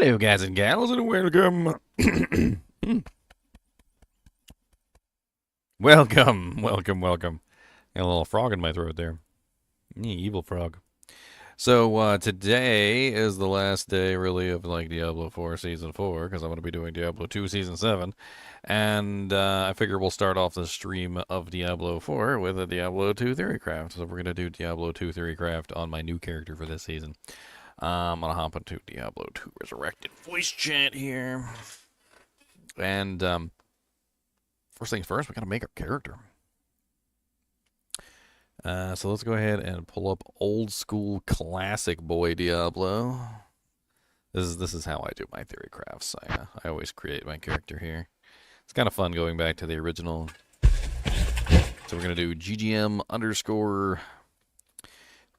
Hello, guys and gals, and welcome. welcome. Got a little frog in my throat there. Evil frog. So, today is the last day, really, of like Diablo 4 Season 4, because I'm going to be doing Diablo 2 Season 7. And I figure we'll start off the stream of Diablo 4 with a Diablo 2 Theorycraft. So, we're going to do Diablo 2 Theorycraft on my new character for this season. I'm going to hop into Diablo 2 Resurrected voice chat here. And first things first, we got to make our character. So let's go ahead and pull up old school classic boy Diablo. This is how I do my theory crafts. I always create my character here. It's kind of fun going back to the original. So we're gonna do GGM underscore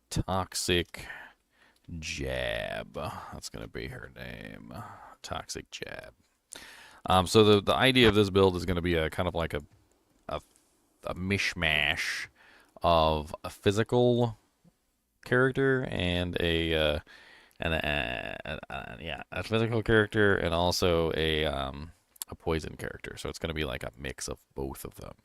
toxic jab. That's gonna be her name. Toxic jab. So the idea of this build is gonna be a kind of like a mishmash of a physical character and a physical character and also a poison character. So it's going to be like a mix of both of them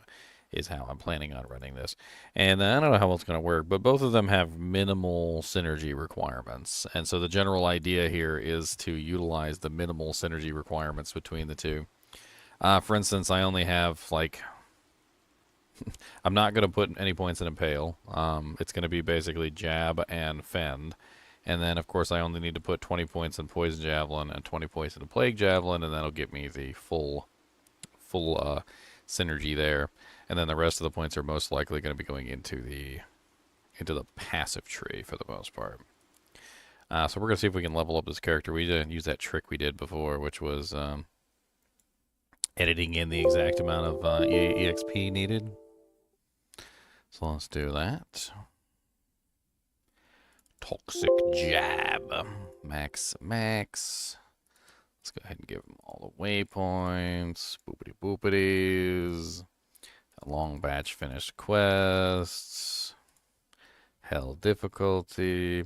is how I'm planning on running this. And I don't know how it's going to work, but both of them have minimal synergy requirements. And so the general idea here is to utilize the minimal synergy requirements between the two. For instance, I only have like I'm not going to put any points in Impale. It's going to be basically Jab and Fend. And then, of course, I only need to put 20 points in Poison Javelin and 20 points in Plague Javelin, and that'll get me the full synergy there. And then the rest of the points are most likely going to be going into the passive tree for the most part. So we're going to see if we can level up this character. We didn't use that trick we did before, which was editing in the exact amount of EXP needed. So let's do that. Toxic jab. Max. Let's go ahead and give them all the waypoints. Boopity boopities. A long batch finished quests. Hell difficulty.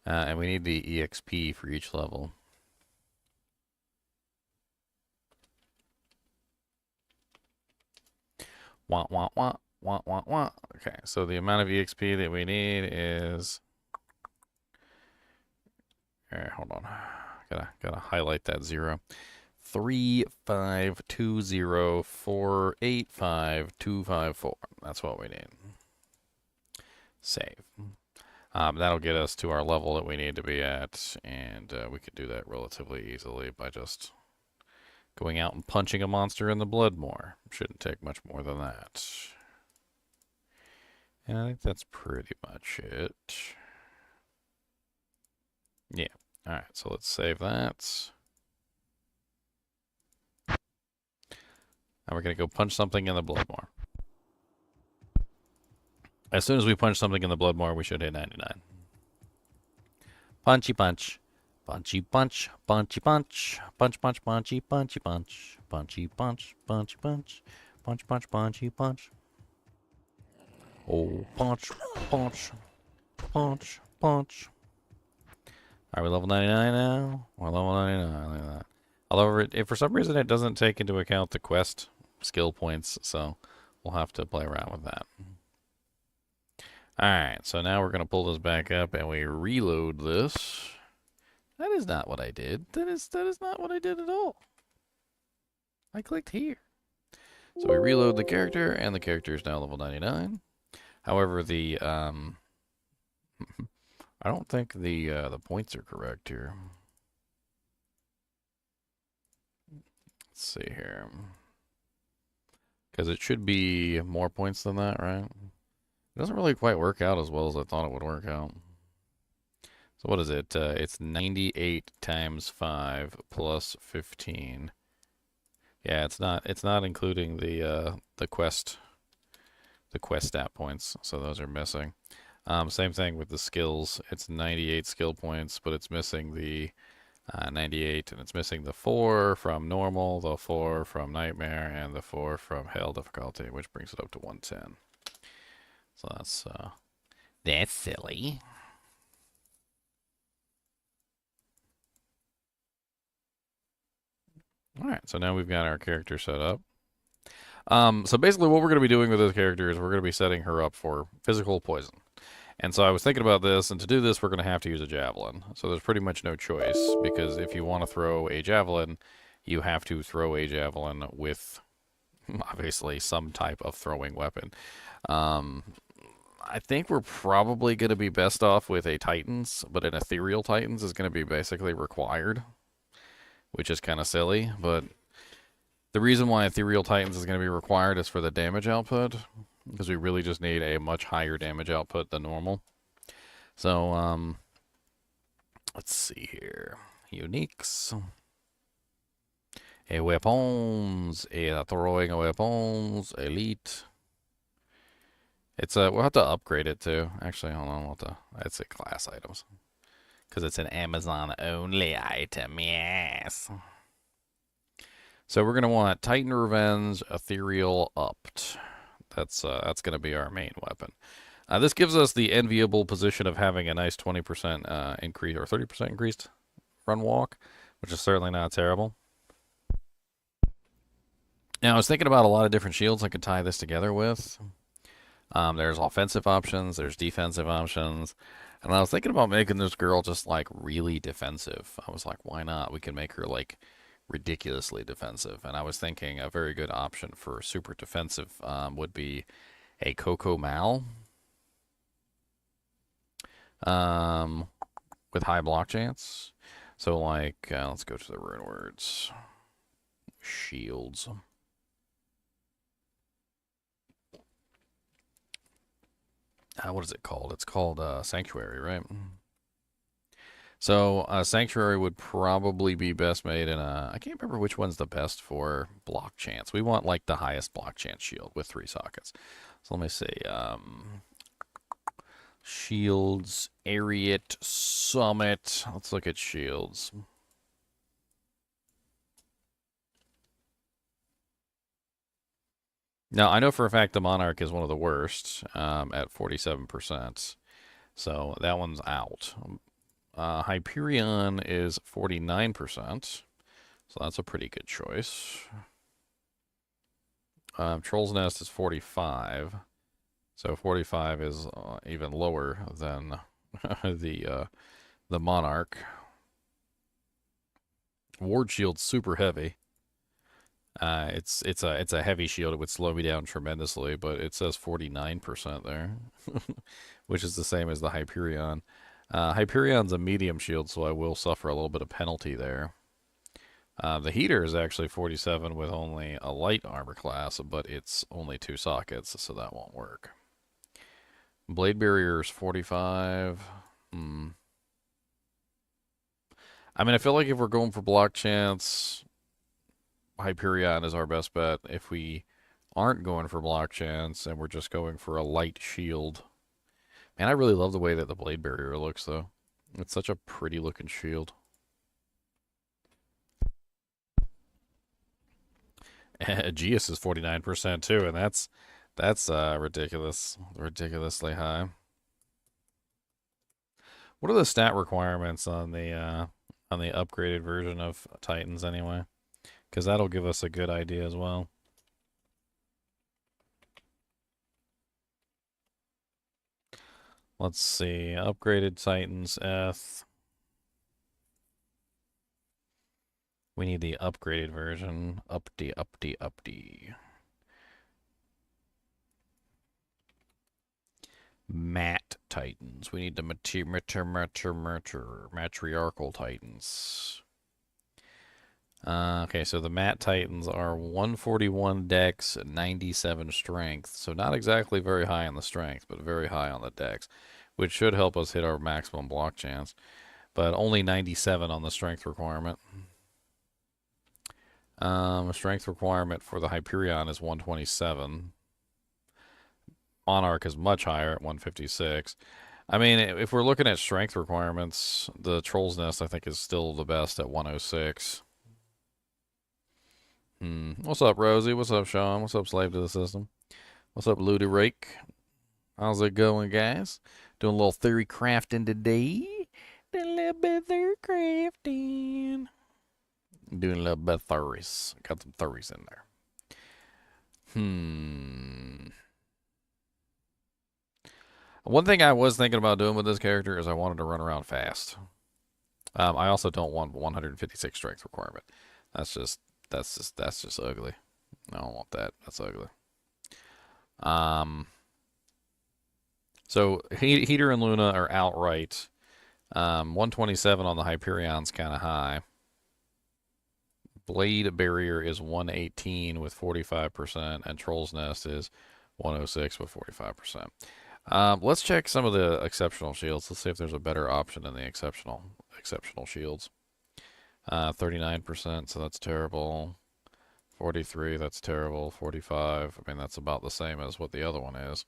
And we need the EXP for each level. Wah, wah, wah. Okay, so the amount of EXP that we need is... Alright, hold on. Gotta highlight that 0. 3520485 That's what we need. Save. That'll get us to our level that we need to be at, and we could do that relatively easily by just going out and punching a monster in the blood more. Shouldn't take much more than that. And I think that's pretty much it. Yeah. Alright, so let's save that. Now we're going to go punch something in the Bloodmore. As soon as we punch something in the Bloodmore, we should hit 99. Punchy punch. Punchy punch. Punchy punch. Punch punch punchy punchy punch. Punchy punch. Punchy punch. Punch punch punchy punch. Oh, punch, punch, punch, punch. Are we level 99 now? We're level 99, like that. Although, if for some reason it doesn't take into account the quest skill points, so we'll have to play around with that. Alright, so now we're going to pull this back up and we reload this. That is not what I did. That is not what I did at all. I clicked here. So we reload the character, and the character is now level 99. However, the I don't think the points are correct here. Let's see here, because it should be more points than that, right? It doesn't really quite work out as well as I thought it would work out. So what is it? It's 98 times 5 plus 15. Yeah, it's not including the quest. The quest stat points, so those are missing. Same thing with the skills. It's 98 skill points, but it's missing the 98, and it's missing the 4 from normal, the 4 from nightmare, and the 4 from hell difficulty, which brings it up to 110. So that's silly. Alright, so now we've got our character set up. So basically what we're going to be doing with this character is we're going to be setting her up for physical poison. And so I was thinking about this, and to do this we're going to have to use a javelin. So there's pretty much no choice, because if you want to throw a javelin, you have to throw a javelin with, obviously, some type of throwing weapon. I think we're probably going to be best off with a Titans, but an Ethereal Titans is going to be basically required, which is kind of silly, but the reason why Ethereal Titans is going to be required is for the damage output, because we really just need a much higher damage output than normal. So, let's see here. Uniques. A weapons. A throwing weapons. Elite. It's we'll have to upgrade it too. Actually, hold on, we'll have to, I'd say class items. Because it's an Amazon only item, yes. So we're gonna want Titan Revenge, Ethereal upped. That's gonna be our main weapon. This gives us the enviable position of having a nice 20% increase, or 30% increased run walk, which is certainly not terrible. Now I was thinking about a lot of different shields I could tie this together with. There's offensive options, there's defensive options, and I was thinking about making this girl just like really defensive. I was like, why not? We can make her like ridiculously defensive. And I was thinking a very good option for super defensive would be a Coco Mal with high block chance. So like, let's go to the rune words. Shields. What is it called? It's called Sanctuary, right? So Sanctuary would probably be best made in a... I can't remember which one's the best for block chance. We want like the highest block chance shield with 3 sockets. So let me see. Shields, Ariat, Summit. Let's look at shields. Now, I know for a fact the Monarch is one of the worst at 47%. So that one's out. Hyperion is 49%. So that's a pretty good choice. Troll's Nest is 45. So 45 is even lower than the Monarch. Ward Shield's super heavy. It's a heavy shield. It would slow me down tremendously, but it says 49% there, which is the same as the Hyperion. Hyperion's a medium shield, so I will suffer a little bit of penalty there. The Heater is actually 47 with only a light armor class, but it's only 2 sockets, so that won't work. Blade Barrier is 45. I mean, I feel like if we're going for block chance, Hyperion is our best bet. If we aren't going for block chance and we're just going for a light shield. Man, I really love the way that the Blade Barrier looks, though. It's such a pretty looking shield. Aegeus is 49% too, and that's ridiculously high. What are the stat requirements on the upgraded version of Titans anyway? Because that'll give us a good idea as well. Let's see. Upgraded Titans F. We need the upgraded version. Uppity. Matte Titans. We need the matriarchal Titans. Okay, so the Matte Titans are 141 dex, 97 strength. So not exactly very high on the strength, but very high on the dex, which should help us hit our maximum block chance. But only 97 on the strength requirement. Strength requirement for the Hyperion is 127. Monarch is much higher at 156. I mean, if we're looking at strength requirements, the Troll's Nest, I think, is still the best at 106. What's up, Rosie? What's up, Sean? What's up, Slave to the System? What's up, Ludy Rake? How's it going, guys? Doing a little theory crafting today. Doing a little bit of theory crafting. Doing a little bit of thurries. Got some thurries in there. One thing I was thinking about doing with this character is I wanted to run around fast. I also don't want 156 strength requirement. That's just ugly. I don't want that. That's ugly. Um, so Heater and Luna are outright. 127 on the Hyperion's kind of high. Blade Barrier is 118 with 45%, and Troll's Nest is 106 with 45%. Let's check some of the exceptional shields. Let's see if there's a better option than the exceptional shields. 39%, so that's terrible. 43, that's terrible. 45, I mean, that's about the same as what the other one is.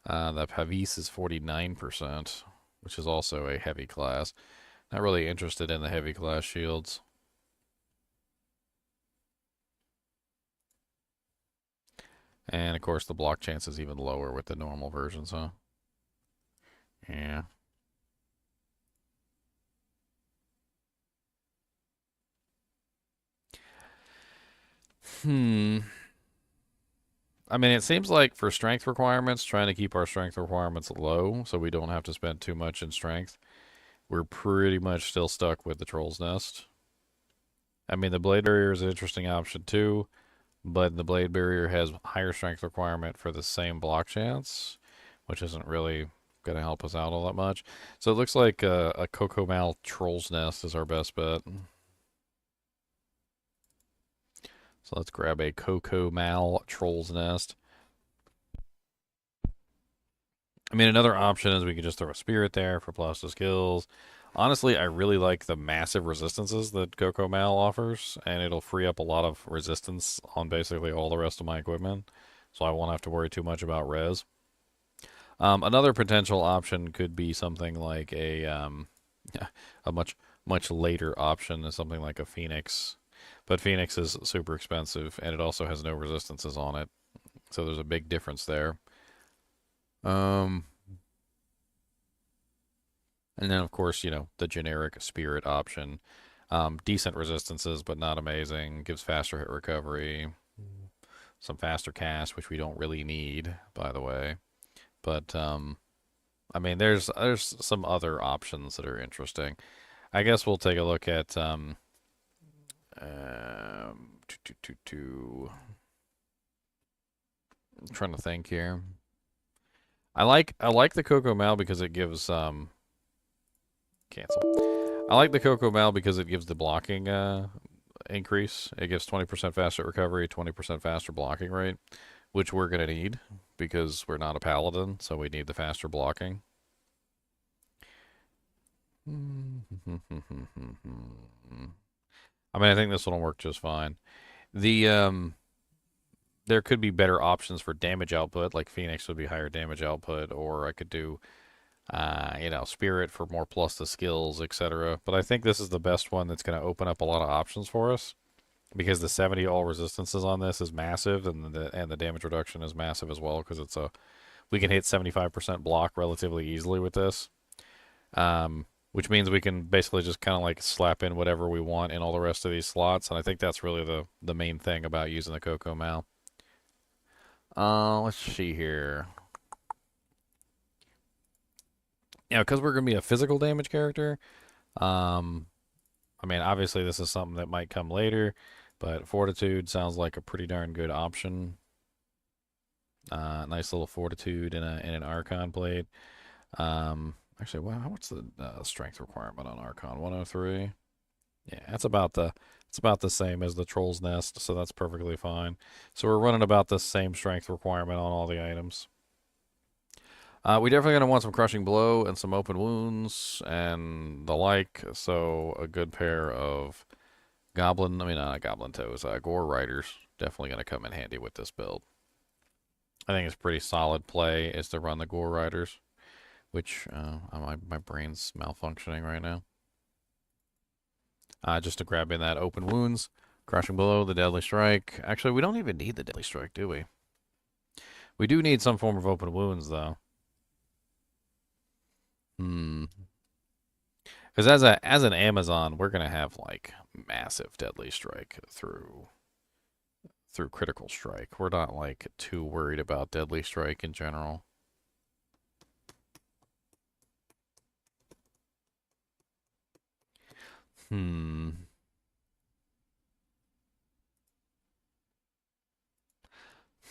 The Pavis is 49%, which is also a heavy class. Not really interested in the heavy class shields. And of course, the block chance is even lower with the normal versions, huh? Yeah. I mean, it seems like for strength requirements, trying to keep our strength requirements low so we don't have to spend too much in strength, we're pretty much still stuck with the Troll's Nest. I mean, the Blade Barrier is an interesting option too, but the Blade Barrier has higher strength requirement for the same block chance, which isn't really going to help us out all that much. So it looks like a Cocomal Troll's Nest is our best bet. So let's grab a Cocomal Troll's Nest. I mean, another option is we could just throw a Spirit there for plus to skills. Honestly, I really like the massive resistances that Cocomal offers, and it'll free up a lot of resistance on basically all the rest of my equipment, so I won't have to worry too much about res. Another potential option could be something like a much later option is something like a Phoenix, but Phoenix is super expensive, and it also has no resistances on it, so there's a big difference there. And then, of course, the generic Spirit option. Decent resistances, but not amazing. Gives faster hit recovery. Some faster cast, which we don't really need, by the way. But, I mean, there's some other options that are interesting. I guess we'll take a look at, I'm trying to think here. I like the Cocomal because it gives, cancel. I like the Cocomal because it gives the blocking increase. It gives 20% faster recovery, 20% faster blocking rate, which we're going to need because we're not a paladin, so we need the faster blocking. I mean, I think this one will work just fine. There could be better options for damage output, like Phoenix would be higher damage output, or I could do Spirit for more plus to skills, etc. But I think this is the best one that's going to open up a lot of options for us because the 70 all resistances on this is massive, and the damage reduction is massive as well because we can hit 75% block relatively easily with this, which means we can basically just kind of like slap in whatever we want in all the rest of these slots, and I think that's really the main thing about using the Cocomal. Let's see here. Because we're going to be a physical damage character, I mean, obviously this is something that might come later, but Fortitude sounds like a pretty darn good option. Nice little Fortitude in an Archon blade. Actually, what's the strength requirement on Archon? 103? Yeah, it's about the same as the Troll's Nest, so that's perfectly fine. So we're running about the same strength requirement on all the items. We definitely going to want some Crushing Blow and some Open Wounds and the like, so a good pair of not Goblin Toes, Gore Riders definitely going to come in handy with this build. I think it's pretty solid play is to run the Gore Riders, which my brain's malfunctioning right now. Just to grab in that Open Wounds, Crushing Blow, the Deadly Strike. Actually, we don't even need the Deadly Strike, do we? We do need some form of Open Wounds, though. Because as an Amazon, we're gonna have like massive deadly strike through critical strike. We're not like too worried about deadly strike in general. Hmm.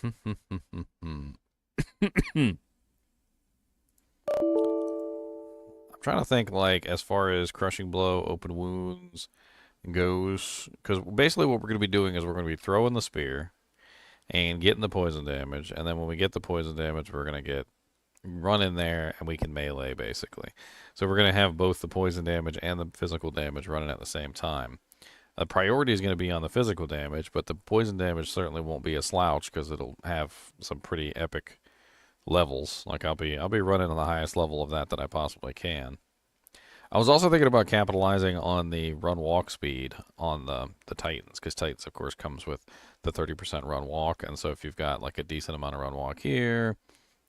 I'm trying to think, like, as far as crushing blow, open wounds goes, because basically what we're going to be doing is we're going to be throwing the spear and getting the poison damage, and then when we get the poison damage, we're going to get run in there and we can melee basically. So we're going to have both the poison damage and the physical damage running at the same time. The priority is going to be on the physical damage, but the poison damage certainly won't be a slouch because it'll have some pretty epic levels. Like I'll be running on the highest level of that I possibly can. I was also thinking about capitalizing on the run walk speed on the Titans, because Titans of course comes with the 30% run walk, and so if you've got like a decent amount of run walk here,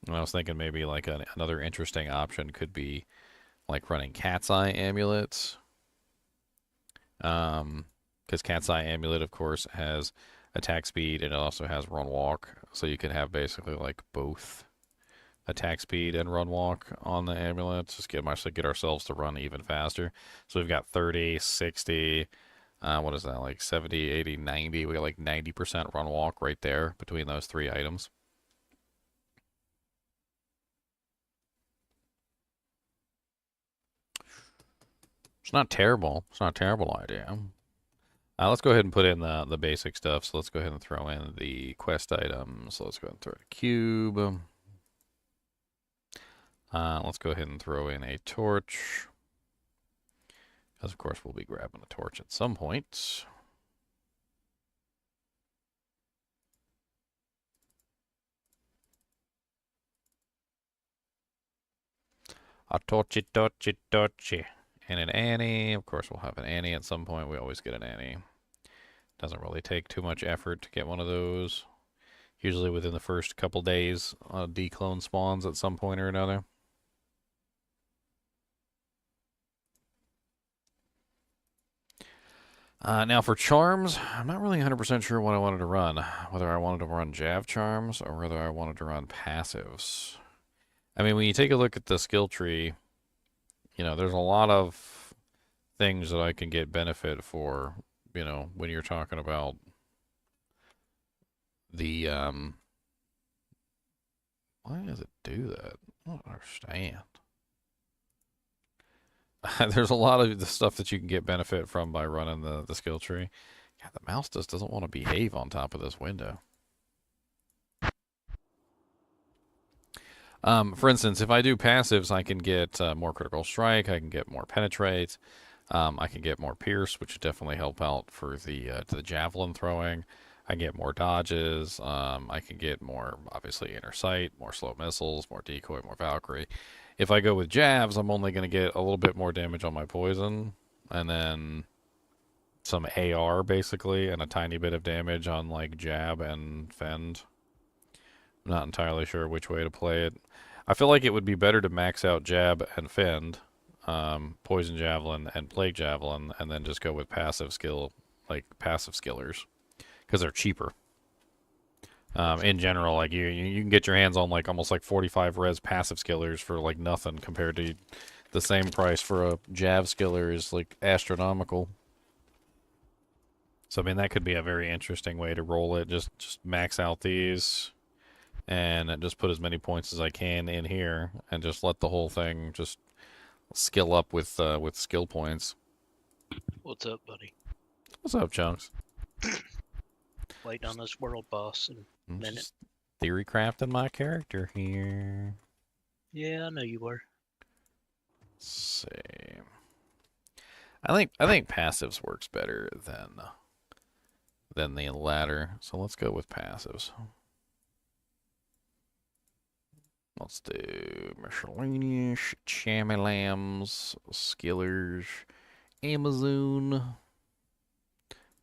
and I was thinking maybe like another interesting option could be like running Cat's Eye amulets. Because Cat's Eye amulet of course has attack speed and it also has run walk, so you can have basically like both attack speed and run walk on the amulet. Just get ourselves to run even faster. So we've got 30, 60, what is that, like 70, 80, 90. We got like 90% run walk right there between those three items. It's not terrible. It's not a terrible idea. Let's go ahead and put in the basic stuff. So let's go ahead and throw in the quest items. So let's go ahead and throw in a cube. Let's go ahead and throw in a torch. Because, of course, we'll be grabbing a torch at some point. A torchy, torchy, torchy. And an Annie. Of course, we'll have an Annie at some point. We always get an Annie. Doesn't really take too much effort to get one of those. Usually within the first couple days, declone spawns at some point or another. Now for charms, I'm not really 100% sure what I wanted to run. Whether I wanted to run Jav charms or whether I wanted to run passives. I mean, when you take a look at the skill tree, you know, there's a lot of things that I can get benefit for, you know, when you're talking about the, why does it do that? I don't understand. There's a lot of the stuff that you can get benefit from by running the skill tree. God, the mouse just doesn't want to behave on top of this window. For instance, if I do passives, I can get more critical strike. I can get more penetrate. I can get more pierce, which would definitely help out for the javelin throwing. I get more dodges. I can get more, obviously, inner sight, more slow missiles, more decoy, more Valkyrie. If I go with jabs, I'm only going to get a little bit more damage on my poison, and then some AR basically, and a tiny bit of damage on like jab and fend. I'm not entirely sure which way to play it. I feel like it would be better to max out jab and fend, poison javelin and plague javelin, and then just go with passive skill, like passive skillers, because they're cheaper. In general, like you can get your hands on like almost like 45 res passive skillers for like nothing compared to the same price for a Jav skiller is like astronomical. So I mean that could be a very interesting way to roll it. Just max out these and just put as many points as I can in here and just let the whole thing just skill up with skill points. What's up, buddy? What's up, Chunks? Waiting on this world boss in a minute. Just Theorycrafting my character here. Yeah, I know you were. Let's see. I think passives works better than the latter. So let's go with passives. Let's do miscellaneous, chamalams, skillers, Amazon,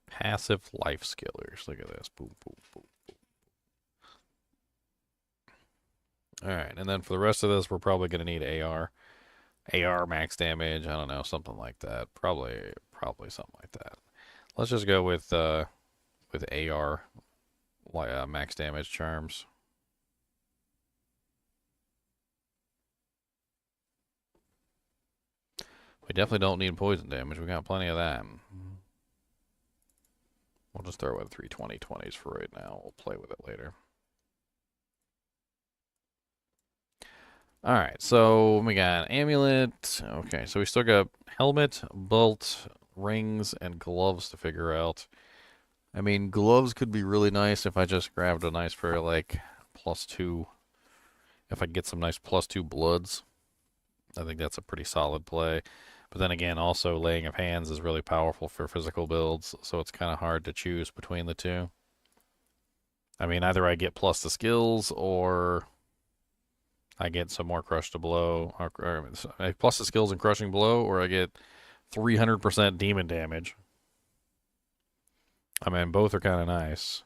passive life skillers. Look at this. Boom, boom, boom, boom. Alright, and then for the rest of this, we're probably going to need AR. AR max damage, I don't know, something like that. Probably something like that. Let's just go with AR, like max damage charms. We definitely don't need poison damage. We got plenty of that. We'll just throw in 320/20s for right now. We'll play with it later. Alright, so we got amulet. Okay, so we still got helmet, bolt, rings, and gloves to figure out. I mean, gloves could be really nice if I just grabbed a nice pair of, like, +2. If I get some nice +2 bloods, I think that's a pretty solid play. But then again, also laying of hands is really powerful for physical builds, so it's kind of hard to choose between the two. I mean, either I get plus the skills or I get some more crush to blow, or plus the skills and crushing blow, or I get 300% demon damage. I mean, both are kind of nice.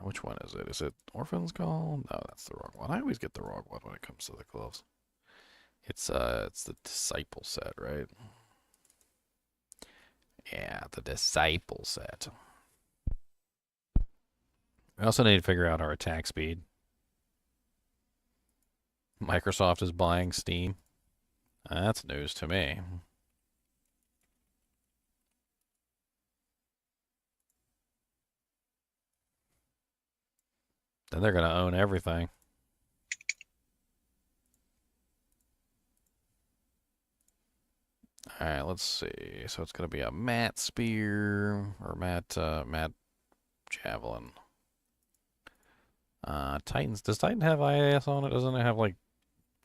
Which one is it? Is it Orphan's Call? No, that's the wrong one. I always get the wrong one when it comes to the gloves. It's the Disciple set, right? Yeah, the Disciple set. We also need to figure out our attack speed. Microsoft is buying Steam. That's news to me. Then they're going to own everything. All right, let's see. So it's going to be a Matt Spear or Matt Javelin. Titans. Does Titan have IAS on it? Doesn't it have like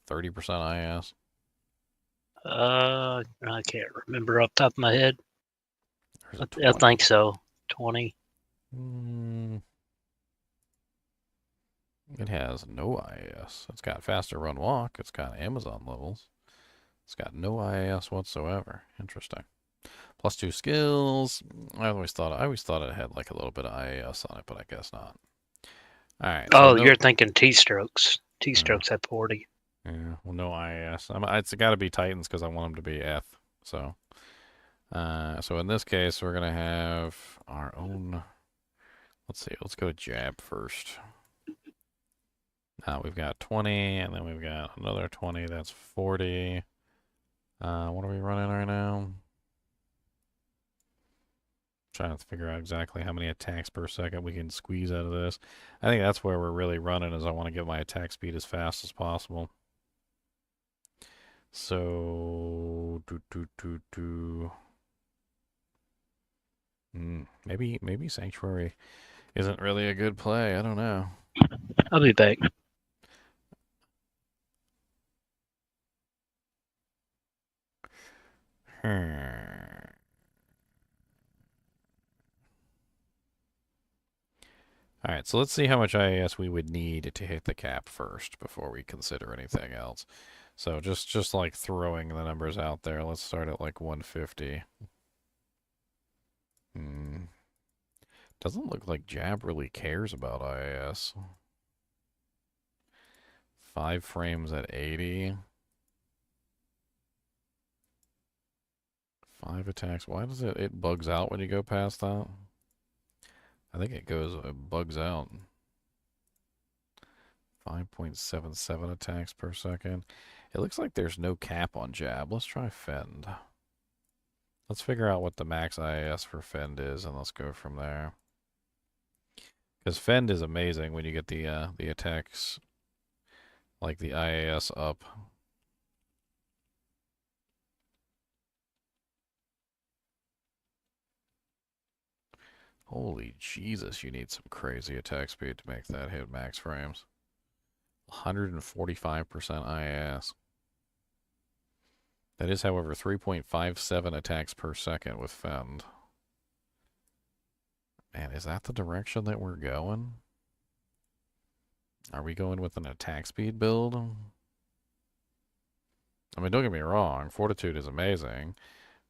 30% IAS? I can't remember off the top of my head. I 20? think so. 20. It has no IAS. It's got faster run walk. It's got Amazon levels. It's got no IAS whatsoever. Interesting. +2 skills. I always thought it had like a little bit of IAS on it, but I guess not. All right. Oh, so you're thinking T-strokes. T-strokes at 40. Yeah, well, no IAS. It's got to be Titans because I want them to be F. So, so in this case, we're gonna have our own. Let's see. Let's go jab first. We've got 20, and then we've got another 20. That's 40. What are we running right now? Trying to figure out exactly how many attacks per second we can squeeze out of this. I think that's where we're really running, is I want to get my attack speed as fast as possible. So, maybe Sanctuary isn't really a good play. I don't know. I'll be back. All right, so let's see how much IAS we would need to hit the cap first before we consider anything else. So just like throwing the numbers out there, let's start at like 150. Doesn't look like Jab really cares about IAS. 5 frames at 80. 5 attacks. Why does it bugs out when you go past that? I think it bugs out. 5.77 attacks per second. It looks like there's no cap on Jab. Let's try Fend. Let's figure out what the max IAS for Fend is, and let's go from there. Because Fend is amazing when you get the attacks, like the IAS up. Holy Jesus, you need some crazy attack speed to make that hit max frames. 145% IAS. That is, however, 3.57 attacks per second with Fend. Man, is that the direction that we're going? Are we going with an attack speed build? I mean, don't get me wrong, Fortitude is amazing,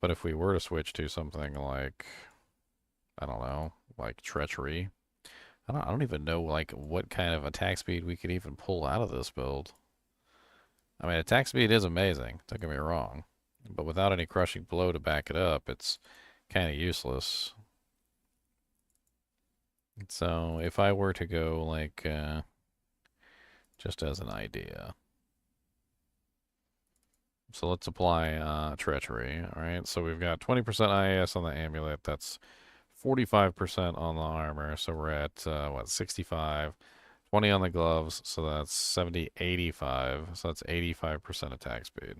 but if we were to switch to something like, I don't know, like Treachery, I don't even know like what kind of attack speed we could even pull out of this build. I mean, attack speed is amazing, don't get me wrong. But without any crushing blow to back it up, it's kind of useless. So if I were to go like, just as an idea. So let's apply treachery. All right. So we've got 20% IAS on the amulet. That's 45% on the armor. So we're at what, 65. 20 on the gloves. So that's 70, 85. So that's 85% attack speed.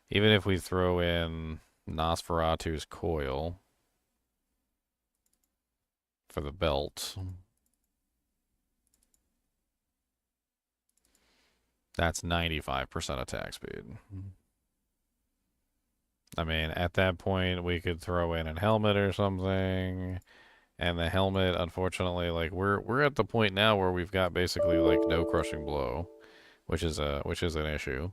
Even if we throw in Nosferatu's coil for the belt, that's 95% attack speed. I mean, at that point, we could throw in a helmet or something. And the helmet, unfortunately, like we're at the point now where we've got basically like no crushing blow, which is an issue.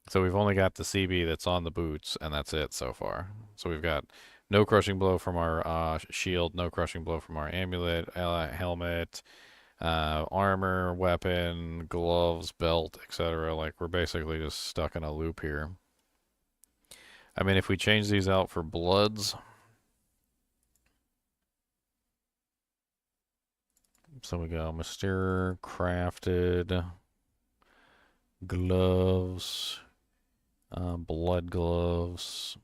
So we've only got the CB that's on the boots, and that's it so far. So we've got no crushing blow from our shield, no crushing blow from our amulet, helmet, armor, weapon, gloves, belt, etc. Like we're basically just stuck in a loop here. I mean, if we change these out for bloods, so we go Mystere crafted gloves, blood gloves,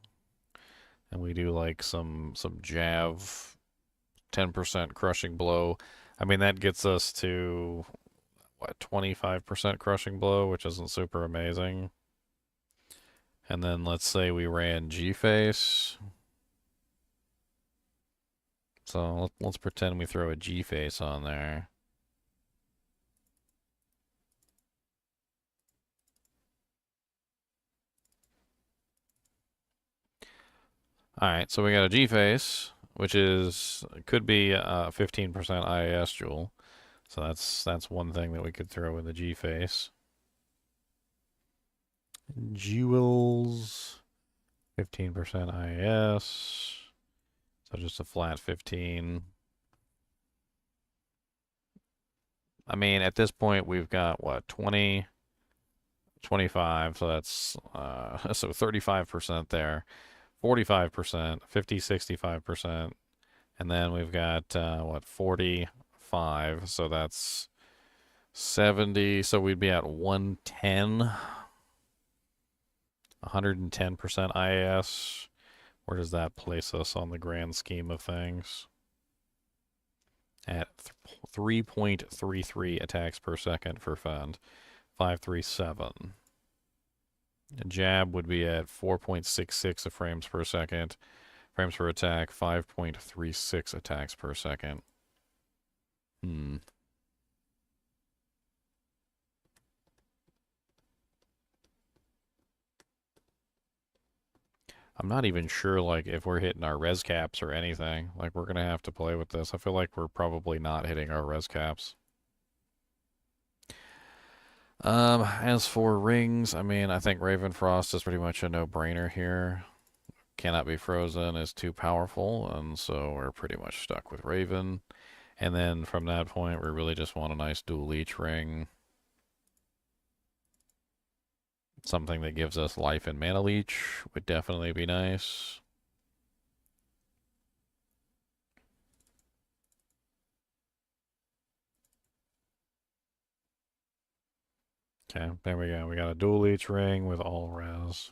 and we do like some jav 10% crushing blow. I mean, that gets us to what, 25% crushing blow, which isn't super amazing. And then let's say we ran G-Face. So let's pretend we throw a G-Face on there. Alright, so we got a G-Face, which is, could be 15% IAS jewel. So that's one thing that we could throw in the G-Face. Jewels, 15% IAS. So just a flat 15. I mean, at this point, we've got what, 20, 25, so that's so 35% there, 45%, 50, 65%, and then we've got what, 45, so that's 70, so we'd be at 110, 110% IAS. Where does that place us on the grand scheme of things? At 3.33 attacks per second for Fend. 537. A jab would be at 4.66 frames per second. Frames per attack, 5.36 attacks per second. I'm not even sure, like, if we're hitting our res caps or anything. Like, we're gonna have to play with this. I feel like we're probably not hitting our res caps. As for rings, I mean, I think Ravenfrost is pretty much a no-brainer here. Cannot be frozen is too powerful, and so we're pretty much stuck with Raven. And then from that point, we really just want a nice dual leech ring. Something that gives us life and mana leech would definitely be nice. Okay, there we go. We got a dual leech ring with all res.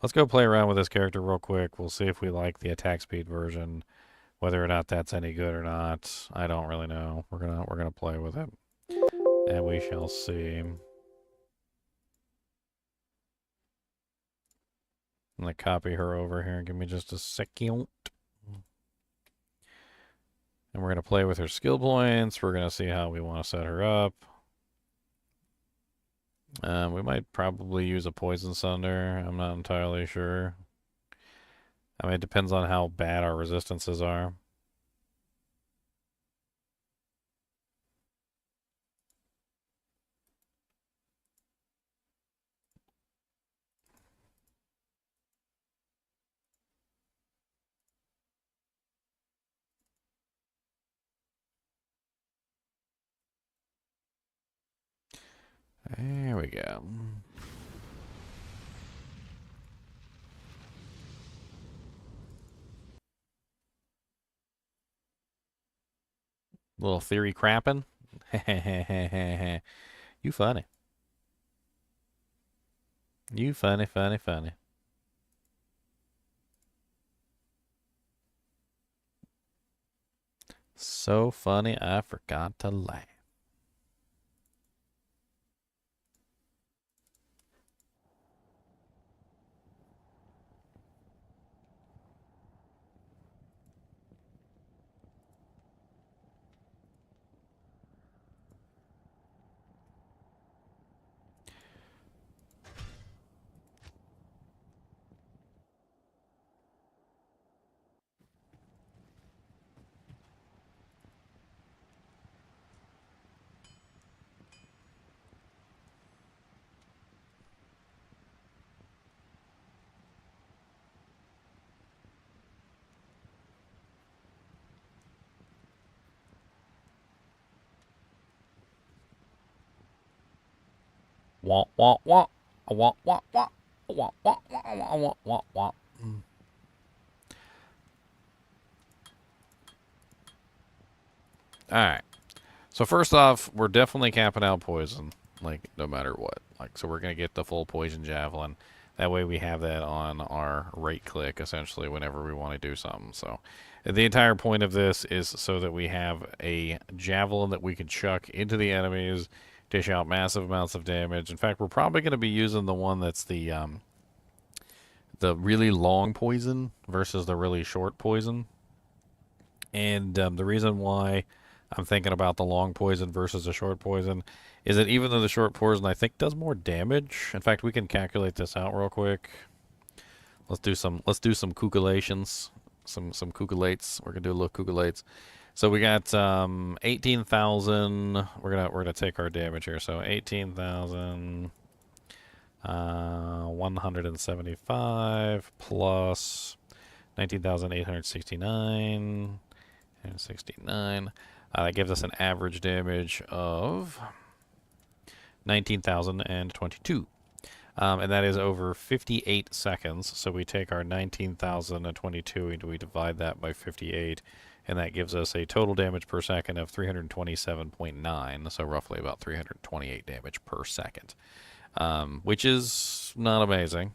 Let's go play around with this character real quick. We'll see if we like the attack speed version. Whether or not that's any good or not, I don't really know. We're gonna play with it, and we shall see. I'm gonna copy her over here. Give me just a second. And we're gonna play with her skill points. We're gonna see how we want to set her up. We might probably use a Poison Sunder. I'm not entirely sure. I mean, it depends on how bad our resistances are. There we go. Little theory crapping. You funny. You funny, funny, funny. So funny, I forgot to laugh. Wah, wah, wah. Wah, wah, wah. Wah, wah, wah, wah, wah, wah, wah. Alright. So first off, we're definitely capping out poison, like no matter what. Like so we're gonna get the full poison javelin. That way we have that on our right click essentially whenever we want to do something. So the entire point of this is so that we have a javelin that we can chuck into the enemies, dish out massive amounts of damage. In fact, we're probably going to be using the one that's the really long poison versus the really short poison. And the reason why I'm thinking about the long poison versus the short poison is that even though the short poison I think does more damage. In fact, we can calculate this out real quick. Let's do some calculations, some calculates. We're gonna do a little calculates. So we got 18,000. We're gonna take our damage here. So 18,000 175 plus 19,869 and 69. That gives us an average damage of 19,022. And that is over 58 seconds. So we take our 19,022 and we divide that by 58, and that gives us a total damage per second of 327.9, so roughly about 328 damage per second, which is not amazing.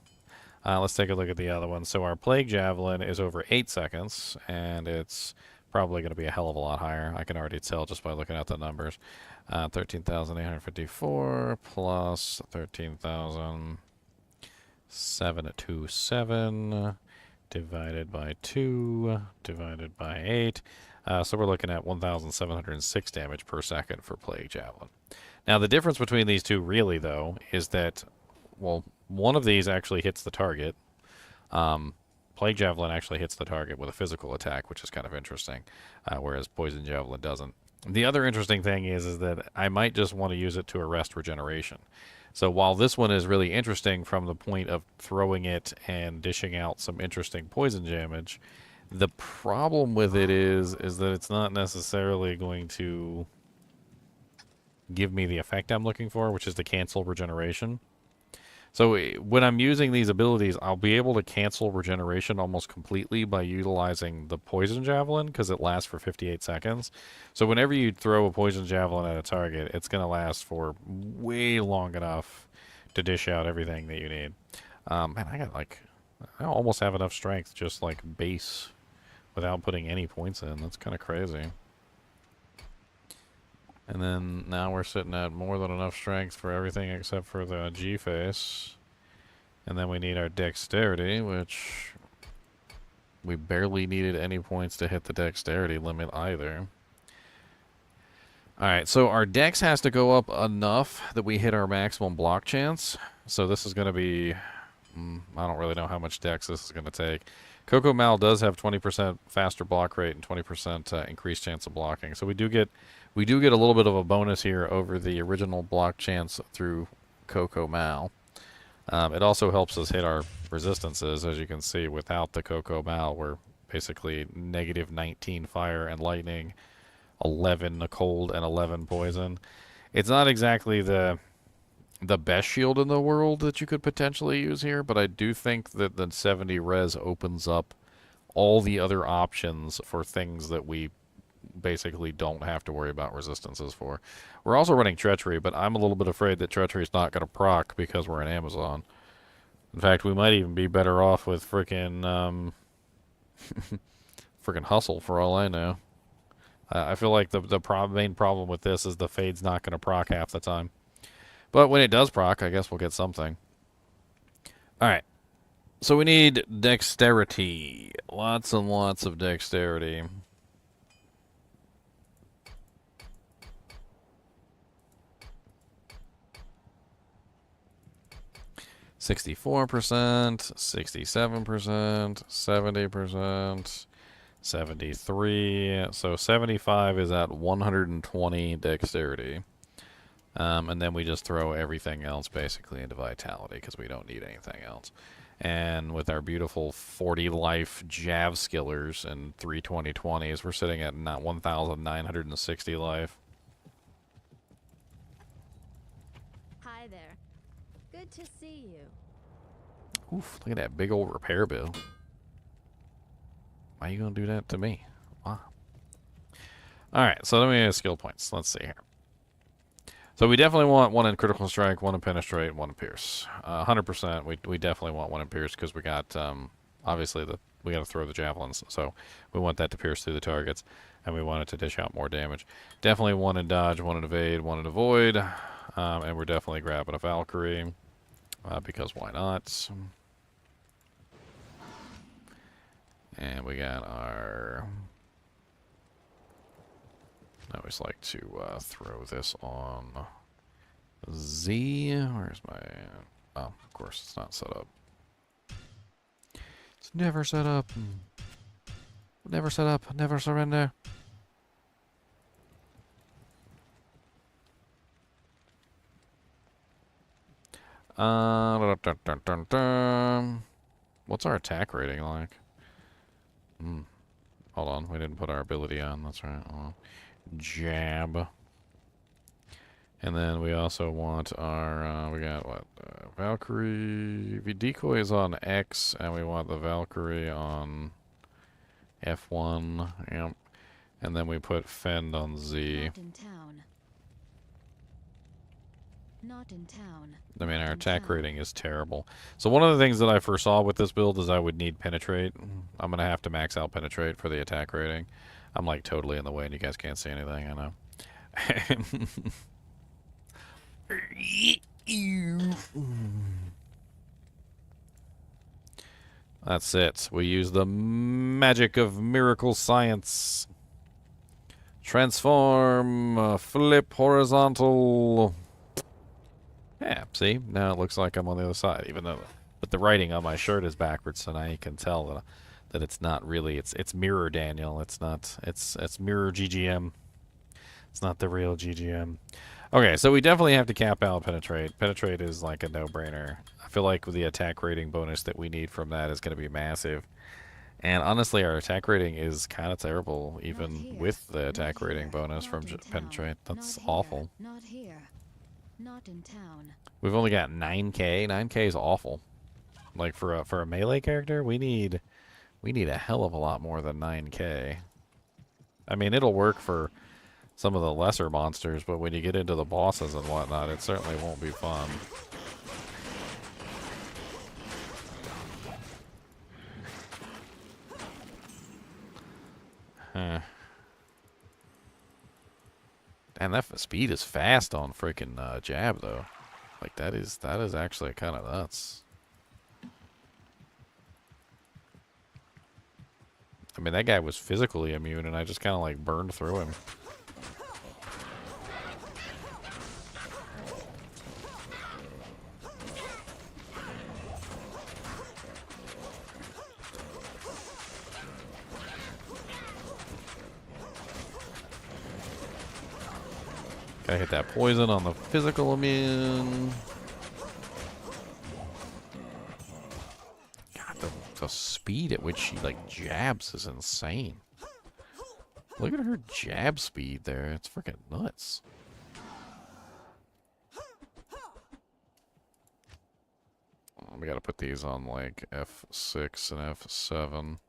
Let's take a look at the other one. So our Plague Javelin is over 8 seconds, and it's probably going to be a hell of a lot higher. I can already tell just by looking at the numbers. 13,854 plus 13,727 divided by 2 divided by 8. So we're looking at 1,706 damage per second for Plague Javelin. Now the difference between these two really, though, is that, well, one of these actually hits the target. Plague Javelin actually hits the target with a physical attack, which is kind of interesting, whereas Poison Javelin doesn't. The other interesting thing is that I might just want to use it to arrest regeneration. So while this one is really interesting from the point of throwing it and dishing out some interesting poison damage, the problem with it is that it's not necessarily going to give me the effect I'm looking for, which is to cancel regeneration. So when I'm using these abilities, I'll be able to cancel regeneration almost completely by utilizing the Poison Javelin because it lasts for 58 seconds. So whenever you throw a Poison Javelin at a target, it's going to last for way long enough to dish out everything that you need. Man, I almost have enough strength just like base without putting any points in. That's kind of crazy. And then now we're sitting at more than enough strength for everything except for the G-face. And then we need our dexterity, which we barely needed any points to hit the dexterity limit either. Alright, so our dex has to go up enough that we hit our maximum block chance. So this is going to be... I don't really know how much dex this is going to take. Coco Mal does have 20% faster block rate and 20% increased chance of blocking. So we do get a little bit of a bonus here over the original block chance through Coco Mal. It also helps us hit our resistances. As you can see, without the Coco Mal, we're basically negative 19 fire and lightning, 11 cold, and 11 poison. It's not exactly the best shield in the world that you could potentially use here, but I do think that the 70 res opens up all the other options for things that we basically don't have to worry about resistances for. We're also running Treachery, but I'm a little bit afraid that Treachery is not going to proc because we're in Amazon. In fact, we might even be better off with frickin' frickin' Hustle for all I know. I feel like the main problem with this is the Fade's not going to proc half the time. But when it does proc, I guess we'll get something. Alright. So we need Dexterity. Lots and lots of Dexterity. %, 67%, 70%, 73. So 75 is at 120 Dexterity. And then we just throw everything else basically into Vitality because we don't need anything else. And with our beautiful 40 life Jav skillers and 320/20s, we're sitting at 1,960 life. Hi there. Good to see you. Oof, look at that big old repair bill. Why are you going to do that to me? Wow. Alright, so then we have skill points. Let's see here. So we definitely want one in Critical Strike, one in Penetrate, one in Pierce. 100%, we definitely want one in Pierce because we got, obviously, we got to throw the javelins. So we want that to pierce through the targets, and we want it to dish out more damage. Definitely one in Dodge, one in Evade, one in Avoid, and we're definitely grabbing a Valkyrie because why not? And we got our... I always like to throw this on Z. Where's my... Oh, of course, it's not set up. It's never set up. Never set up. Never surrender. Dun, dun, dun, dun. What's our attack rating like? Hold on, we didn't put our ability on. That's right. Hold on. Jab. And then we also want our, we got what? Valkyrie. The decoy is on X, and we want the Valkyrie on F1. Yep. And then we put Fend on Z. Not in town. Not in town. I mean, our attack rating is terrible. So one of the things that I foresaw with this build is I would need Penetrate. I'm going to have to max out Penetrate for the attack rating. I'm like totally in the way and you guys can't see anything, I know. That's it. We use the magic of miracle science. Transform, flip horizontal. Yeah, see? Now it looks like I'm on the other side, even though but the writing on my shirt is backwards, so now you can tell that it's not really, it's Mirror Daniel. It's not, it's Mirror GGM. It's not the real GGM. Okay, so we definitely have to cap out Penetrate. Penetrate is like a no-brainer. I feel like the attack rating bonus that we need from that is going to be massive. And honestly, our attack rating is kind of terrible, even with the attack rating bonus from Penetrate. That's awful. Not here. Not in town. We've only got 9k. 9k is awful. Like for a melee character, we need a hell of a lot more than 9k. I mean, it'll work for some of the lesser monsters, but when you get into the bosses and whatnot, it certainly won't be fun. Huh. And that speed is fast on freaking Jab, though. Like, that is actually kind of nuts. I mean, that guy was physically immune, and I just kind of, like, burned through him. Gotta hit that poison on the physical immune. God, the speed at which she, like, jabs is insane. Look at her jab speed there. It's freaking nuts. We gotta put these on, like, F6 and F7.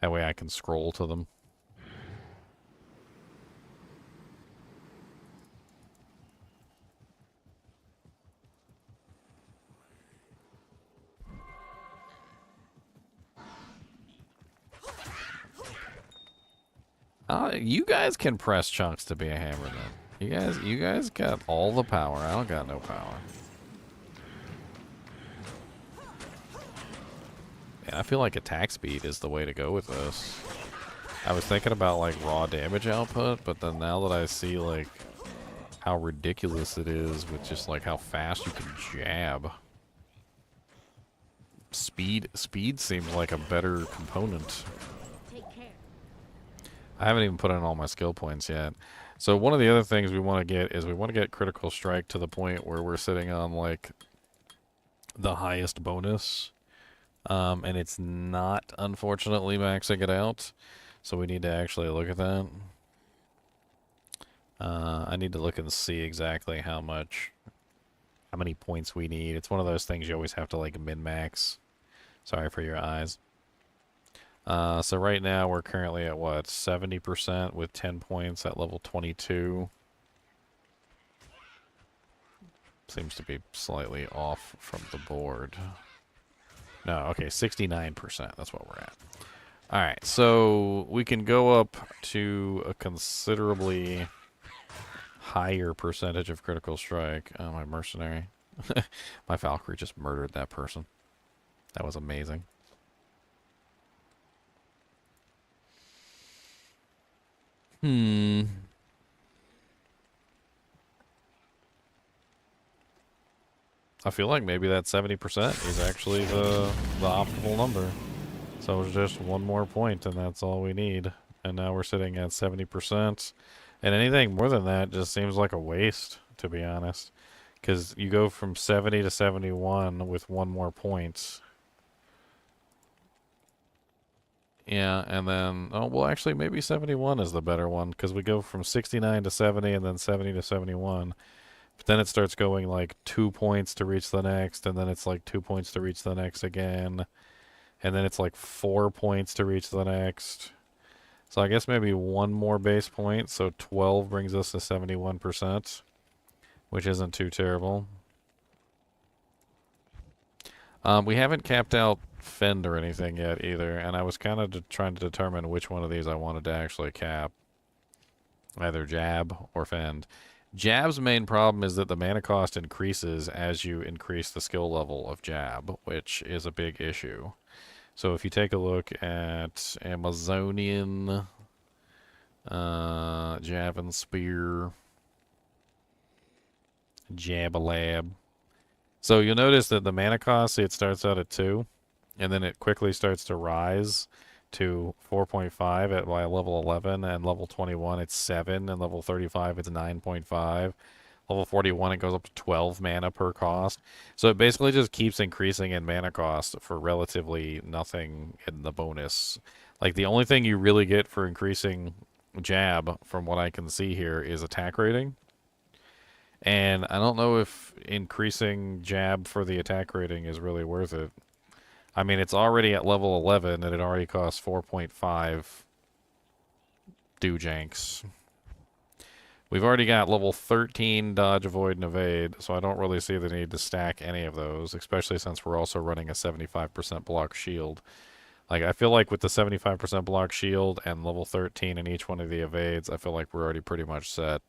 That way I can scroll to them. You guys can press chunks to be a hammerman. You guys got all the power. I don't got no power. And I feel like attack speed is the way to go with this. I was thinking about like raw damage output, but then now that I see like how ridiculous it is with just like how fast you can jab. Speed seems like a better component. Take care. I haven't even put in all my skill points yet. So one of the other things we want to get is we want to get critical strike to the point where we're sitting on like the highest bonus. And it's not, unfortunately, maxing it out. So we need to actually look at that. I need to look and see exactly how many points we need. It's one of those things you always have to like min-max. Sorry for your eyes. So right now we're currently at what, 70% with 10 points at level 22. Seems to be slightly off from the board. No, okay, 69%. That's what we're at. Alright, so we can go up to a considerably higher percentage of critical strike. Oh, my mercenary. My Valkyrie just murdered that person. That was amazing. I feel like maybe that 70% is actually the optimal number. So it's just one more point, and that's all we need. And now we're sitting at 70%. And anything more than that just seems like a waste, to be honest. Because you go from 70 to 71 with one more point. Yeah, and then, oh, well, actually, maybe 71 is the better one, because we go from 69 to 70 and then 70 to 71. But then it starts going like 2 points to reach the next, and then it's like 2 points to reach the next again. And then it's like 4 points to reach the next. So I guess maybe one more base point, so 12 brings us to 71%, which isn't too terrible. We haven't capped out Fend or anything yet either, and I was kind of trying to determine which one of these I wanted to actually cap. Either Jab or Fend. Jab's main problem is that the mana cost increases as you increase the skill level of Jab, which is a big issue. So if you take a look at Amazonian, Jab and Spear, Jabalab. So you'll notice that the mana cost, see, it starts out at 2, and then it quickly starts to rise to 4.5 at by level 11, and level 21 it's 7, and level 35 it's 9.5. Level 41 it goes up to 12 mana per cost. So it basically just keeps increasing in mana cost for relatively nothing in the bonus. Like the only thing you really get for increasing Jab, from what I can see here, is attack rating. And I don't know if increasing Jab for the attack rating is really worth it. I mean, it's already at level 11, and it already costs 4.5 Doojanks. We've already got level 13 Dodge, Avoid, and Evade, so I don't really see the need to stack any of those, especially since we're also running a 75% block shield. Like, I feel like with the 75% block shield and level 13 in each one of the evades, I feel like we're already pretty much set.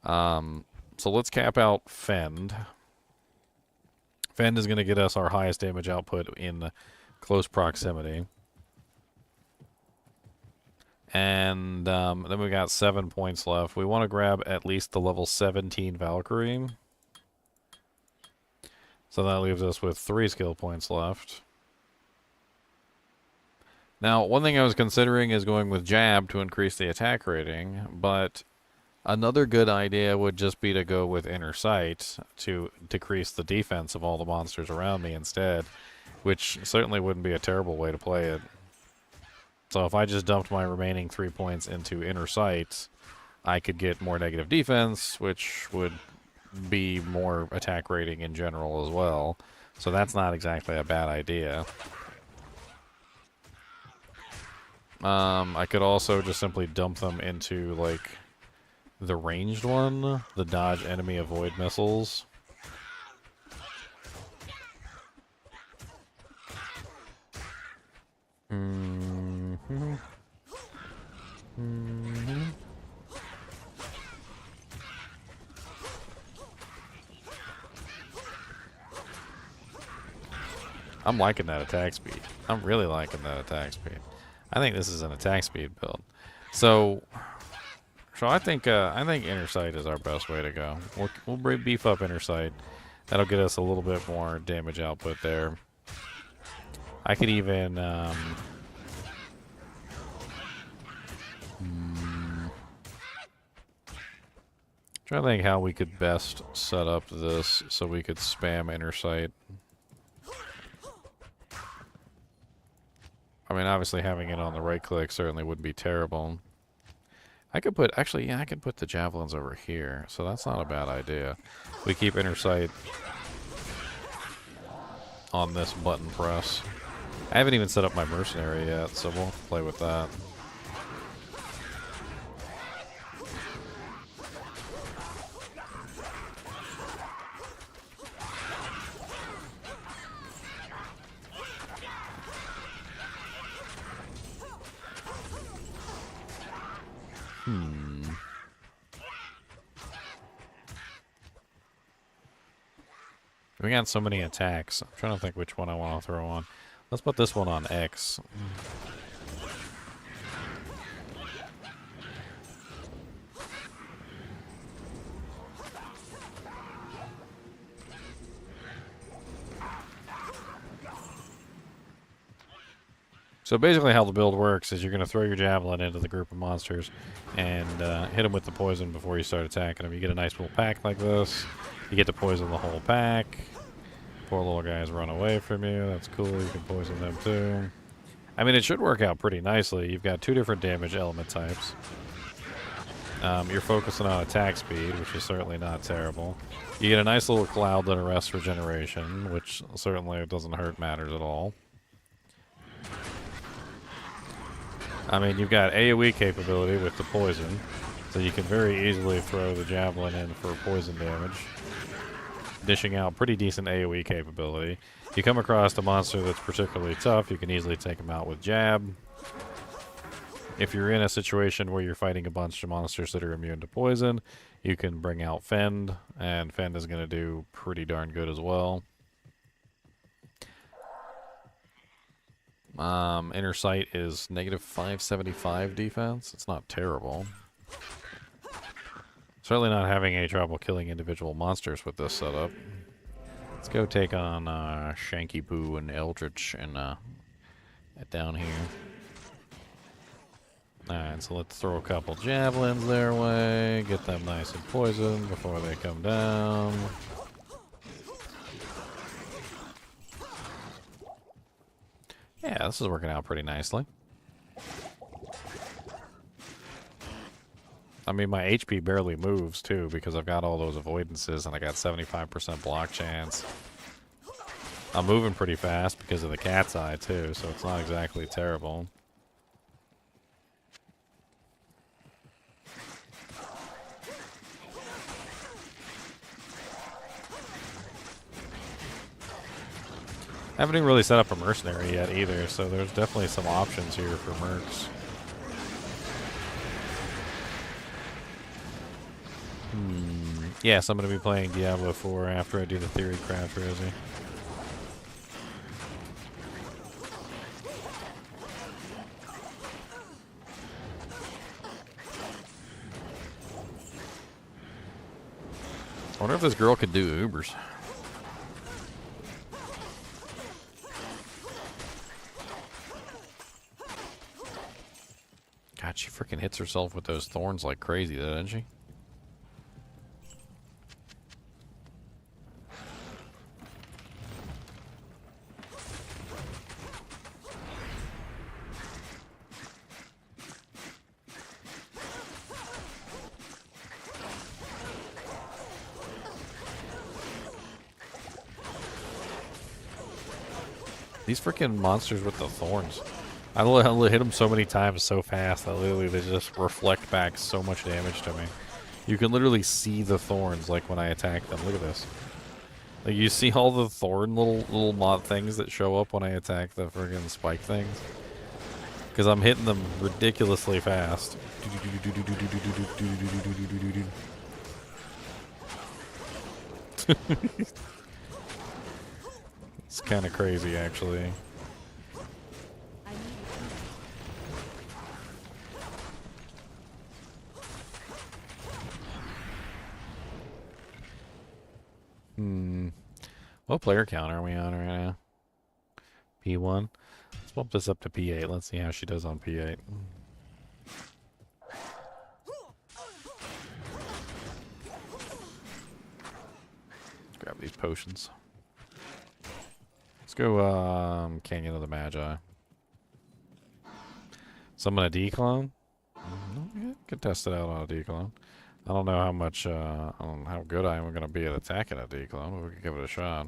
So let's cap out Fend. Fend is going to get us our highest damage output in close proximity. And then we got 7 points left. We want to grab at least the level 17 Valkyrie. So that leaves us with 3 skill points left. Now, one thing I was considering is going with Jab to increase the attack rating, but another good idea would just be to go with Inner Sight to decrease the defense of all the monsters around me instead, which certainly wouldn't be a terrible way to play it. So if I just dumped my remaining 3 points into Inner Sight, I could get more negative defense, which would be more attack rating in general as well. So that's not exactly a bad idea. I could also just simply dump them into, like, the ranged one, the Dodge Enemy Avoid Missiles. Mhm. I'm liking that attack speed. I'm really liking that attack speed. I think this is an attack speed build. So I think inner sight is our best way to go. We'll beef up inner sight. That'll get us a little bit more damage output there. I could even trying to think how we could best set up this so we could spam inner sight. I mean, obviously having it on the right click certainly wouldn't be terrible. I could put, actually, yeah, I could put the javelins over here, so that's not a bad idea. We keep inner sight on this button press. I haven't even set up my mercenary yet, so we'll play with that. We got so many attacks. I'm trying to think which one I want to throw on. Let's put this one on X. So basically how the build works is you're going to throw your javelin into the group of monsters and hit them with the poison before you start attacking them. You get a nice little pack like this. You get to poison the whole pack. Poor little guys run away from you. That's cool. You can poison them too. I mean, it should work out pretty nicely. You've got two different damage element types. You're focusing on attack speed, which is certainly not terrible. You get a nice little cloud that arrests regeneration, which certainly doesn't hurt matters at all. I mean, you've got AoE capability with the poison, so you can very easily throw the javelin in for poison damage, dishing out pretty decent AoE capability. You come across a monster that's particularly tough, you can easily take him out with jab. If you're in a situation where you're fighting a bunch of monsters that are immune to poison, you can bring out Fend, and Fend is going to do pretty darn good as well. Inner sight is negative 575 defense. It's not terrible. Certainly not having any trouble killing individual monsters with this setup. Let's go take on Shanky Boo and Eldritch and down here. Alright, so let's throw a couple javelins their way, get them nice and poisoned before they come down. Yeah, this is working out pretty nicely. I mean, my HP barely moves, too, because I've got all those avoidances, and I got 75% block chance. I'm moving pretty fast because of the cat's eye, too, so it's not exactly terrible. I haven't even really set up a mercenary yet either, so there's definitely some options here for mercs. Yes, I'm going to be playing Diablo 4 after I do the Theorycraft resi. I wonder if this girl could do Ubers. God, she freaking hits herself with those thorns like crazy, doesn't she? These freaking monsters with the thorns. I hit them so many times so fast that literally they just reflect back so much damage to me. You can literally see the thorns like when I attack them. Look at this. Like you see all the thorn little mod things that show up when I attack the friggin' spike things. Because I'm hitting them ridiculously fast. It's kind of crazy, actually. I need What player count are we on right now? P1? Let's bump this up to P8. Let's see how she does on P8. Grab these potions. Let's go Canyon of the Magi. Summon a declone? Yeah, could test it out on a declone. I don't know how much, I don't know how good I am going to be at attacking a declone, but we could give it a shot.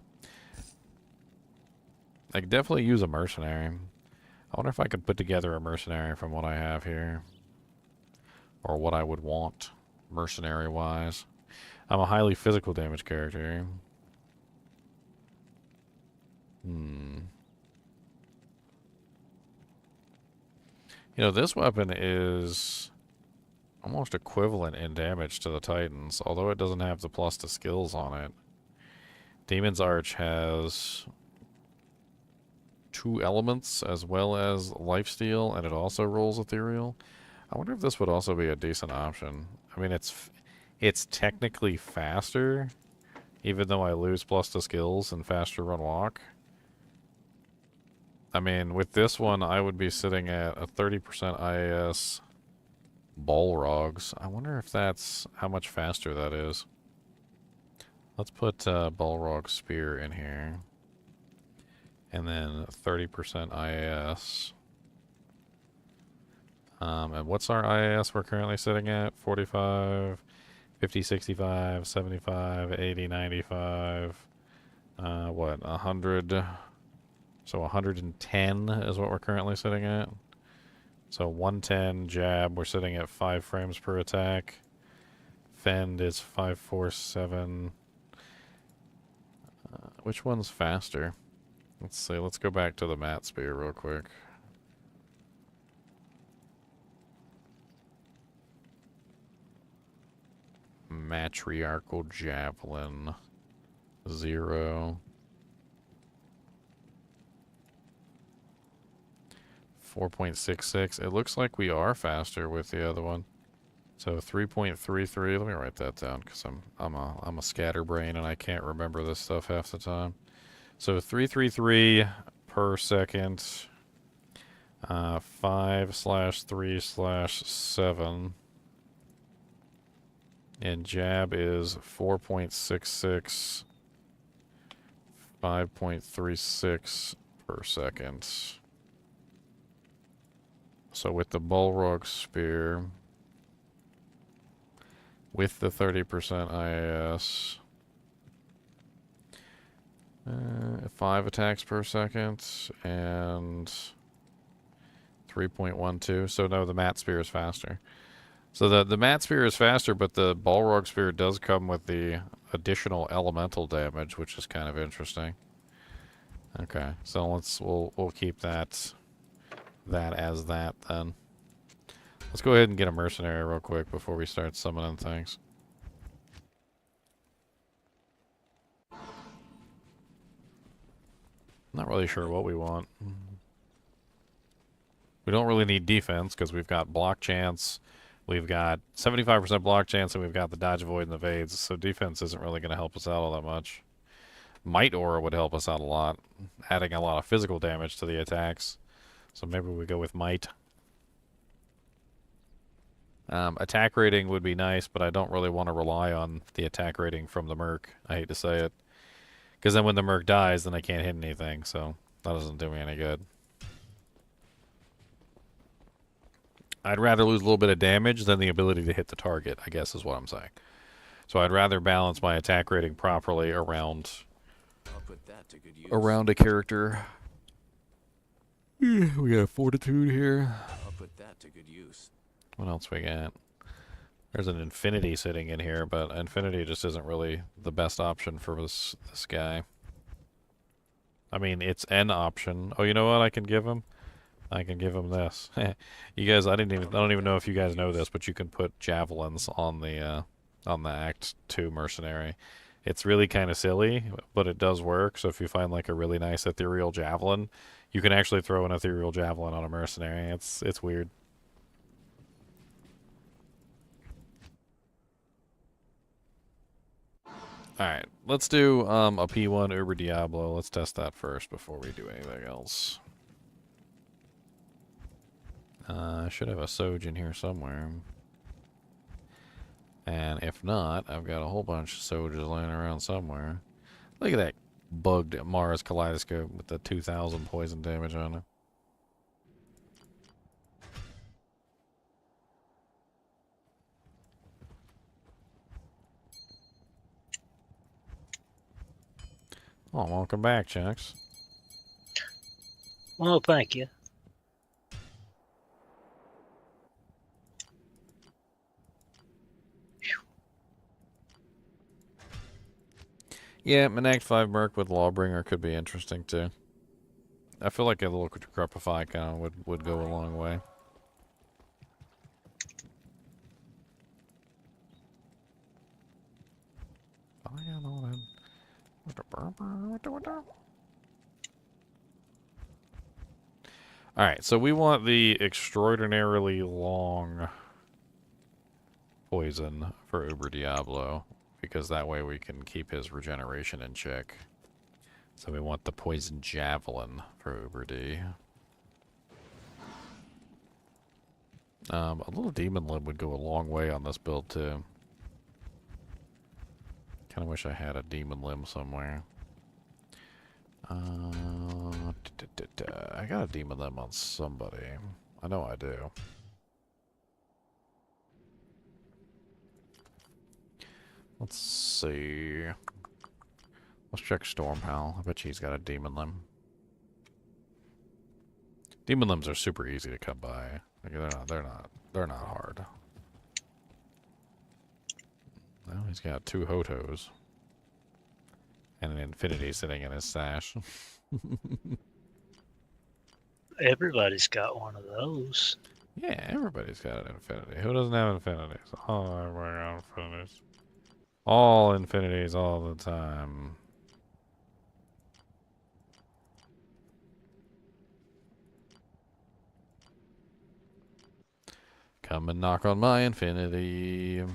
I could definitely use a mercenary. I wonder if I could put together a mercenary from what I have here. Or what I would want, mercenary-wise. I'm a highly physical damage character. You know, this weapon is almost equivalent in damage to the Titans, although it doesn't have the plus to skills on it. Demon's Arch has 2 elements as well as lifesteal, and it also rolls ethereal. I wonder if this would also be a decent option. I mean, it's technically faster, even though I lose plus to skills and faster run walk. I mean, with this one, I would be sitting at a 30% IAS Balrogs. I wonder if that's how much faster that is. Let's put Balrog Spear in here. And then 30% IAS. And what's our IAS we're currently sitting at? 45, 50, 65, 75, 80, 95. What, 100? So 110 is what we're currently sitting at. So 110 jab, we're sitting at 5 frames per attack. Fend is 547. Which one's faster? Let's see, let's go back to the Mat Spear real quick. Matriarchal Javelin. 0. 4.66. It looks like we are faster with the other one. So 3.33. Let me write that down because I'm a scatterbrain and I can't remember this stuff half the time. So 333 per second. 5/3/7. And jab is 4.66. 5.36 per second. So with the Balrog Spear, with the 30% IAS, 5 attacks per second, and 3.12. So no, the Mat Spear is faster. So the Mat Spear is faster, but the Balrog Spear does come with the additional elemental damage, which is kind of interesting. Okay, so we'll keep that as that then. Let's go ahead and get a mercenary real quick before we start summoning things. Not really sure what we want. We don't really need defense because we've got block chance, we've got 75% block chance, and we've got the dodge, avoid, and the evades. So defense isn't really going to help us out all that much. Might Aura would help us out a lot, adding a lot of physical damage to the attacks. So maybe we go with Might. Attack rating would be nice, but I don't really want to rely on the attack rating from the Merc. I hate to say it. Because then when the Merc dies, then I can't hit anything, so that doesn't do me any good. I'd rather lose a little bit of damage than the ability to hit the target, I guess is what I'm saying. So I'd rather balance my attack rating properly around a character. We got Fortitude here. I'll put that to good use. What else we got? There's an Infinity sitting in here, but Infinity just isn't really the best option for this guy. I mean, it's an option. Oh, you know what I can give him? I can give him this. You guys, I don't even know if you guys know this, but you can put javelins on the Act 2 mercenary. It's really kind of silly, but it does work. So if you find like a really nice ethereal javelin, you can actually throw an ethereal javelin on a mercenary. It's weird. Alright, let's do a P1 Uber Diablo. Let's test that first before we do anything else. I should have a Soj in here somewhere. And if not, I've got a whole bunch of Sojas laying around somewhere. Look at that bugged Mars Kaleidoscope with the 2,000 poison damage on it. Oh, welcome back, Chucks. Well, thank you. Yeah, an Act 5 Merc with Lawbringer could be interesting too. I feel like a little Decrepify kind of would go a long way. Alright, so we want the extraordinarily long poison for Uber Diablo, because that way we can keep his regeneration in check. So we want the poison javelin for Uber D. A little demon limb would go a long way on this build too. Kind of wish I had a demon limb somewhere. I got a demon limb on somebody. I know I do. Let's see. Let's check Stormpal. I bet he's got a demon limb. Demon limbs are super easy to come by. Like, they're not hard. Well, he's got 2 Hotos. And an Infinity sitting in his stash. Everybody's got one of those. Yeah, everybody's got an Infinity. Who doesn't have Infinities? Oh, everybody got Infinities. All Infinities all the time. Come and knock on my Infinity.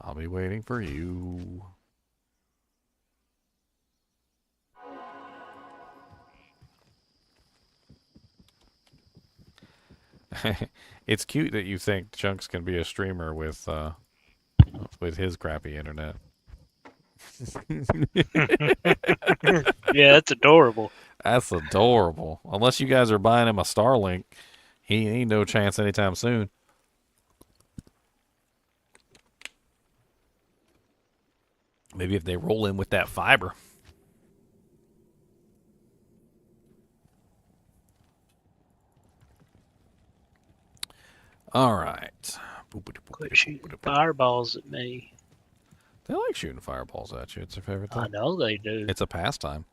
I'll be waiting for you. It's cute that you think Chunks can be a streamer with his crappy internet. Yeah, that's adorable. That's adorable. Unless you guys are buying him a Starlink, he ain't no chance anytime soon. Maybe if they roll in with that fiber. All right. Quit shooting fireballs at me. They like shooting fireballs at you. It's their favorite thing. I know they do. It's a pastime.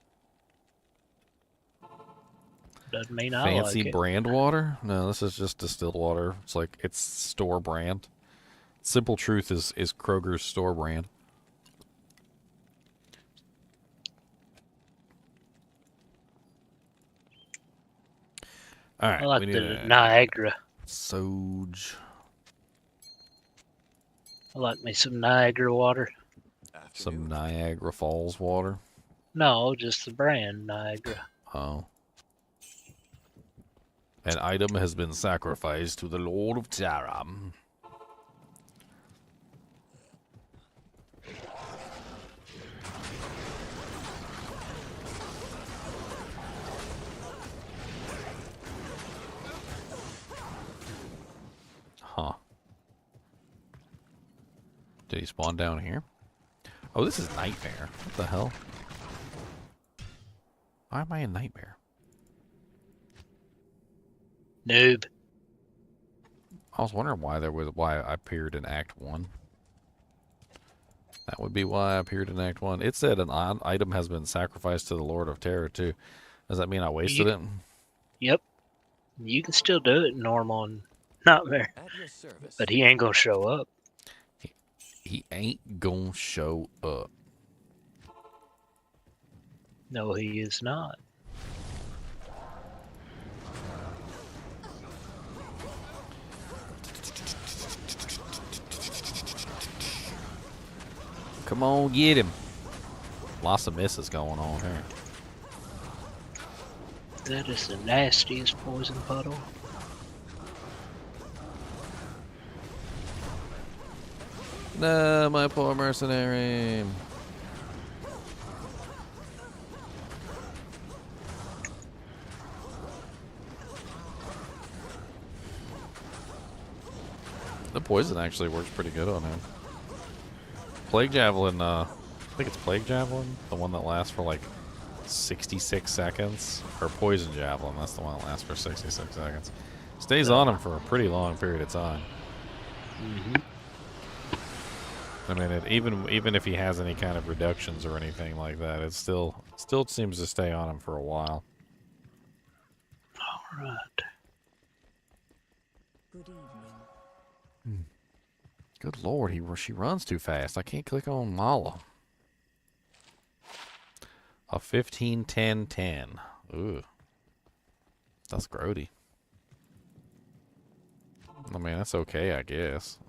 Doesn't mean I Fancy like it. brand water? No, this is just distilled water. It's like it's store brand. Simple Truth is Kroger's store brand. All right, I like we need the a Niagara. Soj. I like me some Niagara water. Some Niagara Falls water. No, just the brand Niagara. Oh. An item has been sacrificed to the Lord of Terra. Huh. Did he spawn down here? Oh, this is Nightmare. What the hell? Why am I in Nightmare? Noob. I was wondering why I appeared in Act 1. That would be why I appeared in Act 1. It said an item has been sacrificed to the Lord of Terror too. Does that mean I wasted it? Yep. You can still do it normal and nightmare, At your service. but he ain't gonna show up. He ain't gonna show up. No, he is not. Come on, get him. Lots of misses going on here. That is the nastiest poison puddle. No, my poor mercenary. The poison actually works pretty good on him. Plague Javelin, I think it's Plague Javelin, the one that lasts for like 66 seconds. Or Poison Javelin, that's the one that lasts for 66 seconds. Stays on him for a pretty long period of time. Mm-hmm. I mean, even if he has any kind of reductions or anything like that, it still seems to stay on him for a while. All right. Good evening. Good lord, she runs too fast. I can't click on Mala. A 15, 10, 10. Ooh. That's grody. I mean, that's okay, I guess.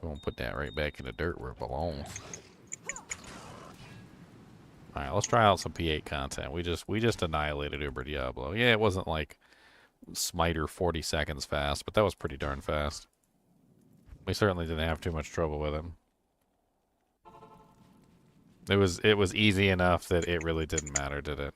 We're gonna put that right back in the dirt where it belongs. Alright, let's try out some P8 content. We just annihilated Uber Diablo. Yeah, it wasn't like Smiter 40 seconds fast, but that was pretty darn fast. We certainly didn't have too much trouble with him. It was easy enough that it really didn't matter, did it?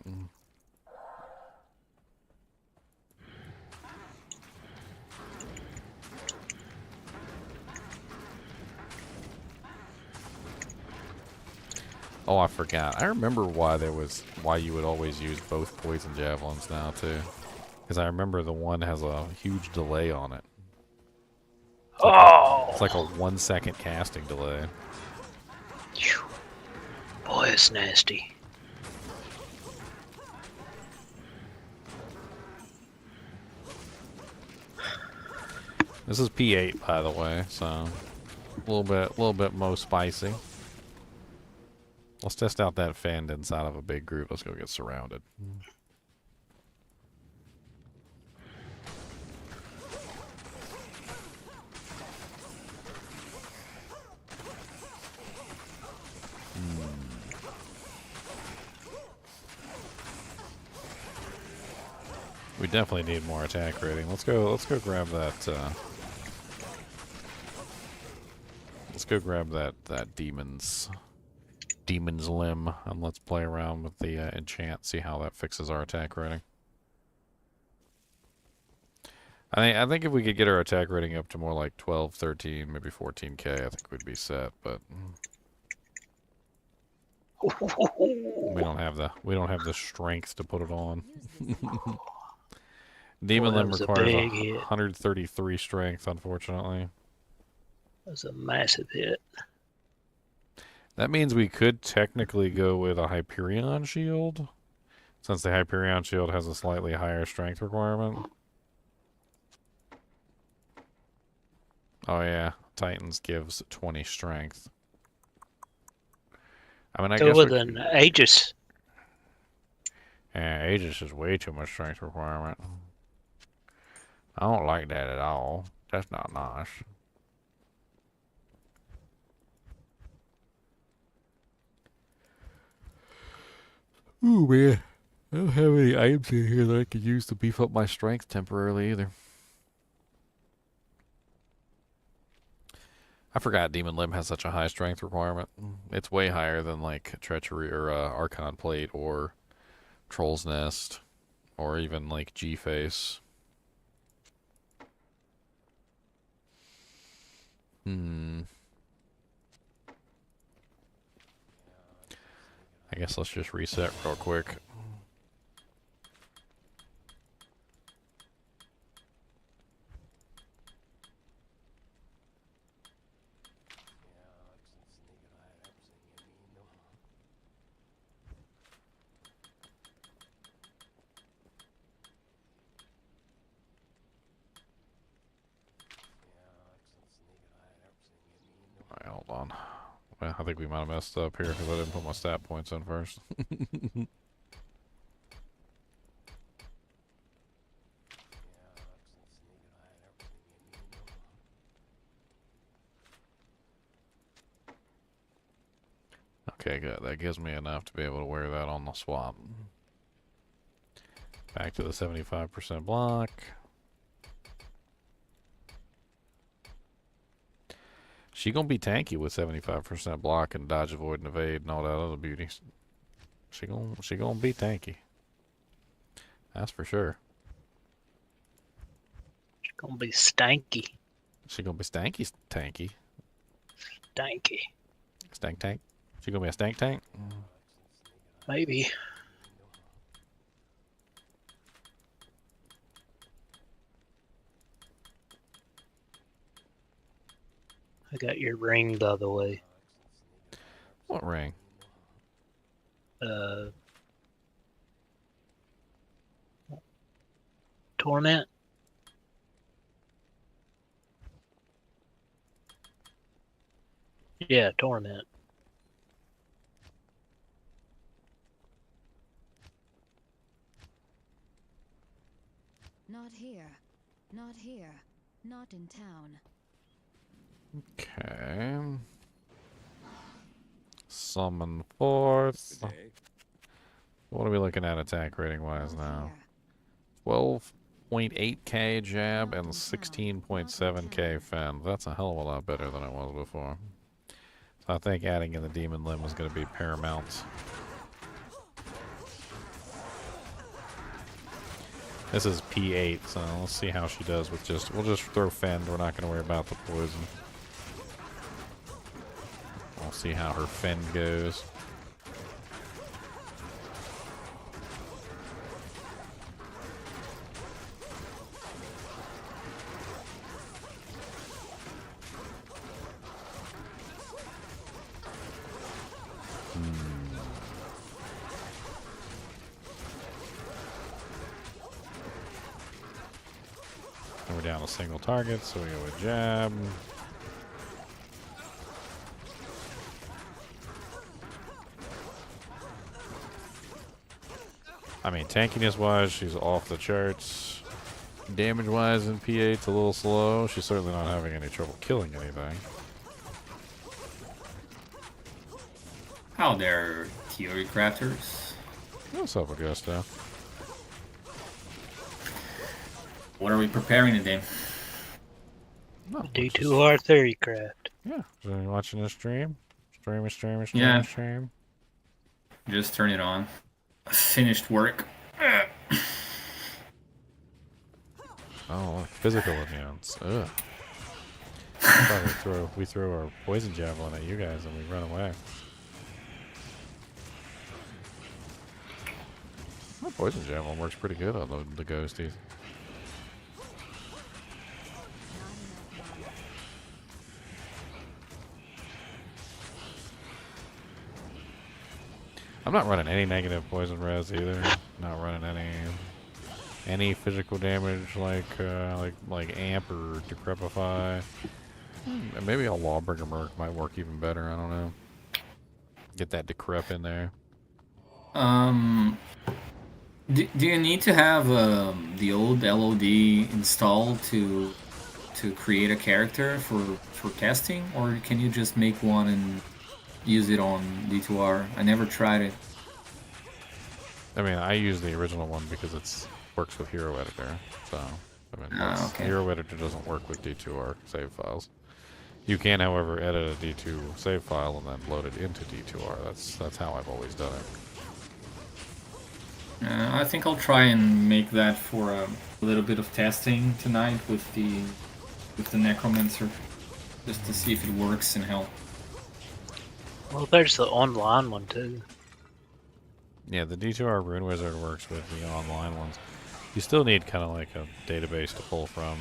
Oh, I forgot. I remember why you would always use both poison javelins now too. Because I remember the one has a huge delay on it. It's like a 1 second casting delay. Phew. Boy, it's nasty. This is P8, by the way, so a little bit more spicy. Let's test out that fend inside of a big group. Let's go get surrounded. We definitely need more attack rating. Let's go grab that let's go grab that demon's limb, and let's play around with the enchant, see how that fixes our attack rating. I think if we could get our attack rating up to more like 12, 13, maybe 14k, I think we'd be set, but we don't have the strength to put it on. Demon Limb requires 133 strength, unfortunately. That's a massive hit. That means we could technically go with a Hyperion shield, since the Hyperion shield has a slightly higher strength requirement. Oh yeah, Titans gives 20 strength. I mean, I guess with an Aegis. Yeah, Aegis is way too much strength requirement. I don't like that at all. That's not nice. Ooh, man. I don't have any items in here that I could use to beef up my strength temporarily either. I forgot Demon Limb has such a high strength requirement. It's way higher than like Treachery or Archon Plate or Troll's Nest or even like G-Face. I guess let's just reset real quick. Well, I think we might have messed up here because I didn't put my stat points in first. Okay, good. That gives me enough to be able to wear that on the swap. Back to the 75% block. She gonna be tanky with 75% block and dodge, avoid, and evade and all that other beauties. She gonna be tanky. That's for sure. It's gonna be stanky. She gonna be stanky tanky. Stanky. Stank tank. She gonna be a stank tank? Maybe. I got your ring, by the way. What ring? Torment? Yeah, Torment. Not here. Not here. Not in town. Okay. Summon forth. Okay. What are we looking at attack rating wise Not now? here. 12.8k jab and 16.7k fend. That's a hell of a lot better than it was before. So I think adding in the demon limb is going to be paramount. This is P8, so let's see how she does with we'll just throw fend. We're not going to worry about the poison. We'll see how her fend goes. And we're down a single target, so we go with jab. I mean, tankiness wise, she's off the charts. Damage wise in P8's a little slow. She's certainly not having any trouble killing anything. How there, Theorycrafters? What's up, Augusta? What are we preparing today? No, D2R Theorycraft. yeah, so you watching this stream? Stream. Yeah. Just turn it on. Finished work. Oh, physical immunes. Ugh. I thought we throw our poison javelin at you guys and we run away. My poison javelin works pretty good on the ghosties. I'm not running any negative poison res either. Not running any physical damage like amp or decrepify. Maybe a Lawbringer Merc might work even better. I don't know. Get that decrep in there. Do you need to have the old LOD installed to create a character for testing, or can you just make one and use it on D2R? I never tried it. I mean, I use the original one because it works with Hero Editor. So, I mean, Okay. Hero Editor doesn't work with D2R save files. You can, however, edit a D2 save file and then load it into D2R. That's how I've always done it. I think I'll try and make that for a little bit of testing tonight with the Necromancer, just to see if it works and help. Well, there's the online one too. Yeah, the D2R Rune Wizard works with the online ones. You still need kind of like a database to pull from.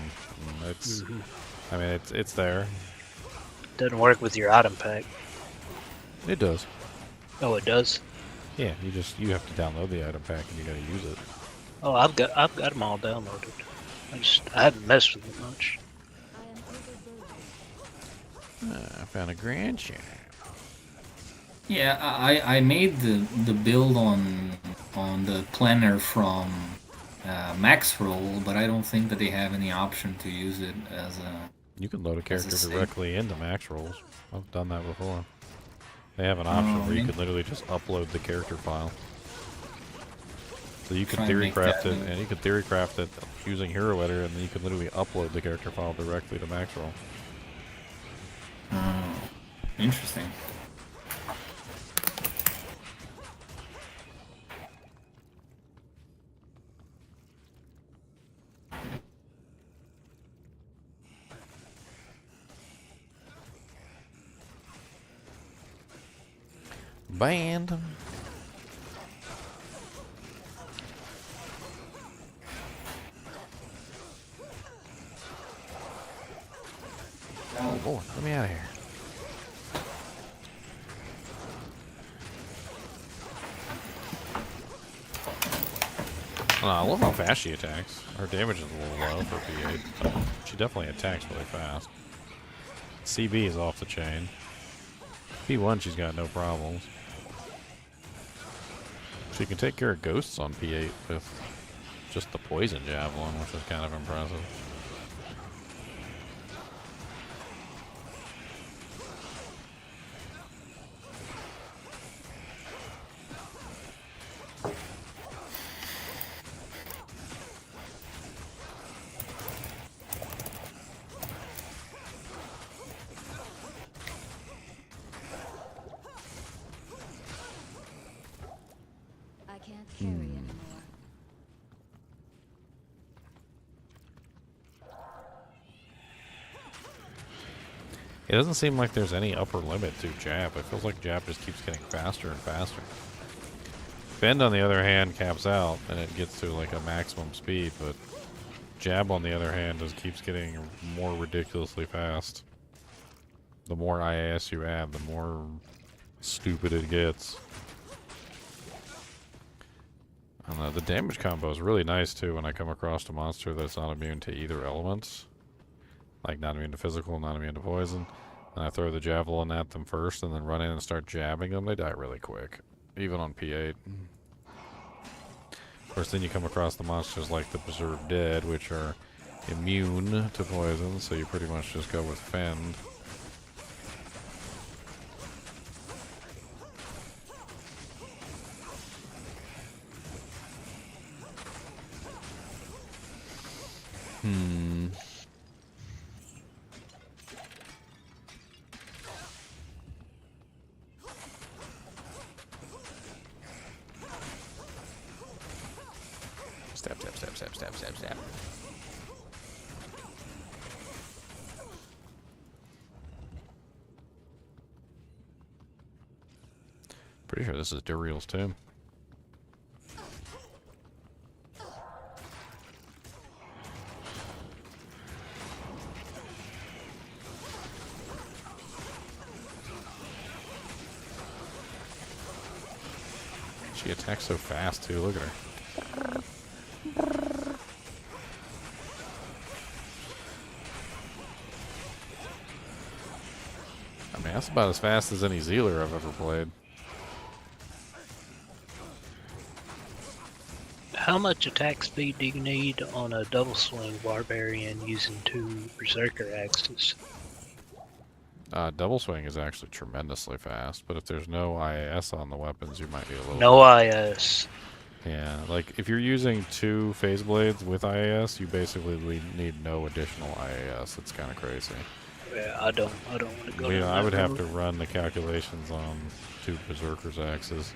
I mean, it's there. Doesn't work with your item pack. It does. Oh, it does. Yeah, you have to download the item pack and you got to use it. Oh, I've got them all downloaded. I haven't messed with it much. I am overburdened. I found a grand champ. Yeah, I made the build on the planner from Max Roll, but I don't think that they have any option to use it You can load a as a character save. directly into max rolls. I've done that before. They have an option Oh, where you yeah. can literally just upload the character file. So you can Try and make that. theorycraft it, and you can theorycraft it using Hero Editor, and then you can literally upload the character file directly to max roll. Oh, interesting. Band. Oh Lord, let me out of here. I love how fast she attacks. Her damage is a little low for P8, but she definitely attacks really fast. CB is off the chain. P1 she's got no problems. She can take care of ghosts on P8 with just the poison javelin, which is kind of impressive. I can't carry anymore. It doesn't seem like there's any upper limit to jab. It feels like jab just keeps getting faster and faster. Bend, on the other hand, caps out, and it gets to like a maximum speed, but jab, on the other hand, just keeps getting more ridiculously fast. The more IAS you add, the more stupid it gets. And the damage combo is really nice, too, when I come across a monster that's not immune to either elements. Like, not immune to physical, not immune to poison. And I throw the javelin at them first, and then run in and start jabbing them. They die really quick, even on P8. Of course, then you come across the monsters like the Preserved Dead, which are immune to poison, so you pretty much just go with Fend. Stab, stab, stab, stab, stab, stab, stab. Pretty sure this is Duriel's tomb. She attacks so fast too, look at her. I mean, that's about as fast as any Zealer I've ever played. How much attack speed do you need on a double swing barbarian using 2 berserker axes? Double swing is actually tremendously fast, but if there's no IAS on the weapons, you might be a little No IS. Yeah, like if you're using 2 phase blades with IAS, you basically need no additional IAS. It's kind of crazy. Yeah, I don't want to go down I would that have road. to run the calculations on 2 Berserker's axes.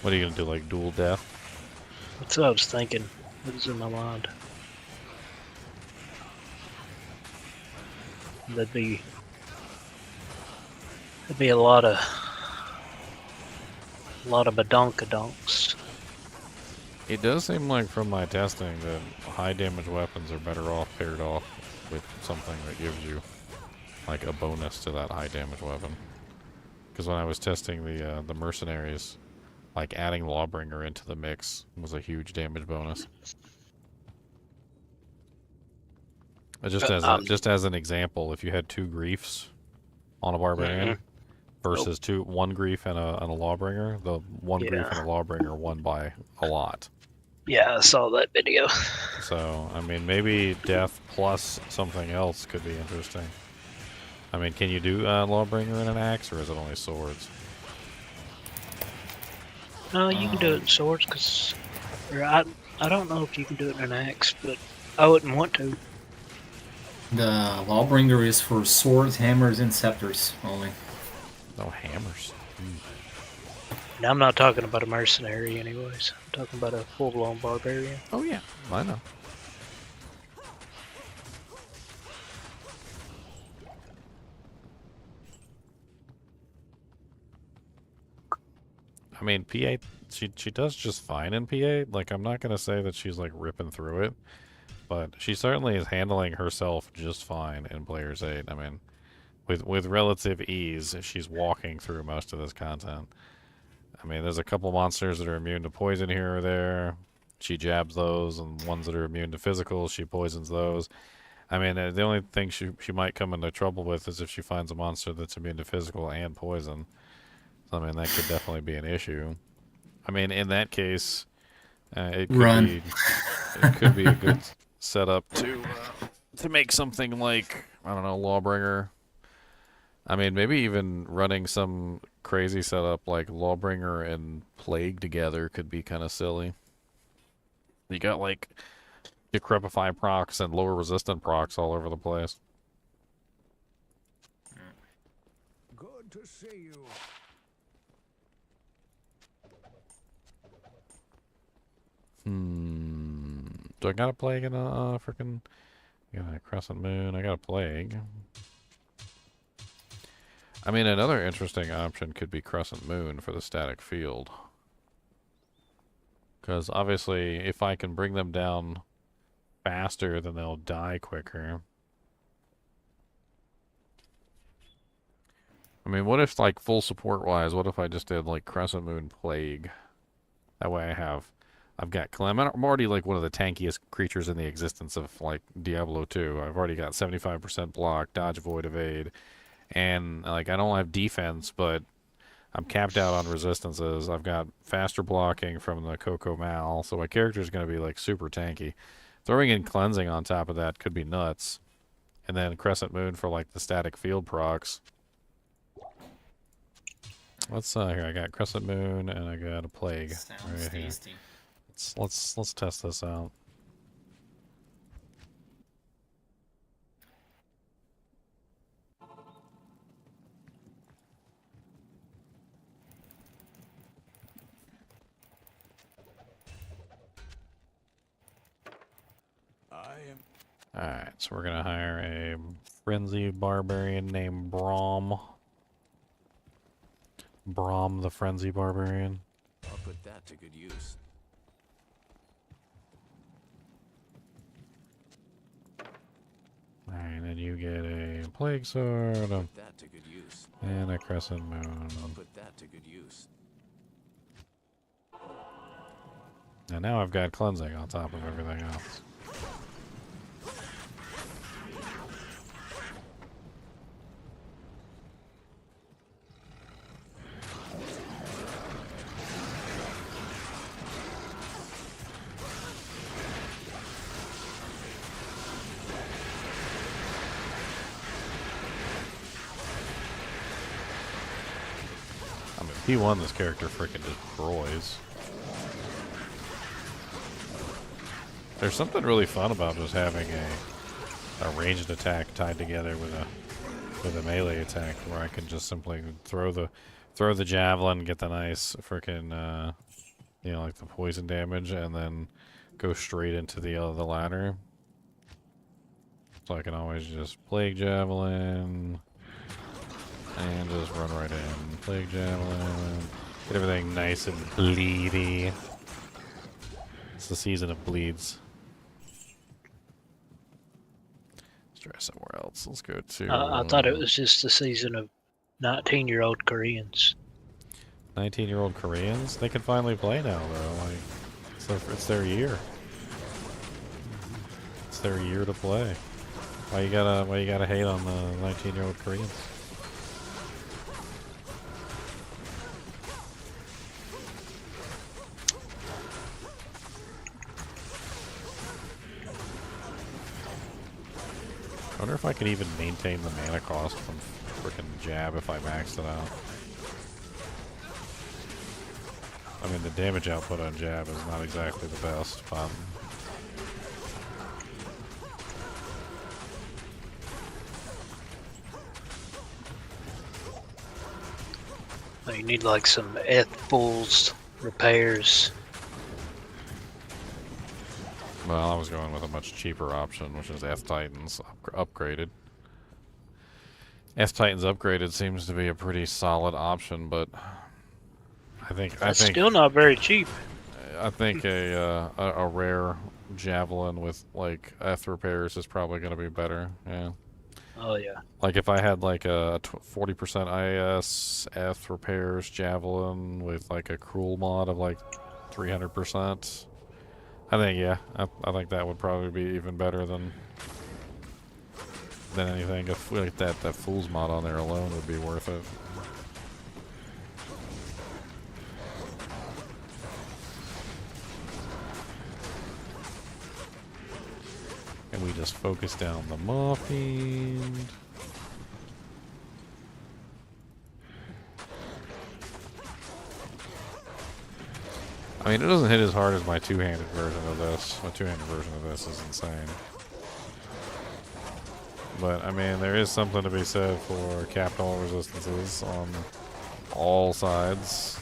What are you gonna do, like dual death? That's what I was thinking. It was in my mind. That'd be a lot of badonkadonks. It does seem like from my testing that high damage weapons are better off paired off with something that gives you like a bonus to that high damage weapon. Because when I was testing the mercenaries, like adding Lawbringer into the mix was a huge damage bonus. Just as an example, if you had 2 griefs on a barbarian, versus one grief and a lawbringer. The one grief and Yeah. a lawbringer won by a lot. Yeah, I saw that video. So I mean, maybe death plus something else could be interesting. I mean, can you do lawbringer in an axe, or is it only swords? No, you can do it in swords, because I don't know if you can do it in an axe, but I wouldn't want to. The Lawbringer is for swords, hammers, and scepters only. No hammers. Now, I'm not talking about a mercenary anyways. I'm talking about a full-blown barbarian. Oh yeah, I know. I mean, PA, she does just fine in PA. Like, I'm not gonna say that she's like ripping through it, but she certainly is handling herself just fine in Player's 8. I mean, with relative ease, she's walking through most of this content. I mean, there's a couple monsters that are immune to poison here or there. She jabs those, and ones that are immune to physical, she poisons those. I mean, the only thing she might come into trouble with is if she finds a monster that's immune to physical and poison. So, I mean, that could definitely be an issue. I mean, in that case, it could be a good setup to make something like, I don't know, Lawbringer. I mean, maybe even running some crazy setup like Lawbringer and Plague together could be kind of silly. You got like Decrepify procs and lower resistant procs all over the place. Good to see you. Do I got a Plague in a freaking... I got a Crescent Moon, I got a Plague. I mean, another interesting option could be Crescent Moon for the static field. Because obviously, if I can bring them down faster, then they'll die quicker. I mean, what if, like, full support-wise, what if I just did, like, Crescent Moon Plague? That way I've got Clem. I'm already, like, one of the tankiest creatures in the existence of, like, Diablo 2. I've already got 75% block, dodge, avoid, evade. And, like, I don't have defense, but I'm capped out on resistances. I've got faster blocking from the Coco Mal, so my character's going to be, like, super tanky. Throwing in cleansing on top of that could be nuts. And then Crescent Moon for, like, the static field procs. Let's, here, I got Crescent Moon, and I got a Plague. Sounds Right here. tasty. Let's test this out. Alright, so we're gonna hire a frenzy barbarian named Braum. Braum the frenzy barbarian. I'll put that to good use. Alright, and then you get a plague sword Put that to good use. and a crescent moon. I'll put that to good use. And now I've got cleansing on top of everything else. I mean, P1, this character freaking destroys. There's something really fun about just having a ranged attack tied together with a melee attack, where I can just simply throw the javelin, get the nice freaking you know, like the poison damage, and then go straight into the ladder. So I can always just plague javelin and just run right in. Plague javelin, get everything nice and bleedy. It's the season of bleeds. Let's try somewhere else. Let's go to... I thought it was just the season of 19-year-old Koreans. 19-year-old Koreans? They can finally play now, though. Like, it's their year. It's their year to play. Why you gotta hate on the 19-year-old Koreans? I wonder if I can even maintain the mana cost from frickin' jab if I maxed it out. I mean, the damage output on jab is not exactly the best, but... You need like some F-Bulls repairs. Well, I was going with a much cheaper option, which is F-Titans upgraded. F-Titans upgraded seems to be a pretty solid option, but I think Still not very cheap. I think a rare javelin with like F repairs is probably going to be better. Yeah. Oh yeah. Like if I had like a 40% IS F repairs javelin with like a cruel mod of like 300%, I think I think that would probably be even better than anything. If like that fool's mod on there alone would be worth it. And we just focus down the Maw-Fiend. I mean, it doesn't hit as hard as my two-handed version of this. My two-handed version of this is insane. But, I mean, there is something to be said for capital resistances on all sides.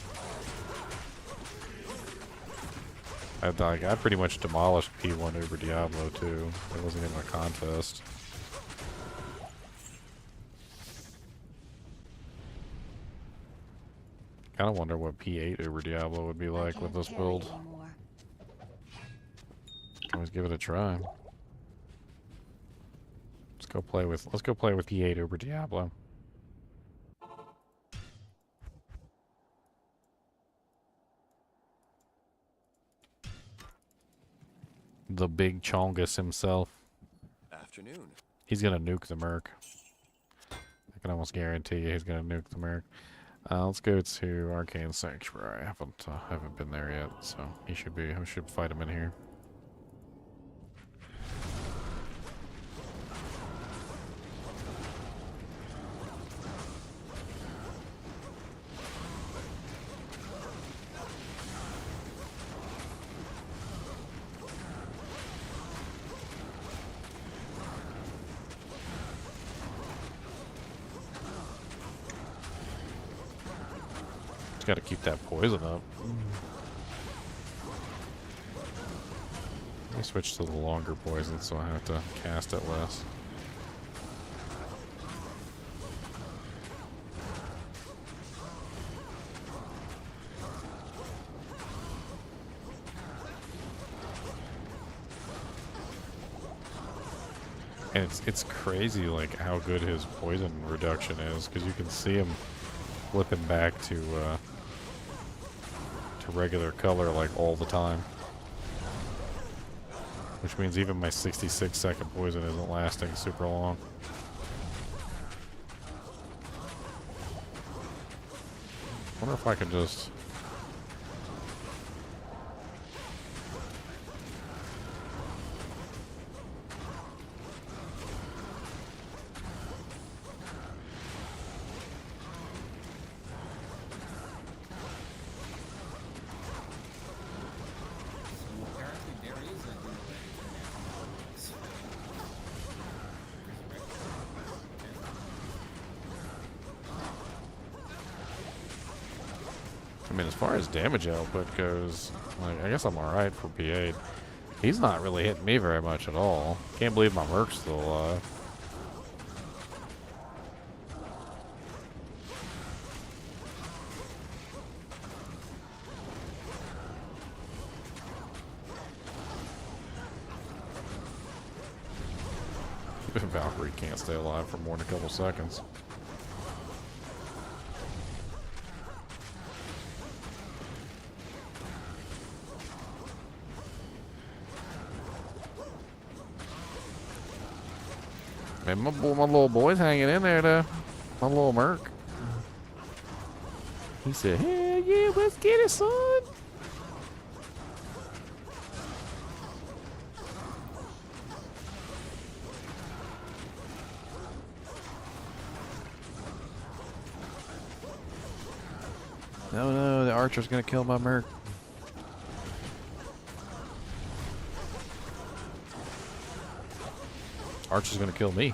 I pretty much demolished P1 over Diablo 2. It wasn't even a contest. Kind of wonder what P8 over Diablo would be like with this build. Always give it a try. Let's go play with P8 over Diablo. The big Chongus himself. Afternoon. He's gonna nuke the Merc. I can almost guarantee you he's gonna nuke the Merc. Let's go to Arcane Sanctuary. I haven't been there yet, so we should fight him in here. Got to keep that poison up. I switch to the longer poison so I have to cast it less. And it's crazy like how good his poison reduction is, because you can see him flipping back to regular color like all the time, which means even my 66-second poison isn't lasting super long. Wonder if I could just I mean, as far as damage output goes, like, I guess I'm alright for P8. He's not really hitting me very much at all. Can't believe my Merc's still alive. Even Valkyrie can't stay alive for more than a couple seconds. Man, my little boy's hanging in there, though. My little Merc. He said, "Hell yeah, let's get it, son." Oh no, the archer's gonna kill my merc. Archer's gonna kill me.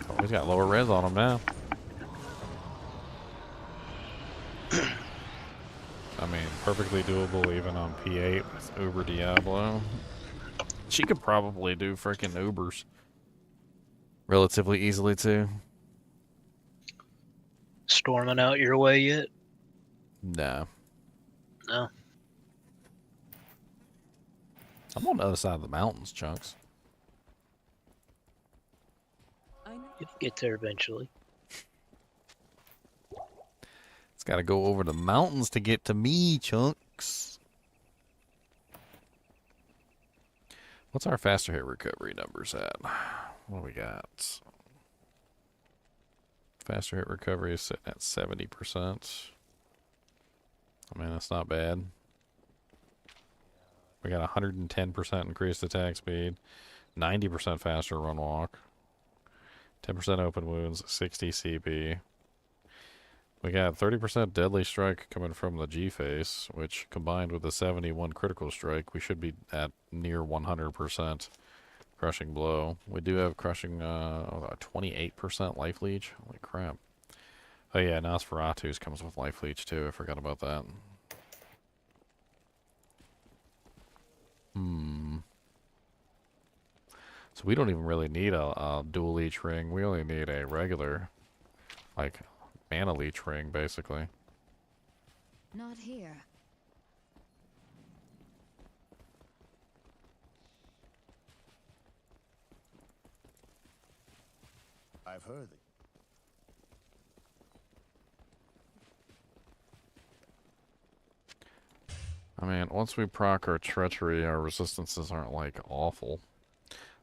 Oh, he's got lower res on him now. I mean, perfectly doable even on P8 with Uber Diablo. She could probably do freaking Ubers relatively easily too. Storming out your way yet? Nah. No. I'm on the other side of the mountains, Chunks. You'll get there eventually. It's got to go over the mountains to get to me, Chunks. What's our faster hit recovery numbers at? What do we got? Faster hit recovery is sitting at 70%. I mean, that's not bad. We got 110% increased attack speed, 90% faster run walk, 10% open wounds, 60 CP. We got 30% deadly strike coming from the G-face, which combined with the 71 critical strike, we should be at near 100% crushing blow. We do have crushing 28% life leech. Holy crap. Oh yeah, Nosferatu's comes with life leech too. I forgot about that. So we don't even really need a dual leech ring. We only need a regular, like, mana leech ring, basically. Not here. I've heard it. I mean, once we proc our treachery, our resistances aren't, like, awful.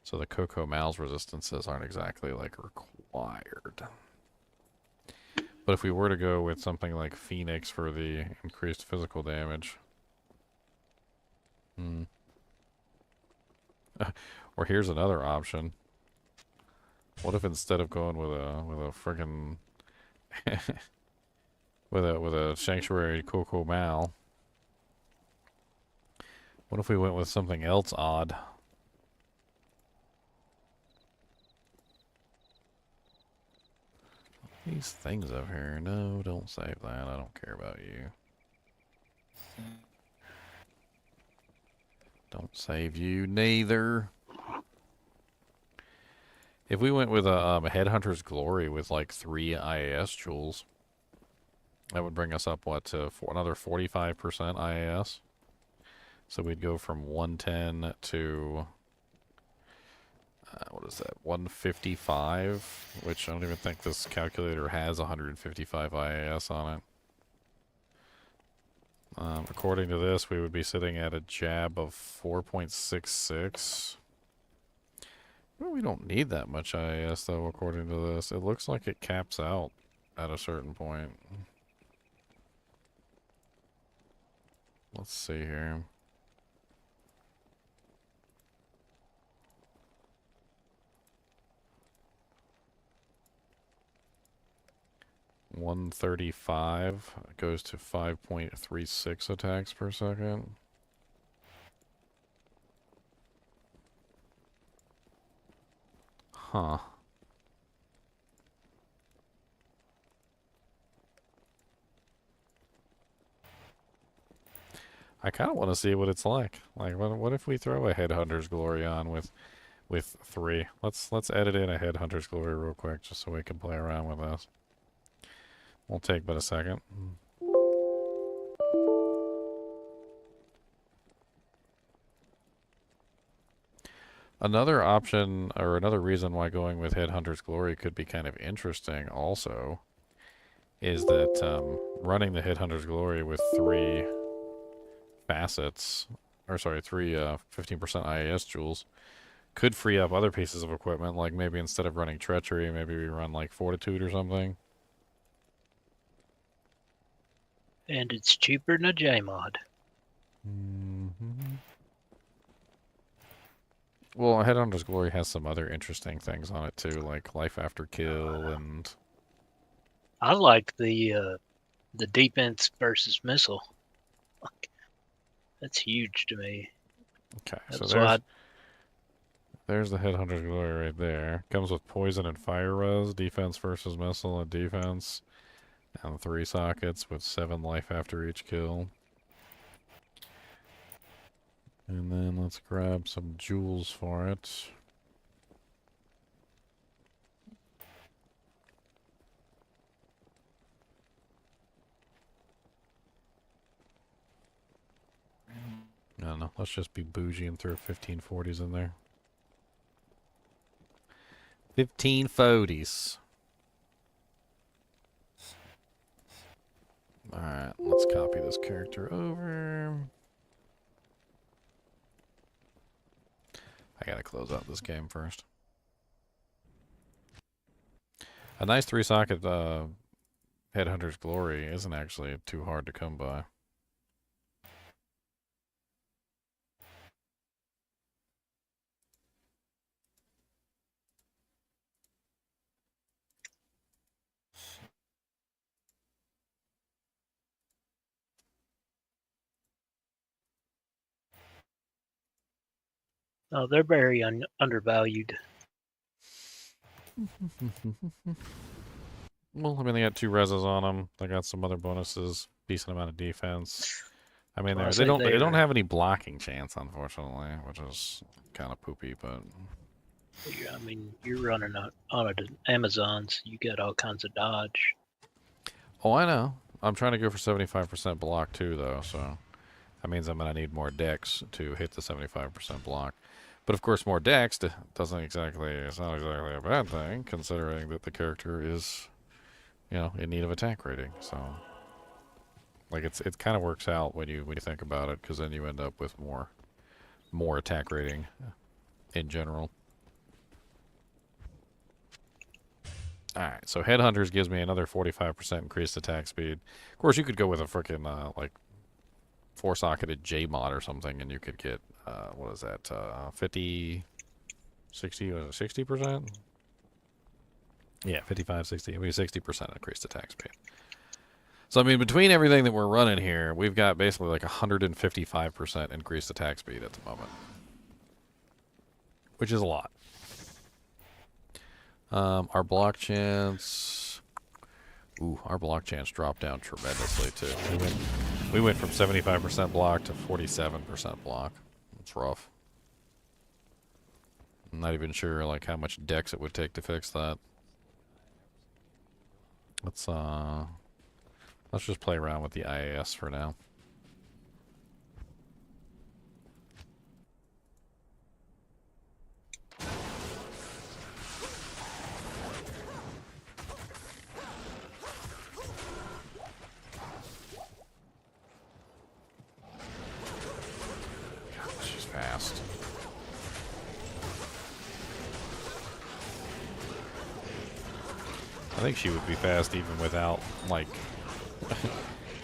So the Coco Mal's resistances aren't exactly, like, required. But if we were to go with something like Phoenix for the increased physical damage... Or here's another option. What if instead of going with a friggin' with a Sanctuary Coco Mal, what if we went with something else odd? These things up here. No, don't save that. I don't care about you. Don't save you neither. If we went with a Headhunter's Glory with like 3 IAS jewels, that would bring us up, what, to another 45% IAS? So we'd go from 110 to... what is that? 155, which I don't even think this calculator has 155 IAS on it. According to this, we would be sitting at a jab of 4.66. Well, we don't need that much IAS, though, according to this. It looks like it caps out at a certain point. Let's see here. $135 goes to 5.36 attacks per second. Huh. I kind of want to see what it's like. Like, what if we throw a Headhunter's Glory on with 3? Let's edit in a Headhunter's Glory real quick, just so we can play around with this. Won't take but a second. Another option, or another reason why going with Headhunter's Glory could be kind of interesting also, is that running the Headhunter's Glory with 3 facets, or sorry, 3 15% IAS jewels, could free up other pieces of equipment, like maybe instead of running Treachery, maybe we run like Fortitude or something. And it's cheaper than a JMod. Well, Headhunter's Glory has some other interesting things on it too, like life after kill and. I like the defense versus missile. That's huge to me. Okay, so That's why there's the Headhunter's Glory right there. Comes with poison and fire res, defense versus missile and defense, and 3 sockets with 7 life after each kill. And then let's grab some jewels for it. I don't know. Let's just be bougie and throw 1540s in there. 1540s. Alright, let's copy this character over. I gotta close out this game first. A nice 3-socket Headhunter's Glory isn't actually too hard to come by. they're very undervalued. Well, I mean, they got 2 reses on them. They got some other bonuses, decent amount of defense. I mean, Well, I they say don't they're- have any blocking chance, unfortunately, which is kind of poopy. But I mean, you're running on an Amazons. You got all kinds of dodge. oh, I know. I'm trying to go for 75% block too, though. So that means I'm gonna need more decks to hit the 75% block. But of course, more decks doesn't exactly. It's not exactly a bad thing, considering that the character is, you know, in need of attack rating. So, like, it kind of works out when you think about it, because then you end up with more attack rating in general. Alright, so Headhunters gives me another 45% increased attack speed. Of course, you could go with a frickin' like 4-socketed J-mod or something, and you could get, what is that, 50, 60, 60%? Yeah, 55, 60, I mean 60% increased attack speed. So, I mean, between everything that we're running here, we've got basically like 155% increased attack speed at the moment. Which is a lot. Our block chance... Ooh, our block chance dropped down tremendously, too. We went from 75% block to 47% block. It's rough. I'm not even sure, like, how much dex it would take to fix that. Let's just play around with the IAS for now. God, she's fast. I think she would be fast even without, like,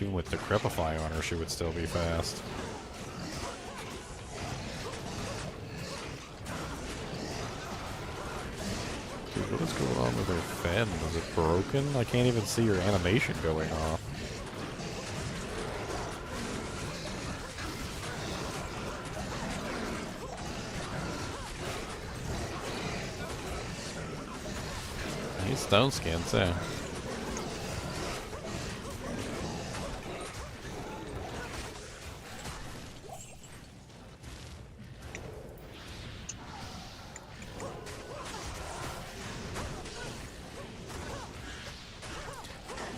even with the Crepify on her, she would still be fast. Dude, what is going on with her fin? Is it broken? I can't even see her animation going off. He's stone skinned too.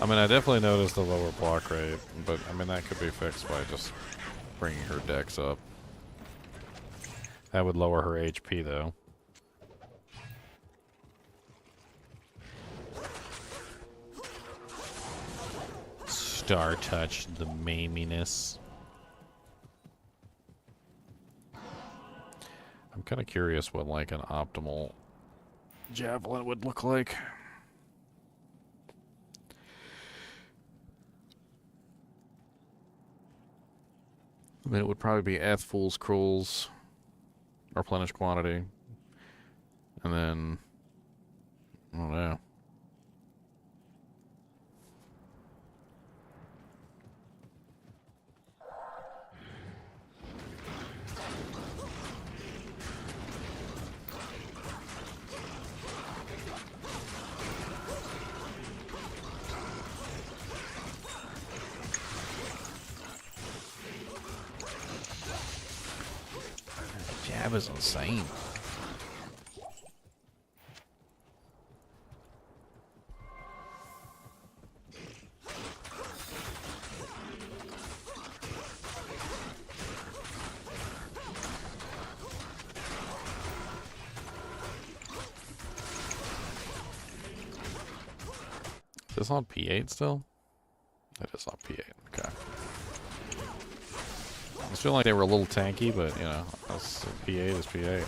I mean, I definitely noticed the lower block rate, but I mean, that could be fixed by just bringing her dex up. That would lower her HP though. Star Touch, the maminess. I'm kind of curious what like an optimal javelin would look like. I mean, it would probably be Eth, Fool's Crawls, replenish quantity, and then, I don't know. Jab is insane. Is this on P8 still? It is on P8, okay. I was feeling like they were a little tanky, but, you know, that's, P8 is P8.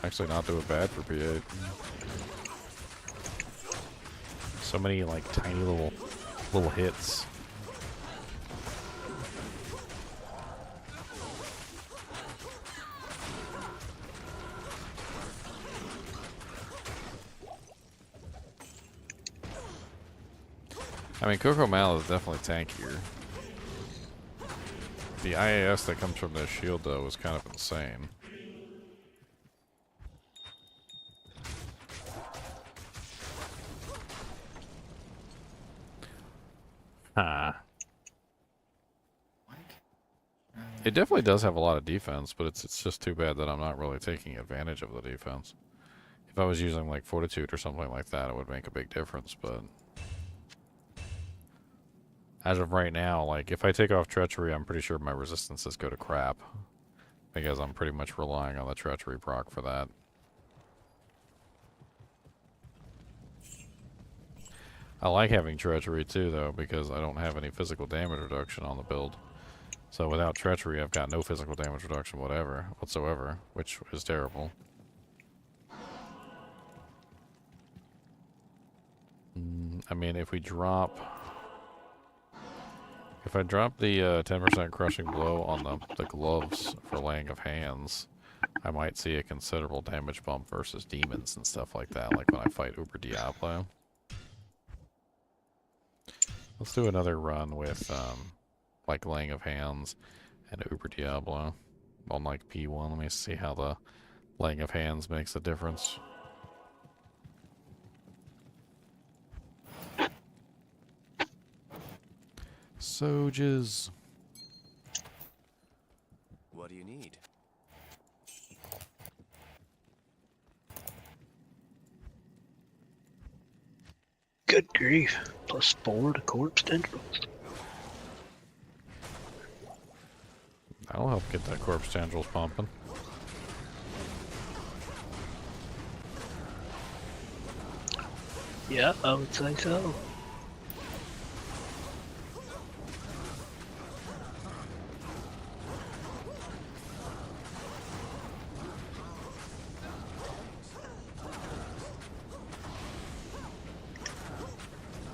Actually not doing bad for P8. So many, like, tiny little hits. I mean, Coco Mal is definitely tankier. The IAS that comes from this shield, though, is kind of insane. Huh. It definitely does have a lot of defense, but it's just too bad that I'm not really taking advantage of the defense. If I was using, like, Fortitude or something like that, it would make a big difference, but... as of right now, like, if I take off Treachery, I'm pretty sure my resistances go to crap. Because I'm pretty much relying on the Treachery proc for that. I like having Treachery too, though, because I don't have any physical damage reduction on the build. So without Treachery, I've got no physical damage reduction whatsoever, which is terrible. I mean, if I drop the 10% crushing blow on the gloves for laying of hands, I might see a considerable damage bump versus demons and stuff like that, like when I fight Uber Diablo. Let's do another run with, like, laying of hands and Uber Diablo on, like, P1. Let me see how the laying of hands makes a difference. Sojas. What do you need? Good grief. +4 to corpse tendrils. That'll help get that corpse tendrils pumping. Yeah, I would say so.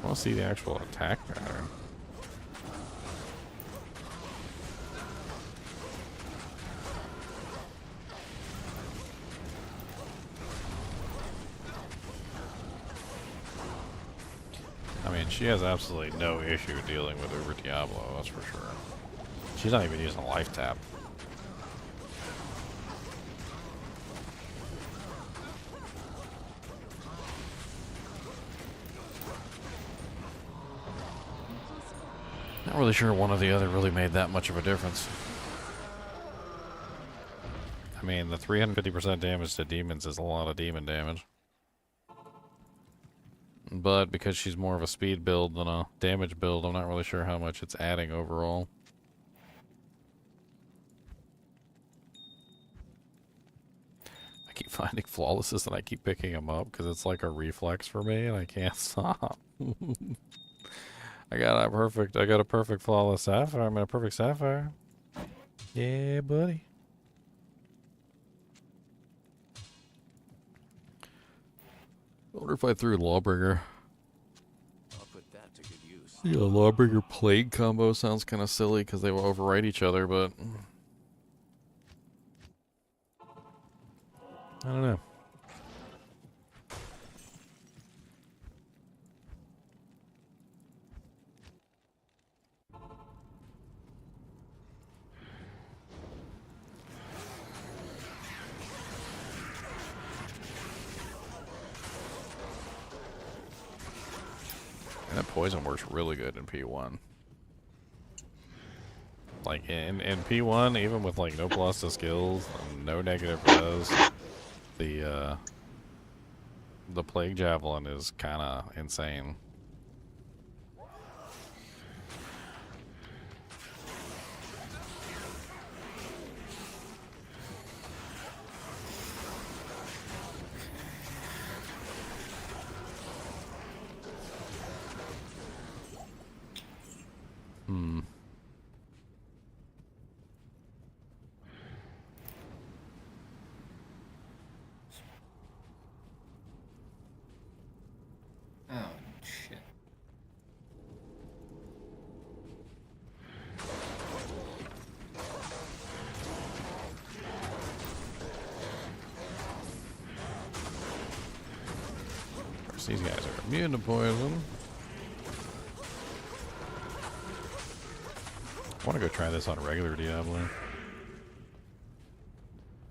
I want to see the actual attack pattern. I mean, she has absolutely no issue dealing with Uber Diablo, that's for sure. She's not even using a life tap. Not really sure one or the other really made that much of a difference. I mean, the 350% damage to demons is a lot of demon damage. But because she's more of a speed build than a damage build, I'm not really sure how much it's adding overall. I keep finding flawlesses and I keep picking them up because it's like a reflex for me and I can't stop. I got a perfect flawless sapphire. I'm in a perfect sapphire. Yeah, buddy. I wonder if I threw Lawbringer. I'll put that to good use. Yeah, Lawbringer Plague combo sounds kind of silly because they will overwrite each other, but I don't know. And that poison works really good in P1. Like in P1, even with like no plus to skills, no negative res, the plague javelin is kind of insane. Hmm. Oh, shit. Of course, these guys are immune to poison. I want to go try this on regular Diablo.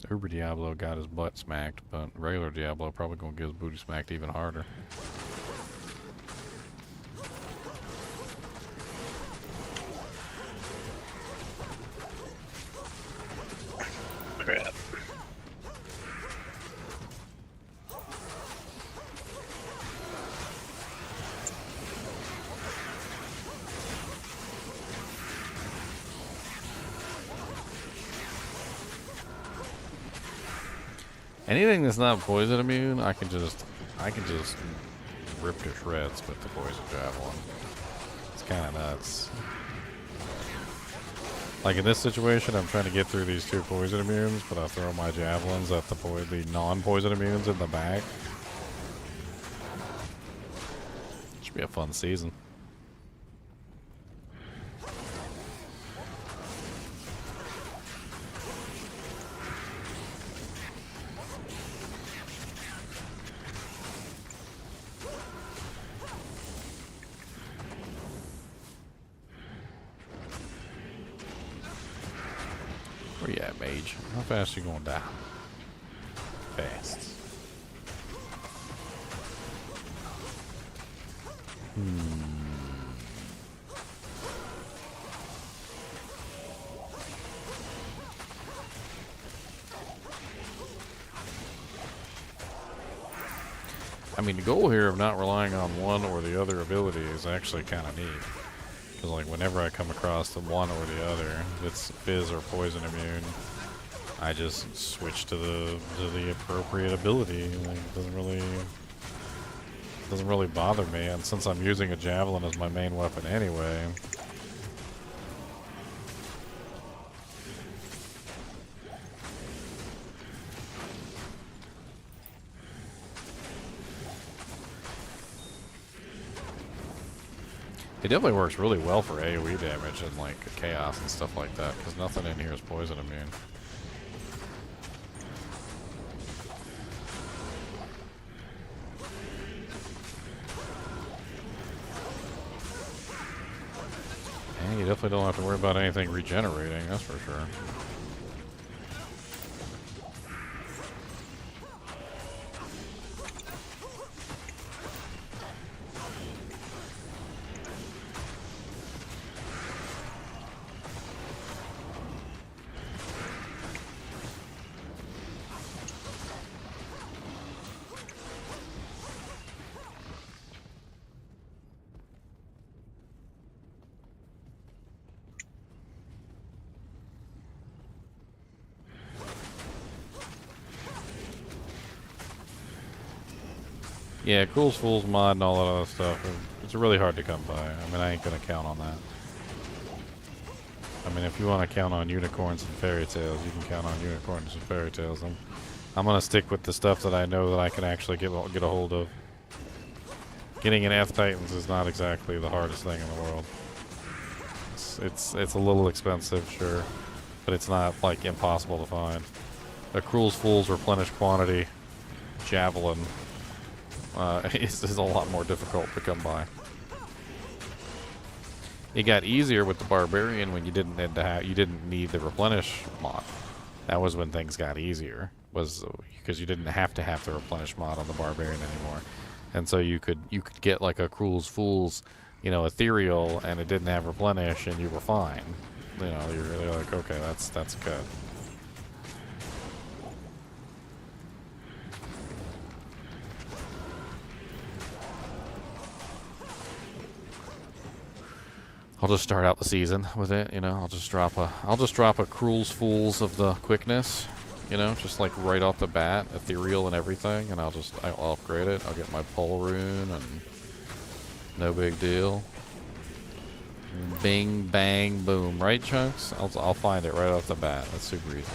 Uber Diablo got his butt smacked, but regular Diablo probably gonna get his booty smacked even harder. Crap. Anything that's not poison immune, I can just rip to shreds with the poison javelin. It's kind of nuts. Like in this situation, I'm trying to get through these two poison immunes, but I throw my javelins at the non-poison immunes in the back. Should be a fun season. Where you at, mage? How fast you gonna die? Fast. I mean, the goal here of not relying on one or the other ability is actually kind of neat. Because, like, whenever I come across the one or the other, if it's Fizz or Poison immune, I just switch to the appropriate ability. Like, it doesn't really bother me. And since I'm using a javelin as my main weapon anyway, it definitely works really well for AoE damage and like chaos and stuff like that, because nothing in here is poison immune. And you definitely don't have to worry about anything regenerating, that's for sure. Yeah, Cool's Fool's mod and all that other stuff, it's really hard to come by. I mean, I ain't gonna count on that. I mean, if you want to count on unicorns and fairy tales, you can count on unicorns and fairy tales. I'm gonna stick with the stuff that I know that I can actually get a hold of. Getting an F Titans is not exactly the hardest thing in the world. It's a little expensive, sure, but it's not like impossible to find. A Cruel's Fool's replenish quantity javelin is a lot more difficult to come by. It got easier with the barbarian when you didn't need the replenish mod. That was when things got easier, was because you didn't have to have the replenish mod on the barbarian anymore, and so you could get like a Cruel's Fool's, you know, ethereal, and it didn't have replenish, and you were fine. You know, you're like, okay, that's good. I'll just start out the season with it, you know. I'll just drop a Cruel's Fools of the quickness, you know, just like right off the bat, ethereal and everything, and I'll upgrade it. I'll get my pole rune and no big deal. Bing bang boom, right, Chunks? I'll find it right off the bat. That's super easy.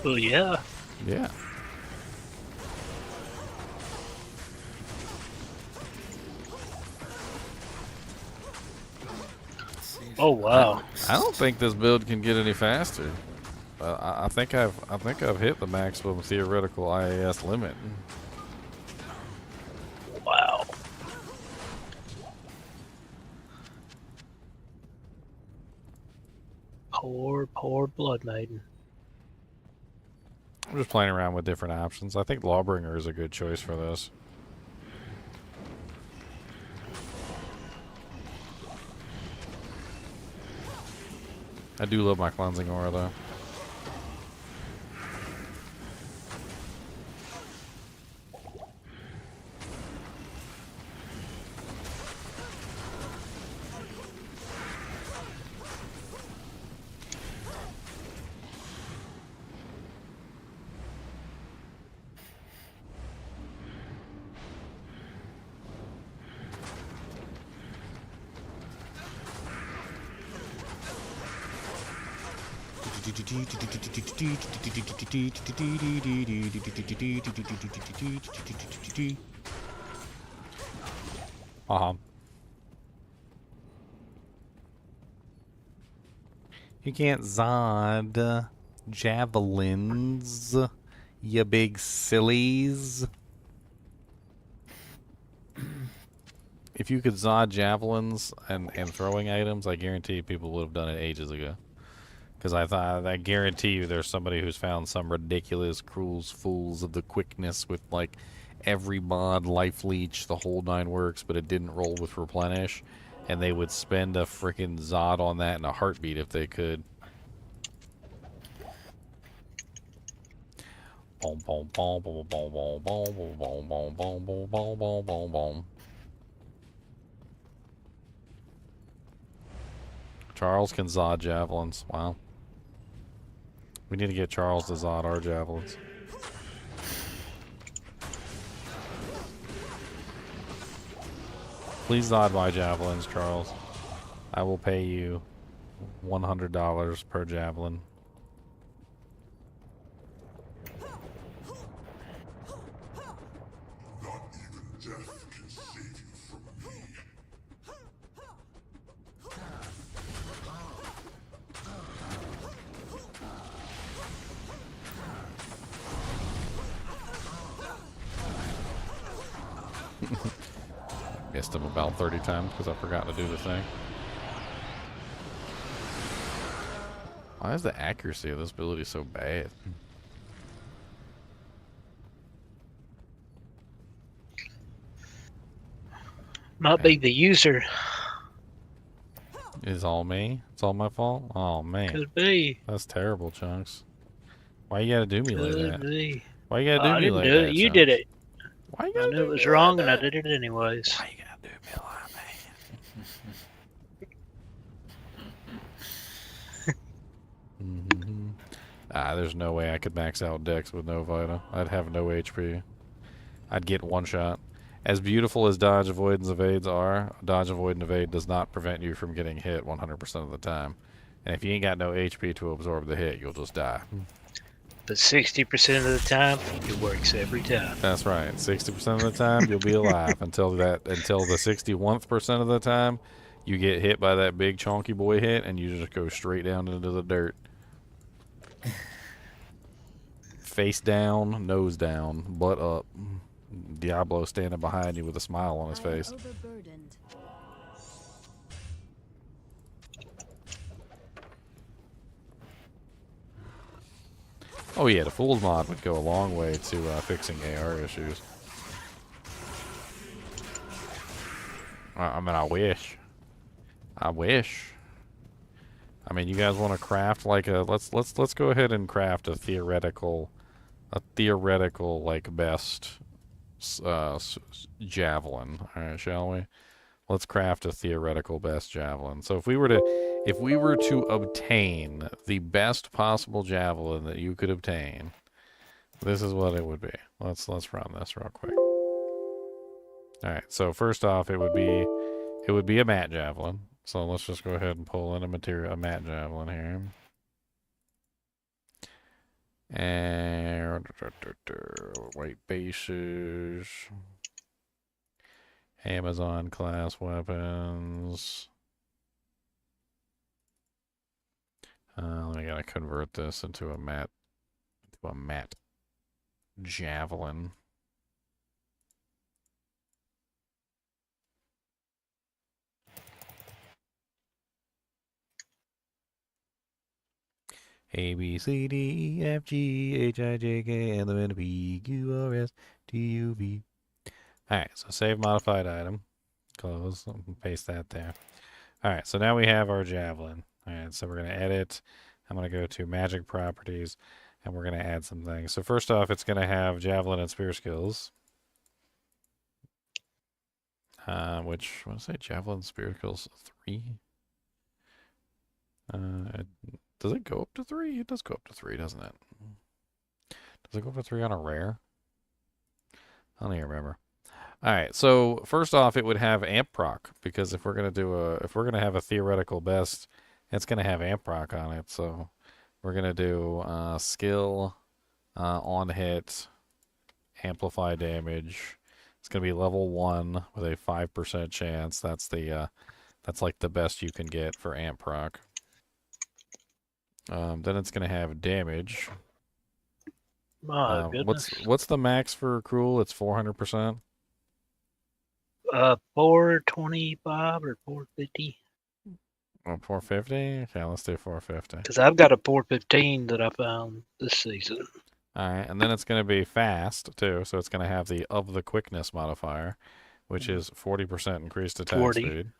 Well, yeah. Yeah. Oh wow. I don't think this build can get any faster. I think I've hit the maximum theoretical IAS limit. Wow. Poor Blood Maiden. I'm just playing around with different options. I think Lawbringer is a good choice for this. I do love my cleansing aura though. You can't Zod javelins, you big sillies. If you could Zod javelins and throwing items, I guarantee people would have done it ages ago. Because I guarantee you there's somebody who's found some ridiculous Cruel's Fools of the quickness with like every mod, life leech, the whole nine works, but it didn't roll with replenish. And they would spend a freaking Zod on that in a heartbeat if they could. Boom, boom, boom, boom, boom, boom, boom, boom, boom, boom, boom, boom, boom, boom, boom, boom. Charles can Zod javelins. Wow. We need to get Charles to Zod our javelins. Please Zod my javelins, Charles. I will pay you $100 per javelin. Missed him about 30 times because I forgot to do the thing. Why is the accuracy of this ability so bad? Might be the user. It's all me? It's all my fault? Oh man. Could be. That's terrible, Chunks. Why you gotta do me like Could that? be. Why you gotta do I me didn't like do that? it. You Chunks? did it. Why you I gotta knew do it was me wrong like and I that? did it anyways. Why you gotta do me like that? There's no way I could max out Dex with no Vita. I'd have no HP. I'd get one shot. As beautiful as dodge, avoid, and evades are, dodge, avoid, and evade does not prevent you from getting hit 100% of the time. And if you ain't got no HP to absorb the hit, you'll just die. But 60% of the time, it works every time. That's right. 60% of the time, you'll be alive until the 61st% of the time, you get hit by that big chonky boy hit, and you just go straight down into the dirt. Face down, nose down, butt up. Diablo standing behind you with a smile on his I am face. overburdened. Oh yeah, the Fool's mod would go a long way to fixing AR issues. I mean, I wish. I wish. I mean, you guys want to craft like a let's go ahead and craft a theoretical like best javelin. All right, shall we? Let's craft a theoretical best javelin. So if we were to obtain the best possible javelin that you could obtain, this is what it would be. Let's run this real quick. All right. So first off, it would be a matte javelin. So let's just go ahead and pull in a matte javelin here. And white bases. Amazon class weapons. I gotta convert this into a matte javelin. A B C D E F G H I J K L M N P Q R S T U V. Alright, so save modified item. Close. Paste that there. Alright, so now we have our javelin. Alright, so we're going to edit. I'm going to go to magic properties, and we're going to add some things. So first off, it's going to have javelin and spear skills. Which, I want to say javelin spear skills 3. Does it go up to 3? It does go up to 3, doesn't it? Does it go up to 3 on a rare? I don't even remember. All right, so first off, it would have amp proc, because if we're gonna have a theoretical best, it's gonna have amp proc on it. So we're gonna do skill, on hit, amplify damage. It's gonna be level 1 with a 5% chance. That's like the best you can get for amp proc. Then it's gonna have damage. My goodness. What's the max for cruel? It's 400%. 425 or 450. Oh, 450? Okay, let's do 450. Because I've got a 415 that I found this season. Alright, and then it's going to be fast, too, so it's going to have the of the quickness modifier, which is 40% increased attack 40. speed.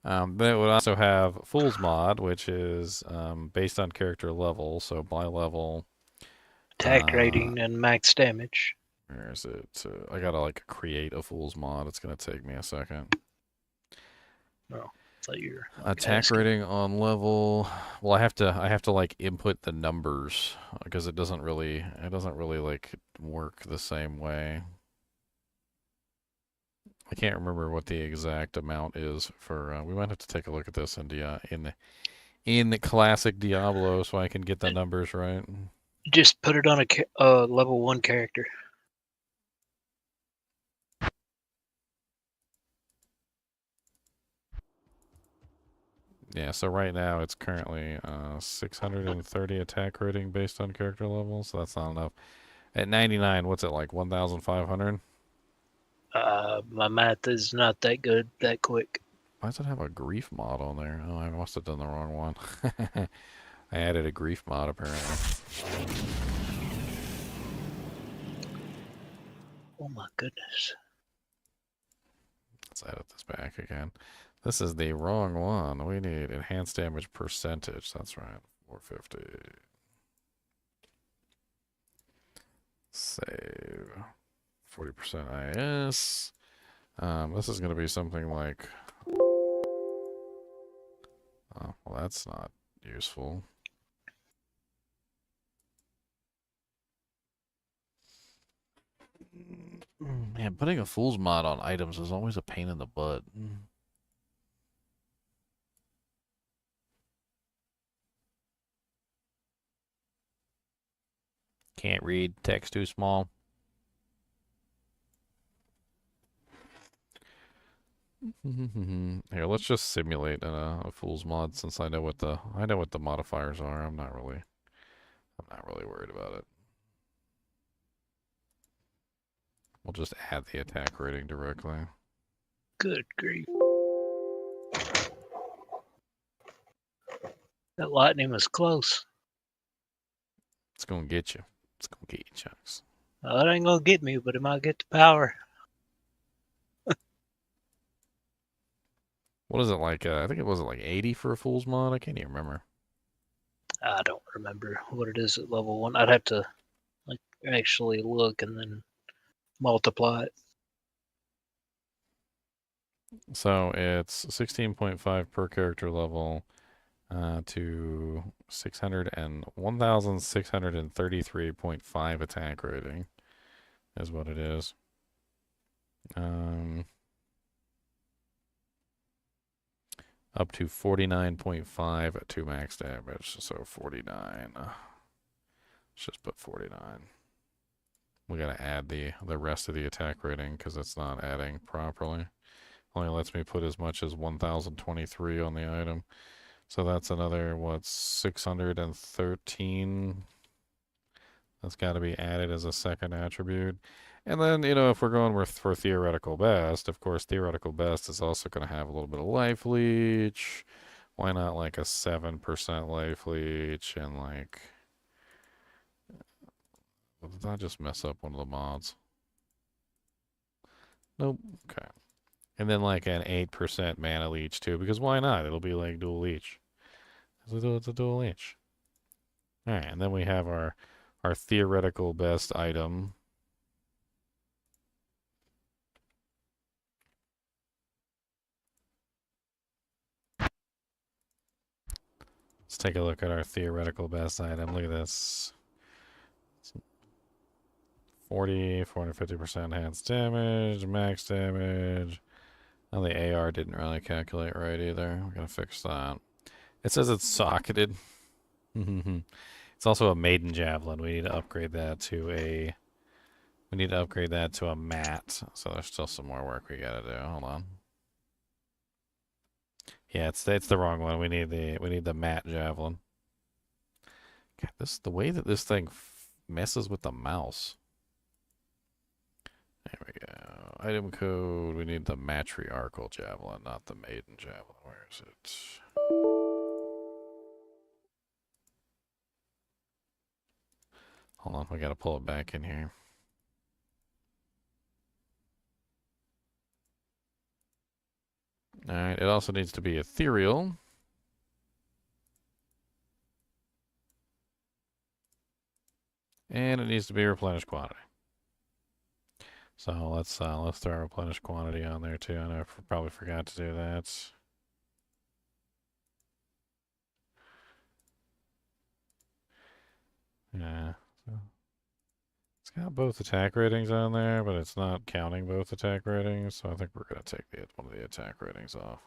Then it would also have Fool's Mod, which is based on character level, so by level. Attack rating and max damage. Where is it? I gotta like create a Fool's Mod. It's gonna take me a second. Oh, so you're attack rating on level. Well, I have to like input the numbers because it doesn't really like work the same way. I can't remember what the exact amount is for. We might have to take a look at this in the classic Diablo so I can get the numbers right. Just put it on a level 1 character. Yeah, so right now it's currently 630 attack rating based on character level, so that's not enough. At 99, what's it like, 1,500? My math is not that good that quick. Why does it have a grief mod on there? Oh, I must have done the wrong one. I added a grief mod apparently. Oh my goodness. Let's edit this back again. This is the wrong one. We need enhanced damage percentage. That's right. 450. Save. 40% IS. This is going to be something like... Oh, well, that's not useful. Man, putting a fool's mod on items is always a pain in the butt. Can't read. Text too small. Here, let's just simulate a fool's mod since I know what the modifiers are. I'm not really worried about it. We'll just add the attack rating directly. Good grief. That lightning was close. It's gonna get you. It's gonna get you, Chucks. Well, it ain't gonna get me, but it might get the power. What is it like? I think it was like 80 for a fool's mod. I can't even remember. I don't remember what it is at level 1. I'd have to like actually look and then multiply it. So it's 16.5 per character level to 1,633.5 attack rating is what it is. Up to 49.5 to max damage. So 49. Let's just put 49. We gotta add the rest of the attack rating because it's not adding properly. Only lets me put as much as 1,023 on the item. So that's another, what, 613? That's got to be added as a second attribute. And then, if we're going for theoretical best, of course, theoretical best is also going to have a little bit of life leech. Why not like a 7% life leech and like... Did that just mess up one of the mods? Nope. Okay. And then like an 8% mana leech too, because why not? It'll be like dual leech. It's a dual leech. Alright, and then we have our theoretical best item. Let's take a look at our theoretical best item. Look at this. 450% enhanced damage, max damage. Oh, the AR didn't really calculate right either. We're gonna fix that. It says it's socketed. It's also a maiden javelin. We need to upgrade that to a... We need to upgrade that to a mat. So there's still some more work we gotta do. Hold on. Yeah, it's the wrong one. We need the mat javelin. God, the way that this thing messes with the mouse. There we go. Item code. We need the matriarchal javelin, not the maiden javelin. Where is it? Hold on, we gotta pull it back in here. Alright, it also needs to be ethereal. And it needs to be replenished quantity. So let's throw replenished quantity on there too. I know I probably forgot to do that. Yeah. So it's got both attack ratings on there, but it's not counting both attack ratings, so I think we're gonna take one of the attack ratings off.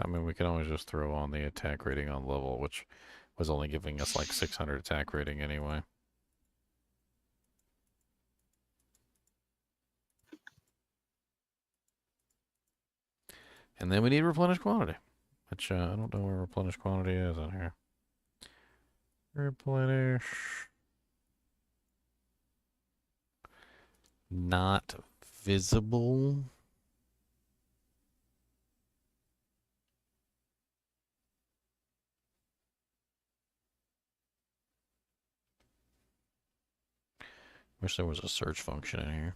I mean, we can always just throw on the attack rating on level, which was only giving us like 600 attack rating anyway. And then we need replenished quantity, which I don't know where replenished quantity is on here. Replenish. Not visible. Wish there was a search function in here.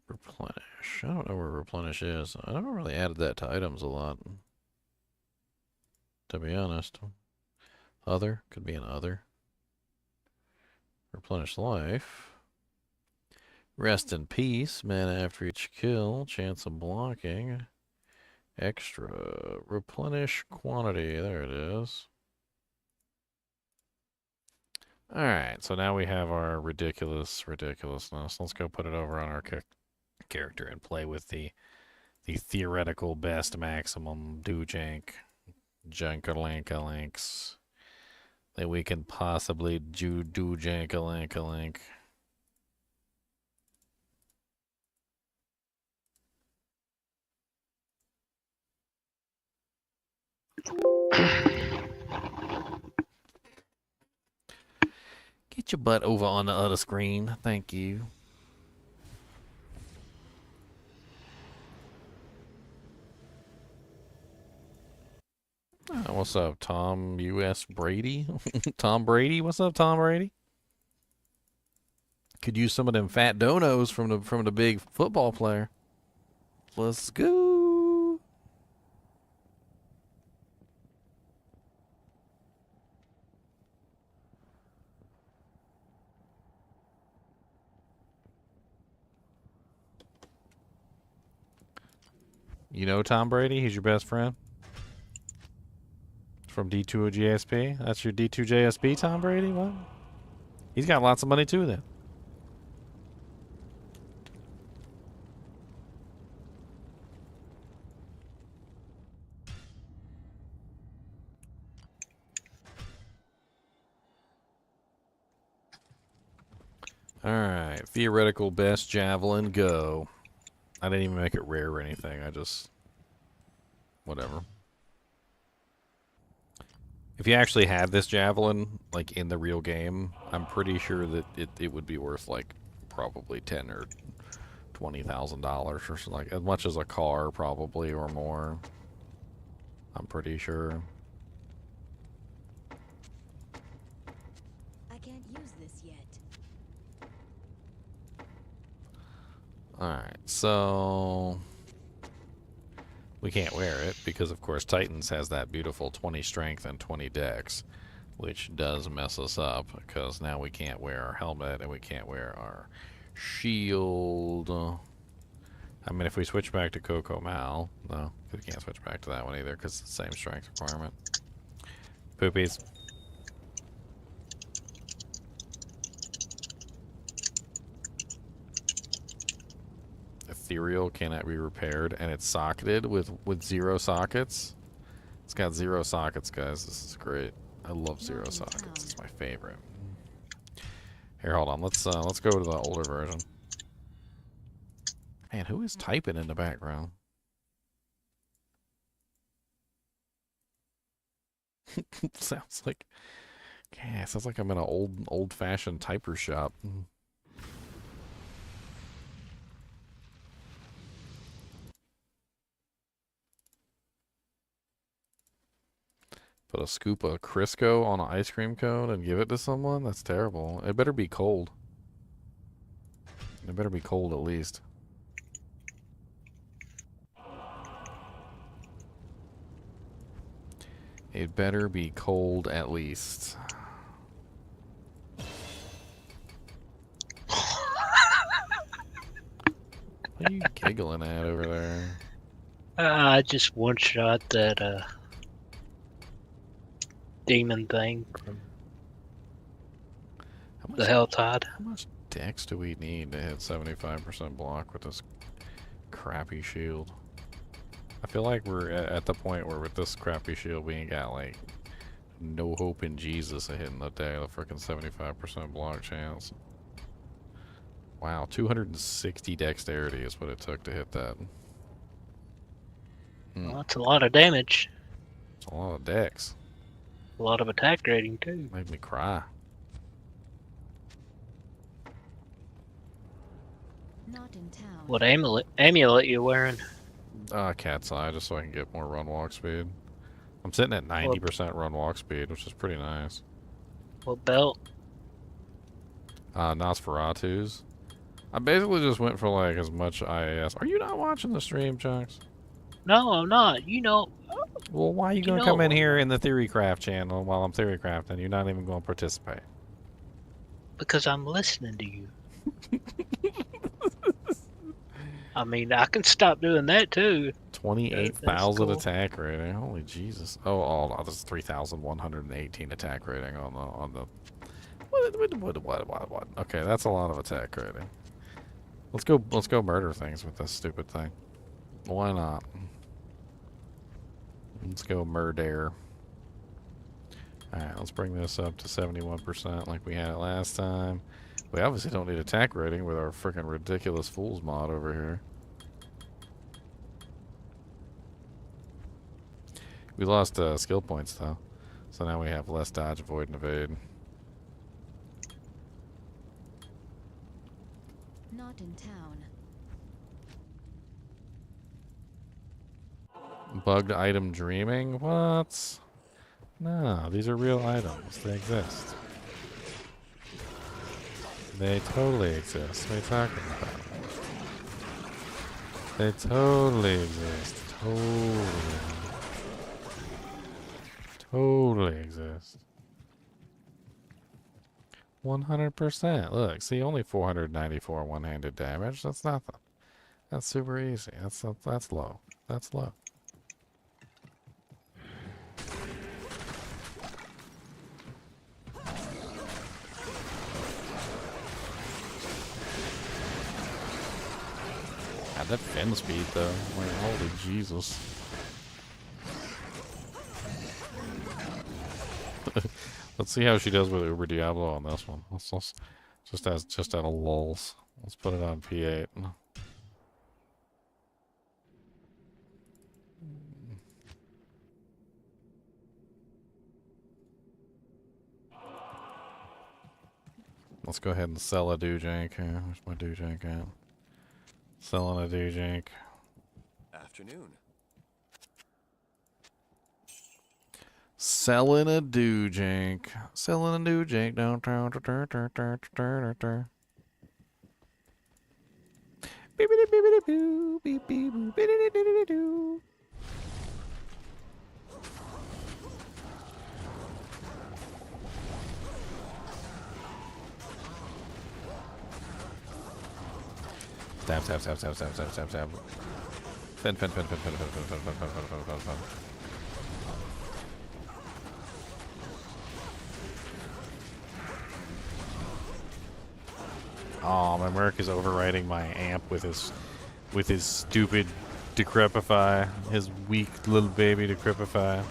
Replenish. I don't know where replenish is. I haven't really added that to items a lot, to be honest. Other. Could be an other. Replenish life. Rest in peace. Mana after each kill. Chance of blocking. Extra. Replenish quantity. There it is. Alright, so now we have our ridiculousness. Let's go put it over on our character and play with the theoretical best maximum do-jank junkalankalinks that we can possibly do jankalankalink. Get your butt over on the other screen. Thank you. What's up, Tom U.S. Brady? Tom Brady? What's up, Tom Brady? Could use some of them fat donos from the big football player. Let's go. You know Tom Brady? He's your best friend? From D2 GSP? That's your D2 JSP, Tom Brady? What? He's got lots of money too then. Alright, theoretical best javelin, go. I didn't even make it rare or anything, I just... whatever. If you actually had this javelin, like, in the real game, I'm pretty sure that it would be worth, like, probably $10,000 or $20,000 or something, like, as much as a car, probably, or more. I'm pretty sure. I can't use this yet. Alright, so... we can't wear it because, of course, Titans has that beautiful 20 strength and 20 dex, which does mess us up because now we can't wear our helmet and we can't wear our shield. I mean, if we switch back to Coco Mal, no, we can't switch back to that one either because it's the same strength requirement. Poopies. Ethereal cannot be repaired, and it's socketed with 0 sockets. It's got 0 sockets, guys. This is great. I love 0 sockets. It's my favorite. Here, hold on. Let's go to the older version. Man, who is typing in the background? Sounds like, yeah, sounds like I'm in an old-fashioned typer shop. Put a scoop of Crisco on an ice cream cone and give it to someone? That's terrible. It better be cold. It better be cold at least. It better be cold at least. What are you giggling at over there? I just one-shot that demon thing from the HellTide. How much dex do we need to hit 75% block with this crappy shield? I feel like we're at the point where with this crappy shield we ain't got like no hope in Jesus of hitting the freaking 75% block chance. Wow, 260 dexterity is what it took to hit that. Well, that's a lot of damage. It's a lot of dex. A lot of attack rating too. Made me cry. Not in town. What amulet you wearing? Cat's eye, just so I can get more run walk speed. I'm sitting at 90% run walk speed, which is pretty nice. What belt? Nosferatu's. I basically just went for like as much IAS. Are you not watching the stream, Chunks? No, I'm not. You know. Well, why are you gonna come in here in the Theorycraft channel while I'm Theorycrafting? You're not even gonna participate. Because I'm listening to you. I mean, I can stop doing that too. 28,000 cool. attack rating. Holy Jesus! Oh, there's 3,118 attack rating on the. What? Okay, that's a lot of attack rating. Let's go murder things with this stupid thing. Why not? Let's go murder. Alright, let's bring this up to 71% like we had it last time. We obviously don't need attack rating with our freaking ridiculous fools mod over here. We lost skill points though. So now we have less dodge, avoid, and evade. Not in town. Bugged item dreaming? What? No, these are real items. They exist. They totally exist. What are you talking about? They totally exist. Totally exist. 100%. Look, see, only 494 one-handed damage. That's nothing. That's super easy. That's low. That's low. God, that fin speed though. Like, holy Jesus. Let's see how she does with Uber Diablo on this one. Let's just out of lulls. Let's put it on P8. Let's go ahead and sell a Doojank here. Where's my Doojank at? Selling a Doojank. Afternoon. Selling a Doojank. Selling a Doojank downtown. Beepity beepity boo. Beep beep boo. Beepity beepity doo. Stab, stab, stab, stab, stab, stab, stab, stab. Fin, fin, fin, fin, fin, fin, fin, fin, fin, fin, fin, fin, fin, fin. Oh, my Merc is overriding my amp with his stupid Decrepify, his weak little baby Decrepify.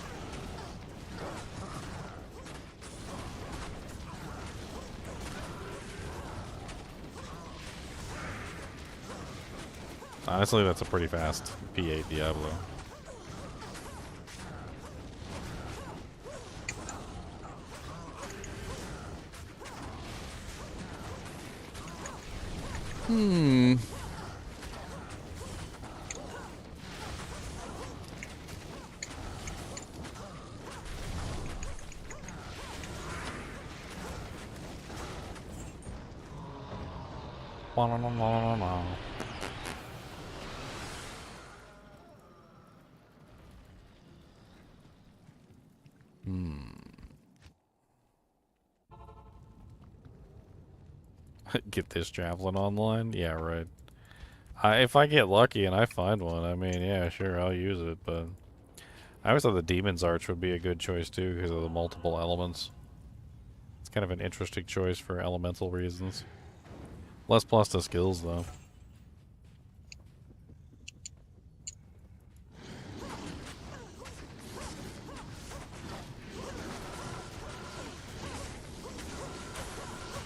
Honestly, that's a pretty fast P8 Diablo. Hmm. Get this javelin online? Yeah, right. If I get lucky and I find one, I mean, yeah, sure, I'll use it, but I always thought the Demon's Arch would be a good choice too because of the multiple elements. It's kind of an interesting choice for elemental reasons. Less plus to skills, though.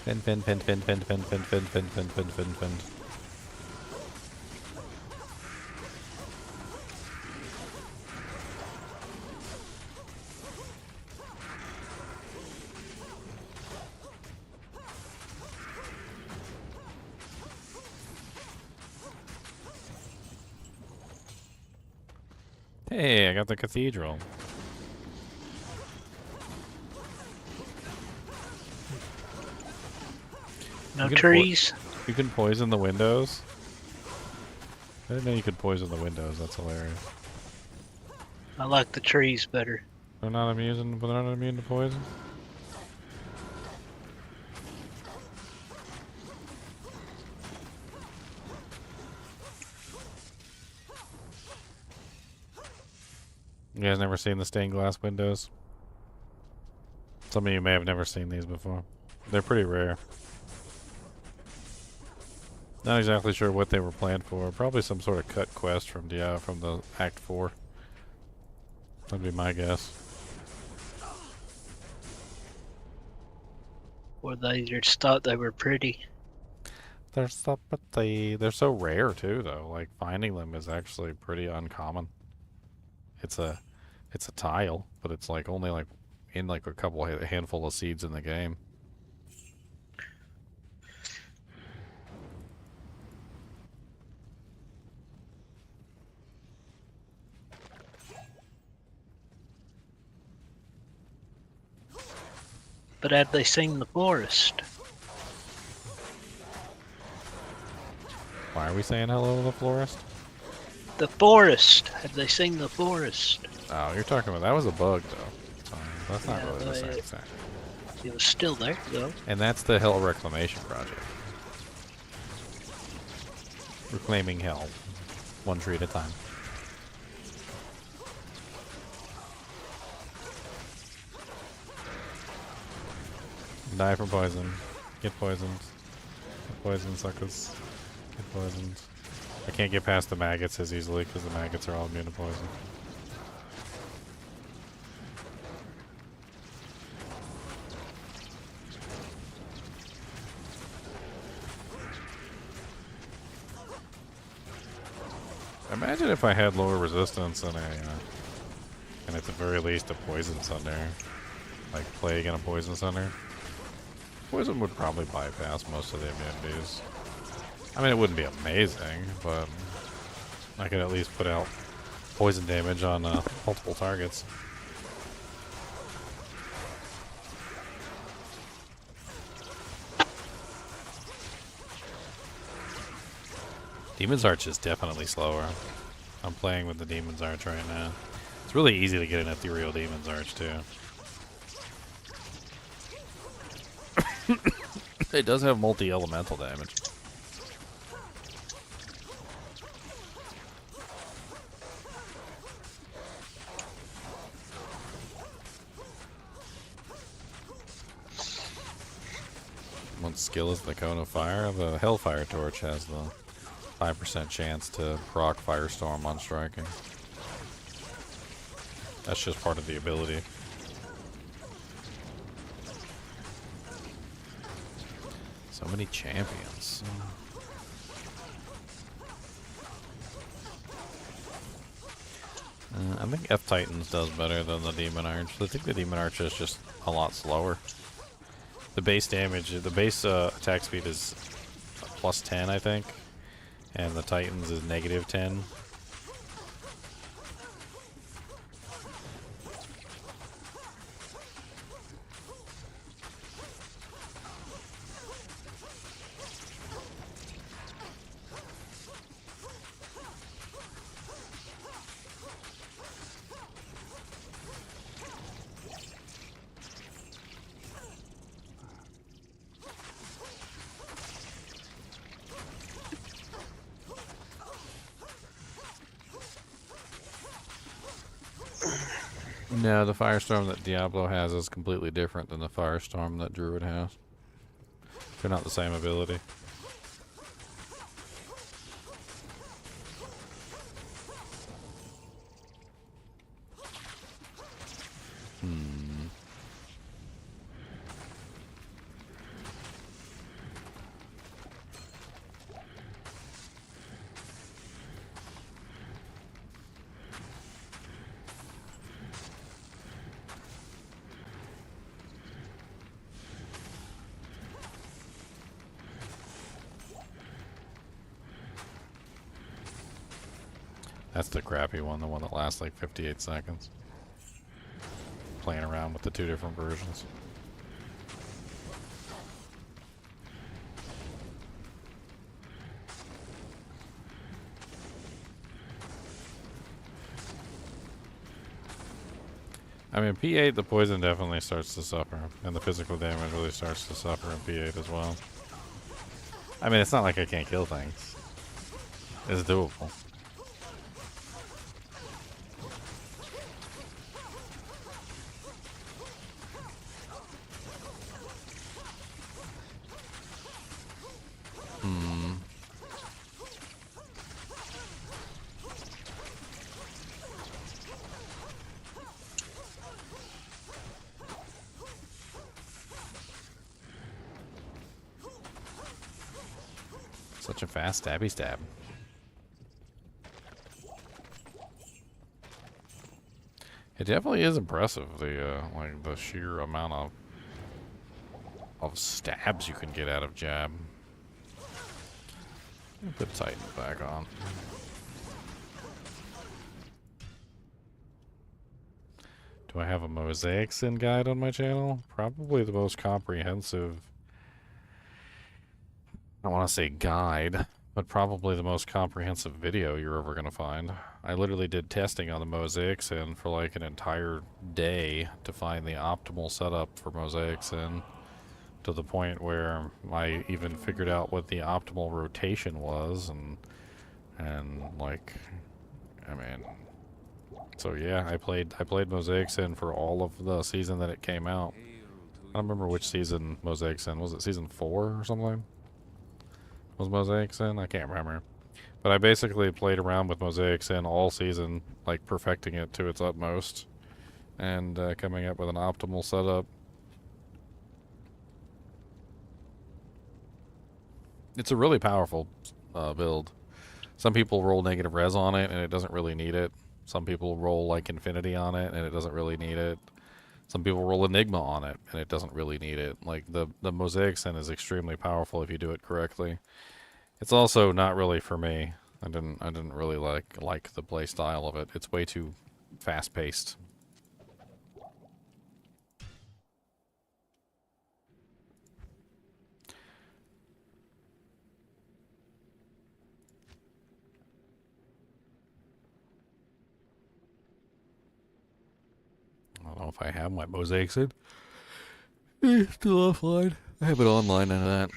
Fin, fin, fin, fin, fin, fin, fin, fin, fin, fin, fin, fin, fin. Hey, I got the cathedral. No trees. You can poison the windows? I didn't know you could poison the windows. That's hilarious. I like the trees better. They're not immune to poison? You guys never seen the stained glass windows? Some of you may have never seen these before. They're pretty rare. Not exactly sure what they were planned for. Probably some sort of cut quest from the Act 4. That'd be my guess. Or they just thought they were pretty. They're so pretty. They're so rare too, though. Like finding them is actually pretty uncommon. It's a tile, but it's like only like in like a handful of seeds in the game. But had they seen the forest? Why are we saying hello to the florist? The forest! Had they seen the forest? Oh, you're talking about that was a bug though. So that's not Yeah, really the same but- thing. It was still there, though. And that's the Hell Reclamation Project. Reclaiming hell, one tree at a time. Die from poison. Get poisoned. Get poisoned, suckers. Get poisoned. I can't get past the maggots as easily because the maggots are all immune to poison. Imagine if I had lower resistance and and at the very least a poison center, like plague and a poison center. Poison would probably bypass most of the immunities. I mean, it wouldn't be amazing, but I could at least put out poison damage on multiple targets. Demon's Arch is definitely slower. I'm playing with the Demon's Arch right now. It's really easy to get an ethereal Demon's Arch too. It does have multi-elemental damage. One skill is the Cone of Fire. The Hellfire Torch has the 5% chance to proc Firestorm on striking. That's just part of the ability. So many champions. I think F Titans does better than the Demon Arch. I think the Demon Arch is just a lot slower. The base damage, the base attack speed is plus 10, I think. And the Titans is negative 10. No, the Firestorm that Diablo has is completely different than the Firestorm that Druid has. They're not the same ability. That's the crappy one, the one that lasts like 58 seconds. Playing around with the two different versions. I mean, P8, the poison definitely starts to suffer, and the physical damage really starts to suffer in P8 as well. I mean, it's not like I can't kill things. It's doable. Such a fast stabby stab. It definitely is impressive, the like the sheer amount of stabs you can get out of jab. Put Titan back on. Do I have a mosaic sin guide on my channel? Probably the most comprehensive. I don't want to say guide, but probably the most comprehensive video you're ever going to find. I literally did testing on the mosaic sin for like an entire day to find the optimal setup for mosaic sin, to the point where I even figured out what the optimal rotation was, and like, I mean, so yeah, I played Mosaic Sin for all of the season that it came out. I don't remember which season Mosaic Sin was. It season 4 or something? Was Mosaic Sin? I can't remember. But I basically played around with Mosaic Sin all season, like perfecting it to its utmost, and coming up with an optimal setup. It's a really powerful build. Some people roll negative res on it and it doesn't really need it. Some people roll like Infinity on it and it doesn't really need it. Some people roll Enigma on it and it doesn't really need it. Like the Mosaic Sin is extremely powerful if you do it correctly. It's also not really for me. I didn't really like the play style of it. It's way too fast paced. I don't know if I have my Mosaic Sin. It's still offline. I have it online and that.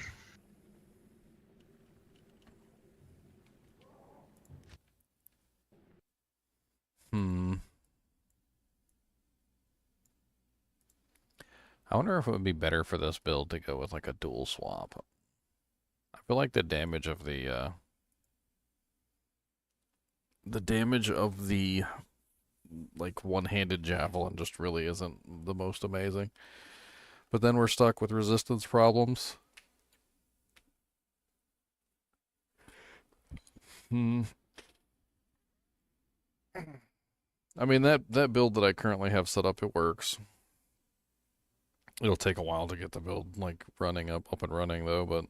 I wonder if it would be better for this build to go with like a dual swap. I feel like the damage of the like one-handed javelin just really isn't the most amazing. But then we're stuck with resistance problems. I mean, that build that I currently have set up, it works. It'll take a while to get the build like running up and running though, but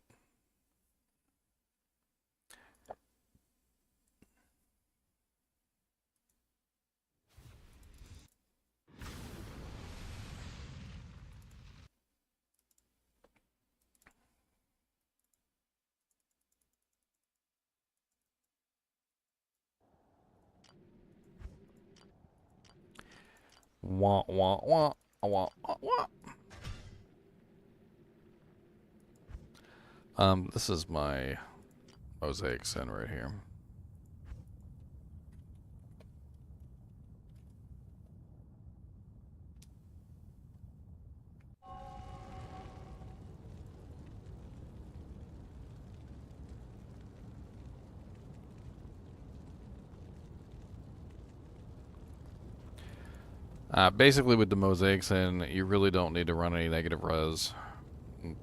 wah wah wah wah wah wah. This is my Mosaic Sin right here. Basically with the Mosaic Sin, you really don't need to run any negative res.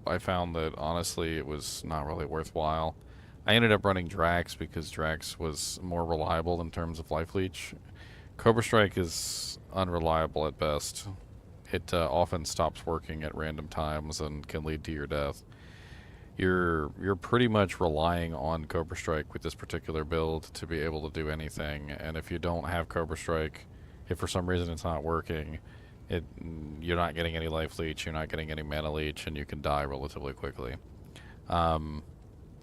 I found that honestly it was not really worthwhile. I ended up running Drax because Drax was more reliable in terms of life leech. Cobra Strike is unreliable at best. It often stops working at random times and can lead to your death. You're pretty much relying on Cobra Strike with this particular build to be able to do anything, and if you don't have Cobra Strike, if for some reason it's not working, you're not getting any life leech, you're not getting any mana leech, and you can die relatively quickly.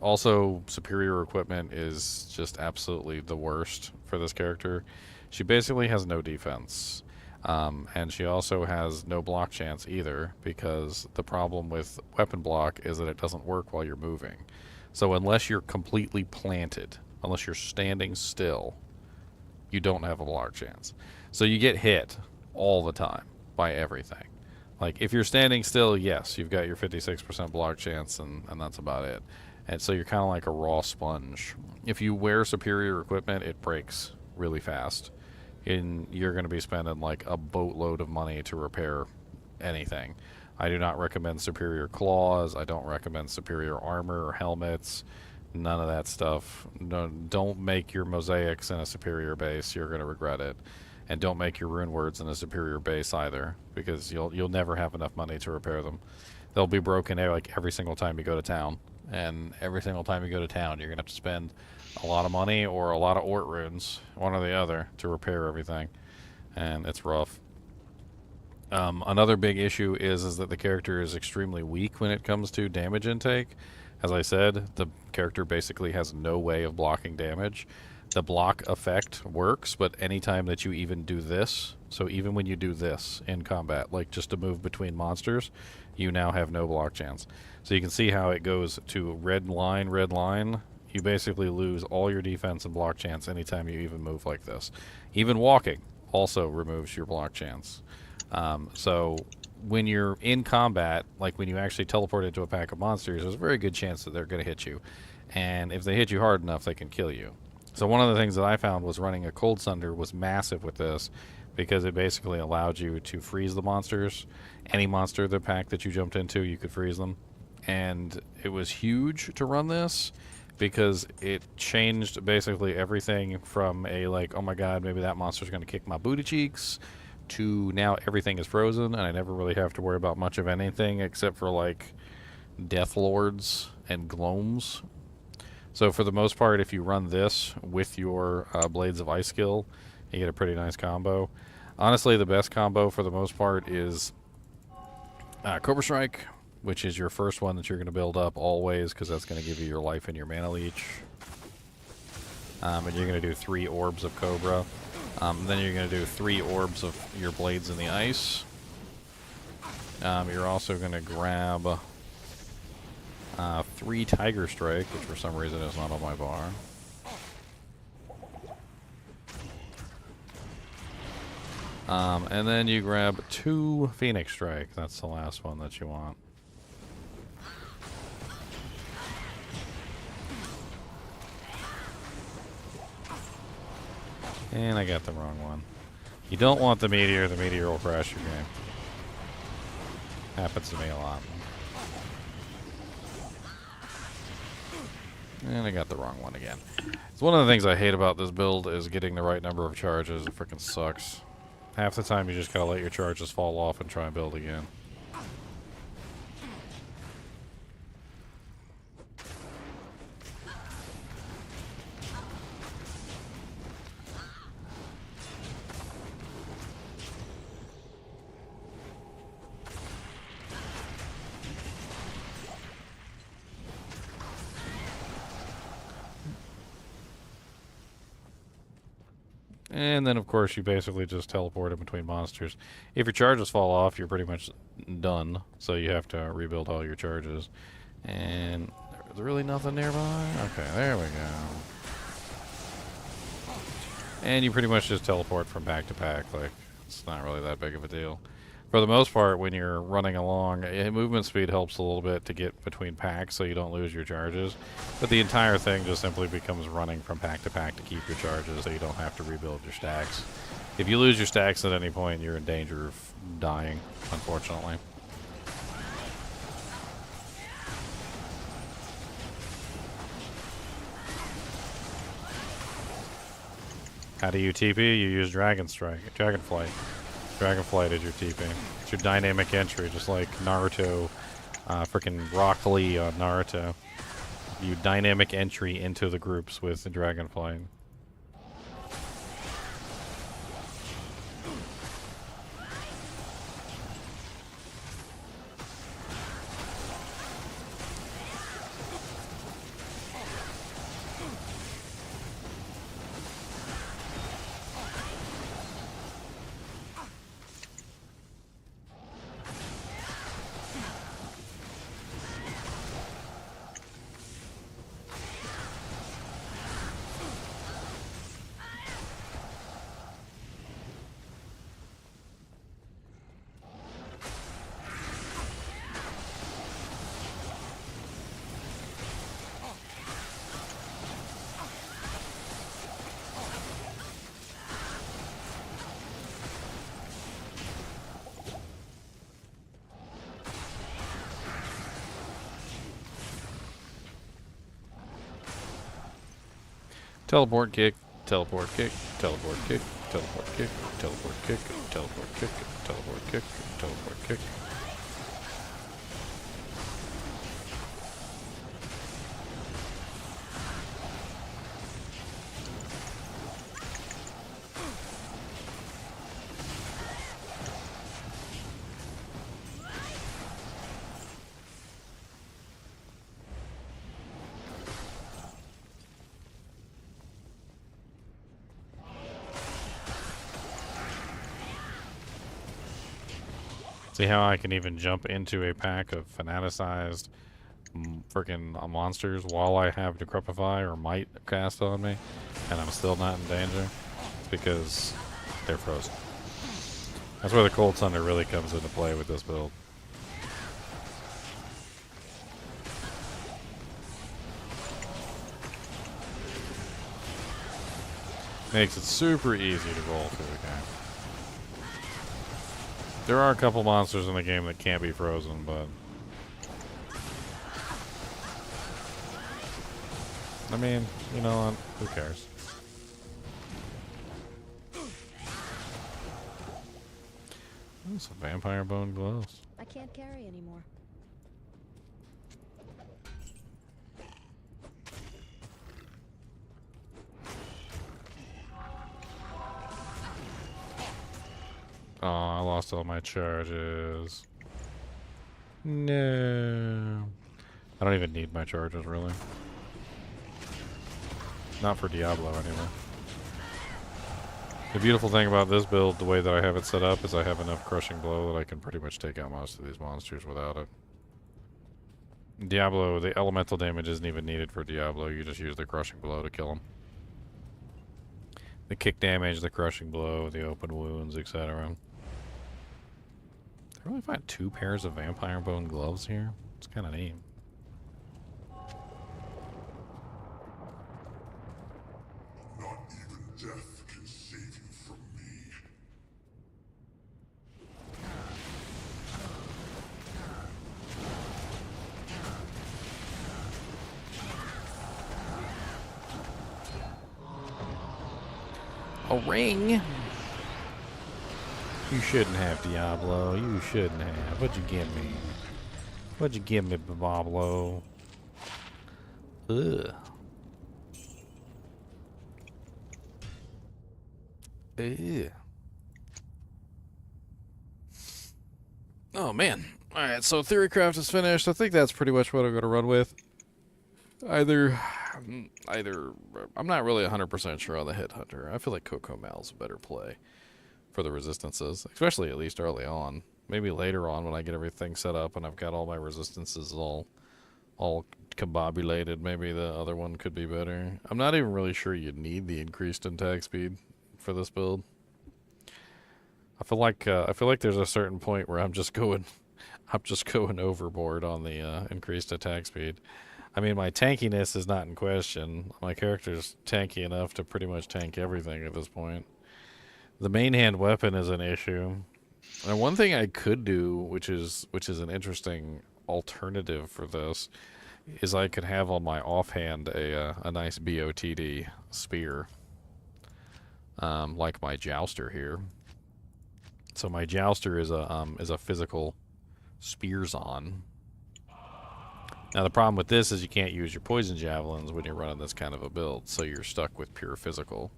Also, superior equipment is just absolutely the worst for this character. She basically has no defense. And she also has no block chance either, because the problem with weapon block is that it doesn't work while you're moving. So unless you're completely planted, unless you're standing still, you don't have a block chance. So you get hit all the time by everything. Like, if you're standing still, yes, you've got your 56% block chance, and that's about it. And so you're kind of like a raw sponge. If you wear superior equipment, it breaks really fast. And you're going to be spending like a boatload of money to repair anything. I do not recommend superior claws. I don't recommend superior armor or helmets. None of that stuff. No, don't make your mosaics in a superior base. You're gonna regret it. And don't make your rune words in a superior base either, because you'll never have enough money to repair them. They'll be broken like every single time you go to town, and every single time you go to town, you're gonna have to spend a lot of money or a lot of Ort runes, one or the other, to repair everything, and it's rough. Another big issue is that the character is extremely weak when it comes to damage intake. As I said, the character basically has no way of blocking damage. The block effect works, but anytime that you even do this, so even when you do this in combat, like just to move between monsters, you now have no block chance. So you can see how it goes to red line. You basically lose all your defense and block chance anytime you even move like this. Even walking also removes your block chance. So when you're in combat, like when you actually teleport into a pack of monsters, there's a very good chance that they're going to hit you. And if they hit you hard enough, they can kill you. So one of the things that I found was running a Cold Sunder was massive with this, because it basically allowed you to freeze the monsters. Any monster the pack that you jumped into, you could freeze them. And it was huge to run this, because it changed basically everything from a like, oh my god, maybe that monster's going to kick my booty cheeks, to now everything is frozen, and I never really have to worry about much of anything except for like Death Lords and Gloams. So for the most part, if you run this with your Blades of Ice skill, you get a pretty nice combo. Honestly, the best combo for the most part is Cobra Strike, which is your first one that you're going to build up always, because that's going to give you your life and your mana leech. And you're going to do 3 orbs of Cobra. Then you're going to do 3 orbs of your Blades in the Ice. You're also going to grab 3 Tiger Strike, which for some reason is not on my bar. And then you grab 2 Phoenix Strike. That's the last one that you want. And I got the wrong one. You don't want the meteor. The meteor will crash your game. Happens to me a lot. And I got the wrong one again. It's one of the things I hate about this build is getting the right number of charges. It freaking sucks. Half the time you just gotta let your charges fall off and try and build again. And then, of course, you basically just teleport in between monsters. If your charges fall off, you're pretty much done. So you have to rebuild all your charges. And there's really nothing nearby? Okay, there we go. And you pretty much just teleport from pack to pack. Like, it's not really that big of a deal. For the most part, when you're running along, movement speed helps a little bit to get between packs so you don't lose your charges. But the entire thing just simply becomes running from pack to pack to keep your charges so you don't have to rebuild your stacks. If you lose your stacks at any point, you're in danger of dying, unfortunately. How do you TP? You use Dragon Strike, Dragonflight. Dragonflight is your TP. It's your dynamic entry, just like Naruto, freaking Rock Lee on Naruto. You dynamic entry into the groups with the Dragonflight. Teleport kick, teleport kick, teleport kick, teleport kick, teleport kick, teleport kick, teleport kick, teleport kick. See how I can even jump into a pack of fanaticized freaking monsters while I have Decrepify or Might cast on me, and I'm still not in danger? It's because they're frozen. That's where the Cold Thunder really comes into play with this build. Makes it super easy to roll through the game. There are a couple monsters in the game that can't be frozen, but I mean, you know what? Who cares? Ooh, some vampire bone gloves. I can't carry anymore. Oh, I lost all my charges. No. I don't even need my charges, really. Not for Diablo, anyway. The beautiful thing about this build, the way that I have it set up, is I have enough Crushing Blow that I can pretty much take out most of these monsters without it. Diablo, the elemental damage isn't even needed for Diablo. You just use the Crushing Blow to kill them. The kick damage, the Crushing Blow, the open wounds, etc. I really find 2 pairs of vampire bone gloves here. It's kind of neat. Not even death can save you from me. A ring? You shouldn't have, Diablo. You shouldn't have. What'd you give me? What'd you give me, Diablo? Ugh. Ugh. Oh, man. Alright, so Theorycraft is finished. I think that's pretty much what I'm going to run with. Either, I'm not really 100% sure on the Headhunter. I feel like Cocomel's a better play for the resistances, especially at least early on. Maybe later on when I get everything set up and I've got all my resistances all combobulated, maybe the other one could be better. I'm not even really sure you'd need the increased attack speed for this build. I feel like there's a certain point where I'm just going overboard on the increased attack speed. I mean, my tankiness is not in question. My character's tanky enough to pretty much tank everything at this point. The main hand weapon is an issue. And one thing I could do, which is an interesting alternative for this, is I could have on my offhand a nice BOTD spear, like my jouster here. So my jouster is a physical spears on. Now the problem with this is you can't use your poison javelins when you're running this kind of a build, so you're stuck with pure physical.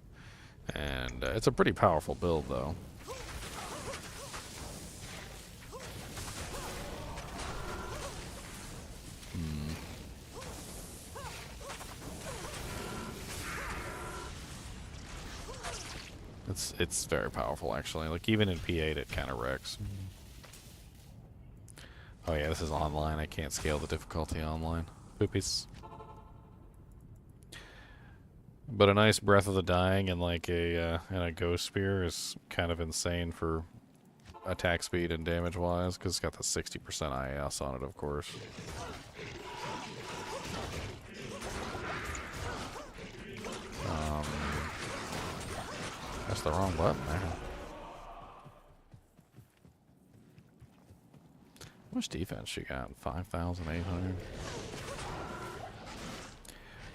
And it's a pretty powerful build, though. It's very powerful, actually. Like, even in P8, it kind of wrecks. Oh yeah, this is online. I can't scale the difficulty online. Poopies. But a nice Breath of the Dying and like a Ghost Spear is kind of insane for attack speed and damage wise, because it's got the 60% IS on it, of course. That's the wrong button there. How much defense she got? 5,800.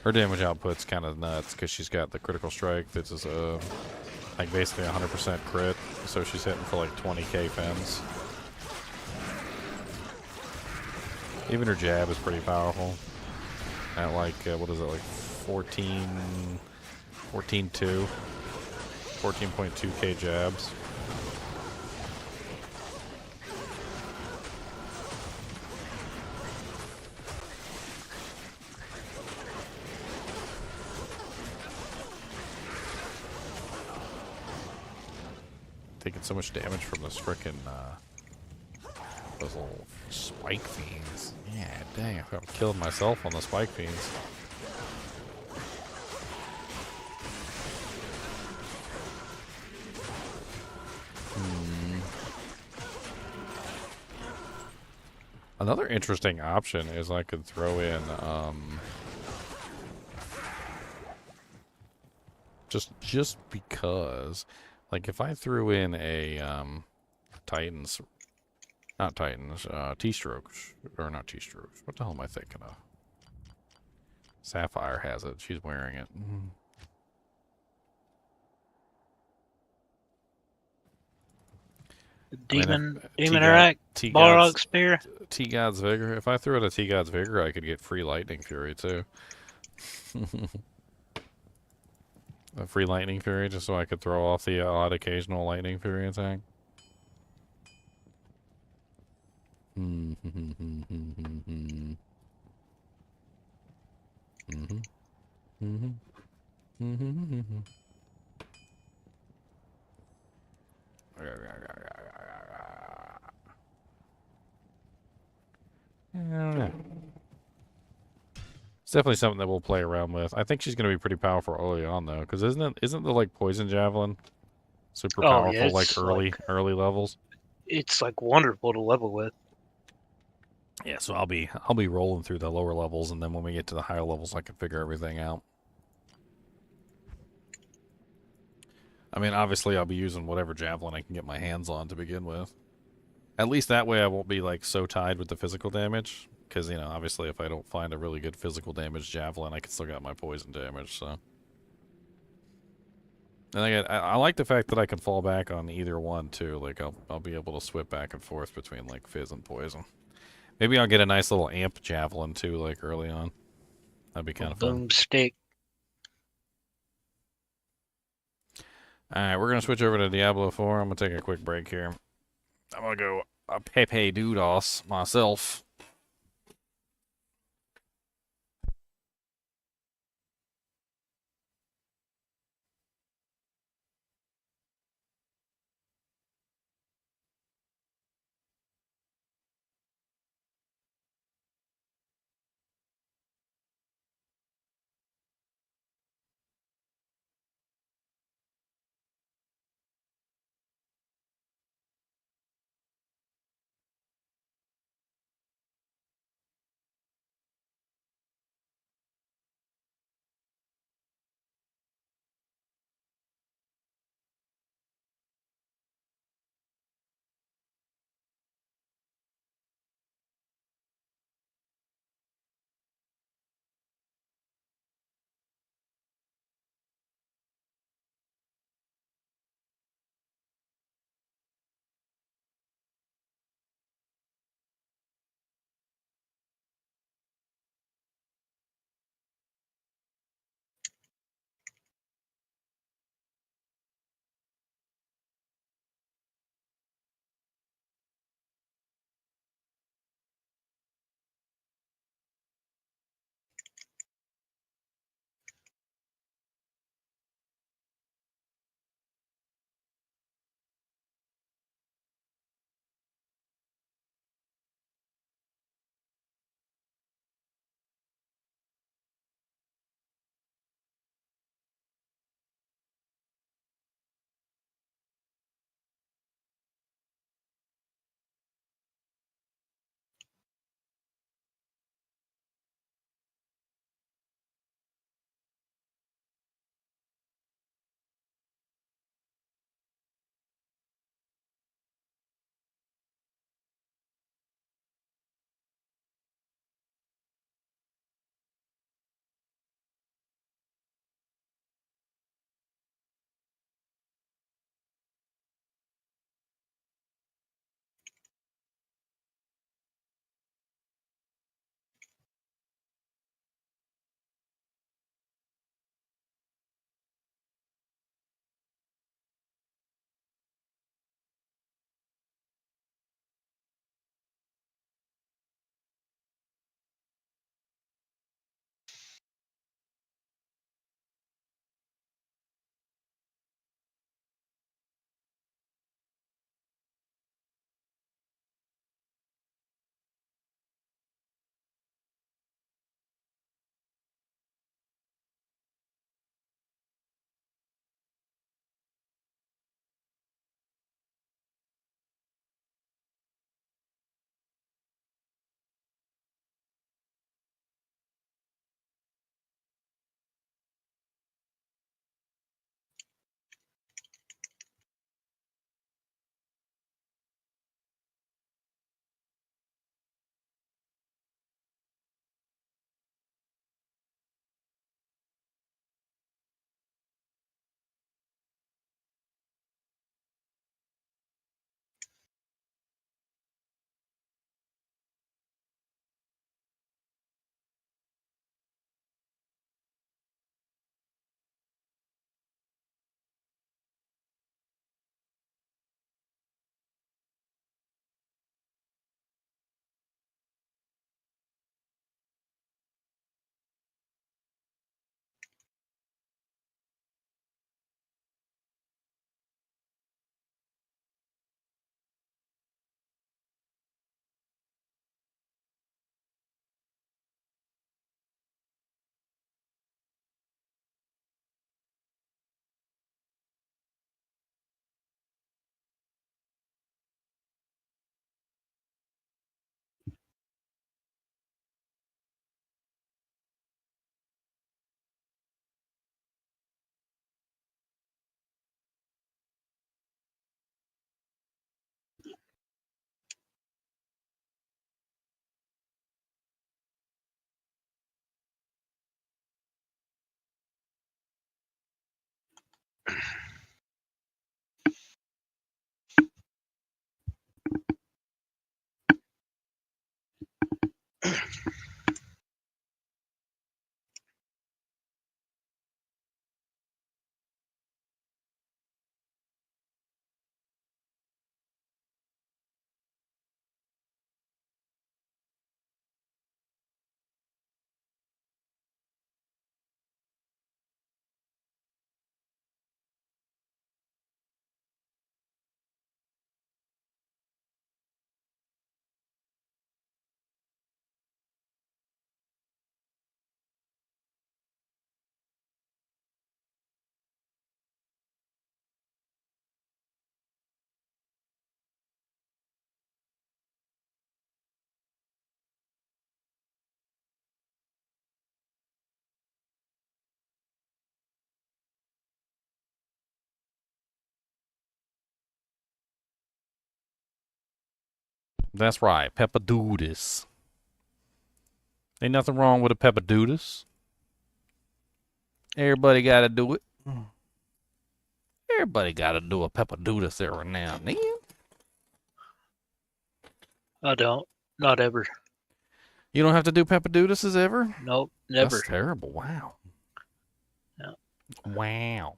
Her damage output's kind of nuts because she's got the critical strike that's just, like basically 100% crit, so she's hitting for like 20k femmes. Even her jab is pretty powerful. At like, what is it, like 14.2k jabs. Taking so much damage from this frickin' those little spike fiends. Yeah, dang, I felt killing myself on the spike fiends. Another interesting option is I could throw in just because, like, if I threw in a Titans, not Titans, T-Strokes, or not T-Strokes, what the hell am I thinking of? Sapphire has it, she's wearing it. Demon T-God- Arak, T-God's Balrog Spear. T-God's Vigor. If I threw in a T-God's Vigor, I could get free Lightning Fury, too. A free Lightning Fury, just so I could throw off the odd occasional Lightning Fury attack. I don't know. It's definitely something that we'll play around with. I think she's going to be pretty powerful early on, though, because isn't the like poison javelin super Oh, yeah, powerful like it's early levels? It's like wonderful to level with. Yeah, so I'll be rolling through the lower levels, and then when we get to the higher levels, I can figure everything out. I mean, obviously, I'll be using whatever javelin I can get my hands on to begin with. At least that way, I won't be like so tied with the physical damage. Because, you know, obviously, if I don't find a really good physical damage javelin, I can still get my poison damage. So, and I like the fact that I can fall back on either one too. Like I'll be able to swip back and forth between like fizz and poison. Maybe I'll get a nice little amp javelin too, like early on. That'd be kind of fun. Boomstick. All right, we're gonna switch over to Diablo 4. I'm gonna take a quick break here. I'm gonna go Pepe Dudos myself. That's right, peppadoodles. Ain't nothing wrong with a peppadoodles. Everybody gotta do it. Everybody gotta do a peppadoodles every now and then. I don't. Not ever. You don't have to do peppadoodles ever? Nope. Never. That's terrible. Wow. No. Wow.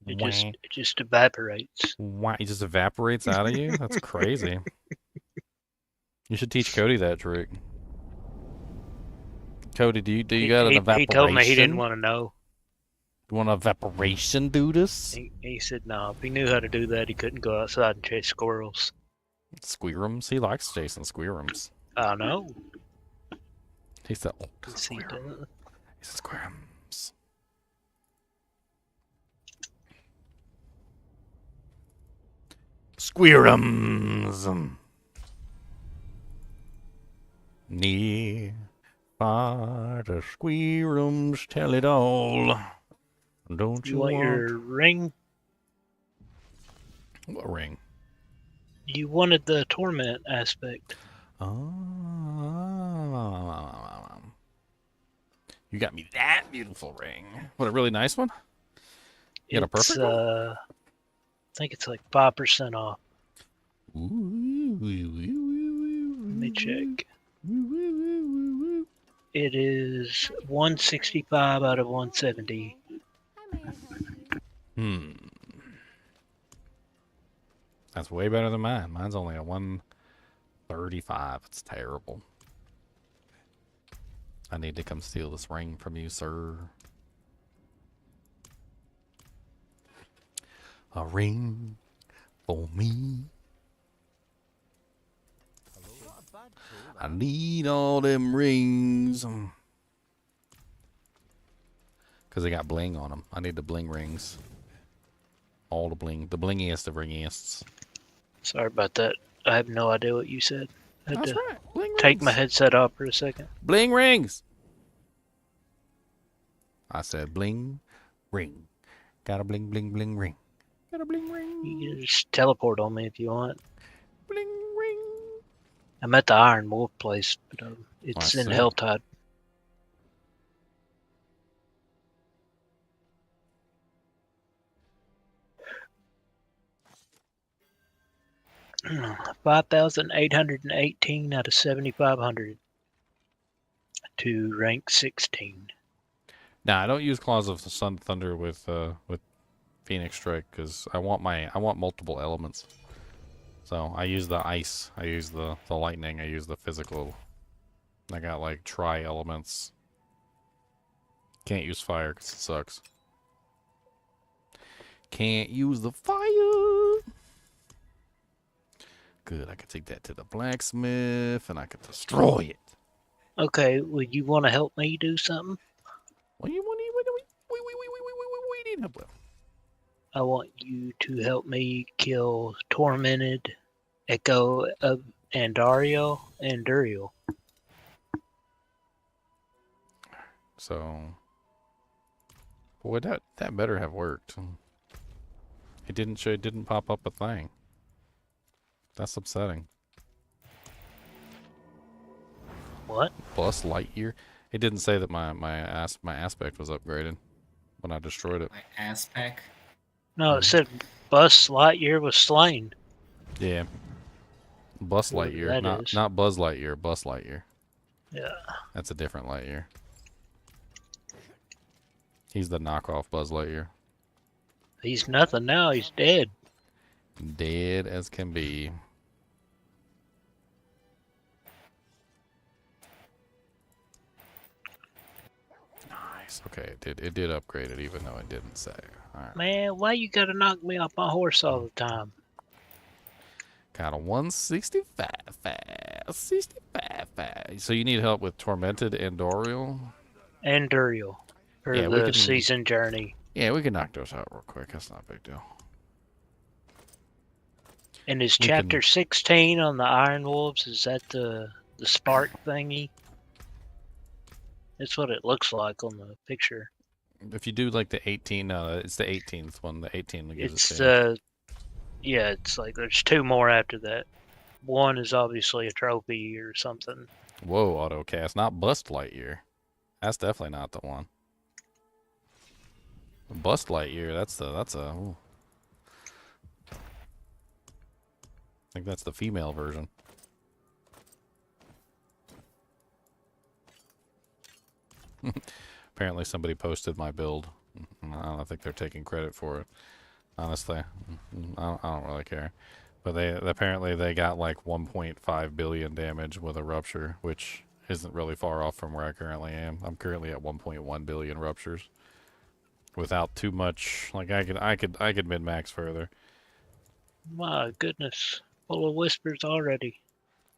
It just evaporates. Wow. It just evaporates out of you? That's crazy. You should teach Cody that trick. Cody, do you got an evaporation? He told me he didn't want to know. You want an evaporation doodus? He said no. If he knew how to do that, he couldn't go outside and chase squirrels. Squirrums? He likes chasing squirrums. I know. He said, oh, Yes, he does. he said squirrums. Squirrums. Near by the squirrums tell it all. Don't You want your ring? What ring? You wanted the torment aspect. Oh. You got me that beautiful ring. What, a really nice one? You got a perfect one? I think it's like 5% off. Let me check. It is 165 out of 170. That's way better than mine. Mine's only a 135. It's terrible. I need to come steal this ring from you, sir. A ring for me. I need all them rings. Because they got bling on them. I need the bling rings. All the bling. The blingiest of ringists. Sorry about that. I have no idea what you said. I had That's to right. Bling take rings. my headset off for a second. Bling rings. I said bling ring. Got a bling bling bling ring. Got a bling ring. You can just teleport on me if you want. Bling ring. I'm at the Iron Wolf place, but it's I in see. HellTide. $5,818 out of 7,500 to rank 16. Nah, I don't use Claws of the Sun Thunder with Phoenix Strike because I want multiple elements. So I use the ice, I use the lightning, I use the physical. I got like tri-elements. Can't use fire because it sucks. Can't use the fire. Good, I can take that to the blacksmith and I can destroy it. Okay, would you want to help me do something? What do you want? We need help with. I want you to help me kill Tormented, Echo of Andariel, and Duriel. So, boy, that better have worked. It didn't pop up a thing. That's upsetting. What? Plus light year. It didn't say that my aspect was upgraded. when I destroyed it. My ass pack. No, it said Buzz Lightyear was slain. Yeah. Buzz Whoever Lightyear, that not is. not Buzz Lightyear, Buzz Lightyear. Yeah. That's a different Lightyear. He's the knockoff Buzz Lightyear. He's nothing now. He's dead. Dead as can be. Nice. Okay, it did upgrade it, even though it didn't say. All right. Man, why you gotta knock me off my horse all the time? Got a 165 fast. 65 fast. So you need help with Tormented and Dorial? And Duriel for Yeah, we the can- season journey. Yeah, we can knock those out real quick. That's not a big deal. And is We chapter can- 16 on the Iron Wolves? Is that the spark thingy? That's what it looks like on the picture. If you do like the 18, it's the 18th one. The 18 that gives It's it to you. yeah, it's like there's two more after that. One is obviously a trophy or something. Whoa, autocast. Not Bust Lightyear. That's definitely not the one. Bust Lightyear, that's a... Ooh. I think that's the female version. Apparently somebody posted my build. I don't think they're taking credit for it. Honestly, I don't really care. But apparently they got like 1.5 billion damage with a rupture, which isn't really far off from where I currently am. I'm currently at 1.1 billion ruptures. Without too much, like I could min-max further. My goodness, full of whispers already.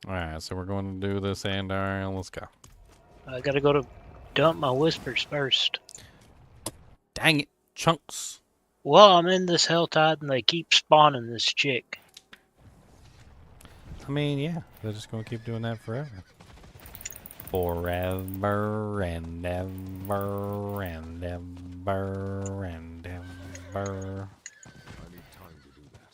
All right, so we're going to do this, and let's go. I gotta go to dump my whispers first. Dang it, chunks. Well, I'm in this HellTide and they keep spawning this chick. I mean, yeah, they're just going to keep doing that forever. Forever and ever and ever and ever. I need time to do that.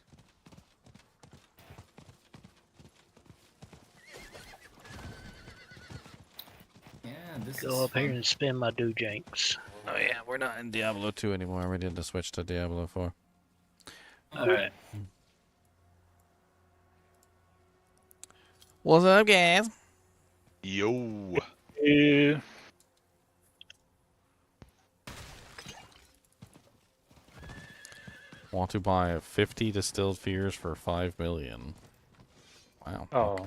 Yeah, this Go is up here fun. and spin my doojanks. Oh yeah, we're not in Diablo 2 anymore. We did to switch to Diablo 4. Alright. What's up, guys? Yo. Want to buy 50 distilled fears for 5 million. Wow. Oh,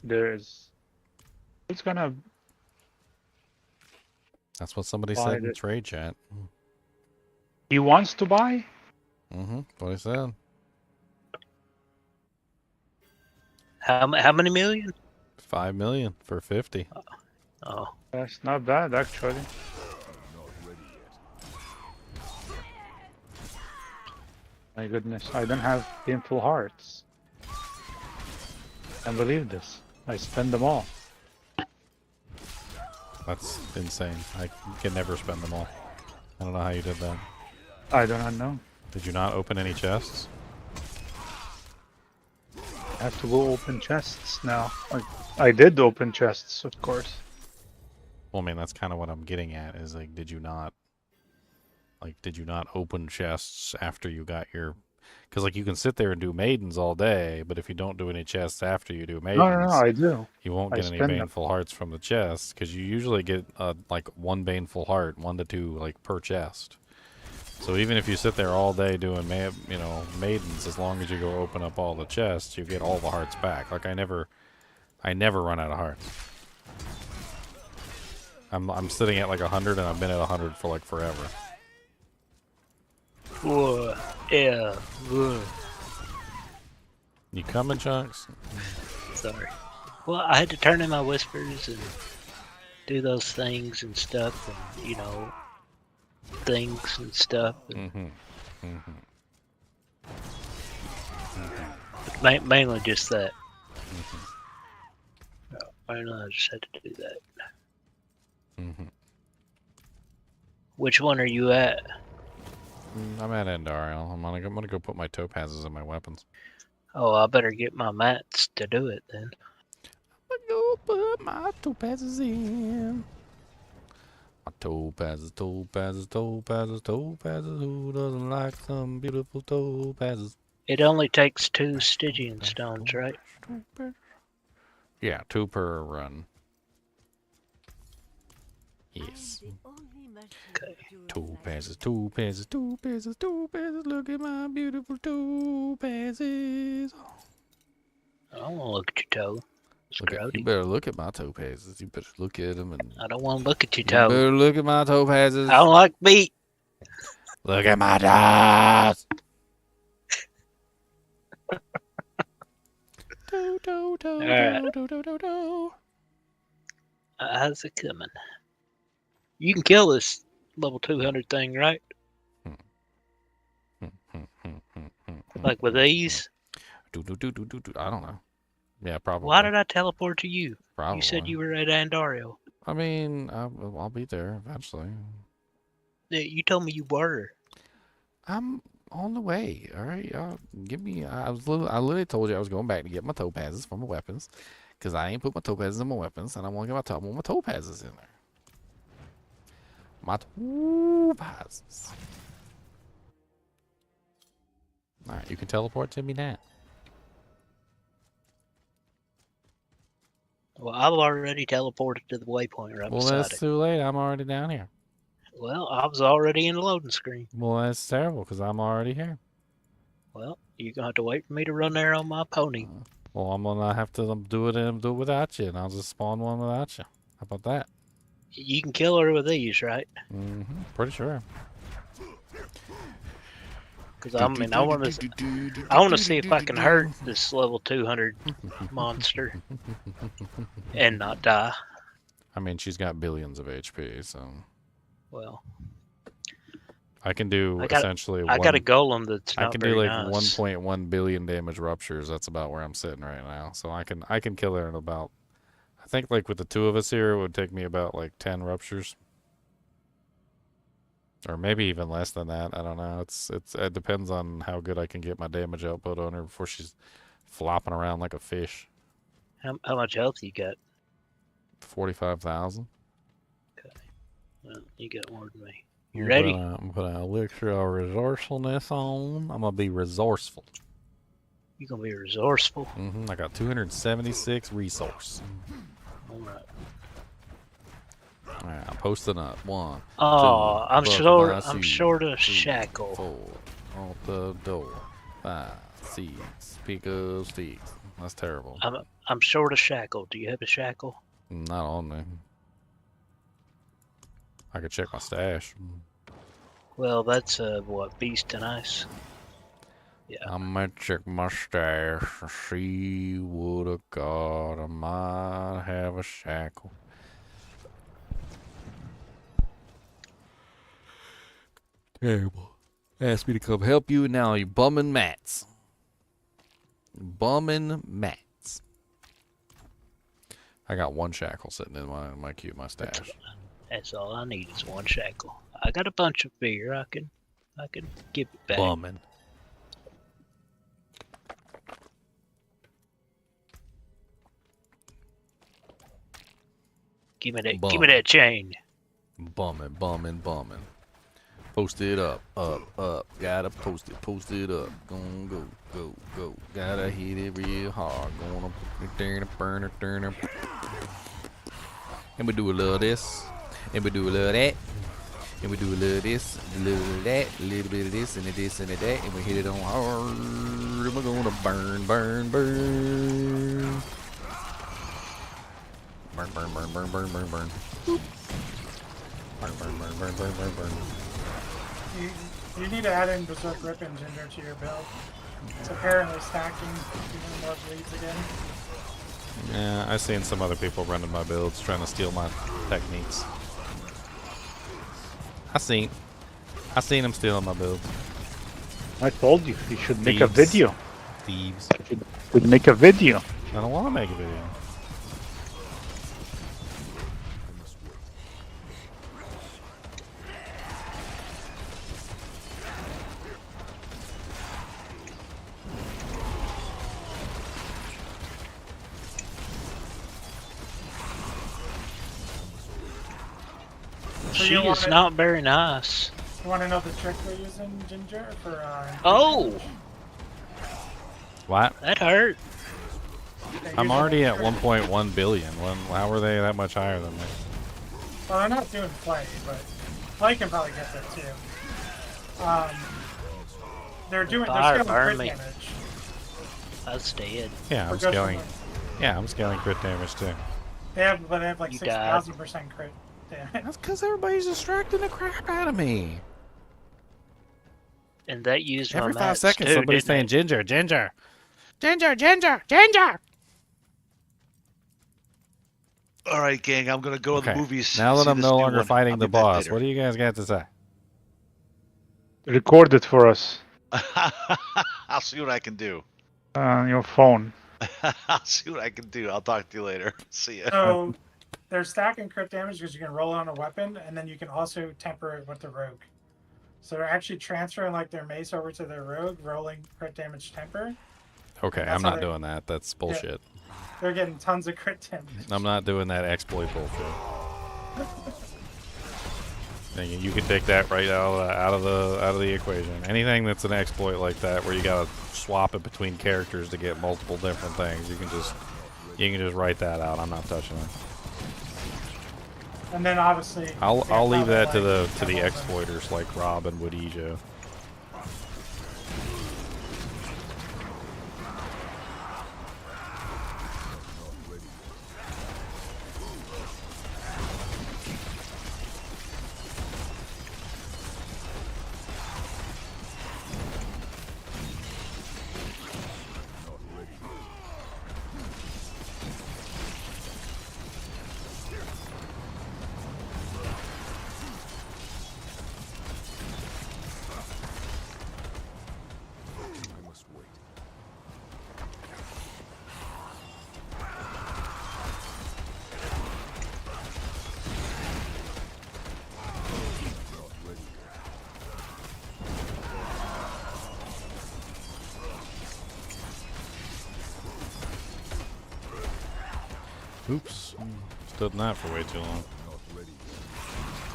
there's. Who's gonna That's what somebody Buy said in it. trade chat. He wants to buy? Mm-hmm. That's what I said. How many million? 5 million for 50. Oh, That's not bad, actually. My goodness, I don't have painful hearts. Can't believe this. I spend them all. That's insane. I can never spend them all. I don't know how you did that. I do not know. Did you not open any chests? I have to go open chests now. I did open chests, of course. Well, I mean, that's kind of what I'm getting at. Is like, did you not open chests after you got your? Because like you can sit there and do maidens all day, but if you don't do any chests after you do maidens, No, I do. you won't I get any spend them. baneful hearts from the chests. Because you usually get like 1 baneful heart, 1 to 2 like per chest. So even if you sit there all day doing maidens, as long as you go open up all the chests, you get all the hearts back. Like I never run out of hearts. I'm sitting at like 100, and I've been at 100 for like forever. whoa, yeah, whoa. You coming, Chunks? Sorry. Well, I had to turn in my whispers and do those things and stuff, and things and stuff. And mainly just that. I don't know. I just had to do that. Which one are you at? I'm at Endariel. I'm gonna go put my topazes in my weapons. Oh, I better get my mats to do it then. I'm gonna go put my topazes in. My topazes, topazes, topazes, topazes. Who doesn't like some beautiful topazes? It only takes 2 Stygian stones, right? Yeah, 2 per run. Yes. Okay. Topazes, topazes, topazes, topazes. Look at my beautiful topazes. I don't want to look at your toe. It's You grody. better look at my topazes. You better look at them and. I don't want to look at your You toe. better look at my topazes. I don't like meat. Look at my toes. Alright. How's it coming? You can kill this level 200 thing, right? Like with these? I don't know. Yeah, probably. Why did I teleport to you? Probably. You said you were at Andario. I mean, I'll be there eventually. You told me you were. I'm on the way. All right, y'all. Give me. I literally told you I was going back to get my topazes for my weapons, because I ain't put my topazes in my weapons, and I want to get my topazes in there. My topazes. All right, you can teleport to me now. Well, I've already teleported to the waypoint right Well, beside that's it. too late. I'm already down here. Well, I was already in the loading screen. Well, that's terrible because I'm already here. Well, you're going to have to wait for me to run there on my pony. Well, I'm gonna have to do it without you, and I'll just spawn one without you. How about that? You can kill her with these, right? Pretty sure. Because I mean, I want to see if I can hurt this level 200 monster and not die. I mean, she's got billions of HP, so Well, I can do essentially. I got a golem that's not I can do very like nice. 1.1 billion damage ruptures. That's about where I'm sitting right now. So I can kill her in about. I think like with the 2 of us here, it would take me about like 10 ruptures. Or maybe even less than that. I don't know. It depends on how good I can get my damage output on her before she's flopping around like a fish. How much health you got? 45,000. Okay. Well, you got more than me. You ready? I'm put an elixir of resourcefulness on. I'm gonna be resourceful. You gonna be resourceful? I got 276 resource. All right. All right, I'm posting up. 1. Oh, 2, I'm buckle short of 3, shackle. 4, on the door. 5, 6, pick up sticks. That's terrible. I'm short of shackle. Do you have a shackle? Not on me. I could check my stash. Well, that's what, beast and ice. Yeah. I'm gonna check my stash and see what I got. I might have a shackle. Terrible. Asked me to come help you, and now you're bumming mats. Bumming mats. I got 1 shackle sitting in my stash. That's all I need is 1 shackle. I got a bunch of beer. I can give it back. Bumming. Give me that chain. Bumming. Post it up. Gotta post it up. Go. Gotta hit it real hard. Gonna burn it. And we do a little of this. And we do a little of that. And we do a little of this, a little of that, a little bit of this and that. And we hit it on hard. And we're gonna burn. Burn. Boop. Burn. You need to add in Berserk Rip Engine to your build. It's apparently stacking even more bleeds again. Yeah, I've seen some other people running my builds trying to steal my techniques. I seen them stealing my builds. I told you should make a Thieves. video. Thieves. You should make a video. I don't want to make a video. She you is not very nice. You want to know the trick we're using, Ginger, for Oh, What? that hurt. I'm already at 1.1 billion. How are they that much higher than me? Well, they're not doing play, but play can probably get there too. They're Fire scaling burn crit me. damage. That's dead. Yeah, I'm For just scaling. one. Yeah, I'm scaling crit damage too. They have like You died. 6,000% crit damage. That's because everybody's distracting the crap out of me. And that used Every my 5 mats seconds, too, somebody's didn't saying it? Ginger, Ginger, Ginger, Ginger, Ginger. All right, gang. I'm gonna go to the Okay. movies. Now that see I'm this no new longer one. fighting I'll the be back boss, later. what do you guys got to say? Record it for us. I'll see what I can do. On your phone. I'll see what I can do. I'll talk to you later. See ya. So they're stacking crit damage because you can roll on a weapon, and then you can also temper it with the rogue. So they're actually transferring like their mace over to their rogue, rolling crit damage temper. Okay, That's I'm how not they- doing that. That's bullshit. They're getting tons of crit damage. I'm not doing that exploit bullshit. You can take that right out of the equation. Anything that's an exploit like that, where you gotta swap it between characters to get multiple different things, you can just write that out. I'm not touching it. And then obviously I'll leave that to the Emerald and- exploiters like Rob and Woodijo. I must wait. Oops, stood in that for way too long.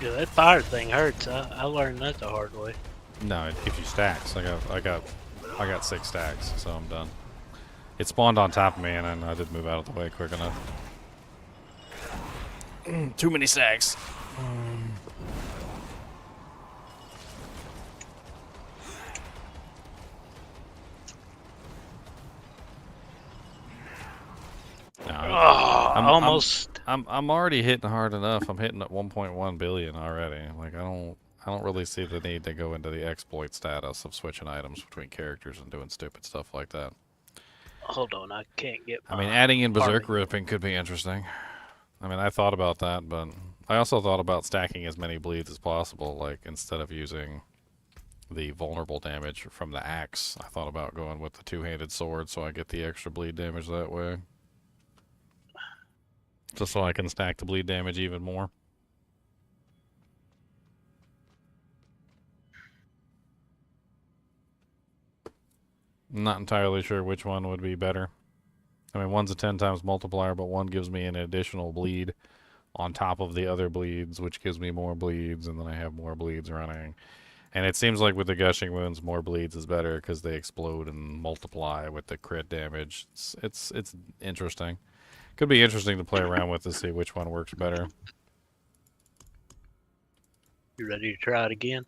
Yeah, that fire thing hurts. I learned that the hard way. No, it gives you stacks. I got 6 stacks, so I'm done. It spawned on top of me, and I did move out of the way quick enough. Too many stacks. No, Almost. I'm already hitting hard enough. I'm hitting at 1.1 billion already. Like I don't really see the need to go into the exploit status of switching items between characters and doing stupid stuff like that. Hold on, I can't get. I mean, adding in Pardon berserk ripping could be interesting. I mean, I thought about that, but I also thought about stacking as many bleeds as possible. Like instead of using the vulnerable damage from the axe, I thought about going with the two-handed sword, so I get the extra bleed damage that way. Just so I can stack the bleed damage even more. I'm not entirely sure which one would be better. I mean, one's a 10 times multiplier, but one gives me an additional bleed on top of the other bleeds, which gives me more bleeds, and then I have more bleeds running. And it seems like with the gushing wounds, more bleeds is better because they explode and multiply with the crit damage. It's interesting. Could be interesting to play around with to see which one works better. You ready to try it again?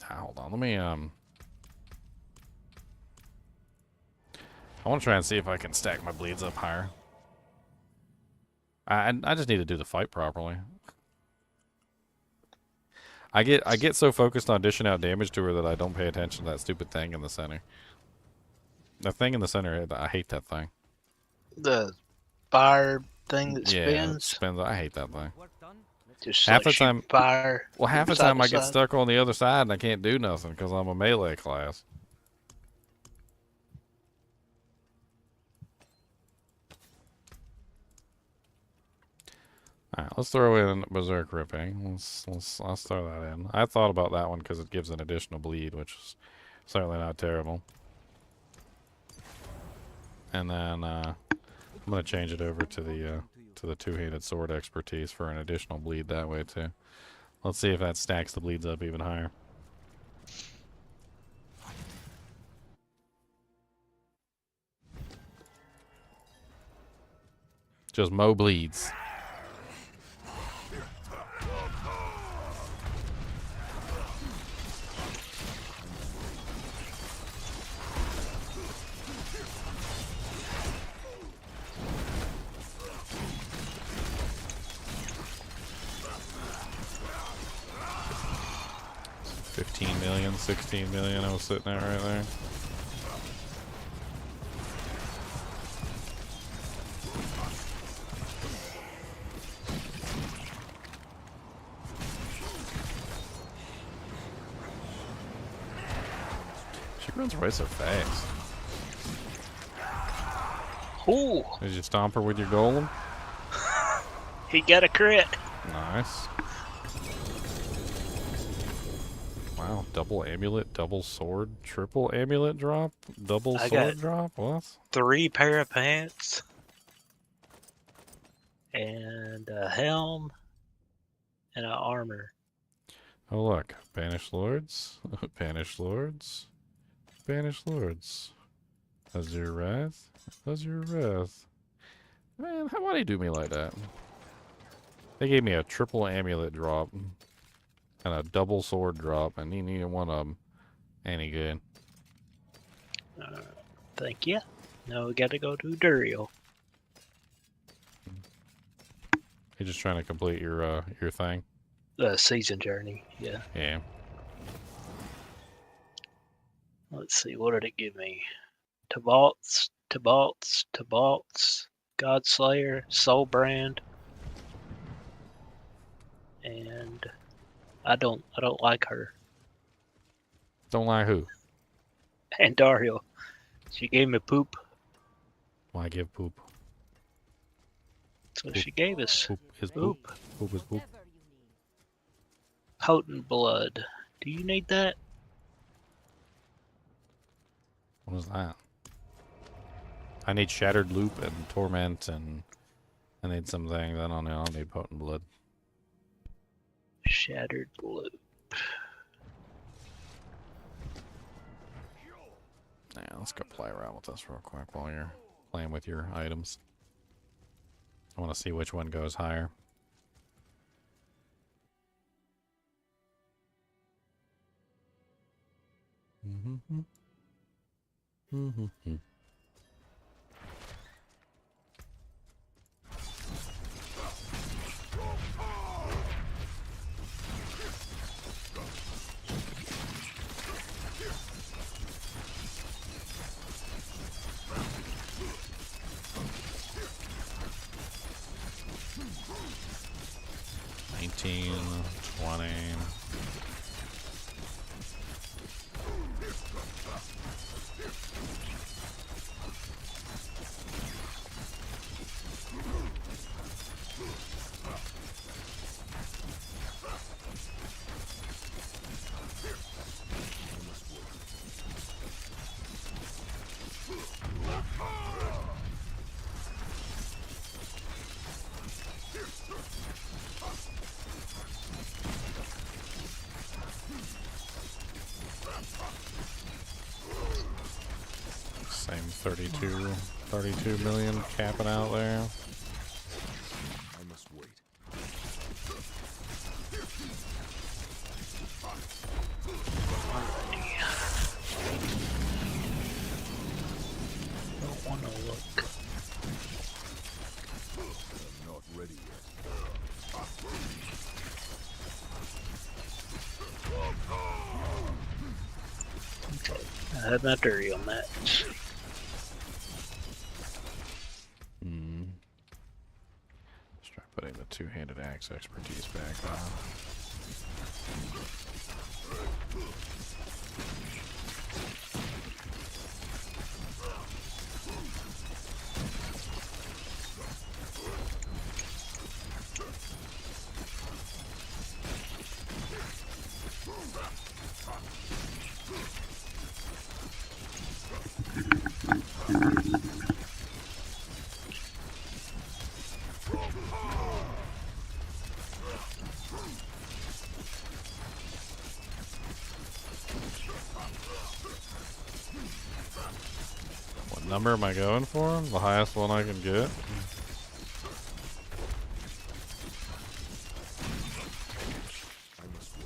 Hold on, let me I want to try and see if I can stack my bleeds up higher. I just need to do the fight properly. I get so focused on dishing out damage to her that I don't pay attention to that stupid thing in the center. The thing in the center, I hate that thing. The fire thing that Yeah, it spins. spins. I hate that thing. Just Half the like shoot time- fire. Well, half the side time to I get side. stuck on the other side and I can't do nothing because I'm a melee class. Alright, let's throw in Berserk Ripping. Let's throw that in. I thought about that one because it gives an additional bleed, which is certainly not terrible. And then I'm gonna change it over to the two-handed sword expertise for an additional bleed that way too. Let's see if that stacks the bleeds up even higher. Just Mo bleeds. $15 million, $16 million I was sitting at right there. She runs right so fast. Ooh, Did you stomp her with your golem? he got a crit. Nice. Wow, double amulet, double sword, triple amulet drop, double I sword got- drop? What? 3 pair of pants. And a helm. And an armor. Oh look, banished lords, banished lords, banished lords. Azure wrath, Azure wrath. Man, why do you do me like that? They gave me a triple amulet drop and a double sword drop, and neither one of them any good. Thank you. Now we gotta go to Duriel. You're just trying to complete your thing. The season journey, yeah. Yeah. Let's see, what did it give me? Tabalts, Godslayer, Soulbrand, and I don't like her. Don't lie, who? And Dario, she gave me poop. Why give poop? That's what she gave us. Poop is poop. Poop. Poop is poop. Potent blood. Do you need that? What was that? I need Shattered Loop and Torment, and I need some things. I don't know. I don't need Potent Blood. Shattered loop. Yeah, let's go play around with this real quick while you're playing with your items. I want to see which one goes higher. Mm-hmm. Mm-hmm. 19, 20. Same 32 million capping out there. I must wait. Don't want to look. I'm not ready yet. Okay. I had my Duriel match. Let's try putting the two-handed axe expertise back on. number am I going for? The highest one I can get? I must wait.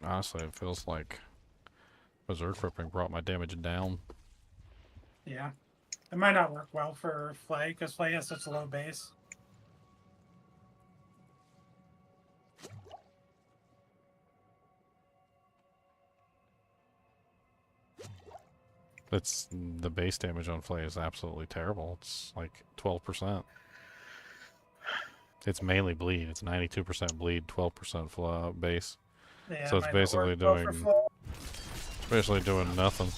Honestly, it feels like Berserk Ripping brought my damage down. Yeah. It might not work well for Flay, because Flay has such a low base. It's the base damage on Flay is absolutely terrible. It's like 12%. It's mainly bleed. It's 92% bleed, 12% base. Yeah, So it it's might not basically work well for doing Flay. basically doing nothing.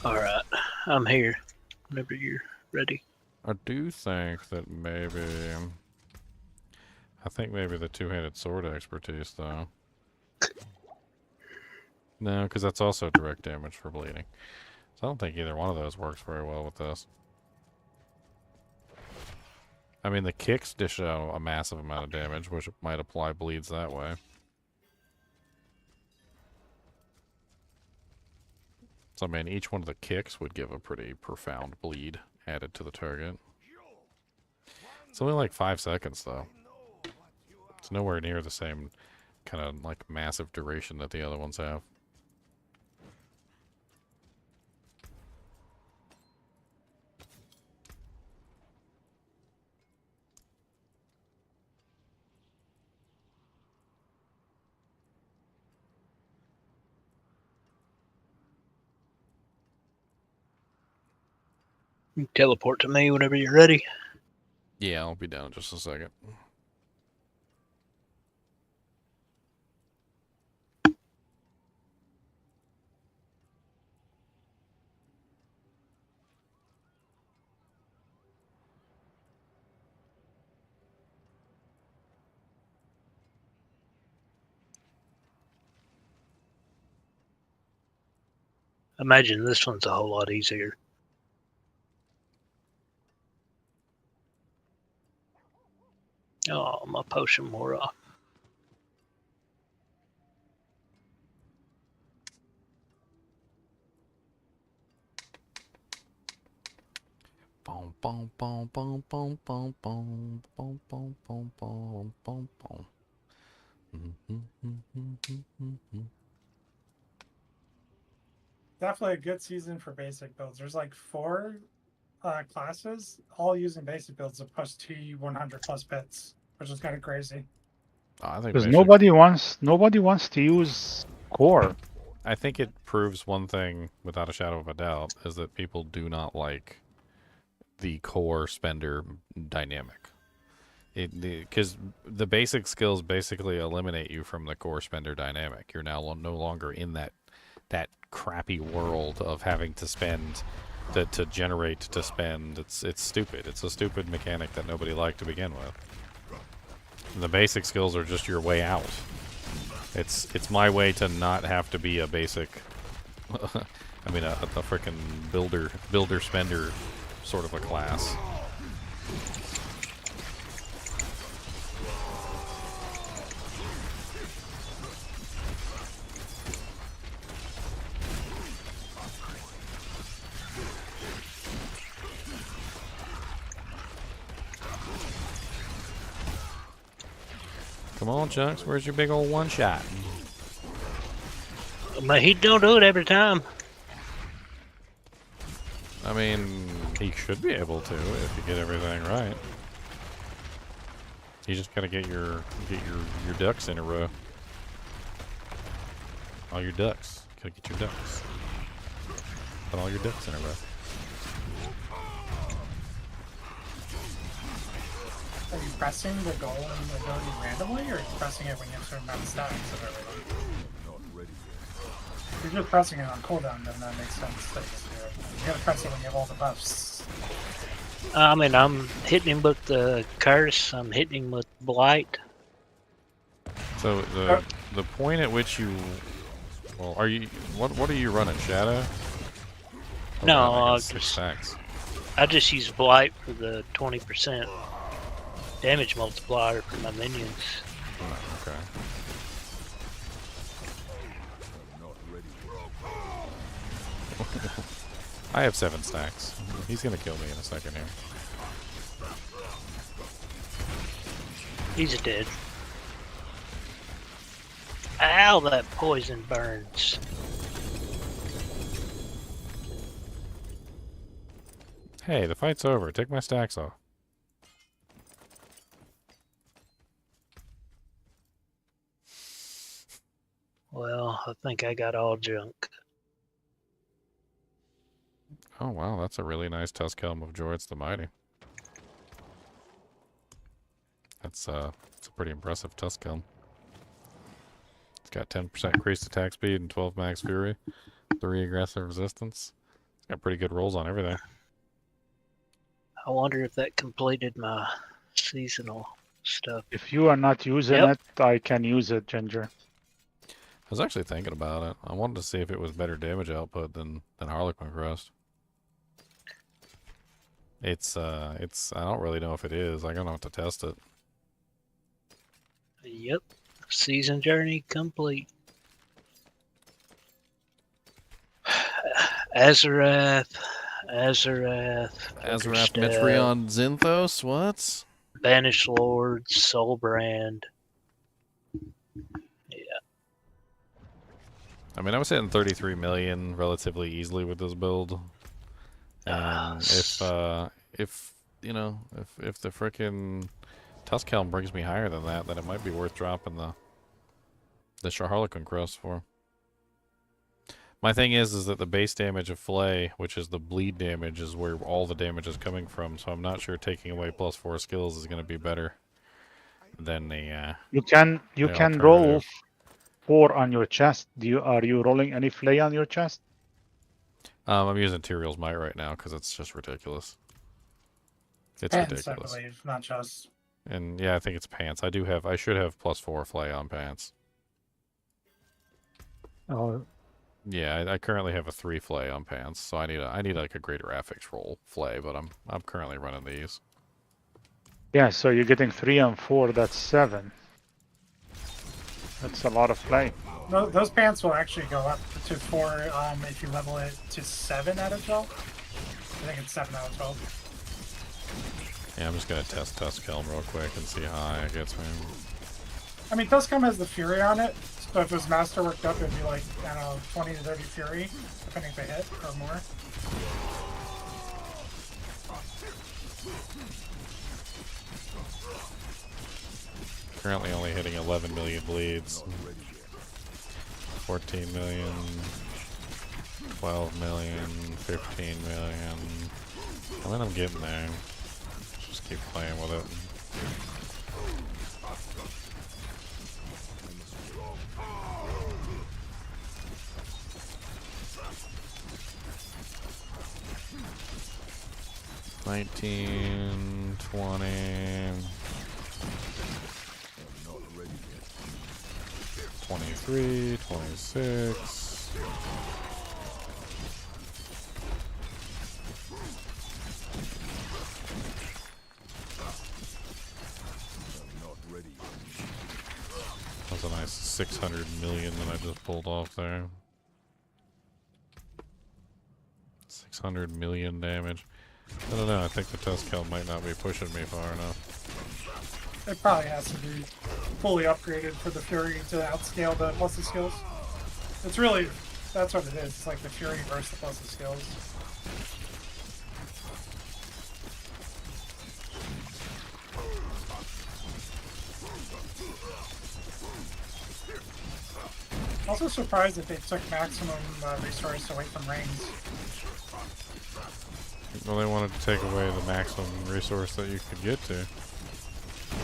Alright, I'm here. Whenever you're ready. I do think that maybe the two-handed sword expertise though. No, because that's also direct damage for bleeding. So I don't think either one of those works very well with this. I mean, the kicks dish out a massive amount of damage, which might apply bleeds that way. So, I mean, each one of the kicks would give a pretty profound bleed added to the target. It's only like 5 seconds, though. It's nowhere near the same kind of, like, massive duration that the other ones have. You can teleport to me whenever you're ready. Yeah, I'll be down in just a second. Imagine this one's a whole lot easier. Oh, my potion wore off. Boom, boom, boom, boom, boom, boom, boom, boom, boom, boom, boom, boom, boom. Definitely a good season for basic builds. There's like 4 classes, all using basic builds to push T100 plus bits, which is kind of crazy. I think Because basic- nobody wants to use core. I think it proves one thing without a shadow of a doubt is that people do not like the core spender dynamic. Because the basic skills basically eliminate you from the core spender dynamic. You're now no longer in that crappy world of having to spend to generate to spend. It's stupid. It's a stupid mechanic that nobody liked to begin with. And the basic skills are just your way out. It's my way to not have to be a basic. I mean, a freaking builder spender sort of a class. Come on, Chunks. Where's your big old one shot? But he don't do it every time. I mean, he should be able to if you get everything right. You just gotta get your ducks in a row. All your ducks. Gotta get your ducks. Put all your ducks in a row. Are you pressing the goal and ability randomly, or are you pressing it when you have a certain amount of stacks of everything? Not ready yet. If you're just pressing it on cooldown, then that makes sense that you do it. You gotta press it when you have all the buffs. I mean, I'm hitting him with the curse. I'm hitting him with blight. So the point at which you, well, are you what are you running, Shadow? Oh, No, God, I got I'll 6 just- stacks. I just use Blight for the 20% damage multiplier for my minions. Oh, okay. I'm not ready yet. I have 7 stacks. He's gonna kill me in a second here. He's dead. Ow, that poison burns. Hey, the fight's over. Take my stacks off. Well, I think I got all junk. Oh, wow, that's a really nice Tusk Helm of Jords the Mighty. It's a pretty impressive Tusk Helm. It's got 10% increased attack speed and 12 max fury, 3 aggressive resistance. It's got pretty good rolls on everything. I wonder if that completed my seasonal stuff. If you are not using Yep. it, I can use it, Ginger. I was actually thinking about it. I wanted to see if it was better damage output than Harlequin Crest. It's I don't really know if it is. I'm gonna have to test it. Yep. Season journey complete. Azarath. Azarath, Step, Metreon, Zinthos, what? Banished Lords, Soulbrand. I mean, I was hitting 33 million relatively easily with this build. And if you know, if the frickin' Tusk Helm brings me higher than that, then it might be worth dropping the Harlequin Crest for. My thing is that the base damage of Flay, which is the bleed damage, is where all the damage is coming from. So I'm not sure taking away +4 skills is going to be better than the. You can the roll alternative. 4 on your chest. Are you rolling any flay on your chest? I'm using Tyrael's Might right now because it's just ridiculous. It's Pants, ridiculous. I believe, not just. And yeah, I think it's pants. I should have +4 Flay on pants. Oh, Yeah, I currently have a 3 Flay on pants, so I need like a greater affix roll Flay, but I'm currently running these. yeah. So you're getting 3 and 4. That's 7. That's a lot of flay. Those pants will actually go up to 4 if you level it to 7 out of 12. I think it's 7 out of 12. Yeah, I'm just gonna test Tusk Helm real quick and see how high it gets me. I mean, Tuskhelm has the Fury on it, so if it was masterworked up, it'd be like, I don't know, 20 to 30 Fury, depending if they hit or more. Currently only hitting 11 million bleeds. 14 million, 12 million, 15 million. I mean, I'm getting there. Just keep playing with it. $19, $20. I'm not ready yet. 23, 26. I'm not ready yet. That was a nice 600 million that I just pulled off there. 600 million damage. I don't know, I think the Tusk Helm might not be pushing me far enough. It probably has to be fully upgraded for the Fury to outscale the plus the skills. It's really, that's what it is. It's like the Fury versus the plus the skills. Also surprised that they took maximum resource away from rings. Well, they wanted to take away the maximum resource that you could get to. And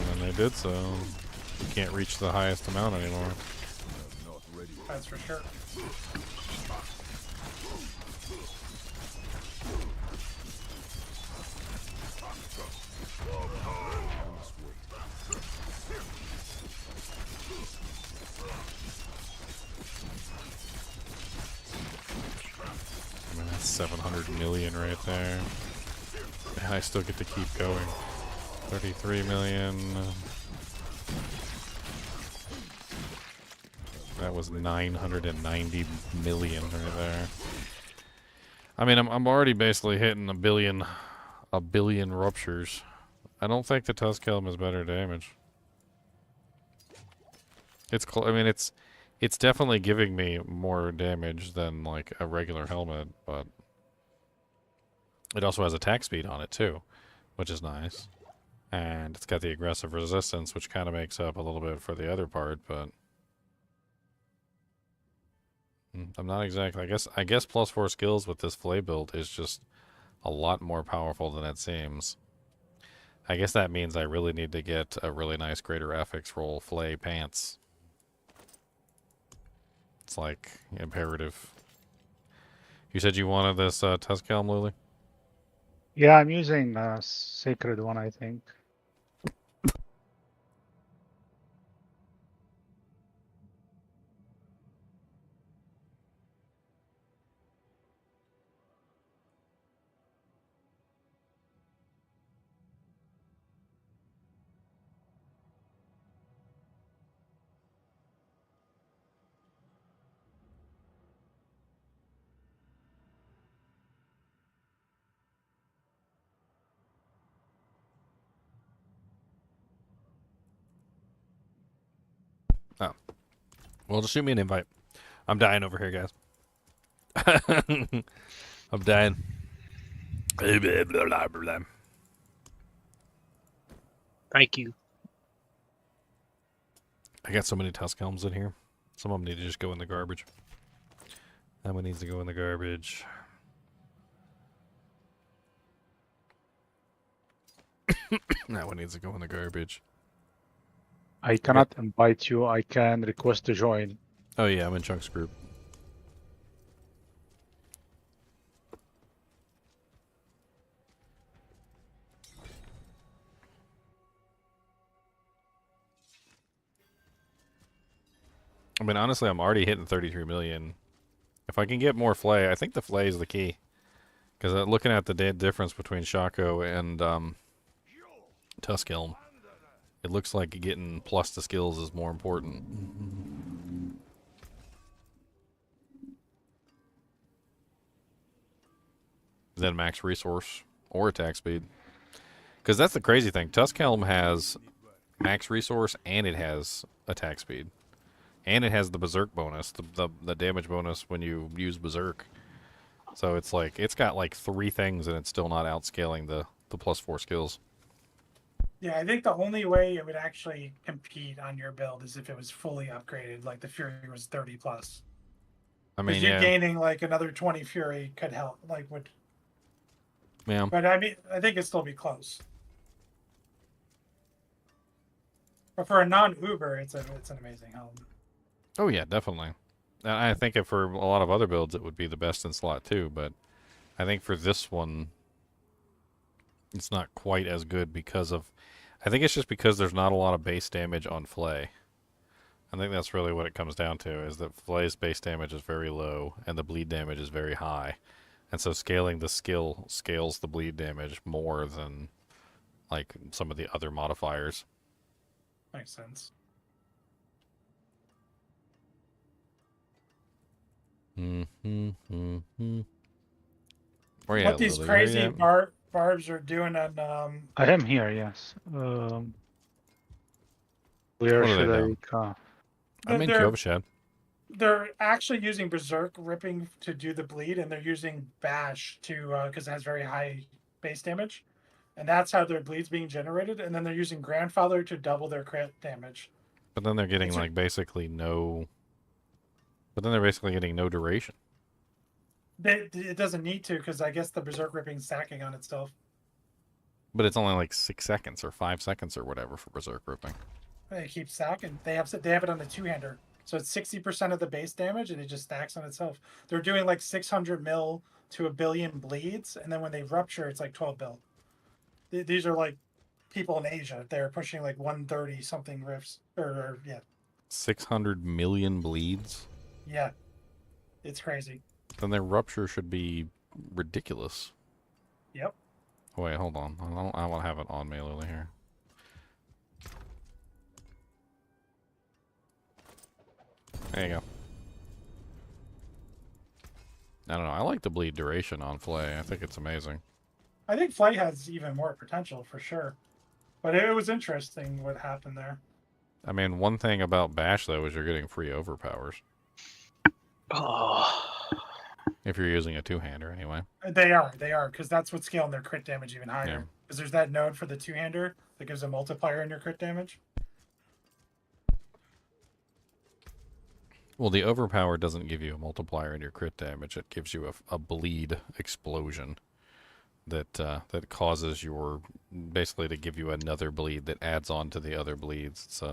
then they did so. You can't reach the highest amount anymore. I'm not ready yet. That's for sure. I must wait. I mean, that's 700 million right there. And I still get to keep going. 33 million. That was 990 million right there. I mean, I'm already basically hitting a billion ruptures. I don't think the Tusk Helm is better damage. I mean, it's definitely giving me more damage than like a regular helmet, but it also has attack speed on it too, which is nice. And it's got the aggressive resistance, which kind of makes up a little bit for the other part, but I'm not exactly. I guess +4 skills with this Flay build is just a lot more powerful than it seems. I guess that means I really need to get a really nice greater affix roll Flay pants. It's like imperative. You said you wanted this Tusk Helm, Lily? Yeah, I'm using Sacred one, I think. Oh. Well, just shoot me an invite. I'm dying over here, guys. I'm dying. Thank you. I got so many Tusk Helms in here. Some of them need to just go in the garbage. That one needs to go in the garbage. That one needs to go in the garbage. I cannot invite you. I can request to join. Oh yeah, I'm in Chunk's group. I mean, honestly, I'm already hitting 33 million. If I can get more Flay, I think the Flay is the key. Because looking at the difference between Shaco and Tusk Helm, it looks like getting plus the skills is more important. Than max resource or attack speed. Because that's the crazy thing. Tusk Helm has max resource and it has attack speed. And it has the Berserk bonus, the damage bonus when you use Berserk. So it's like, it's got like 3 things and it's still not outscaling the +4 skills. Yeah, I think the only way it would actually compete on your build is if it was fully upgraded, like the Fury was 30 plus. I Because mean, you yeah. gaining like another 20 Fury could help, like would. Yeah. But I mean, I think it'd still be close. But for a non-Uber, it's an amazing helm. Oh yeah, definitely. And I think for a lot of other builds, it would be the best in slot too. But I think for this one, it's not quite as good because of. I think it's just because there's not a lot of base damage on Flay. I think that's really what it comes down to, is that Flay's base damage is very low and the bleed damage is very high. And so scaling the skill scales the bleed damage more than like some of the other modifiers. Makes sense. Where you What at, these Lily? crazy barbs are doing on I am here, yes. Where What are should they I doing? go? I'm in they're- Kyovashad. they're actually using Berserk ripping to do the bleed, and they're using Bash to because it has very high base damage, and that's how their bleed's being generated. And then they're using Grandfather to double their crit damage. But then they're getting It's a- like basically no. But then they're basically getting no duration. It doesn't need to, because I guess the Berserk ripping's stacking on itself. But it's only like 6 seconds or 5 seconds or whatever for Berserk ripping. They keep stacking. They have it on the 2-hander, so it's 60% of the base damage, and it just stacks on itself. They're doing like 600 mil to 1 billion bleeds, and then when they rupture, it's like 12 bill. These are like people in Asia. They're pushing like 130 something riffs, or yeah, 600 million bleeds. yeah, it's crazy. Then their rupture should be ridiculous. Yep. Wait, hold on. I want to have it on me, Lily, here. There you go. I don't know. I like the bleed duration on Flay. I think it's amazing. I think Flight has even more potential for sure. But it was interesting what happened there. I mean, one thing about Bash, though, is you're getting free overpowers. Oh. If you're using a two-hander, anyway. They are, because that's what's scaling their crit damage even higher. Yeah. Because there's that node for the two-hander that gives a multiplier in your crit damage. Well, the overpower doesn't give you a multiplier in your crit damage. It gives you a bleed explosion that that causes your basically to give you another bleed that adds on to the other bleeds. It's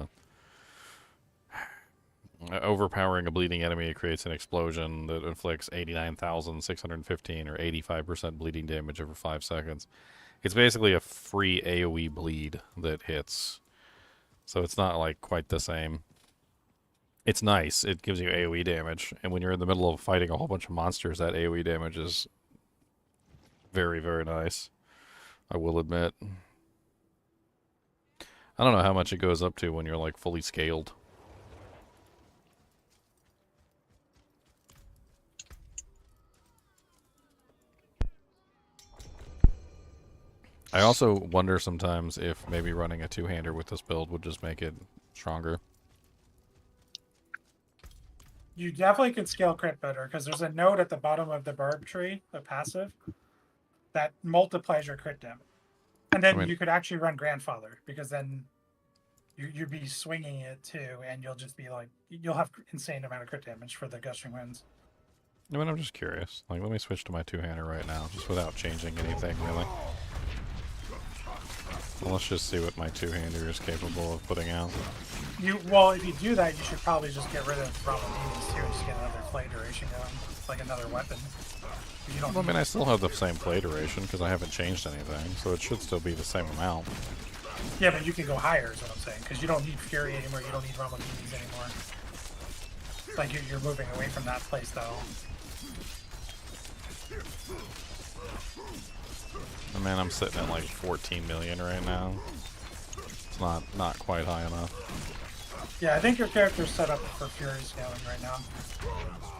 overpowering a bleeding enemy creates an explosion that inflicts 89,615 or 85% bleeding damage over 5 seconds. It's basically a free AoE bleed that hits. So it's not like quite the same. It's nice. It gives you AoE damage. And when you're in the middle of fighting a whole bunch of monsters, that AoE damage is very, very nice. I will admit. I don't know how much it goes up to when you're like fully scaled. I also wonder sometimes if maybe running a two-hander with this build would just make it stronger. You definitely can scale crit better, because there's a node at the bottom of the barb tree, a passive, that multiplies your crit damage. And then you could actually run Grandfather, because then you'd be swinging it too, and you'll just be like, you'll have insane amount of crit damage for the Gushing Winds. I mean, I'm just curious. Like, let me switch to my two-hander right now, just without changing anything, really. Well, let's just see what my two-hander is capable of putting out. Well, if you do that, you should probably just get rid of Ramamines too, and just get another play duration going, like another weapon. You don't Well, I mean, I still have the same play duration, because I haven't changed anything, so it should still be the same amount. Yeah, but you can go higher, is what I'm saying, because you don't need Fury anymore, you don't need Ramamines anymore. Like, you're moving away from that playstyle. I mean, I'm sitting at like 14 million right now. It's not quite high enough. Yeah, I think your character's set up for Fury scaling right now.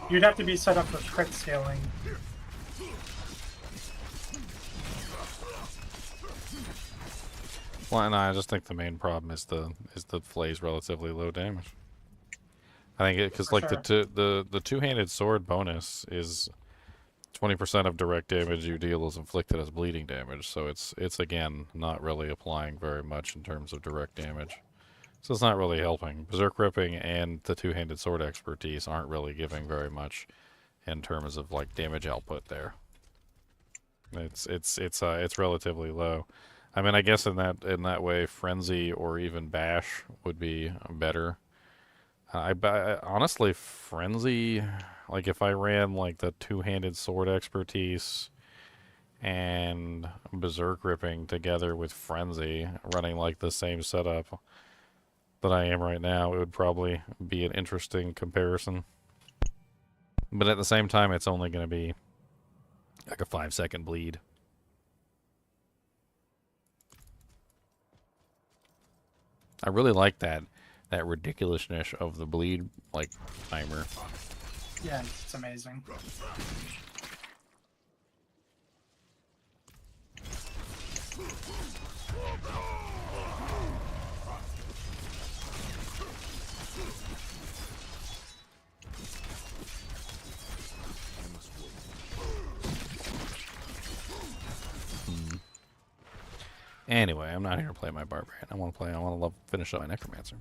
You'd have to be set up for crit scaling. Well, and I just think the main problem is the Flay's relatively low damage. I think because like sure. the two-handed sword bonus is 20% of direct damage you deal is inflicted as bleeding damage, so it's again not really applying very much in terms of direct damage. So it's not really helping. Berserk Ripping and the two-handed sword expertise aren't really giving very much in terms of like damage output there. It's relatively low. I mean, I guess in that way, Frenzy or even Bash would be better. Honestly, Frenzy, like if I ran like the two-handed sword expertise and Berserk Ripping together with Frenzy, running like the same setup that I am right now, it would probably be an interesting comparison. But at the same time, it's only going to be like a 5-second bleed. I really like that ridiculousness of the bleed like timer. Yeah, it's amazing. Anyway, I'm not here to play my barbarian. I want to finish up my necromancer.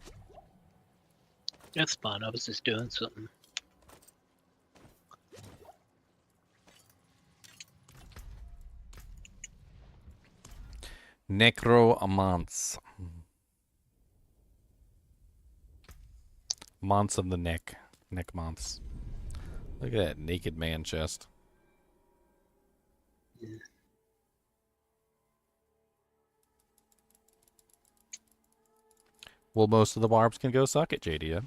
That's fine. I was just doing something. Necromance. Months of the neck. Neck months. Look at that naked man chest. Yeah. Well, most of the barbs can go suck it, JDM.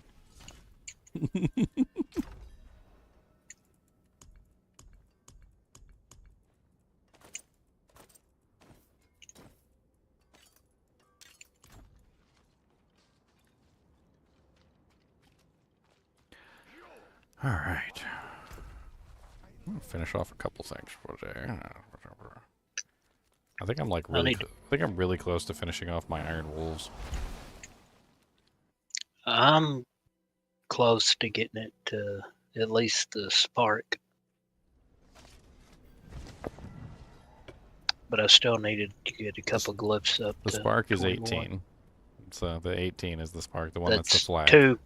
Alright. Finish off a couple things for today. I think I'm like really. I think I'm really close to finishing off my Iron Wolves. I'm close to getting it to at least the spark. But I still needed to get a couple glyphs up. The to spark is 21. 18. So the 18 is the spark. The one that's the That's flag.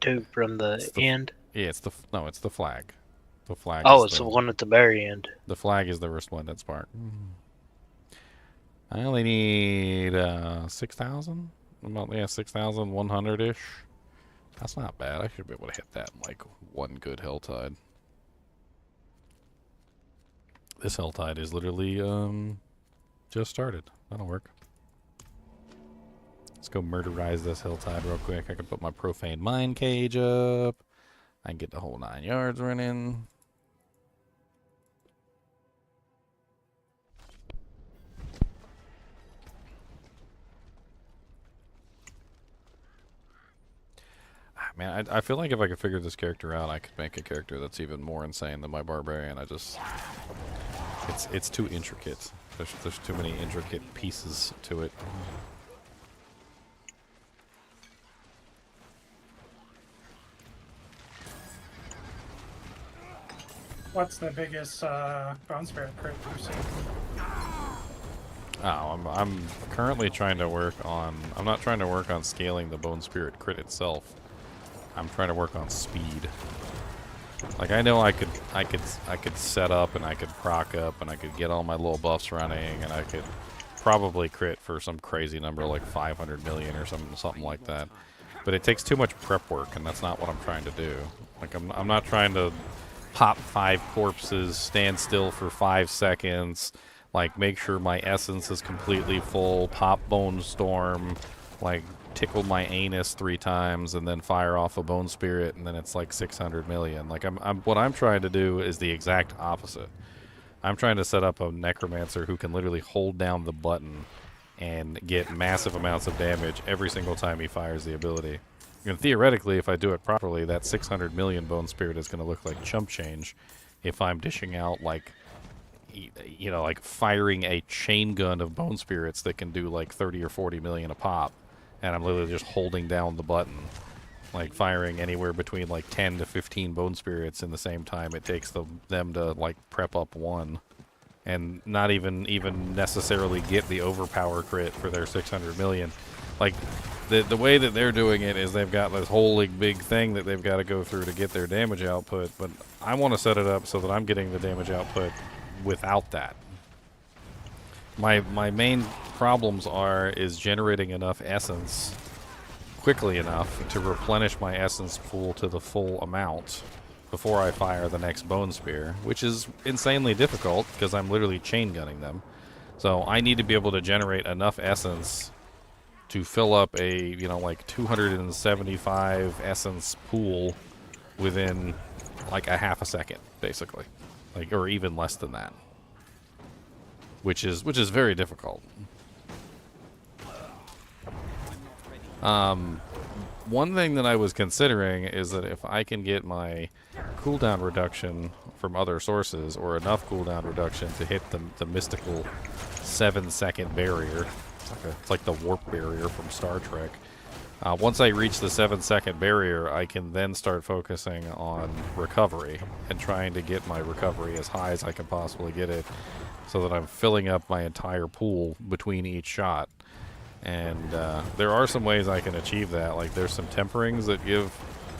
two from the It's the- end. Yeah, it's the it's the flag. The flag. Oh, is it's the one at the very end. The flag is the resplendent spark. I only need 6,000. About 6,100 ish. That's not bad. I should be able to hit that in like one good HellTide. This HellTide is literally just started. That'll work. Let's go murderize this HellTide real quick. I can put my profane mine cage up. I can get the whole 9 yards running. Man, I feel like if I could figure this character out, I could make a character that's even more insane than my barbarian. It's too intricate. There's too many intricate pieces to it. What's the biggest bone spirit crit you've seen? Oh, I'm currently trying to work on. I'm not trying to work on scaling the bone spirit crit itself. I'm trying to work on speed. Like I know I could set up and I could proc up and I could get all my little buffs running and I could probably crit for some crazy number like 500 million or something like that. But it takes too much prep work and that's not what I'm trying to do. Like I'm not trying to pop 5 corpses, stand still for 5 seconds, like make sure my essence is completely full, pop bone storm, like tickle my anus 3 times and then fire off a bone spirit and then it's like 600 million. Like what I'm trying to do is the exact opposite. I'm trying to set up a necromancer who can literally hold down the button and get massive amounts of damage every single time he fires the ability. And theoretically, if I do it properly, that 600 million bone spirit is going to look like chump change if I'm dishing out like, you know, like firing a chain gun of bone spirits that can do like 30 or 40 million a pop. And I'm literally just holding down the button, like firing anywhere between like 10 to 15 bone spirits in the same time it takes them to like prep up one, and not even necessarily get the overpower crit for their 600 million. Like the way that they're doing it is they've got this whole like, big thing that they've got to go through to get their damage output, but I want to set it up so that I'm getting the damage output without that. My main problems is generating enough essence quickly enough to replenish my essence pool to the full amount before I fire the next bone spear, which is insanely difficult because I'm literally chain gunning them. So I need to be able to generate enough essence to fill up a, you know, like 275 essence pool within like a half a second, basically, like, or even less than that. Which is very difficult. One thing that I was considering is that if I can get my cooldown reduction from other sources, or enough cooldown reduction to hit the mystical 7-second barrier, it's like the warp barrier from Star Trek. Once I reach the 7-second barrier, I can then start focusing on recovery and trying to get my recovery as high as I can possibly get it, so that I'm filling up my entire pool between each shot. And there are some ways I can achieve that. Like there's some temperings that give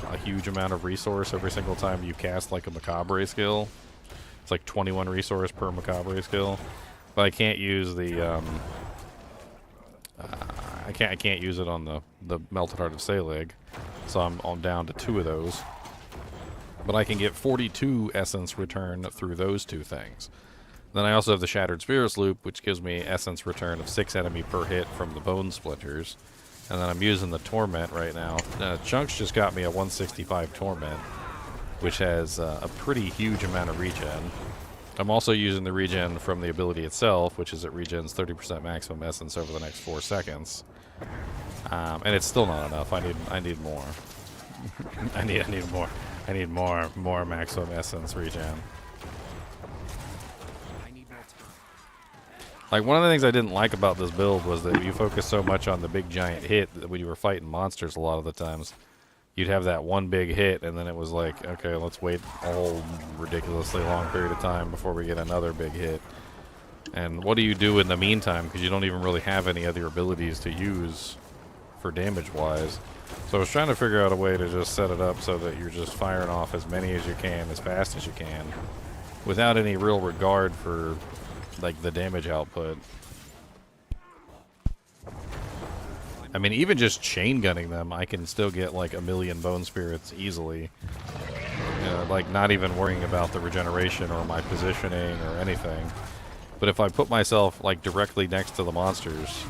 a huge amount of resource every single time you cast like a Macabre skill. It's like 21 resource per Macabre skill. But I can't use the I can't use it on the Melted Heart of Selig. So I'm down to 2 of those. But I can get 42 essence return through those 2 things. Then I also have the Shattered Spirits loop, which gives me essence return of 6 enemy per hit from the bone splinters. And then I'm using the Torment right now. Chunks just got me a 165 Torment, which has a pretty huge amount of regen. I'm also using the regen from the ability itself, which is it regens 30% maximum essence over the next 4 seconds. And it's still not enough. I need more. I need more. I need more maximum essence regen. Like, one of the things I didn't like about this build was that you focus so much on the big giant hit that when you were fighting monsters a lot of the times, you'd have that one big hit, and then it was like, okay, let's wait a whole ridiculously long period of time before we get another big hit. And what do you do in the meantime? Because you don't even really have any other abilities to use for damage-wise. So I was trying to figure out a way to just set it up so that you're just firing off as many as you can, as fast as you can, without any real regard for, like, the damage output. I mean, even just chain gunning them, I can still get like 1,000,000 bone spirits easily. Like, not even worrying about the regeneration or my positioning or anything. But if I put myself like directly next to the monsters,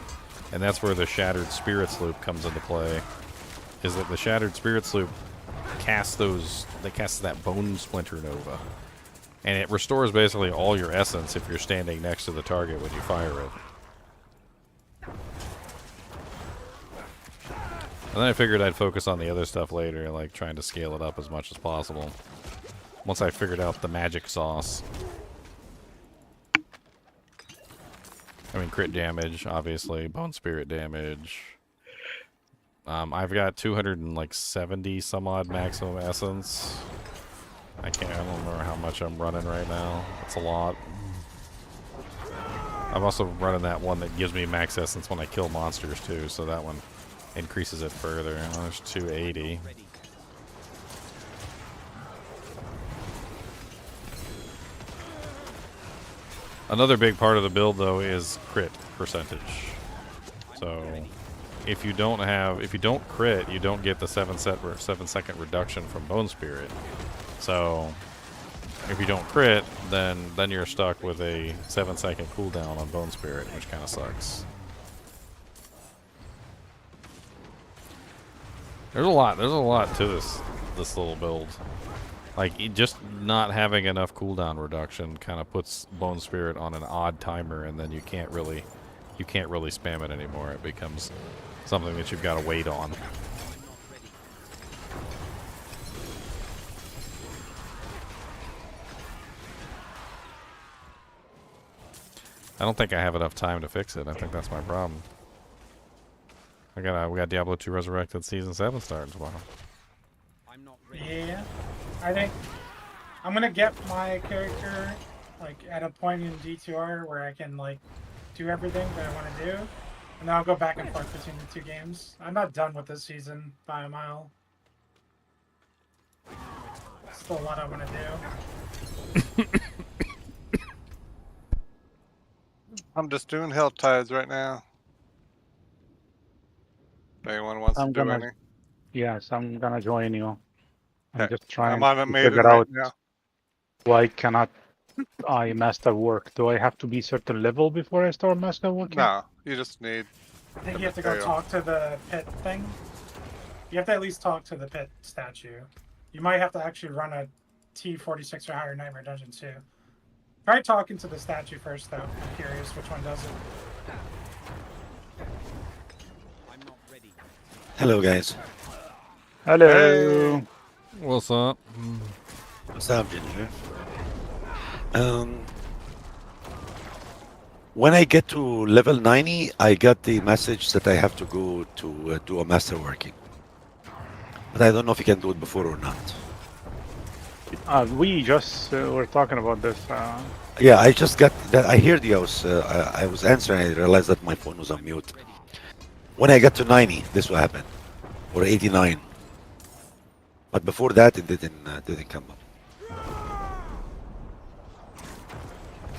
and that's where the Shattered Spirits loop comes into play, is that the Shattered Spirits loop casts that Bone Splinter Nova. And it restores basically all your essence if you're standing next to the target when you fire it. And then I figured I'd focus on the other stuff later, like trying to scale it up as much as possible. Once I figured out the magic sauce. I mean, crit damage, obviously, bone spirit damage. I've got 270 some odd maximum essence. I don't remember how much I'm running right now. That's a lot. I'm also running that one that gives me max essence when I kill monsters too, so that one increases it further. Oh, there's 280. Another big part of the build though is crit percentage. So if you don't crit, you don't get the 7-second reduction from Bone Spirit. So if you don't crit, then you're stuck with a 7-second cooldown on Bone Spirit, which kind of sucks. There's a lot to this little build. Like, just not having enough cooldown reduction kind of puts Bone Spirit on an odd timer, and then you can't really spam it anymore. It becomes something that you've got to wait on. I don't think I have enough time to fix it. I think that's my problem. We got Diablo 2 Resurrected Season 7 starting tomorrow. Yeah, I think I'm gonna get my character like at a point in D2R where I can like do everything that I want to do, and then I'll go back and forth between the two games. I'm not done with this season by a mile. Still a lot I want to do. I'm just doing HellTides right now. If anyone wants to do any. Yes, I'm gonna join you. I'm Okay. just trying I'm on a to maiden figure right out now. why cannot I master work. Do I have to be certain level before I start master working? No, you just need. I think the you have to go material. talk to the pit thing. You have to at least talk to the pit statue. You might have to actually run a T46 or higher Nightmare Dungeon too. Try talking to the statue first, though. I'm curious which one does it. Hello, guys. Hello. Hey. What's up? What's up, Ginger? When I get to level 90, I got the message that I have to go to do a master working. But I don't know if you can do it before or not. We just were talking about this. Yeah, I just got that. I heard you. I was answering. I realized that my phone was on mute. When I got to 90, this will happen, or 89. But before that, it didn't come up.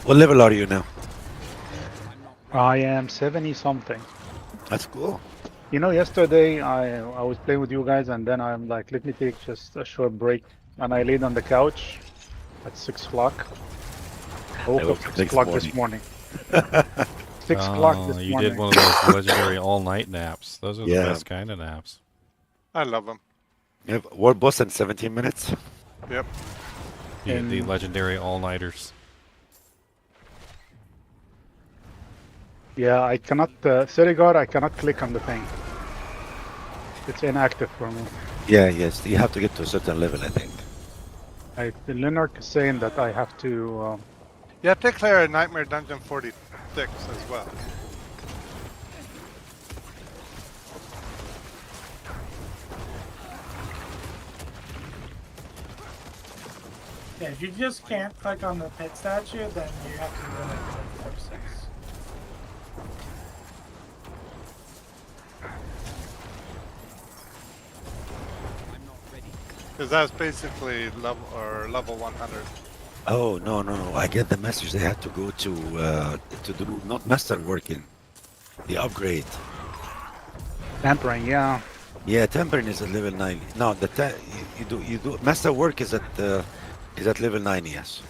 What level are you now? I am 70 something. That's cool. You know, yesterday I was playing with you guys, and then I'm like, let me take just a short break, and I laid on the couch at 6 o'clock. I woke up 6 o'clock this morning. 6 o'clock this morning. You did one of those legendary all-night naps. Those are the Yeah. best kind of naps. I love them. You have World Boss in 17 minutes. Yep. You did the legendary all-nighters. Yeah, I cannot, Serigar, I cannot click on the thing. It's inactive for me. Yeah, yes. You have to get to a certain level, I think. Leonard is saying that I have to. You have to clear Nightmare Dungeon 46 as well. Yeah, if you just can't click on the pit statue, then you have to do like 46. Because that's basically level 100. Oh no! I get the message. They had to go to do not masterworking, the upgrade. Tampering, yeah. Yeah, tampering is at level 90. No, you do masterwork is at level 90. Yes.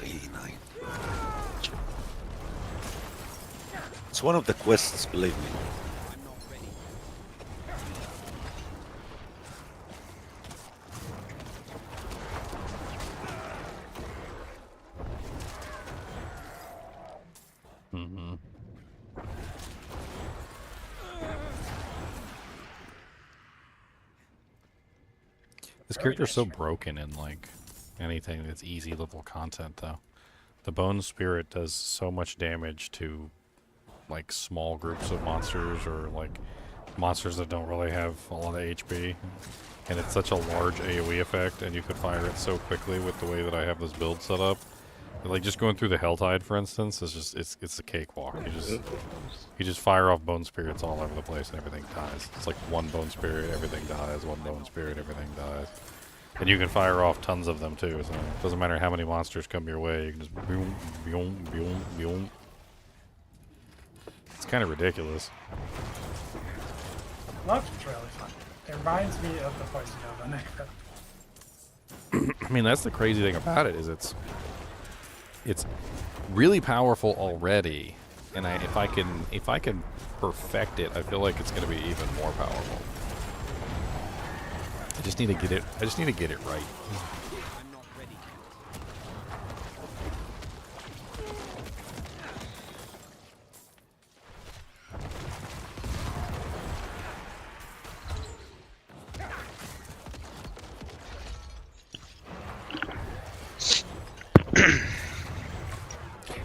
89. It's one of the quests, believe me. Mm-hmm. This character's so broken in like anything that's easy level content though. The Bone Spirit does so much damage to like small groups of monsters or like monsters that don't really have a lot of HP. And it's such a large AoE effect and you could fire it so quickly with the way that I have this build set up. Like just going through the HellTide, for instance, is just it's a cakewalk. You just fire off bone spirits all over the place and everything dies. It's like one bone spirit, everything dies. One bone spirit, everything dies. And you can fire off tons of them too. So it doesn't matter how many monsters come your way. You can just boom, boom, boom, boom. It's kind of ridiculous. Lux is really fun. It reminds me of the Poison Nova Necro. I mean, that's the crazy thing about it is it's really powerful already, and if I can perfect it, I feel like it's going to be even more powerful. I just need to get it right.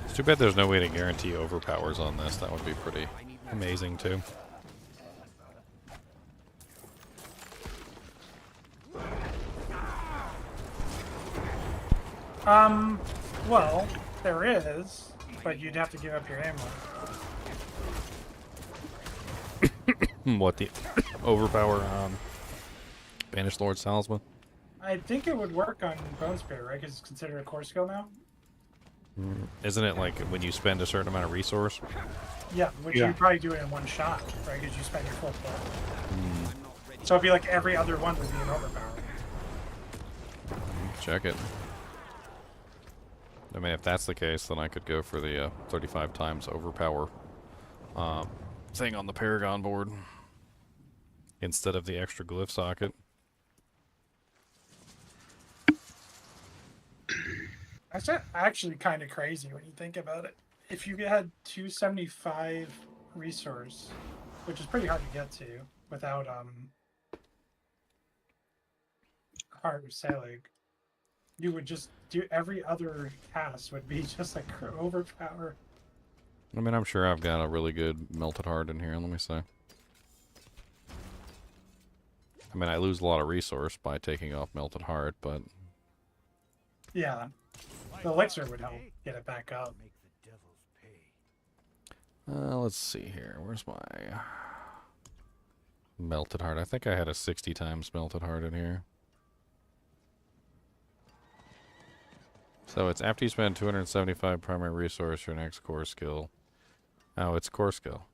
It's too bad there's no way to guarantee overpowers on this. That would be pretty amazing too. Well, there is, but you'd have to give up your ammo. What, the overpower Banished Lord Talisman? I think it would work on Bone Spirit, right? Because it's considered a core skill now. Isn't it like when you spend a certain amount of resource? Yeah, which Yeah. you probably do it in one shot, right? Because you spend your full skill. So it'd be like every other one would be an overpower. Check it. I mean, if that's the case, then I could go for the 35 times overpower thing on the Paragon board instead of the extra glyph socket. That's actually kind of crazy when you think about it. If you had 275 resource, which is pretty hard to get to without hard sailing, you would just do every other cast would be just like overpower. I mean, I'm sure I've got a really good Melted Heart in here. Let me see. I mean, I lose a lot of resource by taking off Melted Heart, but... Yeah. The elixir would help get it back up. let's see here. Where's my Melted Heart? I think I had a 60 times Melted Heart in here. So it's after you spend 275 primary resource, your next core skill. Oh, it's core skill.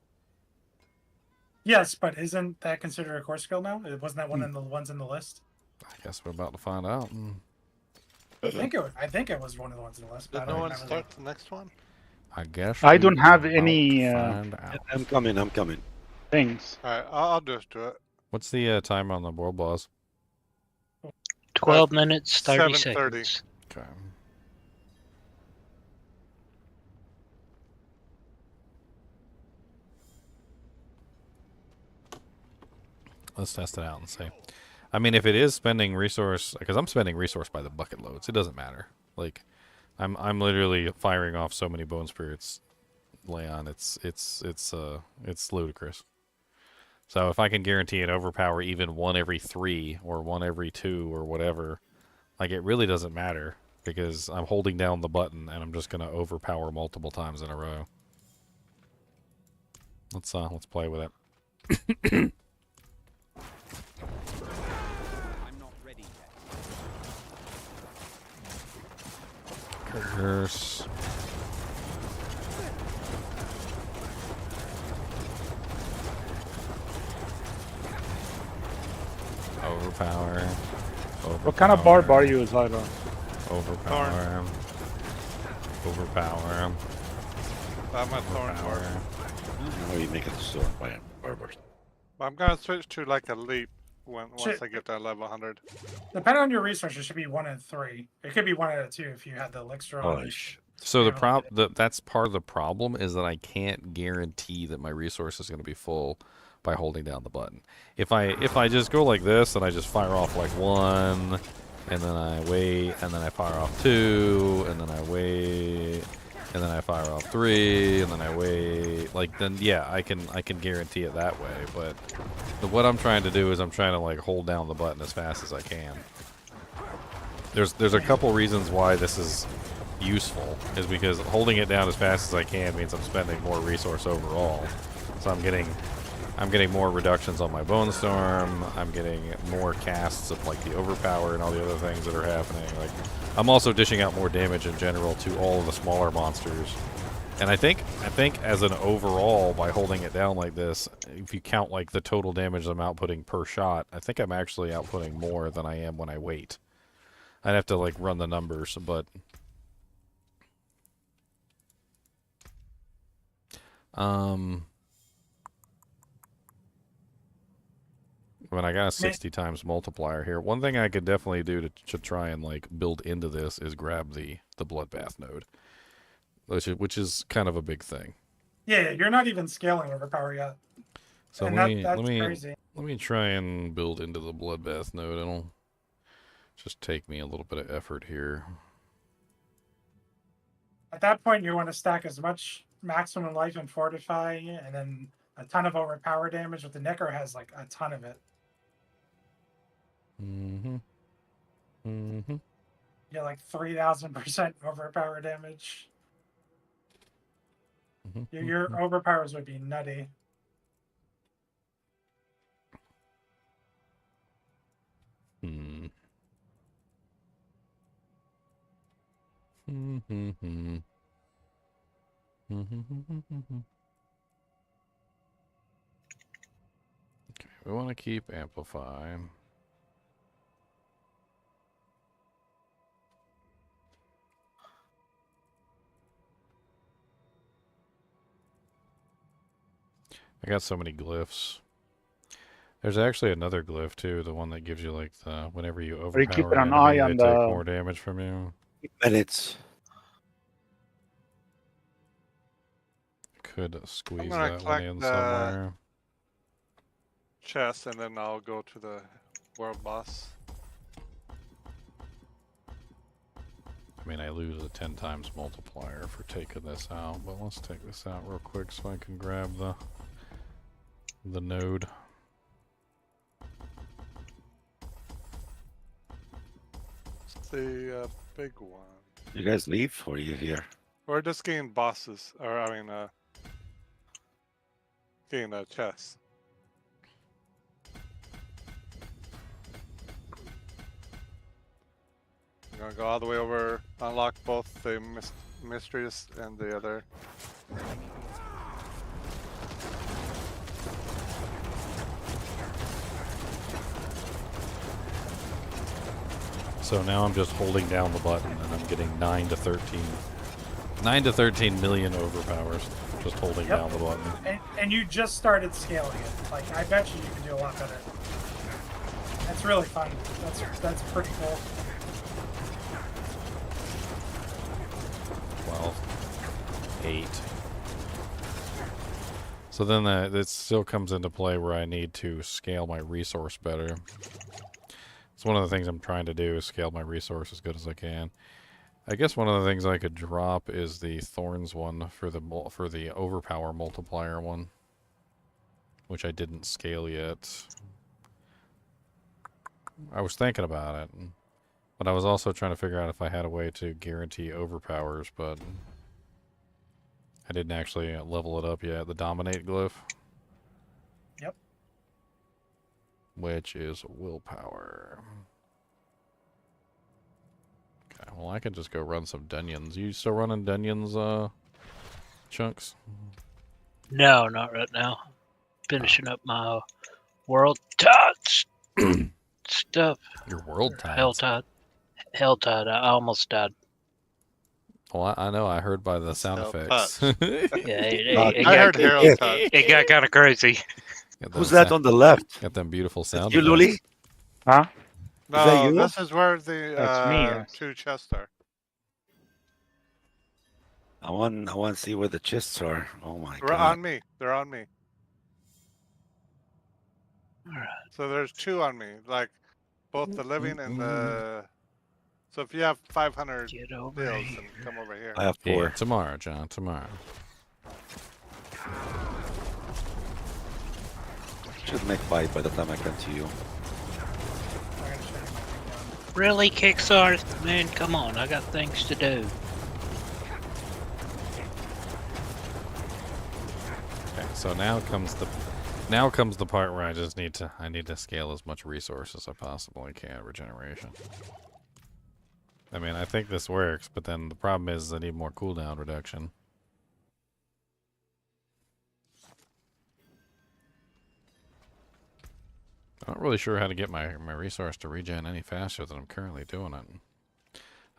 Yes, but isn't that considered a core skill now? Wasn't that one of the ones in the list? I guess we're about to find out. I think it was one of the ones in the list. But Did I no don't one remember start the next one? I guess I don't have we're about any, to find out. I'm coming. things. Alright, I'll just do it. What's the time on the world boss? 12 minutes, 30 7:30. seconds. Okay. Let's test it out and see. I mean, if it is spending resource, because I'm spending resource by the bucket loads, it doesn't matter. Like, I'm literally firing off so many bone spirits, Leon. It's ludicrous. So if I can guarantee an overpower even 1 every 3 or 1 every 2 or whatever, like it really doesn't matter because I'm holding down the button and I'm just gonna overpower multiple times in a row. Let's play with it. Curse. Overpower. What kind of barb are you, Zyra? Overpower. Overpower. I'm a thorn barb. How are you making the sword by barbers? I'm gonna switch to like a leap once I get to level 100. Depending on your resources, it should be 1 and 3. It could be 1 out of 2 if you had the elixir on. So that's part of the problem is that I can't guarantee that my resource is going to be full by holding down the button. If I just go like this and I just fire off like 1, and then I wait, and then I fire off 2, and then I wait, and then I fire off 3, and then I wait, like then yeah, I can guarantee it that way. But what I'm trying to do is I'm trying to like hold down the button as fast as I can. There's a couple reasons why this is useful, is because holding it down as fast as I can means I'm spending more resource overall. So I'm getting more reductions on my Bone Storm. I'm getting more casts of like the Overpower and all the other things that are happening. Like I'm also dishing out more damage in general to all of the smaller monsters. And I think as an overall, by holding it down like this, if you count like the total damage I'm outputting per shot, I think I'm actually outputting more than I am when I wait. I'd have to like run the numbers, but when I got a 60 times multiplier here, one thing I could definitely do to try and like build into this is grab the bloodbath node, which is kind of a big thing. Yeah, you're not even scaling overpower yet. So And let crazy. me try and build into the bloodbath node. It'll just take me a little bit of effort here. At that point, you want to stack as much maximum life and fortify, and then a ton of overpower damage. With the Necro has like a ton of it. Yeah, like 3,000% overpower damage. Your overpowers would be nutty. Okay, we want to keep Amplify. I got so many glyphs. There's actually another glyph too, the one that gives you like the whenever you overpower you keeping an enemy, eye they on take the more damage from you. Minutes. Could squeeze I'm gonna that one collect in the somewhere. chest and then I'll go to the world boss. I mean, I lose a 10 times multiplier for taking this out, but let's take this out real quick so I can grab the node. It's the big one. You guys leave or are you here? We're just getting bosses, or I mean, getting a chest. I'm gonna go all the way over, unlock both the mysteries and the other. So now I'm just holding down the button and I'm getting 9 to 13. 9 to 13 million overpowers just holding down the button. And you just started scaling it. Like, I bet you can do a lot better. That's really fun. That's pretty cool. 12, 8. So then that still comes into play where I need to scale my resource better. It's one of the things I'm trying to do is scale my resource as good as I can. I guess one of the things I could drop is the Thorns one for the overpower multiplier one, which I didn't scale yet. I was thinking about it, but I was also trying to figure out if I had a way to guarantee overpowers, but I didn't actually level it up yet. The Dominate glyph. Yep. Which is willpower. Okay, well I can just go run some Dunions. You still running Dunions, Chunks? No, not right now. Finishing up my World Tots stuff. Your World Tides? HellTide. HellTide. I almost died. Well, I know. I heard by the sound effects. Yeah, I heard Harold Touch. it got kind of crazy. Who's that on the left? Got them beautiful sound You, effects. Luli? Huh? that No, you? this is where the That's me, yes. 2 chests are. I want to see where the chests are. Oh my They're god. on me. They're on me. So there's 2 on me, like both the living and the. So if you have 500 Get over bills, here. then come over here. I have Yeah, 4. tomorrow, John. Tomorrow. Should make 5 by the time I come to you. Really, Kickstarter? Man, come on. I got things to do. Okay, so now comes the part where I need to scale as much resource as I possibly can. Regeneration. I mean, I think this works, but then the problem is I need more cooldown reduction. I'm not really sure how to get my resource to regen any faster than I'm currently doing it.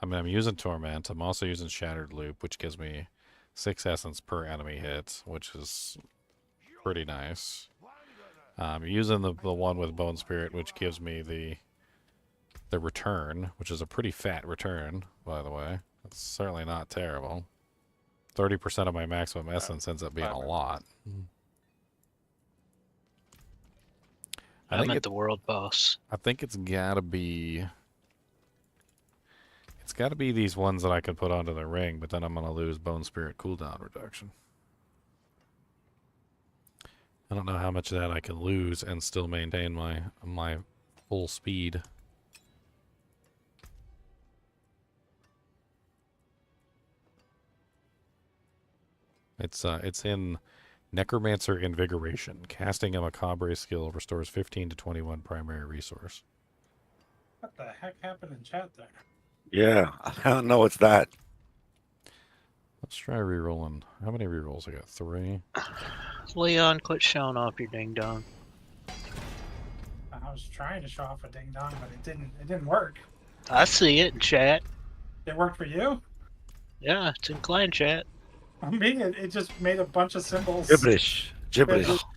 I mean, I'm using Torment. I'm also using Shattered Loop, which gives me 6 essence per enemy hit, which is pretty nice. I'm using the one with Bone Spirit, which gives me the return, which is a pretty fat return, by the way. It's certainly not terrible. 30% of my maximum essence ends up being a lot. I'm at the world boss. I think it's gotta be these ones that I could put onto the ring, but then I'm gonna lose Bone Spirit cooldown reduction. I don't know how much of that I can lose and still maintain my full speed. It's in Necromancer Invigoration. Casting a Macabre skill restores 15 to 21 primary resource. What the heck happened in chat there? Yeah, I don't know what's that. Let's try rerolling. How many rerolls I got? 3. Leon, quit showing off your ding dong. I was trying to show off a ding dong, but it didn't work. I see it in chat. It worked for you? Yeah, it's in clan chat. I mean, it just made a bunch of symbols. Gibberish.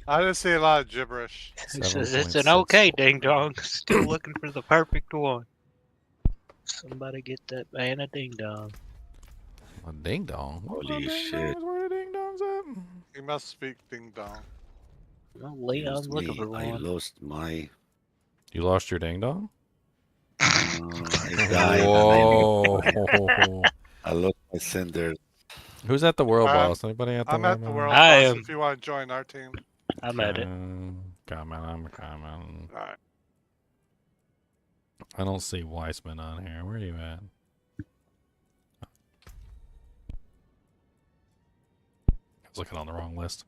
I just see a lot of gibberish. It says it's an okay ding dong. Still looking for the perfect one. Somebody get that man a ding dong. A ding dong? Holy shit. Where the ding dongs at? You must speak ding dong. Well, Leon's looking for I one. lost my. You lost your ding dong? I died. Whoa. I lost my cinders. Who's at the world I'm- boss? Anybody at the I'm world at the boss? world I boss am. if you want to join our team. I'm at it. I'm coming. Alright. I don't see Weissman on here. Where are you at? I was looking on the wrong list.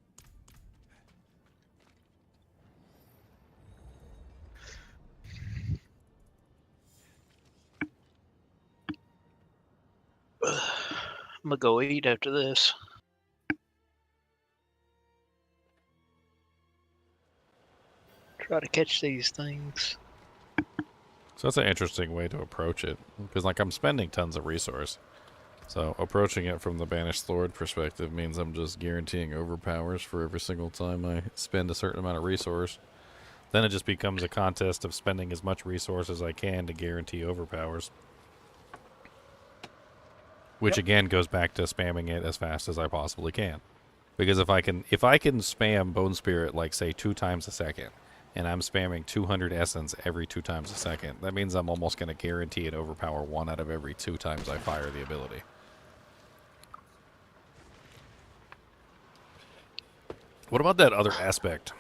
I'm gonna go eat after this. Try to catch these things. So that's an interesting way to approach it. Because, like, I'm spending tons of resource. So approaching it from the Banished Lord perspective means I'm just guaranteeing overpowers for every single time I spend a certain amount of resource. Then it just becomes a contest of spending as much resource as I can to guarantee overpowers. Which again goes back to spamming it as fast as I possibly can. Because if I can spam Bone Spirit like say 2 times a second, and I'm spamming 200 essence every 2 times a second, that means I'm almost going to guarantee and overpower 1 out of every 2 times I fire the ability. What about that other aspect?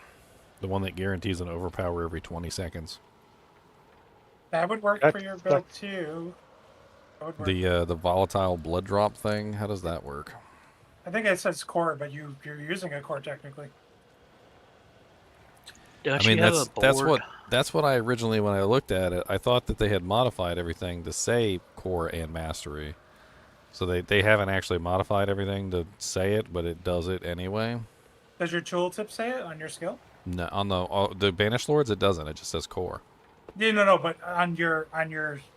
The one that guarantees an overpower every 20 seconds. That would work for your build too. That would work. The volatile blood drop thing, how does that work? I think it says core, but you're using a core technically. Don't I mean, you have a board? that's what I originally, when I looked at it, I thought that they had modified everything to say core and mastery. So they haven't actually modified everything to say it, but it does it anyway. Does your tooltip say it on your skill? No, on the Banished Lords, it doesn't. It just says core. Yeah, no, but on your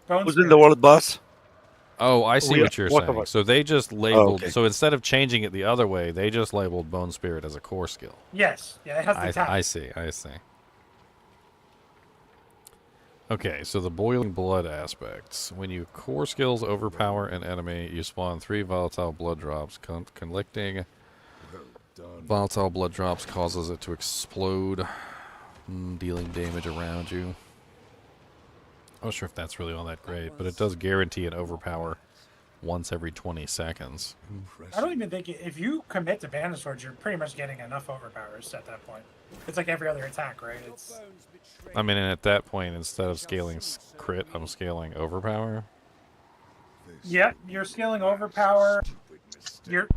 bone. Who's in the world boss? Oh, I see what you're both of saying. us. So they just labeled. okay. So instead of changing it the other way, they just labeled Bone Spirit as a core skill. Yes, yeah, it has the tap. I see. Okay, so the boiling blood aspects. When you core skills overpower an enemy, you spawn 3 volatile blood drops. Collecting Well done. volatile blood drops causes it to explode, dealing damage around you. I'm not sure if that's really all that great, but it does guarantee an overpower once every 20 seconds. I don't even think if you commit to Banished Swords, you're pretty much getting enough overpowers at that point. It's like every other attack, right? It's I mean, and at that point, instead of scaling crit, I'm scaling overpower. yeah, you're scaling overpower. You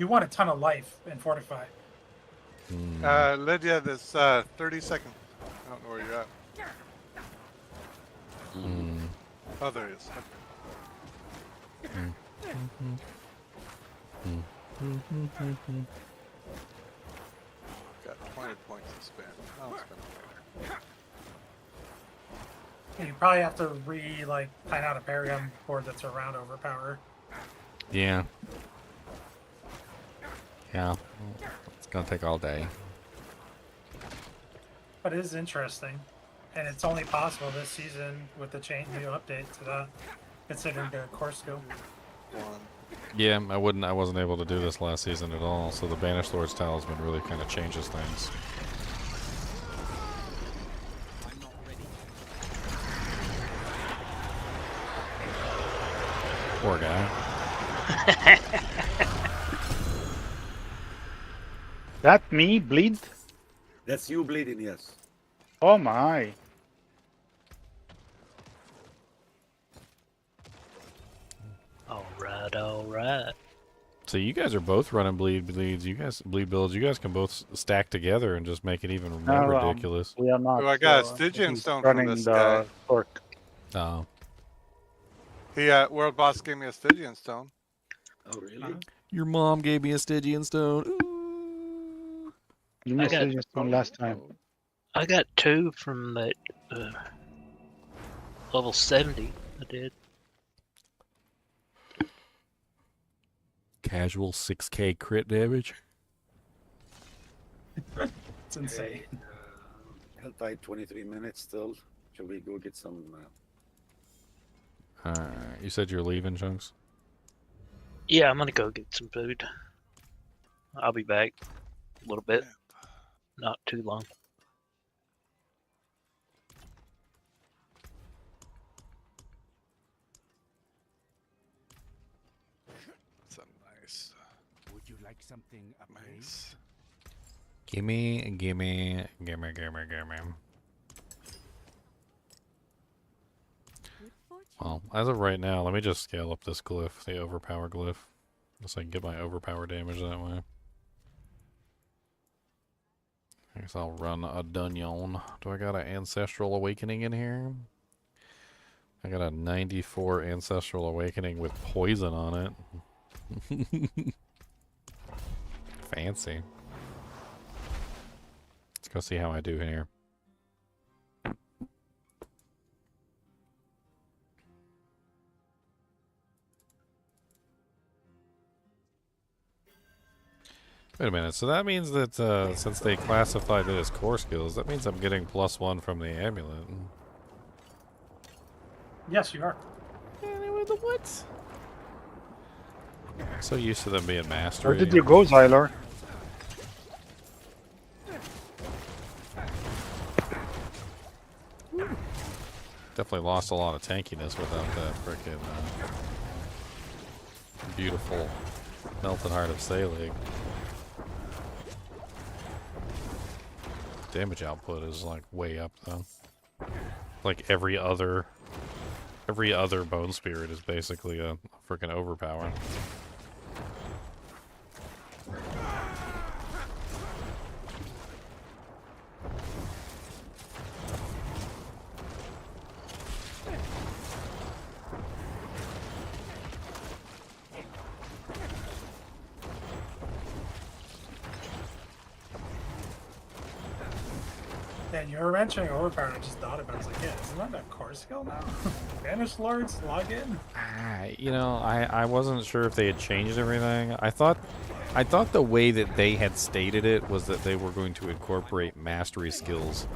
want a ton of life in Fortify. Lydia, this 30 seconds. I don't know where you're at. Oh, there he is. Got 20 points to spend. I'll spend it later. And you probably have to plan out a Paragon board that's around overpower. Yeah. Yeah. It's gonna take all day. But it is interesting, and it's only possible this season with the new update to that, considering the core skill. Yeah, I wasn't able to do this last season at all, so the Banished Lord's Talisman really kind of changes things. Poor guy. That me bleed? That's you bleeding, yes. Oh my. All right. So you guys are both running bleeds. You guys bleed builds. You guys can both stack together and just make it even more ridiculous. We are not. Oh, I got a so Stygian he's stone from running this the guy. Torque. Oh. He World Boss gave me a Stygian stone. Oh, really? Your mom gave me a Stygian stone. Ooh. You missed it from last time. I got 2 from that level 70. I did. Casual 6k crit damage. It's insane. HellTide 23 minutes still. Shall we go get some? You said you're leaving, Chunks? Yeah, I'm gonna go get some food. I'll be back a little bit. Not too long. That's a nice. Would you like something Nice. Gimme. Well, as of right now, let me just scale up this glyph, the overpower glyph, so I can get my overpower damage that way. I guess I'll run a Dunyon. Do I got an Ancestral Awakening in here? I got a 94 Ancestral Awakening with poison on it. Fancy. Let's go see how I do here. Wait a minute, so that means that since they classified it as core skills, that means I'm getting +1 from the amulet. Yes, you are. What? I'm so used to them being mastery. Where did you go, Xylor? Definitely lost a lot of tankiness without that frickin' beautiful Melted Heart of Selig. Damage output is like way up though. Like every other Bone Spirit is basically a frickin' overpower. Yeah, you were mentioning overpower, and I just thought about it. I was like, yeah, isn't that a core skill now? Vanish Lords, log in. You know, I wasn't sure if they had changed everything. I thought the way that they had stated it was that they were going to incorporate mastery skills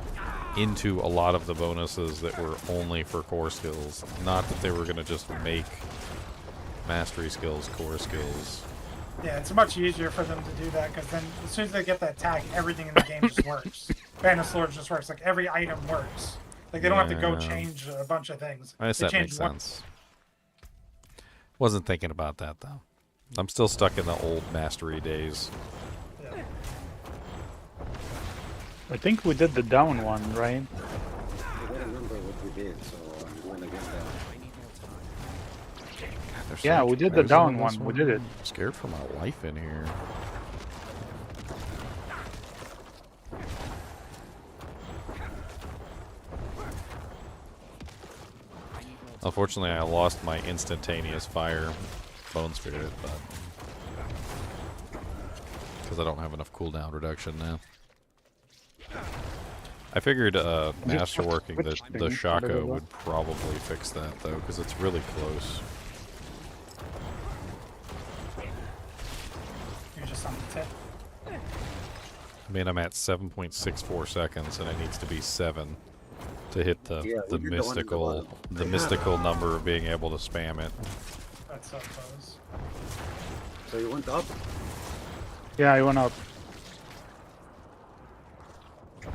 into a lot of the bonuses that were only for core skills. Not that they were going to just make mastery skills core skills. Yeah, it's much easier for them to do that because then as soon as they get that tag, everything in the game just works. Vanish Lords just works. Like every item works. Like they don't have to go change a bunch of things. I guess they that change makes one. sense. Wasn't thinking about that though. I'm still stuck in the old mastery days. Yeah. I think we did the down one, right? I don't remember what we did, so I'm going again down. There's so Yeah, much we did the poison down in this one. We did it. I'm scared for my life in here. Unfortunately, I lost my instantaneous fire Bone Spirit, but because I don't have enough cooldown reduction now. I figured masterworking the Shaco would probably fix that though, because it's really close. You're just on the tip. I mean, I'm at 7.64 seconds, and it needs to be 7 to hit the mystical number of being able to spam it. That's so close. So you went up? Yeah, I went up. Oh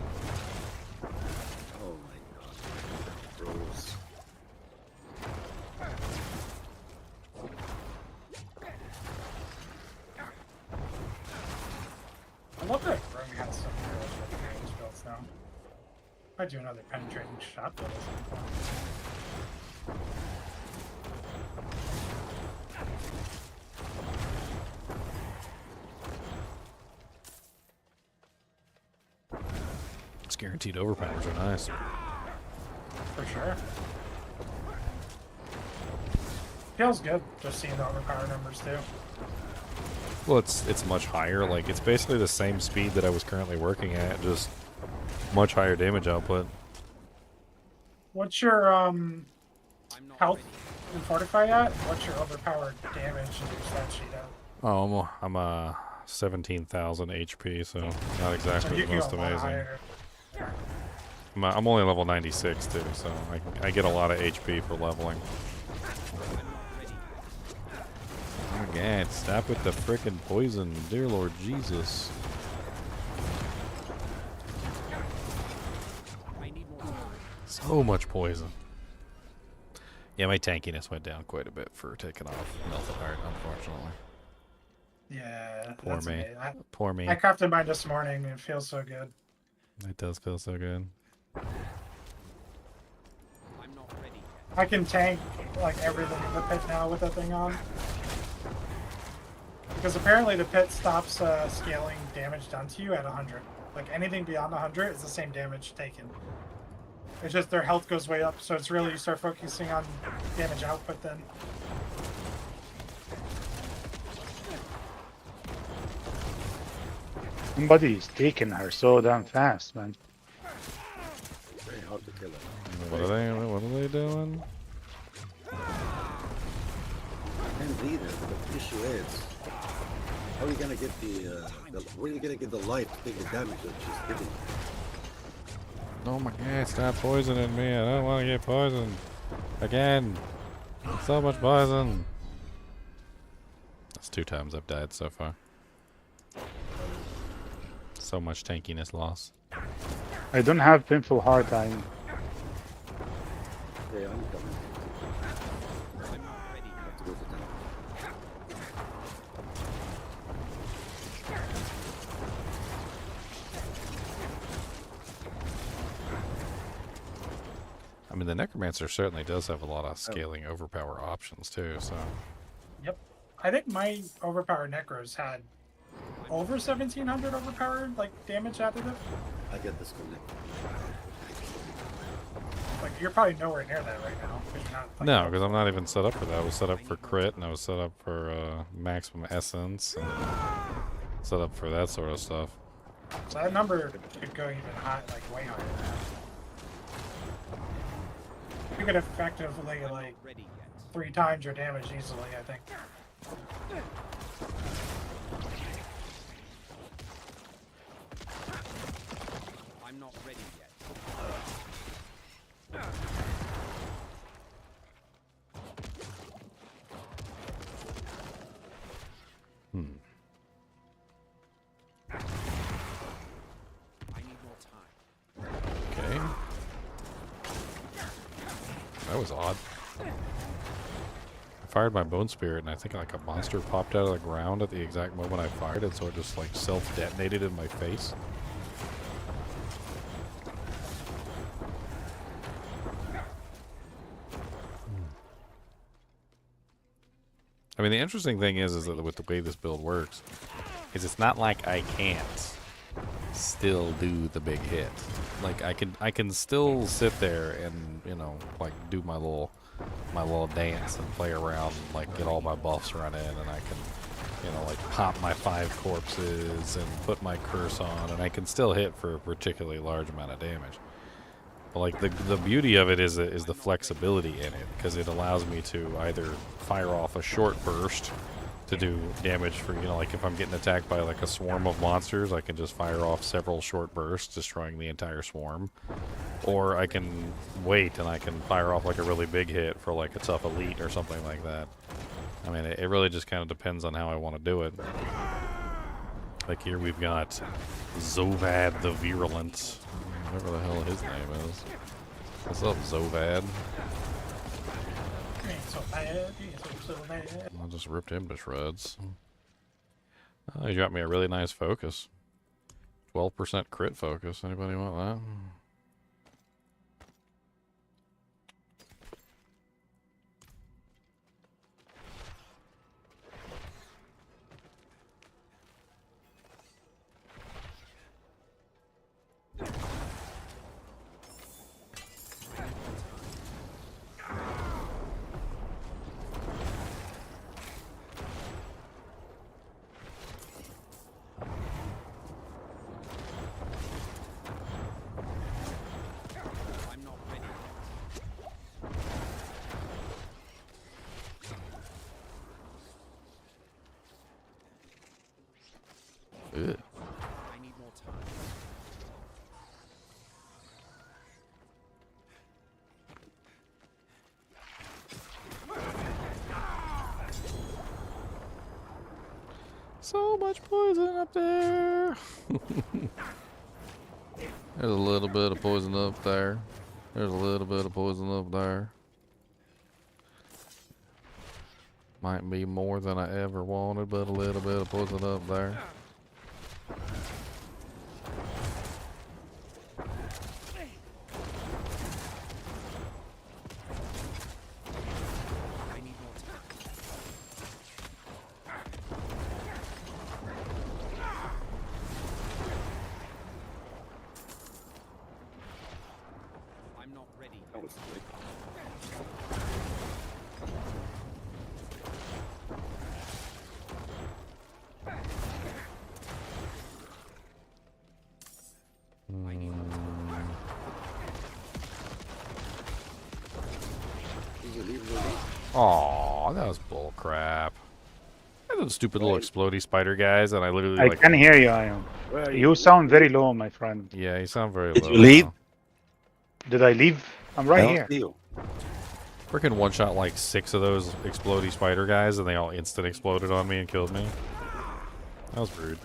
my god. Rose. I love that Rogue has some really good range builds now. Might do another penetrating shot build at some point. It's guaranteed overpowers are nice. For sure. Feels good just seeing the overpower numbers too. Well, it's much higher. Like, it's basically the same speed that I was currently working at, just much higher damage output. What's your health and fortify at? What's your overpowered damage and your stat sheet at? Oh, I'm 17,000 HP, so not exactly the most amazing. I'm only level 96 too, so I get a lot of HP for leveling. Oh my god, stop with the frickin' poison, dear Lord Jesus. So much poison. Yeah, my tankiness went down quite a bit for taking off Melted Heart, unfortunately. Yeah. Poor that's me. okay. Poor me. I crafted mine this morning and it feels so good. It does feel so good. I can tank like everything in the pit now with that thing on. Because apparently the pit stops scaling damage done to you at 100. Like anything beyond 100 is the same damage taken. It's just their health goes way up, so it's really you start focusing on damage output then. Somebody's taking her so damn fast, man. Very hard to kill her. What are they doing? I can't read it. The issue is, how are you gonna get where are you gonna get the life to take the damage that she's giving? Oh my god, stop poisoning me. I don't want to get poisoned. Again. So much poison. That's 2 times I've died so far. So much tankiness loss. I don't have painful heart. Okay, I'm coming. I'm not ready. I have to go to town. I mean, the Necromancer certainly does have a lot of scaling overpower options too, so... Yep. I think my overpowered Necros had over 1,700 overpowered, like, damage additive. I get disconnected. Like, you're probably nowhere near that right now. 'Cause you're not, like, No, because I'm not even set up for that. I was set up for crit, and I was set up for maximum essence, and set up for that sort of stuff. So that number could go even high, like, way higher than that. You could effectively, like, 3 times your damage easily, I think. I'm not ready yet. I need more time. Okay. That was odd. I fired my Bone Spirit, and I think like a monster popped out of the ground at the exact moment I fired it, so it just like self-detonated in my face. I mean, the interesting thing is that with the way this build works, is it's not like I can't still do the big hit. Like I can still sit there and, you know, like do my little dance and play around, and like get all my buffs running, and I can, you know, like pop my 5 corpses and put my curse on, and I can still hit for a particularly large amount of damage. But like the beauty of it is the flexibility in it, because it allows me to either fire off a short burst to do damage for, you know, like if I'm getting attacked by like a swarm of monsters, I can just fire off several short bursts, destroying the entire swarm. Or I can wait and I can fire off like a really big hit for like a tough elite or something like that. I mean, it really just kind of depends on how I want to do it. Like here we've got Zovad the Virulent, whatever the hell his name is. What's up, Zovad? So bad, so bad. I just ripped him to shreds. Oh, he got me a really nice focus. 12% crit focus. Anybody want that? Ugh. I need more time. So much poison up there. There's a little bit of poison up there. There's a little bit of poison up there. Might be more than I ever wanted, but a little bit of poison up there. I'm not ready. That was quick. Aw, that was bull crap. Those stupid little explodey spider guys, and I literally I like. can hear you, Ion. You sound very low, my friend. Yeah, you sound very Did low. you leave? now. Did I leave? I'm I right don't here. see you. Freaking one shot like 6 of those explodey spider guys, and they all instant exploded on me and killed me. That was rude.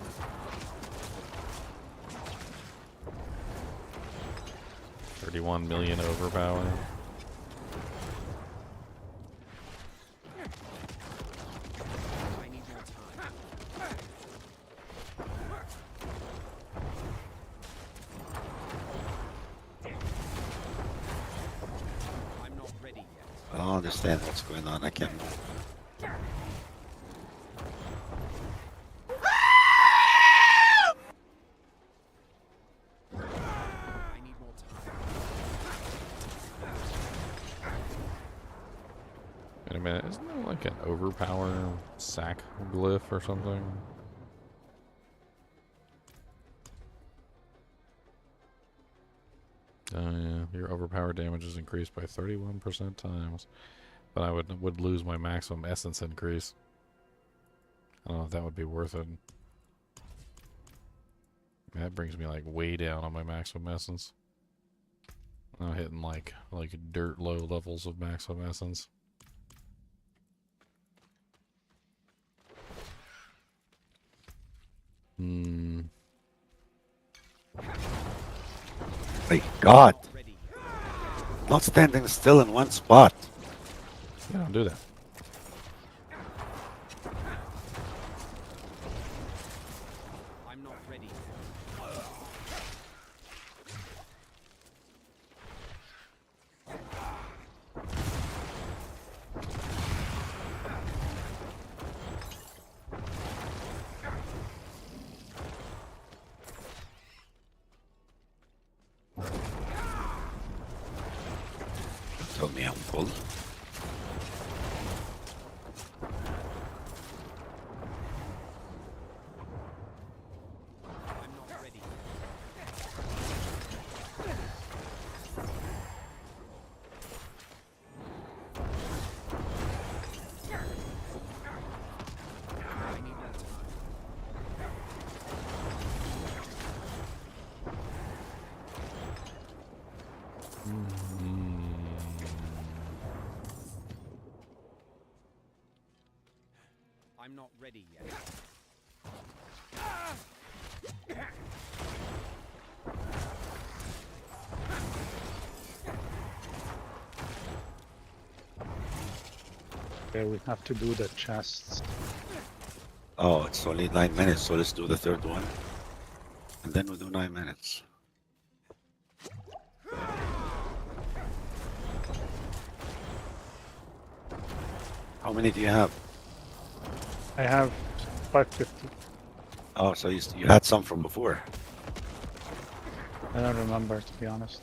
$31 million overpower. understand what's going on. I can't move. I need more time. Wait a minute, isn't there like an overpower sack glyph or something? Oh yeah, your overpower damage is increased by 31% times. But I would lose my maximum essence increase. I don't know if that would be worth it. That brings me like way down on my maximum essence. I'm hitting like dirt low levels of maximum essence. My God! Not standing still in one spot. Yeah, don't do that. I'm not ready. Tell me I'm full. I'm not ready. I need more time. I'm not ready yet. Okay, we have to do the chests. Oh, it's only 9 minutes, so let's do the third one. And then we'll do 9 minutes. How many do you have? I have 550. Oh, so you had some from before. I don't remember, to be honest.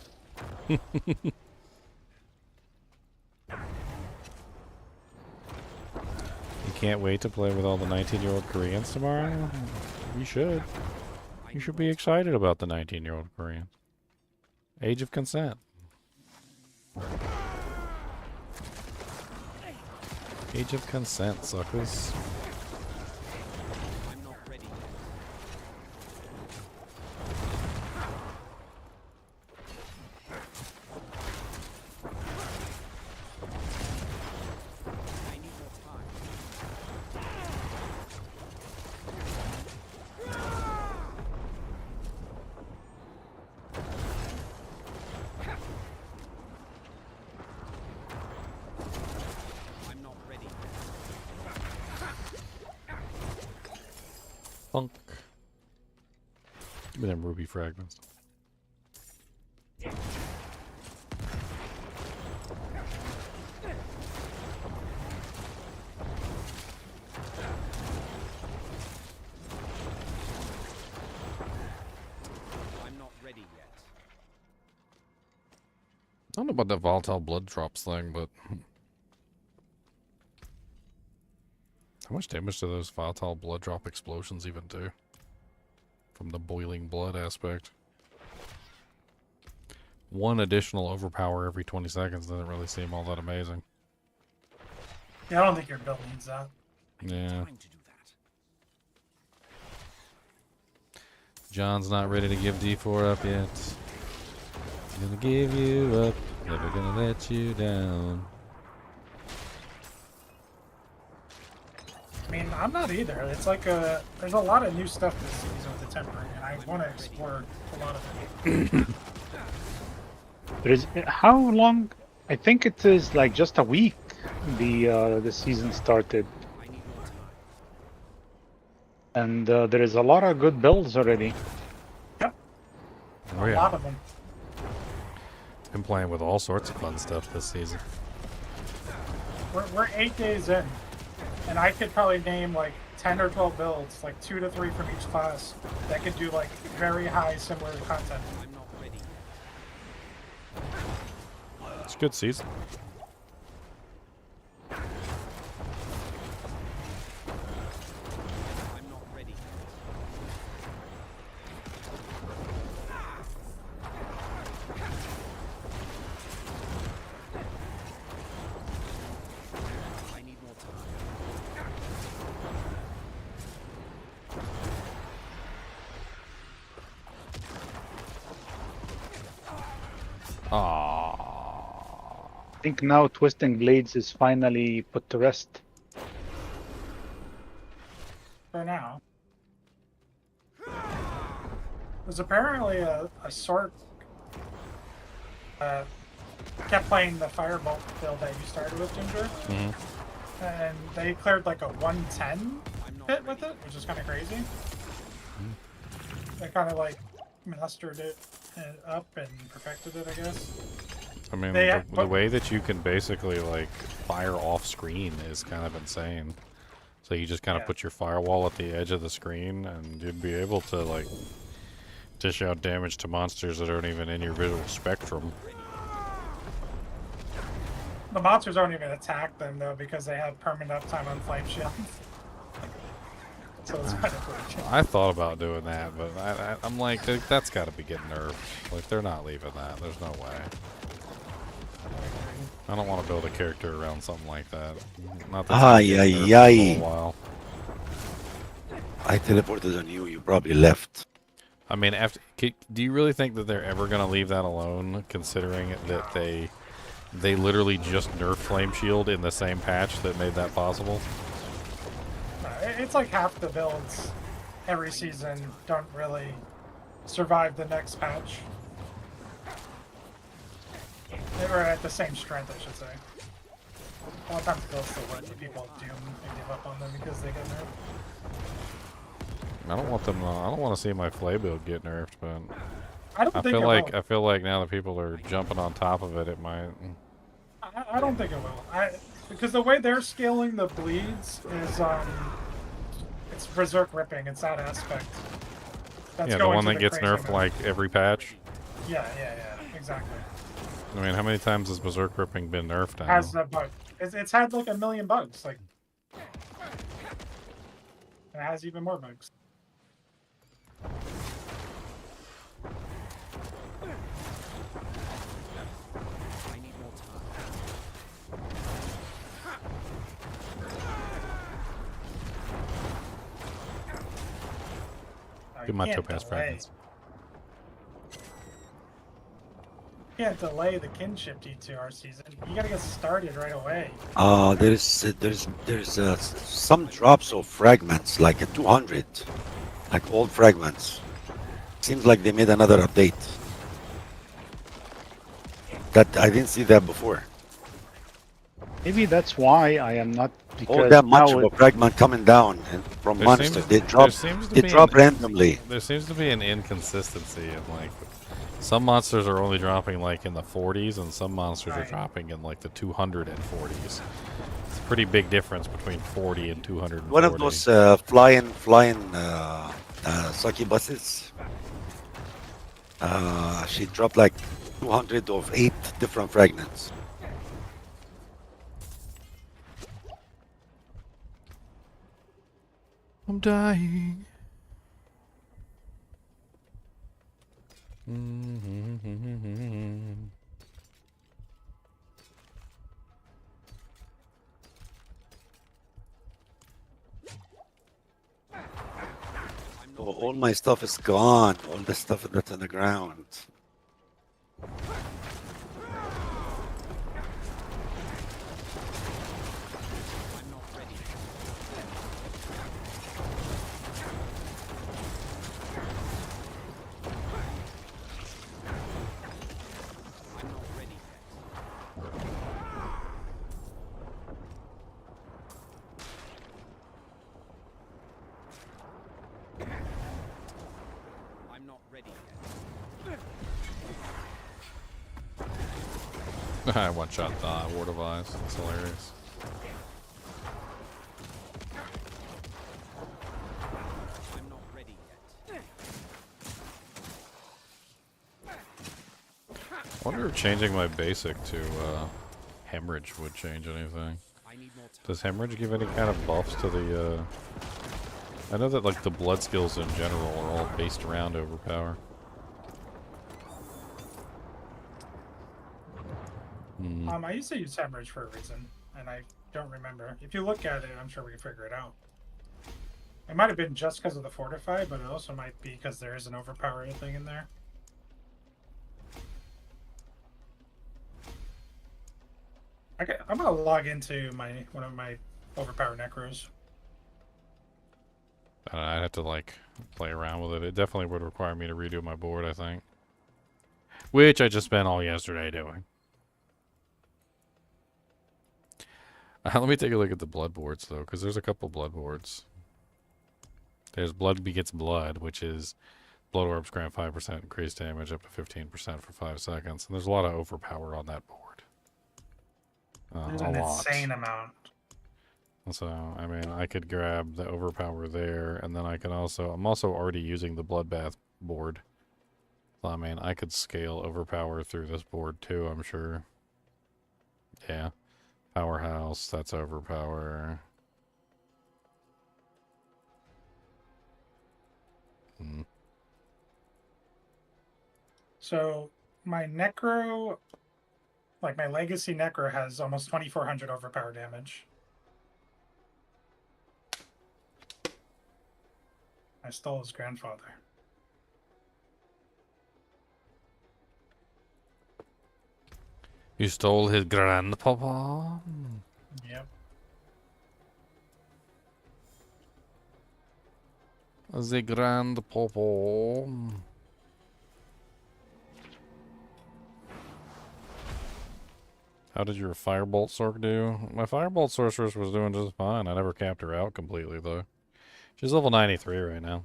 You can't wait to play with all the 19-year-old Koreans tomorrow? You should. You should be excited about the 19-year-old Korean. Age of consent. Age of consent, suckers. I'm not ready yet. I need more time. I'm not ready yet. Funk. Give me them ruby fragments. I'm not ready yet. I don't know about that volatile blood drops thing, but how much damage do those volatile blood drop explosions even do? From the boiling blood aspect. One additional overpower every 20 seconds doesn't really seem all that amazing. Yeah, I don't think your build needs that. Yeah. Time to do that. John's not ready to give D4 up yet. Gonna give you up, never gonna let you down. I mean, I'm not either. It's like there's a lot of new stuff this season with the temporary, and I want to explore a lot of it. There's how long? I think it is like just a week. The season started, I need more time. and there is a lot of good builds already. Yep, Oh, a yeah. lot of them. Been playing with all sorts of fun stuff this season. We're 8 days in, and I could probably name like 10 or 12 builds, like 2 to 3 from each class, that could do like very high similar content. I'm not ready. It's a good season. I'm not ready. I need more time. Aww. I think now Twisting Blades is finally put to rest. For now. There's apparently a sort kept playing the Firebolt build that you started with, Ginger, and they cleared like a 110 hit with it, which is kind of crazy. They kind of like mastered it up and perfected it, I guess. I mean, They- the way that you can basically like fire off screen is kind of insane. So you just kind of Yeah. put your firewall at the edge of the screen, and you'd be able to like dish out damage to monsters that aren't even in your visual spectrum. The monsters don't even attack them though because they have permanent uptime on flame shields. So it's kind of cool. I thought about doing that, but I'm like, that's got to be getting nerfed. Like, they're not leaving that. There's no way. I don't want to build a character around something like that. Not that's gonna get nerfed for a while. I teleported on you. You probably left. I mean, do you really think that they're ever going to leave that alone, considering that they literally just nerfed Flame Shield in the same patch that made that possible? It's like half the builds every season don't really survive the next patch. They were at the same strength, I should say. A lot of times builds still win, but people doom and give up on them because they get nerfed. I don't want them. I don't want to see my Flay build get nerfed, but I don't think it will. I feel like now that people are jumping on top of it, it might. I don't think it will. Because the way they're scaling the bleeds is it's berserk ripping. It's that aspect. That's Yeah, the going one to that gets crazy nerfed mode. like every patch. Yeah, exactly. I mean, how many times has berserk ripping been nerfed now? Has a bug. It's had like 1 million bugs. Like, it has even more bugs. I need more time. Give my can't topaz delay. fragments. You can't delay the kinship D2R season. You gotta get started right away. There's some drops of fragments, like a 200, like old fragments. Seems like they made another update. That I didn't see that before. Maybe that's why I am not. All Because that much now of a fragment coming down and from There monsters. seems- They there drop. seems to They be drop an- randomly. There seems to be an inconsistency in like some monsters are only dropping like in the 40s, and some monsters are Right. dropping in like the 240s. It's a pretty big difference between 40 and 240. One of those flying succubuses. She dropped like 200 of 8 different fragments. I'm dying. Oh, all my stuff is gone. All the stuff that's on the ground. I'm not ready. I'm not ready yet. I'm not ready yet. I one-shot the Ward of Eyes. That's hilarious. I wonder if changing my basic to hemorrhage would change anything. Does hemorrhage give any kind of buffs to the I know that like the blood skills in general are all based around overpower. I used to use hemorrhage for a reason, and I don't remember. If you look at it, I'm sure we can figure it out. It might have been just because of the fortify, but it also might be because there is an overpower thing in there. Okay, I'm gonna log into one of my overpower necros. I'd have to like play around with it. It definitely would require me to redo my board, I think. Which I just spent all yesterday doing. Let me take a look at the blood boards though, because there's a couple blood boards. There's blood begets blood, which is blood orbs grant 5% increased damage up to 15% for 5 seconds. And there's a lot of overpower on that board. There's a an lot. insane amount. So, I mean, I could grab the overpower there, and then I can also... I'm also already using the bloodbath board. So, I mean, I could scale overpower through this board too, I'm sure. Yeah. Powerhouse, that's overpower. So, my necro... Like, my legacy necro has almost 2,400 overpower damage. I stole his grandfather. You stole his grandpapa? Yep. The grandpapa. How did your Firebolt Sorc do? My Firebolt Sorceress was doing just fine. I never capped her out completely, though. She's level 93 right now.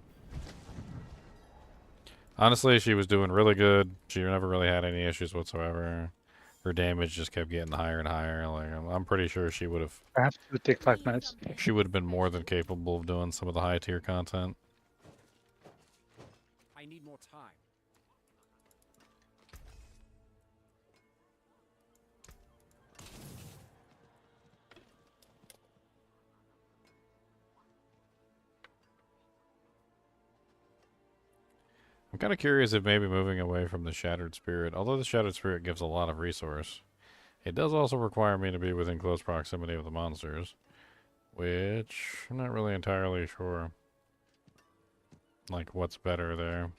Honestly, she was doing really good. She never really had any issues whatsoever. Her damage just kept getting higher and higher. Like, I'm pretty sure she would have... Perhaps it would take 5 minutes. She would have been more than capable of doing some of the high tier content. I need more time. I'm kind of curious if maybe moving away from the Shattered Spirit, although the Shattered Spirit gives a lot of resource, it does also require me to be within close proximity of the monsters, which I'm not really entirely sure, like, what's better there.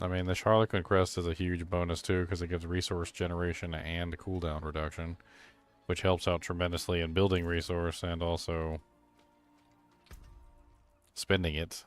I mean, the Harlequin Crest is a huge bonus too, because it gives resource generation and cooldown reduction, which helps out tremendously in building resource and also spending it.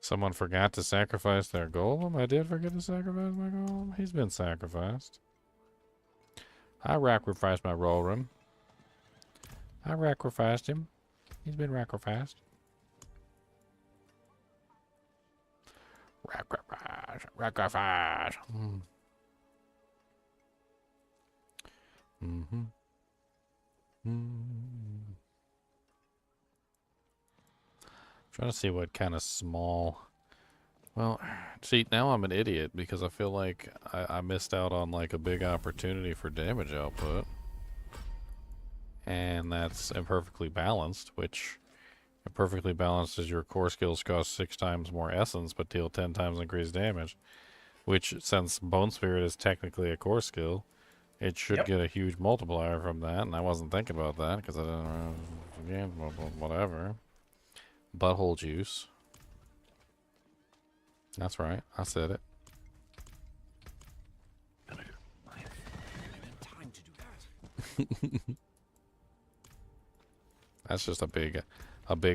Someone forgot to sacrifice their golem? I did forget to sacrifice my golem? He's been sacrificed. I sacrificed my roll room. I sacrificed him. He's been sacrificed. Sacrifice. Trying to see what kind of small... Well, see, now I'm an idiot because I feel like I missed out on like a big opportunity for damage output. And that's imperfectly balanced, which imperfectly balanced is your core skills cost 6 times more essence but deal 10 times increased damage. which since Bone Spirit is technically a core skill, it should Yep. get a huge multiplier from that, and I wasn't thinking about that because I didn't, whatever. Butthole juice. That's right, I said it. Time to do that. That's just a big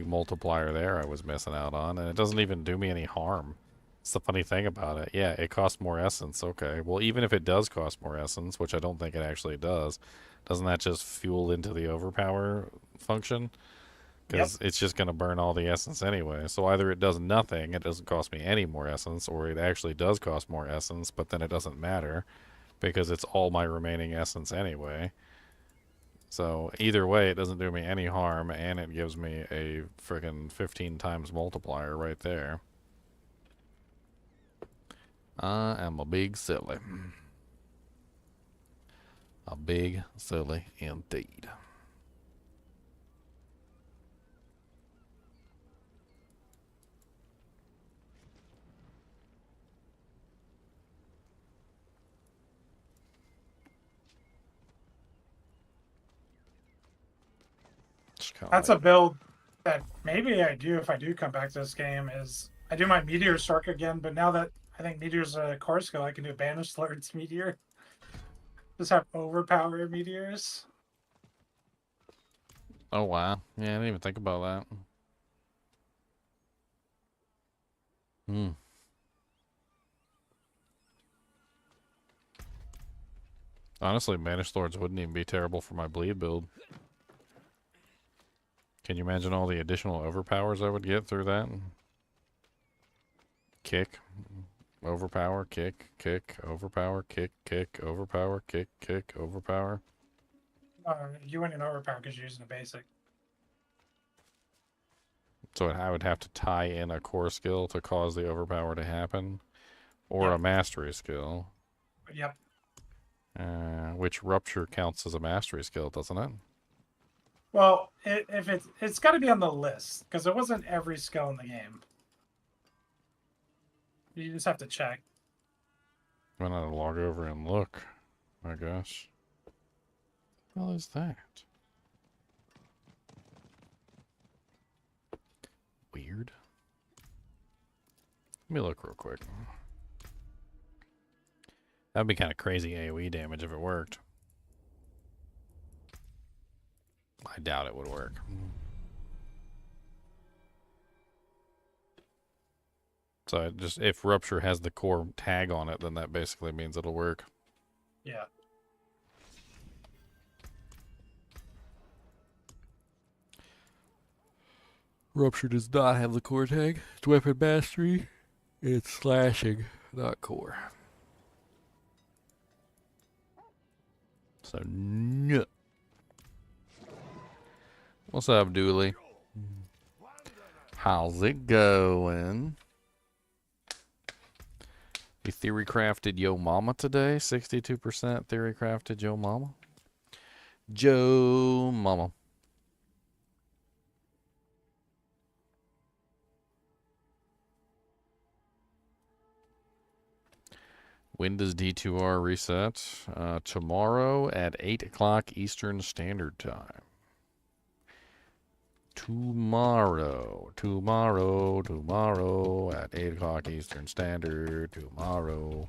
multiplier there I was missing out on, and it doesn't even do me any harm. It's the funny thing about it. Yeah, it costs more essence. Okay, well, even if it does cost more essence, which I don't think it actually does, doesn't that just fuel into the overpower function? Because it's just going to burn all the essence anyway. So either it does nothing, it doesn't cost me any more essence, or it actually does cost more essence, but then it doesn't matter because it's all my remaining essence anyway. So either way, it doesn't do me any harm, and it gives me a friggin' 15 times multiplier right there. I am a big silly. A big silly indeed. That's a build that maybe I do if I do come back to this game. Is I do my Meteor Sark again, but now that I think Meteor's a core skill, I can do Banished Lord's Meteor. Just have overpowered meteors. Oh wow. Yeah, I didn't even think about that. Honestly, Banished Lords wouldn't even be terrible for my bleed build. Can you imagine all the additional overpowers I would get through that? Kick, overpower, kick, overpower, kick, overpower, kick, overpower. You wouldn't overpower because you're using a basic. So I would have to tie in a core skill to cause the overpower to happen, or a mastery skill. Yep. Which Rupture counts as a mastery skill, doesn't it? Well, if it's got to be on the list because it wasn't every skill in the game. You just have to check. I'm gonna log over and look. I guess. What the hell is that? Weird. Let me look real quick. That'd be kind of crazy AoE damage if it worked. I doubt it would work. So just if Rupture has the core tag on it, then that basically means it'll work. Yeah. Rupture does not have the core tag. It's weapon mastery. It's slashing, not core. So no. What's up, Dooley? How's it going? You theorycrafted Yo Mama today? 62% theorycrafted Yo Mama. Joe Mama. When does D2R reset? Tomorrow at 8 o'clock Eastern Standard Time. Tomorrow at 8 o'clock Eastern Standard. Tomorrow.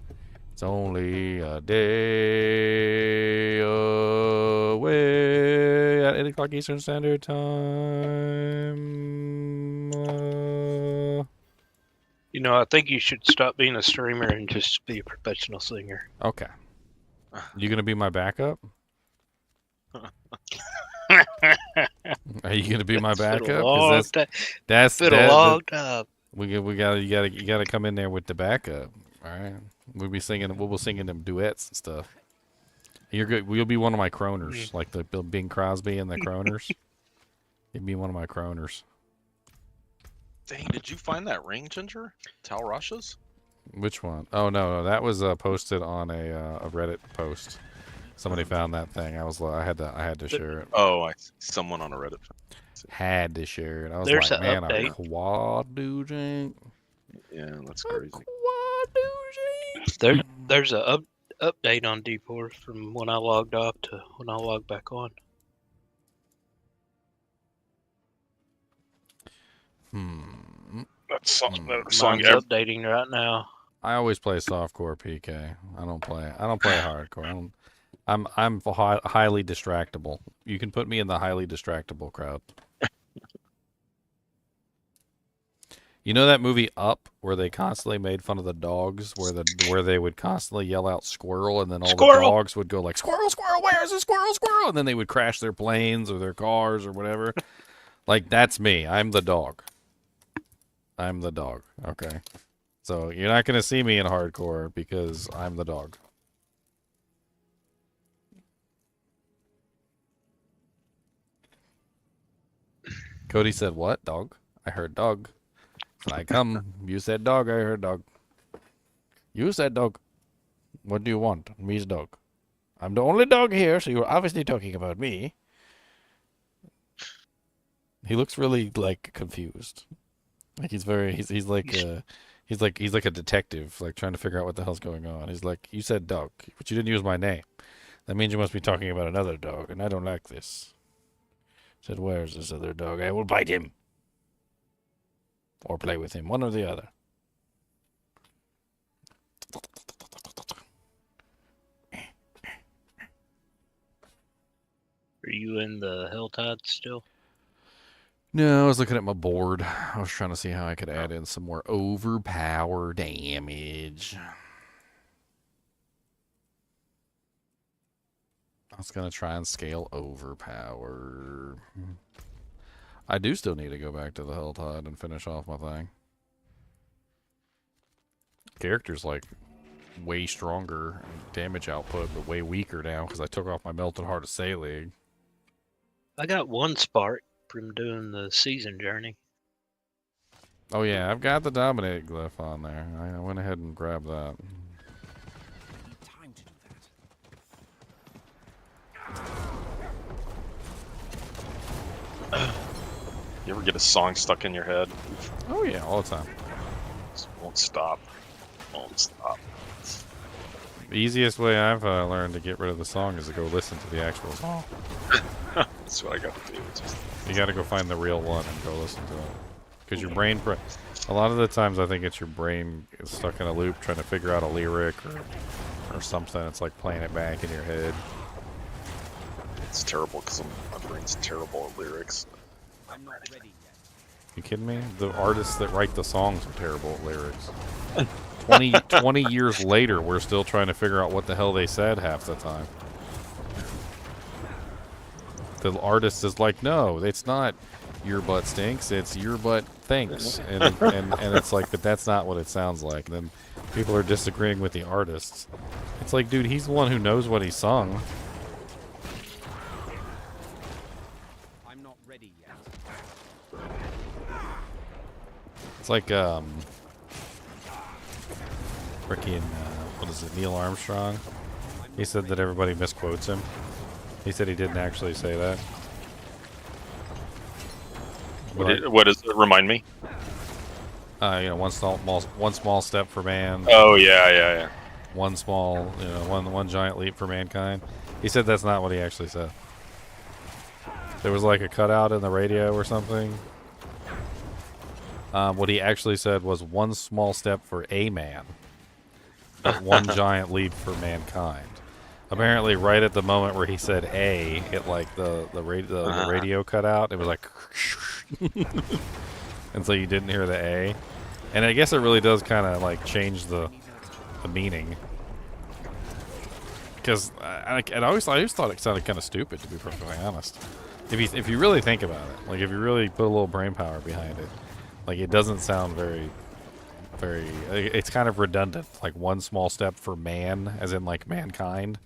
It's only a day away at 8 o'clock Eastern Standard Time. You know, I think you should stop being a streamer and just be a professional singer. Okay. You gonna be my backup? Are you gonna be my backup? That's been a long time. You gotta come in there with the backup. All right. We'll be singing them duets and stuff. You're good. You'll be one of my croners, like the Bing Crosby and the croners. You'll be one of my croners. Dang, did you find that ring, Ginger? Tal Rasha's? Which one? Oh no, that was posted on a Reddit post. Somebody found that thing. I had to share it. Oh, someone on a Reddit. Had to share it. I was There's like, an man, update. a quad, dude. Yeah, that's crazy. Quad There's a update on D4 from when I logged off to when I logged back on. That song Mine's updating right now. I always play softcore PK. I don't play hardcore. I'm highly distractible. You can put me in the highly distractible crowd. You know that movie Up, where they constantly made fun of the dogs, where they would constantly yell out squirrel, and then all the dogs would go like, squirrel, squirrel, where is the squirrel, squirrel? And then they would crash their planes or their cars or whatever. Like, that's me. I'm the dog. I'm the dog. Okay. So you're not going to see me in hardcore because I'm the dog. Cody said, what? Dog? I heard dog. I come. You said dog. I heard dog. You said dog. What do you want? Me's dog. I'm the only dog here, so you're obviously talking about me. He looks really, like, confused. Like, he's like a detective, like, trying to figure out what the hell's going on. He's like, you said dog, but you didn't use my name. That means you must be talking about another dog, and I don't like this. Said, where's this other dog? I will bite him. Or play with him, one or the other. Are you in the HellTide still? No, I was looking at my board. I was trying to see how I could add in some more overpower damage. I was going to try and scale overpower. I do still need to go back to the HellTide and finish off my thing. Character's like way stronger damage output, but way weaker now because I took off my Melted Heart of Selig. I got one spark from doing the season journey. Oh yeah, I've got the Dominate glyph on there. I went ahead and grabbed that. Time to do that. You ever get a song stuck in your head? Oh yeah, all the time. Just won't stop. Won't stop. The easiest way I've learned to get rid of the song is to go listen to the actual song. That's what I got to do. You got to go find the real one and go listen to it. Because your brain, a lot of the times I think it's your brain is stuck in a loop trying to figure out a lyric or something. It's like playing it back in your head. It's terrible because my brain's terrible at lyrics. I'm not ready yet. You kidding me? The artists that write the songs are terrible at lyrics. 20 years later, we're still trying to figure out what the hell they said half the time. The artist is like, no, it's not your butt stinks, it's your butt thinks. And it's like, but that's not what it sounds like. And then people are disagreeing with the artists. It's like, dude, he's the one who knows what he sung. I'm not ready yet. It's like, freaking, what is it, Neil Armstrong? He said that everybody misquotes him. He said he didn't actually say that. What does it remind me? You know, one small step for man. Oh yeah. One small, one giant leap for mankind. He said that's not what he actually said. There was like a cutout in the radio or something. What he actually said was one small step for a man, but one giant leap for mankind. Apparently, right at the moment where he said "a," it like the radio cut out. It was like, and so you didn't hear the "a," and I guess it really does kind of like change the meaning. Because I always thought it sounded kind of stupid, to be perfectly honest. If you really think about it, like if you really put a little brain power behind it, like it doesn't sound very. It's kind of redundant. Like one small step for man, as in like mankind.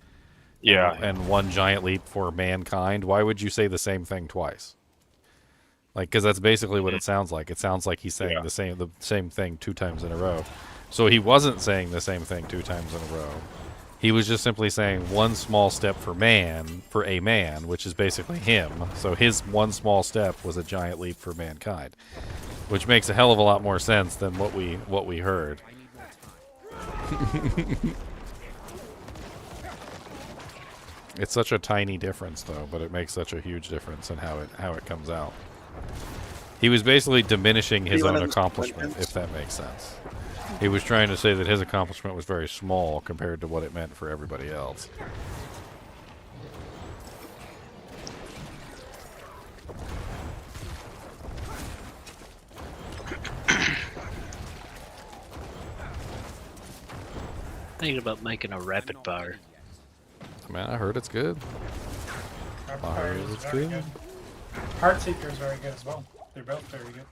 Yeah. And one giant leap for mankind. Why would you say the same thing twice? Like, because that's basically what it sounds like. It sounds like he's saying the same thing 2 times in a row. So he wasn't saying the same thing 2 times in a row. He was just simply saying one small step for a man, which is basically him. So his one small step was a giant leap for mankind, which makes a hell of a lot more sense than what we heard. It's such a tiny difference, though, but it makes such a huge difference in how it comes out. He was basically diminishing his own accomplishment, if that makes sense. He was trying to say that his accomplishment was very small compared to what it meant for everybody else. Thinking about making a rapid fire. Man, I heard it's good. Rapid I Fire heard is it's very good. Heartseeker is very good as well. They're both very good.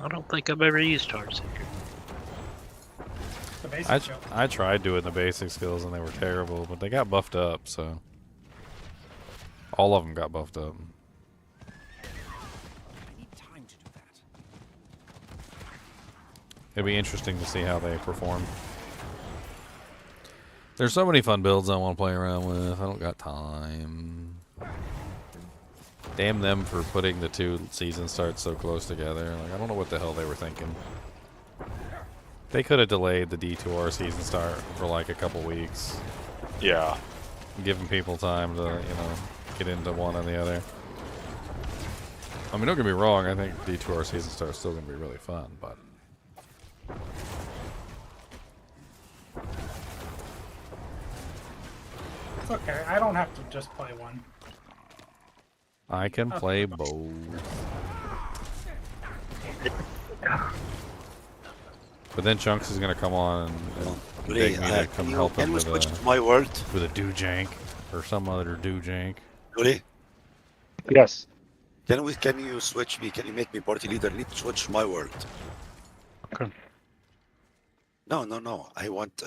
I don't think I've ever used Heartseeker. The basic skill. I tried doing the basic skills and they were terrible, but they got buffed up, so all of them got buffed up. It'll be interesting to see how they perform. There's so many fun builds I want to play around with. I don't got time. Damn them for putting the two season starts so close together. Like, I don't know what the hell they were thinking. They could have delayed the D2R season start for like a couple weeks. Yeah. Giving people time to, get into one and the other. I mean, don't get me wrong. I think D2R season start is still going to be really fun, but... It's okay. I don't have to just play one. I can play both. But then Chunks is gonna come on and beg me to come help him with a do-jank or some other do-jank. Really? Yes. Can you switch me? Can you make me party leader? I need to switch my world. Okay. No. I want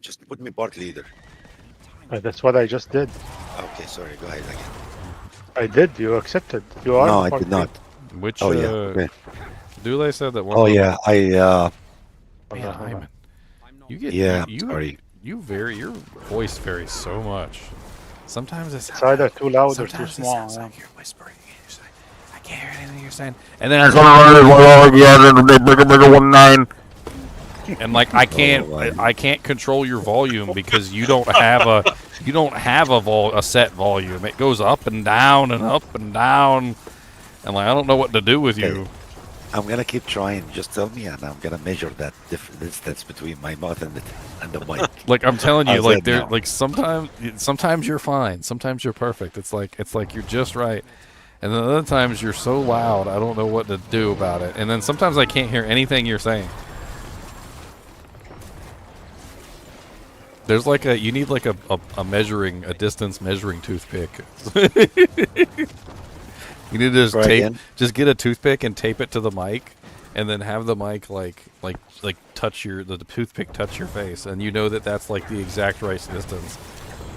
just put me party leader. That's what I just did. Okay, sorry. Go ahead again. I did. You accepted. You are. No, I did not. Which? Oh yeah. Okay. Dule said that one. Oh yeah. Man, Hyman, you get sorry. Your voice varies so much. Sometimes it's either too loud or too small. Sounds like you're whispering. I can't hear anything you're saying. And then and like I can't control your volume because you don't have a set volume. It goes up and down and up and down, and like I don't know what to do with you. I'm gonna keep trying. Just tell me, and I'm gonna measure that distance between my mouth and the mic. Like I'm telling you, like there, like sometimes you're fine, sometimes you're perfect. It's like you're just right, and then other times you're so loud I don't know what to do about it. And then sometimes I can't hear anything you're saying. There's like you need like a distance measuring toothpick. You need to just get a toothpick and tape it to the mic, and then have the mic like touch the toothpick touch your face, and you know that that's like the exact right distance.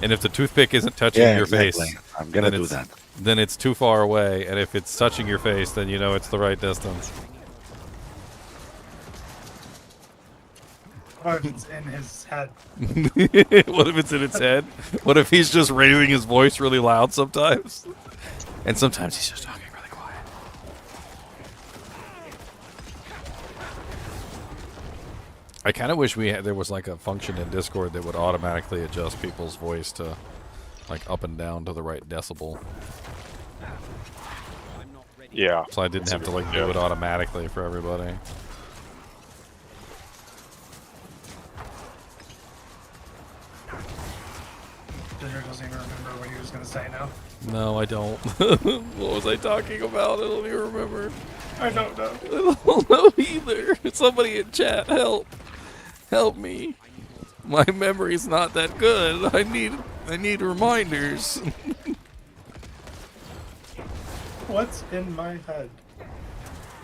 And if the toothpick isn't touching your face, I'm gonna do that. Then it's too far away, and if it's touching your face, then you know it's the right distance. What if it's in his head? What if it's in its head? What if he's just raising his voice really loud sometimes? And sometimes he's just talking really quiet. I kind of wish there was like a function in Discord that would automatically adjust people's voice to like up and down to the right decibel. Yeah. So I didn't have to like do it automatically for everybody. Ginger doesn't even remember what he was going to say now. No, I don't. What was I talking about? I don't even remember. I don't know. I don't know either. Somebody in chat, help. Help me. My memory's not that good. I need reminders. What's in my head?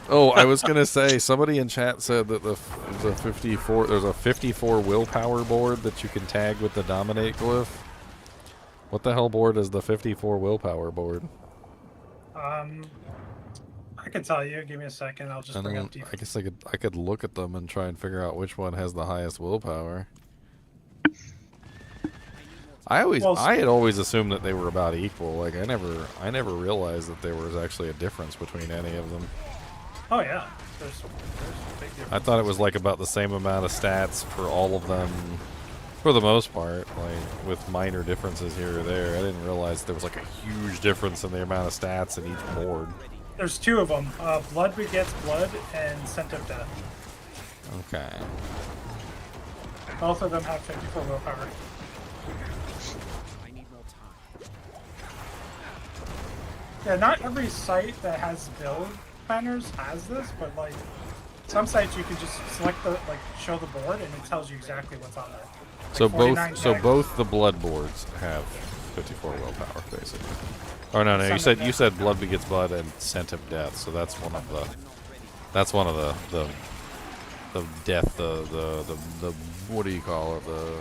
Oh, I was gonna say, somebody in chat said that the 54 there's a 54 willpower board that you can tag with the dominate glyph. What the hell board is the 54 willpower board? I can tell you. Give me a second. I'll just bring up I guess I could look at them and try and figure out which one has the highest willpower. I had always assumed that they were about equal. Like I never realized that there was actually a difference between any of them. Oh yeah. There's big difference. I thought it was like about the same amount of stats for all of them, for the most part, like with minor differences here or there. I didn't realize there was like a huge difference in the amount of stats in each board. There's two of them. Blood begets blood and Scent of Death. Okay. Both of them have 54 willpower. I need more time. Yeah, not every site that has build planners has this, but like some sites you can just select the show the board and it tells you exactly what's on there. Like So 49 both decks. both the blood boards have 54 willpower, basically. Oh no, Scent of you Death. said blood begets blood and scent of death. So that's one of the death the what do you call it, the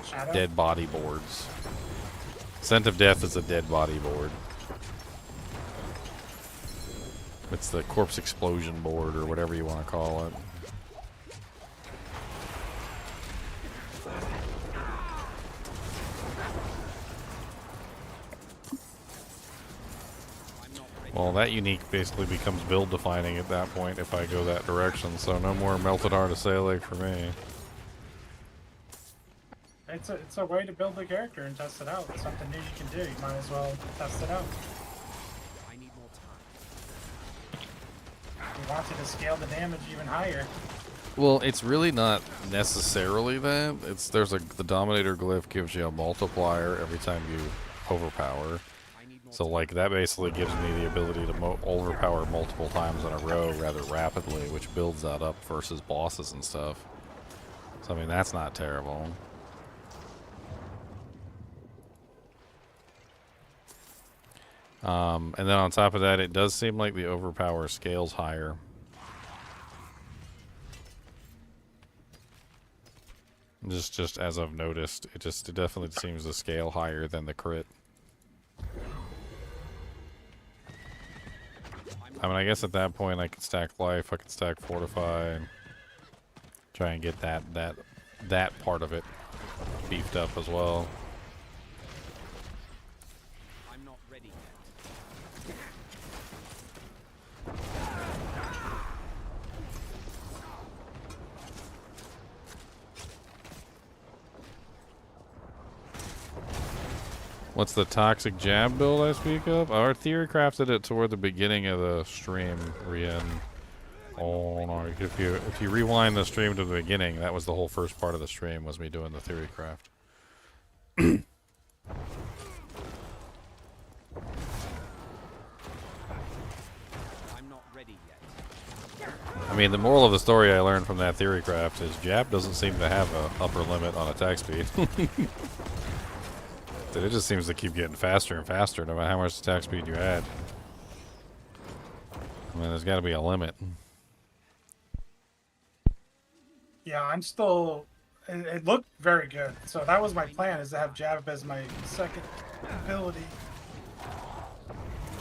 Shadow? dead body boards. Scent of death is a dead body board. It's the corpse explosion board or whatever you want to call it. Well, that unique basically becomes build defining at that point if I go that direction, so no more Melted Heart of Selig for me. It's a way to build a character and test it out. It's something new you can do. You might as well test it out. I need more time. You wanted to scale the damage even higher. Well, it's really not necessarily that. There's the Dominator glyph gives you a multiplier every time you overpower. So like that basically gives me the ability to overpower multiple times in a row rather rapidly, which builds that up versus bosses and stuff. So I mean that's not terrible. And then on top of that, it does seem like the overpower scales higher. Just as I've noticed, it definitely seems to scale higher than the crit. I mean, I guess at that point I could stack life, I could stack fortify, and try and get that part of it beefed up as well. I'm not ready yet. What's the toxic jab build I speak of? Our Theory crafted it toward the beginning of the stream, Rian. Oh no! If you rewind the stream to the beginning, that was the whole first part of the stream was me doing the Theory craft. I'm not ready yet. I mean, the moral of the story I learned from that Theory craft is jab doesn't seem to have an upper limit on attack speed. It just seems to keep getting faster and faster no matter how much attack speed you add. I mean, there's got to be a limit. Yeah, I'm still. It looked very good. So that was my plan, is to have jab as my second ability.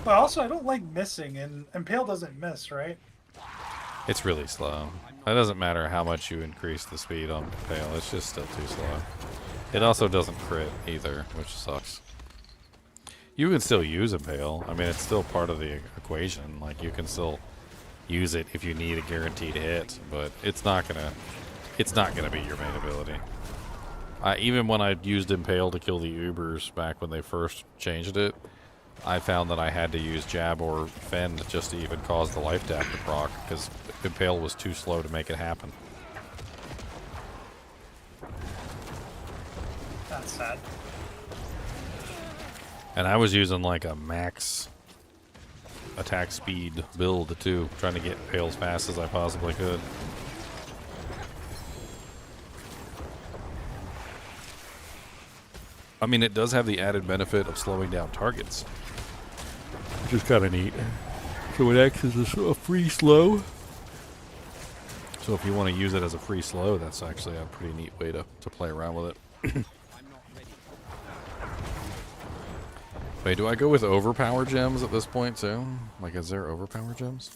But also, I don't like missing, and Impale doesn't miss, right? It's really slow. It doesn't matter how much you increase the speed on Impale, it's just still too slow. It also doesn't crit either, which sucks. You can still use Impale. I mean, it's still part of the equation. Like, you can still use it if you need a guaranteed hit, but it's not gonna be your main ability. Even when I used Impale to kill the Ubers back when they first changed it, I found that I had to use Jab or Fend just to even cause the life tap to proc, because Impale was too slow to make it happen. That's sad. And I was using like a max attack speed build too, trying to get Impale as fast as I possibly could. I mean, it does have the added benefit of slowing down targets, which is kind of neat. So it acts as a free slow. So if you want to use it as a free slow, that's actually a pretty neat way to play around with it. Wait, do I go with overpower gems at this point too? Like, is there overpower gems?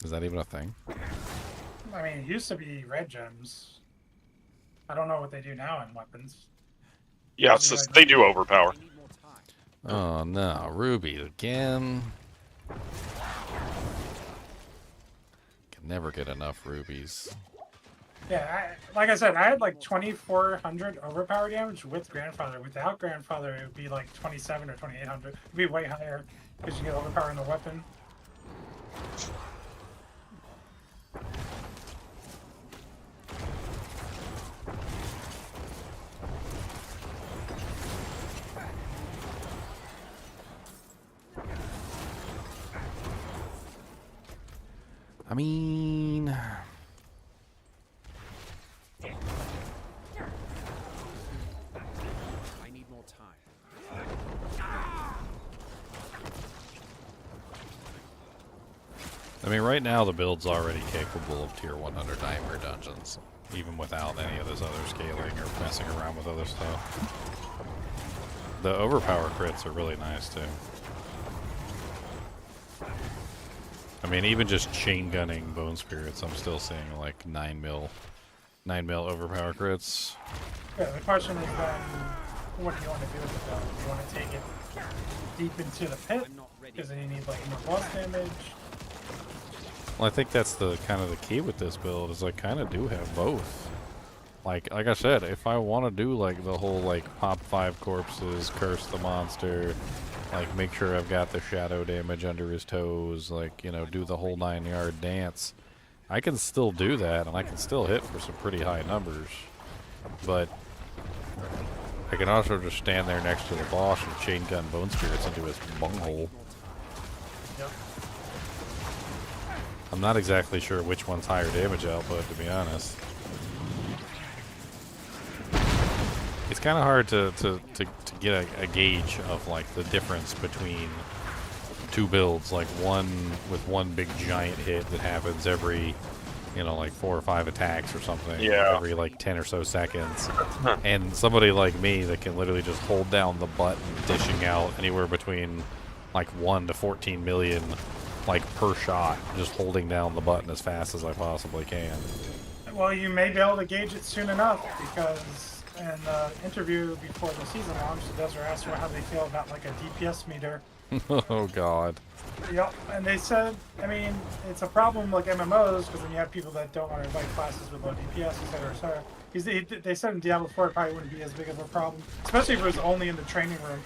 Is that even a thing? I mean, it used to be red gems. I don't know what they do now in weapons. Yeah, it's just, they do overpower. Oh no, Ruby again. never get enough rubies. Yeah, like I said, I had like 2,400 overpower damage with Grandfather. Without Grandfather, it would be like 27 or 2,800. It would be way higher because you get overpower in the weapon. I mean, I need more time. I mean, right now the build's already capable of tier 100 nightmare dungeons, even without any of this other scaling or messing around with other stuff. The overpower crits are really nice too. I mean, even just chain gunning bone spirits, I'm still seeing like 9 mil overpower crits. Yeah, the question is then, what do you want to do with the build? Do you want to take it deep into the pit? Because then you need like more boss damage. Well, I think that's the kind of the key with this build is I kind of do have both. Like I said, if I want to do like the whole like pop 5 corpses, curse the monster, like make sure I've got the shadow damage under his toes, like, you know, do the whole 9-yard dance, I can still do that and I can still hit for some pretty high numbers. But I can also just stand there next to the boss and chain gun bone spirits into his bunghole. Yep. I'm not exactly sure which one's higher damage output, to be honest. It's kind of hard to get a gauge of like the difference between two builds, like one with one big giant hit that happens every, you know, like 4 or 5 attacks or something, every like 10 or so seconds, and somebody like me that can literally just hold down the button, dishing out anywhere between like 1 to 14 million like per shot, just holding down the button as fast as I possibly can. Well, you may be able to gauge it soon enough because in the interview before the season launched, the Desert asked how they feel about like a DPS meter. Oh God. Yep, and they said, I mean, it's a problem like MMOs because then you have people that don't want to fight classes with low DPS, etc., etc. They said in Diablo 4 it probably wouldn't be as big of a problem, especially if it was only in the training room,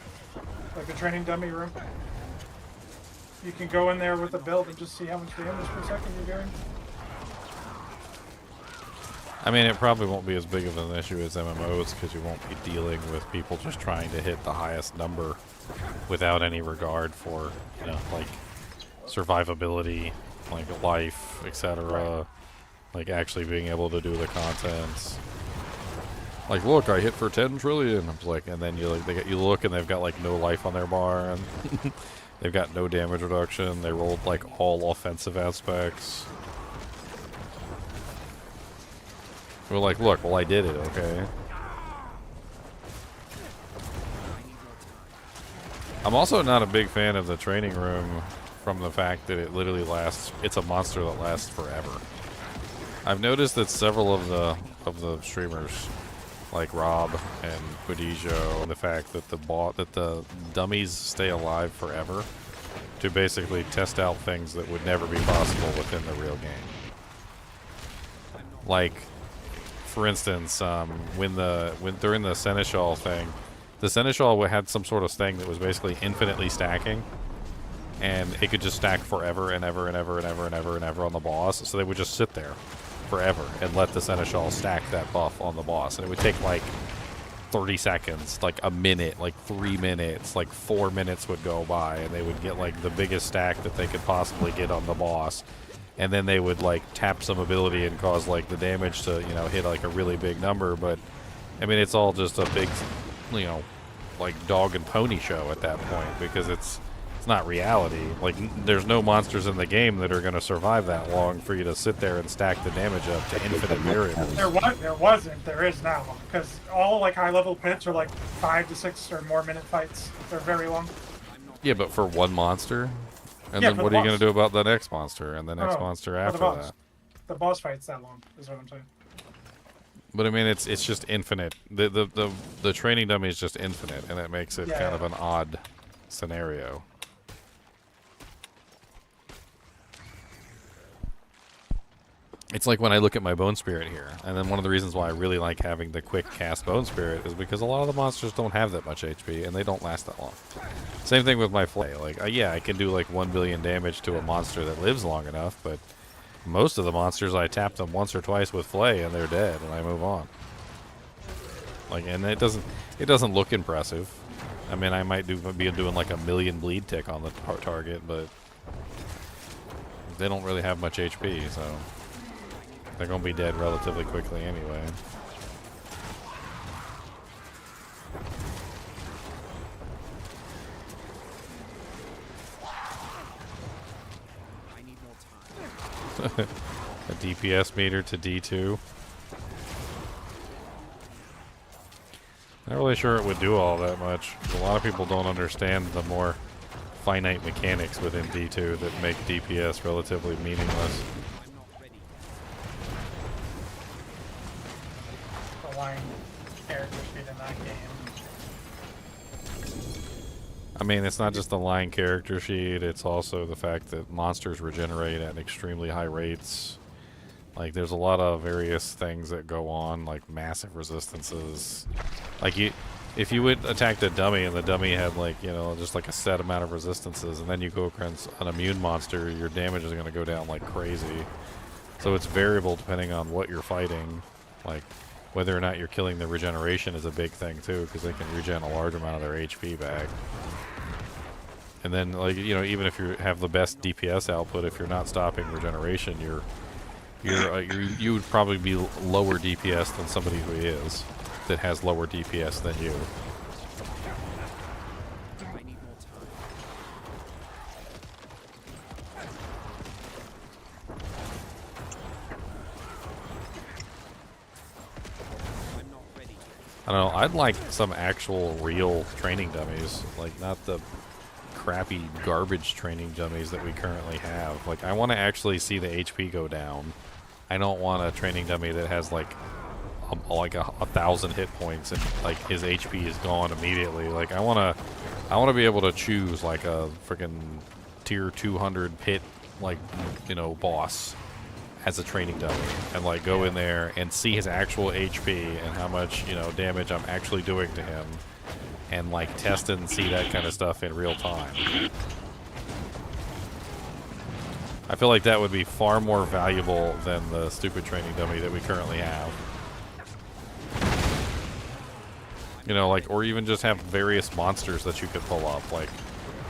like the training dummy room. You can go in there with a build and just see how much damage per second you're doing. I mean, it probably won't be as big of an issue as MMOs because you won't be dealing with people just trying to hit the highest number without any regard for, you know, like survivability, like life, etc. Like actually being able to do the content. Like, look, I hit for 10 trillion. I'm like, and then you like you look and they've got like no life on their bar and they've got no damage reduction. They rolled like all offensive aspects. We're like, look, well, I did it, okay? I'm also not a big fan of the training room from the fact that it literally lasts, it's a monster that lasts forever. I've noticed that several of the streamers, like Rob and Budijo, the fact that the dummies stay alive forever to basically test out things that would never be possible within the real game. Like, for instance, when during the Seneschal thing, the Seneschal had some sort of thing that was basically infinitely stacking, and it could just stack forever and ever and ever and ever and ever and ever on the boss. So they would just sit there forever and let the Seneschal stack that buff on the boss, and it would take like 30 seconds, like a minute, like 3 minutes, like 4 minutes would go by, and they would get like the biggest stack that they could possibly get on the boss. And then they would like tap some ability and cause like the damage to, you know, hit like a really big number. But I mean, it's all just a big, you know, like dog and pony show at that point, because it's not reality. Like, there's no monsters in the game that are going to survive that long for you to sit there and stack the damage up to infinite variables. There is now, because all like high level pits are like 5 to 6 or more minute fights. They're very long. Yeah, but for one monster. And yeah, then what are you going to do about the next monster and the next monster after that? The boss fight's that long, is what I'm saying. But I mean, it's just infinite. The training dummy is just infinite, and it makes it kind of an odd scenario. It's like when I look at my Bone Spirit here, and then one of the reasons why I really like having the quick cast Bone Spirit is because a lot of the monsters don't have that much HP, and they don't last that long. Same thing with my Flay. Like, yeah, I can do like 1 billion damage to a monster that lives long enough, but most of the monsters I tap them once or twice with Flay, and they're dead, and I move on. Like, and it doesn't look impressive. I mean, I might be doing like 1 million bleed tick on the target, but they don't really have much HP, so they're gonna be dead relatively quickly anyway. I need more time. A DPS meter to D2. Not really sure it would do all that much. A lot of people don't understand the more finite mechanics within D2 that make DPS relatively meaningless. I'm not ready yet. The line character sheet in that game. I mean, it's not just the line character sheet, it's also the fact that monsters regenerate at extremely high rates. Like, there's a lot of various things that go on, like massive resistances. Like, if you would attack the dummy and the dummy had, like, you know, just like a set amount of resistances, and then you go against an immune monster, your damage is going to go down like crazy. So it's variable depending on what you're fighting. Like, whether or not you're killing the regeneration is a big thing too, because they can regen a large amount of their HP back. And then, like, you know, even if you have the best DPS output, if you're not stopping regeneration, you would probably be lower DPS than somebody who is, that has lower DPS than you. I need more time. I'm not ready yet. I don't know, I'd like some actual real training dummies, like not the crappy garbage training dummies that we currently have. Like, I want to actually see the HP go down. I don't want a training dummy that has like a 1,000 hit points and like his HP is gone immediately. Like, I want to be able to choose like a freaking tier 200 hit, like, you know, boss as a training dummy, and like go in there and see his actual HP and how much, you know, damage I'm actually doing to him, and like test and see that kind of stuff in real time. I feel like that would be far more valuable than the stupid training dummy that we currently have. You know, like, or even just have various monsters that you could pull up, like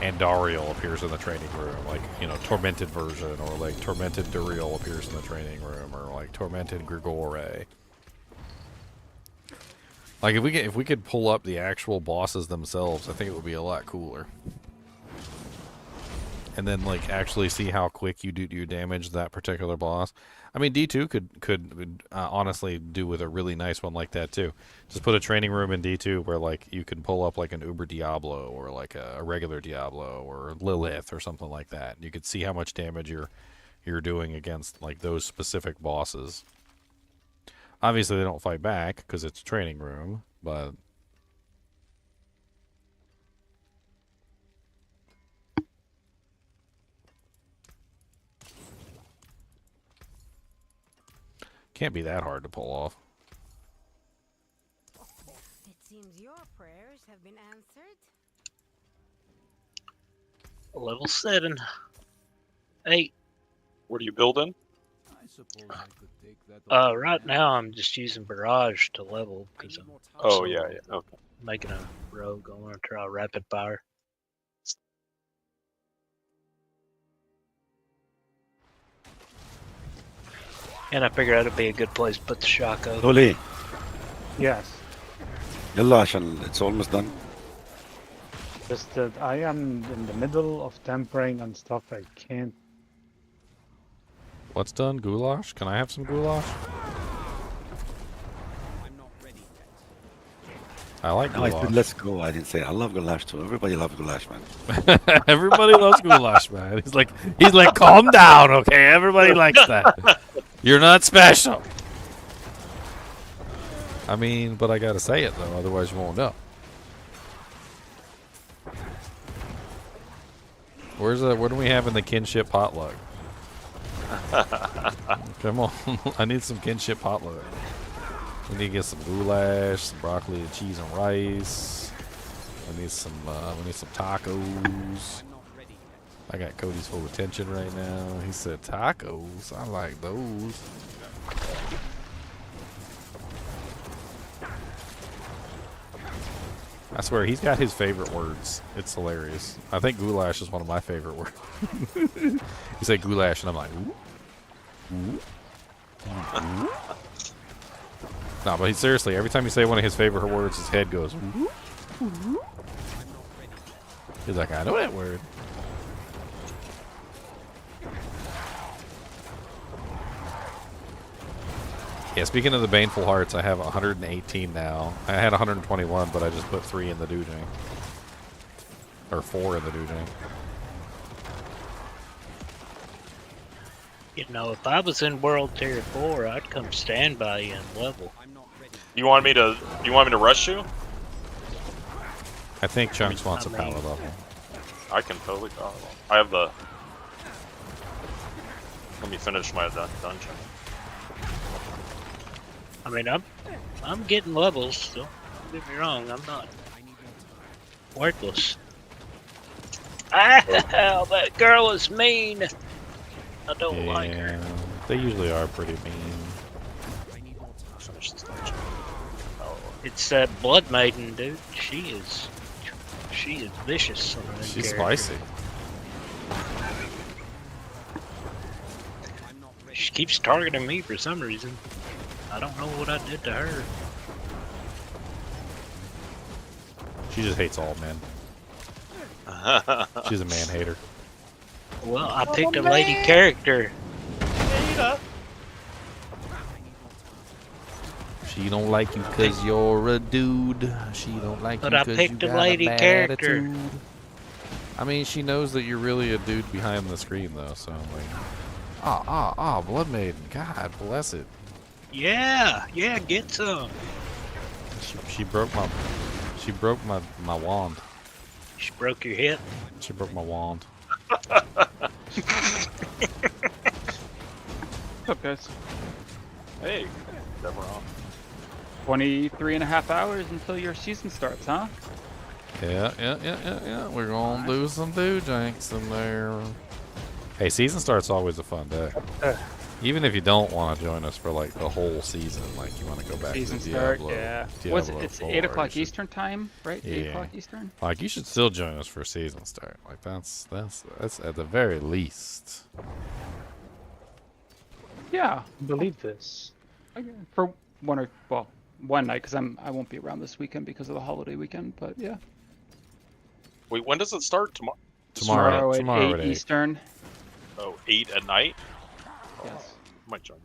Andariel appears in the training room, like, you know, Tormented version, or like Tormented Duriel appears in the training room, or like Tormented Grigore. Like, if we could pull up the actual bosses themselves, I think it would be a lot cooler. And then, like, actually see how quick you damage that particular boss. I mean, D2 could honestly do with a really nice one like that too. Just put a training room in D2 where, like, you can pull up like an Uber Diablo, or like a regular Diablo, or Lilith, or something like that. You could see how much damage you're doing against like those specific bosses. Obviously, they don't fight back because it's a training room, but can't be that hard to pull off. It seems your prayers have been answered. Level 7. 8. What are you building? I suppose I could take that. Right now I'm just using Barrage to level because I'm Oh, yeah, okay. making a rogue. I want to try Rapid Fire. And I figured it'd be a good place to put the Shaco. Loli, Yes. يلا عشان it's almost done. Just that I am in the middle of tempering and stuff. I can't. What's done? Goulash? Can I have some goulash? I'm not ready yet. I like No, I goulash. said let's go. I didn't say I love goulash too. Everybody loves goulash, man. Everybody loves goulash, man. He's like, calm down, okay? Everybody likes that. You're not special. I mean, but I gotta say it though, otherwise you won't know. What do we have in the kinship potluck? Come on. I need some kinship potluck. We need to get some goulash, some broccoli and cheese and rice. We need some tacos. I got Cody's full attention right now. He said tacos. I like those. I swear, he's got his favorite words. It's hilarious. I think goulash is one of my favorite words. You say goulash, and I'm like, ooh. Ooh. No, but seriously, every time you say one of his favorite words, his head goes, ooh. Ooh. He's like, I know that word. Yeah, speaking of the Baneful Hearts, I have 118 now. I had 121, but I just put 3 in the doojang. Or 4 in the doojang. You know, if I was in World Tier 4, I'd come stand by you and level. You want me to rush you? I think Chunks wants a power level. I can totally power level. I have the. Let me finish my dungeon. I mean, I'm getting levels, so don't get me wrong, I'm not worthless. Ah, that girl is mean. I don't like her. They usually are pretty mean. Oh, it's that Blood Maiden, dude. She is vicious. She's spicy. She keeps targeting me for some reason. I don't know what I did to her. She just hates all men. She's a man hater. Well, I picked a lady character. She don't like you because you're a dude. She don't like you But I because you picked a got lady a bad character. attitude. I mean, she knows that you're really a dude behind the screen, though. So like, Blood Maiden. God bless it. Yeah, get some. She broke my wand. She broke your hip. She broke my wand. What's up, guys? Hey, never on. 23 and a half hours until your season starts, huh? Yeah. We're gonna do some doojanks in there. Hey, season start's always a fun day. Even if you don't want to join us for like the whole season, like you want to go back Season to start, Diablo. yeah. Diablo It's 4, 8 o'clock you should- Eastern time, right? 8 o'clock Eastern? Like you should still join us for season start. Like that's at the very least. Yeah. Believe this. For one night, because I won't be around this weekend because of the holiday weekend, but yeah. Wait, when does it start? Tomorrow? Tomorrow at 8 Eastern. Oh, 8 at night? Yes. Might join.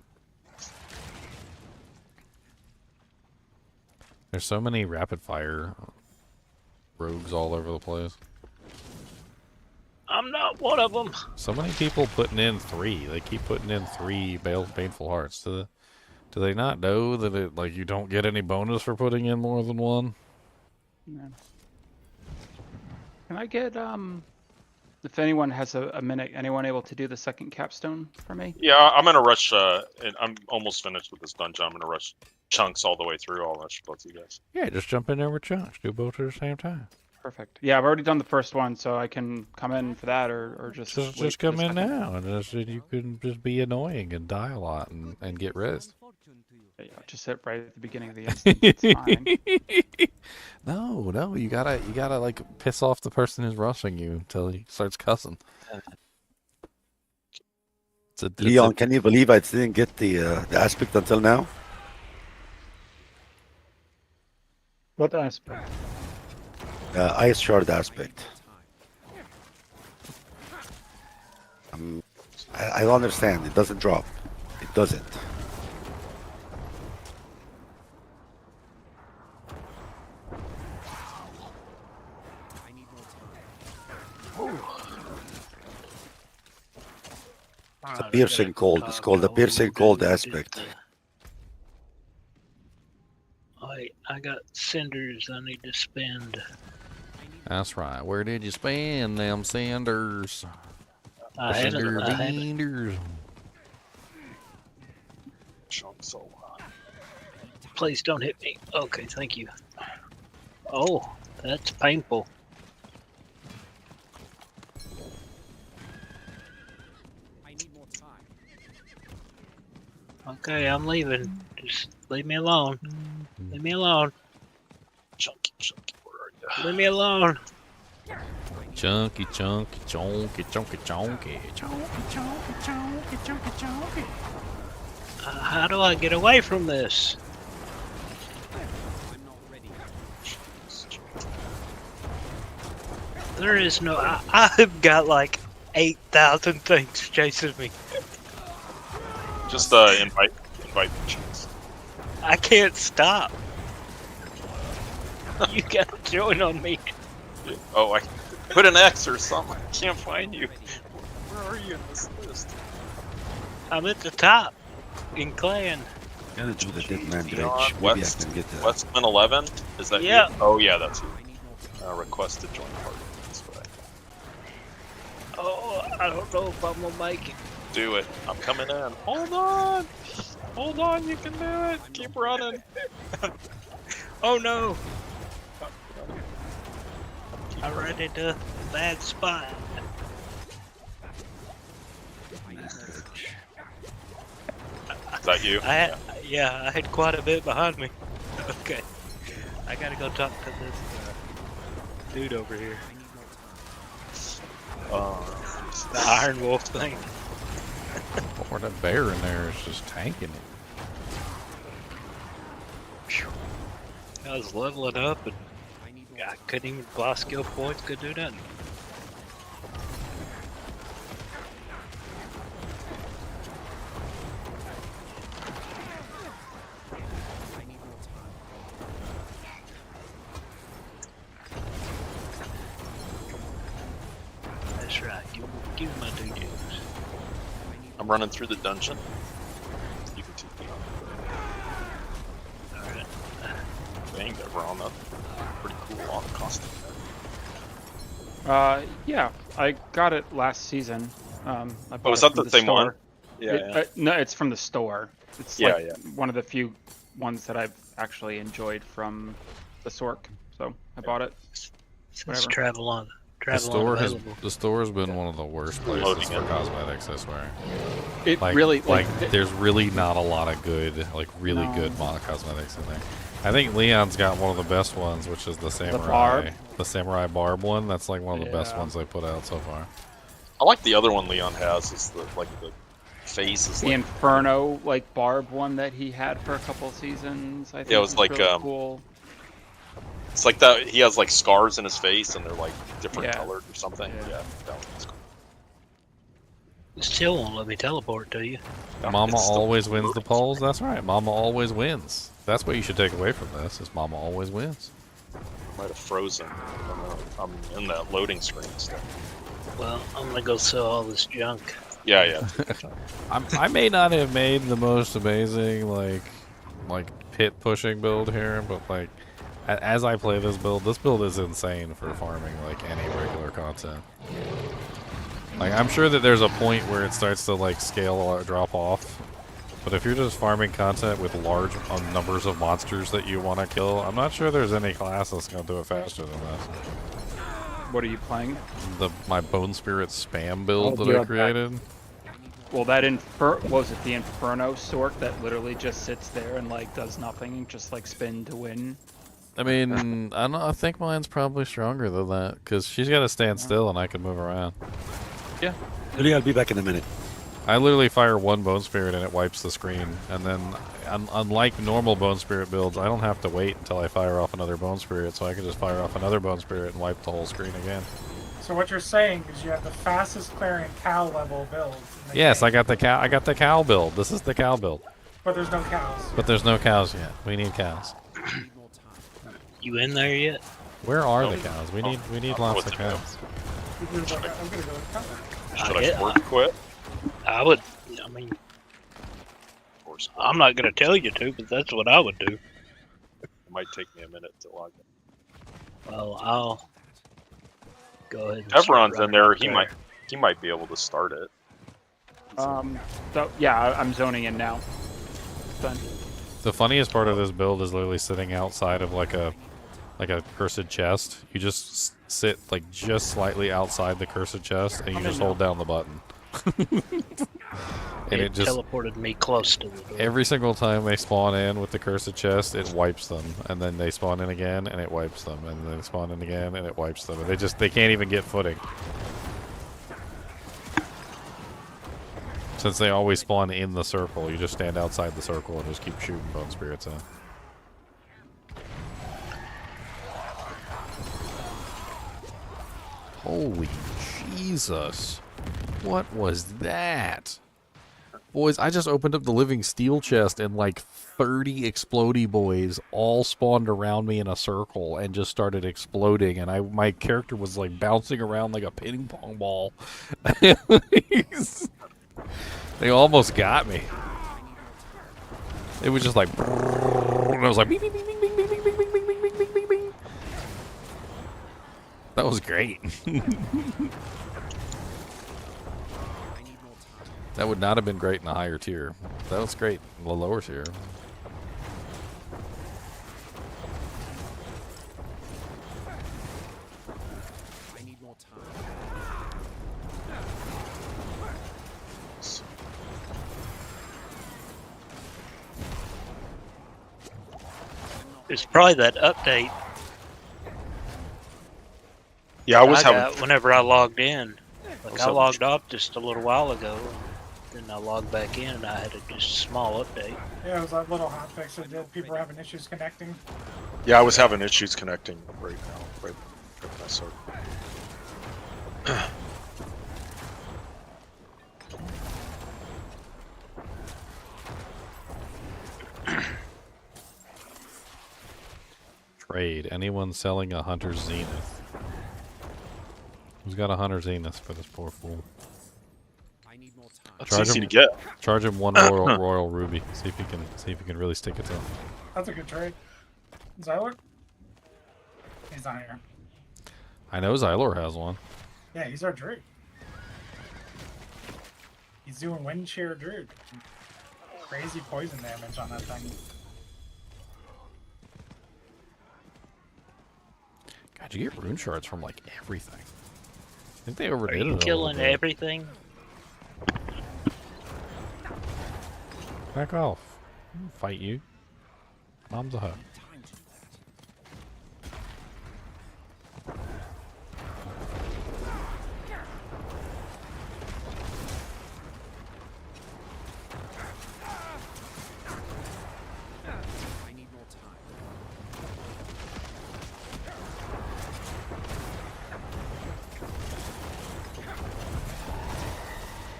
There's so many rapid fire rogues all over the place. I'm not one of them. So many people putting in 3. They keep putting in 3 Baneful Hearts. Do they not know that it like you don't get any bonus for putting in more than 1? Yeah. Can I get if anyone has a minute, anyone able to do the second capstone for me? Yeah, I'm gonna rush. And I'm almost finished with this dungeon. I'm gonna rush Chunks all the way through. I'll rush both of you guys. Yeah, just jump in there with Chunks. Do both at the same time. Perfect. Yeah, I've already done the first one, so I can come in for that, or just wait Just for the come in second. now, and you can just be annoying and die a lot and get rest. Yeah, just sit right at the beginning of the instance. It's fine. No, you gotta like piss off the person who's rushing you until he starts cussing. Leon, can you believe I didn't get the aspect until now? What aspect? Ice Shard aspect. I don't understand. It doesn't drop. It doesn't. It's a piercing cold. It's called the piercing cold aspect. I got cinders I need to spend. That's right. Where did you spend them cinders? I haven't. Cinders. chunks a lot. Please don't hit me. Okay, thank you. Oh, that's painful. I need more time. Okay, I'm leaving. Just leave me alone. Leave me alone. Chunky, where are you? Leave me alone. Chunky, chunky, chunky, chunky, chunky, chunky, chunky, chunky, chunky, chunky. How do I get away from this? I'm not ready. There is no. I've got like 8,000 things chasing me. Just invite the chunks. I can't stop. You gotta join on me. Oh, I put an X or something. I can't find you. Where are you in this list? I'm at the top in clan. Gotta do the dead man Beyond dredge. Maybe I West, can get that. Westman 11? Is that Yeah. you? Oh, yeah, that's you. Request to join party. That's what Oh, I don't know if I'm gonna make it. do it. I'm coming in. Hold on. Hold on, you can do it. Keep running. Oh no! I ran into a bad spot. Is that you? Yeah, I had quite a bit behind me. Okay, I gotta go talk to this dude over here. The Iron Wolf thing. Or that bear in there is just tanking it. I was leveling up and I couldn't even buy skill points, could do nothing. I need more time. That's right, give me my due dues. I'm running through the dungeon. You can take me on. Alright. Dang, that wrong up. Pretty cool on costume. Yeah, I got it last season. I bought Oh, is it that from the same store. one? Yeah, No, it's from the store. It's Yeah, like yeah. one of the few ones that I've actually enjoyed from the Sork. So I bought it. Since Whatever. travel on The store has available. been one of the worst places Loading for in. cosmetics, I swear. It Like, really there's really not a lot of good, really good mono cosmetics in there. I think Leon's got one of the best ones, which is the samurai, the samurai barb one. That's like one of the best ones they put out so far. I like the other one Leon has. Is the face is the like Inferno barb one that he had for a couple seasons. I think Yeah, it was like really cool. It's like that. He has like scars in his face, and they're like different Yeah. colored or something. Yeah, that one's cool. It still won't let me teleport to you. Mama It's still always wins the polls. That's right. Mama always wins. That's what you should take away from this. Is Mama always wins. Might have frozen. I don't know. I'm in that loading screen stuff. Well, I'm gonna go sell all this junk. Yeah, yeah. I may not have made the most amazing like pit pushing build here, but like as I play this build is insane for farming like any regular content. Like I'm sure that there's a point where it starts to like scale or drop off, but if you're just farming content with large numbers of monsters that you want to kill, I'm not sure there's any class that's gonna do it faster than this. What are you playing? My Bone Spirit spam build Oh, that I yeah, created. Well, that what was it? The Inferno Sork that literally just sits there and like does nothing and just like spin to win. I mean, I don't know, I think mine's probably stronger than that because she's got to stand still and I can move around. Yeah. Really, I'll be back in a minute. I literally fire one Bone Spirit and it wipes the screen, and then unlike normal Bone Spirit builds, I don't have to wait until I fire off another Bone Spirit, so I can just fire off another Bone Spirit and wipe the whole screen again. So what you're saying is you have the fastest clearing cow level build. in the Yes, game, I got the cow build. This is the cow build. But there's no cows. But there's no cows yet. We need cows. You in there yet? Where are the cows? We need lots of cows. I'm gonna go with cow. Should I force quit? I would. I mean, I'm not gonna tell you to, but that's what I would do. It might take me a minute to log in. Well, I'll go ahead. And Everyone's start in there. running He might be able to start it. So yeah, I'm zoning in now. then. The funniest part of this build is literally sitting outside of like a cursed chest. You just sit like just slightly outside the cursed chest, and you just hold down the button. And it just teleported me close to the door. every single time they spawn in with the cursed chest, it wipes them, and then they spawn in again, and it wipes them, and then they spawn in again, and it wipes them. And they can't even get footing. Since they always spawn in the circle, you just stand outside the circle and just keep shooting bone spirits in. Holy Jesus. What was that? Boys, I just opened up the living steel chest and like 30 explodey boys all spawned around me in a circle and just started exploding, and my character was like bouncing around like a ping pong ball. They almost got me. It was just like, and I was like, bing, bing, bing, bing, bing, bing, bing, bing, bing, bing, bing, bing, bing, bing. That was great. That would not have been great in a higher tier. That was great in the lower tier. I need more time. It's probably that update. Yeah, I was having. got whenever I logged in. Like I logged off just a little while ago, and then I logged back in, and I had just a small update. Yeah, it was that little hotfix that did. People were having issues connecting. Yeah, I was having issues connecting right now. Right when I started. Trade. Anyone selling a Hunter's Zenith? Who's got a Hunter's Zenith for this poor fool? I need more time. That's easy to get. Charge him one royal ruby. See if he can really stick it to him. That's a good trade. Xylor? He's not here. I know Xylor has one. Yeah, he's our druid. He's doing wind shear druid. Crazy poison damage on that thing. God, you get rune shards from like everything. I think they overdid Are you it. killing everything? Back off. I'll fight you. Mom's a hug. I need more time.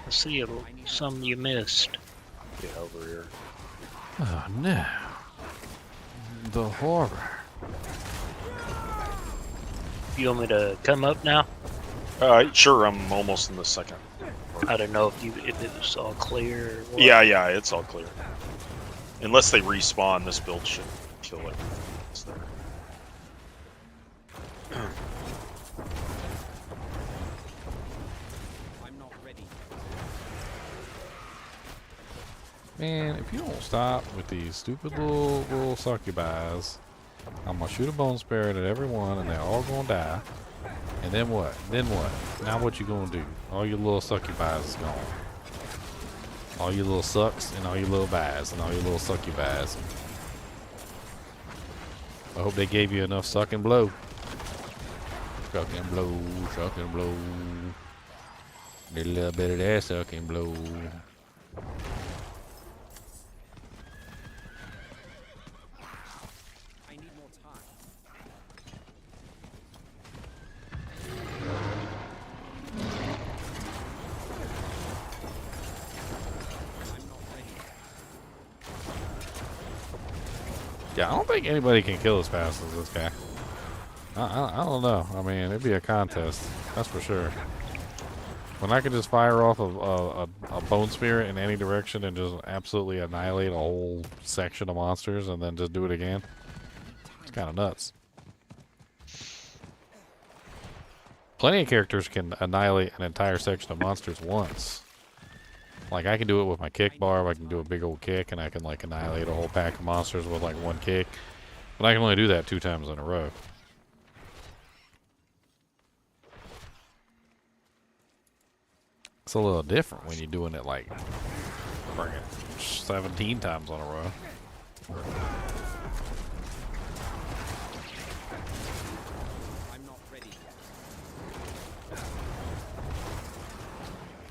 I see some you missed. Yeah, over here. Oh no. The horror. You want me to come up now? Sure, I'm almost in the second. I don't know if it was all clear or what. Yeah, it's all clear. Unless they respawn, this build should kill everything that's there. I'm not ready. Man, if you don't stop with these stupid little succubus, I'm gonna shoot a bone spirit at everyone and they're all gonna die. And then what? Then what? Now what you gonna do? All your little succubus is gone. All your little sucks and all your little buys and all your little succubus. I hope they gave you enough suck and blow. Suck and blow, suck and blow. Need a little bit of that suck and blow. I need more time. I'm not ready. Yeah, I don't think anybody can kill as fast as this guy. I don't know. I mean, it'd be a contest. That's for sure. When I can just fire off a bone spirit in any direction and just absolutely annihilate a whole section of monsters and then just do it again, it's kind of nuts. Plenty of characters can annihilate an entire section of monsters once. Like, I can do it with my kick bar, I can do a big old kick, and I can, like, annihilate a whole pack of monsters with, like, one kick. But I can only do that 2 times in a row. It's a little different when you're doing it, like, 17 times in a row. I'm not ready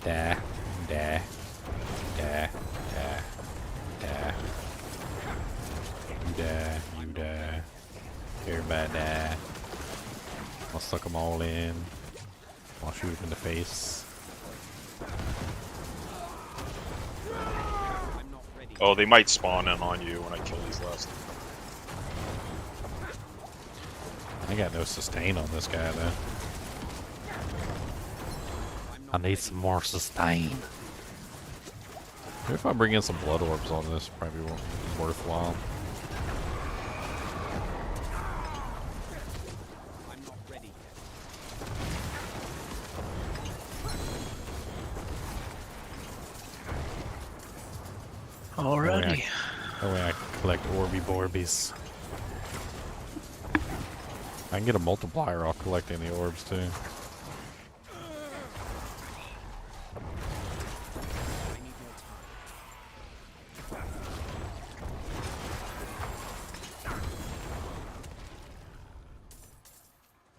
Da, yet. da, da, da, da. You die, you die. Everybody die. I'll suck them all in. I'll shoot them in the face. I'm not ready. Oh, they might spawn in on you when I kill these last. I got no sustain on this guy though. I need some more sustain. Maybe if I bring in some blood orbs on this, probably worthwhile. I'm not ready yet. Alrighty. That way I can collect Orby Borbies. I can get a multiplier off collecting the orbs too.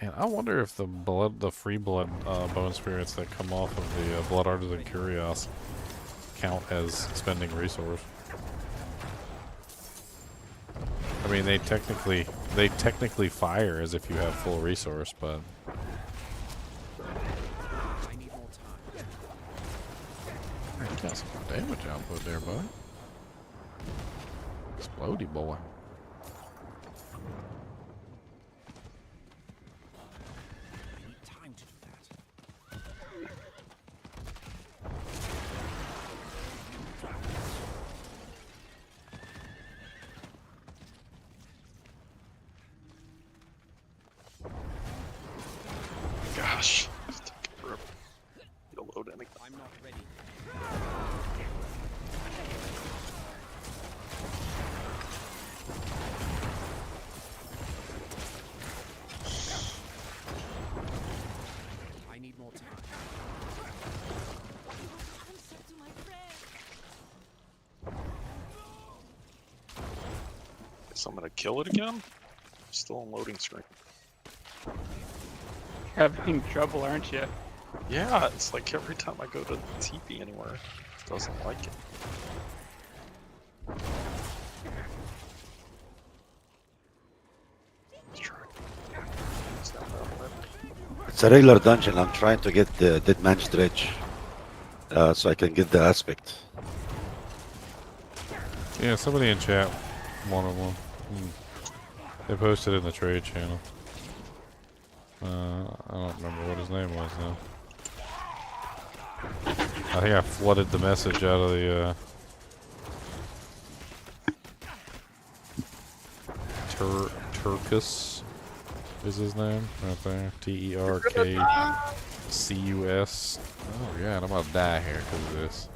And I wonder if the free blood bone spirits that come off of the Blood Artisan Curios count as spending resource. I mean, they technically fire as if you have full resource, but I need more time. you got some damage output there, bud. Explodey boy. I need time to do that. Gosh, it's taking forever to load anything. I'm not ready. I need more time. Guess I'm gonna kill it again. Still on loading screen. Having trouble, aren't you? Yeah, it's like every time I go to TP anywhere, it doesn't like it. Let's try. It's down there already. It's a regular dungeon. I'm trying to get the Dead Man's Dredge, so I can get the aspect. Yeah, somebody in chat wanted one. They posted it in the trade channel. I don't remember what his name was though. I think I flooded the message out of the Turkus is his name right there. Terkcus. Oh yeah, I'm about to die here because of this.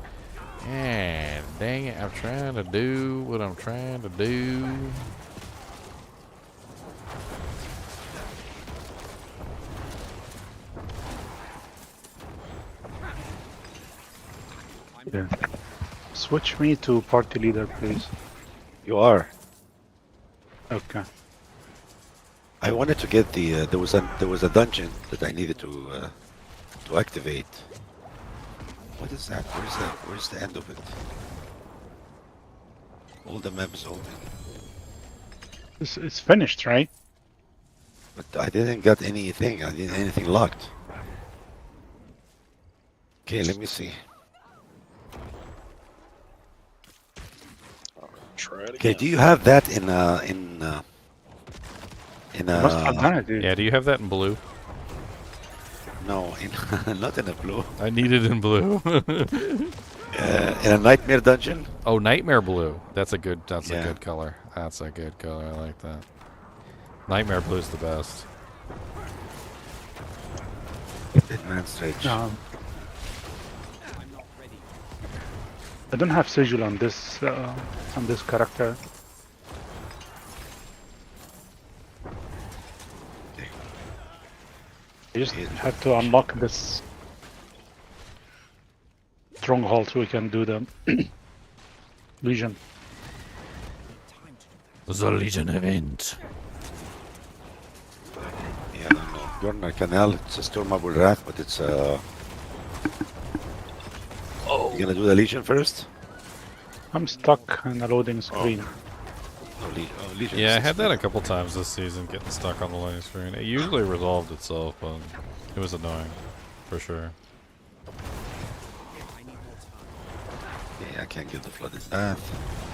Yeah, dang it! I'm trying to do what I'm trying to do. Yeah. Switch me to party leader, please. You are. Okay. I wanted to get the there was a dungeon that I needed to activate. What is that? Where's the end of it? All the maps open. It's finished, right? But I didn't get anything. I didn't anything locked. Okay, let me see. Try it Okay, again. do you have that in You must have done it, dude. Yeah, do you have that in blue? no, in not in a blue. I need it in blue. In a nightmare dungeon? Oh, nightmare blue. That's a good Yeah. color. That's a good color. I like that. Nightmare blue's the best. Dead Man's Dredge. I'm not ready. I don't have sigil on this character. I just have to unlock this stronghold so we can do the Legion. The Legion event. Yeah, I don't know. Jordan Canal, it's a stormable raft, but it's Oh, You gonna do the Legion first? I'm stuck in a loading screen. Legion Yeah, I is had that a expensive. couple times this season, getting stuck on the loading screen. It usually resolved itself, but it was annoying, for sure. Yeah, I can't get the flooded path.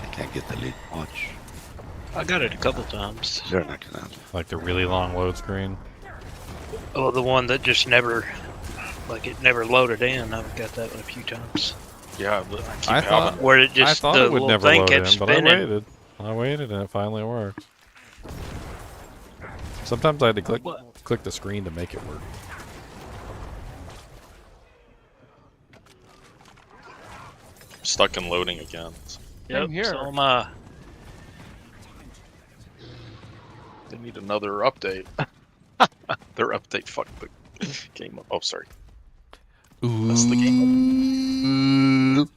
I can't get the lead launch. I got it a couple times. Jordan Canal. Like the really long load screen. Oh, the one that just never, like it never loaded in. I've got that one a few times. Yeah, but I keep I having thought Where it just I thought the it would little never thing load kept in, but I spinning. waited. I waited, and it finally worked. Sometimes I had to click the screen to make it work. stuck in loading again. Yep, here. so am I. They need another update. Their update fucked the game up. Oh, sorry. That's the game.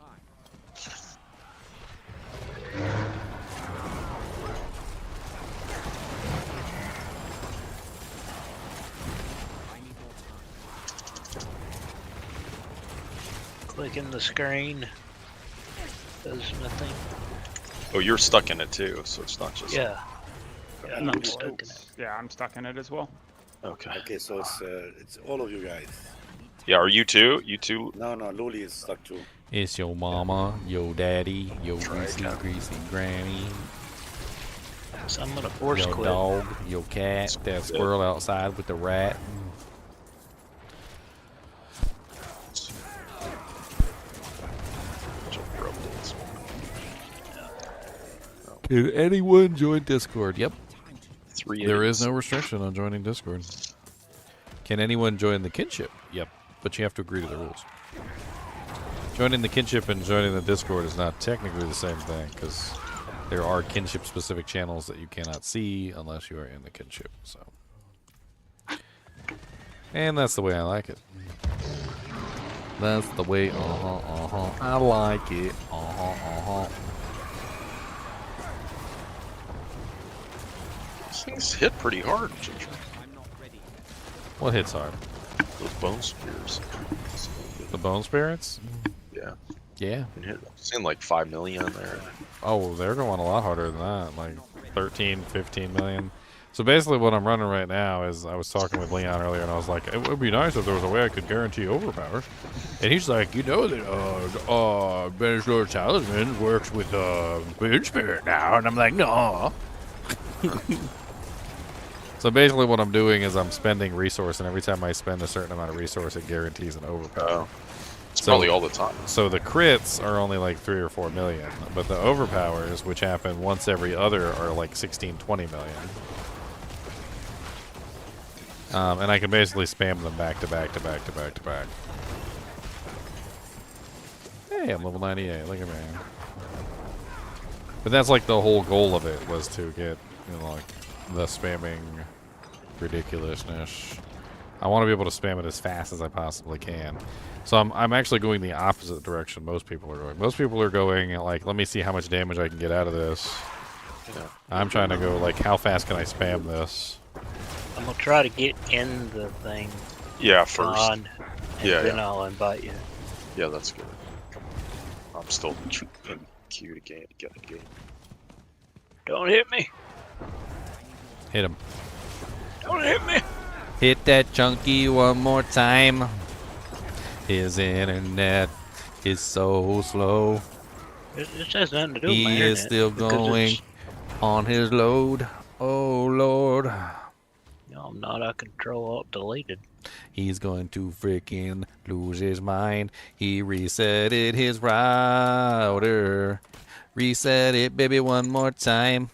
Clicking the screen does nothing. Oh, you're stuck in it too, so it's not just. Yeah. Yeah, No, I'm stuck in it. Yeah, I'm stuck in it as well. Okay. Okay, so it's all of you guys. Yeah, are you too? You too? No, Luli is stuck too. It's your mama, your daddy, your greasy granny, So I'm gonna force your quit. dog, your cat, that squirrel outside with the rat. Can anyone join Discord? Yep. There is no restriction on joining Discord. Can anyone join the kinship? Yep. But you have to agree to the rules. Joining the kinship and joining the Discord is not technically the same thing, because there are kinship-specific channels that you cannot see unless you are in the kinship. So, and that's the way I like it. That's the way, I like it, These things hit pretty hard, Ginger. What hits hard? Those bone spears. The bone spirits? Yeah. Yeah. I've seen like 5 million there. Oh, they're going a lot harder than that, like 13, 15 million. So basically what I'm running right now is, I was talking with Leon earlier, and I was like, it would be nice if there was a way I could guarantee overpower. And he's like, you know that Venezuela Talisman works with Bone Spirit now. And I'm like, no. So basically what I'm doing is I'm spending resource, and every time I spend a certain amount of resource, it guarantees an overpower. Oh. It's probably all the time. So the crits are only like 3 or 4 million, but the overpowers, which happen once every other, are like 16, 20 million. And I can basically spam them back to back to back to back to back. Hey, I'm level 98. Look at me. But that's like the whole goal of it, was to get, you know, like the spamming ridiculousness. I want to be able to spam it as fast as I possibly can. So I'm actually going the opposite direction most people are going. Most people are going like, let me see how much damage I can get out of this. Yeah. I'm trying to go like, how fast can I spam this? I'm gonna try to get in the thing. Yeah, first. On, and Yeah, then yeah. I'll invite you. Yeah, that's good. I'm still in queue to get a game. Don't hit me. Hit him. Don't hit me. Hit that chunky one more time. His internet is so slow. It has nothing to do with my He internet. is still because going it's- on his load. Oh, Lord. No, I'm not. I control alt deleted. He's going to freaking lose his mind. He resetted his router. Reset it, baby, one more time.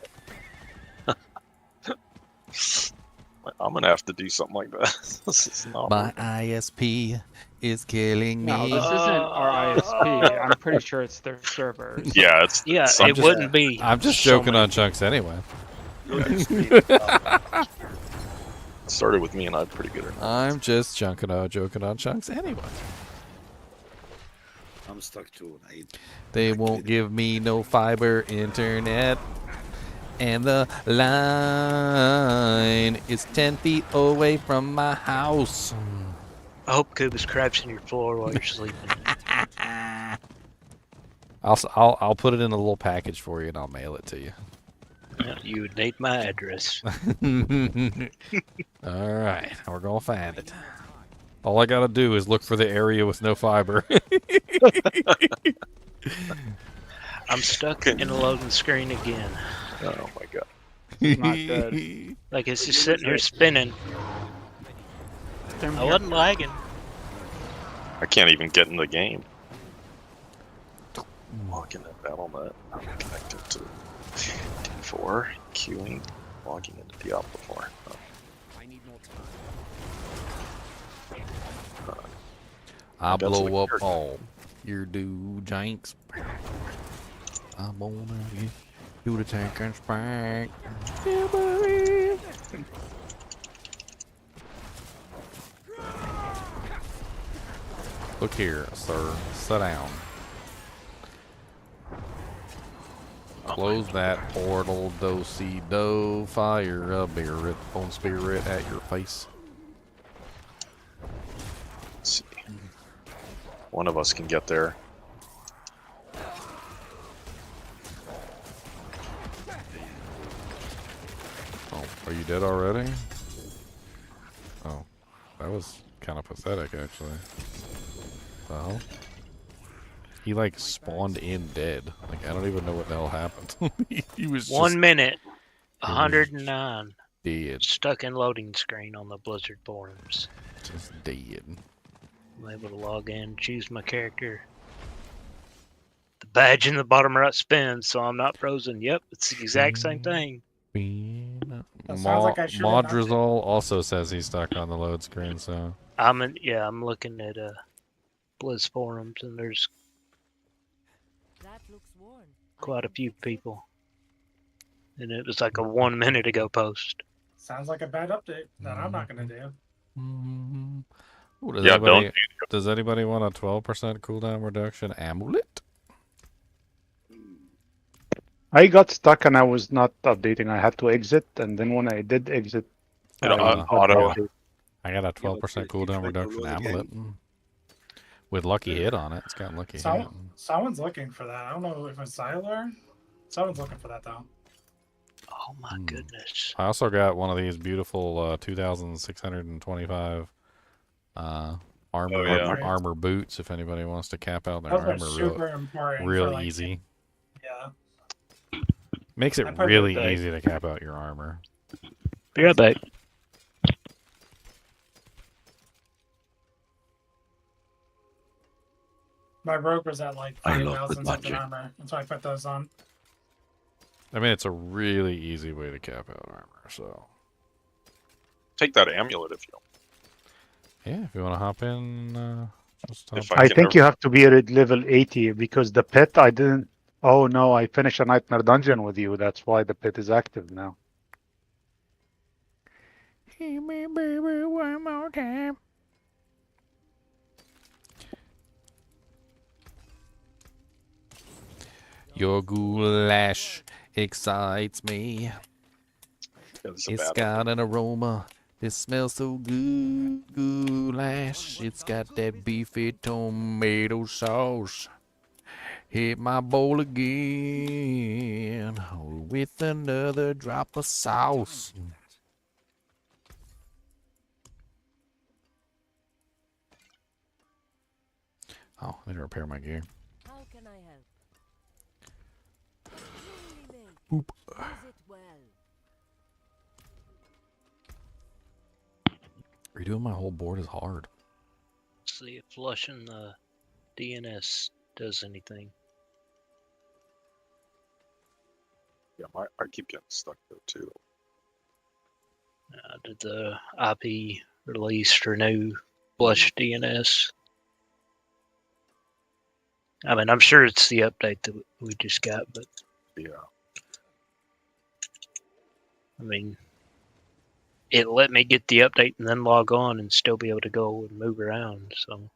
I'm gonna have to do something like that. This is not My working. ISP is killing No, me. this isn't our ISP. I'm pretty sure it's their servers. Yeah, it's Yeah, some- it wouldn't be. I'm just so joking many on Chunks anyway. started with me and I'm pretty good at it. I'm just joking on Chunks anyway. I'm stuck too. They won't give me no fiber internet. And the line is 10 feet away from my house. I hope Kubus craps in your floor while you're sleeping. I'll put it in a little package for you and I'll mail it to you. Yeah, you would need my address. All right, we're gonna find it. All I gotta do is look for the area with no fiber. I'm stuck in a loading screen again. Oh my god. It's not good. Like it's just sitting here spinning. I wasn't lagging. I can't even get in the game. Logging at BattleNet. I'm connected to D4, queuing, logging into Diablo 4. Oh. I need more time. I That's blow like up your- all your dude janks. I'm gonna do the tank and spank. Look here, sir. Sit down. Close that portal, do-si-do. Fire a spirit, bone spirit at your face. Let's see. One of us can get there. Oh, are you dead already? Oh, that was kind of pathetic, actually. Well, he like spawned in dead. Like I don't even know what the hell happened. He was 1 just minute, 109. dead. Stuck in loading screen on the Blizzard forums. Just dead. I'm able to log in, choose my character. The badge in the bottom right spins, so I'm not frozen. Yep, it's the exact same thing. That sounds like I should have not Modrazol also says he's stuck on the load screen, so I'm looking at Blizz forums, and there's quite a few people. And it was like a 1 minute ago post. Sounds like a bad update that I'm not gonna do. Ooh, Yeah, does anybody want a 12% cooldown reduction amulet? I got stuck and I was not updating. I had to exit, and then when I did exit, auto. I got a 12% cooldown reduction amulet with lucky hit on it. It's got lucky hit. Someone's looking for that. I don't know if it's Siler. Someone's looking for that though. Oh my goodness. I also got one of these beautiful 2,625 armor boots. If anybody wants to cap out their Those are armor, super important. real for, like, easy. Yeah. Makes it I put really it easy to cap out your armor. Be right back. My rogue was at like I love 5,000 something Bungie. armor, and so I put those on. I mean, it's a really easy way to cap out armor. So Take that amulet if you yeah, if you want to hop in, just hop If in. I can think never- you have to be at level 80 because the pit I didn't. Oh no, I finished a nightmare dungeon with you. That's why the pit is active now. Hit me, baby, one more time. Your goulash excites me. It's a It's bad got an aroma. It smells so good. Goulash. It's got that beefy tomato sauce. Hit my bowl again with another drop of sauce. Oh, I need to repair my gear. How can I help? Boop. Use it well. Redoing my whole board is hard. See if flushing the DNS does anything. Yeah, I keep getting stuck there too. Did the IP release renew flush DNS? I mean, I'm sure it's the update that we just got, but Yeah. I mean, it let me get the update and then log on and still be able to go and move around. So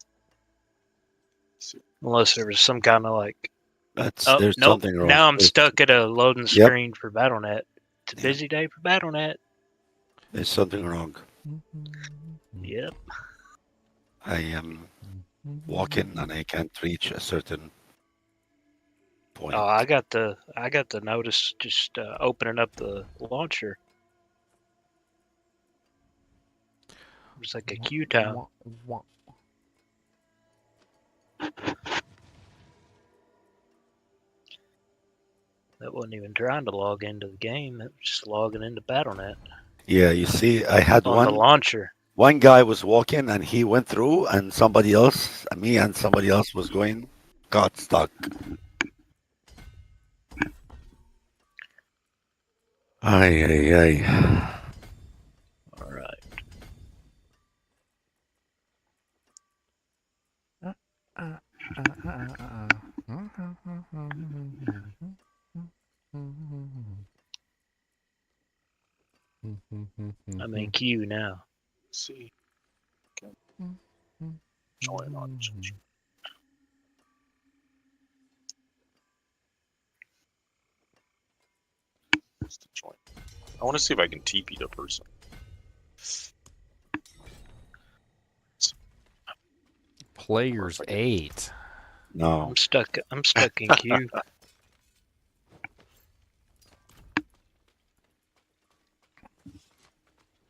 unless there was some kind of like, oh There's nope, something wrong. now I'm stuck at a loading Yep. screen for BattleNet. It's a busy day for BattleNet. There's something wrong. Yep. I am walking and I can't reach a certain point. Oh, I got the notice just opening up the launcher. It was like a queue time. That wasn't even trying to log into the game. That was just logging into BattleNet Yeah, you see, I had on the launcher. One guy was walking and he went through, and somebody else, me and somebody else was going, got stuck. Ay, ay, ay. All right. I'm in queue now. Let's see. Okay. Join on. Join. I want to see if I can TP the person. Players 8. No. I'm stuck in queue.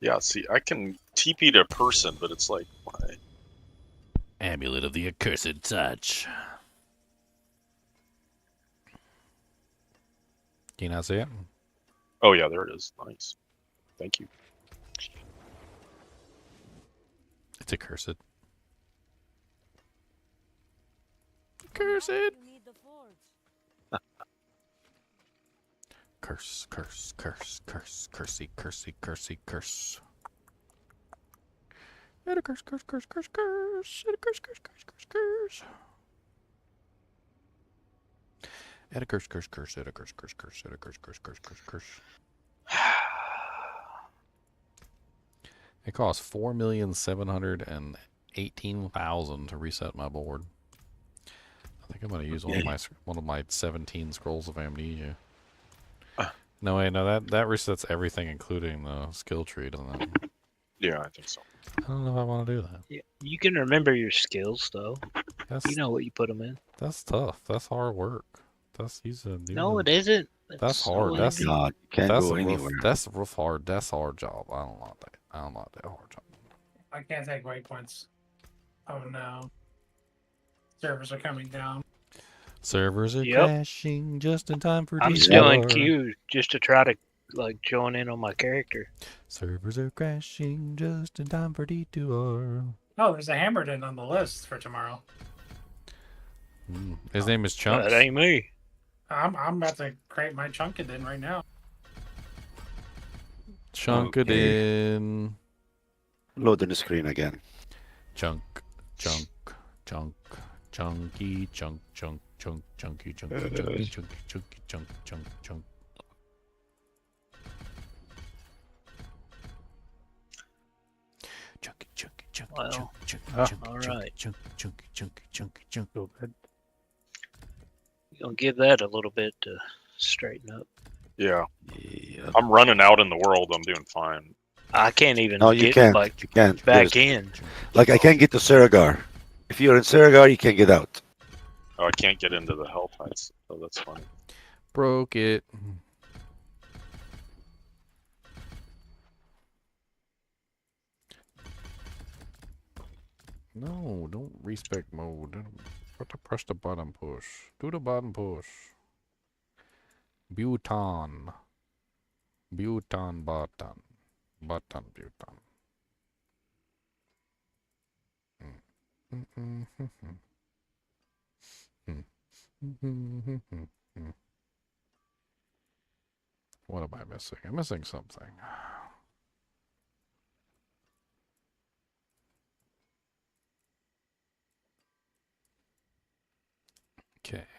Yeah, see, I can TP to a person, but it's like my Amulet of the Accursed Touch. Can you not see it? Oh yeah, there it is. Nice. Thank you. It's accursed. Cursed. Curse, curse, curse, curse, cursey, cursey, cursey, curse. And a curse, curse, curse, curse, curse. And a curse, curse, curse, curse, curse. And a curse, curse, curse, and a curse, curse, curse, and a curse, curse, curse, curse, curse. It costs 4,718,000 to reset my board. I think I'm gonna use one of my 17 scrolls of amnesia. No wait, no that resets everything, including the skill tree, doesn't it? Yeah, I think so. I don't know if I want to do that. Yeah, you can remember your skills though. You know what you put them in. That's tough. That's hard work. That's No, it isn't. That's hard. So That's easy. God, you can't that's go a anywhere. That's a rough hard. That's a hard job. I don't like that. I don't like that hard job. I can't take waypoints. Oh no. Servers are coming down. Servers are crashing just in time for I'm D2R. still in queue just to try to like join in on my character. Servers are crashing just in time for D2R. Oh, there's a Hammerton on the list for tomorrow. His name is Chunks. That ain't me. I'm about to create my Chunkadin right now. Chunkadin. Loading the screen again. Chunk, chunk, chunk, chunky, chunk, chunk, chunk, chunky, chunky, chunky, chunky, chunky, chunk, chunk, chunk. Chunky, chunky, chunky, Well, chunky, chunky, all chunky, right. chunky, chunky, chunky, chunky, chunky. Go ahead. Gonna give that a little bit to straighten up. Yeah. I'm running out in the world. I'm doing fine. I can't even No, you get can't. like You can't. back There's- in. Like, I can't get to Saragar. If you're in Saragar, you can't get out. Oh, I can't get into the HellTide, so that's funny. Broke it. No, don't respec mode. What to press the button push. Do the button push. Butan. Butan button. Button butan. What am I missing? I'm missing something.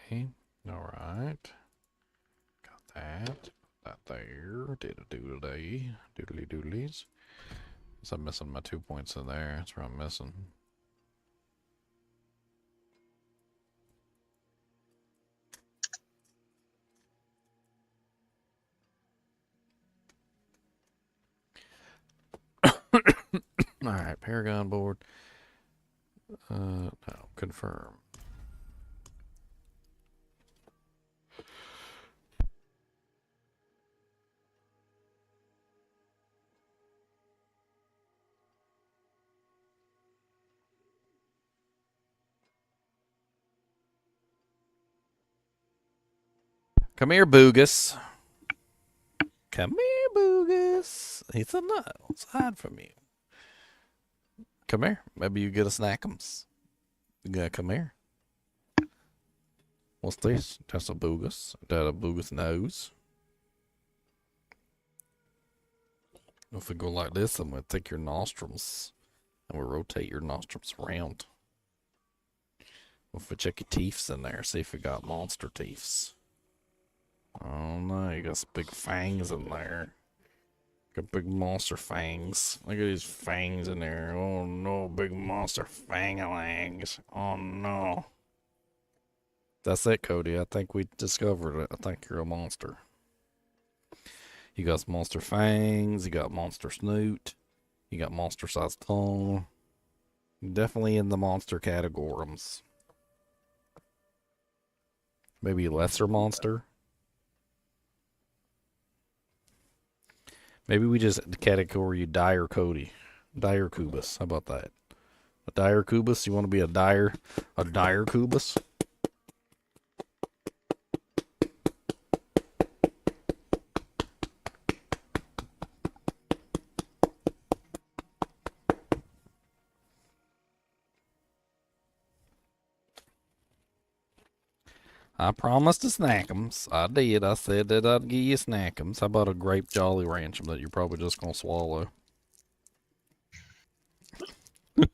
Okay. All right. Got that. That there. Doodle-doodle-day. Doodly-doodlies. So I'm missing my 2 points in there. That's what I'm missing. Alright, Paragon board. No, confirm. Come here, Boogus. Come here, Boogus. He's a nose. Hide from you. Come here. Maybe you get a snackums. You gotta come here. What's this? That's a Boogus. That a Boogus nose. If we go like this, I'm gonna take your nostrils and we'll rotate your nostrils around. If we check your teeths in there, see if we got monster teeths. Oh no, you got some big fangs in there. Got big monster fangs. Look at these fangs in there. Oh no, big monster fangalangs. Oh no. That's it, Cody. I think we discovered it. I think you're a monster. You got some monster fangs. You got monster snoot. You got monster sized tongue. Definitely in the monster categories. Maybe lesser monster. Maybe we just category you Dire Cody. Dire Kubus. How about that? A Dire Kubus? You want to be a Dire Kubus? I promised to snackums. I did. I said that I'd give you snackums. How about a grape Jolly Rancher that you're probably just going to swallow? If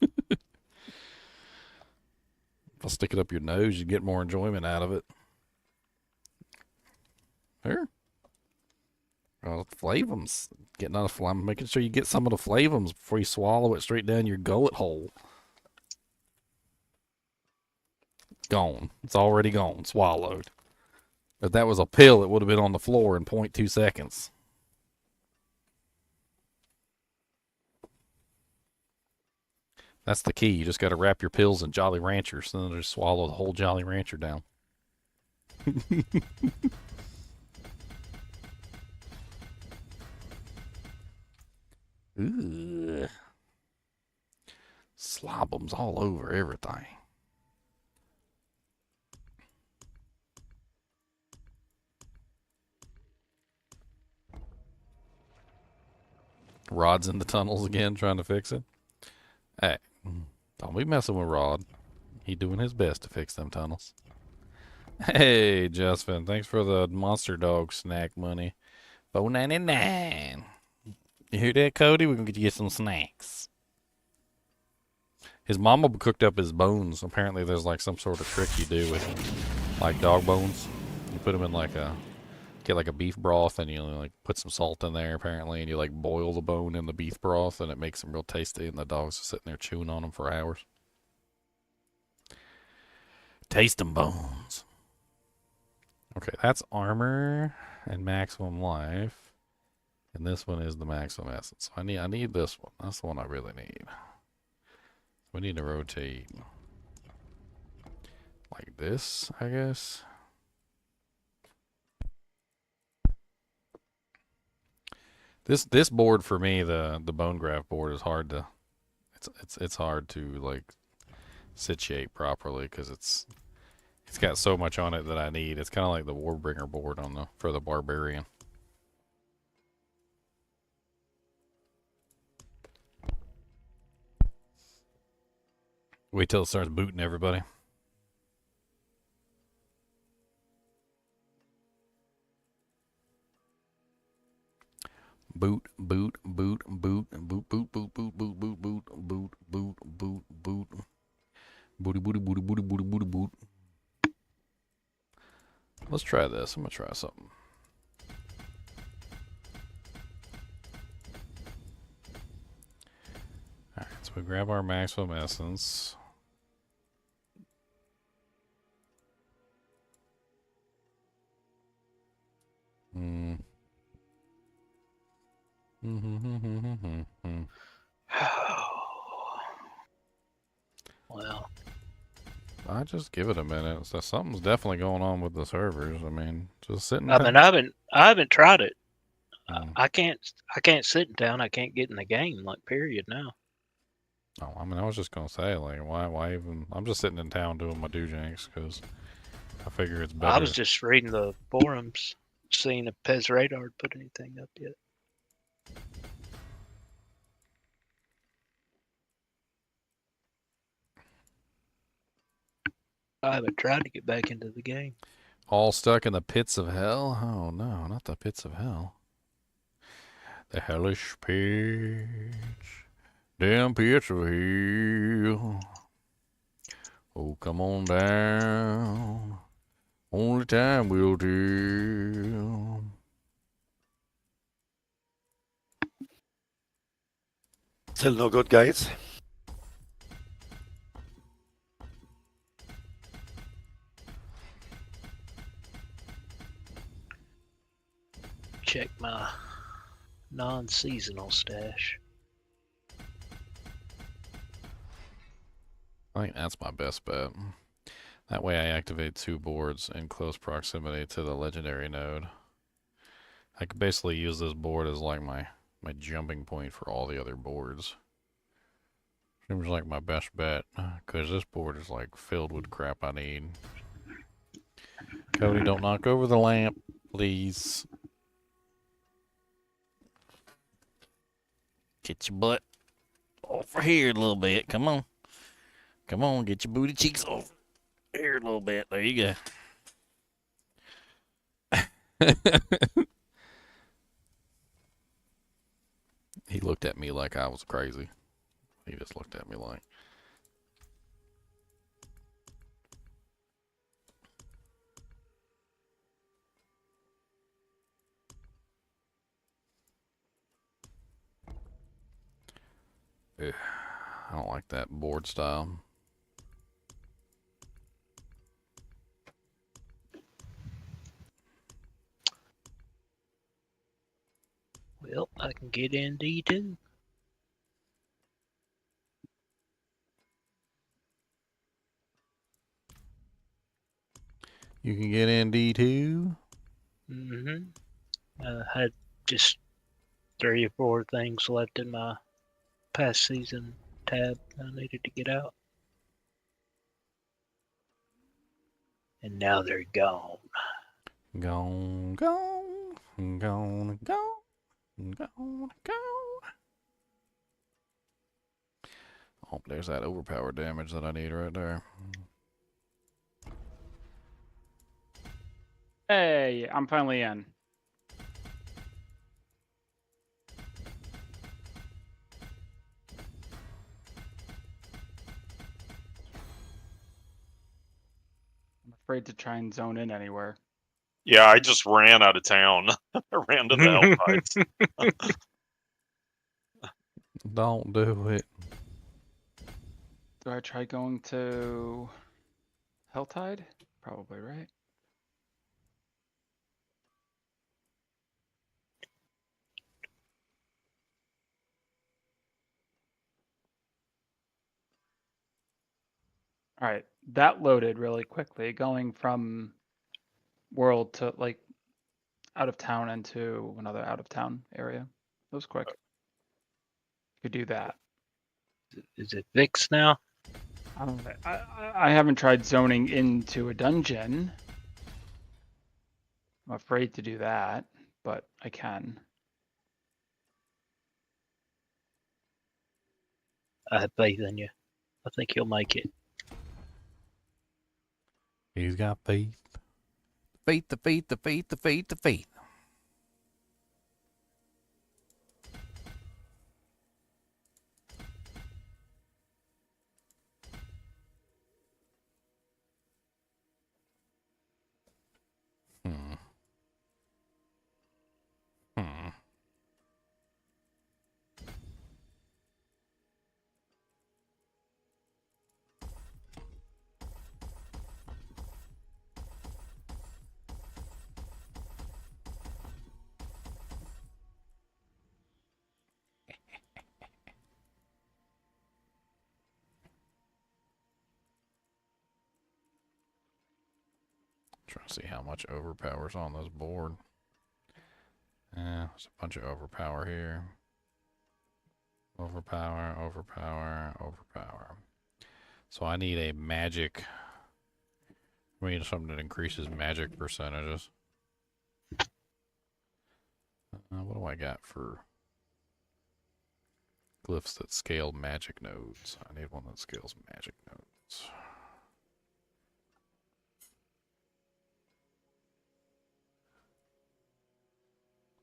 I stick it up your nose, you get more enjoyment out of it. Here. Flavums. Getting out of I'm making sure you get some of the flavums before you swallow it straight down your gullet hole. Gone. It's already gone. Swallowed. If that was a pill, it would have been on the floor in 0.2 seconds. That's the key. You just got to wrap your pills in Jolly Ranchers, and then just swallow the whole Jolly Rancher down. Ooh. Slobums all over everything. Rod's in the tunnels again, trying to fix it. Hey, don't be messing with Rod. He doing his best to fix them tunnels. Hey, Justin, thanks for the monster dog snack money. $4.99. You hear that, Cody? We're gonna get you some snacks. His mama cooked up his bones. Apparently, there's like some sort of trick you do with like dog bones. You put them in like get like a beef broth, and you like put some salt in there apparently, and you like boil the bone in the beef broth, and it makes them real tasty, and the dogs are sitting there chewing on them for hours. Taste them bones. Okay, that's armor and maximum life, and this one is the maximum essence. So I need this one. That's the one I really need. We need to rotate like this, I guess. This board for me, the bone graft board, is hard to it's hard to like situate properly because it's got so much on it that I need. It's kind of like the Warbringer board on for the barbarian. Wait till it starts booting everybody. Boot, boot, boot, boot, boot, boot, boot, boot, boot, boot, boot, boot, boot, boot, boot. Booty, booty, booty, booty, booty, booty, boot. Let's try this. I'm gonna try something. Alright, so we grab our maximum essence. Hmm. Well, I just give it a minute. So something's definitely going on with the servers. I mean, just sitting. I mean, I haven't tried it. Mm. I can't sit in town. I can't get in the game. Like, period. Now. Oh, I mean, I was just gonna say, like, why even? I'm just sitting in town doing my dojanks because I figure it's better. I was just reading the forums, seeing if Pez Radar had put anything up yet. I haven't tried to get back into the game. All stuck in the pits of hell? Oh no, not the pits of hell. The hellish pits. Damn pits of hell. Oh, come on down. Only time will tell. Still no good, guys. Check my non-seasonal stash. I think that's my best bet. That way I activate 2 boards in close proximity to the legendary node. I could basically use this board as like my jumping point for all the other boards. Seems like my best bet, because this board is like filled with crap I need. Cody, don't knock over the lamp, please. Get your butt over here a little bit. Come on. Come on, get your booty cheeks over here a little bit. There you go. He looked at me like I was crazy. He just looked at me like. Ugh, I don't like that board style. Well, I can get in D2. You can get in D2? I had just 3 or 4 things left in my past season tab I needed to get out. And now they're gone. Gone, gone, gone, gone, gone, gone. Oh, there's that overpowered damage that I need right there. Hey, I'm finally in. I'm afraid to try and zone in anywhere. Yeah, I just ran out of town. I ran to the HellTide. Don't do it. Do I try going to HellTide? Probably, right? All right, that loaded really quickly, going from world to like out of town into another out of town area. That was quick. You could do that. Is it fixed now? I haven't tried zoning into a dungeon. I'm afraid to do that, but I can. I have faith in you. I think you'll make it. He's got faith. Faith, the faith, the faith, the faith, the faith. Trying to see how much overpower's on this board. Yeah, there's a bunch of overpower here. Overpower, overpower, overpower. So I need a magic. We need something that increases magic percentages. What do I got for glyphs that scale magic nodes? I need one that scales magic nodes.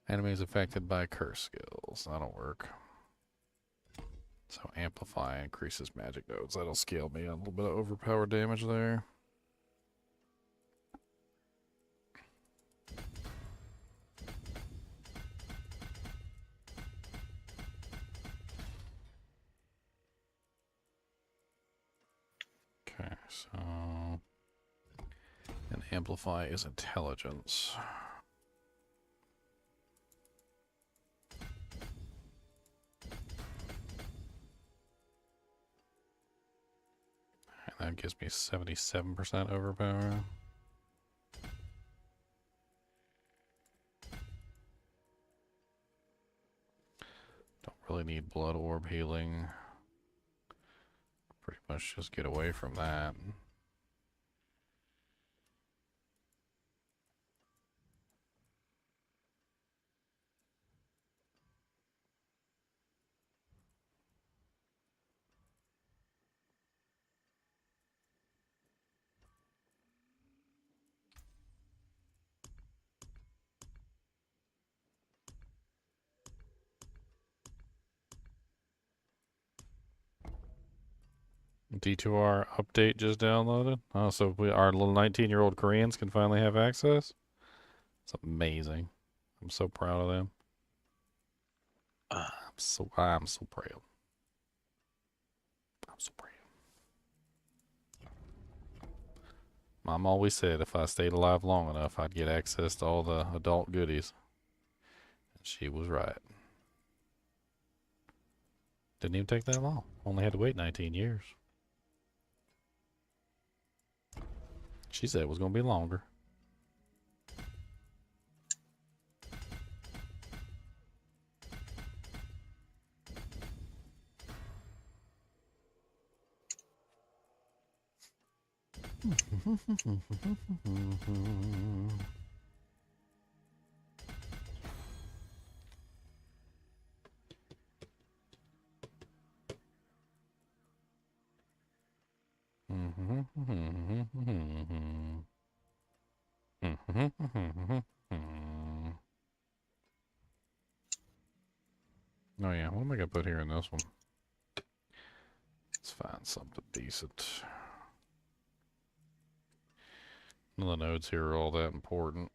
Enemies affected by curse skills. That'll work. So amplify increases magic nodes. That'll scale me a little bit of overpower damage there. Okay, so and amplify is intelligence. And that gives me 77% overpower. Don't really need blood orb healing. Pretty much just get away from that. D2R update just downloaded. Oh, so our little 19-year-old Koreans can finally have access? It's amazing. I'm so proud of them. I'm so proud. I'm so proud. Mom always said if I stayed alive long enough, I'd get access to all the adult goodies. And she was right. Didn't even take that long. Only had to wait 19 years. She said it was going to be longer. Oh yeah, what am I gonna put here in this one? Let's find something decent. None of the nodes here are all that important.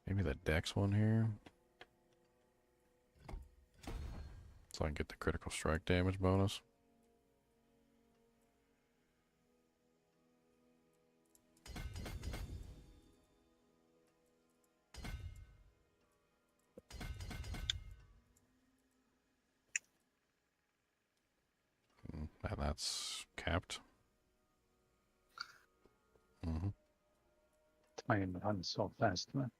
Maybe the Dex one here. So I can get the critical strike damage bonus. And that's capped. Time runs so fast, man.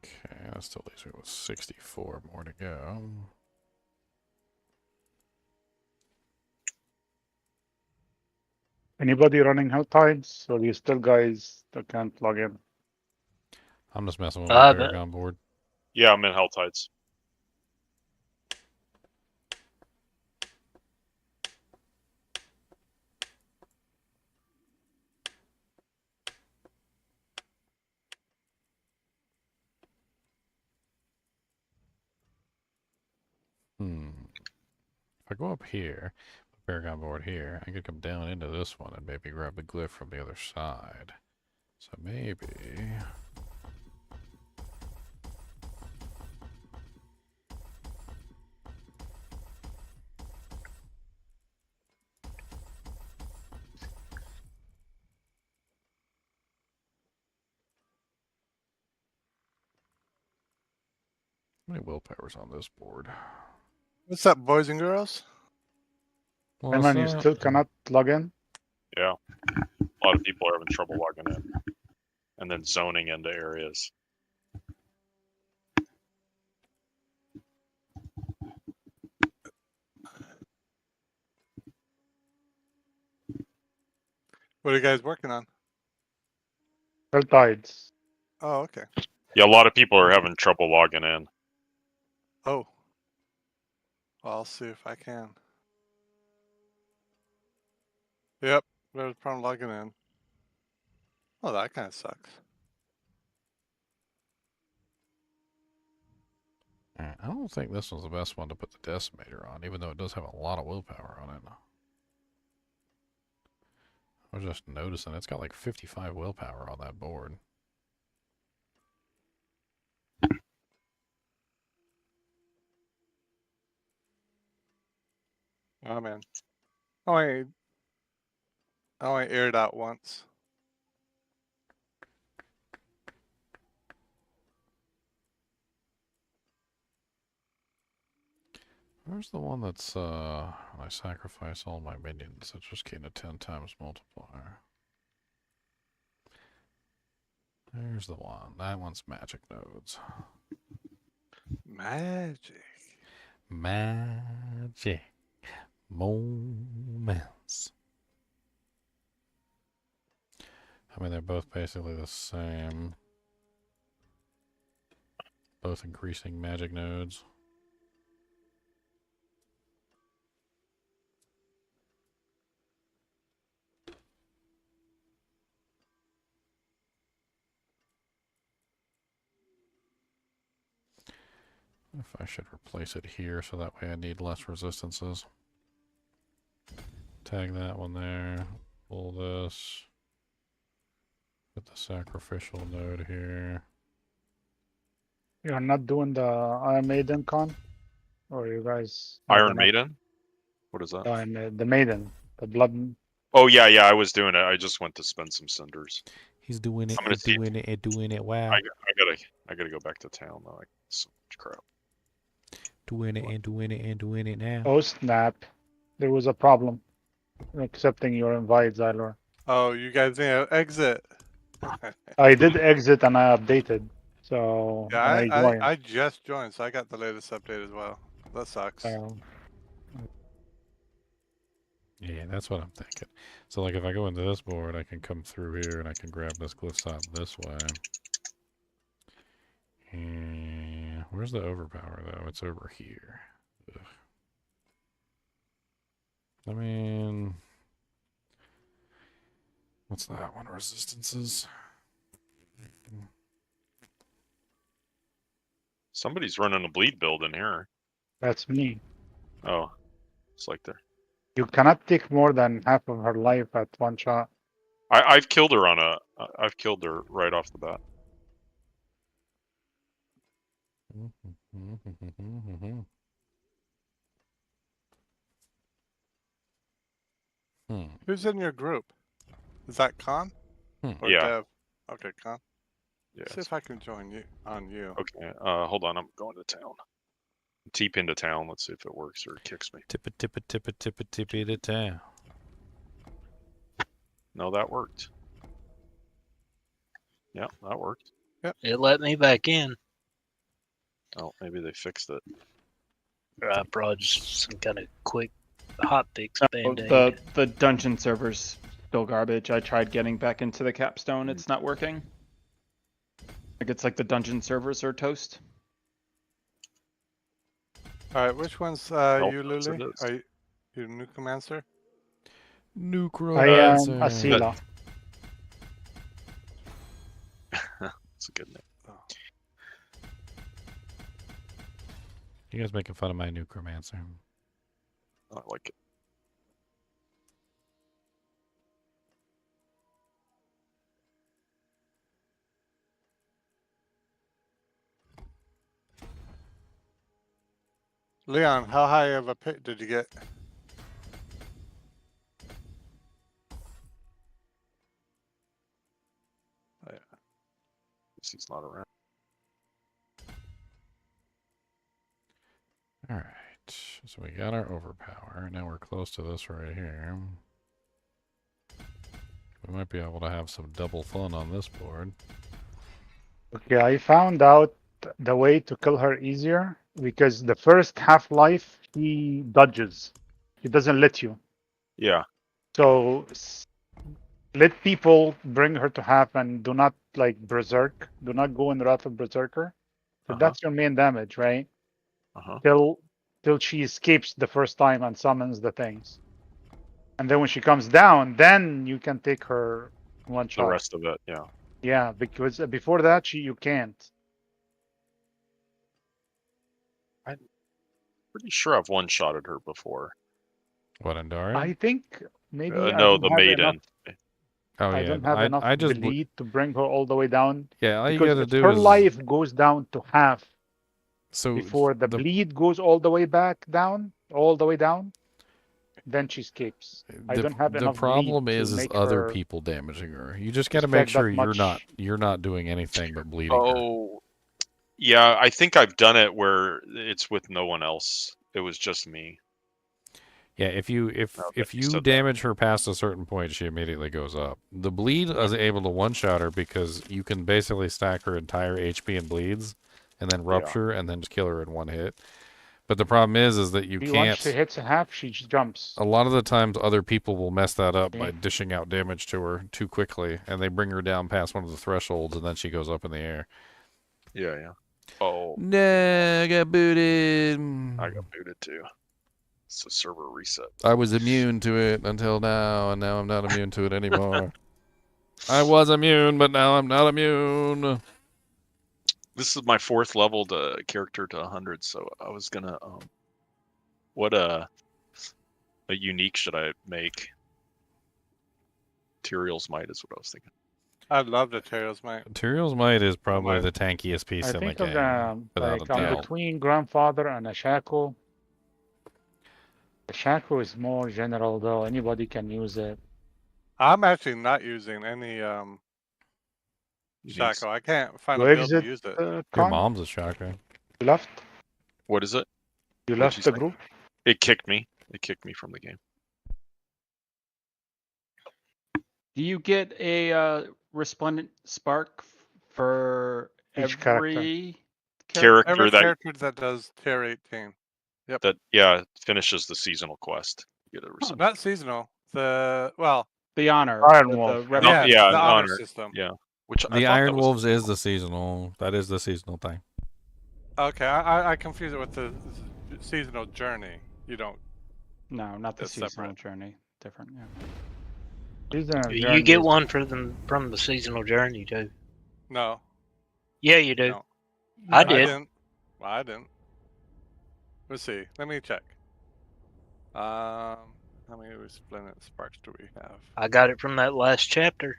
Okay, that still leaves me with 64 more to go. Anybody running HellTides? Or are you still guys that can't log in? I'm just messing with my but Paragon board. Yeah, I'm in HellTides. If I go up here, Paragon board here. I could come down into this one and maybe grab the glyph from the other side. So maybe... How many willpowers on this board? What's up, boys and girls? What's And then you up? still cannot log in. Yeah. A lot of people are having trouble logging in. And then zoning into areas. What are you guys working on? HellTides. Oh, okay. Yeah, a lot of people are having trouble logging in. Oh. Well, I'll see if I can. Yep, there's a problem logging in. Oh, that kind of sucks. I don't think this one's the best one to put the decimator on, even though it does have a lot of willpower on it. I was just noticing it's got like 55 willpower on that board. Oh man. I only aired out once. Where's the one that's, I sacrifice all my minions, it just gain a 10 times multiplier. There's the one. That one's magic nodes. Magic. Magic moments. I mean, they're both basically the same. Both increasing magic nodes. If I should replace it here so that way I need less resistances. Tag that one there. Pull this. Put the sacrificial node here. You're not doing the Iron Maiden con? Or you guys... Iron Maiden? What is that? The Maiden. The blood... Oh yeah, I was doing it. I just went to spend some cinders. He's doing it, doing it, wow. I gotta go back to town though. So much crap. Doing it now. Oh snap. There was a problem. Accepting your invite, Xylor. Oh, you guys need to exit. I did exit and I updated. So Yeah, and I joined. I just joined, so I got the latest update as well. That sucks. Yeah, that's what I'm thinking. So like if I go into this board, I can come through here and I can grab this glyph stop this way. And where's the overpower though? It's over here. Ugh. I mean, what's that one? Resistances? Somebody's running a bleed build in here. That's me. Oh, it's like there. You cannot take more than half of her life at one shot. I've killed her on a. I've killed her right off the bat. Who's in your group? Is that Con? Or Yeah. Dev? Okay, Con. Yeah. See if I can join you on you. Okay. Hold on. I'm going to town. Teep into town. Let's see if it works or it kicks me. Tip it to town. No, that worked. Yeah, that worked. Yep. It let me back in. Oh, maybe they fixed it. I brought just some kind of quick hot fix band-aid. The dungeon server's still garbage. I tried getting back into the capstone. It's not working. Like it's like the dungeon servers are toast. All right, which one's Nope, you, yes, Lily? it is. Are you Nucomancer? I am Asila. That's a good name. You guys making fun of my necromancer? I like it. Leon, how high of a pit did you get? Oh, yeah. Guess he's not around. All right. So we got our overpower. Now we're close to this right here. We might be able to have some double fun on this board. Okay, I found out the way to kill her easier because the first half-life he dodges. He doesn't let you. Yeah. So let people bring her to half and do not like berserk. Do not go in Wrath of Berserker. So that's your main damage, right? Till she escapes the first time and summons the things. And then when she comes down, then you can take her one shot. The rest of it, yeah. Yeah, because before that you can't. I'm pretty sure I've one-shotted her before. What, Andari? I think maybe I no, don't the have maiden. enough. Oh, I yeah. don't have enough I just bleed to bring her all the way down. Yeah, all you Because gotta if do her is life goes down to half so before the bleed goes all the way back down, then she escapes. I don't have the enough problem bleed to is make other her people damaging her. You just got to make stack that sure much. you're not doing anything but bleeding her. Oh, yeah. I think I've done it where it's with no one else. It was just me. Yeah, if you damage her past a certain point, she immediately goes up. The bleed is able to one-shot her because you can basically stack her entire HP and bleeds, and then rupture, and then just kill her in one hit. But the problem is that you Once can't. she hits a half, she just jumps. A lot of the times, other people will mess that up by dishing out damage to her too quickly, and they bring her down past one of the thresholds, and then she goes up in the air. Yeah, yeah. Oh. No, I got booted. I got booted too. It's a server reset. I was immune to it until now, and now I'm not immune to it anymore. I was immune, but now I'm not immune. This is my 4th level to character to 100, so I was gonna what a unique should I make? Materials Might is what I was thinking. I love the Materials Might. Materials Might is probably the tankiest piece in the think game. of without a I'm doubt. between Grandfather and Ashako. Ashako is more general though. Anybody can use it. I'm actually not using any Shaco. I can't find a You build to exit, use it. Your Con? mom's a shocker. You left? What is it? You What'd left you the say? group? It kicked me. It kicked me from the game. Do you get a resplendent spark for Each every Character Every that character that does tier 18. Yep. that finishes the seasonal quest. You get a result. Not seasonal. The honor. Iron the Wolf. red- Yeah, yeah, the an honor honor system. Yeah. Which I The thought Iron that was Wolves is the seasonal. That is the seasonal thing. Okay, I confuse it with the seasonal journey. You don't. No, not the That's seasonal separate. journey. Different, yeah. You get one from the seasonal journey too. No. Yeah, you do. No. I did. Well, I didn't. Let's see. Let me check. How many resplendent sparks do we have? I got it from that last chapter.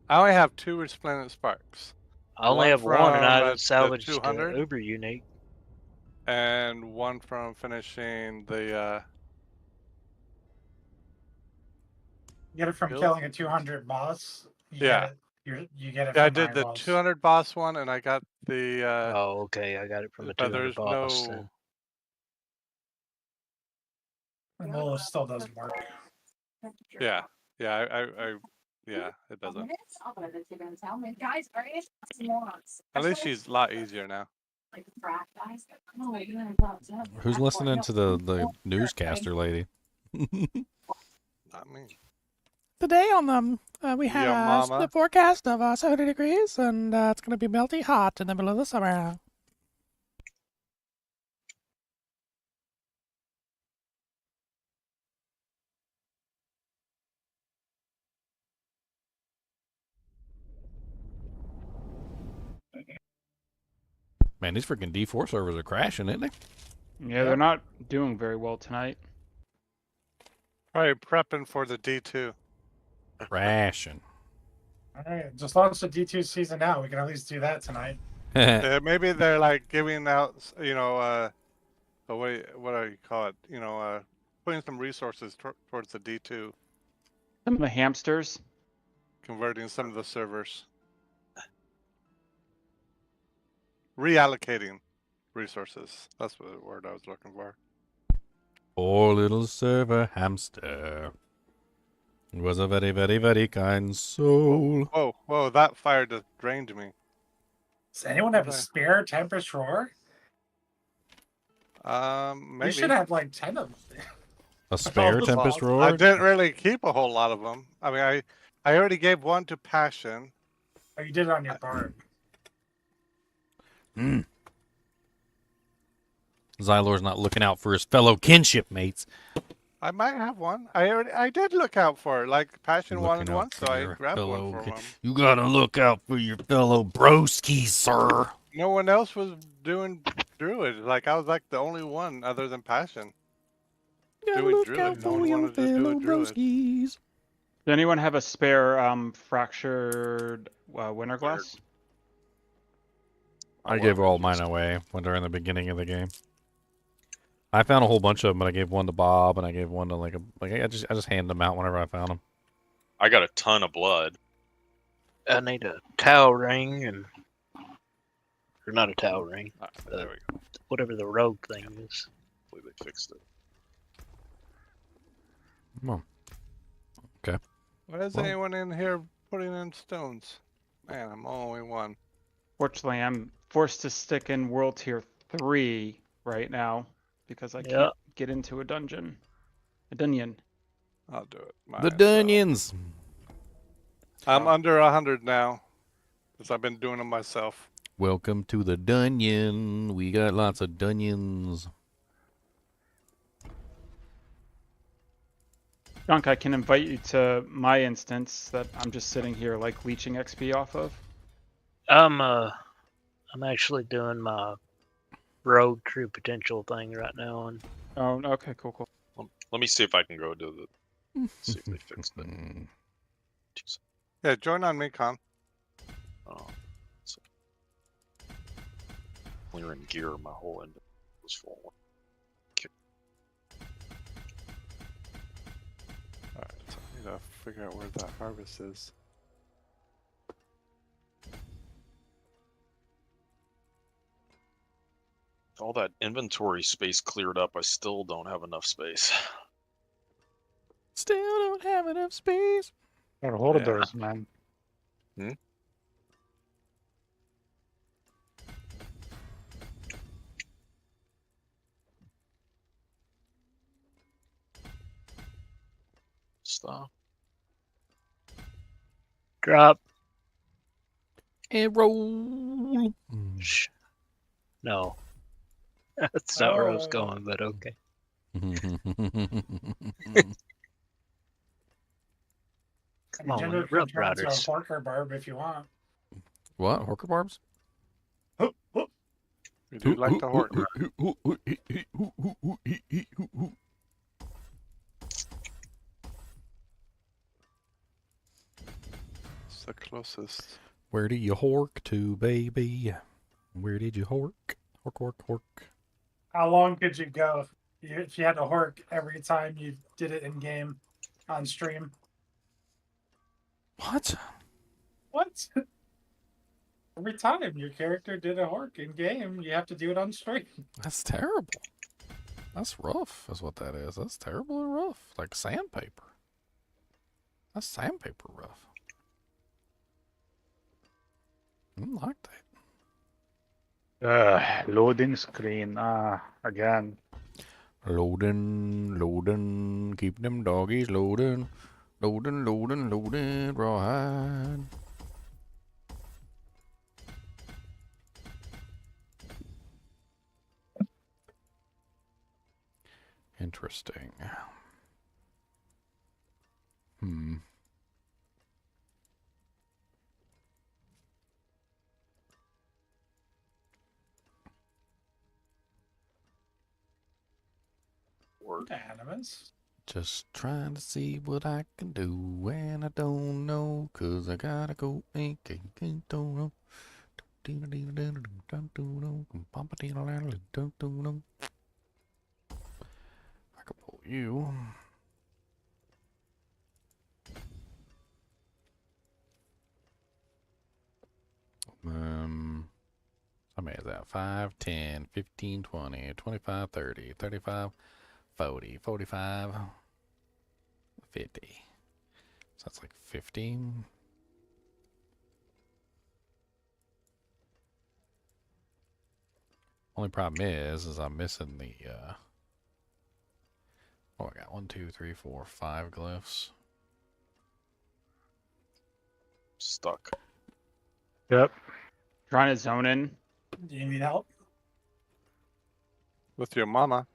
I only have 2 resplendent sparks. I only have one, and I the salvaged 200, uber unique. and one from finishing the. You get it from Build? killing a 200 boss. Yeah. You get it Yeah, I from did Iron the Wolves. 200 boss one, and I got the. Oh, okay. I got it from the but 200 there's boss. no. Then. And Lola still doesn't work. Yeah, yeah, yeah, it doesn't. At least she's a lot easier now. Who's listening to the newscaster lady? Not me. Today on we had Your mama. the forecast of 70 degrees, and it's going to be melty hot in the middle of the summer. Man, these freaking D4 servers are crashing, isn't they? Yeah, they're not doing very well tonight. Probably prepping for the D2. Crashing. All right, just launch the D2 season now. We can at least do that tonight. Maybe they're like giving out, Oh wait, what do you call it? You know, putting some resources towards the D2, Some of the hamsters. converting some of the servers, reallocating resources. That's the word I was looking for. Poor little server hamster was a very, very, very kind soul. Whoa! That fire just drained me. Does anyone have a spare Tempest Roar? Maybe. You should have like 10 of them. A spare Tempest Roar? I didn't really keep a whole lot of them. I mean, I already gave one to Passion. Oh, you did it on your barb. Xylor's not looking out for his fellow kinship mates. I might have one. I did look out for it. Like Passion wanted one, so I grabbed one for him. You gotta look out for your fellow broskies, sir. No one else was doing Druid. Like I was like the only one other than Passion. Doing Druid. No one wanted to do a Druid. Does anyone have a spare fractured winter glass? I gave all mine away when they're in the beginning of the game. I found a whole bunch of them, but I gave one to Bob, and I gave one to I just handed them out whenever I found them. I got a ton of blood. I need a towel ring or not a towel ring. There we go. Whatever the rogue thing is. Hopefully they fixed it. Come on. Okay. Why is anyone in here putting in stones? Man, I'm only one. Fortunately, I'm forced to stick in World Tier 3 right now because I can't get into a dungeon. A dungeon. I'll do it. The Dunions! I'm under 100 now because I've been doing them myself. Welcome to the Dungeon. We got lots of Dunions. Junk, I can invite you to my instance that I'm just sitting here like leeching XP off of. I'm actually doing my rogue true potential thing right now. And oh, okay, cool. Let me see if I can go to the. See if they fixed it. Yeah, join on me, Con. Oh, so clearing gear, my whole end was full. Okay. Alright, so I need to figure out where that harvest is. All that inventory space cleared up, I still don't have enough space. Still don't have enough space. Or hoarders, man. Hmm? Stop. drop. And roll. Shh. No. That's not where I was going, but okay. Come on, Gender Rough can turn into a Riders. Horker barb if you want. What? Horker barbs? We do like to hork. It's the closest. Where do you hork to, baby? Where did you hork? Hork. How long could you go if you had to hork every time you did it in game on stream? What? What? Every time your character did a hork in game, you have to do it on stream. That's terrible. That's rough, is what that is. That's terrible and rough. Like sandpaper. That's sandpaper rough. I don't like that. Loading screen. Again. Loading. Keep them doggies loading. Loading. Rawhide. Interesting. Animus. Just trying to see what I can do, and I don't know, 'cause I gotta go and don't know. you. How many is that? 5, 10, 15, 20, 25, 30, 35, 40, 45, 50. So that's like 15. Only problem is I'm missing the, oh, I got 1, 2, 3, 4, 5 glyphs. Stuck. Yep. Trying to zone in. Do you need help? With your mama.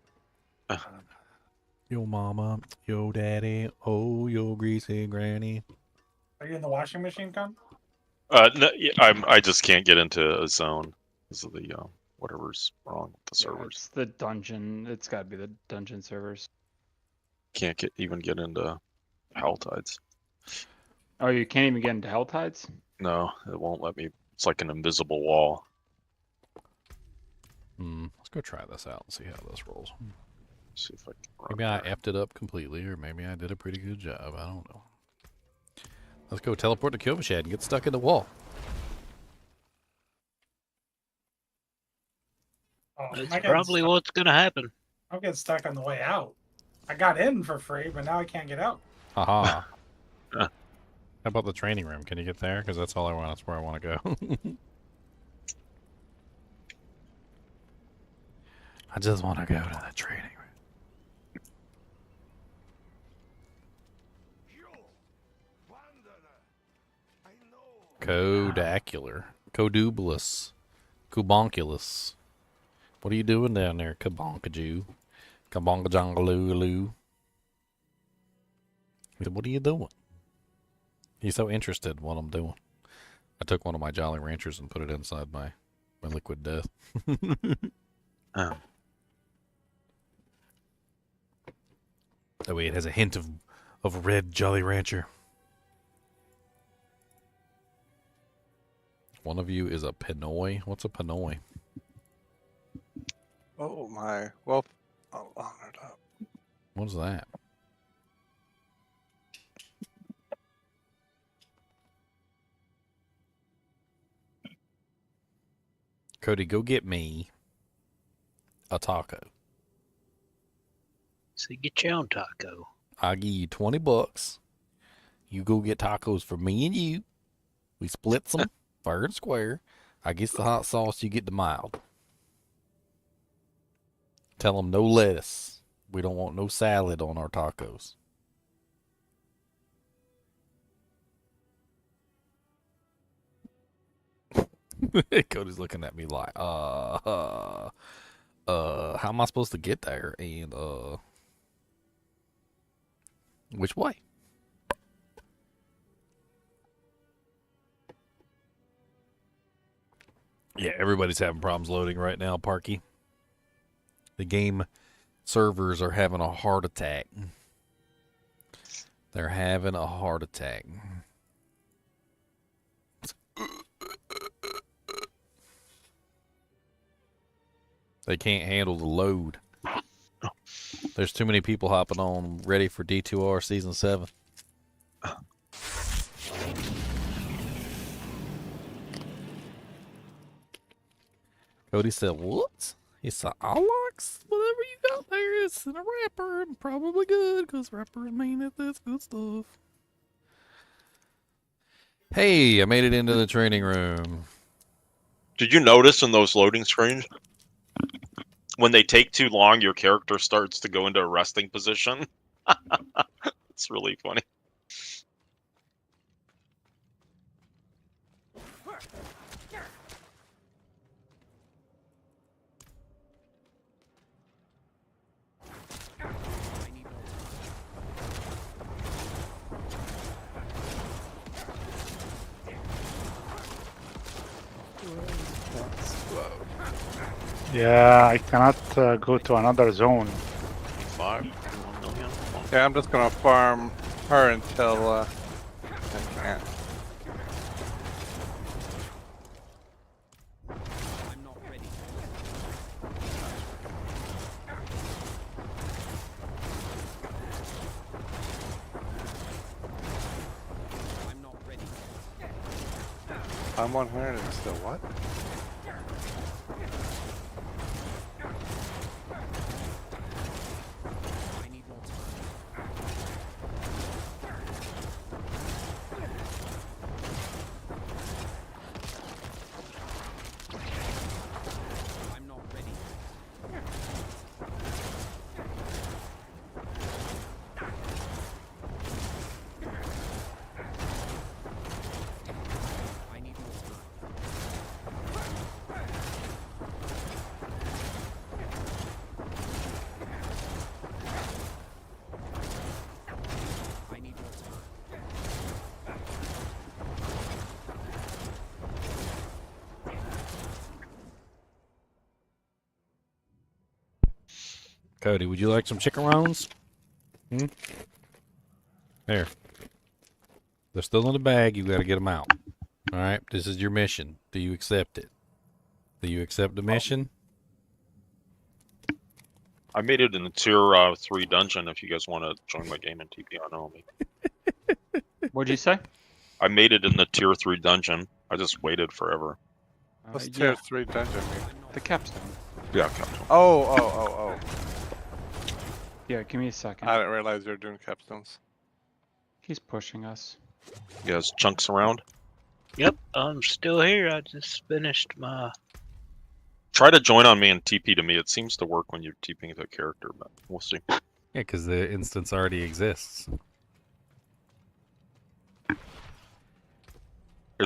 Yo mama, yo daddy, oh yo greasy granny. Are you in the washing machine, Con? No, yeah, I just can't get into a zone because of the whatever's wrong with the servers. It's the dungeon. It's got to be the dungeon servers. Can't even get into HellTides. Oh, you can't even get into HellTides? No, it won't let me. It's like an invisible wall. Let's go try this out and see how this rolls. See if I can maybe I effed it up completely, or maybe I did a pretty good job. I don't know. Let's go teleport to Kilvashad and get stuck in the wall. Oh, That's probably what's going to happen. I'm getting stuck on the way out. I got in for free, but now I can't get out. Haha. How about the training room? Can you get there? Because that's all I want. That's where I want to go. I just want to go to the training room. Codacular. Codubulus. Cubonculus. What are you doing down there, Kabonkajoo? Kabonkajongaloo. What are you doing? He's so interested in what I'm doing. I took one of my Jolly Ranchers and put it inside my liquid death. Oh. That way it has a hint of red Jolly Rancher. One of you is a Pinoy. What's a Pinoy? Oh my. Well, I'll honor it up. What's that? Cody, go get me a taco. So get your own taco. I'll give you $20. You go get tacos for me and you. We split them fair and square. I get the hot sauce, you get the mild. Tell them no lettuce. We don't want no salad on our tacos. Cody's looking at me like, how am I supposed to get there? And, which way? Yeah, everybody's having problems loading right now, Parky. The game servers are having a heart attack. They're having a heart attack. They can't handle the load. There's too many people hopping on ready for D2R Season 7. Cody said, what? He said, Alex, whatever you got there is in a wrapper and probably good because wrappers mean that that's good stuff. Hey, I made it into the training room. Did you notice in those loading screens, when they take too long, your character starts to go into a resting position? It's really funny. Yeah, I cannot go to another zone. 5, 1 million. Yeah, I'm just gonna farm her until I can't. I'm not ready. I'm 100 and still what? I need more time. I'm not ready. I need more time. I need more time. Cody, would you like some chickarrones? Hmm? There. They're still in the bag. You got to get them out. All right. This is your mission. Do you accept it? Do you accept the mission? I made it in the tier 3 dungeon. If you guys want to join my game in TP on me. What'd you say? I made it in the tier 3 dungeon. I just waited forever. What's Yeah, tier 3 dungeon mean? the capstone. Yeah, Captain. Oh. Yeah, give me a second. I didn't realize you were doing capstones. He's pushing us. You guys chunks around. Yep, I'm still here. I just finished my. Try to join on me and TP to me. It seems to work when you're TPing to a character, but we'll see. Yeah, because the instance already exists. It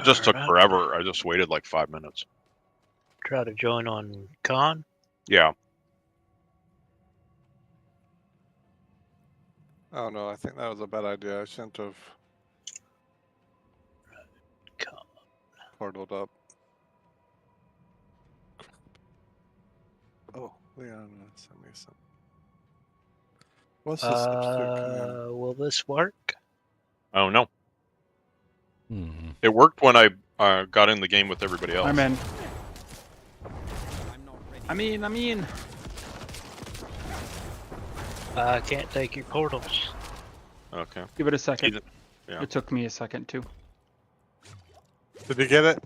just took Alright. forever. I just waited like 5 minutes. Try to join on con. Yeah. Oh no, I think that was a bad idea. I shouldn't have Con. portaled up. Oh, Leon, send me some. What's the substitute command? Will this work? Oh no. Hmm. It worked when I got in the game with everybody else. I'm in. I'm not ready. I'm in. I can't take your portals. Okay. Give it a second. Either- Yeah. It took me a second too. Did you get it?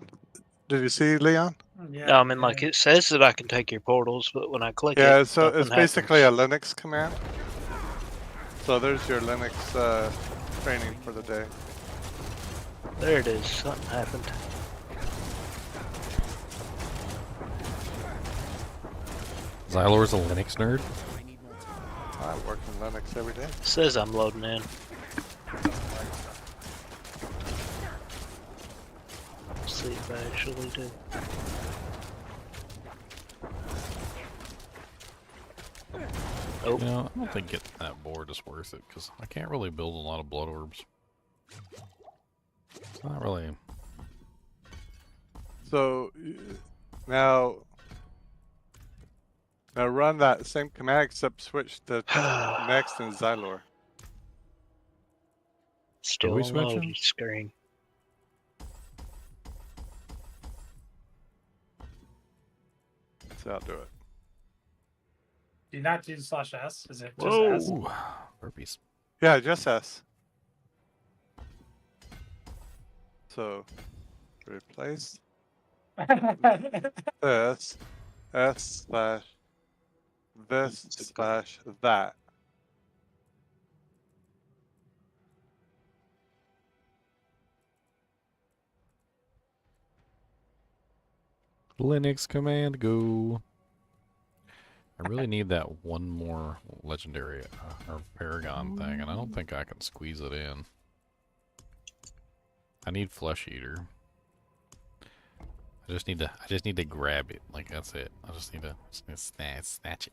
Did you see Leon? Yeah. I mean, like it says that I can take your portals, but when I click Yeah, it, so nothing it's basically happens. a Linux command. So there's your Linux training for the day. There it is. Something happened. Xylor's a Linux nerd. I need more time. I work in Linux every day. It says I'm loading in. Let's see if I actually do. Oh, You know, I don't think getting that board is worth it because I can't really build a lot of blood orbs. It's not really. So now run that same command except switch to next and Xylor. still we on switching? loading screen. So I'll do it. Do you not do /s? Is it just Whoa. S? Ooh, burpees. Yeah, just S. So replace this S slash this slash that. Linux command go. I really need that one more legendary or paragon thing, and I don't think I can squeeze it in. I need flesh eater. I just need to grab it. Like that's it. I just need to snatch it.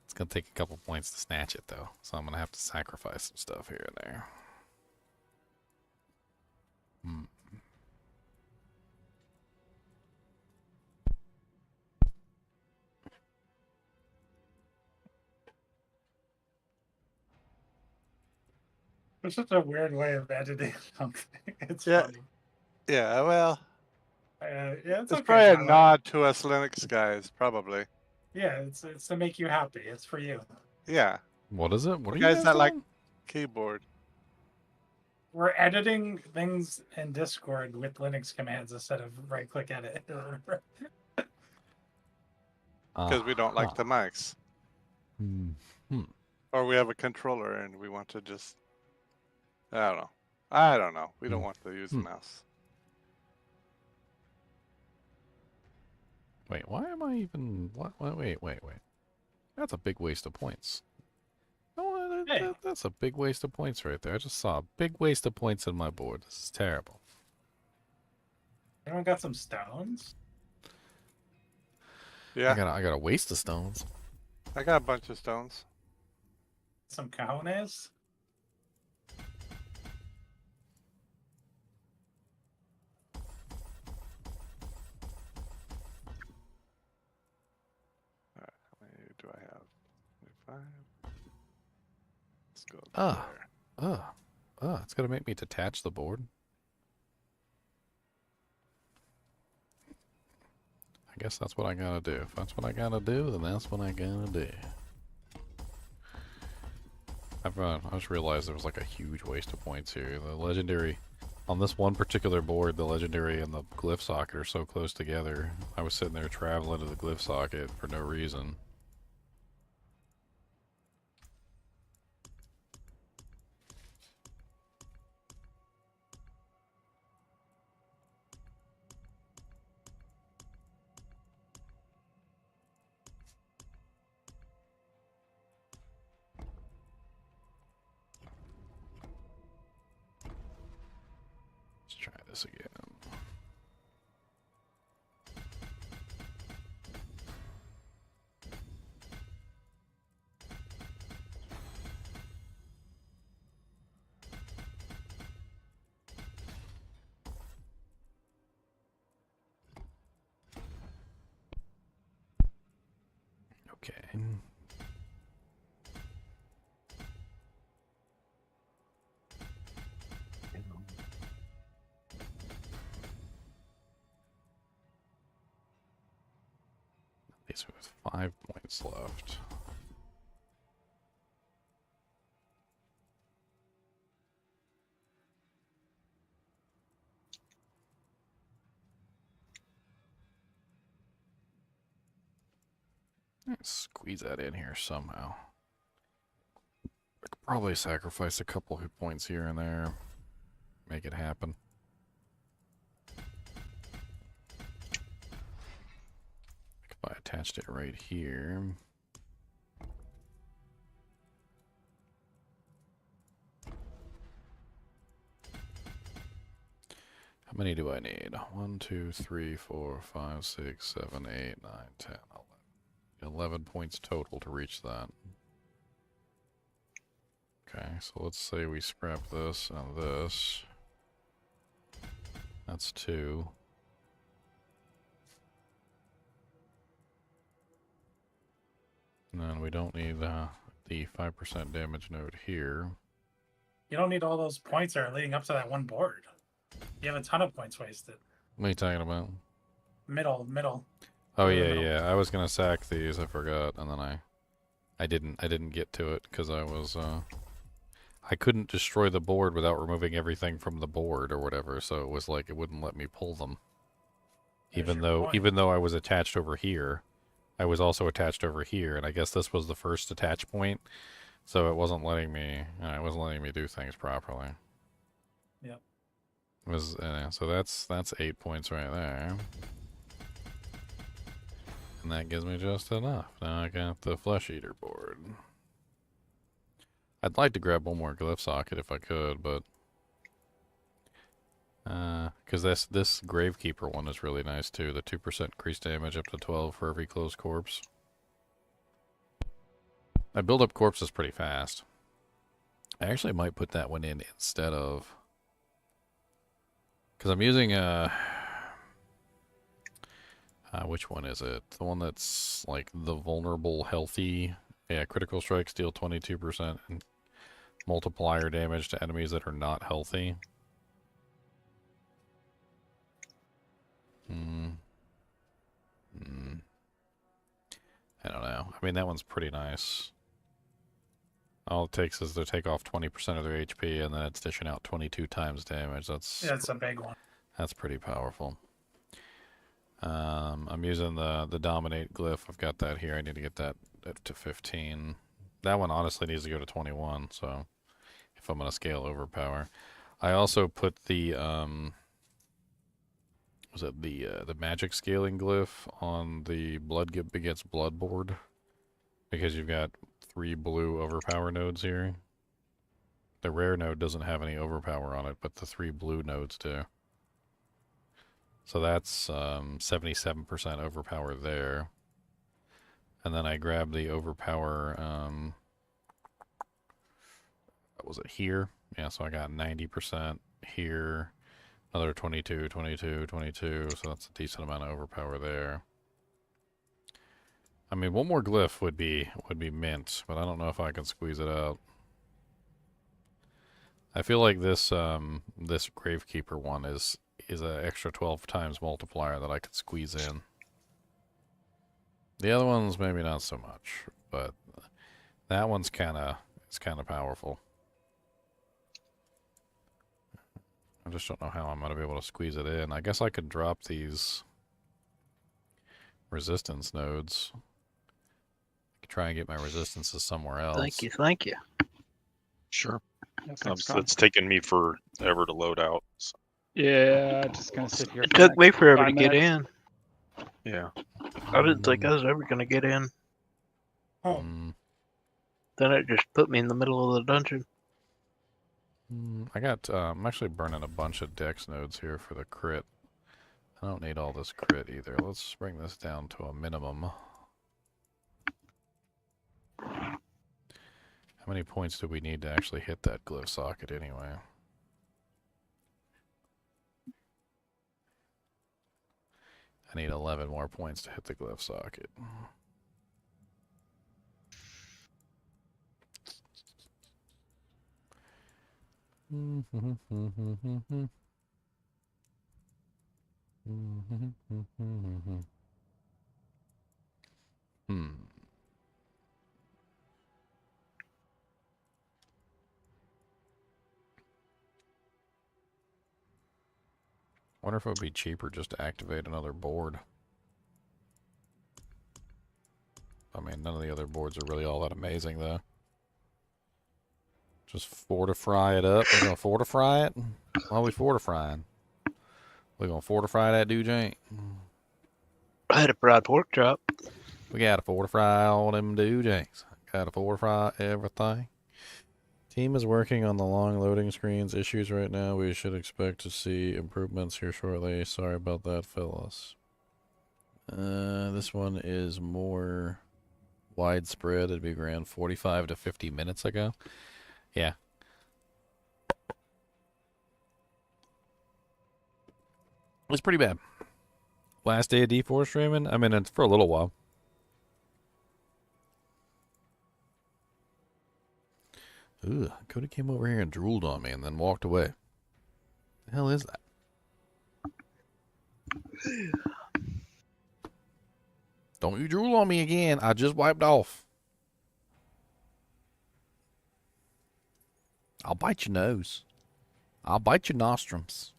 It's gonna take a couple points to snatch it though, so I'm gonna have to sacrifice some stuff here and there. Hmm. It's such a weird way of editing something. It's Yeah. funny. Yeah, well, Yeah, it's okay. probably a Tyler. nod to us Linux guys, probably. Yeah, it's to make you happy. It's for you. Yeah. What is it? What are you guys guys that like doing? keyboard. We're editing things in Discord with Linux commands instead of right-click edit. Because we don't like the mics. Or we have a controller and we want to just... I don't know. I don't know. We don't want to use the mouse. Wait, why am I even... What? Wait. That's a big waste of points. Oh, that's a big waste of points right there. I just saw a big waste of points in my board. This is terrible. Anyone got some stones? Yeah. I got a waste of stones. I got a bunch of stones. Some cojones? Alright, how many do I have? 25. Let's go there. It's gonna make me detach the board. I guess that's what I gotta do. If that's what I gotta do, then that's what I gotta do. I just realized there was like a huge waste of points here. The legendary, on this one particular board, the legendary and the glyph socket are so close together. I was sitting there traveling to the glyph socket for no reason. Let's try this again. Okay. These with 5 points left. Let's squeeze that in here somehow. I could probably sacrifice a couple hit points here and there. Make it happen. If I attached it right here. How many do I need? 1, 2, 3, 4, 5, 6, 7, 8, 9, 10, 11 points total to reach that. Okay, so let's say we scrap this and this. That's 2. And then we don't need the 5% damage node here. You don't need all those points that are leading up to that one board. You have a ton of points wasted. What are you talking about? Middle. Oh yeah. I was gonna sack these. I forgot, and then I didn't get to it because I was I couldn't destroy the board without removing everything from the board or whatever. So it was like it wouldn't let me pull them. Even though I was attached over here, I was also attached over here, and I guess this was the first attach point, so it wasn't letting me. It wasn't letting me do things properly. Yep. It was so that's 8 points right there. And that gives me just enough. Now I got the Flesh Eater board. I'd like to grab one more glyph socket if I could, but because this Gravekeeper one is really nice too. The 2% increased damage up to 12 for every close corpse. I build up corpses pretty fast. I actually might put that one in instead of, because I'm using which one is it? The one that's like the vulnerable, healthy. Yeah, critical strikes deal 22% and multiplier damage to enemies that are not healthy. I don't know. I mean, that one's pretty nice. All it takes is to take off 20% of their HP, and then it's dishing out 22 times damage. Yeah, it's a big one. That's pretty powerful. I'm using the dominate glyph. I've got that here. I need to get that up to 15. That one honestly needs to go to 21. So if I'm gonna scale overpower, I also put the was it the magic scaling glyph on the blood begets blood board, because you've got 3 blue overpower nodes here. The rare node doesn't have any overpower on it, but the 3 blue nodes do. So that's 77% overpower there. And then I grabbed the overpower, what was it, here? Yeah, so I got 90% here, another 22, 22, 22, so that's a decent amount of overpower there. I mean, one more glyph would be mint, but I don't know if I can squeeze it out. I feel like this this Gravekeeper one is an extra 12 times multiplier that I could squeeze in. The other ones maybe not so much, but that one's kind of powerful. I just don't know how I'm going to be able to squeeze it in. I guess I could drop these resistance nodes. I could try and get my resistances somewhere else. Thank you. Sure. Thanks, It's taken me forever to load out. So. Yeah, just gonna sit here. It for took the me next forever 5 to get minutes. in. Yeah. I didn't think I was ever gonna get in. Oh. Then it just put me in the middle of the dungeon. I got, I'm actually burning a bunch of dex nodes here for the crit. I don't need all this crit either. Let's bring this down to a minimum. How many points do we need to actually hit that glyph socket anyway? I need 11 more points to hit the glyph socket. Wonder if it would be cheaper just to activate another board. I mean, none of the other boards are really all that amazing, though. Just fortify it up. We're gonna fortify it? What are we fortifying? We're gonna fortify that dude, ain't? I had a fried pork chop. We gotta fortify all them dudes. Gotta fortify everything. Team is working on the long loading screens issues right now. We should expect to see improvements here shortly. Sorry about that, fellas. This one is more widespread. It'd be around 45 to 50 minutes ago. Yeah. It's pretty bad. Last day of D4 streaming? I mean, it's for a little while. Ugh, Cody came over here and drooled on me and then walked away. The hell is that? Don't you drool on me again. I just wiped off. I'll bite your nose. I'll bite your nostrums.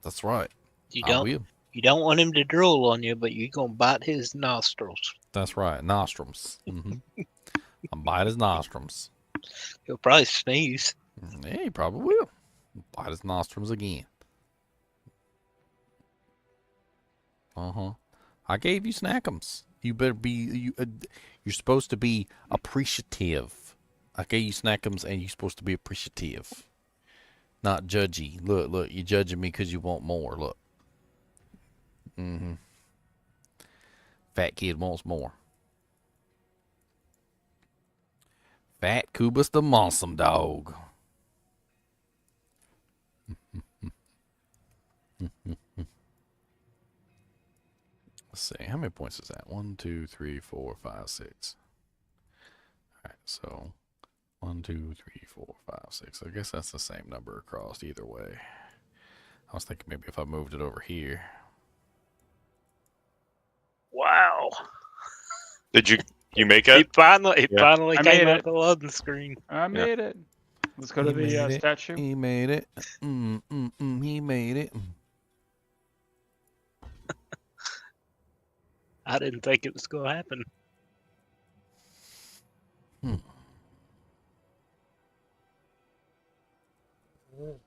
That's right. You I will. You don't want him to drool on you, but you're gonna bite his nostrils. That's right. Nostrums. I'll bite his nostrums. He'll probably sneeze. Yeah, he probably will. Bite his nostrums again. I gave you snackums. You better be. You're supposed to be appreciative. I gave you snackums, and you're supposed to be appreciative, not judgy. Look, you're judging me because you want more. Look. Fat kid wants more. Fat Kubus the Mossum Dog. Let's see, how many points is that? 1, 2, 3, 4, 5, 6. Alright, so 1, 2, 3, 4, 5, 6. I guess that's the same number across either way. I was thinking maybe if I moved it over here. Wow. Did you You make He it? finally Yeah. I came made up it. the loading screen. I made it. Let's go to the statue. He made it. He made it. I didn't think it was going to happen.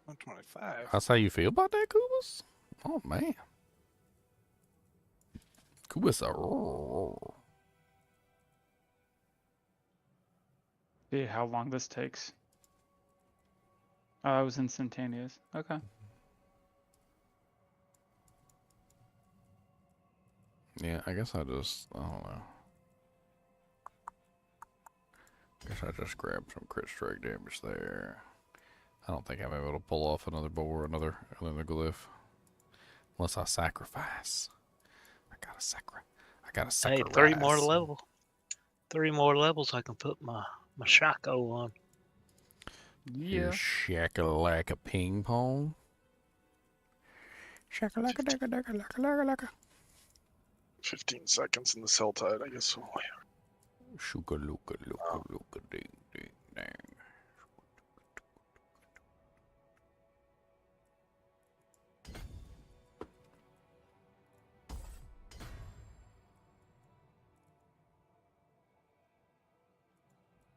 125. That's how you feel about that, Kubas? Oh, man. Kubas are... See how long this takes. Oh, it was instantaneous. Okay. Yeah, I guess I don't know. Guess I just grabbed some crit strike damage there. I don't think I'm able to pull off another boar, another glyph. Unless I sacrifice. I gotta sacrifice. Hey, 3 more levels. 3 more levels I can put my Shaco on. Your shakalaka ping pong. Shakalaka daka daka laka laka laka. 15 seconds in this HellTide, I guess. Shuka luka luka luka ding ding dang.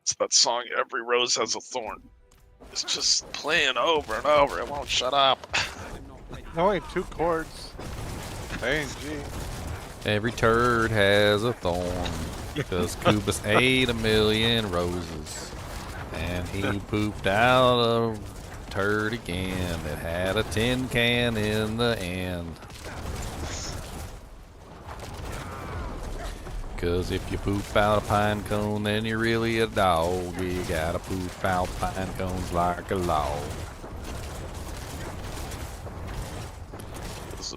It's that song, Every Rose Has a Thorn. It's just playing over and over. It won't shut up. Only 2 chords. A and G. Every turd has a thorn. Because Kubas ate 1,000,000 roses. And he pooped out a turd again. It had a tin can in the end. Cause if you poop out a pine cone, then you're really a dog. You gotta poop out pine cones like a log. This is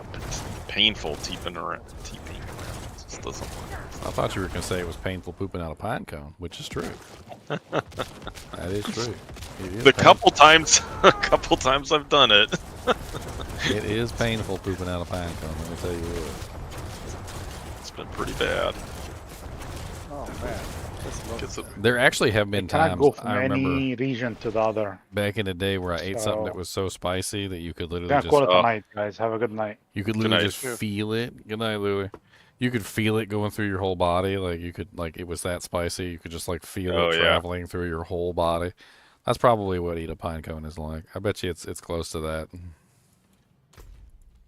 painful teeping around. This doesn't work. I thought you were gonna say it was painful pooping out a pine cone, which is true. That is true. It is a couple times I've done it. It is painful pooping out a pine cone, let me tell you what. It's been pretty bad. Oh man. There actually have been Cannot times go from I remember any region to the other. back in the day where I ate something that So- was so spicy that you could literally Gonna just call it a night, guys. Have a good night. you could Good literally night. just feel it. Good night, Louie. You could feel it going through your whole body, like you could it was that spicy. You could just like feel Oh, it yeah. traveling through your whole body. That's probably what eat a pine cone is like. I bet you it's close to that.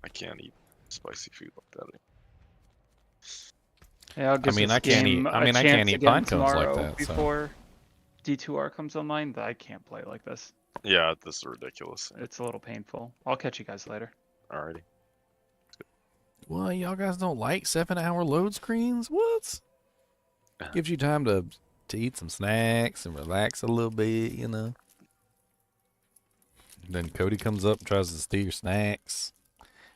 I can't eat spicy food like that. Yeah, I'll give mean, this I can't game eat- I a mean, I can't chance eat again pine cones like tomorrow that, so. Before D2R comes online, I can't play like this. Yeah, this is ridiculous. It's a little painful. I'll catch you guys later. Alrighty. Well, y'all guys don't like 7-hour load screens? What? Gives you time to eat some snacks and relax a little bit, you know. Then Cody comes up and tries to steal your snacks.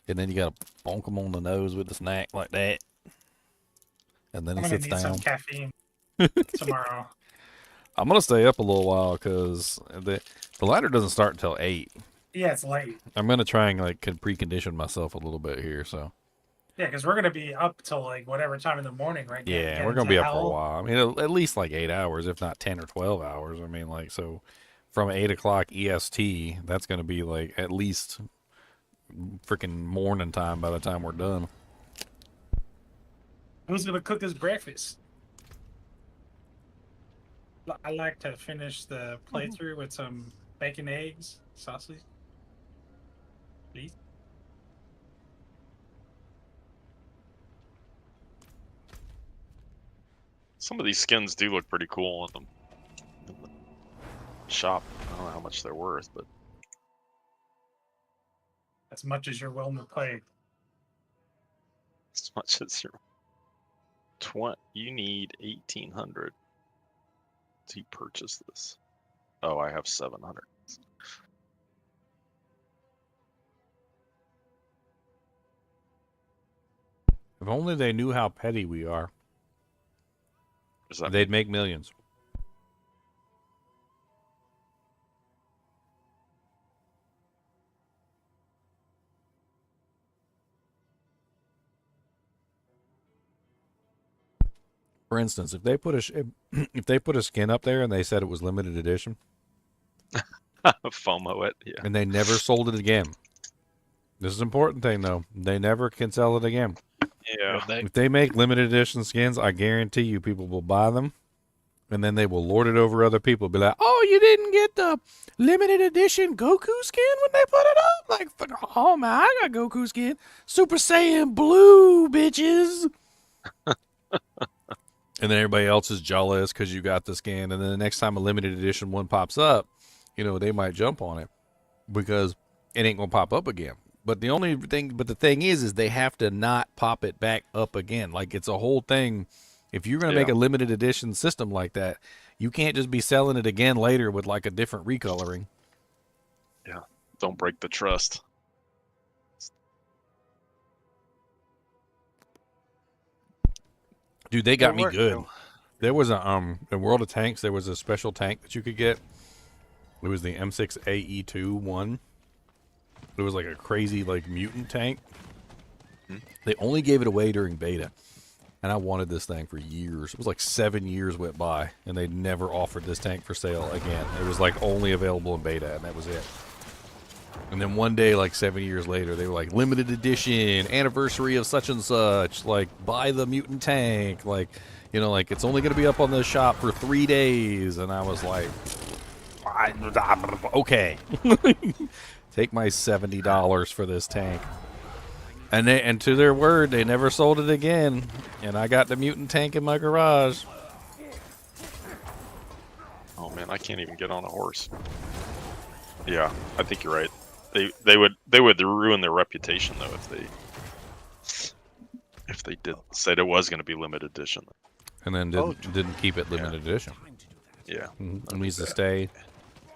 And then you gotta bonk him on the nose with the snack like that. And then I'm he gonna sits need down. some caffeine tomorrow. I'm gonna stay up a little while because the ladder doesn't start until 8. Yeah, it's late. I'm gonna try and precondition myself a little bit here, so. Yeah, because we're gonna be up till like whatever time in the morning, right? Yeah, we're gonna be up for a while. I mean, at least like 8 hours, if not 10 or 12 hours. I mean, like, so from 8 o'clock EST, that's gonna be like at least freaking morning time by the time we're done. Who's gonna cook his breakfast? I like to finish the playthrough with some bacon, eggs, sausage. Please. Some of these skins do look pretty cool in the shop. I don't know how much they're worth, but As much as you're willing to play. as much as you're you need 1,800 to purchase this. Oh, I have 700. If only they knew how petty we are, Does that they'd make millions. For instance, if they put a skin up there and they said it was limited edition, FOMO it, yeah. and they never sold it again. This is an important thing, though. They never can sell it again. Yeah. If they make limited edition skins, I guarantee you people will buy them, and then they will lord it over other people. Be like, oh, you didn't get the limited edition Goku skin when they put it up? Like, oh, man, I got Goku skin. Super Saiyan Blue, bitches. And then everybody else is jealous because you got the skin. And then the next time a limited edition one pops up, they might jump on it because it ain't going to pop up again. But the thing is they have to not pop it back up again. Like, it's a whole thing. If you're going to make a limited edition system like that, you can't just be selling it again later with like a different recoloring. Yeah. Don't break the trust. Dude, they got me good. There was in World of Tanks, there was a special tank that you could get. It was the M6AE2 one. It was like a crazy like mutant tank. They only gave it away during beta. And I wanted this thing for years. It was like 7 years went by, and they never offered this tank for sale again. It was like only available in beta, and that was it. And then one day, like 7 years later, they were like, limited edition, anniversary of such and such, like, buy the mutant tank, like, like, it's only going to be up on the shop for 3 days. And I was like, okay. Take my $70 for this tank. And to their word, they never sold it again. And I got the mutant tank in my garage. Oh man, I can't even get on a horse. Yeah, I think you're right. They would ruin their reputation though if they said it was going to be limited edition. And then didn't keep it limited edition. Yeah, it needs to stay.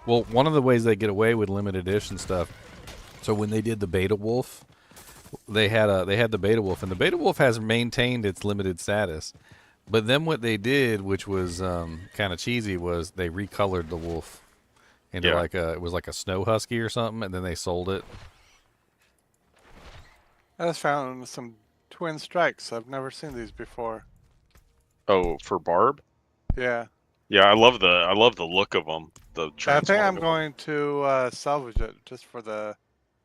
Well, one of the ways they get away with limited edition stuff. So when they did the Beta Wolf, they had the Beta Wolf, and the Beta Wolf has maintained its limited status. But then what they did, which was kind of cheesy, was they recolored the wolf into it was like a snow husky or something, and then they sold it. I just found some twin strikes. I've never seen these before. Oh, for Barb? Yeah. Yeah, I love the look of them. The I think I'm going to salvage it just for the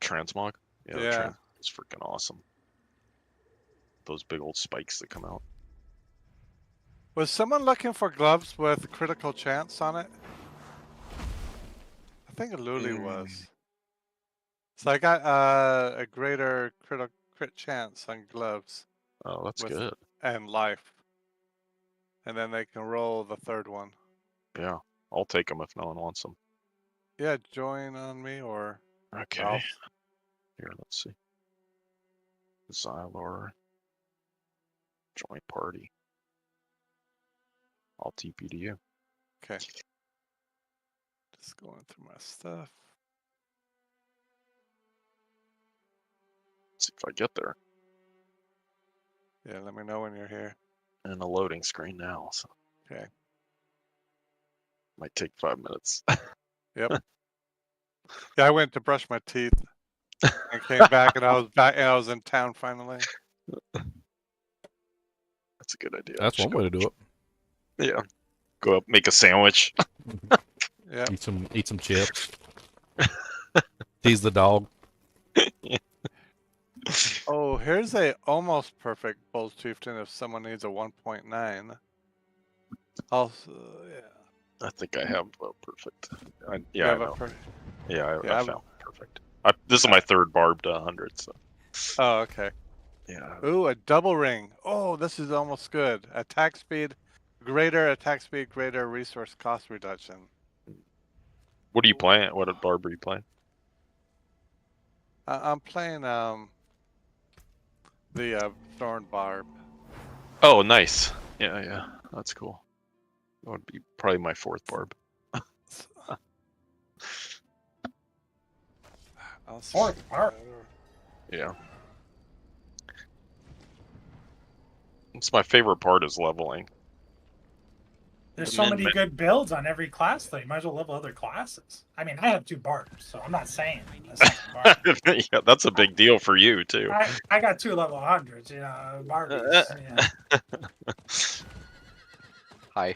transmog. Yeah. It's freaking awesome. Those big old spikes that come out. Was someone looking for gloves with critical chance on it? I think Luli was. So I got a greater crit chance on gloves. Oh, that's good. And life. And then they can roll the third one. Yeah, I'll take them if no one wants them. Yeah, join on me or... Okay. Ralph. Here, let's see. Xylor. Join party. I'll TP to you. Okay. Just going through my stuff. Let's see if I get there. Yeah, let me know when you're here. In a loading screen now, so. Okay. Might take 5 minutes. Yep. Yeah, I went to brush my teeth and came back, and I was in town finally. That's a good idea. That's one way to do it. Yeah. Go up, make a sandwich. Yeah. Eat some chips. Tease the dog. Oh, here's a almost perfect Bulls Chieftain if someone needs a 1.9. Also, yeah. I think I have a perfect. I know. I found perfect. This is my third Barb to 100. So. Oh, okay. Yeah. Ooh, a double ring. Oh, this is almost good. Attack speed, greater resource cost reduction. What are you playing? What Barb are you playing? I'm playing the Thorn Barb. Oh, nice. Yeah, that's cool. That would be probably my fourth Barb. Fourth Barb. Yeah. It's my favorite part is leveling. There's so many good builds on every class, though. You might as well level other classes. I mean, I have 2 Barbs, so I'm not saying yeah, that's a big deal for you too. I got 2 level 100s, Barbies. Hi.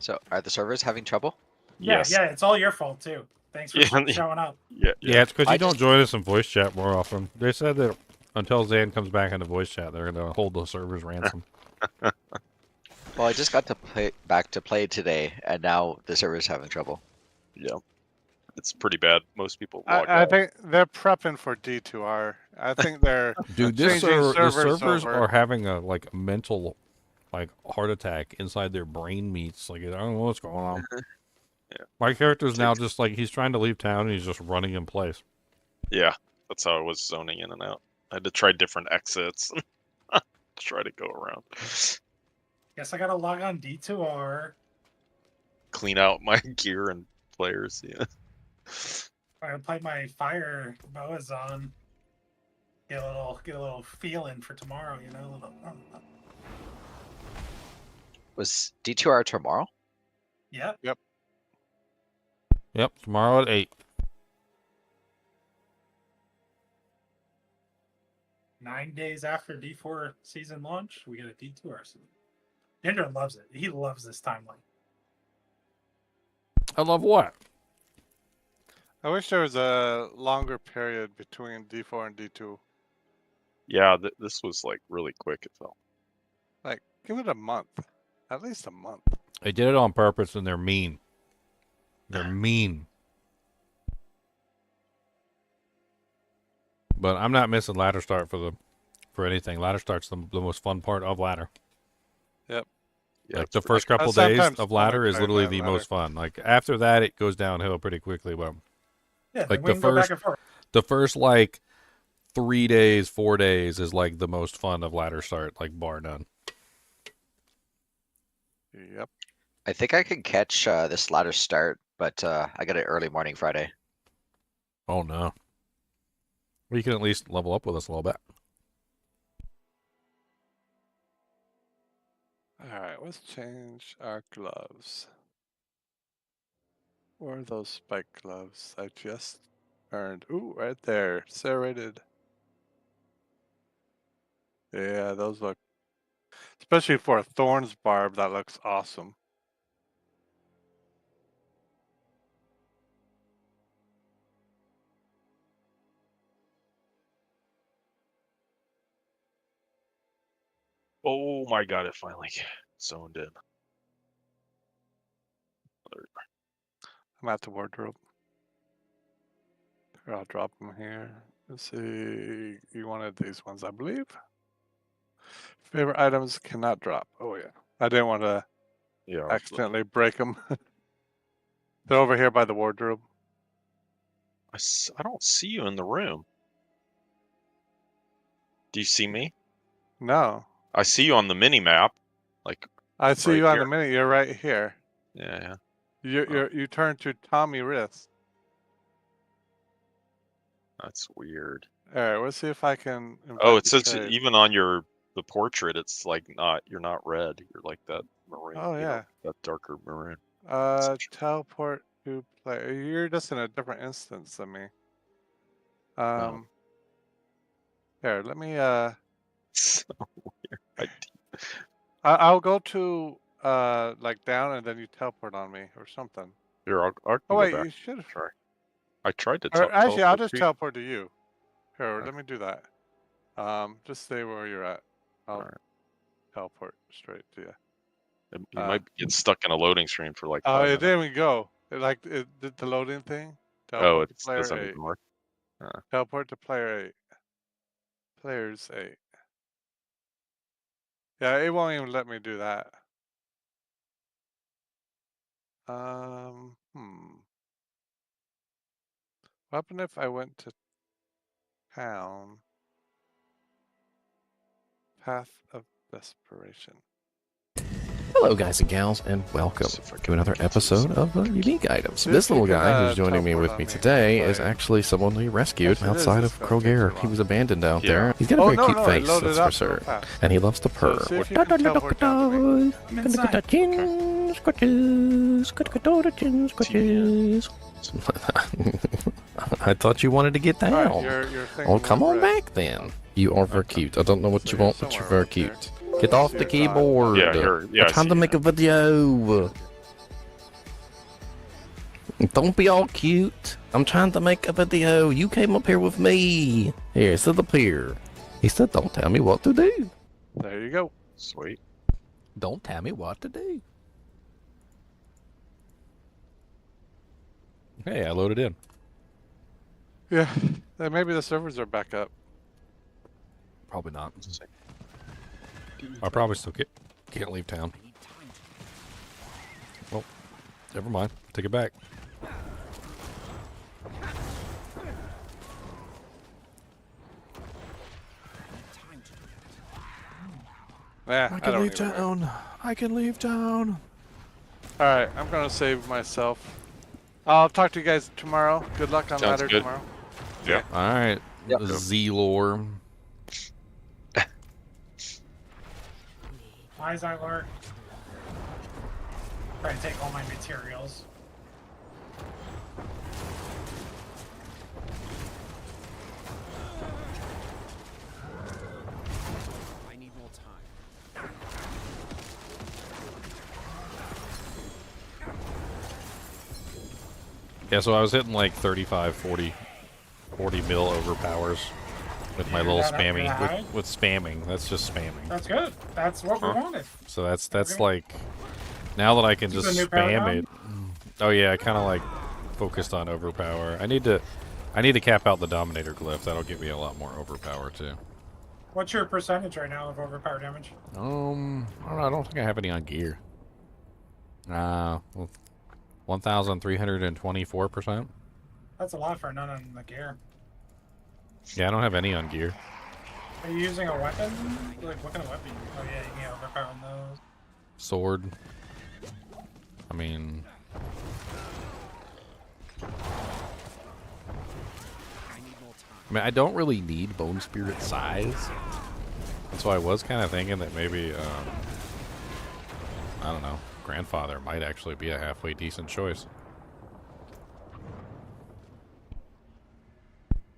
So, are the servers having trouble? Yeah, yeah, it's all your fault too. Thanks for showing up. Yeah, it's because you don't join us in voice chat more often. They said that until Zan comes back into voice chat, they're going to hold the servers ransom. Well, I just got to back to play today, and now the server's having trouble. Yeah. It's pretty bad. Most people log I out. think they're prepping for D2R. I think they're Dude, changing the servers over. are having a mental heart attack inside their brain meats. Like, I don't know what's going on. Yeah. My character's now just like, he's trying to leave town and he's just running in place. Yeah, that's how I was zoning in and out. I had to try different exits to try to go around. Guess I gotta log on D2R. Clean out my gear and players, yeah. I play my fire boas on. Get a little feeling for tomorrow, you know. Was D2R tomorrow? Yep. Yep, tomorrow at 8. 9 days after D4 season launch, we get a D2R season. Ginger loves it. He loves this timeline. I love what? I wish there was a longer period between D4 and D2. Yeah, this was like really quick, it felt. Like, give it a month. At least a month. They did it on purpose and they're mean. They're mean. But I'm not missing ladder start for anything. Ladder start's the most fun part of ladder. Yep. Like the first couple days of ladder is literally the most fun. Like after that, it goes downhill pretty quickly. But yeah, like we can go back and forth. the first like 3 days, 4 days is like the most fun of ladder start, like bar none. Yep. I think I can catch this ladder start, but I got it early morning Friday. Oh no. Well, you can at least level up with us a little bit. Alright, let's change our gloves. Where are those spike gloves I just earned? Ooh, right there. Serrated. Yeah, those look... Especially for a Thorns barb, that looks awesome. Oh my god, it finally zoned in. I'm at the wardrobe. Here, I'll drop them here. Let's see. You wanted these ones, I believe. Favorite items cannot drop. Oh yeah. I didn't want to accidentally break them. They're over here by the wardrobe. I don't see you in the room. Do you see me? No. I see you on the mini map. Like I see right you on here. the minute. You're right here. Yeah. You turn to Tommy Wrist. That's weird. All right, let's see if I can. Oh, it says trade. even on the portrait, it's like you're not red. You're like that maroon. Oh, yeah. That darker maroon. Teleport to play. You're just in a different instance than me. Here, let me. So weird. I'll go to like down, and then you teleport on me or something. Here, I'll Oh wait, back. you should Try. I tried to. Actually, I'll teleport just to you. teleport to you. Here, let me do that. Just stay where you're at. I'll teleport straight to you. You might get stuck in a loading screen for like. Oh, 5 minutes. there we go. It did the loading thing. Oh, Teleport to it player doesn't 8. even work. Teleport to player 8. Players 8. Yeah, it won't even let me do that. What happened if I went to town? Path of Desperation. Hello, guys and gals, and welcome to another episode of Unique Items. This little guy who's joining me with me today is actually someone we rescued outside of Kroger. He was abandoned out there. He's got a very cute face, that's for sure. And he loves to purr. I thought you wanted to get down. Your Well, come on back then. You are very cute. I don't know what you want, but you're very cute. Get off the keyboard. Yeah, here. Yeah, I'm trying to make a video. Don't be all cute. I'm trying to make a video. You came up here with me. Here, sit up here. He said, don't tell me what to do. There you go. Sweet. Don't tell me what to do. Hey, I loaded in. Yeah, maybe the servers are back up. Probably not. I probably still can't leave town. Well, never mind. Take it back. Yeah, I can leave town. I can leave town. Alright, I'm gonna save myself. I'll talk to you guys tomorrow. Good luck on Sounds ladder good. tomorrow. Yeah. Alright. Yep. Z-lore. Why is that work? Try to take all my materials. I need more time. Yeah, so I was hitting like 35, 40 mil overpowers with my little got up spammy, really high? with spamming. That's just spamming. That's good. That's what we wanted. So that's like, now that I can This just is a new spam paradigm? it. Oh yeah, I kind of like focused on overpower. I need to cap out the Dominator glyph. That'll give me a lot more overpower too. What's your percentage right now of overpower damage? I don't know. I don't think I have any on gear. 1,324%. That's a lot for none on the gear. Yeah, I don't have any on gear. Are you using a weapon? Like, what kind of weapon? Oh yeah, you can get overpower on those. Sword. I mean, I don't really need Bone Spirit size. So I was kind of thinking that maybe, I don't know, Grandfather might actually be a halfway decent choice.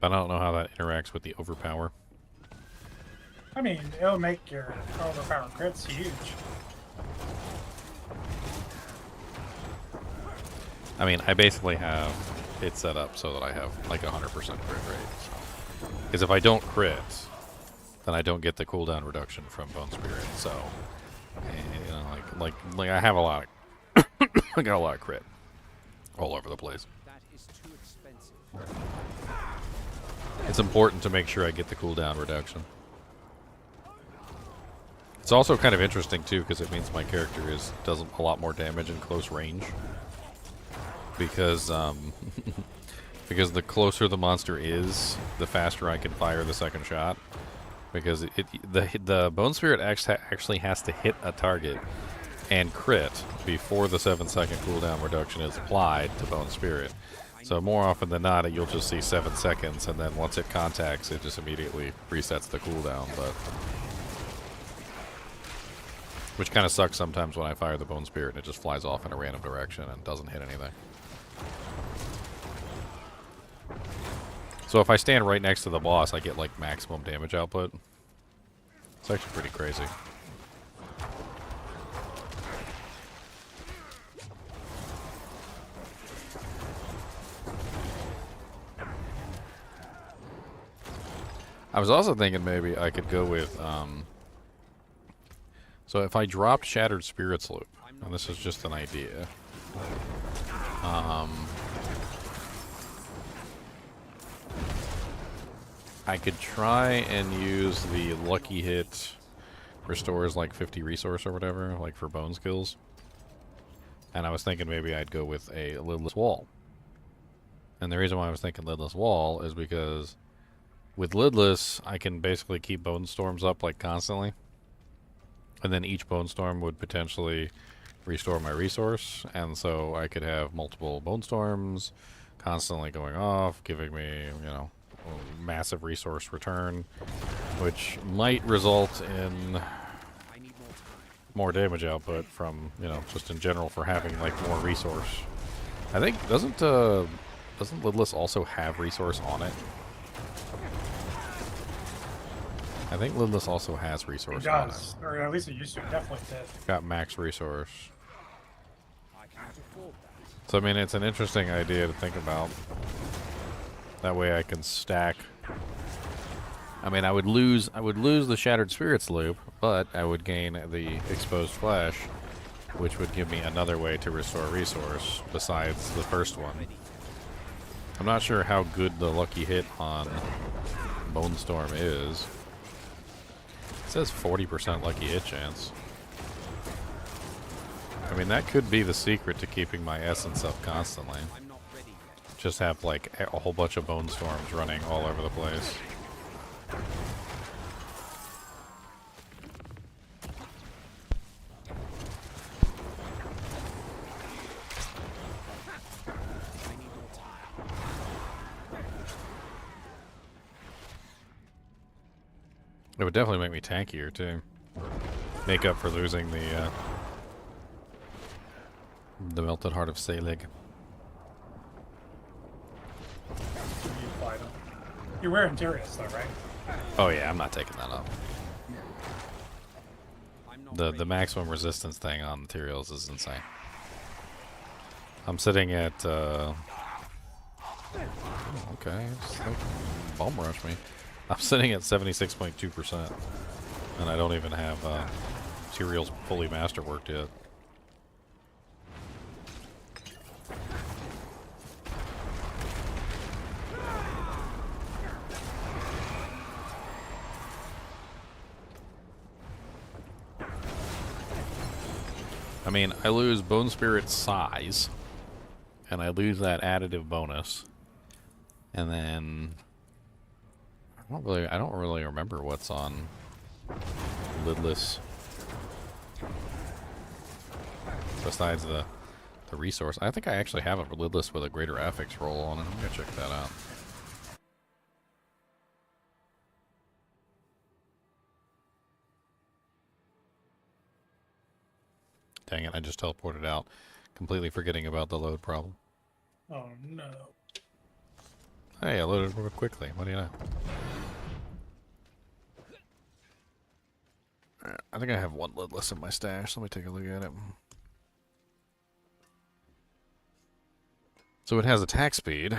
But I don't know how that interacts with the overpower. I mean, it'll make your overpower crits huge. I mean, I basically have it set up so that I have like 100% crit rate. Because if I don't crit, then I don't get the cooldown reduction from Bone Spirit. So, you know, like I have a lot of, I got a lot of crit all over the place. That is too expensive. It's important to make sure I get the cooldown reduction. It's also kind of interesting too, because it means my character does a lot more damage in close range. Because because the closer the monster is, the faster I can fire the second shot. Because the Bone Spirit actually has to hit a target and crit before the 7-second cooldown reduction is applied to Bone Spirit. So more often than not, you'll just see 7 seconds, and then once it contacts, it just immediately resets the cooldown. But which kind of sucks sometimes when I fire the Bone Spirit and it just flies off in a random direction and doesn't hit anything. So if I stand right next to the boss, I get like maximum damage output. It's actually pretty crazy. I was also thinking maybe I could go with, so if I dropped Shattered Spirits Loop, and this is just an idea, I could try and use the Lucky Hit restores like 50 resource or whatever, like for bone skills. And I was thinking maybe I'd go with a Lidless Wall. And the reason why I was thinking Lidless Wall is because with Lidless, I can basically keep Bone Storms up like constantly. And then each Bone Storm would potentially restore my resource. And so I could have multiple Bone Storms constantly going off, giving me, you know, a massive resource return, which might result in more damage output from, you know, just in general for having like more resource. I think doesn't Lidless also have resource on it? I think Lidless also has It resource on it. does, or at least it used to. It definitely did. Got max resource. So I mean, it's an interesting idea to think about. That way I can stack. I mean, I would lose the Shattered Spirits loop, but I would gain the Exposed Flesh, which would give me another way to restore resource besides the first one. I'm not sure how good the lucky hit on Bone Storm is. It says 40% lucky hit chance. I mean, that could be the secret to keeping my essence up constantly. Just have like a whole bunch of Bone Storms running all over the place. It would definitely make me tankier too. Make up for losing the Melted Heart of Selig. You're wearing Darius though, right? Oh yeah, I'm not taking that up. The maximum resistance thing on materials is insane. I'm sitting at okay, it's like bum rush me. I'm sitting at 76.2%, and I don't even have materials fully masterworked yet. I mean, I lose Bone Spirit size, and I lose that additive bonus, and then I don't really remember what's on Lidless besides the resource. I think I actually have a Lidless with a greater affix roll on it. I'm gonna check that out. Dang it, I just teleported out, completely forgetting about the load problem. Oh no. Hey, I loaded real quickly. What do you know? I think I have one lidless in my stash. Let me take a look at it. So it has attack speed.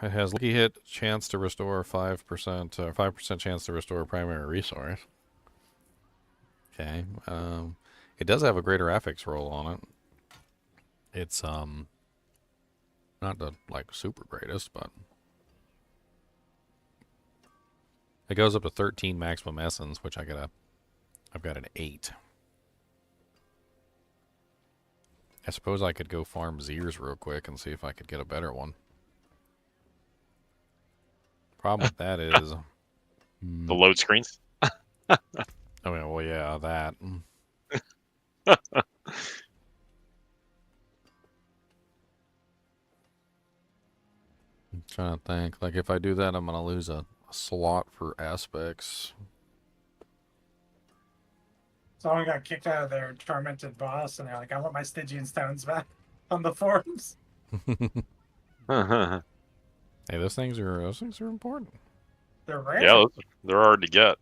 It has lucky hit, chance to restore 5%, 5% chance to restore primary resource. Okay. It does have a greater affix roll on it. It's not the like super greatest, but it goes up to 13 maximum essence, which I've got an 8. I suppose I could go farm Zeers real quick and see if I could get a better one. Problem with that is the load screens. I mean, well, yeah, that. I'm trying to think. Like, if I do that, I'm gonna lose a slot for aspects. Someone got kicked out of their tormented boss, and they're like, "I want my Stygian stones back," on the forums. Hey, those things are important. They're rare. Yeah, they're hard to get.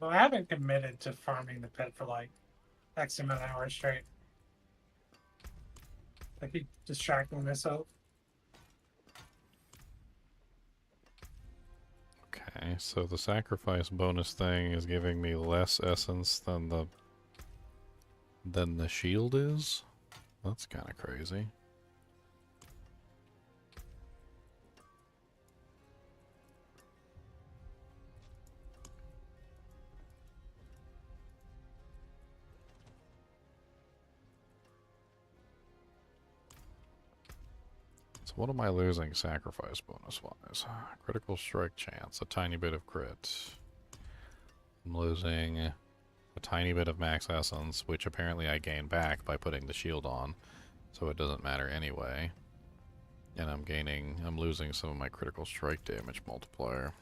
Well, I haven't committed to farming the pit for like X amount of hours straight. I keep distracting myself. Okay, so the sacrifice bonus thing is giving me less essence than the shield is. That's kind of crazy. So what am I losing sacrifice bonus-wise? Critical strike chance, a tiny bit of crit. I'm losing a tiny bit of max essence, which apparently I gain back by putting the shield on, so it doesn't matter anyway. And I'm losing some of my critical strike damage multiplier.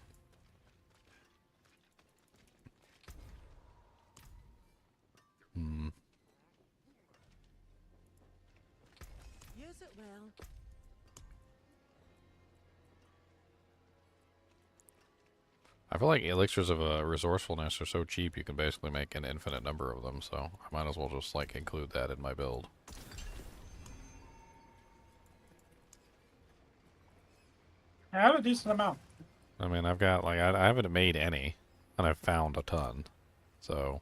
Use it well. I feel like elixirs of resourcefulness are so cheap you can basically make an infinite number of them, so I might as well just like include that in my build. I have a decent amount. I mean, I've got like I haven't made any, and I've found a ton, so.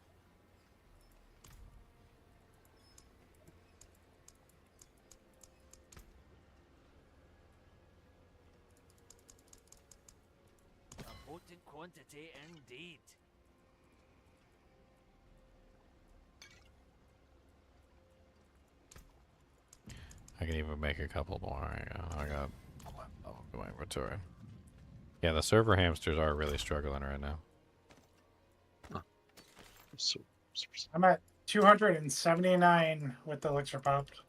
A potent quantity indeed. I can even make a couple more. I got my inventory. Yeah, the server hamsters are really struggling right now. I'm at 279 with the elixir popped.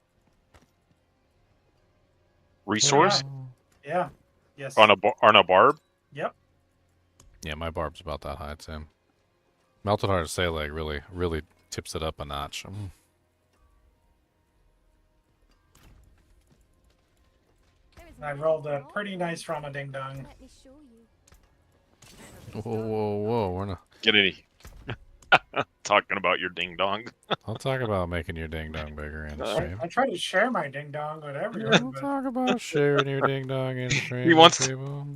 Resource? Yeah. Yes. On a barb? Yep. Yeah, my barb's about that high too. Melted Heart of Saleg really tips it up a notch. I rolled a pretty nice Rama Ding Dong. Whoa, we're not Get any talking about your ding dong. I'll talk about making your ding dong bigger in stream. I try to share my ding dong with everyone. We'll talk about sharing your ding dong in stream. He wants people.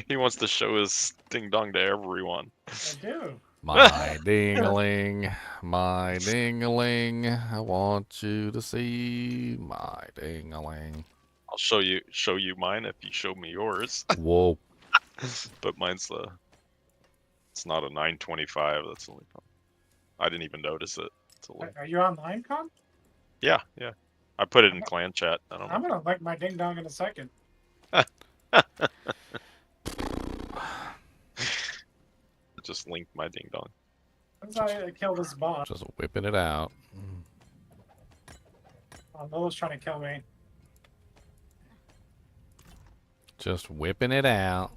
he wants to show his ding dong to everyone. I do. My ding-a-ling, my ding-a-ling, I want you to see my ding-a-ling. I'll show you mine if you show me yours. Whoa. But mine's it's not a 925. That's only. I didn't even notice it. Are you on LineCon? Yeah. I put it in clan chat. I don't know. I'm gonna like my ding dong in a second. Just linked my ding dong. Once I kill this boss. Just whipping it out. Lola's trying to kill me. Just whipping it out.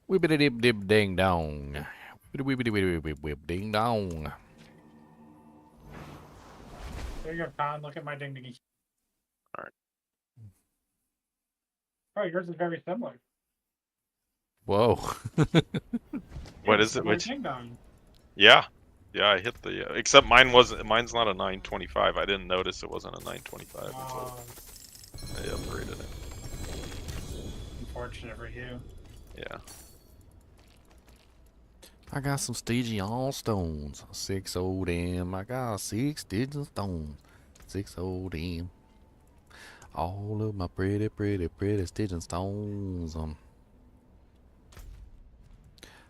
Whippity dip dip ding dong. Whippity whip ding dong. There you go, Con. Look at my ding dingy. Alright. Oh, yours is very similar. Whoa. What is it? My Which? ding dong. Yeah, I hit the. Except mine's not a 925. I didn't notice it wasn't a 925 until I upgraded it. Unfortunate for you. Yeah. I got some Stygian stones. 6 old M. I got 6 Stygian stones. 6 old M. All of my pretty Stygian stones.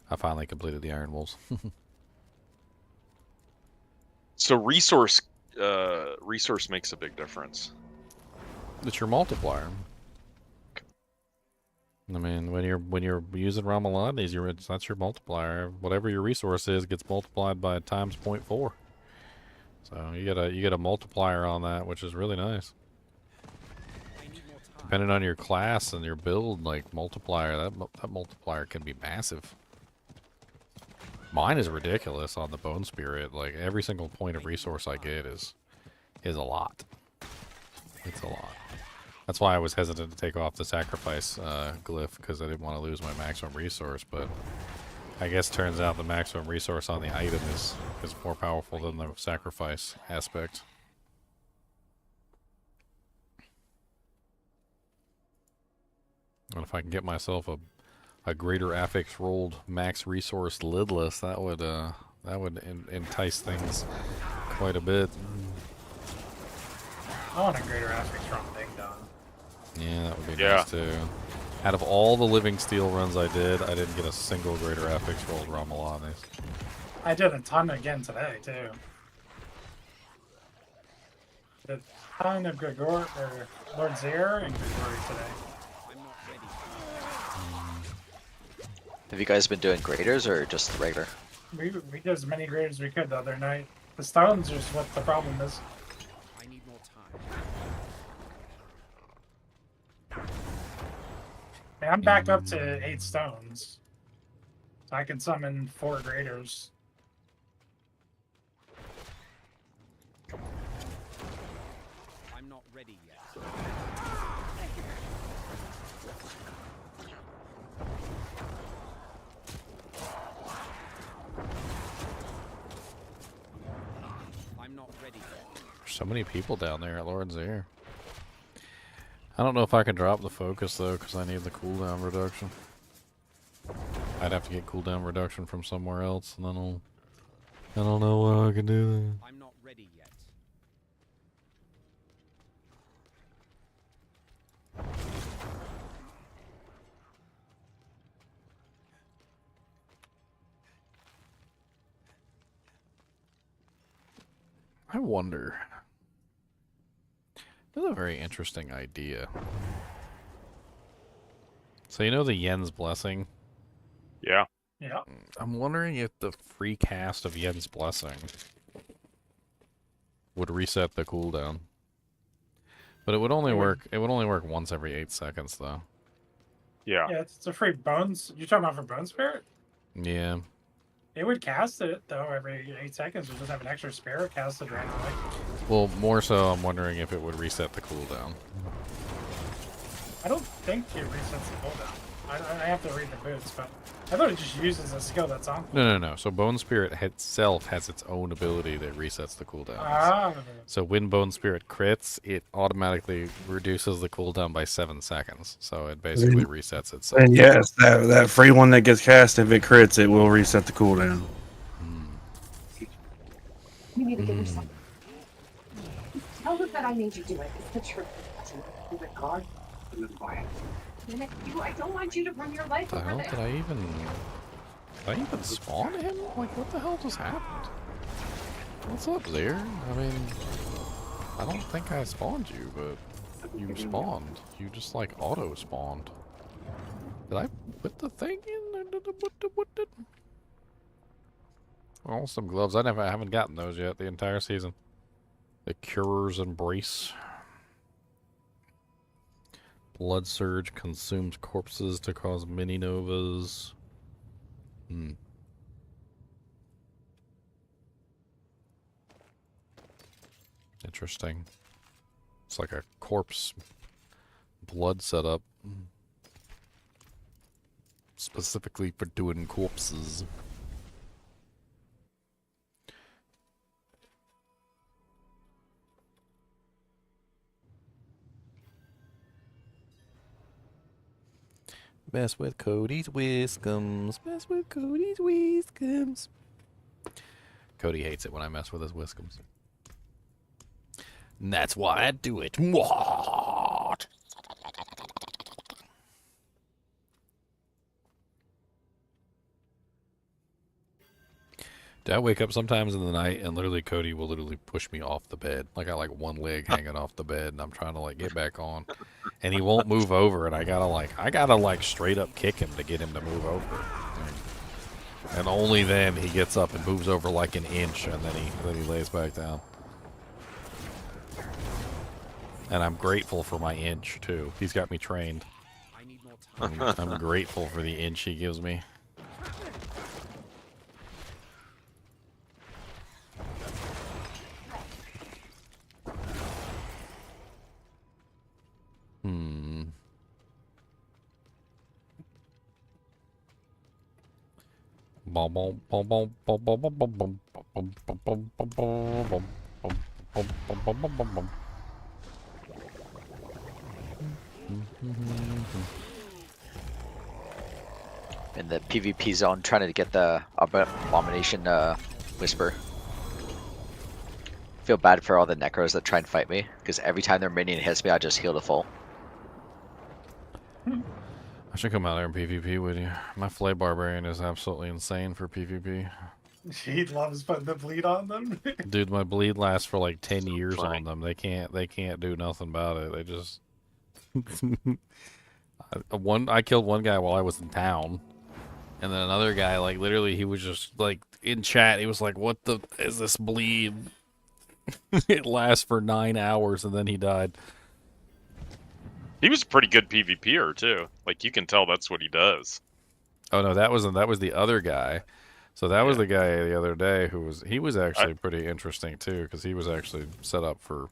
I finally completed the Iron Wolves. So resource makes a big difference. It's your multiplier. I mean, when you're using Ramalades, that's your multiplier. Whatever your resource is gets multiplied by times 0.4. So you get a multiplier on that, which is really nice. Depending on your class and your build, like multiplier, that multiplier can be massive. Mine is ridiculous on the Bone Spirit. Like every single point of resource I get is a lot. It's a lot. That's why I was hesitant to take off the sacrifice glyph, because I didn't want to lose my maximum resource. But I guess turns out the maximum resource on the item is more powerful than the sacrifice aspect. And if I can get myself a greater affix rolled max resource lidless, that would entice things quite a bit. I want a greater affix from Ding Dong. Yeah, that would be nice too. Out of all the living steel runs I didn't get a single greater affix rolled Ramalanes. I did a ton again today too. Did a ton of Lord Zir and Grigori today. Have you guys been doing graders or just regular? We did as many grades as we could the other night. The stones is what the problem is. I need more time. Hey, I'm back up to 8 stones. So I can summon 4 graders. I'm not ready yet. So many people down there at Lord's Ear. I don't know if I can drop the focus though, because I need the cooldown reduction. I'd have to get cooldown reduction from somewhere else, and then I don't know what I can do there. I'm not ready yet. I wonder. That's a very interesting idea. So you know the Yen's Blessing? Yeah. Yeah. I'm wondering if the free cast of Yen's Blessing would reset the cooldown. But it would only work once every 8 seconds though. Yeah. Yeah, it's a free bones. You're talking about for Bone Spirit? Yeah. It would cast it though every 8 seconds. It just have an extra spirit casted randomly. Well, more so I'm wondering if it would reset the cooldown. I don't think it resets the cooldown. I have to read the boots, but I thought it just uses a skill that's on. No. So Bone Spirit itself has its own ability that resets the cooldown. Ah. So when Bone Spirit crits, it automatically reduces the cooldown by 7 seconds. So it basically resets itself. And yes, that free one that gets cast, if it crits, it will reset the cooldown. You need to get yourself. Tell them that I made you do it. It's the truth. With God, in the quiet. I don't want you to run your life What the over hell there. did I even spawn him? Like, what the hell just happened? What's up there? I mean, I don't think I spawned you, but you spawned. You just like auto spawned. Did I put the thing in? Oh, some gloves. I haven't gotten those yet the entire season. The Curer's Embrace. Blood Surge consumes corpses to cause mini novas. Interesting. It's like a corpse blood setup. Specifically for doing corpses. Mess with Cody's whiskums. Mess with Cody's whiskums. Cody hates it when I mess with his whiskums. And that's why I do it. What? I wake up sometimes in the night and literally Cody will literally push me off the bed. Like I like one leg hanging off the bed and I'm trying to like get back on. And he won't move over and I gotta like straight up kick him to get him to move over. And only then he gets up and moves over like an inch and then he lays back down. And I'm grateful for my inch too. He's got me trained. I'm grateful for the inch he gives me. In the PvP zone, trying to get the abomination whisper. Feel bad for all the necros that try and fight me, because every time their minion hits me, I just heal to full. I should come out there and PvP with you. My Flay Barbarian is absolutely insane for PvP. He loves putting the bleed on them. Dude, my bleed lasts for like 10 years on them. They can't do nothing about it. They just I killed one guy while I was in town. And then another guy, like literally he was just like in chat, he was like, "What the is this bleed?" It lasts for 9 hours and then he died. He was a pretty good PvPer too. Like you can tell that's what he does. Oh no, that was the other guy. So that was the guy the other day he was actually pretty interesting too because he was actually set up for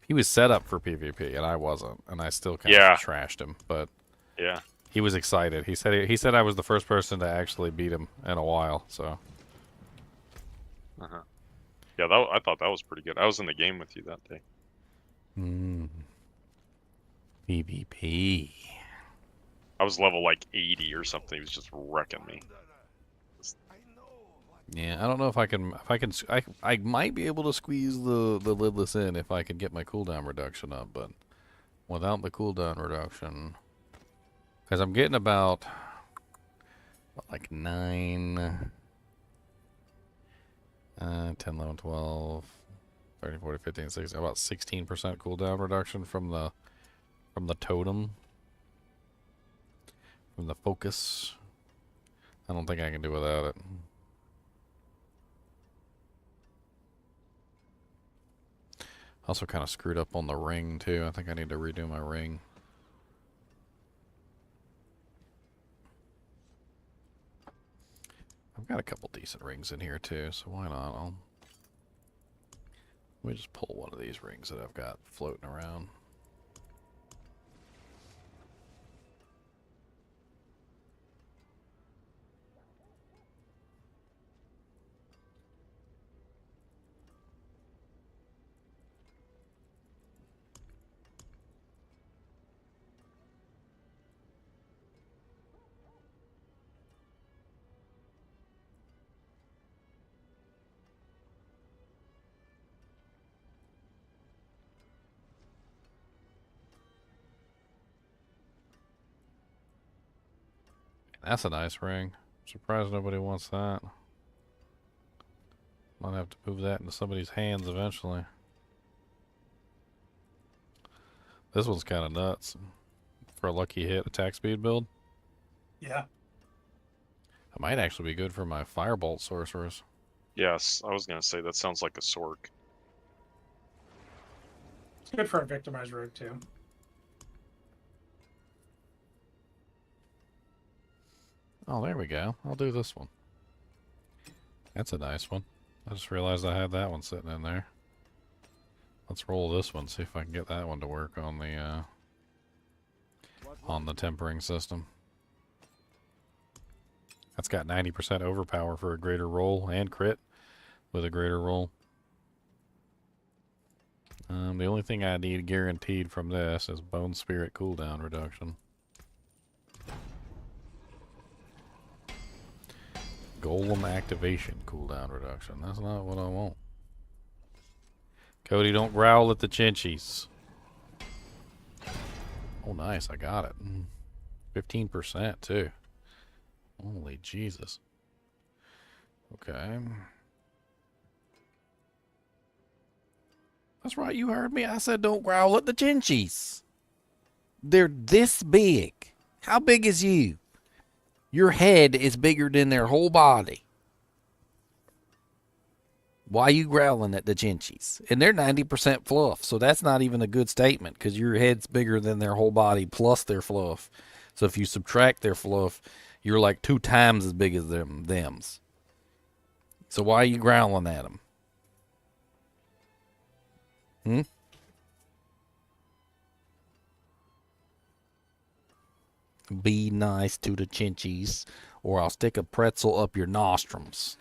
PvP and I wasn't, and I still kind of trashed him, but yeah, he was excited. He said I was the first person to actually beat him in a while. So Yeah, I thought that was pretty good. I was in the game with you that day. PvP. I was level like 80 or something. He was just wrecking me. Yeah, I don't know if I can. I might be able to squeeze the lidless in if I can get my cooldown reduction up, but without the cooldown reduction, because I'm getting about like 9, 10, 11, 12, 13, 14, 15, 16, about 16% cooldown reduction from the totem, from the focus. I don't think I can do without it. Also kind of screwed up on the ring too. I think I need to redo my ring. I've got a couple decent rings in here too, so why not? Let me just pull one of these rings that I've got floating around. That's a nice ring. Surprised nobody wants that. Might have to move that into somebody's hands eventually. This one's kind of nuts. For a lucky hit attack speed build. Yeah. It might actually be good for my Firebolt sorcerers. Yes, I was gonna say that sounds like a Sork. It's good for a victimized rogue too. Oh, there we go. I'll do this one. That's a nice one. I just realized I had that one sitting in there. Let's roll this one, see if I can get that one to work on the tempering system. That's got 90% overpower for a greater roll and crit with a greater roll. The only thing I need guaranteed from this is Bone Spirit cooldown reduction. Golem activation cooldown reduction. That's not what I want. Cody, don't growl at the chinchies. Oh, nice. I got it. 15% too. Holy Jesus. Okay. That's right. You heard me. I said don't growl at the chinchies. They're this big. How big is you? Your head is bigger than their whole body. Why are you growling at the chinchies? And they're 90% fluff, so that's not even a good statement because your head's bigger than their whole body plus their fluff. So if you subtract their fluff, you're like 2 times as big as thems. So why are you growling at them? Be nice to the chinchies, or I'll stick a pretzel up your nostrils.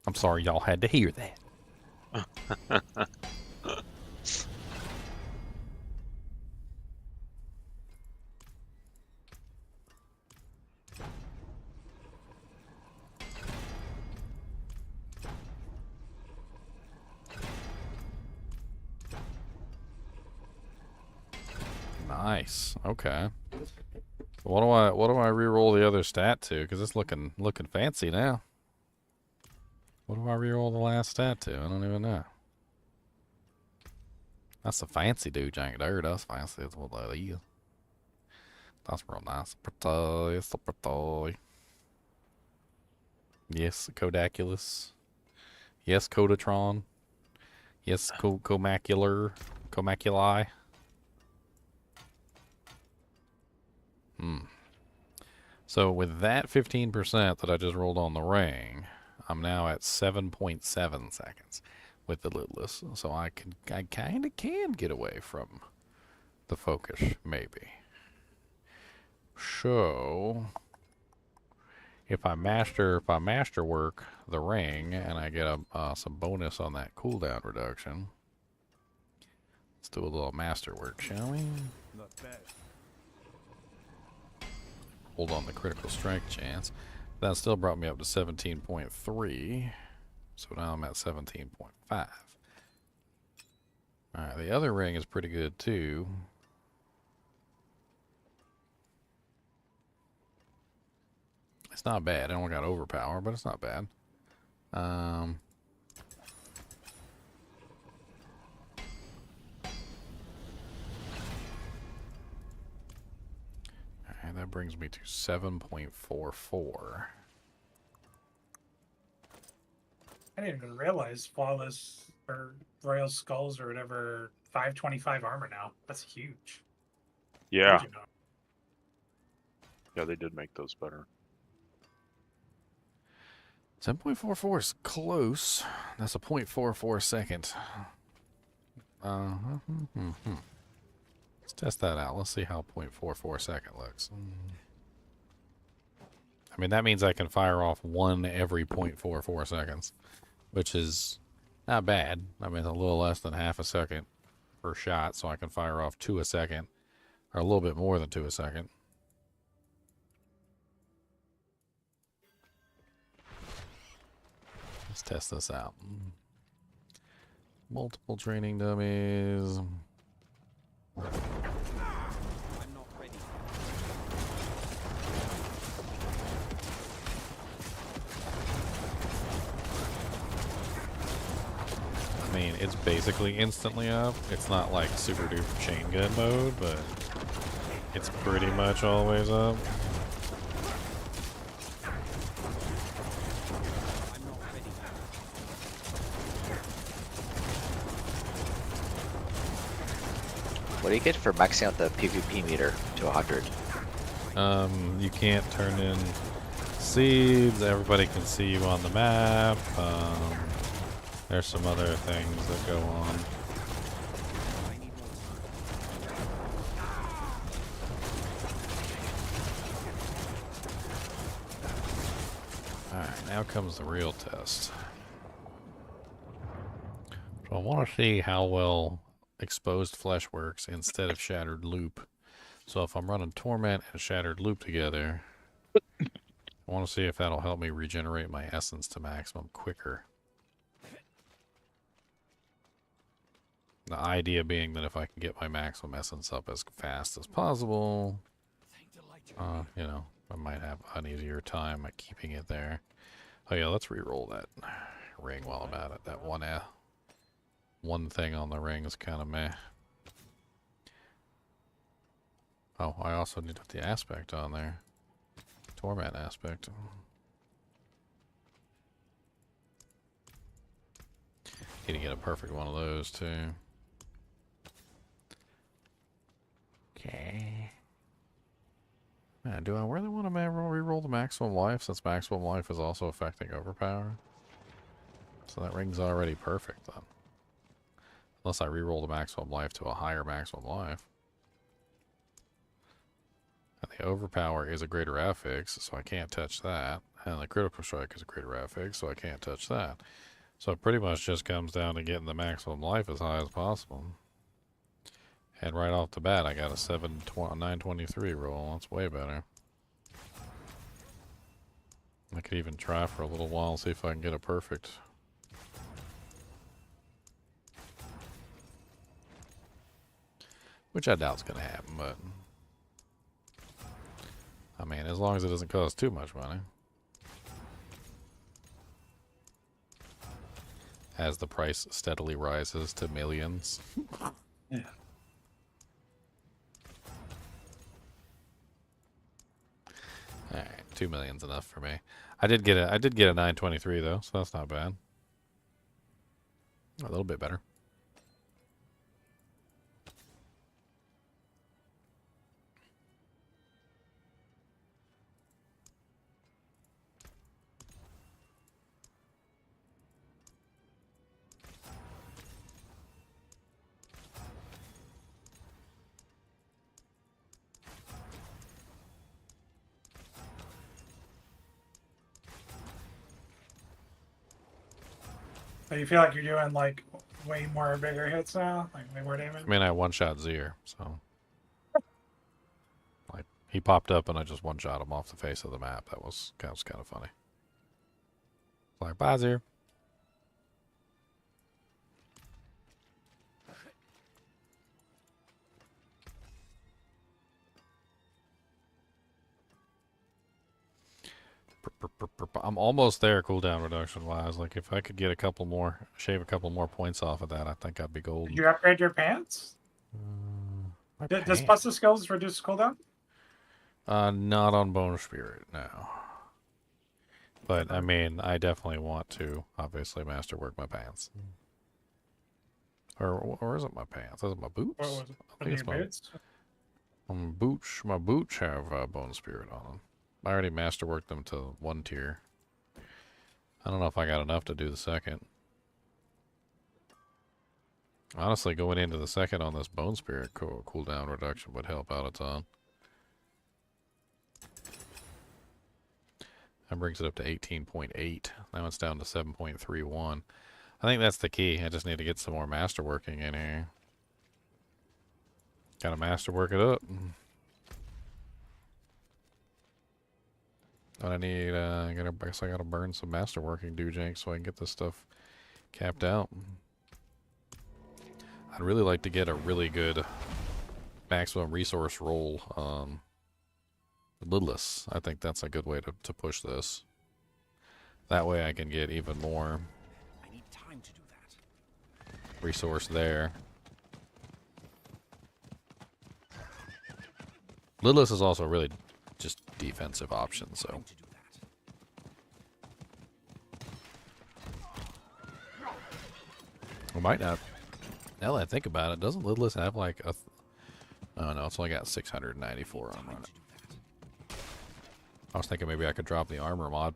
I'm sorry y'all had to hear that. Nice. Okay. What do I re-roll the other stat to? Because it's looking fancy now. What do I re-roll the last stat to? I don't even know. That's a fancy dude, jank there. That's fancy. That's what that is. That's real nice. Pretty. It's a pretty. Yes, Kodaculus. Yes, Kodatron. Yes, Comaculi. So with that 15% that I just rolled on the ring, I'm now at 7.7 seconds with the lidless. So I kind of can get away from the focus, maybe. So if I masterwork the ring and I get some bonus on that cooldown reduction. Let's do a little masterwork, shall we? Not bad. Hold on the critical strike chance. That still brought me up to 17.3. So now I'm at 17.5. Alright, the other ring is pretty good too. It's not bad. I don't got overpower, but it's not bad. Alright, that brings me to 7.44. I didn't even realize Flawless or Royal Skulls or whatever 525 armor now. That's huge. Yeah. Huge enough. Yeah, they did make those better. 7.44 is close. That's a 0.44 second. Let's test that out. Let's see how 0.44 second looks. I mean, that means I can fire off one every 0.44 seconds, which is not bad. I mean, it's a little less than half a second per shot, so I can fire off 2 a second, or a little bit more than 2 a second. Let's test this out. Multiple training dummies. I'm not ready. I mean, it's basically instantly up. It's not like super duper chain gun mode, but it's pretty much always up. What do you get for maxing out the PvP meter to 100? You can't turn in seeds. Everybody can see you on the map. There's some other things that go on. Alright, now comes the real test. So I want to see how well exposed flesh works instead of shattered loop. So if I'm running torment and shattered loop together, I want to see if that'll help me regenerate my essence to maximum quicker. The idea being that if I can get my maximum essence up as fast as possible, you know, I might have an easier time at keeping it there. Oh yeah, let's re-roll that ring while I'm at it. That one thing on the ring is kind of meh. Oh, I also need to put the aspect on there. Torment aspect. Need to get a perfect one of those too. Okay. Man, do I really want to re-roll the maximum life since maximum life is also affecting overpower? So that ring's already perfect then. Unless I re-roll the maximum life to a higher maximum life. And the overpower is a greater affix, so I can't touch that. And the critical strike is a greater affix, so I can't touch that. So it pretty much just comes down to getting the maximum life as high as possible. And right off the bat, I got a 923 roll. That's way better. I could even try for a little while and see if I can get a perfect. Which I doubt's going to happen, but I mean, as long as it doesn't cost too much money. As the price steadily rises to millions. Yeah. Alright, 2 million's enough for me. I did get a 923 though, so that's not bad. A little bit better. So you feel like you're doing like way more bigger hits now, like way more damage. I mean, I one-shot Zier, so like he popped up and I just one-shot him off the face of the map. That was kind of funny. Like, bye, Zier. I'm almost there cooldown reduction wise. Like if I could get shave a couple more points off of that, I think I'd be golden. Did you upgrade your pants? Does Buster Skills reduce cooldown? Not on Bone Spirit, no. But I mean, I definitely want to obviously masterwork my pants. Or is it my pants? Is it my boots? What was it? I think it's my boots. My boots have Bone Spirit on them. I already masterworked them to 1 tier. I don't know if I got enough to do the second. Honestly, going into the second on this Bone Spirit cooldown reduction would help out a ton. That brings it up to 18.8. Now it's down to 7.31. I think that's the key. I just need to get some more masterworking in here. Gotta masterwork it up. What I need, I guess I gotta burn some masterworking doujinks so I can get this stuff capped out. I'd really like to get a really good maximum resource roll lidless. I think that's a good way to push this. That way I can get even more resource there. Lidless is also really just defensive option, so. We might not. Now that I think about it, doesn't Lidless have like a... Oh no, it's only got 694 on it. I was thinking maybe I could drop the armor mod.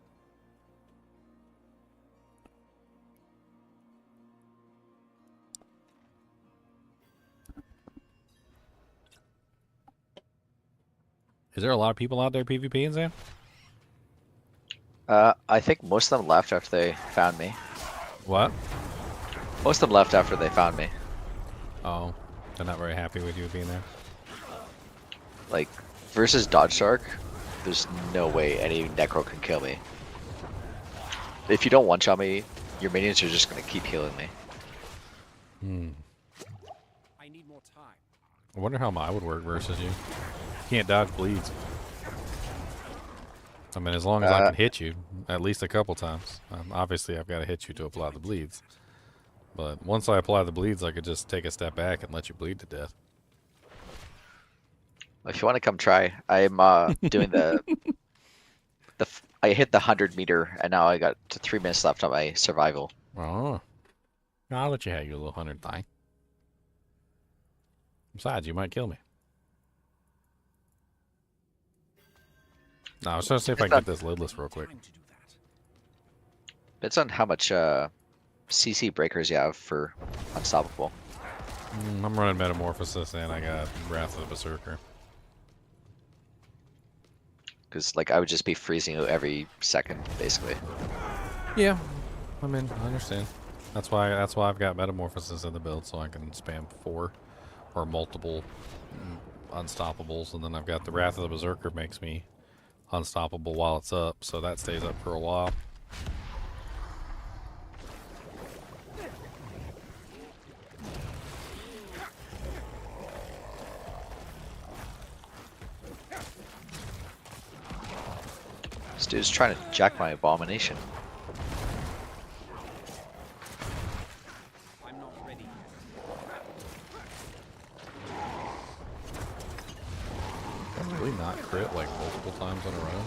Is there a lot of people out there PvPing, Sam? I think most of them left after they found me. What? Most of them left after they found me. Oh, they're not very happy with you being there? Like, versus Dodge Shark, there's no way any Necro can kill me. If you don't one-shot me, your minions are just going to keep healing me. Hmm. I wonder how mine would work versus you. Can't dodge bleeds. I mean, as long as I can hit you at least a couple times. Obviously, I've got to hit you to apply the bleeds. But once I apply the bleeds, I could just take a step back and let you bleed to death. If you want to come try, I'm doing I hit the 100-meter, and now I got 3 minutes left on my survival. Oh. I'll let you have your little 100 thing. Besides, you might kill me. No, I was trying to see if I can get this lidless real quick. Depends on how much CC breakers you have for Unstoppable. I'm running Metamorphosis and I got Wrath of the Berserker. Because like I would just be freezing you every second, basically. Yeah, I mean, I understand. That's why I've got Metamorphosis in the build, so I can spam 4 or multiple Unstoppables, and then I've got the Wrath of the Berserker makes me unstoppable while it's up, so that stays up for a while. This dude's trying to jack my Abomination. I'm not ready. Really not crit like multiple times in a row?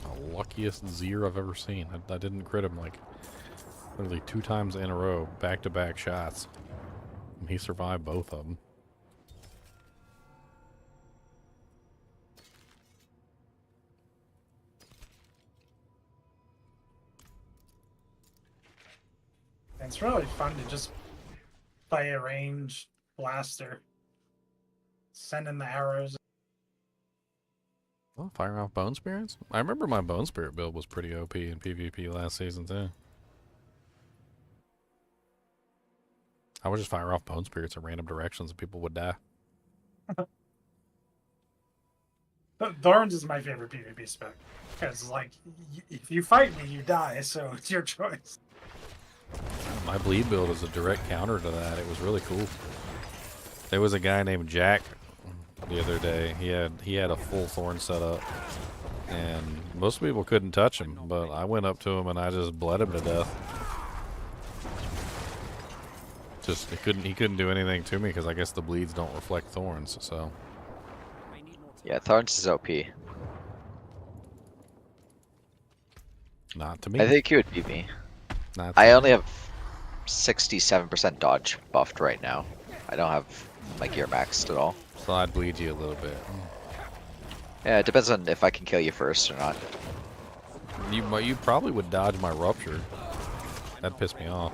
The luckiest Zier I've ever seen. I didn't crit him like literally 2 times in a row, back-to-back shots. And he survived both of them. It's really fun to just play a ranged blaster. Send in the arrows. Oh, Oh, fire off bone spirits? I remember my bone spirit build was pretty OP in PvP last season too. I would just fire off bone spirits in random directions and people would die. Thorns is my favorite PvP spec. Because, like, if you fight me, you die, so it's your choice. My bleed build is a direct counter to that. It was really cool. There was a guy named Jack the other day. He had a full thorn setup, and most people couldn't touch him. But I went up to him and I just bled him to death. Just he couldn't do anything to me because I guess the bleeds don't reflect thorns. So Yeah, Thorns is OP. Not to me. I think he would beat me. Not I only have 67% dodge buffed right now. I don't have my gear maxed at all. So I'd bleed you a little bit. Yeah, it depends on if I can kill you first or not. You probably would dodge my rupture. That'd piss me off.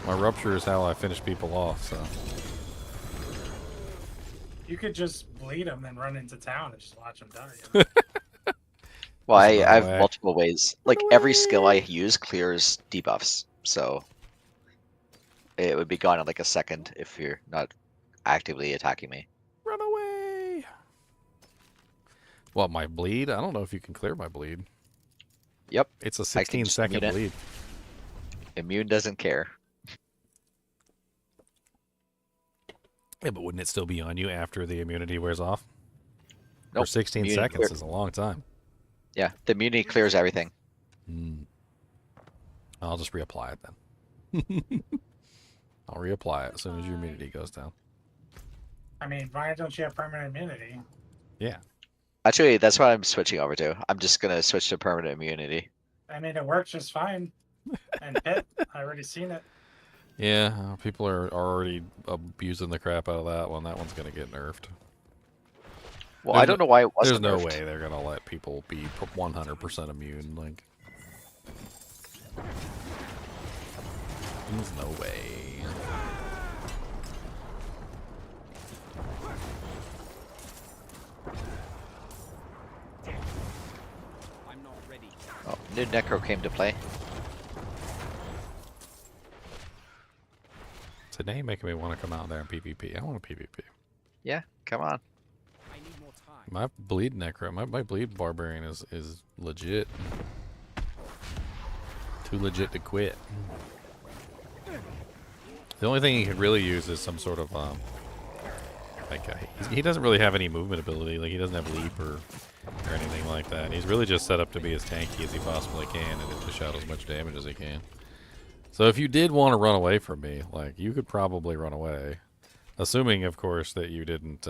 My rupture is how I finish people off, so. You could just bleed them and run into town and just watch them die. Well, I have multiple ways. Like, every skill I use clears debuffs, so it would be gone in like a second if you're not actively attacking me. Run away! What, my bleed? I don't know if you can clear my bleed. Yep. It's a 16-second bleed. Immune doesn't care. Yeah, but wouldn't it still be on you after the immunity wears off? Nope. Or 16 Immunity seconds clear. is a long time. Yeah, the immunity clears everything. I'll just reapply it then. I'll reapply it as soon as your immunity goes down. I mean, why don't you have permanent immunity? Yeah. Actually, that's what I'm switching over to. I'm just gonna switch to permanent immunity. I mean, it works just fine. And Pit, I already seen it. Yeah, people are already abusing the crap out of that one. That one's going to get nerfed. Well, I don't know why it wasn't There's no nerfed. way they're going to let people be 100% immune. Like, there's no way. Oh, new Necro came to play. Today making me want to come out there and PvP. I want a PvP. Yeah, come on. My bleed necro, my bleed barbarian is legit. Too legit to quit. The only thing he could really use is some sort of he doesn't really have any movement ability. Like, he doesn't have leap or anything like that. He's really just set up to be as tanky as he possibly can and to dish out as much damage as he can. So if you did want to run away from me, like, you could probably run away, assuming, of course, that you didn't.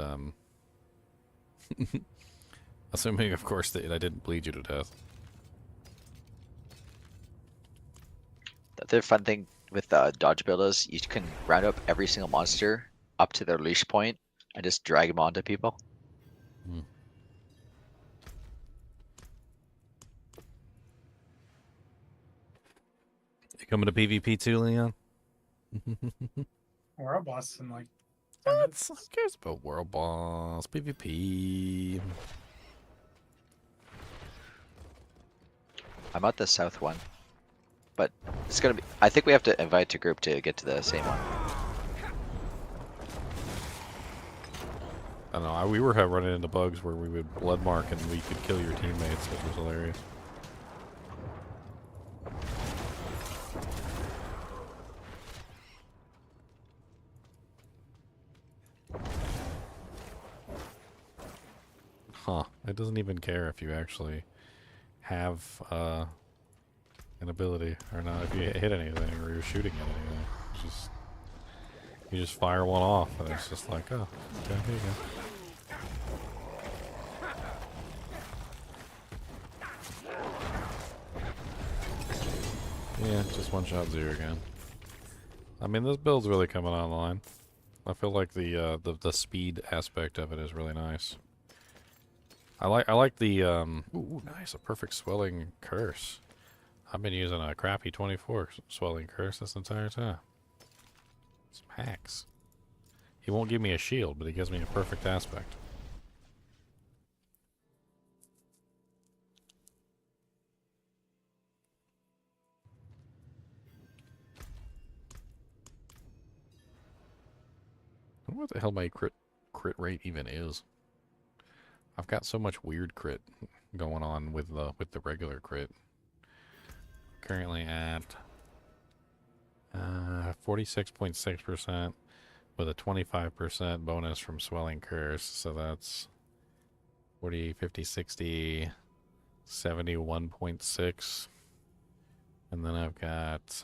Assuming, of course, that I didn't bleed you to death. The other fun thing with dodge build is you can round up every single monster up to their leash point and just drag them onto people. You coming to PvP too, Leon? World boss in like. What? Who cares about world boss? PvP. I'm at the south one, but it's gonna be. I think we have to invite a group to get to the same one. I don't know. We were running into bugs where we would blood mark and we could kill your teammates, which was hilarious. Huh. It doesn't even care if you actually have an ability or not. If you hit anything or you're shooting at anything, you just fire one off, and it's just like, oh, okay, here you go. Yeah, just one shot zero again. I mean, this build's really coming online. I feel like the speed aspect of it is really nice. I like the ooh, nice, a perfect swelling curse. I've been using a crappy 24 swelling curse this entire time. Some hacks. He won't give me a shield, but he gives me a perfect aspect. what the hell my crit rate even is. I've got so much weird crit going on with the regular crit. Currently at 46.6% with a 25% bonus from Swelling Curse. So that's 40, 50, 60, 71.6. And then I've got...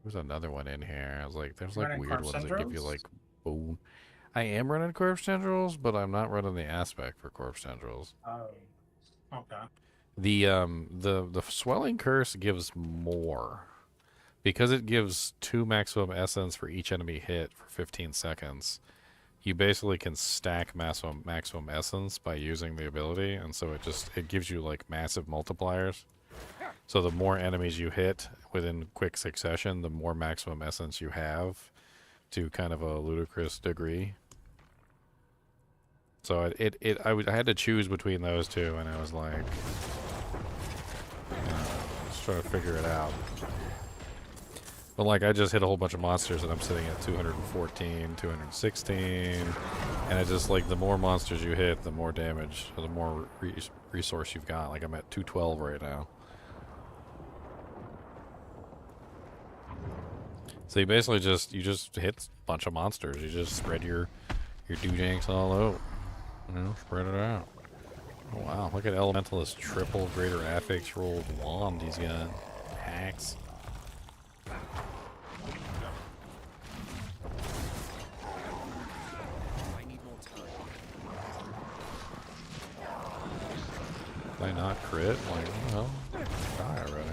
There's another one in here. I was like, there's like weird ones that give you like boom. I am running Corpse Tendrils, but I'm not running the aspect for Corpse Tendrils. Oh, okay. The Swelling Curse gives more. Because it gives 2 maximum essence for each enemy hit for 15 seconds. You basically can stack maximum essence by using the ability, and so it gives you like massive multipliers. So the more enemies you hit within quick succession, the more maximum essence you have, to kind of a ludicrous degree. So I had to choose between those two, and I was like, just trying to figure it out. But like, I just hit a whole bunch of monsters, and I'm sitting at 214, 216, and it's just like the more monsters you hit, the more damage, or the more resource you've got. Like I'm at 212 right now. So you basically just hit a bunch of monsters. You just spread your doojanks all out. You know, spread it out. Oh wow, look at Elementalist triple greater affix rolled wand he's got. Hacks. Did I not crit? Like, well, die already.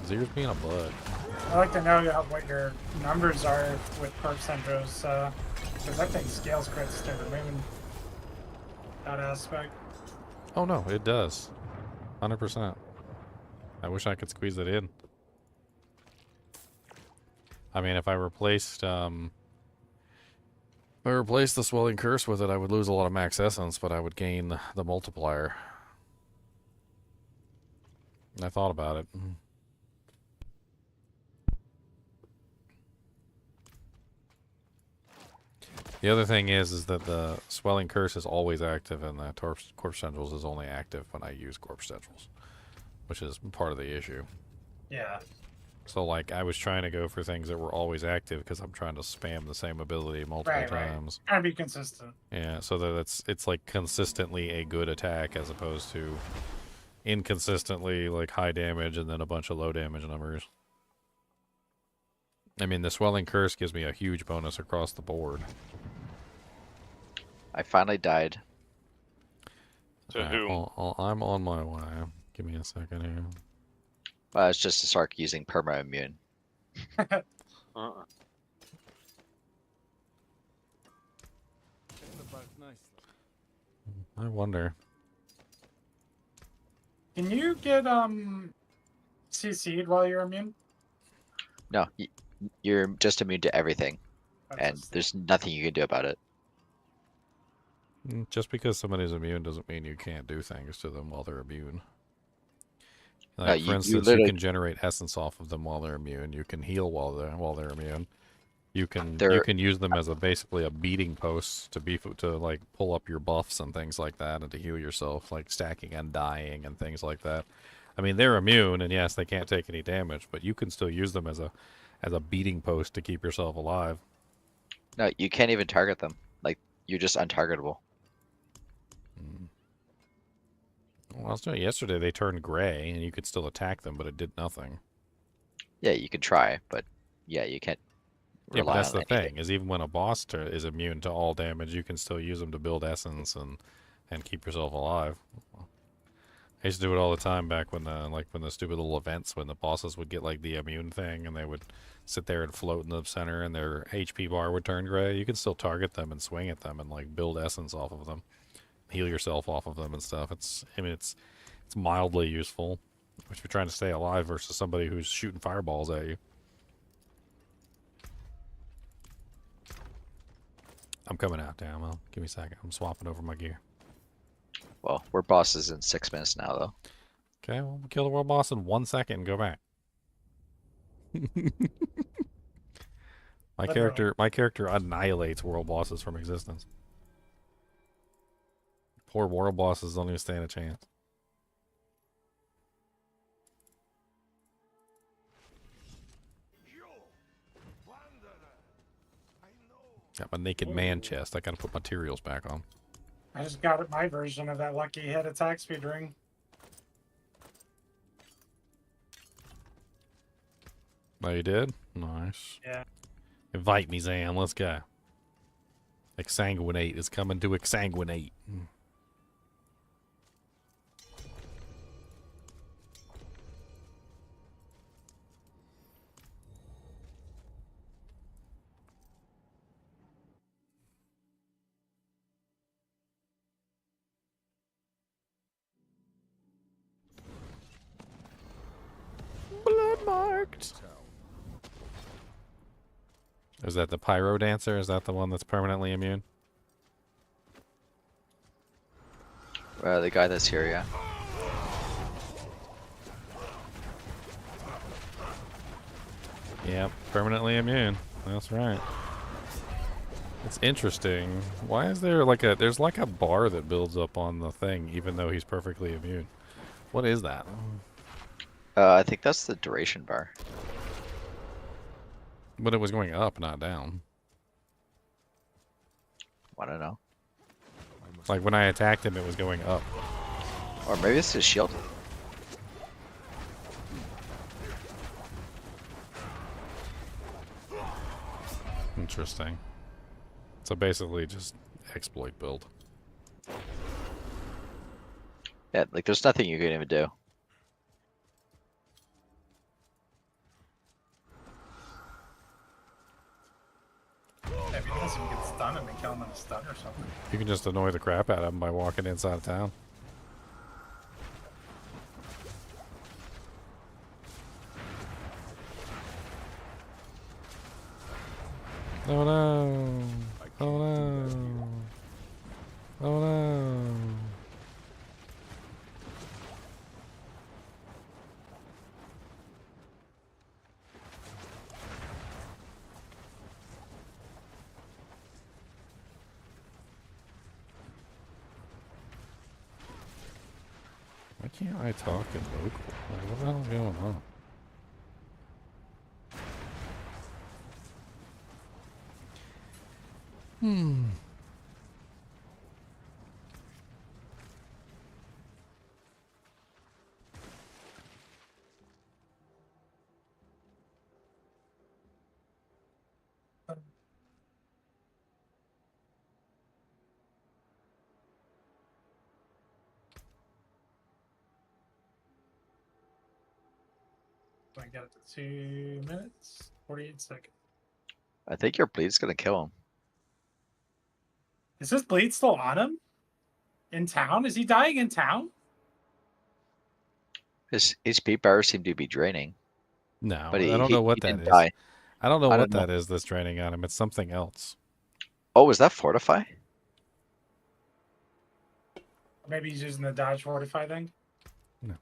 Zero's being a bud. I'd like to know what your numbers are with Corpse Tendrils, because that thing scales crits to the moon. That aspect. Oh no, it does. 100%. I wish I could squeeze it in. I mean, if I replaced the Swelling Curse with it, I would lose a lot of max essence, but I would gain the multiplier. I thought about it. The other thing is that the Swelling Curse is always active, and the Corpse Tendrils is only active when I use Corpse Tendrils, which is part of the issue. Yeah. So, like, I was trying to go for things that were always active because I'm trying to spam the same ability multiple times. Trying to be consistent. Yeah, so that it's like consistently a good attack as opposed to inconsistently like high damage and then a bunch of low damage numbers. I mean, the Swelling Curse gives me a huge bonus across the board. I finally died. To whom? Well, I'm on my way. Give me a second here. It's just to start using perma immune. I wonder. Can you get CC'd while you're immune? No, you're just immune to everything, and there's nothing you can do about it. Just because somebody's immune doesn't mean you can't do things to them while they're immune. No, Like, you for instance, literally- you can generate essence off of them while they're immune. You can heal while they're immune. You can use them as basically a beating post to like pull up your buffs and things like that, and to heal yourself, like stacking and dying and things like that. I mean, they're immune, and yes, they can't take any damage, but you can still use them as a beating post to keep yourself alive. No, you can't even target them. Like, you're just untargetable. Well, I was doing yesterday. They turned gray, and you could still attack them, but it did nothing. Yeah, you can try, but yeah, you can't. Yeah, but that's on the anything. thing, is even when a boss is immune to all damage, you can still use them to build essence and keep yourself alive. I used to do it all the time back when the stupid little events, when the bosses would get like the immune thing, and they would sit there and float in the center, and their HP bar would turn gray. You can still target them and swing at them and like build essence off of them, heal yourself off of them and stuff. It's mildly useful if you're trying to stay alive versus somebody who's shooting fireballs at you. I'm coming out, damn. Well, give me a second. I'm swapping over my gear. Well, we're bosses in 6 minutes now, though. Okay, well, we'll kill the world boss in 1 second and go back. Literally. My character annihilates world bosses from existence. Poor world bosses don't even stand a chance. Got my naked man chest. I gotta put materials back on. I just got my version of that lucky hit attack speed ring. Oh, you did? Nice. Yeah. Invite me, Zan. Let's go. Exsanguinate is coming to exsanguinate. Blood marked. Is that the pyro dancer? Is that the one that's permanently immune? The guy that's here, yeah. Yep, permanently immune. That's right. It's interesting. Why is there like there's like a bar that builds up on the thing even though he's perfectly immune? What is that? I think that's the duration bar. But it was going up, not down. I don't know. Like when I attacked him, it was going up. Or maybe it's his shield. Interesting. So basically just exploit build. Yeah, like there's nothing you can even do. If he doesn't get stunned and then kill him on a stun or something. You can just annoy the crap out of him by walking inside of town. Oh no! Oh no! Oh no! Why can't I talk in local? Like, what the hell's going on? Hmm. I got it to 2 minutes, 48 seconds. I think your bleed's gonna kill him. Is this bleed still on him? In town? Is he dying in town? His HP bars seem to be draining. No, But I don't know what he that didn't is. die. I don't know I what don't know. that is that's draining on him. It's something else. Oh, was that Fortify? Maybe he's using the dodge fortify thing? No.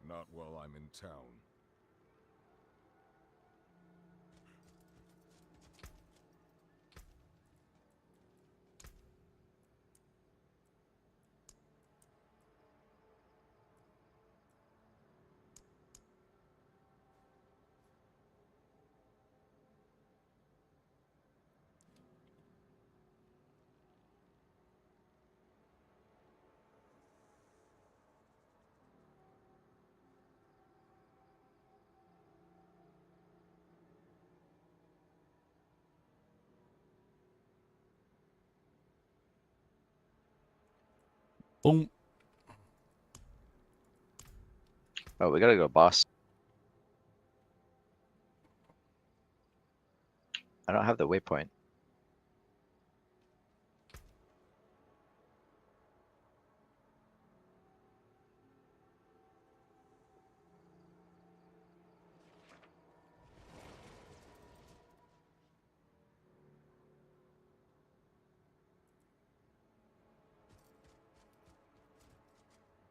Not while I'm in town. Boom. Oh, we gotta go, boss. I don't have the waypoint.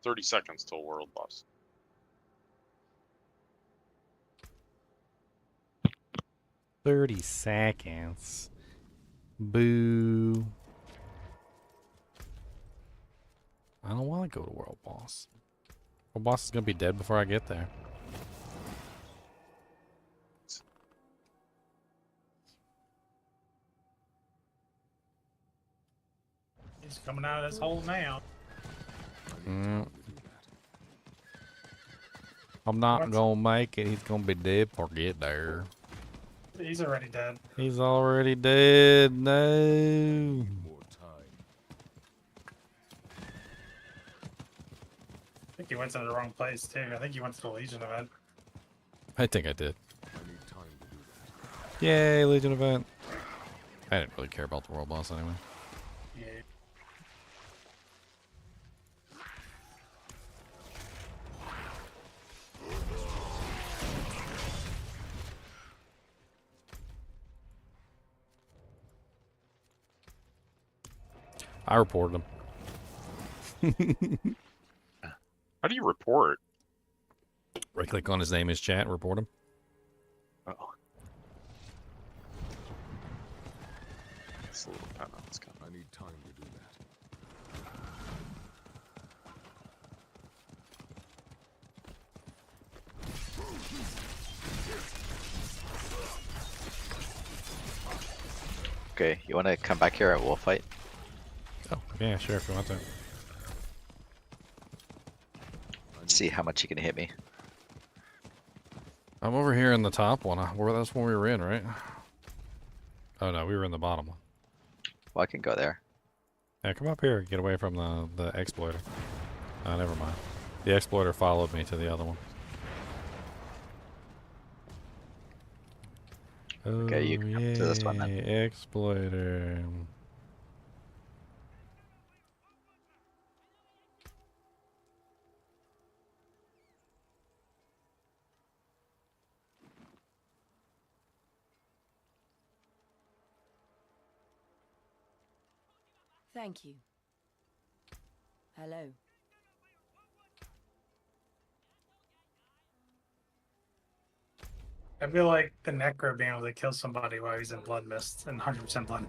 $30 till world boss. $30. Boo. I don't want to go to world boss. World boss is gonna be dead before I get there. He's coming out of this hole now. I'm not gonna make it. He's gonna be dead before I get there. He's already dead. He's already dead. No. I think he went to the wrong place too. I think he went to the Legion event. I think I did. Yay, Legion event. I didn't really care about the world boss anyway. Yeah. I reported him. How do you report? Right click on his name, his chat, report him. Oh. It's a little pen on this guy. I need time to do that. Okay, you want to come back here and we'll fight? Oh, yeah, sure, if you want to. See how much you can hit me. I'm over here in the top one. That's one we were in, right? Oh no, we were in the bottom one. Well, I can go there. Yeah, come up here. Get away from the exploiter. Oh, never mind. The exploiter followed me to the other one. Okay, you can come to this one then. Exploiter. Thank you. Hello. I feel like the Necro being able to kill somebody while he's in Blood Mist and 100% Blood.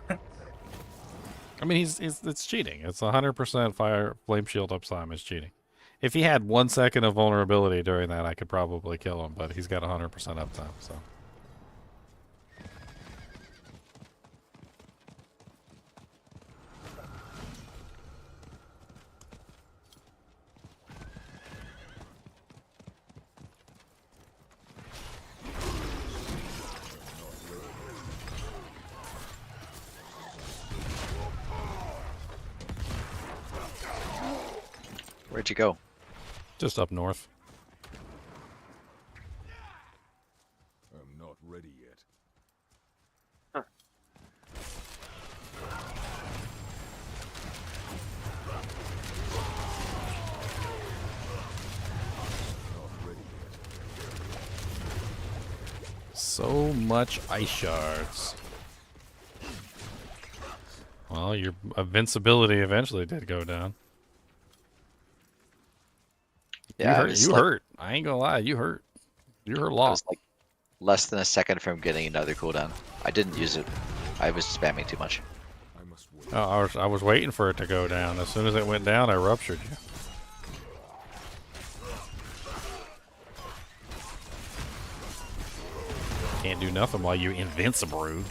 I mean, it's cheating. It's 100% fire flame shield uptime is cheating. If he had 1 second of vulnerability during that, I could probably kill him, but he's got 100% uptime, so. Where'd you go? Just up north. I'm not ready yet. So much ice shards. Well, your invincibility eventually did go down. Yeah, you hurt. I ain't gonna lie, you hurt. You hurt a lot. I was like less than a second from getting another cooldown. I didn't use it. I was spamming too much. Oh, I was waiting for it to go down. As soon as it went down, I ruptured you. Can't do nothing while you're invincible.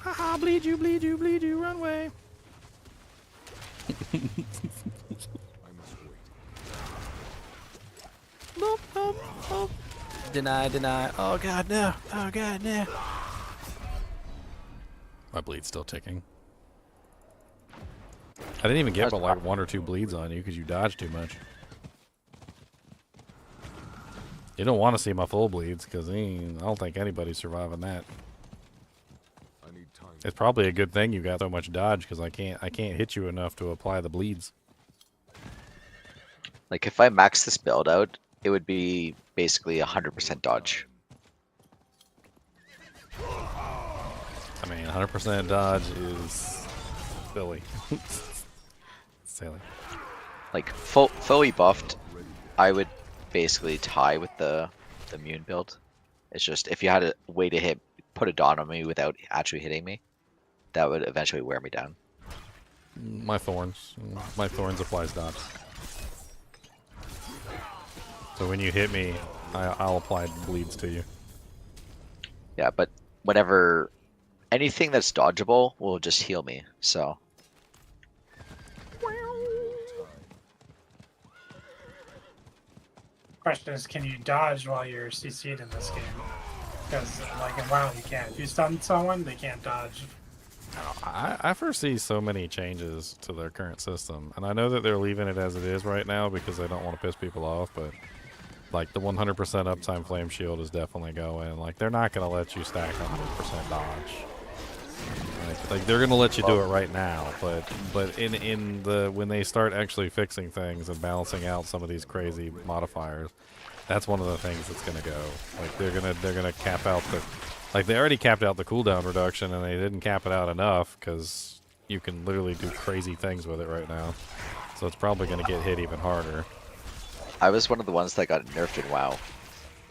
Haha, bleed you, run away. Nope, nope, nope. Deny. Oh god, no. Oh god, no. My bleed's still ticking. I didn't even get but like 1 or 2 bleeds on you because you dodged too much. You don't want to see my full bleeds because I don't think anybody's surviving that. It's probably a good thing you got so much dodge because I can't hit you enough to apply the bleeds. Like if I max this build out, it would be basically 100% dodge. I mean, 100% dodge is silly. Silly. Like fully buffed, I would basically tie with the immune build. It's just if you had a way to put a dot on me without actually hitting me, that would eventually wear me down. My thorns applies dodge. So when you hit me, I'll apply bleeds to you. Yeah, but whenever anything that's dodgeable will just heal me. So. Question is, can you dodge while you're CC'd in this game? Because like in WoW, you can't. If you stun someone, they can't dodge. I foresee so many changes to their current system, and I know that they're leaving it as it is right now because they don't want to piss people off, but like the 100% uptime flame shield is definitely going. Like they're not going to let you stack 100% dodge. Like they're going to let you do it right now, but when they start actually fixing things and balancing out some of these crazy modifiers, that's one of the things that's going to go. Like they're gonna cap out the. Like, they already capped out the cooldown reduction, and they didn't cap it out enough, because you can literally do crazy things with it right now. So it's probably going to get hit even harder. I was one of the ones that got nerfed in WoW.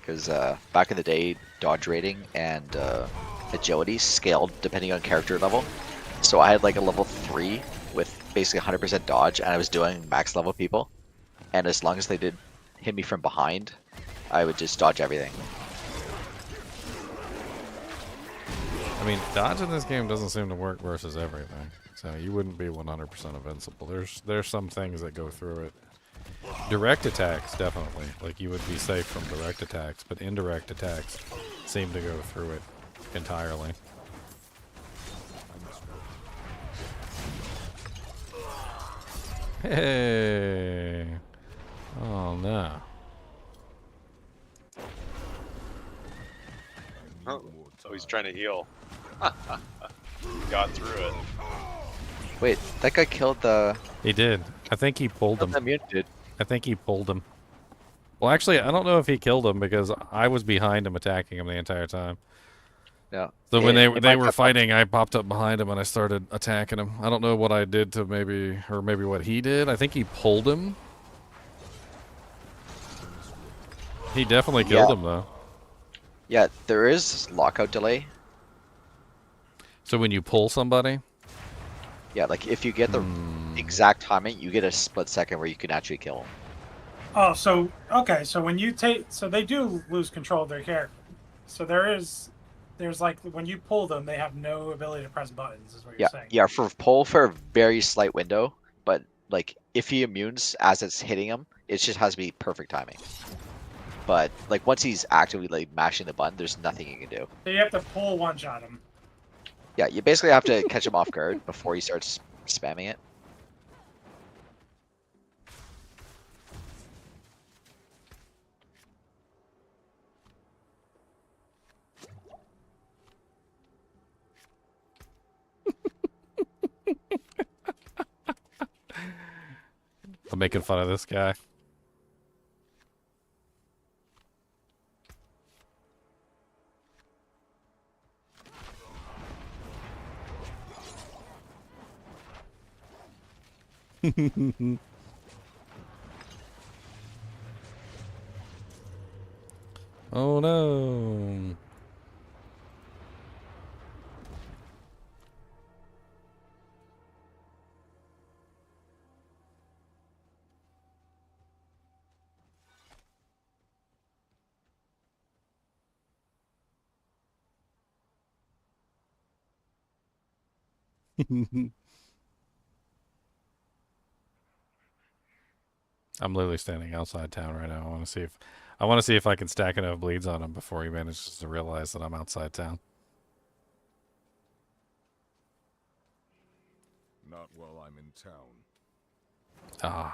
Because back in the day, dodge rating and agility scaled depending on character level. So I had like a level 3 with basically 100% dodge, and I was doing max level people. And as long as they did hit me from behind, I would just dodge everything. I mean, dodge in this game doesn't seem to work versus everything, so you wouldn't be 100% invincible. There's some things that go through it. Direct attacks, definitely. Like, you would be safe from direct attacks, but indirect attacks seem to go through it entirely. Hey! Oh, no. Oh, he's trying to heal. Got through it. Wait, that guy killed the... He did. I think he pulled him. Did. I think he pulled him. Well, actually, I don't know if he killed him because I was behind him attacking him the entire time. Yeah. So when they were fighting, I popped up behind him and I started attacking him. I don't know what I did to maybe what he did. I think he pulled him. He definitely killed him, though. Yeah, there is lockout delay. So when you pull somebody? Yeah, like if you get the exact timing, you get a split second where you can actually kill them. Oh, so okay, so when you they do lose control of their character. So there's like when you pull them, they have no ability to press buttons, is what you're saying. Yeah, for pull for a very slight window, but like if he immunes as it's hitting him, it just has to be perfect timing. But like once he's actively like mashing the button, there's nothing you can do. So you have to pull one shot him. Yeah, you basically have to catch him off guard before he starts spamming it. I'm making fun of this guy. Oh no. I'm literally standing outside town right now. I want to see if I can stack enough bleeds on him before he manages to realize that I'm outside town. Not while I'm in town. Ah.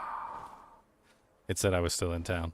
It said I was still in town.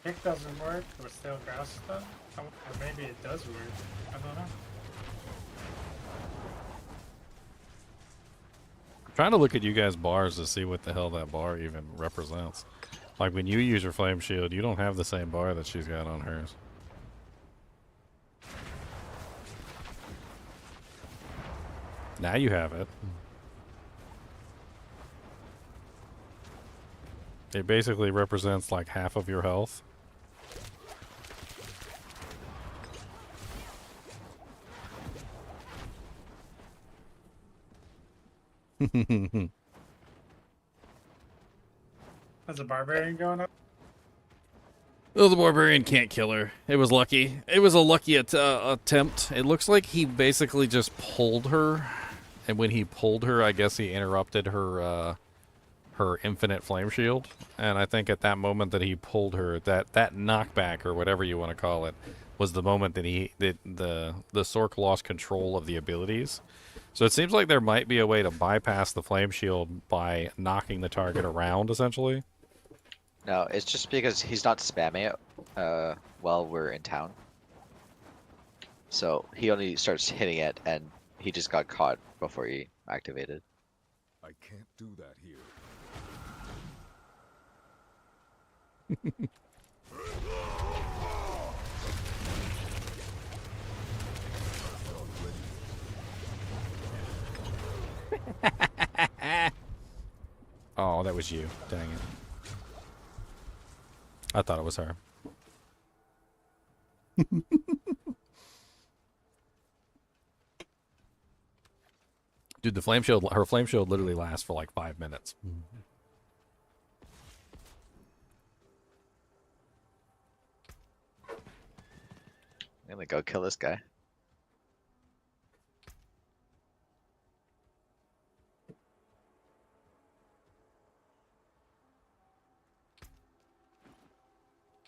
Kick doesn't work, but still grass stuff? Or maybe it does work. I don't know. I'm trying to look at you guys' bars to see what the hell that bar even represents. Like when you use your flame shield, you don't have the same bar that she's got on hers. Now you have it. It basically represents like half of your health. Has a barbarian going up? Oh, the barbarian can't kill her. It was lucky. It was a lucky attempt. It looks like he basically just pulled her, and when he pulled her, I guess he interrupted her her infinite flame shield. And I think at that moment that he pulled her, that knockback or whatever you want to call it, was the moment that the Sork lost control of the abilities. So it seems like there might be a way to bypass the flame shield by knocking the target around, essentially. No, it's just because he's not spamming it while we're in town. So he only starts hitting it, and he just got caught before he activated. I can't do that here. Oh, that was you. Dang it. I thought it was her. Dude, the flame shield, her flame shield literally lasts for like 5 minutes. I'm gonna go kill this guy.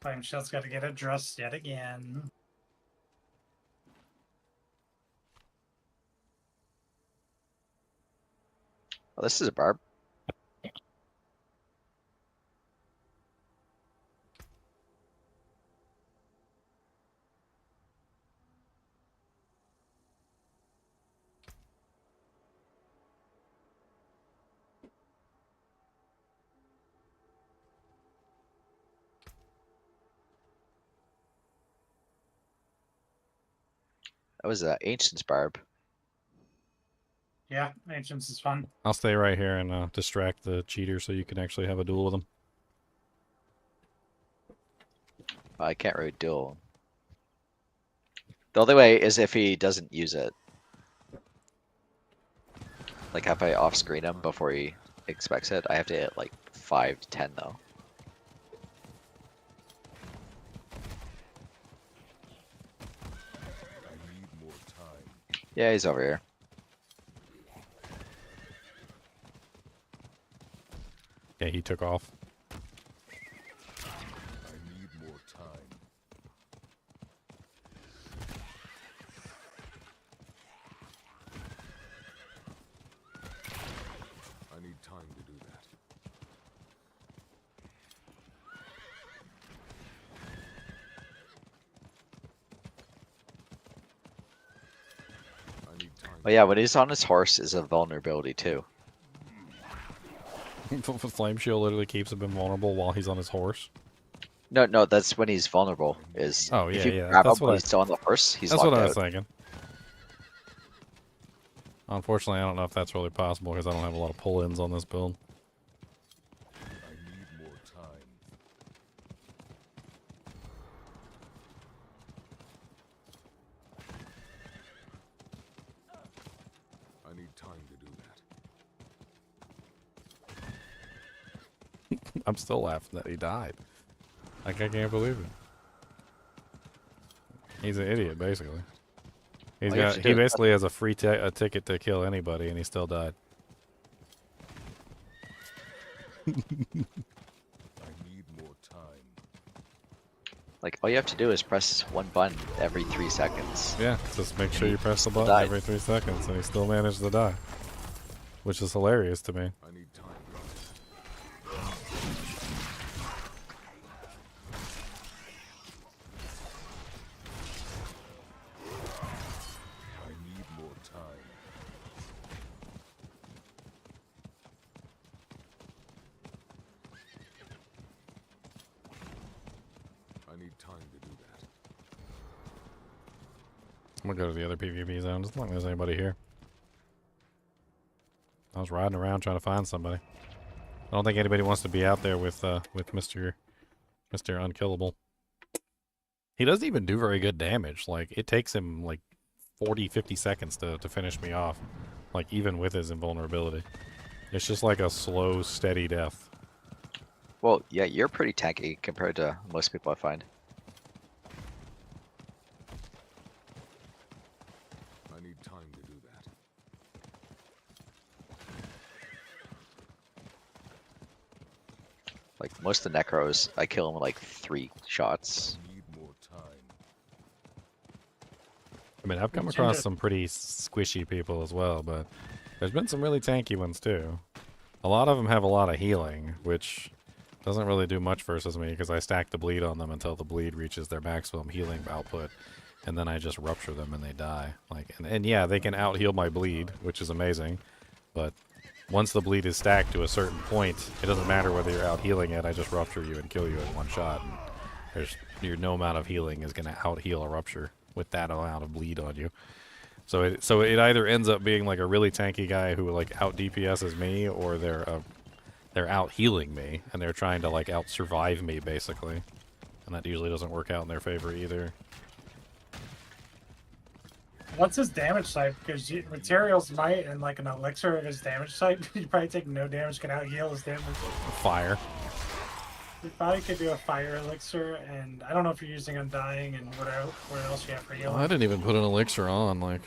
Flame shield's got to get addressed yet again. Oh, this is a barb. That was an Ancient's barb. Yeah, Ancients is fun. I'll stay right here and distract the cheater so you can actually have a duel with him. I can't really duel. The only way is if he doesn't use it. Like if I off-screen him before he expects it, I have to hit like 5 to 10 though. Yeah, he's over here. Yeah, he took off. I need more time. I need time to do that. Oh yeah, when he's on his horse is a vulnerability too. Flame shield literally keeps him invulnerable while he's on his horse. No, that's when he's vulnerable. Is oh yeah, if you yeah. grab him That's when what he's still on the horse, he's that's locked what I was out. thinking. Unfortunately, I don't know if that's really possible because I don't have a lot of pull-ins on this build. I need more time. I need time to do that. I'm still laughing that he died. Like, I can't believe it. He's an idiot, basically. All you have to do He is basically has a free a ticket to kill anybody, and he still died. I need more time. Like, all you have to do is press one button every 3 seconds. Yeah, just make sure you press the still button died. every 3 seconds, and he still managed to die. Which is hilarious to me. I need time. I need more time. I need time to do that. I'm gonna go to the other PvP zone, just as long as there's anybody here. I was riding around trying to find somebody. I don't think anybody wants to be out there with Mr. Unkillable. He doesn't even do very good damage. Like, it takes him like 40, 50 seconds to finish me off. Like, even with his invulnerability. It's just like a slow, steady death. Well, yeah, you're pretty tanky compared to most people I find. I need time to do that. Like, most of the Necros, I kill them with like 3 shots. I need more time. I mean, I've come across some pretty squishy people as well, but there's been some really tanky ones too. A lot of them have a lot of healing, which doesn't really do much versus me because I stack the bleed on them until the bleed reaches their maximum healing output, and then I just rupture them and they die. Like, and yeah, they can out heal my bleed, which is amazing, but once the bleed is stacked to a certain point, it doesn't matter whether you're out healing it. I just rupture you and kill you in one shot. And no amount of healing is going to out heal a rupture with that amount of bleed on you. So it either ends up being like a really tanky guy who like out DPSs me, or they're out healing me and they're trying to like out survive me basically, and that usually doesn't work out in their favor either. What's his damage type? Because materials might, and like an elixir of his damage type, you probably take no damage, can out heal his damage. Fire. You probably could do a fire elixir, and I don't know if you're using Undying and what else you have for healing. I didn't even put an elixir on. Like,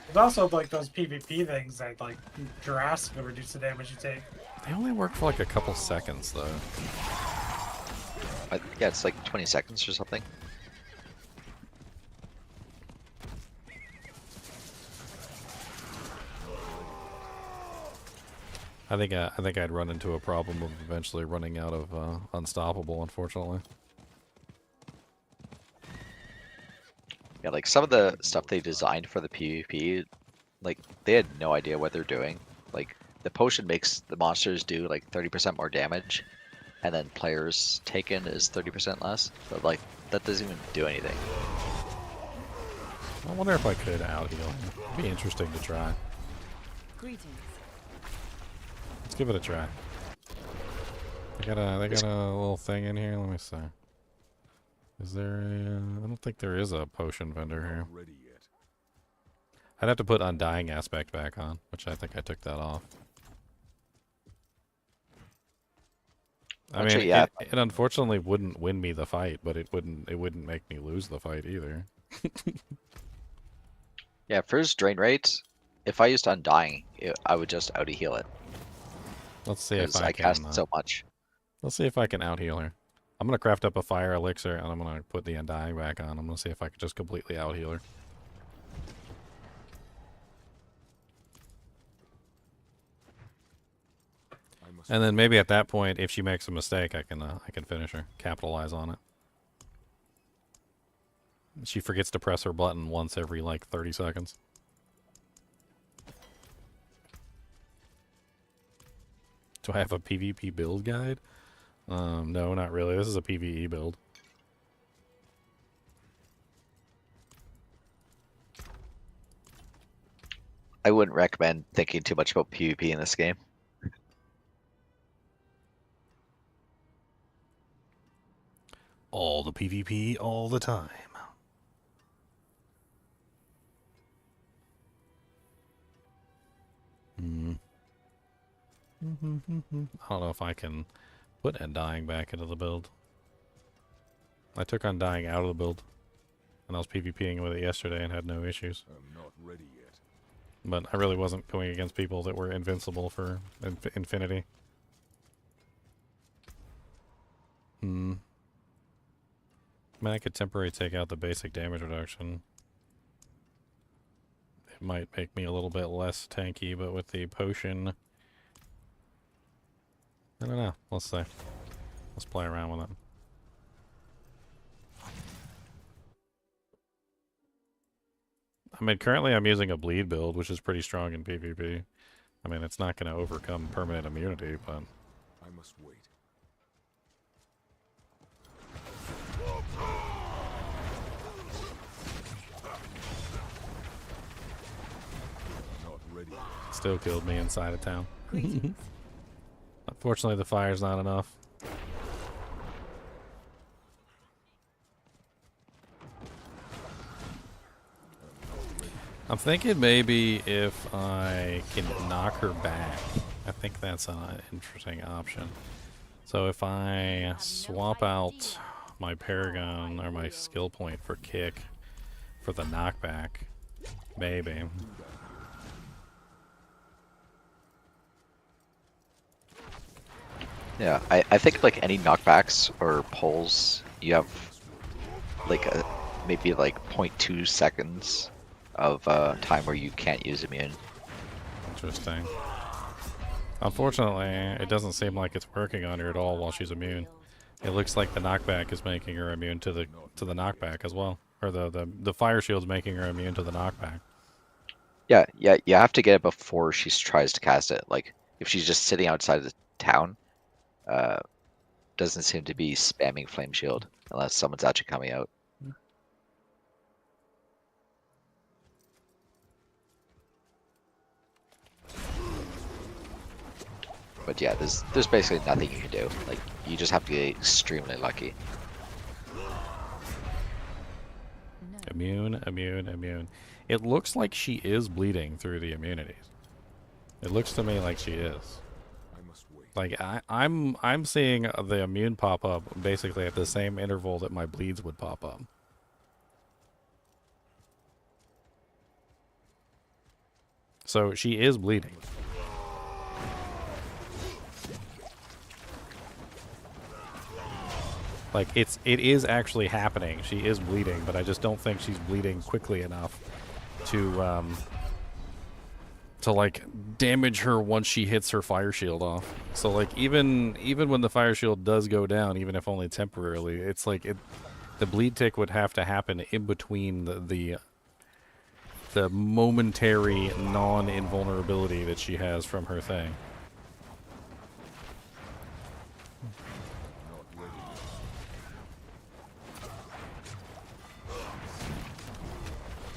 there's also like those PvP things that like drastically reduce the damage you take. they only work for like a couple seconds though. Yeah, it's like 20 seconds or something. I think I'd run into a problem of eventually running out of unstoppable, unfortunately. Yeah, like some of the stuff they designed for the PvP, like they had no idea what they're doing. Like the potion makes the monsters do like 30% more damage, and then players taken is 30% less. But like that doesn't even do anything. I wonder if I could out heal. It'd be interesting to try. Greetings. Let's give it a try. They got a little thing in here. Let me see. Is there a? I don't think there is a potion vendor here. Ready yet? I'd have to put Undying Aspect back on, which I think I took that off. I mean, yeah. it unfortunately wouldn't win me the fight, but it wouldn't make me lose the fight either. Yeah, for his drain rate, if I used Undying, I would just out heal it. Let's see if I can. cast so much. Let's see if I can out heal her. I'm gonna craft up a fire elixir and I'm gonna put the Undying back on. I'm gonna see if I can just completely out heal her. And then maybe at that point, if she makes a mistake, I can finish her, capitalize on it. She forgets to press her button once every like 30 seconds. Do I have a PvP build guide? No, not really. This is a PvE build. I wouldn't recommend thinking too much about PvP in this game. All the PvP, all the time. I don't know if I can put Undying back into the build. I took on dying out of the build, and I was PvPing with it yesterday and had no issues. I'm not ready yet. But I really wasn't going against people that were invincible for infinity. I mean, I could temporarily take out the basic damage reduction. It might make me a little bit less tanky, but with the potion... I don't know. Let's see. Let's play around with it. I mean, currently I'm using a bleed build, which is pretty strong in PvP. I mean, it's not going to overcome permanent immunity, but... I must wait. Not ready. Still killed me inside of town. Unfortunately, the fire's not enough. I'm thinking maybe if I can knock her back. I think that's an interesting option. So if I swap out my Paragon or my skill point for kick for the knockback, maybe. Yeah, I think like any knockbacks or pulls, you have like maybe like 0.2 seconds of time where you can't use immune. Interesting. Unfortunately, it doesn't seem like it's working on her at all while she's immune. It looks like the knockback is making her immune to the knockback as well, or the fire shield's making her immune to the knockback. Yeah, you have to get it before she tries to cast it. Like if she's just sitting outside the town, doesn't seem to be spamming flame shield unless someone's actually coming out. But yeah, there's basically nothing you can do. Like you just have to be extremely lucky. Immune, immune, immune. It looks like she is bleeding through the immunities. It looks to me like she is. Like I'm seeing the immune pop up basically at the same interval that my bleeds would pop up. So she is bleeding. Like it is actually happening. She is bleeding, but I just don't think she's bleeding quickly enough to like damage her once she hits her fire shield off. So like even when the fire shield does go down, even if only temporarily, it's like the bleed tick would have to happen in between the momentary non-invulnerability that she has from her thing.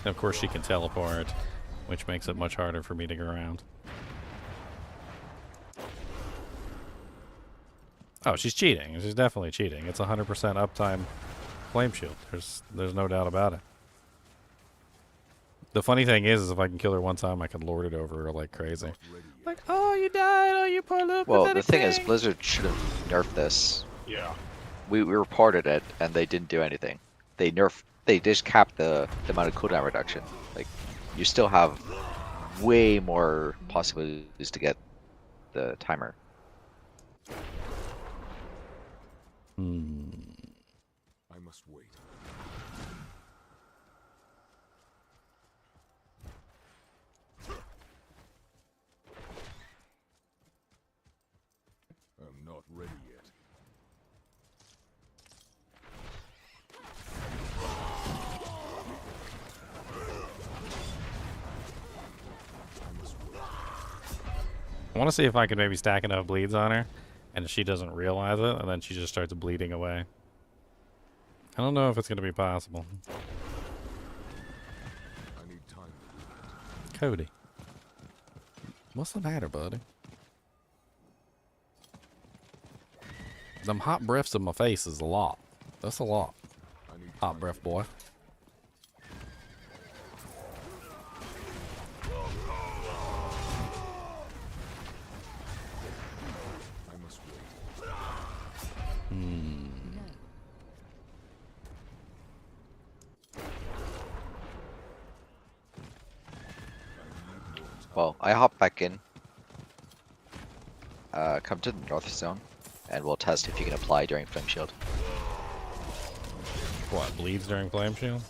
And of course she can teleport, which makes it much harder for me to go around. Oh, she's cheating. She's definitely cheating. It's 100% uptime flame shield. There's no doubt about it. The funny thing is if I can kill her one time, I can lord it over her like crazy. Like, oh, you died. Oh, you poor little Well, the pathetic thing is, thing. Blizzard should have nerfed this. Yeah. We reported it, and they didn't do anything. They just capped the amount of cooldown reduction. Like, you still have way more possibilities to get the timer. I must wait. I'm not ready yet. I want to see if I can maybe stack enough bleeds on her, and she doesn't realize it, and then she just starts bleeding away. I don't know if it's going to be possible. I need time to do that. Cody. What's the matter, buddy? Them hot breaths in my face is a lot. That's a lot. Hot breath, boy. Well, I hop back in. Come to the north zone, and we'll test if you can apply during Flame Shield. What, bleeds during Flame Shield?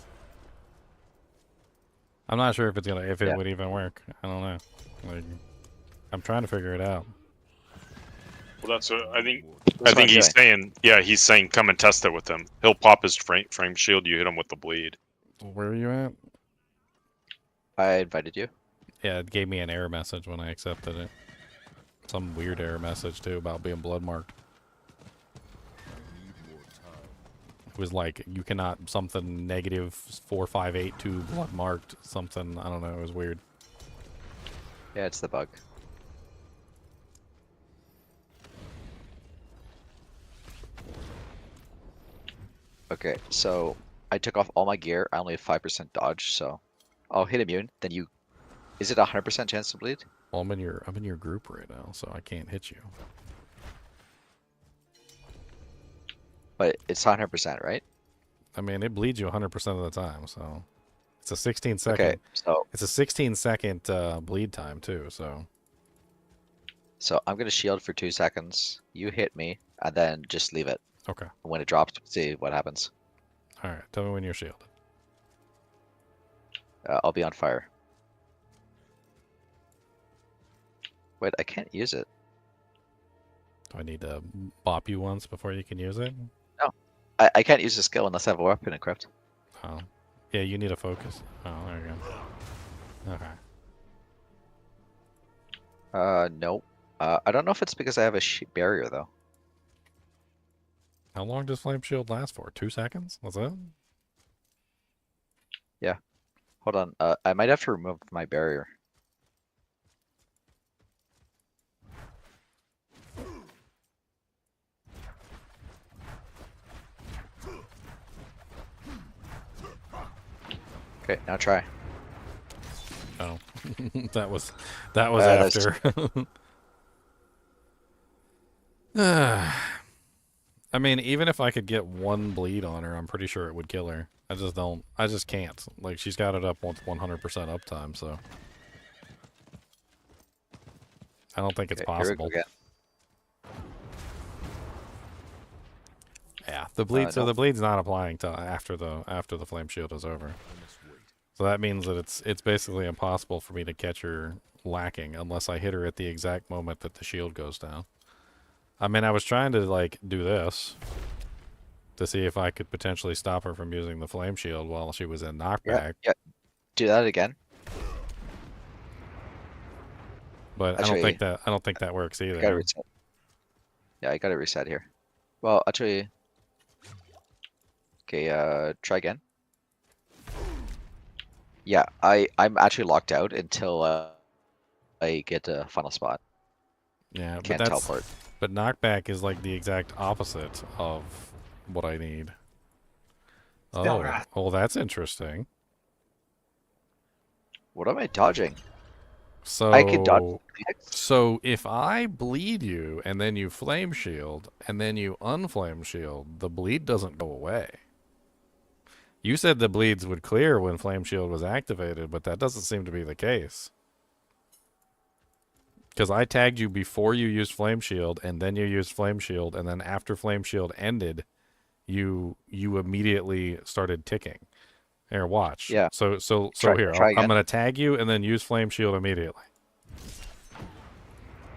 I'm not sure if it's gonna, it would even work. I don't know. Like, I'm trying to figure it out. Well, that's what I think. That's I think what I'm he's saying. Yeah, he's saying come and test it with him. He'll pop his frame shield. You hit him with the bleed. Where are you at? I invited you. Yeah, it gave me an error message when I accepted it. Some weird error message too about being blood marked. It was like you cannot something -4582 blood marked something. I don't know. It was weird. Yeah, it's the bug. Okay, so I took off all my gear. I only have 5% dodge, so I'll hit immune. Then you, is it 100% chance to bleed? Well, I'm in your group right now, so I can't hit you. But it's 100%, right? I mean, it bleeds you 100% of the time, so it's a 16-second. Okay, so it's a 16-second bleed time too. So I'm gonna shield for 2 seconds. You hit me, and then just leave it. Okay. When it drops, see what happens. All right. Tell me when you're shielded. I'll be on fire. Wait, I can't use it. Do I need to bop you once before you can use it? No, I can't use the skill unless I have a weapon equipped. Oh, yeah. You need a focus. Oh, there you go. Okay. No. I don't know if it's because I have a barrier though. How long does Flame Shield last for? 2 seconds? What's that? Yeah. Hold on. I might have to remove my barrier. Okay, now try. Oh, that was after. I mean, even if I could get one bleed on her, I'm pretty sure it would kill her. I just can't. Like, she's got it up with 100% uptime, so. I don't think it's possible. Yeah, the bleed. So the bleed's not applying till after the flame shield is over. So that means that it's basically impossible for me to catch her lacking unless I hit her at the exact moment that the shield goes down. I mean, I was trying to like do this to see if I could potentially stop her from using the flame shield while she was in knockback. Yeah. Do that again. But I don't think that works either. I gotta reset. Yeah, I gotta reset here. Well, actually, okay. Try again. Yeah, I'm actually locked out until I get a final spot. Yeah, Can't teleport. But knockback is like the exact opposite of what I need. Oh, that's interesting. What am I dodging? So I can dodge. So if I bleed you and then you flame shield and then you unflame shield, the bleed doesn't go away. You said the bleeds would clear when flame shield was activated, but that doesn't seem to be the case. Because I tagged you before you used Flame Shield, and then you used Flame Shield, and then after Flame Shield ended, you immediately started ticking. Here, watch. Yeah. So here, I'm going to tag you and then use Flame Shield immediately.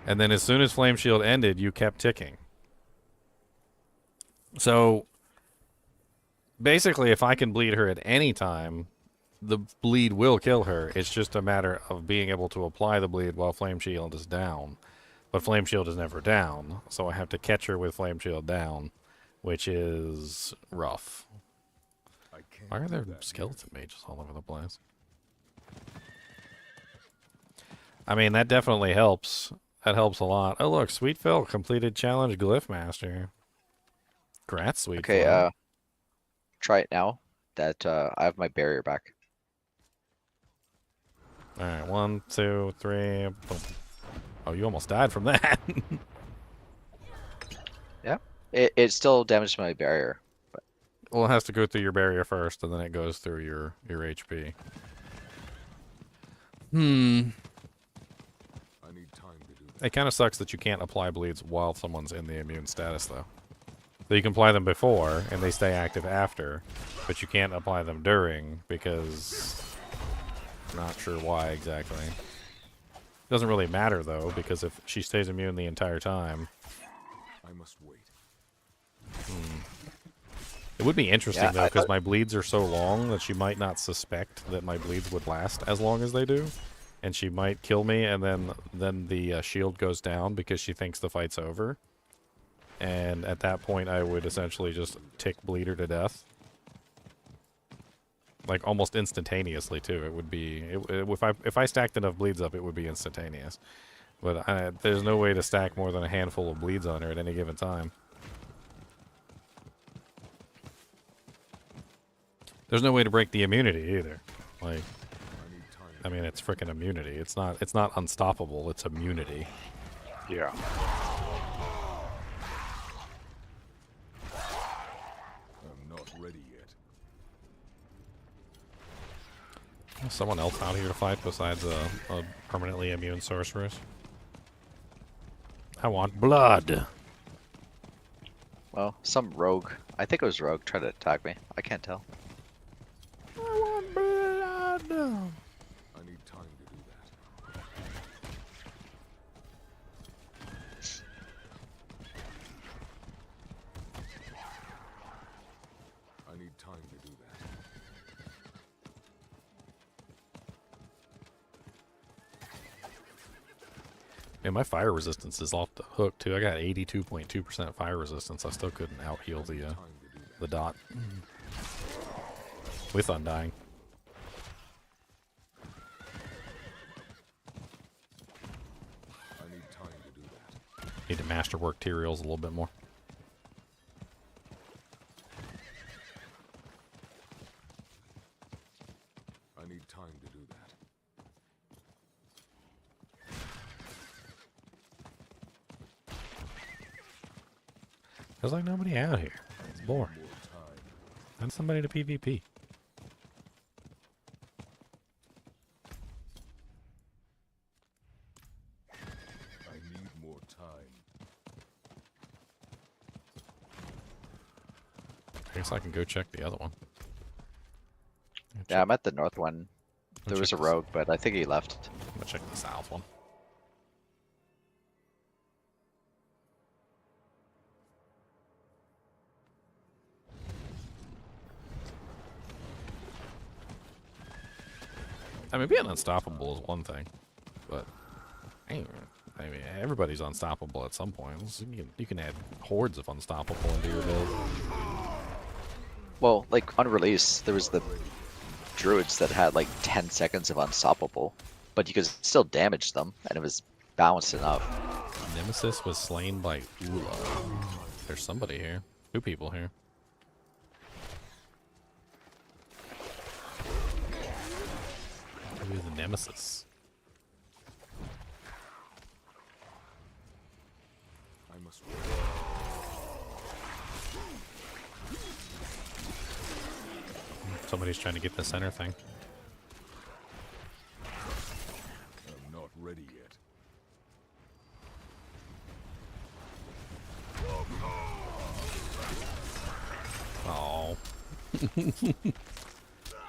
And then as soon as Flame Shield ended, you kept ticking. So basically, if I can bleed her at any time, the bleed will kill her. It's just a matter of being able to apply the bleed while Flame Shield is down. But Flame Shield is never down, so I have to catch her with Flame Shield down, which is rough. Why are there skeleton mages all over the place? I mean, that definitely helps. That helps a lot. Oh, look, Sweet Phil completed challenge Glyph Master. Congrats, Sweet Phil. Okay, try it now that I have my barrier back. All right, 1, 2, 3. Boom. Oh, you almost died from that. Yeah, it still damaged my barrier. But... Well, it has to go through your barrier first, and then it goes through your HP. It kind of sucks that you can't apply bleeds while someone's in the immune status, though. So you can apply them before, and they stay active after, but you can't apply them during, because... Not sure why exactly. Doesn't really matter, though, because if she stays immune the entire time... I must wait. It would be interesting, Yeah, though, because my bleeds are so long that she might not suspect that my bleeds would last as long as they do. And she might kill me, and then the shield goes down because she thinks the fight's over. And at that point, I would essentially just tick bleed her to death. Like, almost instantaneously, too. It would be... if I stacked enough bleeds up, it would be instantaneous. But there's no way to stack more than a handful of bleeds on her at any given time. There's no way to break the immunity either. Like, I mean, it's frickin' immunity. It's not unstoppable. It's immunity. Yeah. I'm not ready yet. Is someone else out here to fight besides a permanently immune sorceress? I want blood. Well, some rogue. I think it was rogue tried to attack me. I can't tell. I want blood. I need time to do that. I need time to do that. And my fire resistance is off the hook too. I got 82.2% fire resistance. I still couldn't out heal the dot with Undying. I need time to do that. Need to masterwork Tyrael's a little bit more. I need time to do that. There's like nobody out here. It's boring. Find somebody to PvP. I need more time. I guess I can go check the other one. Yeah, I'm at the north one. There was a rogue, but I think he left. I'm gonna check the south one. I mean, being unstoppable is one thing, but I mean, everybody's unstoppable at some point. So you can add hordes of unstoppable into your build. Well, like on release, there was the druids that had like 10 seconds of unstoppable, but you could still damage them, and it was balanced enough. Nemesis was slain by Ula. There's somebody here. Two people here. Who is the Nemesis? I must Somebody's trying to get the center thing. I'm not ready yet. Oh.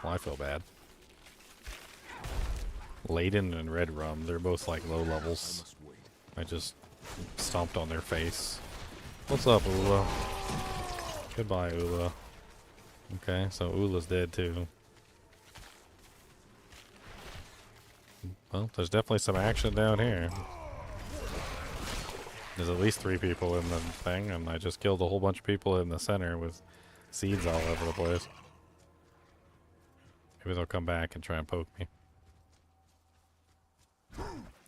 Well, I feel bad. Layden and Red Rum, they're both like low levels. I just stomped on their face. What's up, Ula? Goodbye, Ula. Okay, so Ula's dead too. Well, there's definitely some action down here. There's at least 3 people in the thing, and I just killed a whole bunch of people in the center with seeds all over the place. Maybe they'll come back and try and poke me.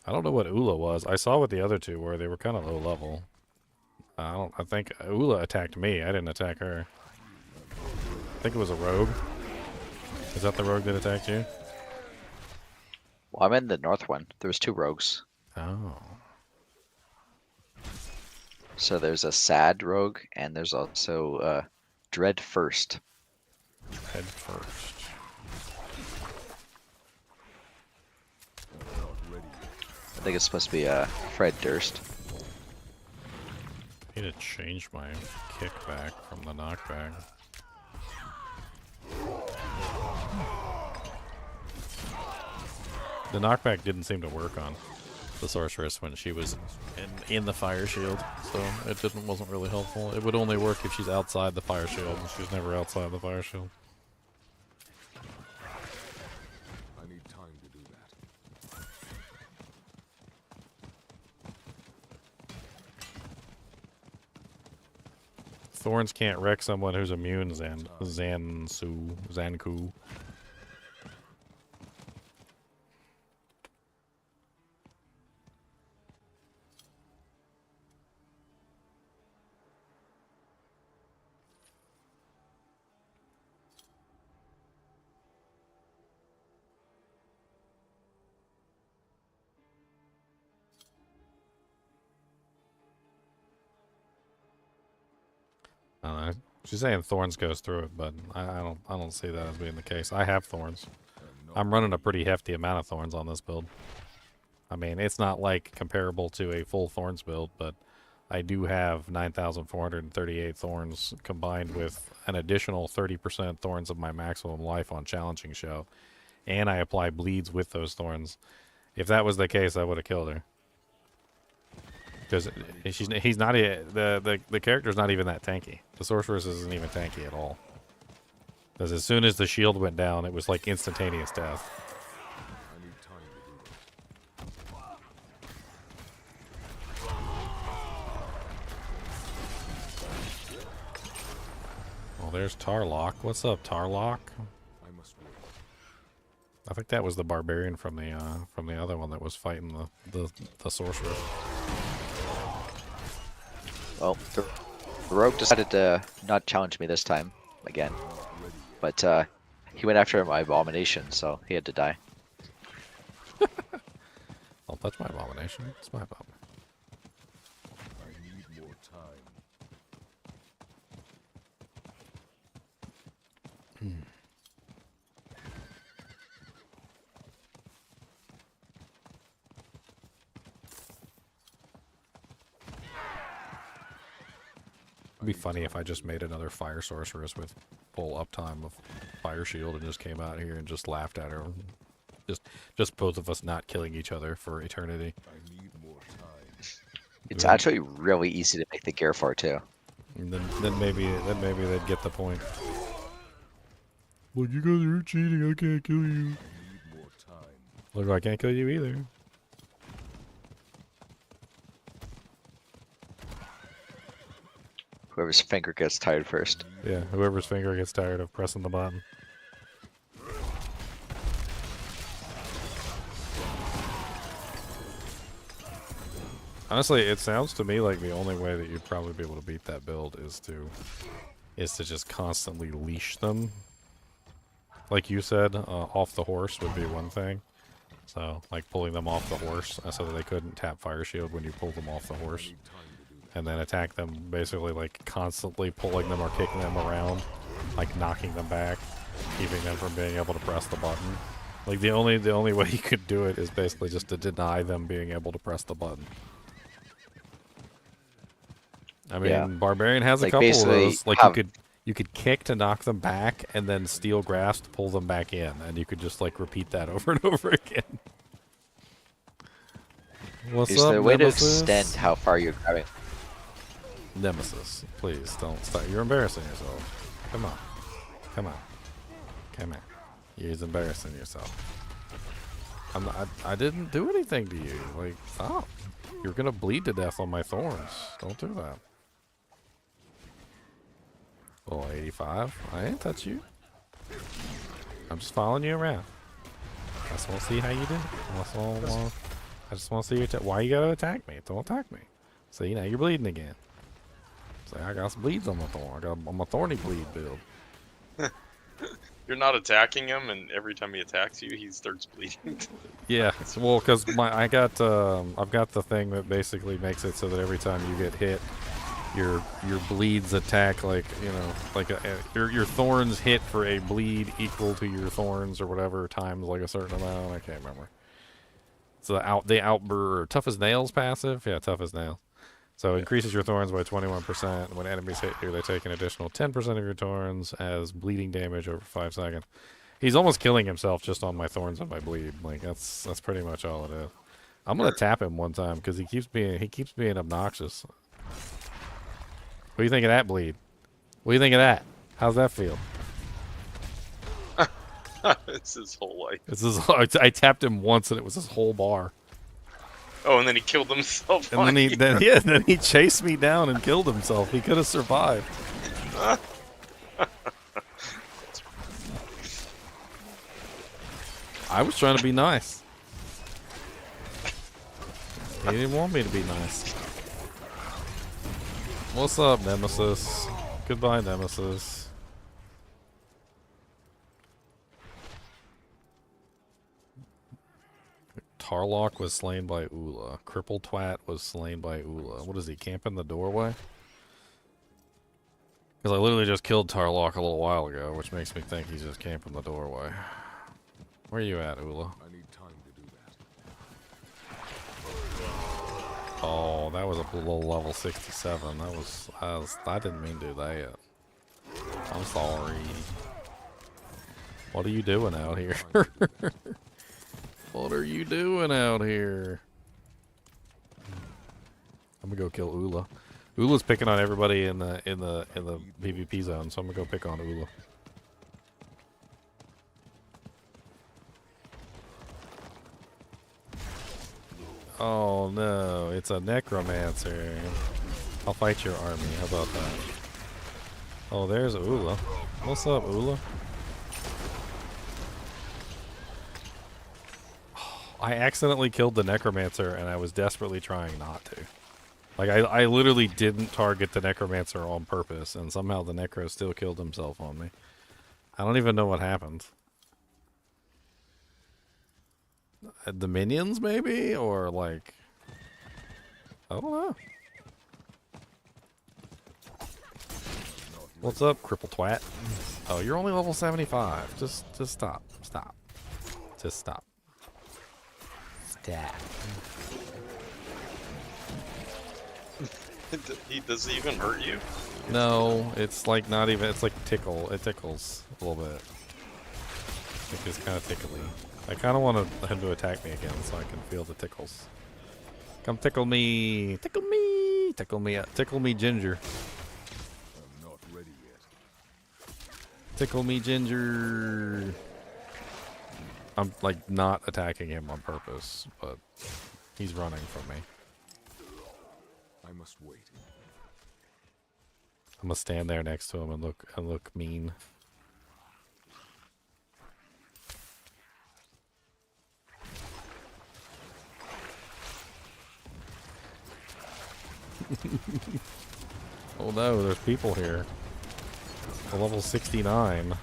I don't know what Ula was. I saw what the other two were. They were kind of low level. I think Ula attacked me. I didn't attack her. I think it was a rogue. Is that the rogue that attacked you? Well, I'm in the north one. There was 2 rogues. Oh. So there's a sad rogue, and there's also Dread First. Dread First. I think it's supposed to be Fred Durst. I need to change my kickback from the knockback. The knockback didn't seem to work on the sorceress when she was in the fire shield, so it wasn't really helpful. It would only work if she's outside the fire shield, and she's never outside the fire shield. I need time to do that. Thorns can't wreck someone who's immune, Zanku. I don't know. She's saying Thorns goes through it, but I don't see that as being the case. I have Thorns. I'm running a pretty hefty amount of Thorns on this build. I mean, it's not like comparable to a full Thorns build, but I do have 9,438 Thorns combined with an additional 30% Thorns of my maximum life on Challenging Show. And I apply bleeds with those Thorns. If that was the case, I would have killed her. Because he's not the character's not even that tanky. The sorceress isn't even tanky at all. Because as soon as the shield went down, it was like instantaneous death. I need time to do that. Well, there's Tarlock. What's up, Tarlock? I must wait. I think that was the barbarian from the other one that was fighting the sorceress. Well, the rogue decided to not challenge me this time again, but he went after my abomination, so he had to die. I'll touch my abomination. It's my abomination. I need more time. It'd be funny if I just made another fire sorceress with full uptime of fire shield and just came out here and just laughed at her. Just both of us not killing each other for eternity. I need more time. It's actually really easy to make the gear for too. And then maybe they'd get the point. Well, you guys are cheating. I can't kill you. I need more time. Look, I can't kill you either. Whoever's finger gets tired first. Yeah, whoever's finger gets tired of pressing the button. Honestly, it sounds to me like the only way that you'd probably be able to beat that build is to just constantly leash them. Like you said, off the horse would be one thing. So, like pulling them off the horse so that they couldn't tap fire shield when you pull them off the horse. And then attack them, basically like constantly pulling them or kicking them around, like knocking them back, keeping them from being able to press the button. Like the only way you could do it is basically just to deny them being able to press the button. I mean, Yeah. Barbarian has Like, a couple of basically those. Like you could kick to knock them back, and then Steel Grasp to pull them back in, and you could just like repeat that over and over again. What's Is up, there a way to Nemesis? extend how far you're grabbing? Nemesis, please don't stop. You're embarrassing yourself. Come on. Come on. Come on. You're embarrassing yourself. I didn't do anything to you. Like, stop. You're gonna bleed to death on my thorns. Don't do that. Oh, 85. I ain't touch you. I'm just following you around. I just want to see how you do. I just want to see you. Why you gotta attack me? Don't attack me. See, now you're bleeding again. Say, I got some bleeds on my thorn. I'm a thorny bleed build. You're not attacking him, and every time he attacks you, he starts bleeding. Yeah, well, because I've got the thing that basically makes it so that every time you get hit, your bleeds attack like your thorns hit for a bleed equal to your thorns or whatever times like a certain amount. I can't remember. So the outburr tough as nails passive. Yeah, tough as nails. So increases your thorns by 21%. When enemies hit you, they take an additional 10% of your thorns as bleeding damage over 5 seconds. He's almost killing himself just on my thorns and my bleed. Like that's pretty much all it is. I'm gonna tap him one time because he keeps being obnoxious. What do you think of that bleed? What do you think of that? How's that feel? It's his whole life. It's his, I tapped him once and it was his whole bar. Oh, and then he killed himself. And then he chased me down and killed himself. He could have survived. I was trying to be nice. He didn't want me to be nice. What's up, Nemesis? Goodbye, Nemesis. Tarlock was slain by Ula. Cripple Twat was slain by Ula. What is he, camping the doorway? Because I literally just killed Tarlock a little while ago, which makes me think he's just camping the doorway. Where are you at, Ula? I need time to do that. Oh, that was a little level 67. I didn't mean to do that. I'm sorry. What are you doing out here? What are you doing out here? I'm gonna go kill Ula. Ula's picking on everybody in the PvP zone, so I'm gonna go pick on Ula. Oh no, it's a necromancer. I'll fight your army. How about that? Oh, there's Ula. What's up, Ula? I accidentally killed the necromancer and I was desperately trying not to. Like I literally didn't target the necromancer on purpose and somehow the necro still killed himself on me. I don't even know what happened. The minions maybe? Or like, I don't know. What's up, cripple twat? Oh, you're only level 75. Just stop. Stop. Just stop. Stop. Does he even hurt you? No, it's like not even, it's like tickle. It tickles a little bit. It's kind of tickly. I kind of want him to attack me again so I can feel the tickles. Come tickle me. Tickle me. Tickle me. Tickle me, Ginger. I'm not ready yet. Tickle me, Ginger. I'm like not attacking him on purpose, but he's running from me. I must wait. I'm gonna stand there next to him and look mean. Oh no, there's people here. A level 69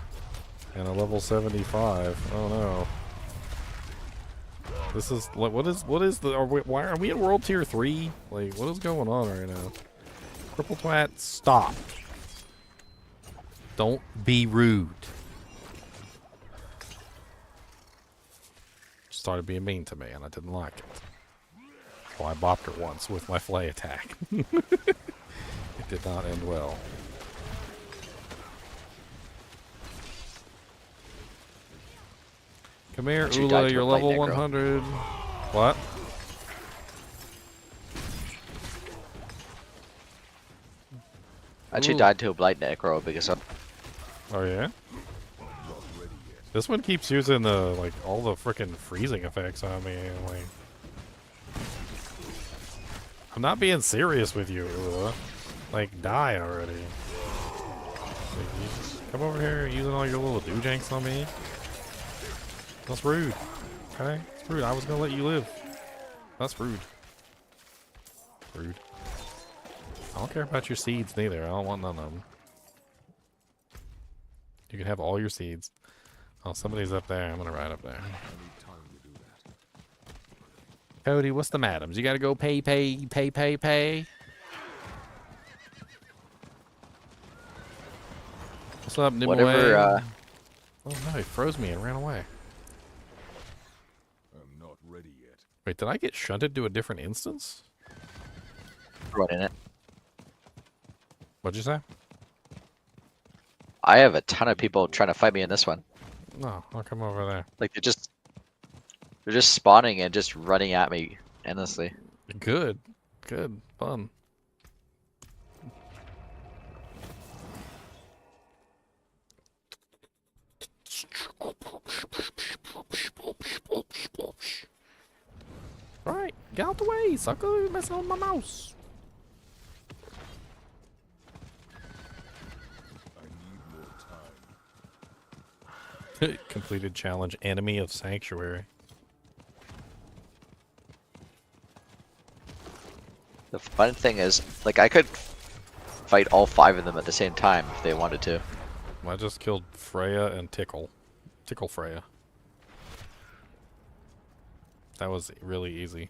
and a level 75. Oh no. This is what is the why are we in world tier 3? Like what is going on right now? Cripple twat, stop. Don't be rude. Started being mean to me and I didn't like it. Well, I bopped her once with my flay attack. It did not end well. Come here, Ula, you're level 100. What? I actually died to a Blight Necro because of... Oh yeah? This one keeps using the, like, all the frickin' freezing effects on me, like... I'm not being serious with you, Ula. Like, die already. Like, you just come over here using all your little doojanks on me. That's rude. Okay? It's rude. I was gonna let you live. That's rude. Rude. I don't care about your seeds neither. I don't want none of them. You can have all your seeds. Oh, somebody's up there. I'm gonna ride up there. Cody, what's the madams? You gotta go pay. What's up, Nimue? Oh no, he froze me and ran away. I'm not ready. ready yet. Wait, did I get shunted to a different instance? Running it. What'd you say? I have a ton of people trying to fight me in this one. No, I'll come over there. Like they're just spawning and just running at me endlessly. Good. Good. Fun. Right, get out the way, sucker. You're messing with my mouse. Completed challenge, enemy of sanctuary. The fun thing is, like, I could fight all 5 of them at the same time if they wanted to. I just killed Freya and Tickle. Tickle Freya. That was really easy.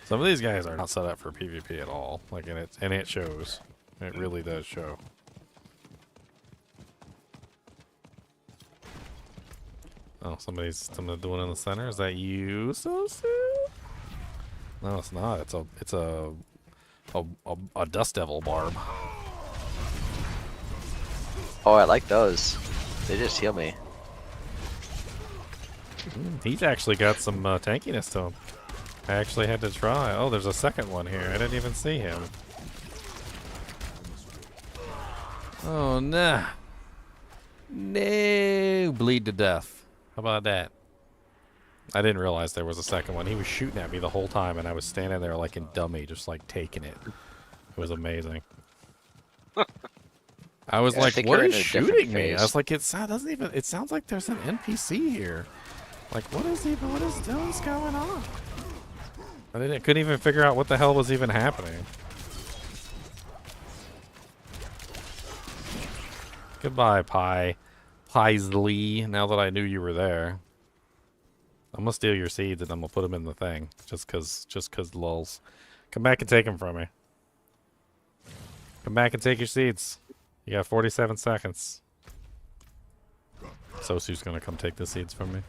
Some of these guys are not set up for PvP at all. Like, and it shows. It really does show. Oh, somebody's doing in the center. Is that you, so soon? No, it's not. It's a Dust Devil barb. Oh, I like those. They just heal me. He's actually got some tankiness to him. I actually had to try. Oh, there's a second one here. I didn't even see him. Oh, nah. No. Bleed to death. How about that? I didn't realize there was a second one. He was shooting at me the whole time, and I was standing there like a dummy, just like taking it. It was amazing. I was like, "What is shooting me?" I was like, "It doesn't even. It sounds like there's an NPC here. Like, what is going on?" I couldn't even figure out what the hell was even happening. Goodbye, Paisley. Now that I knew you were there, I'm gonna steal your seeds and I'm gonna put them in the thing, just cause lulz. Come back and take them from me. Come back and take your seeds. You got 47 seconds. Sosu's gonna come take the seeds from me.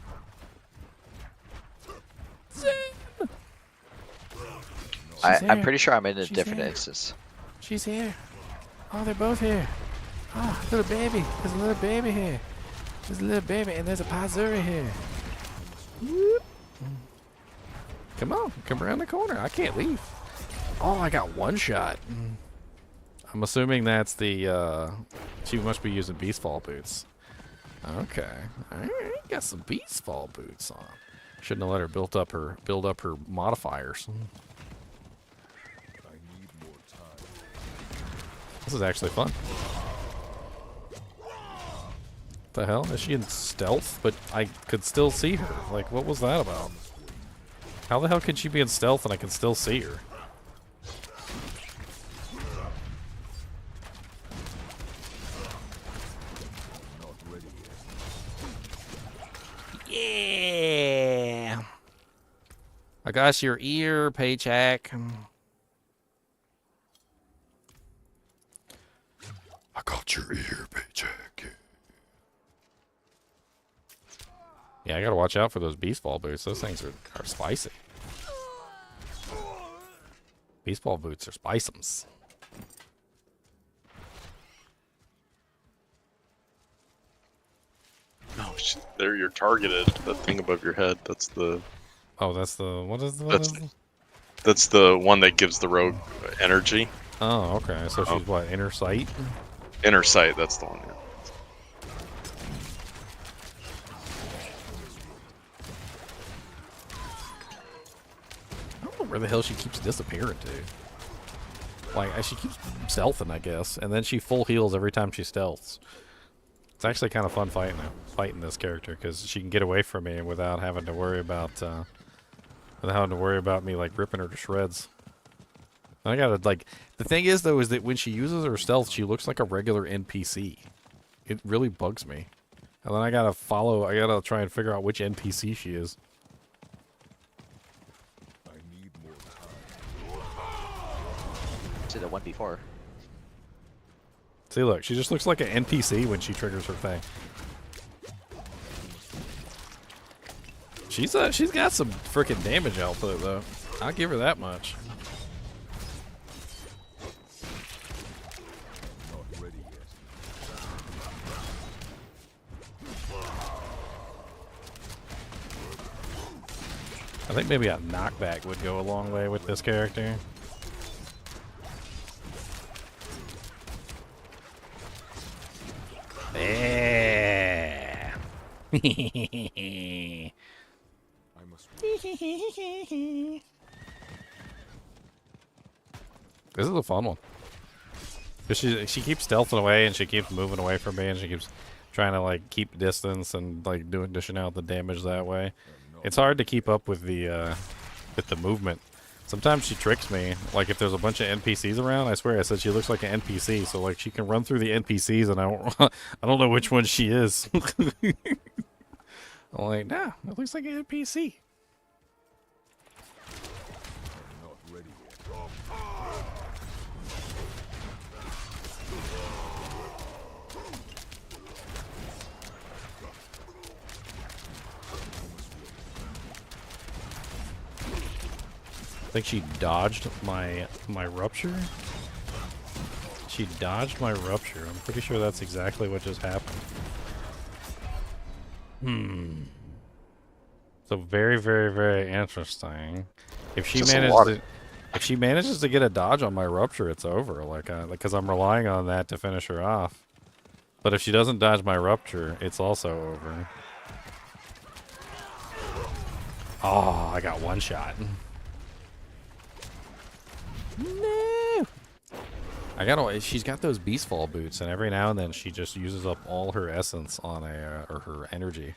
I'm pretty sure I'm in a different instance. She's here. Oh, they're both here. Oh, little baby. There's a little baby here. There's a little baby, and there's a Pazuri here. Whoop. Come on, come around the corner. I can't leave. Oh, I got one shot. I'm assuming that's the, she must be using Beast Fall boots. Okay. Alright, got some Beast Fall boots on. Shouldn't have let her build up her modifiers. This is actually fun. What the hell? Is she in stealth? But I could still see her. Like, what was that about? How the hell could she be in stealth and I can still see her? Yeah. I got your ear, paycheck. I got your ear, paycheck. Yeah, I gotta watch out for those Beast Ball boots. Those things are spicy. Beast Ball boots are spiceums. No, there you're targeted. That thing above your head. That's the. Oh, that's the. What is the? That's the one that gives the rogue energy. Oh, okay. So she's what? Inner sight. Inner sight. That's the one. Yeah. I don't know where the hell she keeps disappearing to. Like, she keeps stealthing, I guess, and then she full heals every time she stealths. It's actually kind of fun fighting this character because she can get away from me without having to worry about me like ripping her to shreds. And I gotta like the thing is though is that when she uses her stealth, she looks like a regular NPC. It really bugs me. And then I gotta try and figure out which NPC she is. To the one before. See, look, she just looks like an NPC when she triggers her thing. She's got some freaking damage output though. I'll give her that much. I think maybe a knockback would go a long way with this character. Yeah. This is a fun one. Cause she keeps stealthing away and she keeps moving away from me and she keeps trying to like keep distance and like dishing out the damage that way. It's hard to keep up with the movement. Sometimes she tricks me. Like if there's a bunch of NPCs around, I swear I said she looks like an NPC. So like she can run through the NPCs and I don't know which one she is. I'm like, nah, it looks like an NPC. I think she dodged my rupture. She dodged my rupture. I'm pretty sure that's exactly what just happened. So very, very, very interesting. If she manages to get a dodge on my rupture, it's over. Like, because I'm relying on that to finish her off. But if she doesn't dodge my rupture, it's also over. Oh, I got one shot. No. She's got those beast fall boots, and every now and then she just uses up all her essence on or her energy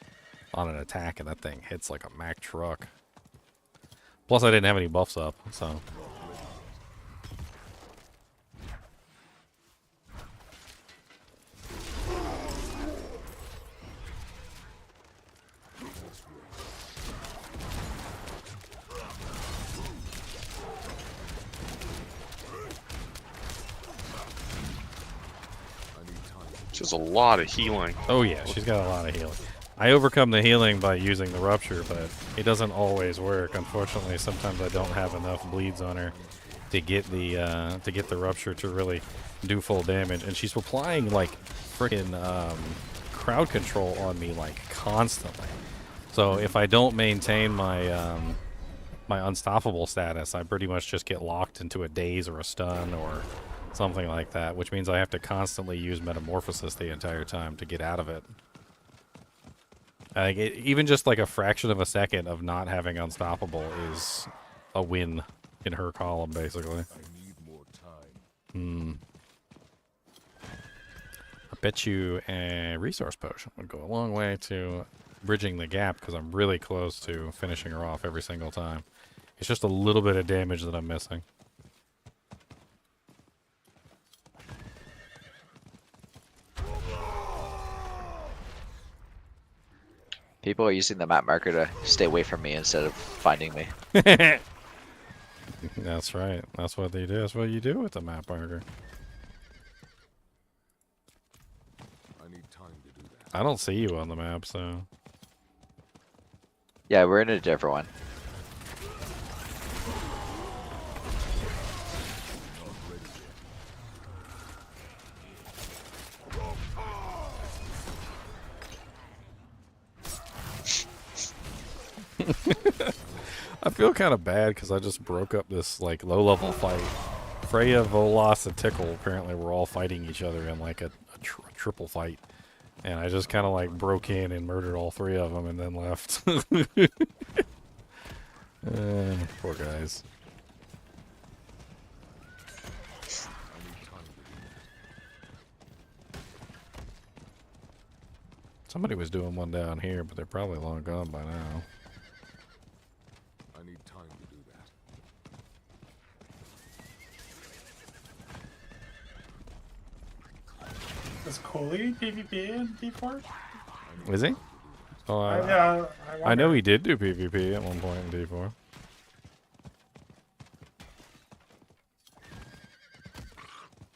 on an attack, and that thing hits like a Mack truck. Plus, I didn't have any buffs up, so. She has a lot of healing. Oh yeah, she's got a lot of healing. I overcome the healing by using the rupture, but it doesn't always work. Unfortunately, sometimes I don't have enough bleeds on her to get the rupture to really do full damage. And she's applying like freaking crowd control on me like constantly. So if I don't maintain my my unstoppable status, I pretty much just get locked into a daze or a stun or something like that, which means I have to constantly use Metamorphosis the entire time to get out of it. Even just like a fraction of a second of not having Unstoppable is a win in her column, basically. I bet you a resource potion would go a long way to bridging the gap, because I'm really close to finishing her off every single time. It's just a little bit of damage that I'm missing. People are using the map marker to stay away from me instead of finding me. That's right. That's what they do. That's what you do with the map marker. I need time to do that. I don't see you on the map, so. Yeah, we're in a different one. I feel kind of bad because I just broke up this like low-level fight. Freya, Volos, and Tickle apparently were all fighting each other in like a triple fight, and I just kind of like broke in and murdered all three of them and then left. Poor guys. Somebody was doing one down here, but they're probably long gone by now. I need time to do that. Is Cooley PvP in D4? Is he? Oh, Yeah, I know he did do PvP at one point in D4.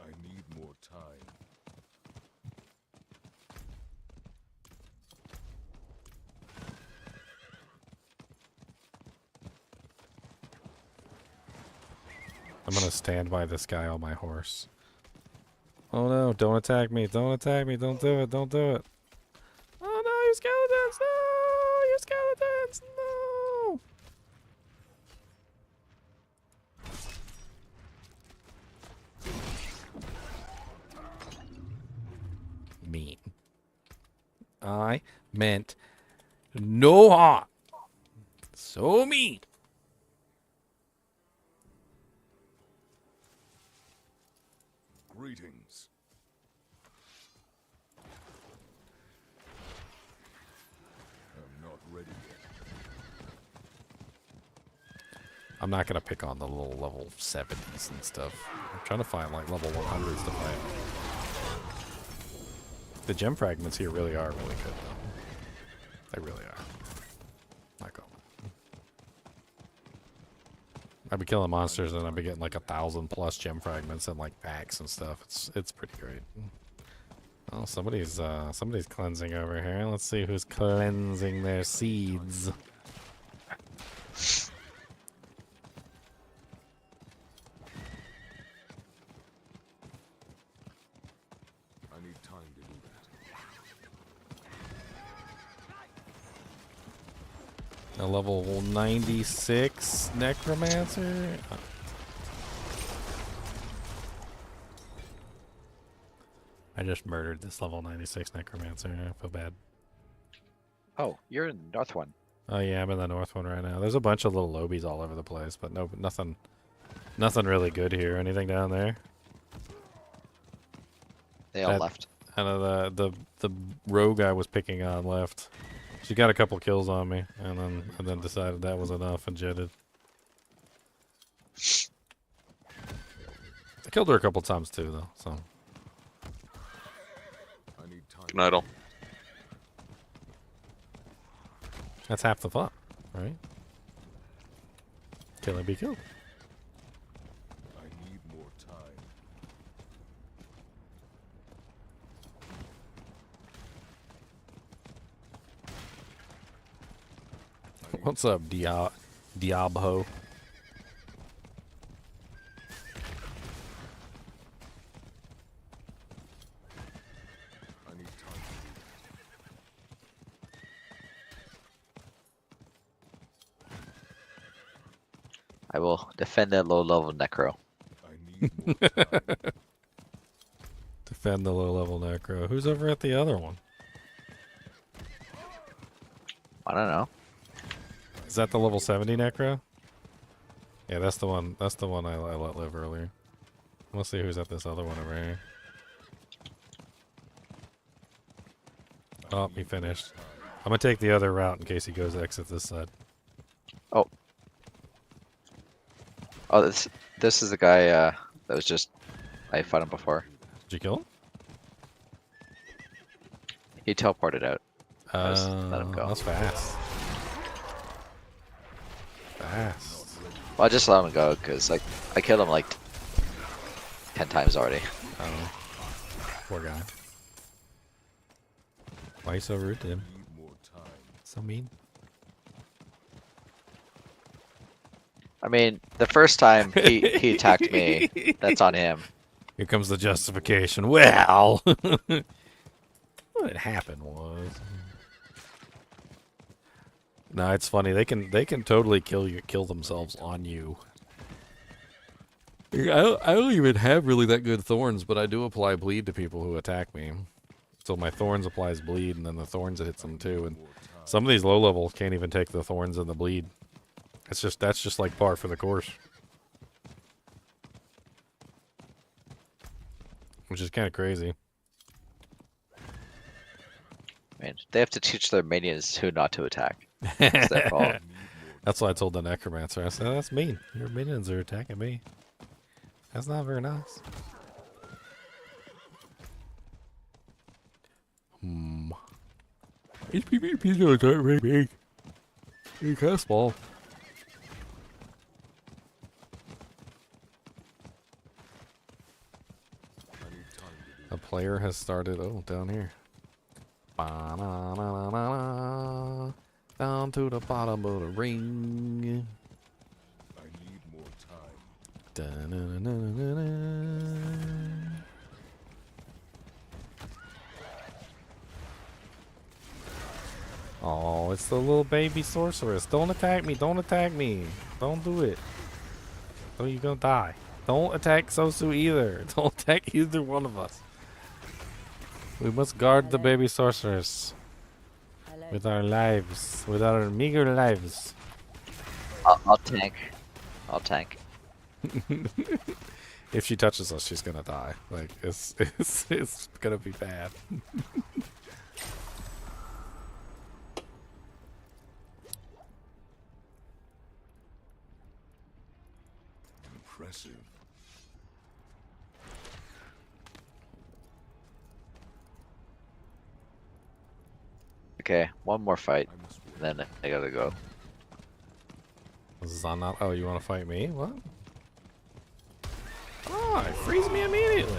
I need more time. I'm gonna stand by this guy on my horse. Oh no, don't attack me, don't attack me, don't do it, don't do it. Oh no, you skeletons, no! You skeletons, no! Mean. I meant no harm. So mean. Greetings. I'm not ready yet. I'm not gonna pick on the little level 70s and stuff. I'm trying to find like level 100s to fight. The gem fragments here really are really good though. They really are. Not going. I'd be killing monsters and I'd be getting like 1,000+ gem fragments and like packs and stuff. It's pretty great. Oh, somebody's cleansing over here. Let's see who's cleansing their seeds. I need time to do that. A level 96 necromancer. I just murdered this level 96 necromancer. I feel bad. Oh, you're in the north one. Oh yeah, I'm in the north one right now. There's a bunch of little lobies all over the place, but nothing really good here. Anything down there? They all left. I know the rogue I was picking on left. She got a couple kills on me, and then decided that was enough and jetted. I killed her a couple times too, though. So. Good night, all. That's half the fun, right? Kill and be killed. I need more time. What's up, Diablo? I will defend that low-level necro. Defend the low-level necro. Who's over at the other one? I don't know. Is that the level 70 necro? Yeah, that's the one. That's the one I let live earlier. Let's see who's at this other one over here. Oh, he finished. I'm gonna take the other route in case he goes exit this side. Oh. Oh, this is the guy that was just I fought him before. Did you kill him? He teleported out. Let him go. That's fast. Fast. Well, I just let him go because like I killed him like 10 times already. Oh, poor guy. Why are you so rude to him? So mean. I mean, the first time he attacked me, that's on him. Here comes the justification. Well, what had happened was. No, it's funny. They can totally kill themselves on you. I don't even have really that good thorns, but I do apply bleed to people who attack me. So my thorns applies bleed, and then the thorns hits them too. And some of these low levels can't even take the thorns and the bleed. That's just like par for the course. Which is kind of crazy. Man, they have to teach their minions who not to attack. It's their fault. That's what I told the necromancer. I said, that's mean. Your minions are attacking me. That's not very nice. He's gonna attack me. He cast ball. A player has started. Oh, down here. Ba-na-na-na-na-na. Down to the bottom of the ring. I need more time. Oh, it's the little baby sorceress. Don't attack me. Don't attack me. Don't do it. Oh, you're gonna die. Don't attack Sosu either. Don't attack either one of us. We must guard the baby sorceress. With our lives. With our meager lives. I'll tank. I'll tank. If she touches us, she's gonna die. Like, it's gonna be bad. Impressive. Okay, one more fight, then I gotta go. Zanat, oh, you want to fight me? What? Oh, it frees me immediately.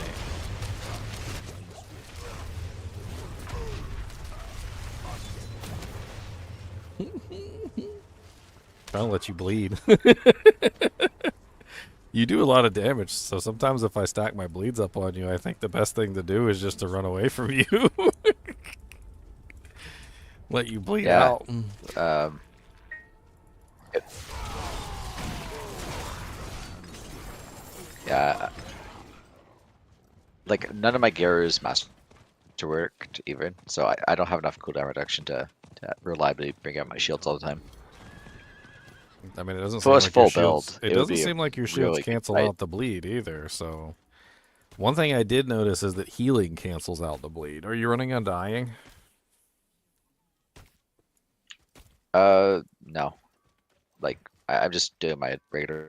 Trying to let you bleed. You do a lot of damage, so sometimes if I stack my bleeds up on you, I think the best thing to do is just to run away from you. Let you bleed out. Yeah. Like, none of my gear is masterworked even, so I don't have enough cooldown reduction to reliably bring out my shields all the time. I mean, it doesn't If it was seem like full your shields. build, It it would doesn't be a seem like your shields really good cancel fight. out the bleed either. So, one thing I did notice is that healing cancels out the bleed. Are you running Undying? No. Like, I'm just doing my regular.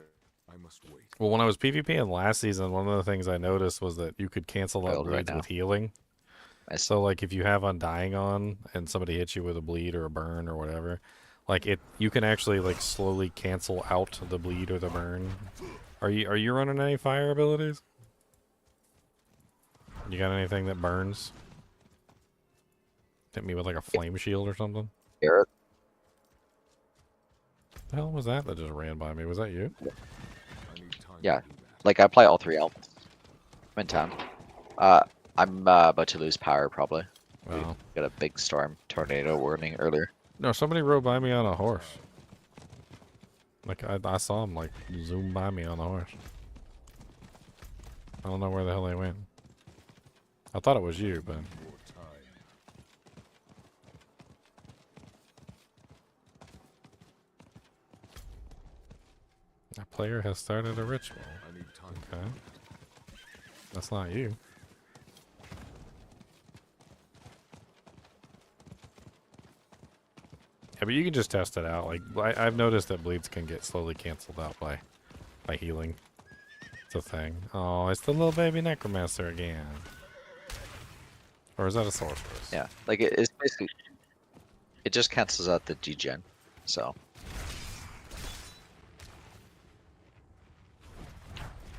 I must wait. Well, when I was PvPing last season, one of the things I noticed was that you could cancel out Build right bleeds now. with healing. So, like, if you have Undying on and somebody hits you with a bleed or a burn or whatever, like you can actually like slowly cancel out the bleed or the burn. Are you running any fire abilities? You got anything that burns? Hit me with like a flame shield or something? Garrett. The hell was that just ran by me? Was that you? Yeah. Like, I apply all three elements. I'm in town. I'm about to lose power probably. We Wow. got a big storm tornado warning earlier. No, somebody rode by me on a horse. Like, I saw him, like, zoom by me on the horse. I don't know where the hell they went. I thought it was you, but... A player has started a ritual. Okay. That's not you. Yeah, but you can just test it out. Like, I've noticed that bleeds can get slowly canceled out by healing. It's a thing. Oh, it's the little baby necromancer again. Or is that a sorceress? Yeah, like it's basically, it just cancels out the degen, so.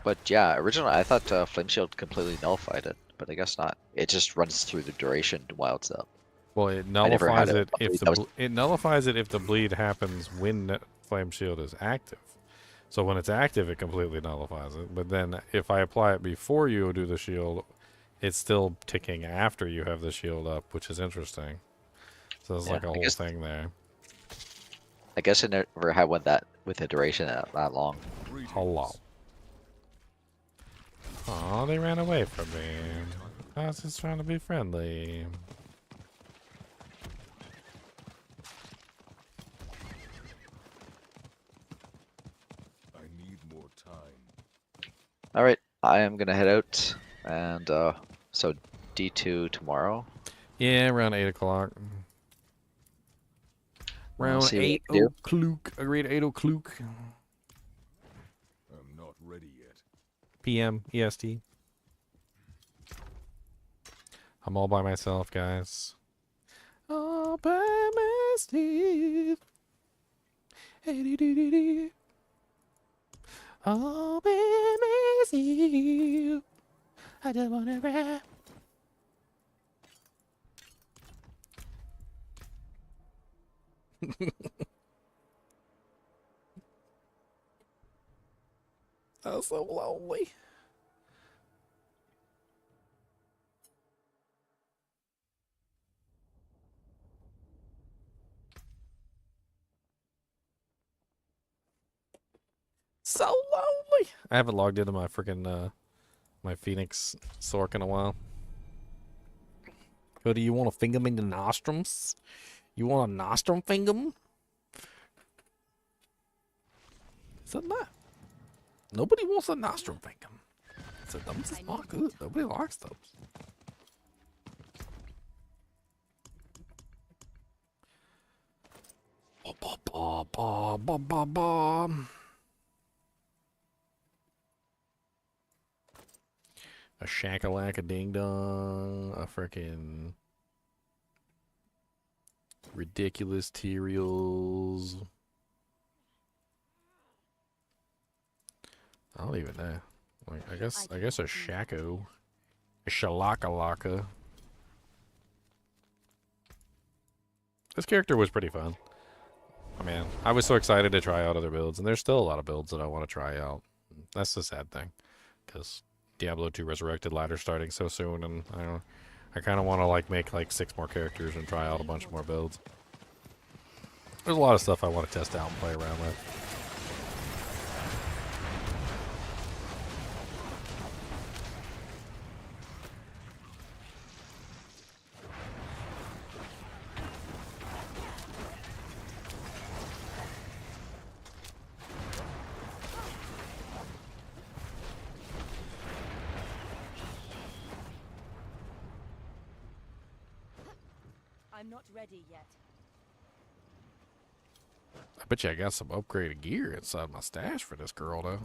But yeah, originally I thought Flame Shield completely nullified it, but I guess not. It just runs through the duration while it's up. Well, it I never had nullifies it a if bleed the that was- it nullifies it if the bleed happens when Flame Shield is active. So when it's active, it completely nullifies it. But then if I apply it before you do the shield, it's still ticking after you have the shield up, which is interesting. So there's Yeah, like a I whole guess- thing there. I guess I never had one that with a duration that long. Hello. Aw, they ran away from me. I was just trying to be friendly. I need more time. All right, I am gonna head out, and so D2 tomorrow. Yeah, around 8 o'clock. We'll Around see what 8 we can do. o'clock. Agreed, 8 o'clock. I'm not ready yet. PM EST. I'm all by myself, guys. All by myself. Hey-dee-dee-dee-dee. All by myself. I just wanna rap. Oh, so lonely. So lonely. I haven't logged into my freaking my Phoenix Sork in a while. Oh, do you want to finger me the nostrums? You want a nostrum finger? Isn't that? Nobody wants a nostrum finger. So those is not good. Nobody likes those. Ba, ba, ba, ba, ba, ba. A shakalaka ding dong, a frickin' ridiculous Tyraels. I don't even know. Like, I guess a Shako. A Shalakalaka. This character was pretty fun. I mean, I was so excited to try out other builds, and there's still a lot of builds that I want to try out. That's the sad thing, because Diablo 2 Resurrected ladder starting so soon, and I kind of want to like make like 6 more characters and try out a bunch more builds. There's a lot of stuff I want to test out and play around with. I'm not ready yet. I bet you I got some upgraded gear inside my stash for this girl, though.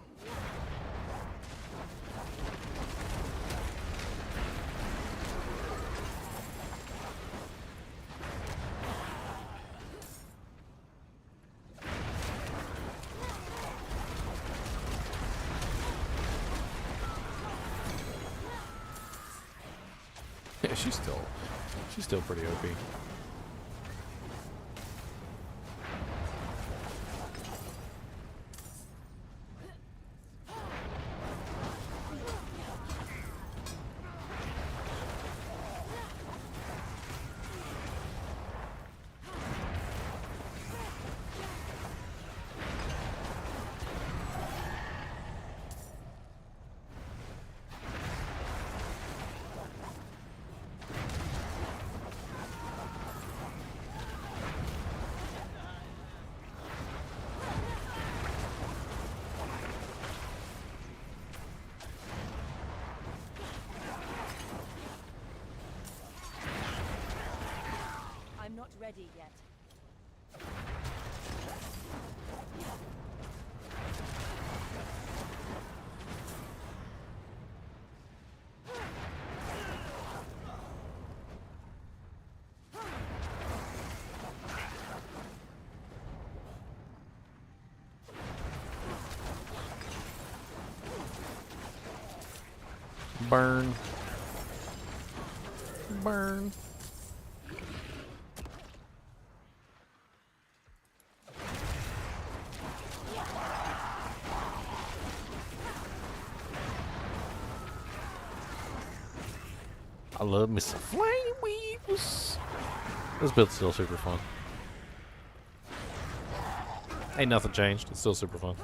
Yeah, she's still pretty OP. I'm not ready yet. Burn. Burn. I love me some flame weavers. This build's still super fun. Ain't nothing changed. It's still super fun.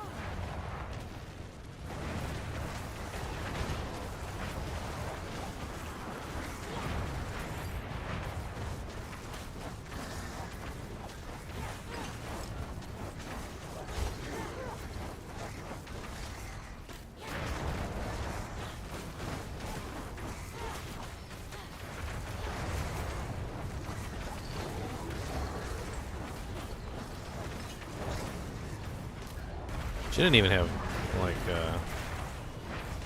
She didn't even have, like,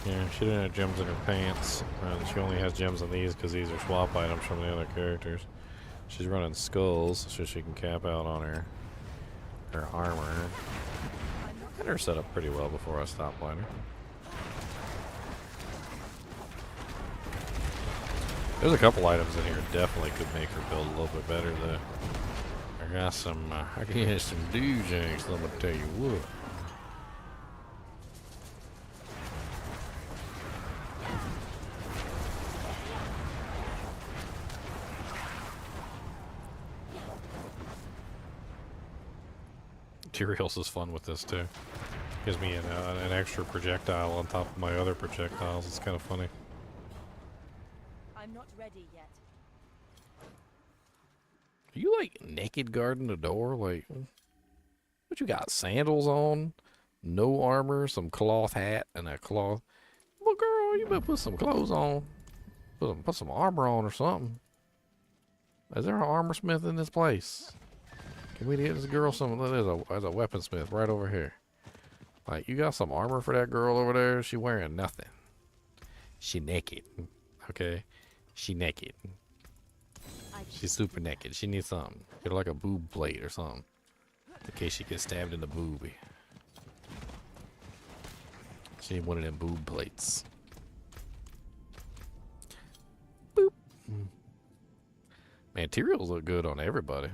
yeah, she didn't have gems in her pants. She only has gems on these because these are swap items from the other characters. She's running skulls so she can cap out on her armor. I had her set up pretty well before I stopped playing her. There's a couple items in here that definitely could make her build a little bit better though. I got some, I can get some doojags, let me tell you what. materials is fun with this too. Gives me an extra projectile on top of my other projectiles. It's kind of funny. I'm not ready yet. Are you like naked guarding the door? Like, what you got? Sandals on, no armor, some cloth hat, and a cloth. Well, girl, you better put some clothes on. Put some armor on or something. Is there an armor smith in this place? Can we get this girl some? There's a weaponsmith right over here. Like, you got some armor for that girl over there? She wearing nothing. She naked. Okay? She naked. She's super naked. She needs something. Get her like a boob plate or something. In case she gets stabbed in the boobie. She need one of them boob plates. Boop. Man, materials look good on everybody.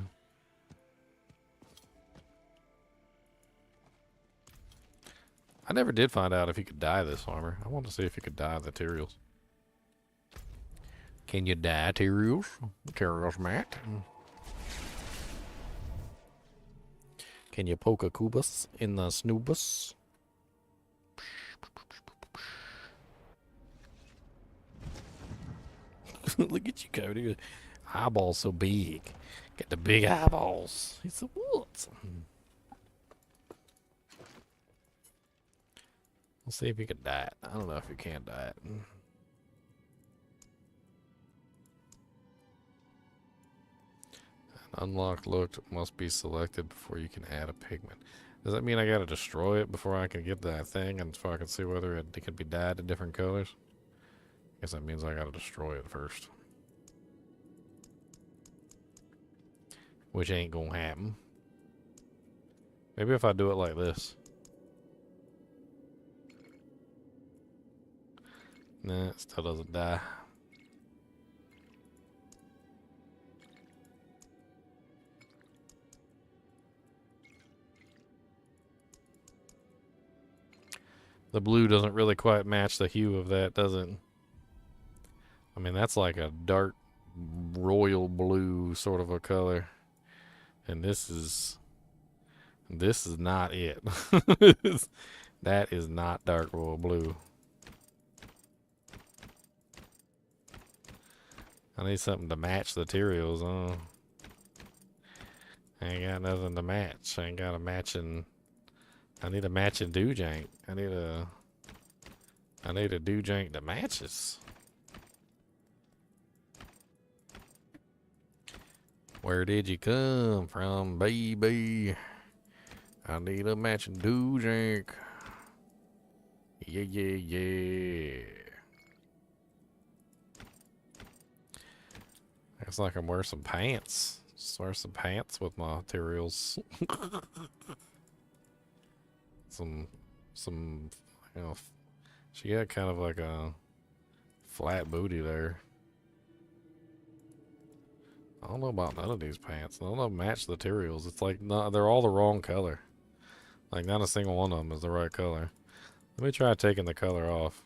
I never did find out if you could dye this armor. I want to see if you could dye the materials. Can you dye materials? Materials, Matt? Can you poke a kubus in the snoobus? Look at you, Cody. Eyeballs so big. Got the big eyeballs. He's a what? We'll see if you can dye it. I don't know if you can dye it. An unlocked look must be selected before you can add a pigment. Does that mean I gotta destroy it before I can get that thing and before I can see whether it can be dyed in different colors? I guess that means I gotta destroy it first. Which ain't gonna happen. Maybe if I do it like this. Nah, it still doesn't die. The blue doesn't really quite match the hue of that, does it? I mean, that's like a dark royal blue sort of a color. And this is not it. That is not dark royal blue. I need something to match the materials, huh? I ain't got nothing to match. I ain't got a matching. I need a matching doojank. I need a doojank that matches. Where did you come from, baby? I need a matching doojank. Yeah, yeah, yeah. Looks like I'm wearing some pants. Just wear some pants with my materials. some, you know, she got kind of like a flat booty there. I don't know about none of these pants. None of them match the materials. It's like, no, they're all the wrong color. Like, not a single one of them is the right color. Let me try taking the color off.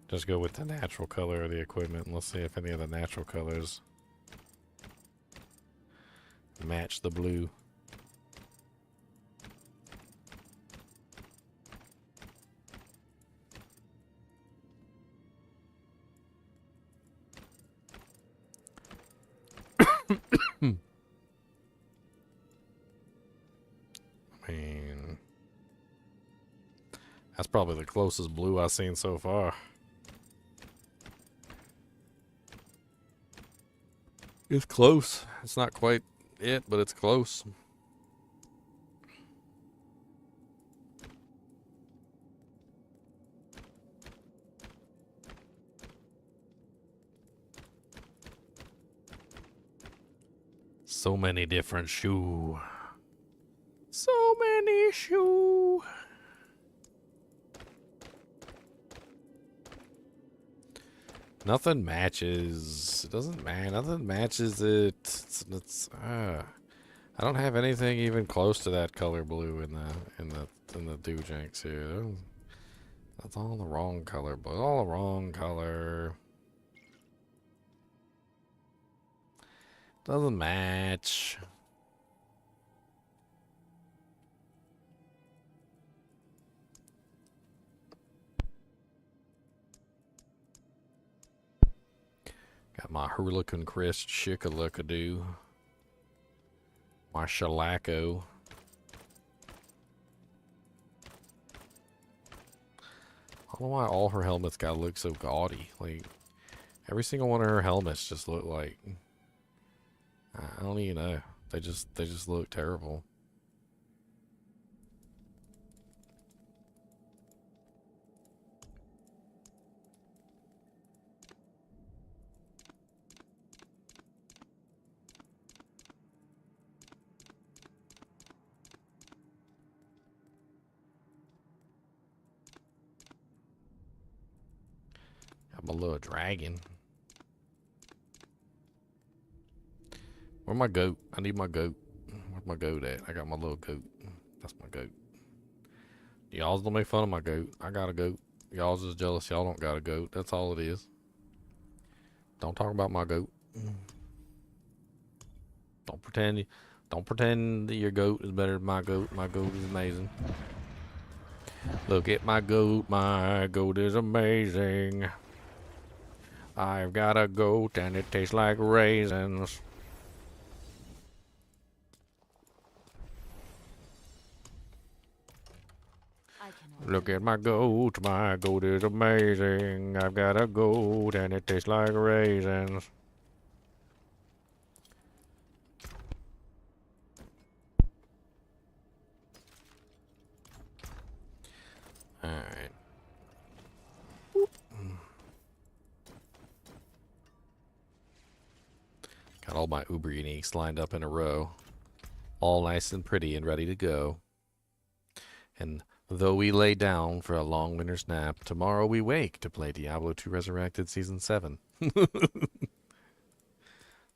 Just go with the natural color of the equipment and let's see if any of the natural colors match the blue. I mean, that's probably the closest blue I've seen so far. It's close. It's not quite it, but it's close. So many different shoe. So many shoe. Nothing matches. It doesn't matter. Nothing matches it. I don't have anything even close to that color blue in the doojanks here. That's all the wrong color, but all the wrong color. Doesn't match. My Hurricane Crest Shikaluckadoo. My Shellacko. I don't know why all her helmets gotta look so gaudy. Like, every single one of her helmets just look like... I don't even know. They just look terrible. Got my little dragon. Where's my goat? I need my goat. Where's my goat at? I got my little goat. That's my goat. Y'all don't make fun of my goat. I got a goat. Y'all just jealous y'all don't got a goat. That's all it is. Don't talk about my goat. Don't pretend that your goat is better than my goat. My goat is amazing. Look at my goat. My goat is amazing. I've got a goat and it tastes like raisins. Look at my goat is amazing. I've got a goat and it tastes like raisins. Alright. Got all my Uber Uniques lined up in a row. All nice and pretty and ready to go. And though we lay down for a long winter's nap, tomorrow we wake to play Diablo 2 Resurrected Season 7.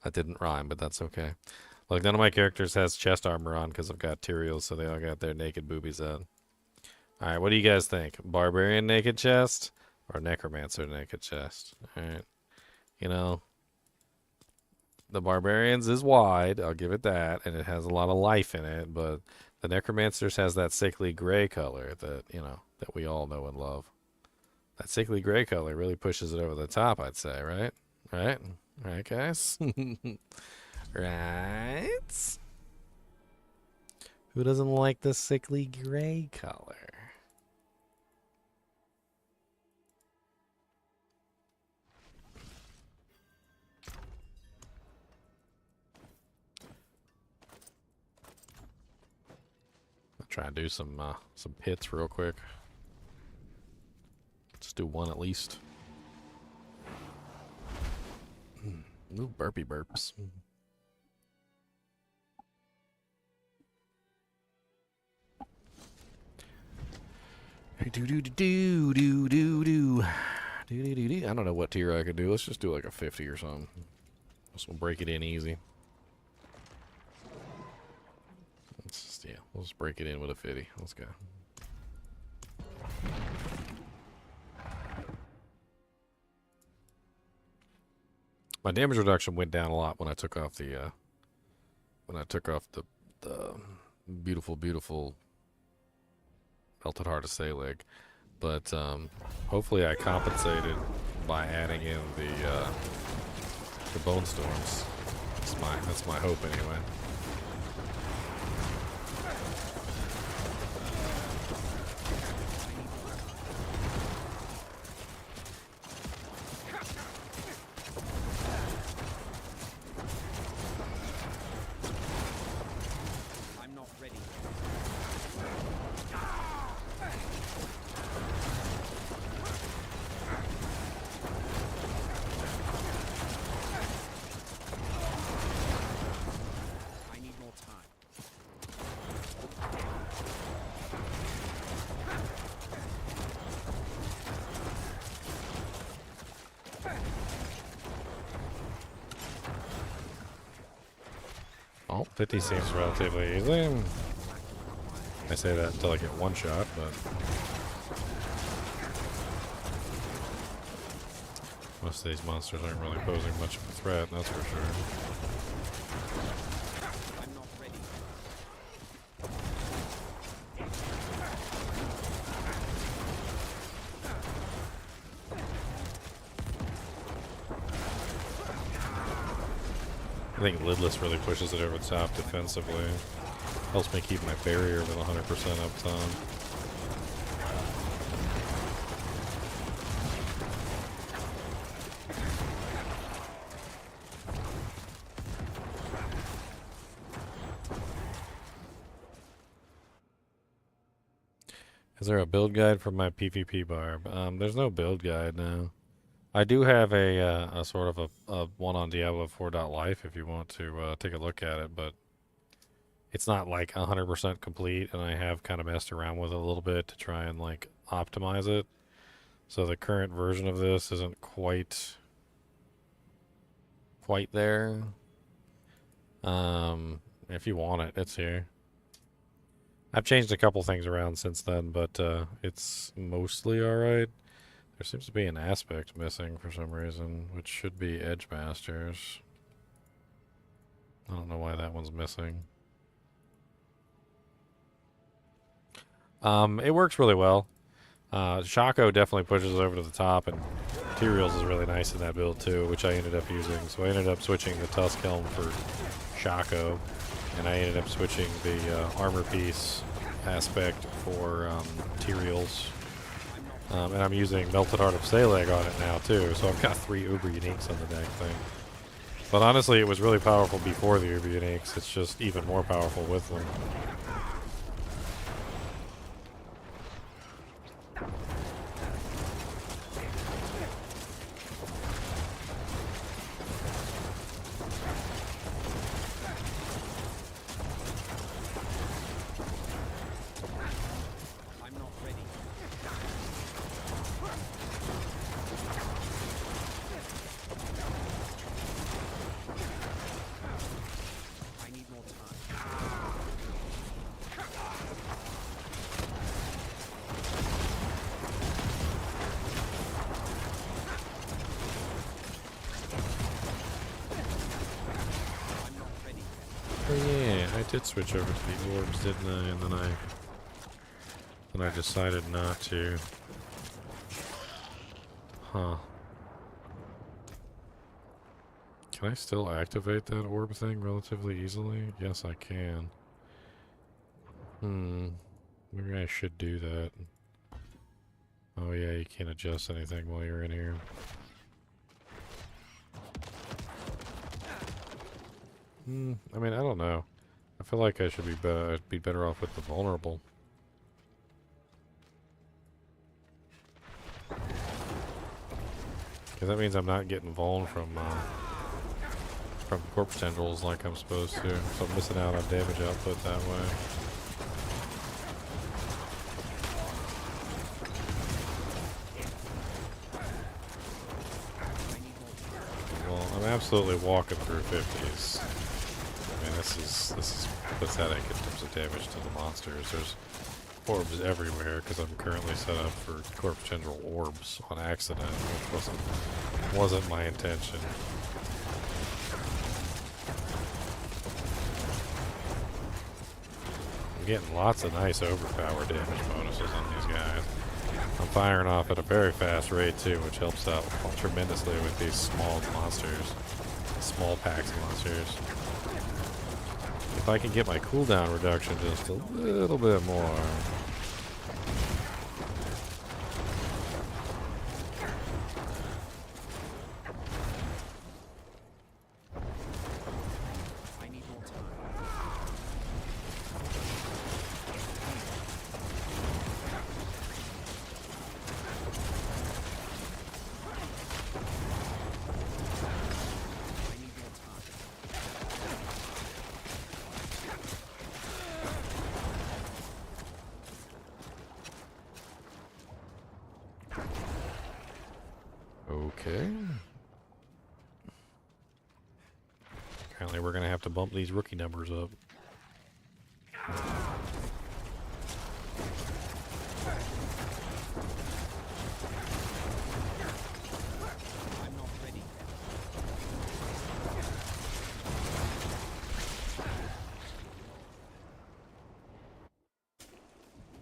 That didn't rhyme, but that's okay. Look, none of my characters has chest armor on because I've got Tyrael, so they all got their naked boobies out. Alright, what do you guys think? Barbarian naked chest or Necromancer naked chest? Alright. You know, the Barbarians is wide, I'll give it that, and it has a lot of life in it, but the Necromancers has that sickly gray color that, you know, that we all know and love. That sickly gray color really pushes it over the top, I'd say, right? Right? Right, guys? Right? Who doesn't like the sickly gray color? I'll try and do some pits real quick. Let's do one at least. Ooh, burpy burps. I don't know what tier I could do. Let's just do like a 50 or something. This will break it in easy. Let's just, yeah, we'll just break it in with a 50. Let's go. My damage reduction went down a lot when I took off the beautiful melted heart of Saleg, but hopefully I compensated by adding in the bone storms. That's my hope anyway. Oh, 50 seems relatively easy. I say that until I get one shot, but most of these monsters aren't really posing much of a threat, that's for sure. think lidless really pushes it over the top defensively. Helps me keep my barrier with 100% uptime. Is there a build guide for my PvP barb? There's no build guide now. I do have a sort of a one on Diablo 4.life if you want to take a look at it, but it's not like 100% complete, and I have kind of messed around with it a little bit to try and like optimize it. So the current version of this isn't quite there. If you want it, it's here. I've changed a couple things around since then, but it's mostly alright. There seems to be an aspect missing for some reason, which should be Edge Masters. I don't know why that one's missing. It works really well. Shaco definitely pushes over to the top, and Materials is really nice in that build too, which I ended up using. So I ended up switching the Tusk Helm for Shaco, and I ended up switching the armor piece aspect for Materials. And I'm using Melted Heart of Salag on it now too, so I've got 3 Uber Uniques on the deck thing. But honestly, it was really powerful before the Uber Uniques. It's just even more powerful with them. Did switch over to the orbs, didn't I? And then I decided not to. Huh. Can I still activate that orb thing relatively easily? Yes, I can. Maybe I should do that. Oh yeah, you can't adjust anything while you're in here. I mean, I don't know. I feel like I should be better off with the vulnerable. Because that means I'm not getting vuln from corpse tendrils like I'm supposed to. So I'm missing out on damage output that way. Well, I'm absolutely walking through 50s. I mean, this is pathetic in terms of damage to the monsters. There's orbs everywhere because I'm currently set up for corpse tendril orbs on accident, which wasn't my intention. I'm getting lots of nice overpower damage bonuses on these guys. I'm firing off at a very fast rate too, which helps out tremendously with these small monsters, small packs of monsters. If I can get my cooldown reduction just a little bit more. Okay. Apparently we're going to have to bump these rookie numbers up.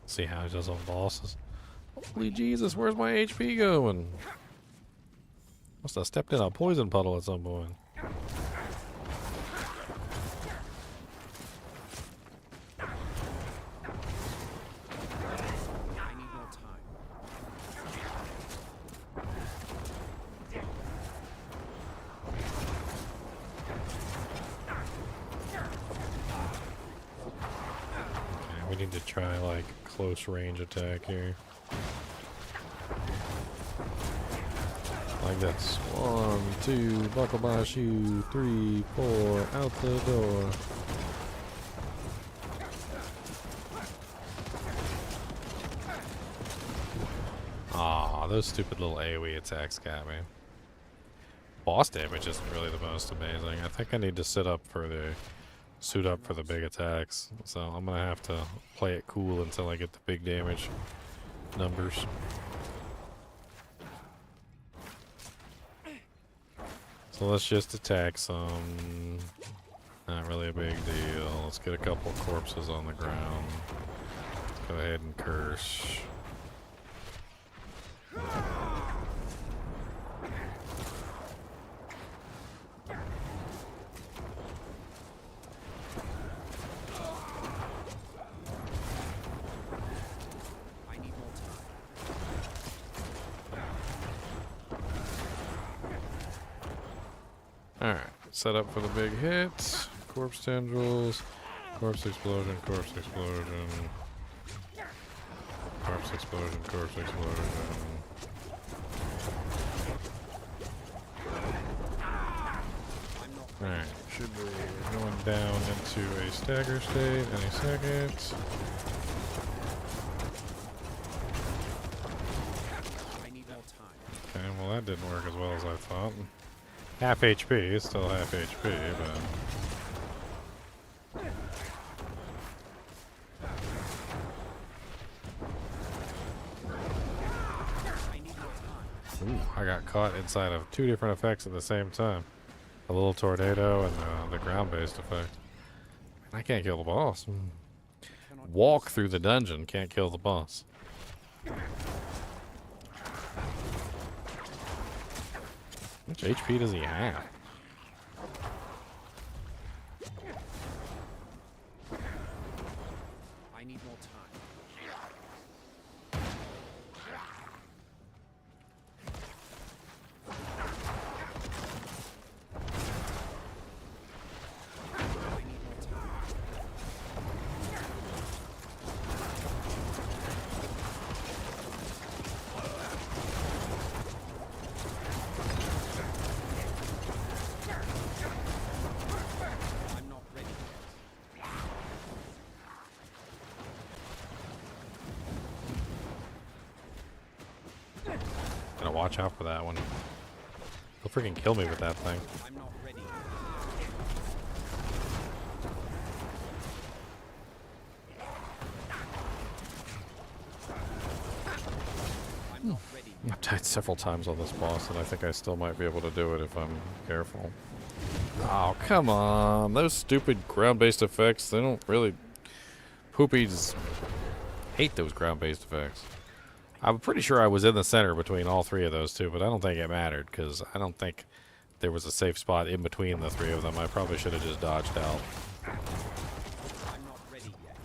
See how he does on bosses. Holy Jesus, where's my HP going? Must have stepped in a poison puddle at some point. need to try like close range attack here. Like this. 1, 2, buckle my shoe. 3, 4, out the door. Aw, those stupid little AoE attacks got me. Boss damage isn't really the most amazing. I think I need to suit up for the big attacks. So I'm gonna have to play it cool until I get the big damage numbers. So let's just attack some. Not really a big deal. Let's get a couple corpses on the ground. Let's go ahead and curse. Alright, set up for the big hit. Corpse tendrils, corpse explosion, corpse explosion. Corpse explosion, corpse explosion. Alright, should be going down into a stagger state any second. Okay, well that didn't work as well as I thought. Half HP, still half HP, but... Ooh, I got caught inside of 2 different effects at the same time. A little tornado and the ground-based effect. I can't kill the boss. Walk through the dungeon, can't kill the boss. How much HP does he have? I need more time. Gotta watch out for that one. He'll freaking kill me with that thing. I'm not ready. I've died several times on this boss, and I think I still might be able to do it if I'm careful. Oh, come on. Those stupid ground-based effects, they don't really... Poopies hate those ground-based effects. I'm pretty sure I was in the center between all 3 of those 2, but I don't think it mattered, because I don't think there was a safe spot in between the 3 of them. I probably should have just dodged out. I'm not ready yet.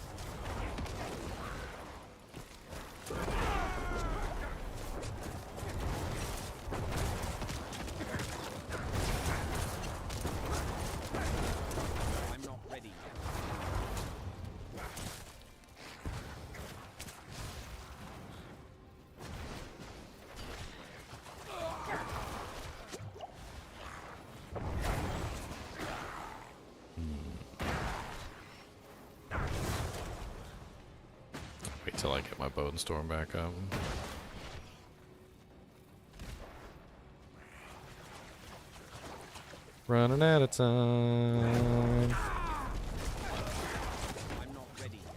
I'm not ready yet. Wait till I get my bow and storm back up. Running out of time. I'm not ready yet.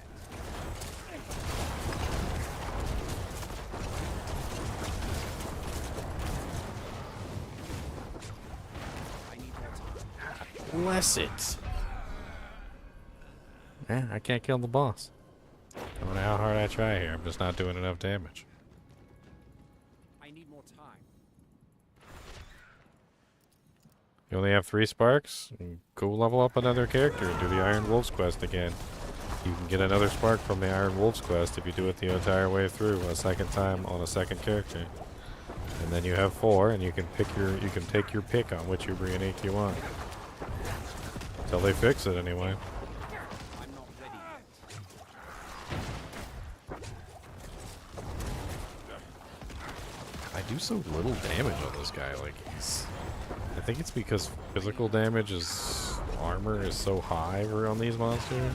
I need more time. Bless it. Yeah, I can't kill the boss. No matter how hard I try here, I'm just not doing enough damage. I need more time. You only have 3 sparks? Go level up another character and do the Iron Wolf's quest again. You can get another spark from the Iron Wolf's quest if you do it the entire way through a second time on a second character. And then you have 4, and you can take your pick on which Ubrianique you want. Until they fix it anyway. I'm not ready yet. I do so little damage on this guy. Like, I think it's because physical damage armor is so high on these monsters.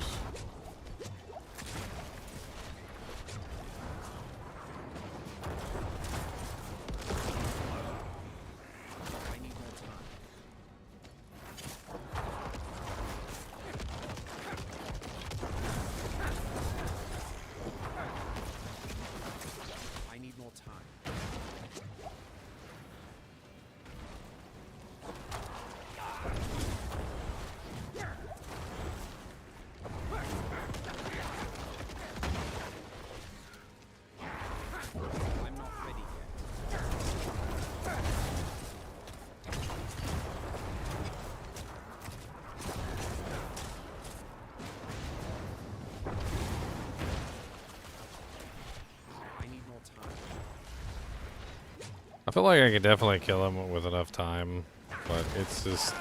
I feel like I could definitely kill him with enough time, but it's just,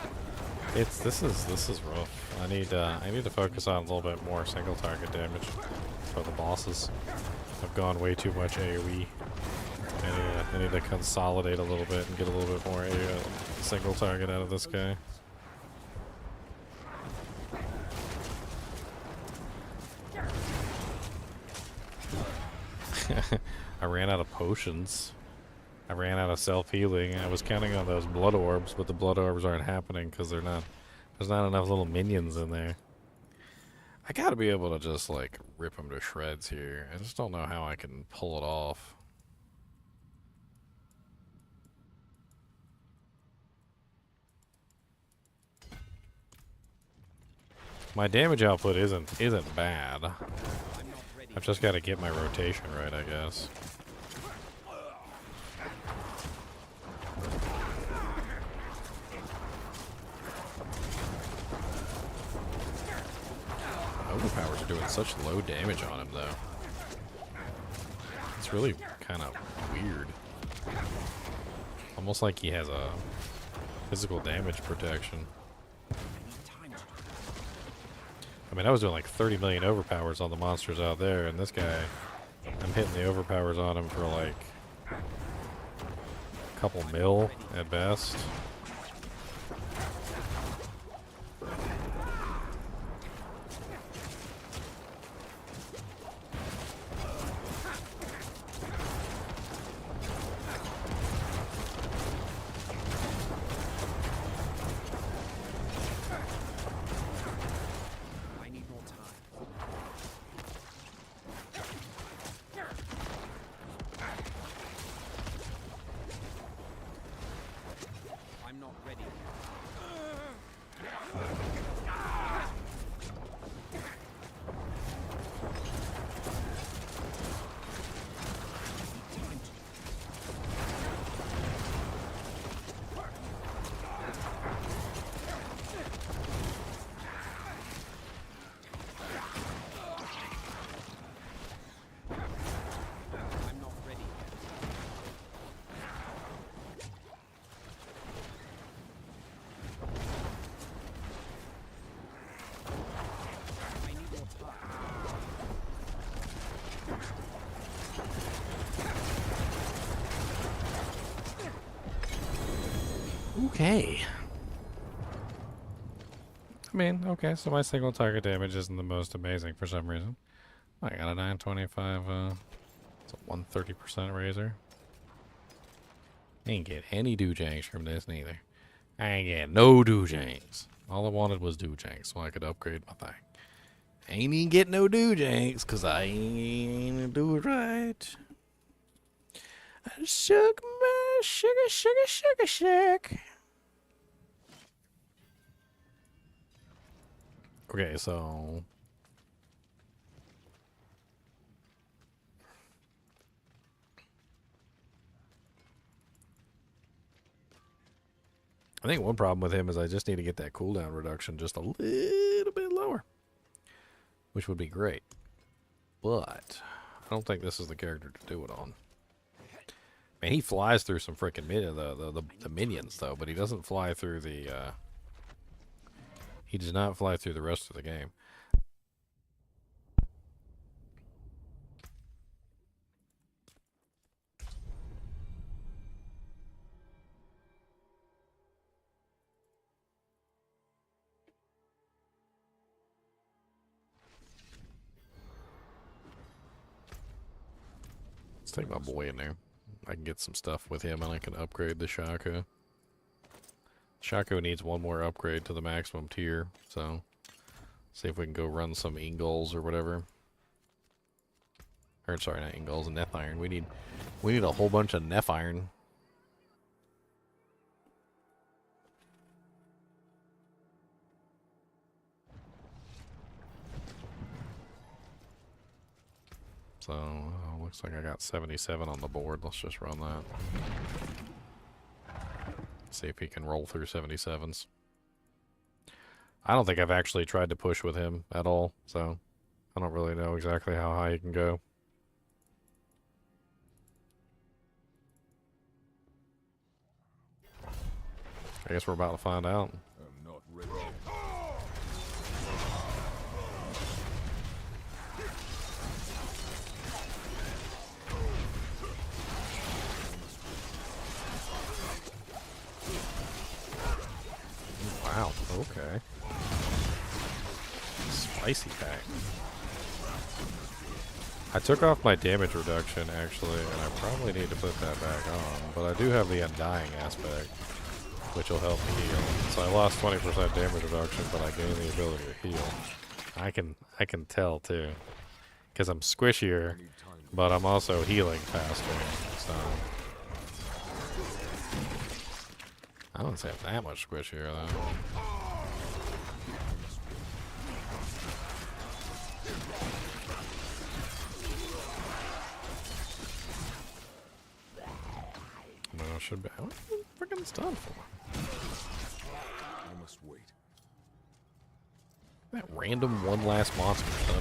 this is rough. I need to focus on a little bit more single target damage for the bosses. I've gone way too much AoE. I need to consolidate a little bit and get a little bit more single target out of this guy. I ran out of potions. I ran out of self-healing. I was counting on those blood orbs, but the blood orbs aren't happening because there's not enough little minions in there. I gotta be able to just, like, rip them to shreds here. I just don't know how I can pull it off. My damage output isn't bad. I've just got to get my rotation right, I guess. Overpowers are doing such low damage on him, though. It's really kind of weird. Almost like he has a physical damage protection. I mean, I was doing like 30 million overpowers on the monsters out there, and this guy, I'm hitting the overpowers on him for like a couple mil at best. Okay. I mean, okay, so my single target damage isn't the most amazing for some reason. I got a 925, it's a 130% razor. Ain't get any doojanks from this neither. I ain't get no doojanks. All I wanted was doojanks so I could upgrade my thing. Ain't even get no doojanks cause I ain't do it right. I shook my sugar. Okay, so I think one problem with him is I just need to get that cooldown reduction just a little bit lower, which would be great. But I don't think this is the character to do it on. Man, he flies through some freaking the minions though, but he doesn't fly through the he does not fly through the rest of the game. Let's take my boy in there. I can get some stuff with him and I can upgrade the Shaco. Shaco needs one more upgrade to the maximum tier, so see if we can go run some Ingalls or whatever. Or sorry, not Ingalls, Neth Iron. We need a whole bunch of Neth Iron. So, looks like I got 77 on the board. Let's just run that. See if he can roll through 77s. I don't think I've actually tried to push with him at all, so I don't really know exactly how high he can go. I guess we're about to find out. I'm not ready. Wow, okay. Spicy pack. I took off my damage reduction, actually, and I probably need to put that back on, but I do have the Undying aspect, which will help me heal. So I lost 20% damage reduction, but I gained the ability to heal. I can tell, too, because I'm squishier, but I'm also healing faster, so... I don't say I'm that much squishier, though. No, I should be. What the freaking stun for? I must wait. That random one last monster stun me.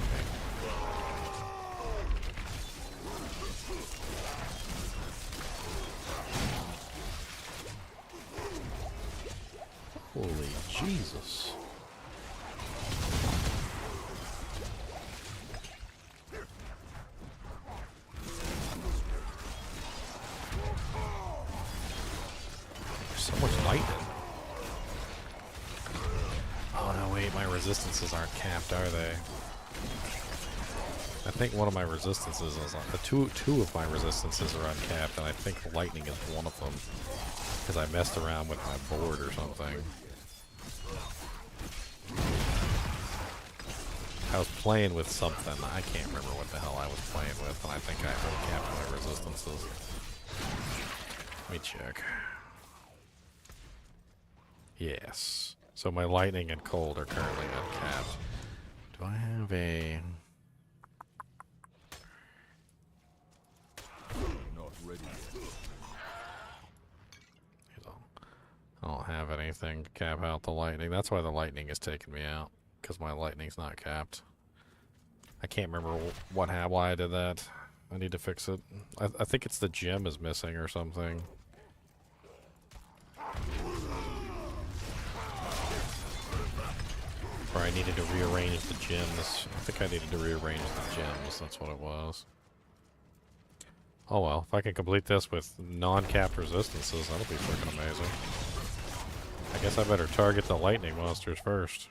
Holy Jesus. There's so much lightning. Oh no, wait, my resistances aren't capped, are they? I think one of my resistances is on... Two of my resistances are uncapped, and I think lightning is one of them. Because I messed around with my board or something. I was playing with something. I can't remember what the hell I was playing with, and I think I uncapped my resistances. Let me check. Yes. So my lightning and cold are currently uncapped. Do I have a... Not ready yet. I don't have anything to cap out the lightning. That's why the lightning is taking me out, because my lightning's not capped. I can't remember why I did that. I need to fix it. I think it's the gem is missing or something. Or I needed to rearrange the gems. I think I needed to rearrange the gems. That's what it was. Oh well, if I can complete this with non-capped resistances, that'll be freaking amazing. I guess I better target the lightning monsters first.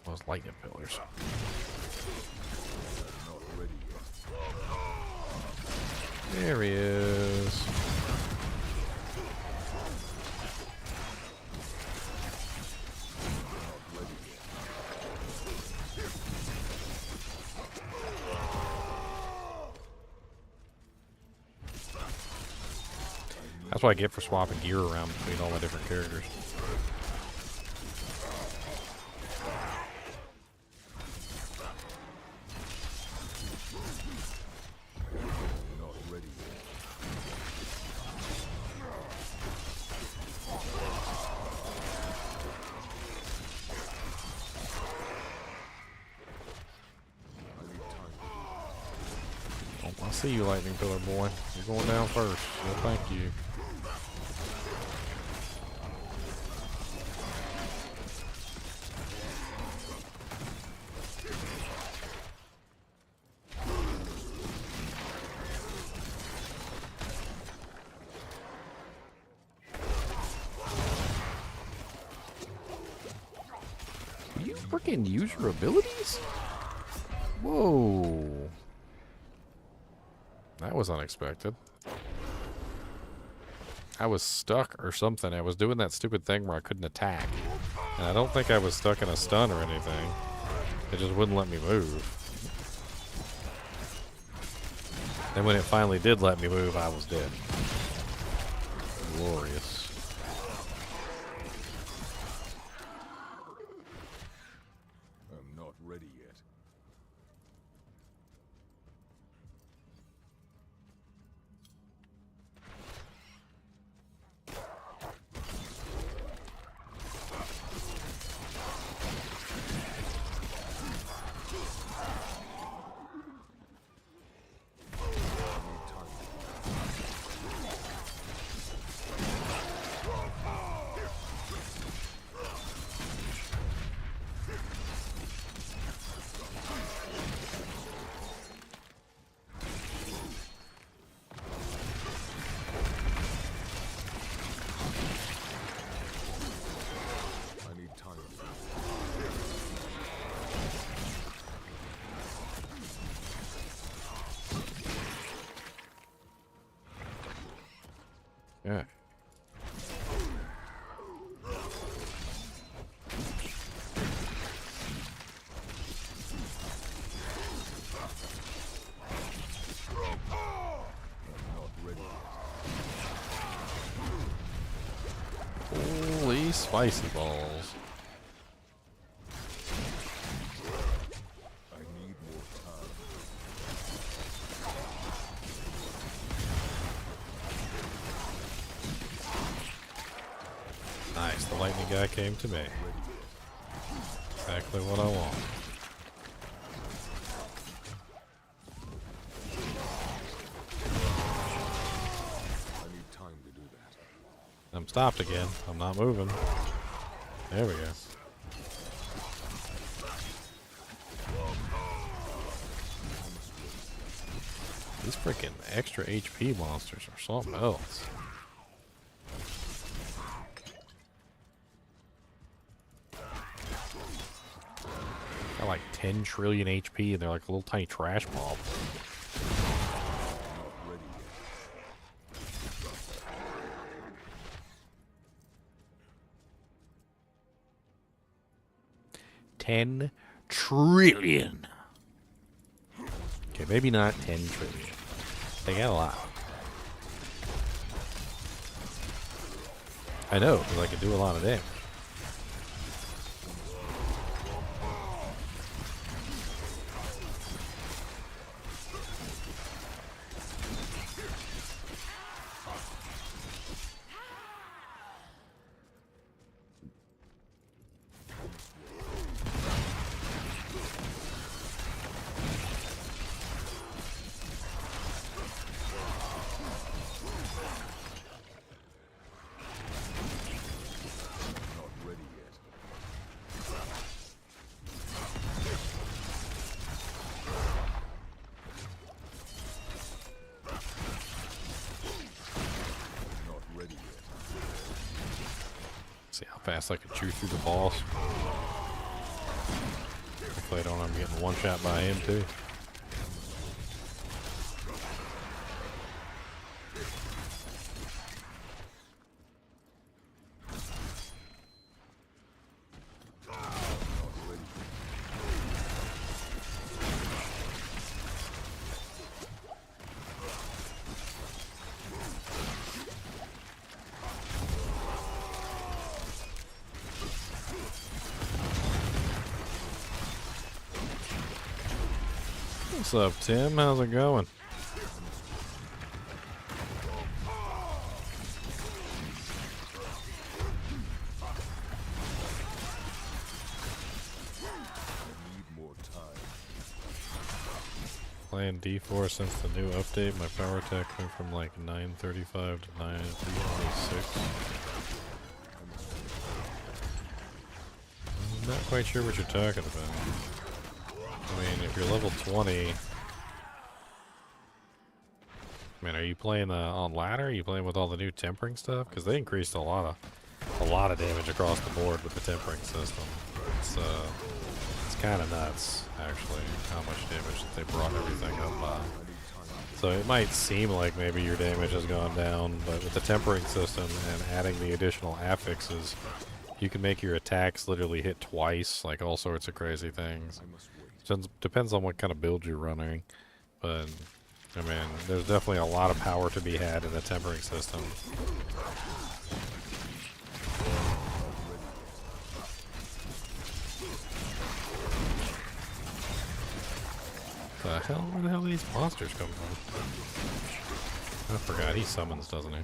Those lightning pillars. There he is. That's what I get for swapping gear around between all my different characters. I see you, Lightning Pillar Boy. You're going down first. Well, thank you. freaking use your abilities? Whoa. That was unexpected. I was stuck or something. I was doing that stupid thing where I couldn't attack. And I don't think I was stuck in a stun or anything. It just wouldn't let me move. And when it finally did let me move, I was dead. Glorious. I'm not ready yet. Yeah. Holy spicy balls. I need more time. Nice, the lightning guy came to me. Exactly what I want. I need time to do that. I'm stopped again. I'm not moving. There we go. These freaking extra HP monsters are something else. Got like 10 trillion HP and they're like a little tiny trash mob. $10 trillion. Okay, maybe not 10 trillion. They got a lot. I know, because I can do a lot of damage. See how fast I can chew through the boss. Hopefully I don't end up getting one shot by him too. What's up, Tim? How's it going? Playing D4 since the new update. My power attack went from like 935 to 926. I'm not quite sure what you're talking about. I mean, if you're level 20... I mean, are you playing on ladder? Are you playing with all the new tempering stuff? Because they increased a lot of damage across the board with the tempering system. It's kind of nuts, actually, how much damage that they brought everything up by. So it might seem like maybe your damage has gone down, but with the tempering system and adding the additional affixes, you can make your attacks literally hit twice, like all sorts of crazy things. Depends on what kind of build you're running, but I mean, there's definitely a lot of power to be had in the tempering system. Where the hell do these monsters come from? I forgot, he summons, doesn't he?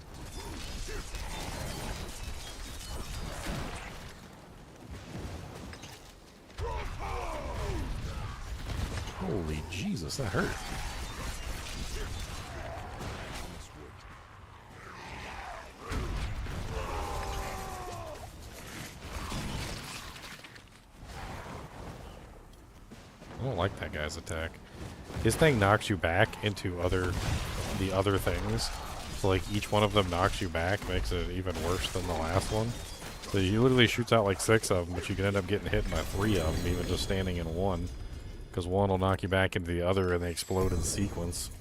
Holy Jesus, that hurt. I don't like that guy's attack. His thing knocks you back into the other things. So like each one of them knocks you back, makes it even worse than the last one. So he literally shoots out like 6 of them, but you can end up getting hit by 3 of them, even just standing in one. Because one will knock you back into the other and they explode in sequence.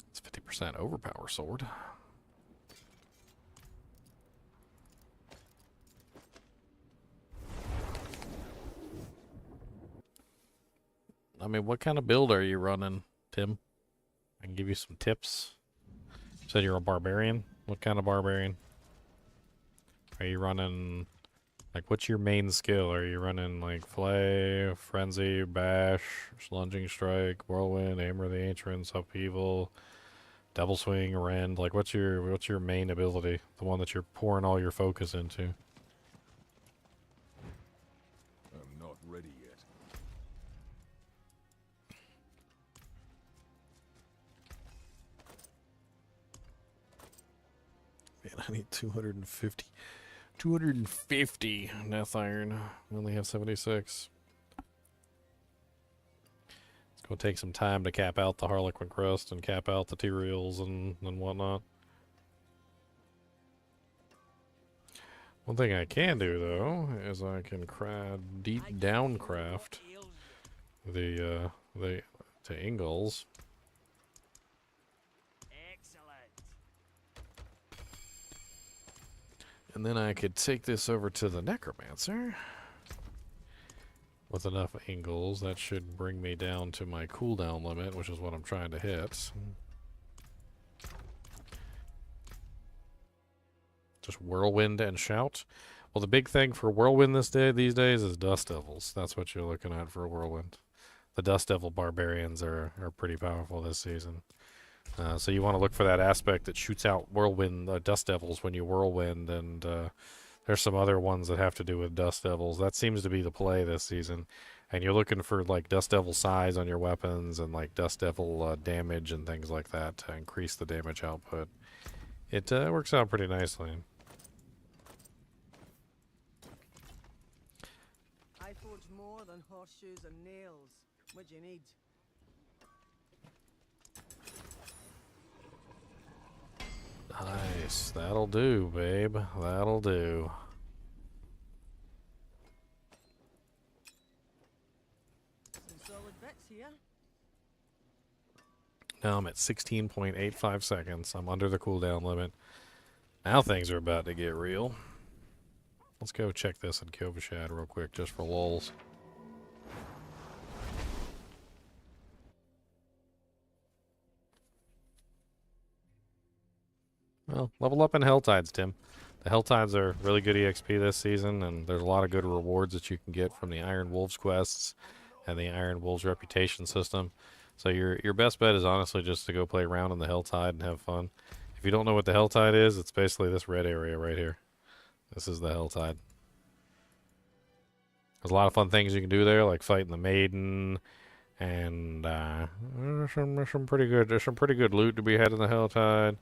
It's 50% overpower sword. I mean, what kind of build are you running, Tim? I can give you some tips. You said you're a barbarian. What kind of barbarian? Are you running, like, what's your main skill? Are you running, like, Flay, Frenzy, Bash, Lunging Strike, Whirlwind, Hammer the Ancients, Upheaval, Double Swing, Rend? Like, what's your main ability? The one that you're pouring all your focus into? I'm not ready yet. Man, I need 250 Death Iron. We only have 76. It's going to take some time to cap out the Harlequin Crest and cap out the Tyraels and whatnot. One thing I can do, though, is I can downcraft the to Ingalls. And then I could take this over to the Necromancer. With enough Ingalls, that should bring me down to my cooldown limit, which is what I'm trying to hit. Just Whirlwind and Shout. Well, the big thing for Whirlwind these days is Dust Devils. That's what you're looking at for Whirlwind. The Dust Devil Barbarians are pretty powerful this season. So you want to look for that aspect that shoots out Whirlwind, Dust Devils when you Whirlwind, and there's some other ones that have to do with Dust Devils. That seems to be the play this season. And you're looking for like Dust Devil size on your weapons and like Dust Devil damage and things like that to increase the damage output. It works out pretty nicely. I forge more than horseshoes and nails. What do you need? Nice. That'll do, babe. That'll do. Some solid bits here. Now I'm at 16.85 seconds. I'm under the cooldown limit. Now things are about to get real. Let's go check this in Kovashad real quick, just for lulz. Well, level up in HellTides, Tim. The HellTides are really good EXP this season, and there's a lot of good rewards that you can get from the Iron Wolves quests and the Iron Wolves reputation system. So your best bet is honestly just to go play around in the HellTide and have fun. If you don't know what the HellTide is, it's basically this red area right here. This is the HellTide. There's a lot of fun things you can do there, like fighting the Maiden, and there's some pretty good loot to be had in the HellTide.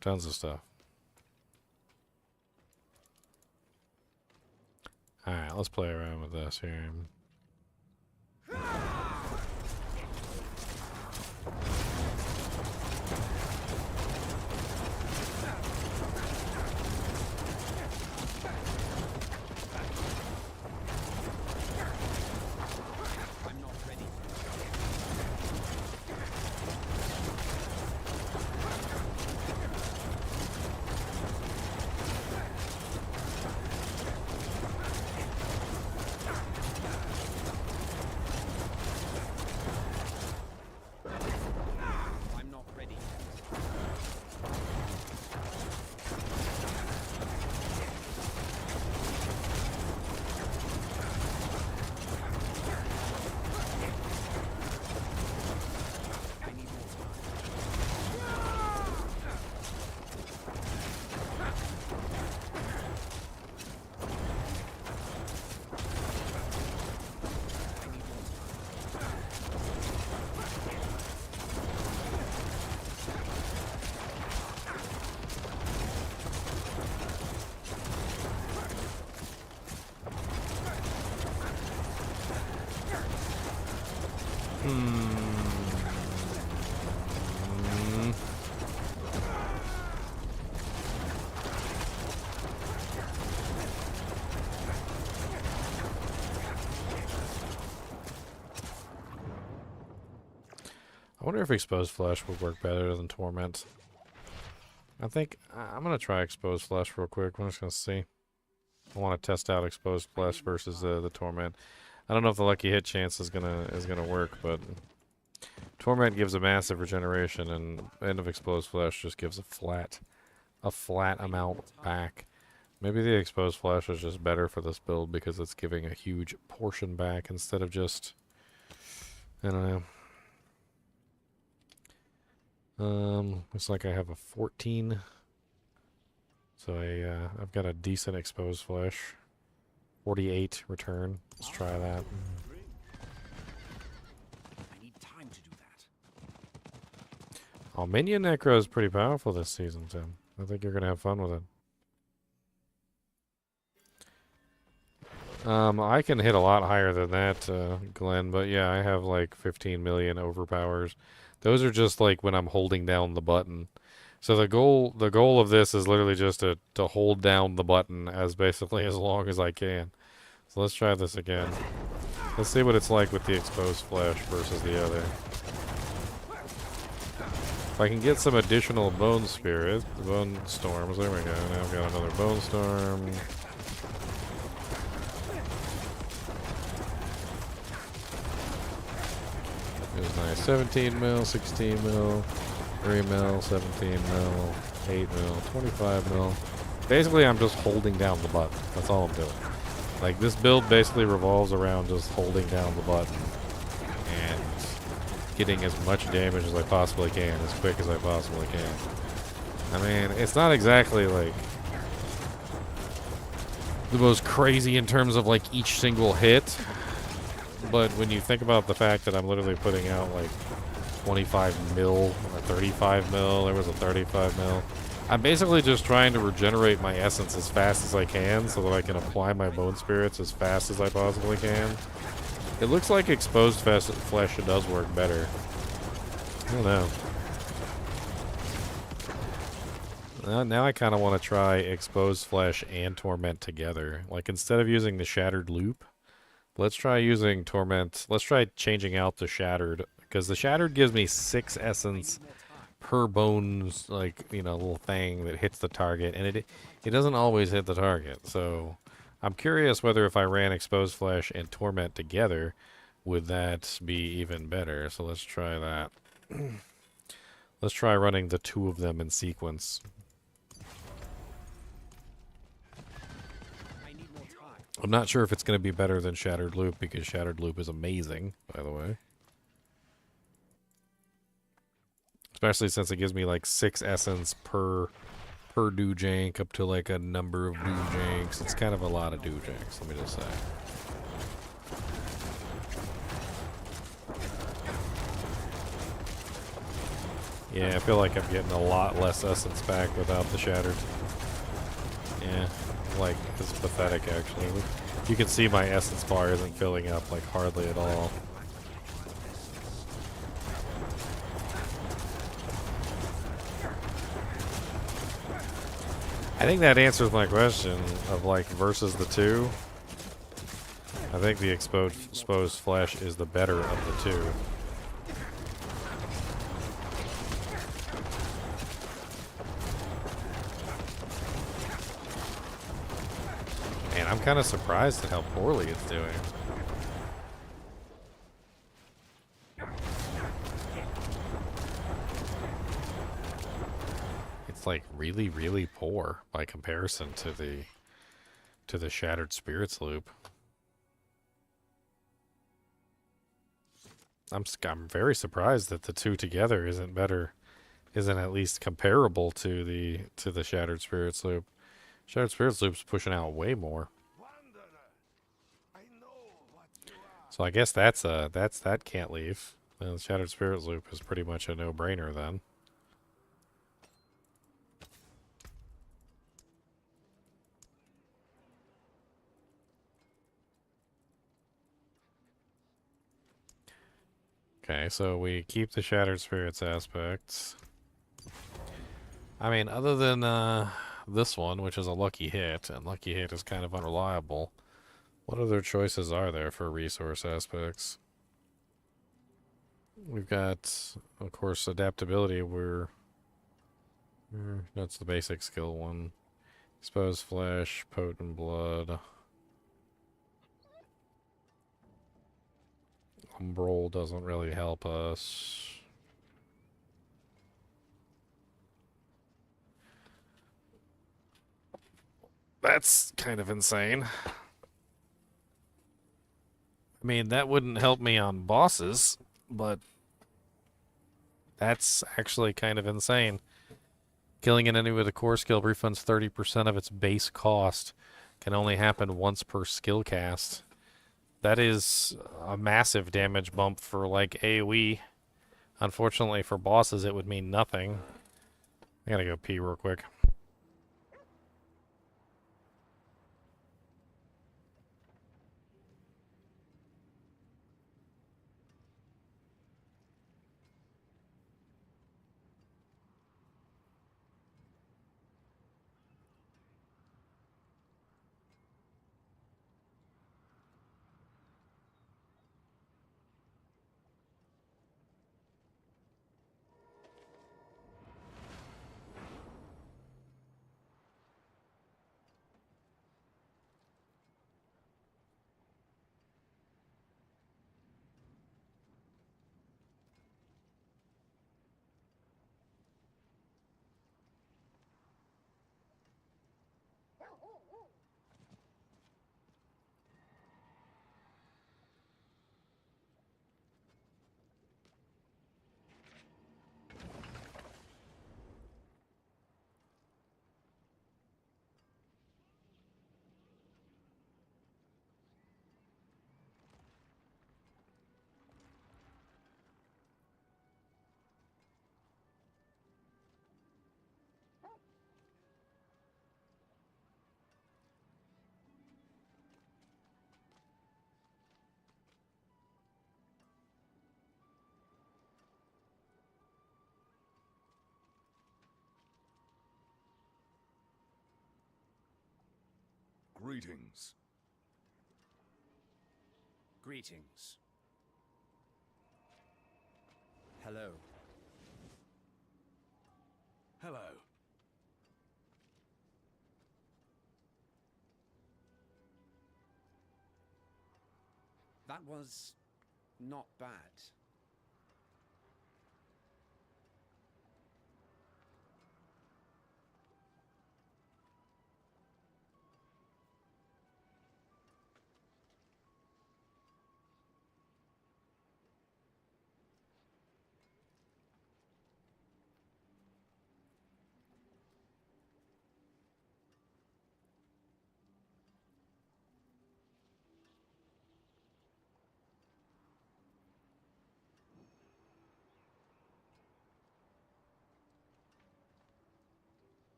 Tons of stuff. Alright, let's play around with this here. I wonder if Exposed Flesh would work better than Torment. I think I'm gonna try Exposed Flesh real quick. I'm just gonna see. I want to test out Exposed Flesh versus the Torment. I don't know if the Lucky Hit chance is gonna work, but Torment gives a massive regeneration, and End of Exposed Flesh just gives a flat amount back. Maybe the Exposed Flesh is just better for this build because it's giving a huge portion back instead of just, I don't know. Looks like I have a 14. So I've got a decent Exposed Flesh. 48 return. Let's try that. I need time to do that. Oh, Minion Necro is pretty powerful this season, Tim. I think you're gonna have fun with it. I can hit a lot higher than that, Glenn, but yeah, I have like 15 million overpowers. Those are just like when I'm holding down the button. So the goal of this is literally just to hold down the button as basically as long as I can. So let's try this again. Let's see what it's like with the Exposed Flesh versus the other. If I can get some additional Bone Spirit, Bone Storms, there we go. Now I've got another Bone Storm. It was nice. 17 mil, 16 mil, 3 mil, 17 mil, 8 mil, 25 mil. Basically, I'm just holding down the button. That's all I'm doing. Like, this build basically revolves around just holding down the button and getting as much damage as I possibly can, as quick as I possibly can. I mean, it's not exactly, like, the most crazy in terms of, like, each single hit. But when you think about the fact that I'm literally putting out like 25 mil or 35 mil, there was a 35 mil. I'm basically just trying to regenerate my essence as fast as I can so that I can apply my Bone Spirits as fast as I possibly can. It looks like Exposed Flesh does work better. I don't know. Now I kind of want to try Exposed Flesh and Torment together. Like, instead of using the Shattered Loop, let's try using Torment. Let's try changing out the Shattered, because the Shattered gives me 6 essence per bones, like, you know, little thing that hits the target, and it doesn't always hit the target. So I'm curious whether if I ran Exposed Flesh and Torment together, would that be even better? So let's try that. Let's try running the 2 of them in sequence. I'm not sure if it's going to be better than Shattered Loop, because Shattered Loop is amazing, by the way. Especially since it gives me like 6 essence per Doojank up to like a number of Doojanks. It's kind of a lot of Doojanks, let me just say. Yeah, I feel like I'm getting a lot less essence back without the Shattered. Yeah. Like, it's pathetic, actually. You can see my essence bar isn't filling up, like, hardly at all. I think that answers my question of like versus the two. I think the exposed flesh is the better of the two. And I'm kind of surprised at how poorly it's doing. It's like really, really poor by comparison to the Shattered Spirits loop. I'm very surprised that the two together isn't at least comparable to the Shattered Spirits loop. Shattered Spirits loop's pushing out way more. So I guess that can't leave. The Shattered Spirits loop is pretty much a no-brainer then. Okay, so we keep the Shattered Spirits aspects. I mean, other than this one, which is a lucky hit, and lucky hit is kind of unreliable, what other choices are there for resource aspects? We've got, of course, adaptability. That's the basic skill one. Exposed flesh, potent blood. Umbral doesn't really help us. That's kind of insane. I mean, that wouldn't help me on bosses, but that's actually kind of insane. Killing an enemy with a core skill refunds 30% of its base cost. Can only happen once per skill cast. That is a massive damage bump for like AoE. Unfortunately for bosses it would mean nothing. I gotta go pee real quick. Greetings. Greetings. Hello. Hello. That was not bad.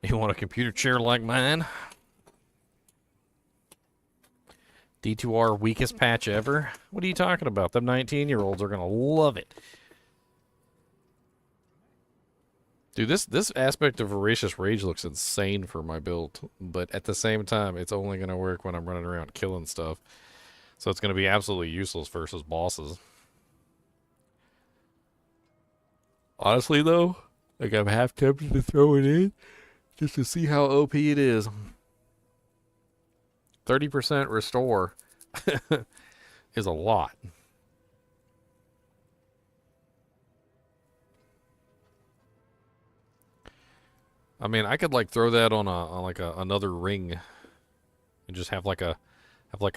You want a computer chair like mine? D2R weakest patch ever? What are you talking about? Them 19-year-olds are gonna love it. Dude, this aspect of Voracious Rage looks insane for my build, but at the same time, it's only gonna work when I'm running around killing stuff. So it's gonna be absolutely useless versus bosses. Honestly, though, like I'm half tempted to throw it in just to see how OP it is. 30% restore is a lot. I mean, I could like throw that on another ring and just have like a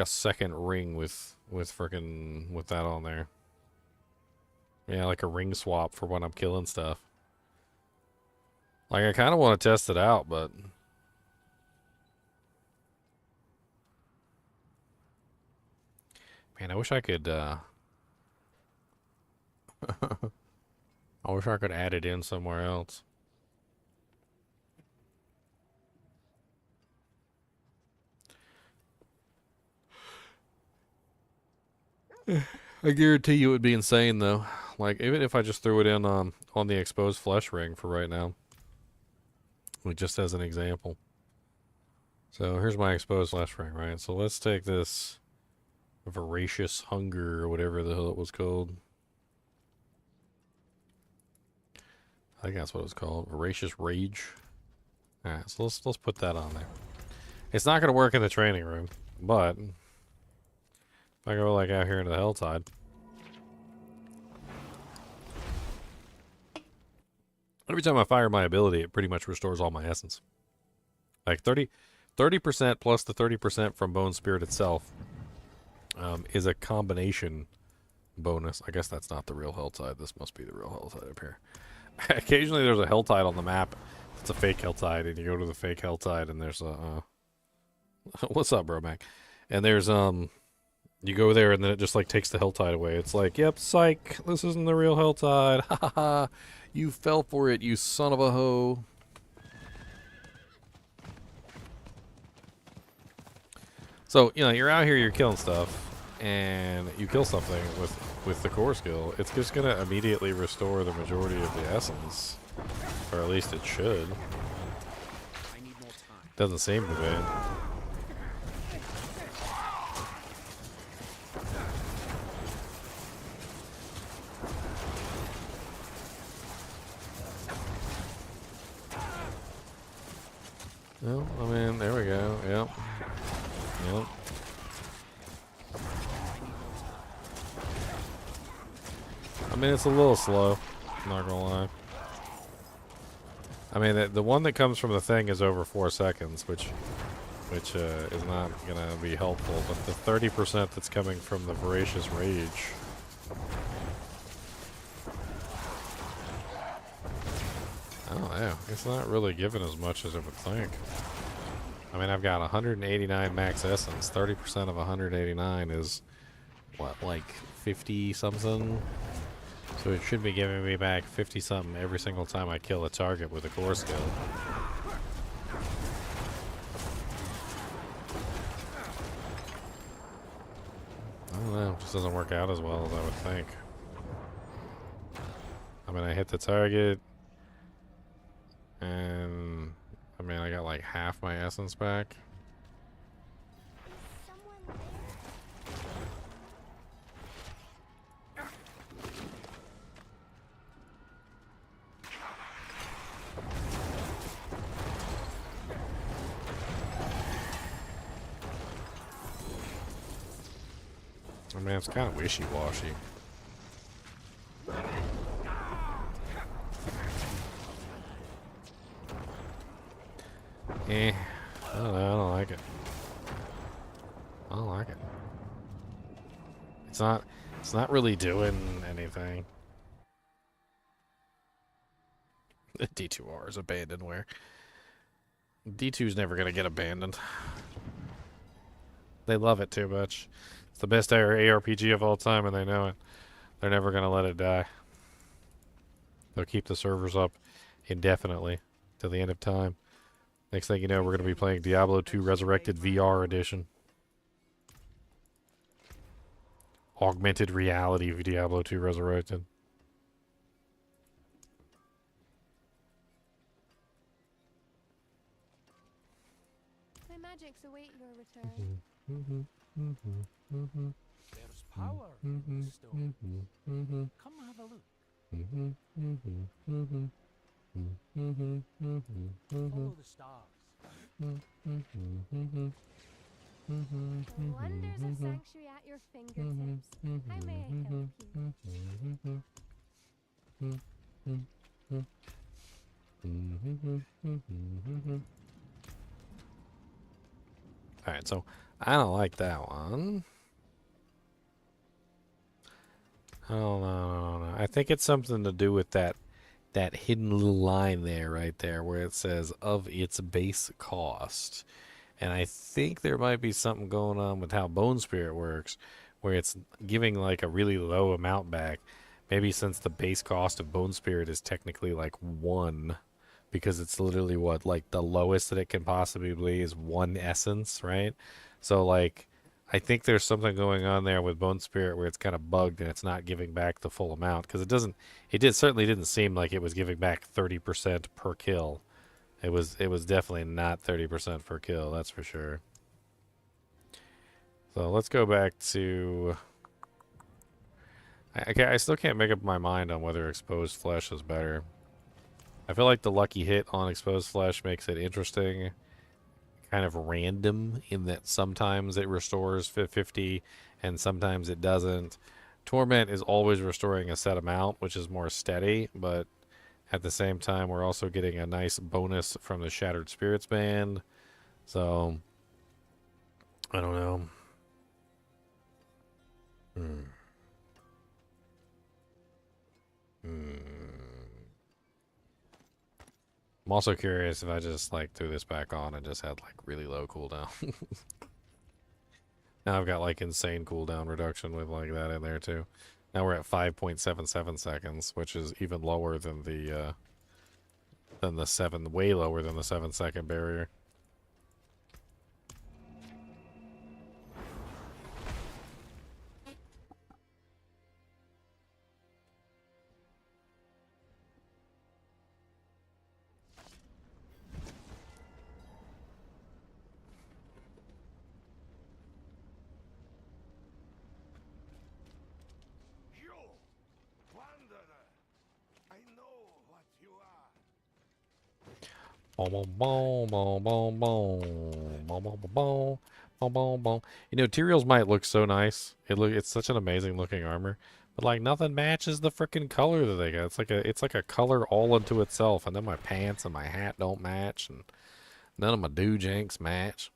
second ring with that on there. Yeah, like a ring swap for when I'm killing stuff. Like, I kind of want to test it out, but... Man, I wish I could, I wish I could add it in somewhere else. I guarantee you it would be insane, though. Like, even if I just threw it in on the exposed flesh ring for right now. Like, just as an example. So, here's my exposed flesh ring, right? So, let's take this Voracious Hunger, or whatever the hell it was called. I think that's what it was called. Voracious Rage. Alright, so let's put that on there. It's not going to work in the training room, but... if I go, like, out here into the HellTide... every time I fire my ability, it pretty much restores all my essence. Like 30% plus the 30% from Bone Spirit itself is a combination bonus. I guess that's not the real HellTide. This must be the real HellTide up here. Occasionally there's a HellTide on the map. It's a fake HellTide, and you go to the fake HellTide, and there's a... what's up, bro, Mac? And there's, you go there, and then it just, like, takes the HellTide away. It's like, yep, psych, this isn't the real HellTide. Ha ha ha. You fell for it, you son of a hoe. So, you know, you're out here, you're killing stuff, and you kill something with the core skill. It's just going to immediately restore the majority of the essence. Or at least it should. Doesn't seem to be. Well, I mean, there we go. Yep. Yep. I mean, it's a little slow. I'm not gonna lie. I mean, the one that comes from the thing is over 4 seconds, which is not gonna be helpful. But the 30% that's coming from the Voracious Rage. I don't know. It's not really giving as much as I would think. I mean, I've got 189 max essence. 30% of 189 is, what, like 50-something? So it should be giving me back 50-something every single time I kill a target with a core skill. I don't know. It just doesn't work out as well as I would think. I mean, I hit the target. And, I mean, I got like half my essence back. I mean, it's kind of wishy-washy. I don't know, I don't like it. I don't like it. It's not really doing anything. D2R is abandonware. D2's never gonna get abandoned. They love it too much. It's the best ARPG of all time, and they know it. They're never gonna let it die. They'll keep the servers up indefinitely till the end of time. Next thing you know, we're going to be playing Diablo 2 Resurrected VR Edition. Augmented reality of Diablo 2 Resurrected. My magics await your return. There's power in the stone. Come have a look. Follow the stars. The wonders of sanctuary at your fingertips. I may help you. Alright, so I don't like that one. I don't know. I think it's something to do with that hidden little line there, right there, where it says of its base cost. And I think there might be something going on with how Bone Spirit works, where it's giving like a really low amount back. Maybe since the base cost of Bone Spirit is technically like 1, because it's literally what, like the lowest that it can possibly be is 1 essence, right? So like, I think there's something going on there with Bone Spirit where it's kind of bugged and it's not giving back the full amount, because it certainly didn't seem like it was giving back 30% per kill. It was definitely not 30% per kill, that's for sure. So let's go back to... I still can't make up my mind on whether Exposed Flesh is better. I feel like the lucky hit on Exposed Flesh makes it interesting, kind of random, in that sometimes it restores 50 and sometimes it doesn't. Torment is always restoring a set amount, which is more steady, but at the same time we're also getting a nice bonus from the Shattered Spirits band. So I don't know. I'm also curious if I just like threw this back on and just had like really low cooldown. Now I've got like insane cooldown reduction with like that in there too. Now we're at 5.77 seconds, which is even lower than the 7, way lower than the 7-second barrier. Boom, boom, boom, boom, boom, boom, boom, boom, boom, boom, boom, boom. You know, Tyrael's might look so nice. It's such an amazing looking armor, but like nothing matches the freaking color that they got. It's like a color all unto itself. And then my pants and my hat don't match, and none of my doojanks match.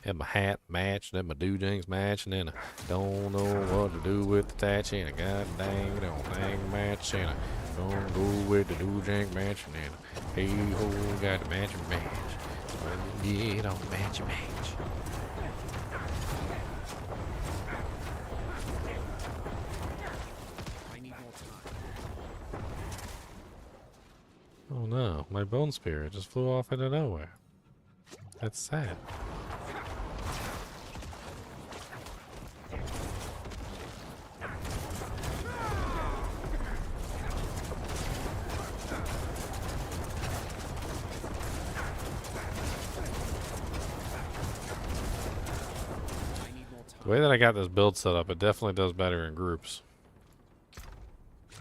And my hat match, and then my doojanks match, and then I don't know what to do with the tatchy, and I god dang it don't hang match, and I don't go with the doojank match, and then hey ho got the match and match. Yeah, don't match and match. I need more time. Oh no, my bone spirit just flew off into nowhere. That's sad. The way that I got this build set up, it definitely does better in groups.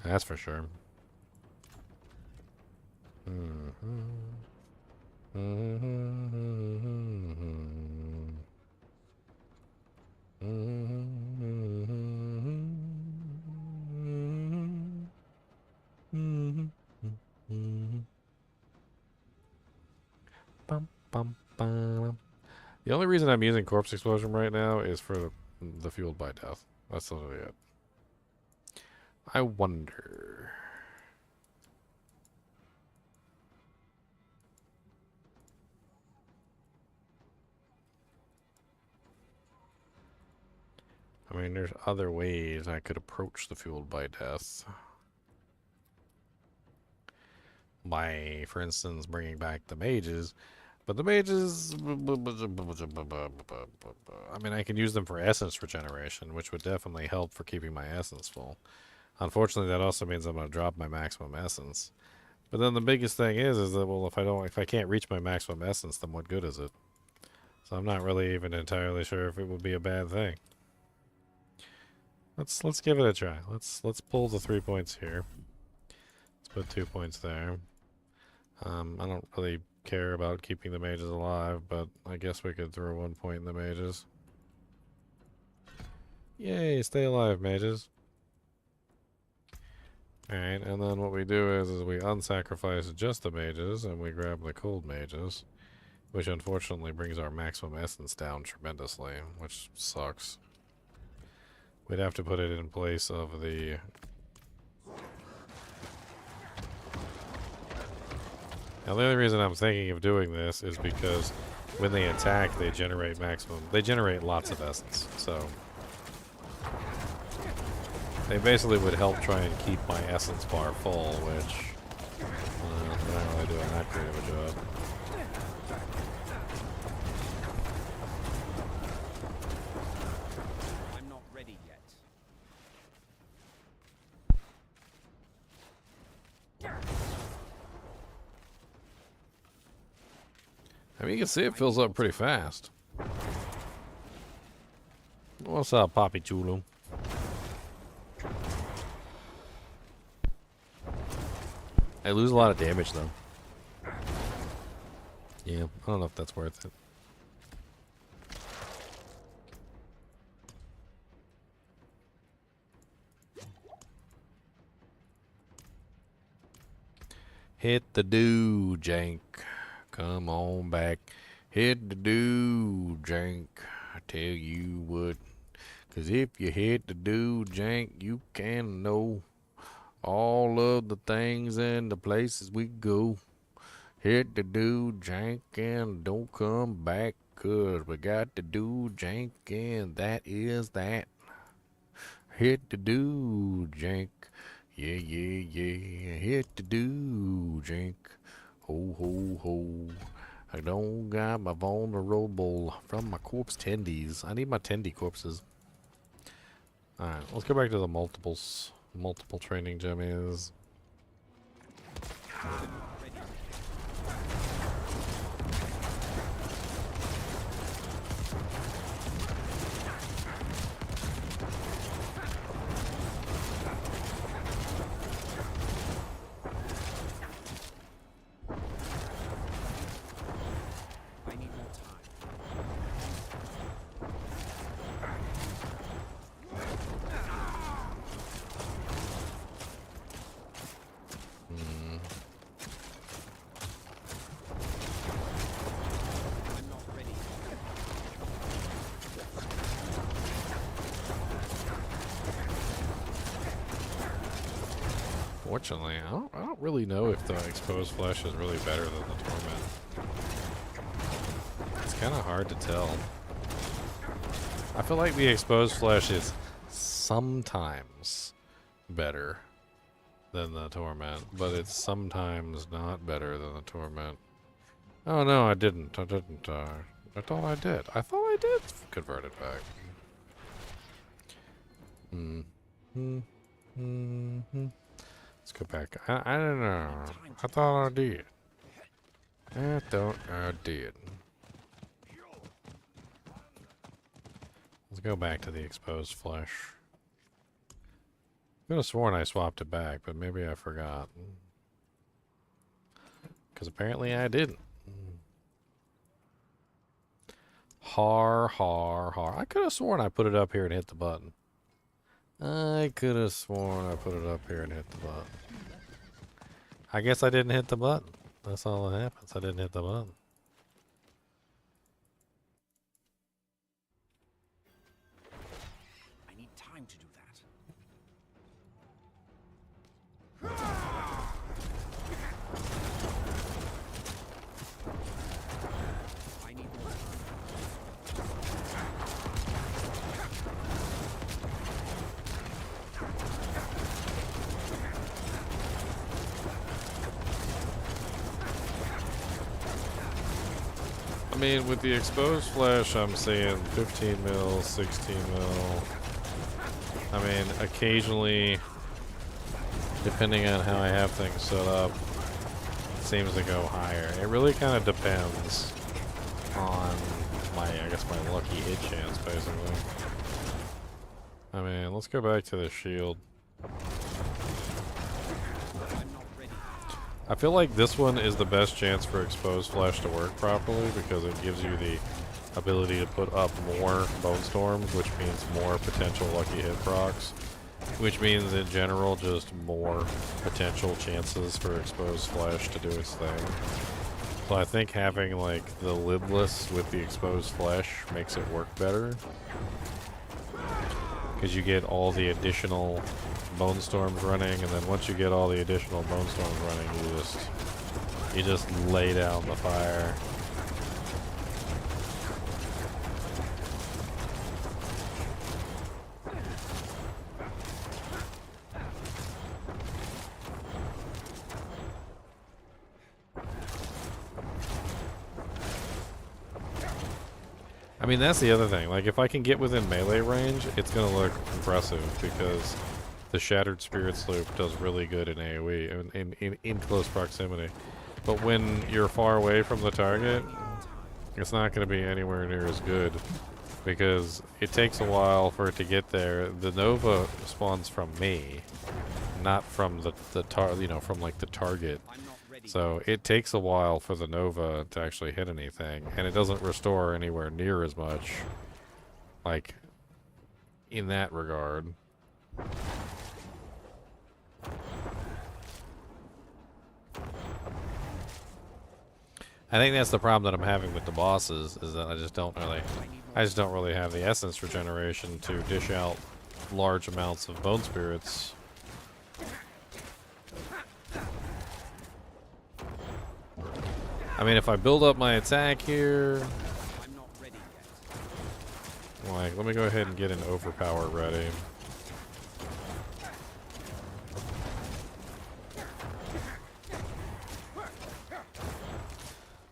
That's for sure. Bum, bum, bum. The only reason I'm using Corpse Explosion right now is for the Fueled by Death. That's literally it. I wonder... I mean, there's other ways I could approach the Fueled by Death. By, for instance, bringing back the mages. But the mages, I mean, I can use them for essence regeneration, which would definitely help for keeping my essence full. Unfortunately, that also means I'm going to drop my maximum essence. But then the biggest thing is that, well, if I can't reach my maximum essence, then what good is it? So I'm not really even entirely sure if it would be a bad thing. Let's give it a try. Let's pull the 3 points here. Let's put 2 points there. I don't really care about keeping the mages alive, but I guess we could throw 1 point in the mages. Yay, stay alive, mages. Alright, and then what we do is we unsacrifice just the mages, and we grab the cold mages, which unfortunately brings our maximum essence down tremendously, which sucks. We'd have to put it in place of the... Now the only reason I'm thinking of doing this is because when they attack, they generate lots of essence, so they basically would help try and keep my essence bar full, which they're not really doing that great of a job. I'm not ready yet. I mean, you can see it fills up pretty fast. What's up, Poppy Chulo? I lose a lot of damage, though. Yeah, I don't know if that's worth it. Hit the do, Jank. Come on back. Hit the do, Jank. I tell you what. 'Cause if you hit the do, Jank, you can know all of the things and the places we go. Hit the do, Jank, and don't come back. 'Cause we got the do, Jank, and that is that. Hit the do, Jank. Yeah, yeah, yeah. Hit the do, Jank. Ho, ho, ho. I don't got my vulnerable from my corpse tendies. I need my tendy corpses. Alright, let's go back to the multiples. Multiple training jummies. I need more time. I'm not ready. Fortunately, I don't really know if the exposed flesh is really better than the torment. It's kind of hard to tell. I feel like the exposed flesh is sometimes better than the torment, but it's sometimes not better than the torment. Oh no, I didn't. I thought I did. I thought I did convert it back. Let's go back. I don't know. I thought I did. I thought I did. Let's go back to the exposed flesh. I could have sworn I swapped it back, but maybe I forgot. Because apparently I didn't. Har, har, har. I could have sworn I put it up here and hit the button. I could have sworn I put it up here and hit the button. I guess I didn't hit the button. That's all that happens. I didn't hit the button. I need time to do that. I need more time. I mean, with the exposed flesh, I'm seeing 15 mil, 16 mil. I mean, occasionally, depending on how I have things set up, it seems to go higher. It really kind of depends on my, I guess, my lucky hit chance, basically. I mean, let's go back to the shield. I feel like this one is the best chance for exposed flesh to work properly because it gives you the ability to put up more bone storms, which means more potential lucky hit procs, which means in general just more potential chances for exposed flesh to do its thing. So I think having like the lidless with the exposed flesh makes it work better because you get all the additional bone storms running, and then once you get all the additional bone storms running, you just lay down the fire. I mean, that's the other thing. Like, if I can get within melee range, it's going to look impressive because the Shattered Spirits loop does really good in AoE, in close proximity. But when you're far away from the target, it's not going to be anywhere near as good because it takes a while for it to get there. The Nova spawns from me, not from from like the target. So it takes a while for the Nova to actually hit anything, and it doesn't restore anywhere near as much, like, in that regard. I think that's the problem that I'm having with the bosses, is that I just don't really have the essence regeneration to dish out large amounts of bone spirits. I mean, if I build up my attack here, like, let me go ahead and get an overpower ready.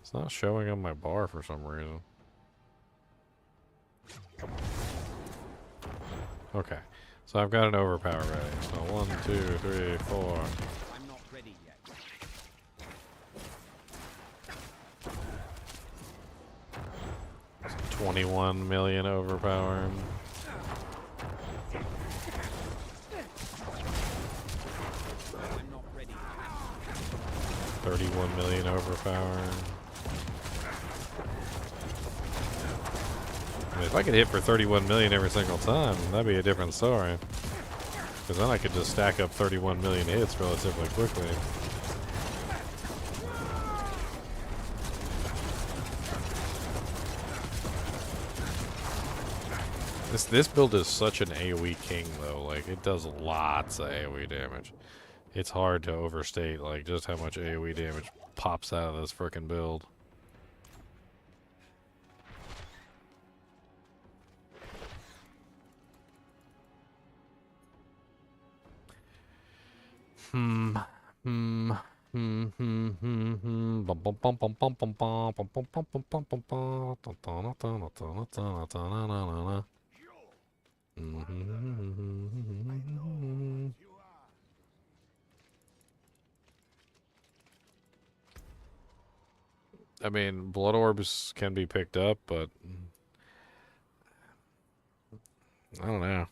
It's not showing on my bar for some reason. Okay, so I've got an overpower ready. So 1, 2, 3, 4. 21 million overpower. $31 million overpower. I mean, if I could hit for 31 million every single time, that'd be a different story. Because then I could just stack up 31 million hits relatively quickly. This build is such an AoE king, though. Like, it does lots of AoE damage. It's hard to overstate, like, just how much AoE damage pops out of this frickin' build. I mean, blood orbs can be picked up, but I don't know.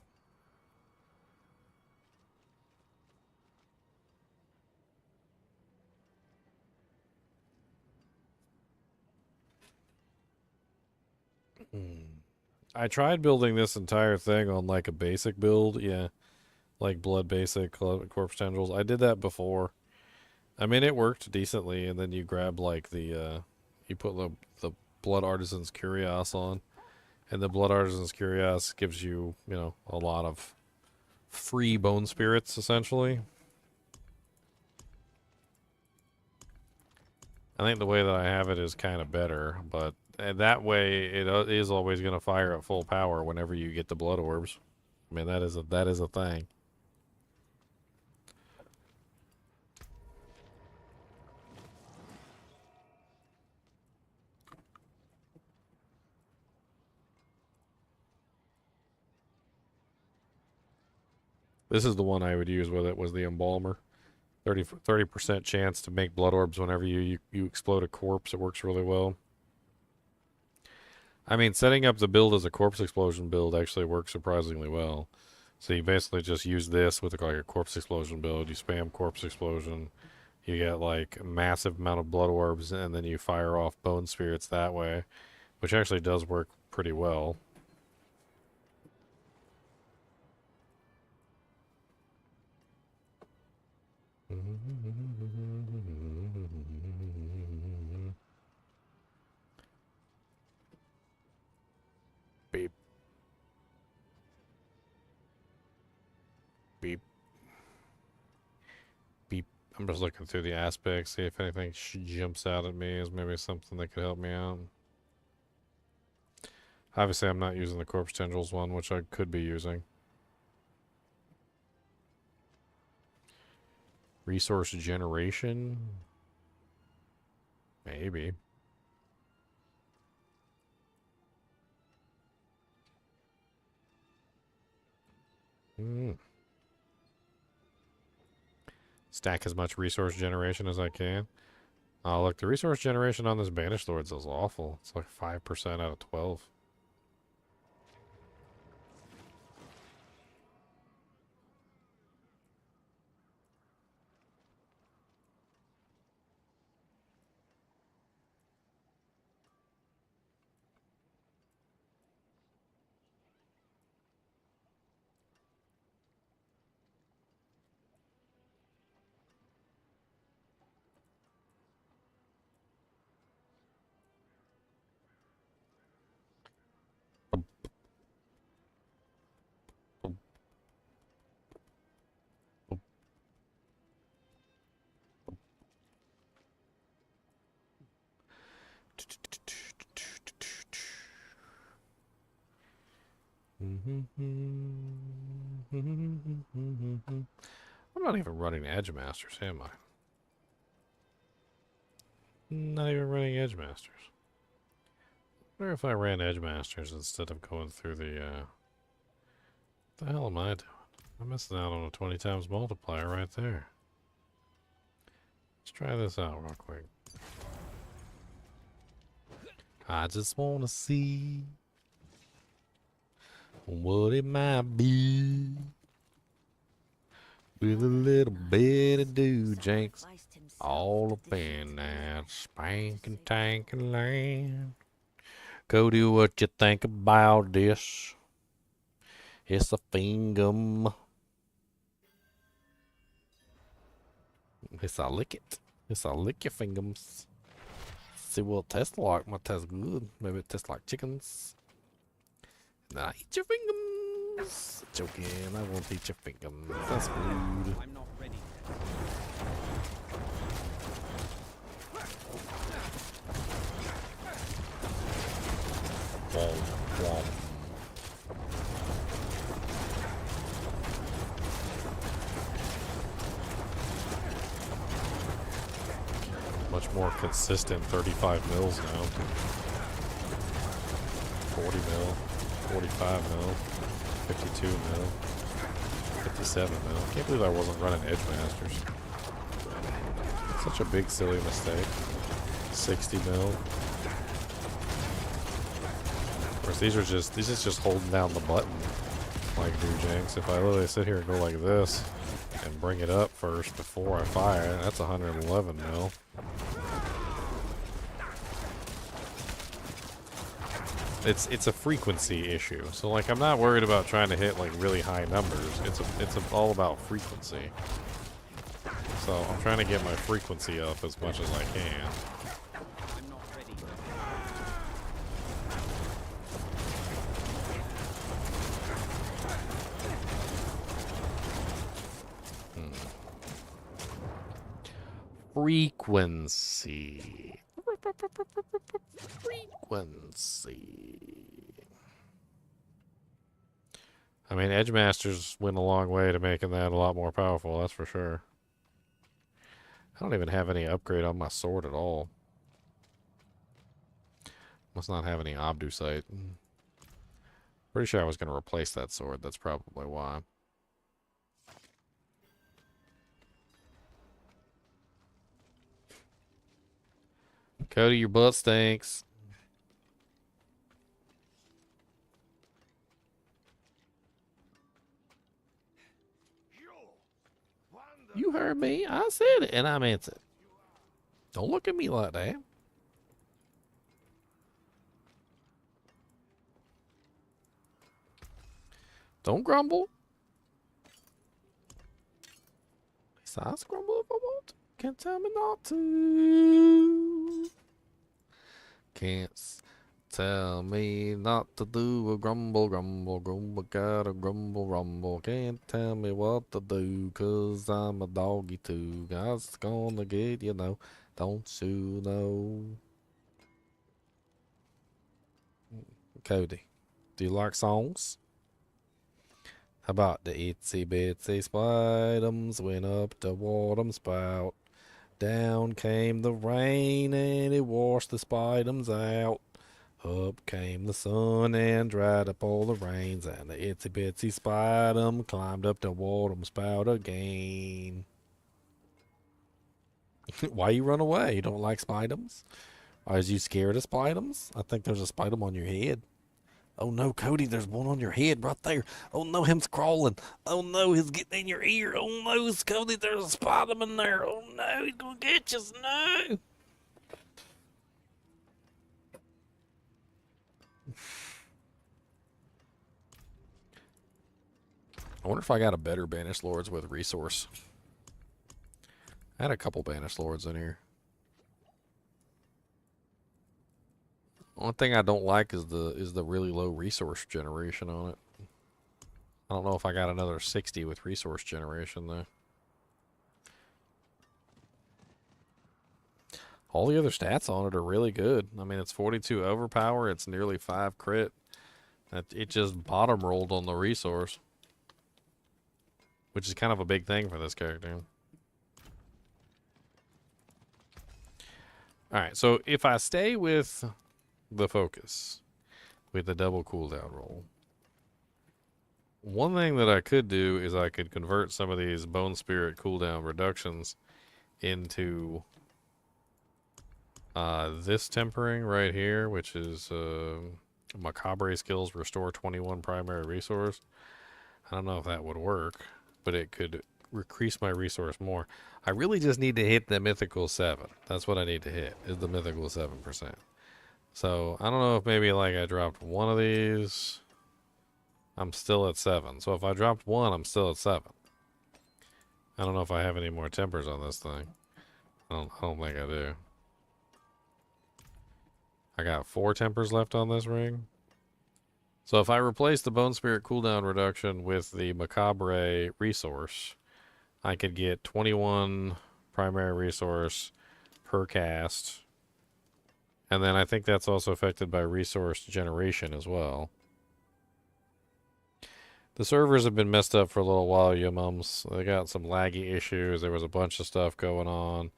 I tried building this entire thing on like a basic build, yeah, like blood basic corpse tendrils. I did that before. I mean, it worked decently, and then you grab like the you put the blood artisan's curios on, and the blood artisan's curios gives you, you know, a lot of free bone spirits essentially. I think the way that I have it is kind of better, but that way it is always going to fire at full power whenever you get the blood orbs. I mean, that is a thing. This is the one I would use with it, was the Embalmer. 30% chance to make blood orbs whenever you explode a corpse. It works really well. I mean, setting up the build as a corpse explosion build actually works surprisingly well. So you basically just use this with like a corpse explosion build. You spam corpse explosion. You get like a massive amount of blood orbs, and then you fire off bone spirits that way, which actually does work pretty well. Beep. Beep. Beep. I'm just looking through the aspects, see if anything jumps out at me as maybe something that could help me out. Obviously, I'm not using the corpse tendrils one, which I could be using. Resource generation? Maybe. Stack as much resource generation as I can. Oh, look, the resource generation on this Banished Lords is awful. It's like 5% out of 12. I'm not even running Edge Masters, am I? Not even running Edge Masters. I wonder if I ran Edge Masters instead of going through the, what the hell am I doing? I'm missing out on a 20 times multiplier right there. Let's try this out real quick. I just want to see what it might be with a little bit of do-janks all up in that spanking tanking land. Cody, what you think about this? It's a fingum. It's a lick it. It's a lick your fingums. See what it tastes like. Might taste good. Maybe it tastes like chickens. Nah, eat your fingers. Joking, I won't eat your fingers. That's rude. I'm not ready. Womp, womp. Much more consistent 35 mils now. 40 mil, 45 mil, 52 mil, 57 mil. Can't believe I wasn't running Edge Masters. Such a big silly mistake. 60 mil. Of course, these is just holding down the button like do-janks. If I literally sit here and go like this and bring it up first before I fire, that's 111 mil. It's a frequency issue. So like I'm not worried about trying to hit like really high numbers. It's all about frequency. So I'm trying to get my frequency up as much as I can. Frequency. Frequency. I mean, Edge Masters went a long way to making that a lot more powerful, that's for sure. I don't even have any upgrade on my sword at all. Must not have any Obdusite. Pretty sure I was going to replace that sword, that's probably why. Cody, your butt stinks. You heard me. I said it, and I meant it. Don't look at me like that. Don't grumble. Besides, grumble if I want. Can't tell me not to. Can't tell me not to do a grumble, grumble, grumble. Gotta grumble, rumble. Can't tell me what to do, 'cause I'm a doggy too. God's gonna get you know. Don't you know? Cody, do you like songs? How about the itsy bitsy spiders went up the water spout? Down came the rain and it washed the spiders out. Up came the sun and dried up all the rains, and the itsy bitsy spider climbed up the water spout again. Why you run away? You don't like spiders? Are you scared of spiders? I think there's a spider on your head. Oh no, Cody, there's one on your head right there. Oh no, him's crawling. Oh no, he's getting in your ear. Oh no, Cody, there's a spider in there. Oh no, he's gonna get you. No. I wonder if I got a better Banished Lords with resource. I had a couple Banished Lords in here. One thing I don't like is the really low resource generation on it. I don't know if I got another 60 with resource generation though. All the other stats on it are really good. I mean, it's 42 overpower, it's nearly 5 crit. It just bottom rolled on the resource, which is kind of a big thing for this character. Alright, so if I stay with the focus, with the double cooldown roll, one thing that I could do is I could convert some of these Bone Spirit cooldown reductions into this tempering right here, which is Macabre skills restore 21 primary resource. I don't know if that would work, but it could increase my resource more. I really just need to hit the mythical 7. That's what I need to hit, is the mythical 7%. So I don't know if maybe like I dropped one of these, I'm still at 7. So if I dropped one, I'm still at 7. I don't know if I have any more tempers on this thing. I don't think I do. I got 4 tempers left on this ring. So if I replace the Bone Spirit cooldown reduction with the Macabre resource, I could get 21 primary resource per cast. And then I think that's also affected by resource generation as well. The servers have been messed up for a little while, you mums. They got some laggy issues. There was a bunch of stuff going on.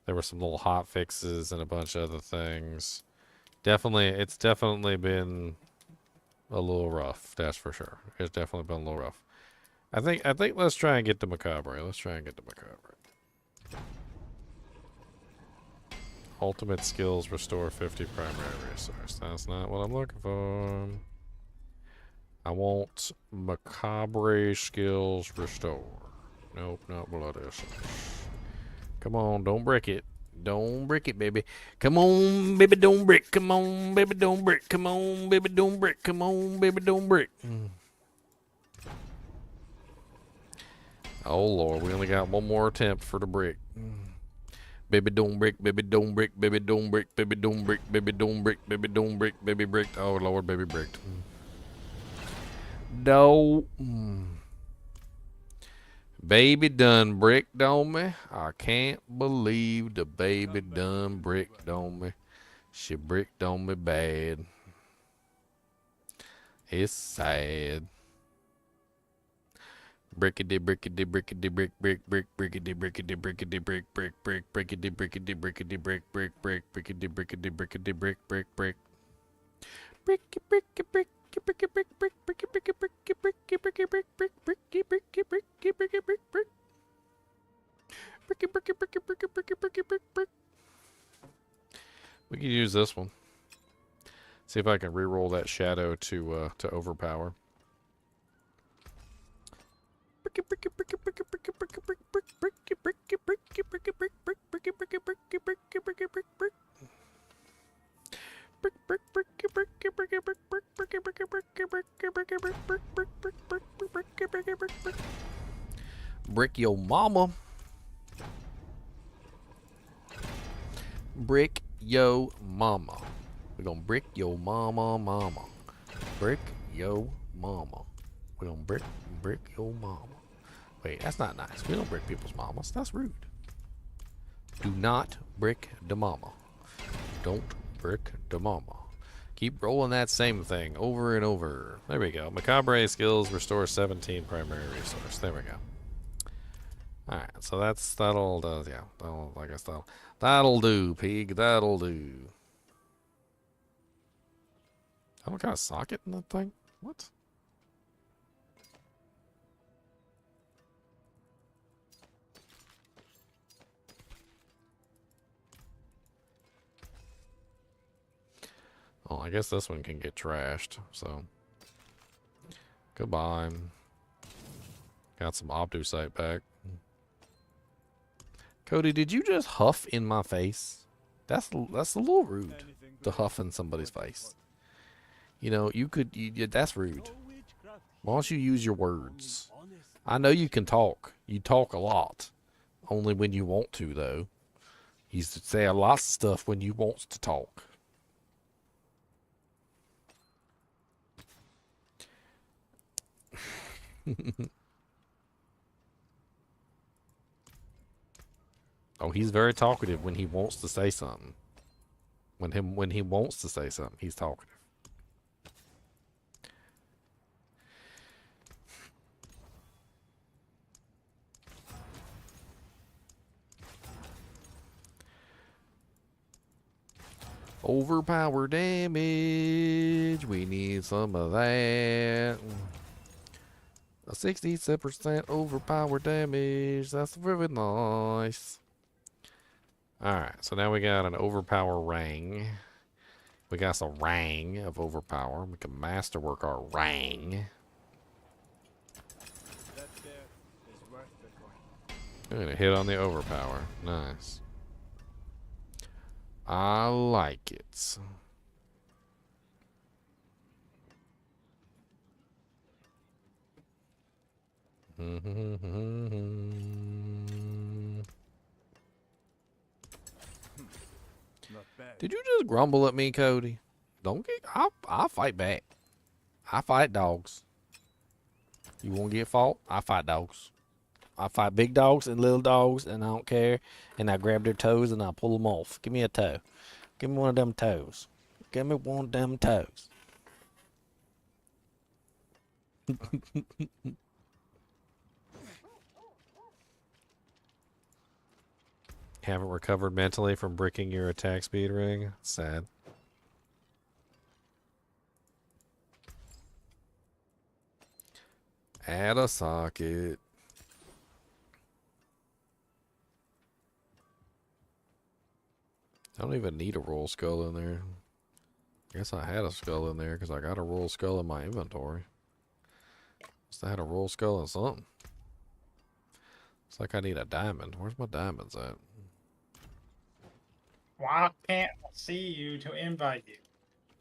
There were some little hot fixes and a bunch of other things. It's definitely been a little rough, that's for sure. It's definitely been a little rough. I think let's try and get the Macabre. Let's try and get the Macabre. Ultimate skills restore 50 primary resource. That's not what I'm looking for. I want Macabre skills restore. Nope, not blood essence. Come on, don't break it. Don't break it, baby. Come on, baby, don't break. Come on, baby, don't break. Come on, baby, don't break. Come on, baby, don't break. Oh, Lord, we only got one more attempt for the brick. Baby, don't break. Baby, don't break. Baby, don't break. Baby, don't break. Baby, don't break. Baby, don't break. Baby, bricked. Oh, Lord, baby, bricked. No. Baby done bricked on me. I can't believe the baby done bricked on me. She bricked on me bad. It's sad. Brickety brickety brickety brick brick brick brickety brickety brickety brick brick brick brickety brickety brickety brick brick brick brickety brickety brickety brick brick brick bricky bricky brick bricky brick brick bricky bricky bricky bricky bricky brick brick bricky bricky bricky bricky brick brick bricky bricky bricky bricky bricky bricky brick brick could use this one. See if I can re-roll that shadow to overpower. Brick yo mama. Brick yo mama. We're gonna brick yo mama. Brick yo mama. We're gonna brick yo mama. Wait, that's not nice. We don't brick people's mamas. That's rude. Do not brick the mama. Don't brick the mama. Keep rolling that same thing over and over. There we go. Macabre skills restore 17 primary resource. There we go. Alright, so that'll I guess that'll do, pig. That'll do. I don't got a socket in that thing? What? Oh, I guess this one can get trashed, so. Goodbye. Got some Optusite back. Cody, did you just huff in my face? That's a little rude to huff in somebody's face. You know, that's rude. Why don't you use your words? I know you can talk. You talk a lot. Only when you want to, though. You say a lot of stuff when you want to talk. Oh, he's very talkative when he wants to say something. When he wants to say something, he's talkative. Overpower damage. We need some of that. A 67% overpower damage. That's very nice. Alright, so now we got an overpower rang. We got some rang of overpower. We can masterwork our rang. I'm gonna hit on the overpower. Nice. I like it. Did you just grumble at me, Cody? Don't get. I'll fight back. I fight dogs. You want to get fought? I fight dogs. I fight big dogs and little dogs, and I don't care. And I grab their toes and I pull them off. Give me a toe. Give me one of them toes. Give me one of them toes. Haven't recovered mentally from bricking your attack speed ring? Sad. Add a socket. I don't even need a roll skull in there. I guess I had a skull in there because I got a roll skull in my inventory. Must have had a roll skull and something. Looks like I need a diamond. Where's my diamonds at? Why can't I see you to invite you?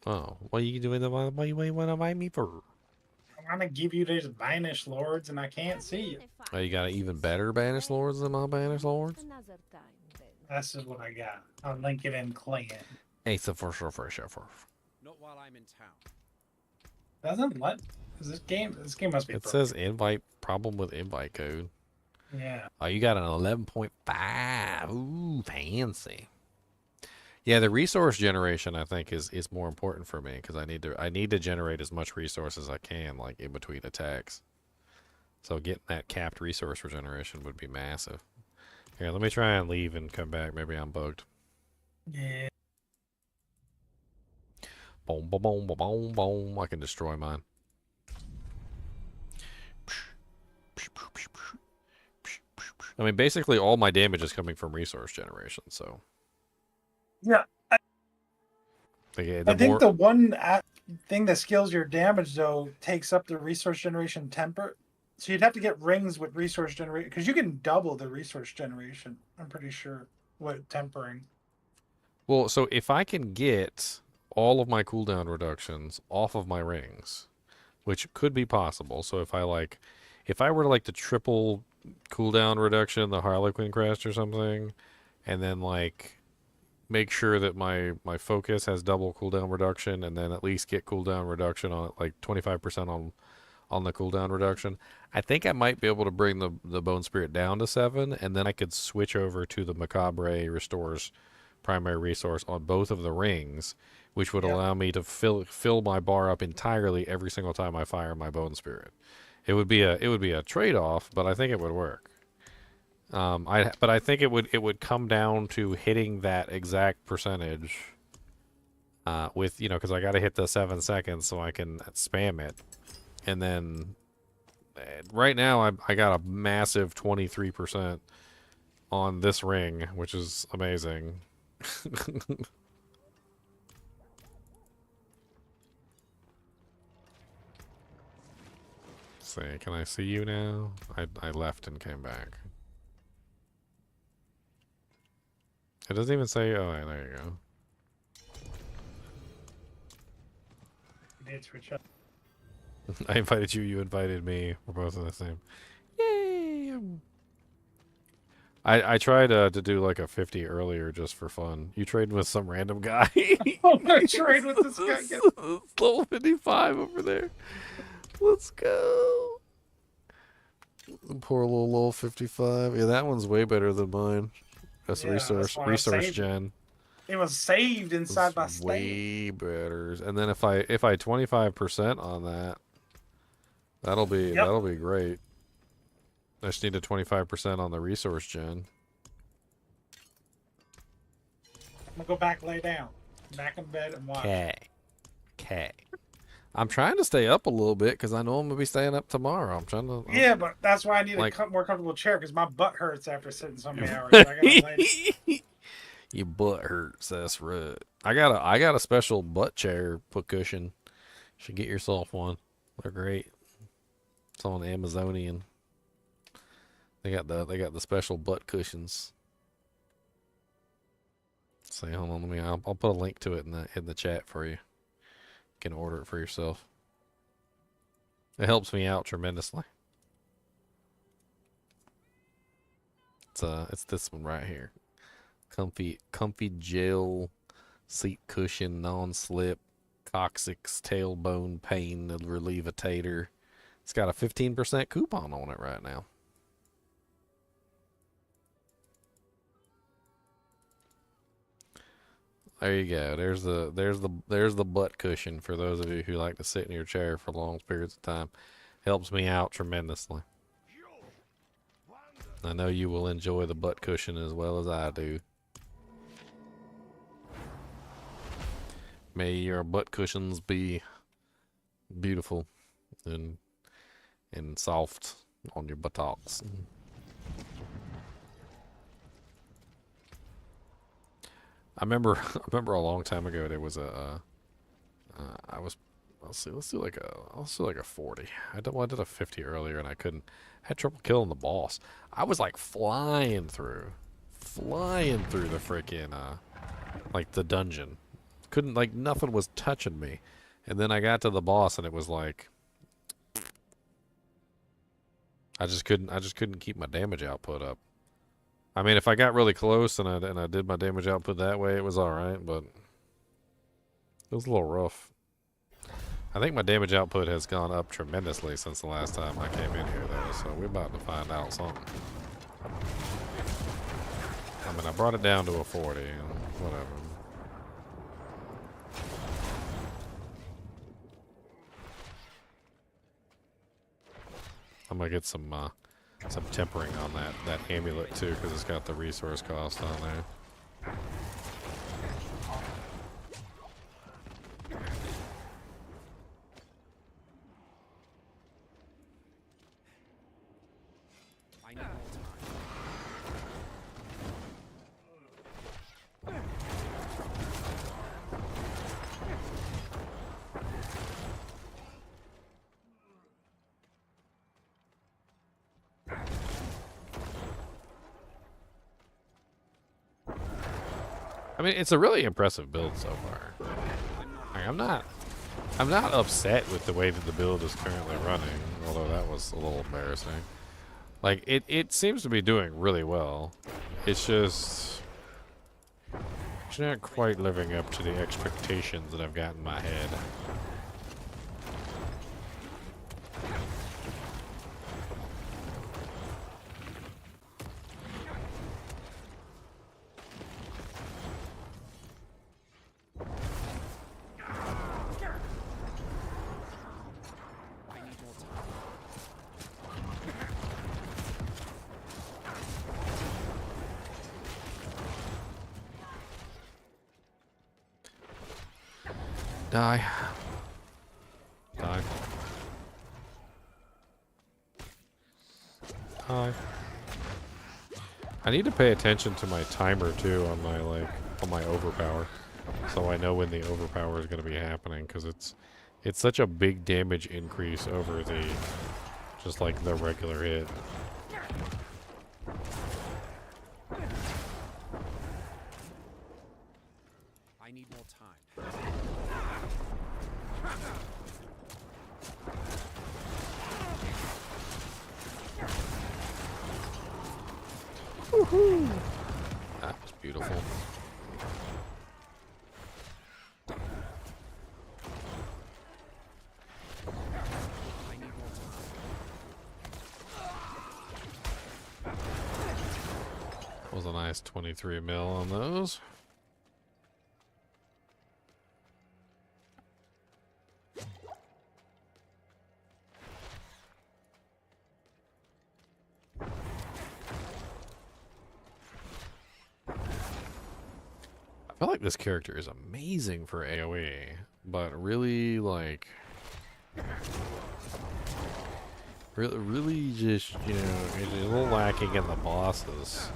Oh, what are you doing? What you want to invite me for? I want to give you these banished lords, and I can't see you. Oh, you got even better banished lords than my banished lords? This is what I got. I'll link it in clan. Hey, so for sure. Not while I'm in town. Doesn't let. This game must be. It broken. says invite problem with invite code. Yeah. Oh, you got an 11.5. Ooh, fancy. Yeah, the resource generation I think is more important for me because I need to generate as much resource as I can, like in between attacks. So getting that capped resource regeneration would be massive. Here, let me try and leave and come back. Maybe I'm bugged. Yeah. Boom, boom, boom, boom, boom, boom. I can destroy mine. I mean, basically all my damage is coming from resource generation, so. Yeah. I think the one thing that scales your damage though takes up the resource generation temper. So you'd have to get rings with resource generation because you can double the resource generation. I'm pretty sure with tempering. Well, so if I can get all of my cooldown reductions off of my rings, which could be possible. So if I were to like the triple cooldown reduction, the Harlequin Crest or something, and then like make sure that my focus has double cooldown reduction, and then at least get cooldown reduction on it, like 25% on the cooldown reduction. I think I might be able to bring the Bone Spirit down to 7, and then I could switch over to the Macabre Restores primary resource on both of the rings, which would allow me to fill my bar up entirely every single time I fire my Bone Spirit. It would be a trade-off, but I think it would work. But I think it would come down to hitting that exact percentage with, because I got to hit the 7 seconds so I can spam it. And then right now I got a massive 23% on this ring, which is amazing. See, can I see you now? I left and came back. It doesn't even say, oh, there you go. You did switch up. I invited you, you invited me. We're both in the same. Yay! I tried to do like a 50 earlier just for fun. You trade with some random guy. I'm gonna trade with this guy. Level 55 over there. Let's go. Poor little 55. Yeah, that one's way better than mine. That's resource gen. It was saved inside my state. Way better. And then if I 25% on that, that'll be great. I just need a 25% on the resource gen. I'm gonna go back, lay down, back in bed, and watch. Okay. I'm trying to stay up a little bit because I know I'm gonna be staying up tomorrow. I'm trying to. Yeah, but that's why I need a more comfortable chair because my butt hurts after sitting so many hours. So I gotta lay. Your butt hurts. That's right. I got a special butt chair cushion. You should get yourself one. They're great. It's on Amazonian. They got the special butt cushions. Say, hold on, I'll put a link to it in the chat for you. You can order it for yourself. It helps me out tremendously. It's this one right here. Comfy gel seat cushion, non-slip, coccyx tailbone pain relievitator. It's got a 15% coupon on it right now. There you go. There's the butt cushion for those of you who like to sit in your chair for long periods of time. Helps me out tremendously. I know you will enjoy the butt cushion as well as I do. May your butt cushions be beautiful and soft on your buttocks. I remember a long time ago there was let's do like a 40. I did a 50 earlier and I had trouble killing the boss. I was like flying through the freaking like the dungeon. Couldn't, like, nothing was touching me. And then I got to the boss and it was like I just couldn't keep my damage output up. I mean, if I got really close and I did my damage output that way, it was alright, but it was a little rough. I think my damage output has gone up tremendously since the last time I came in here, though, so we're about to find out something. I mean, I brought it down to a 40, whatever. I'm gonna get some tempering on that amulet too, because it's got the resource cost on there. I mean, it's a really impressive build so far. Like, I'm not upset with the way that the build is currently running, although that was a little embarrassing. Like, it seems to be doing really well. It's just it's not quite living up to the expectations that I've got in my head. Die. Die. Die. I need to pay attention to my timer too on my overpower, so I know when the overpower is going to be happening, because it's such a big damage increase over the just like the regular hit. I need more time. Woohoo! That was beautiful. That was a nice 23 mil on those. I feel like this character is amazing for AoE, but really, like, really just, you know, it's a little lacking in the bosses.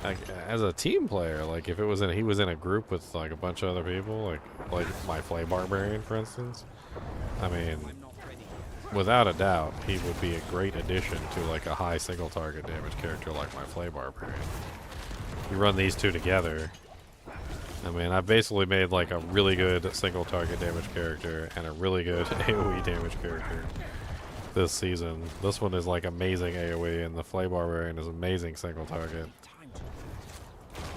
Like, as a team player, like, if it was he was in a group with, like, a bunch of other people, like my Flay Barbarian, for instance, I mean, without a doubt, he would be a great addition to, like, a high single target damage character like my Flay Barbarian. You run these two together, I mean, I've basically made like a really good single target damage character and a really good AoE damage character this season. This one is like amazing AoE, and the Flay Barbarian is amazing single target.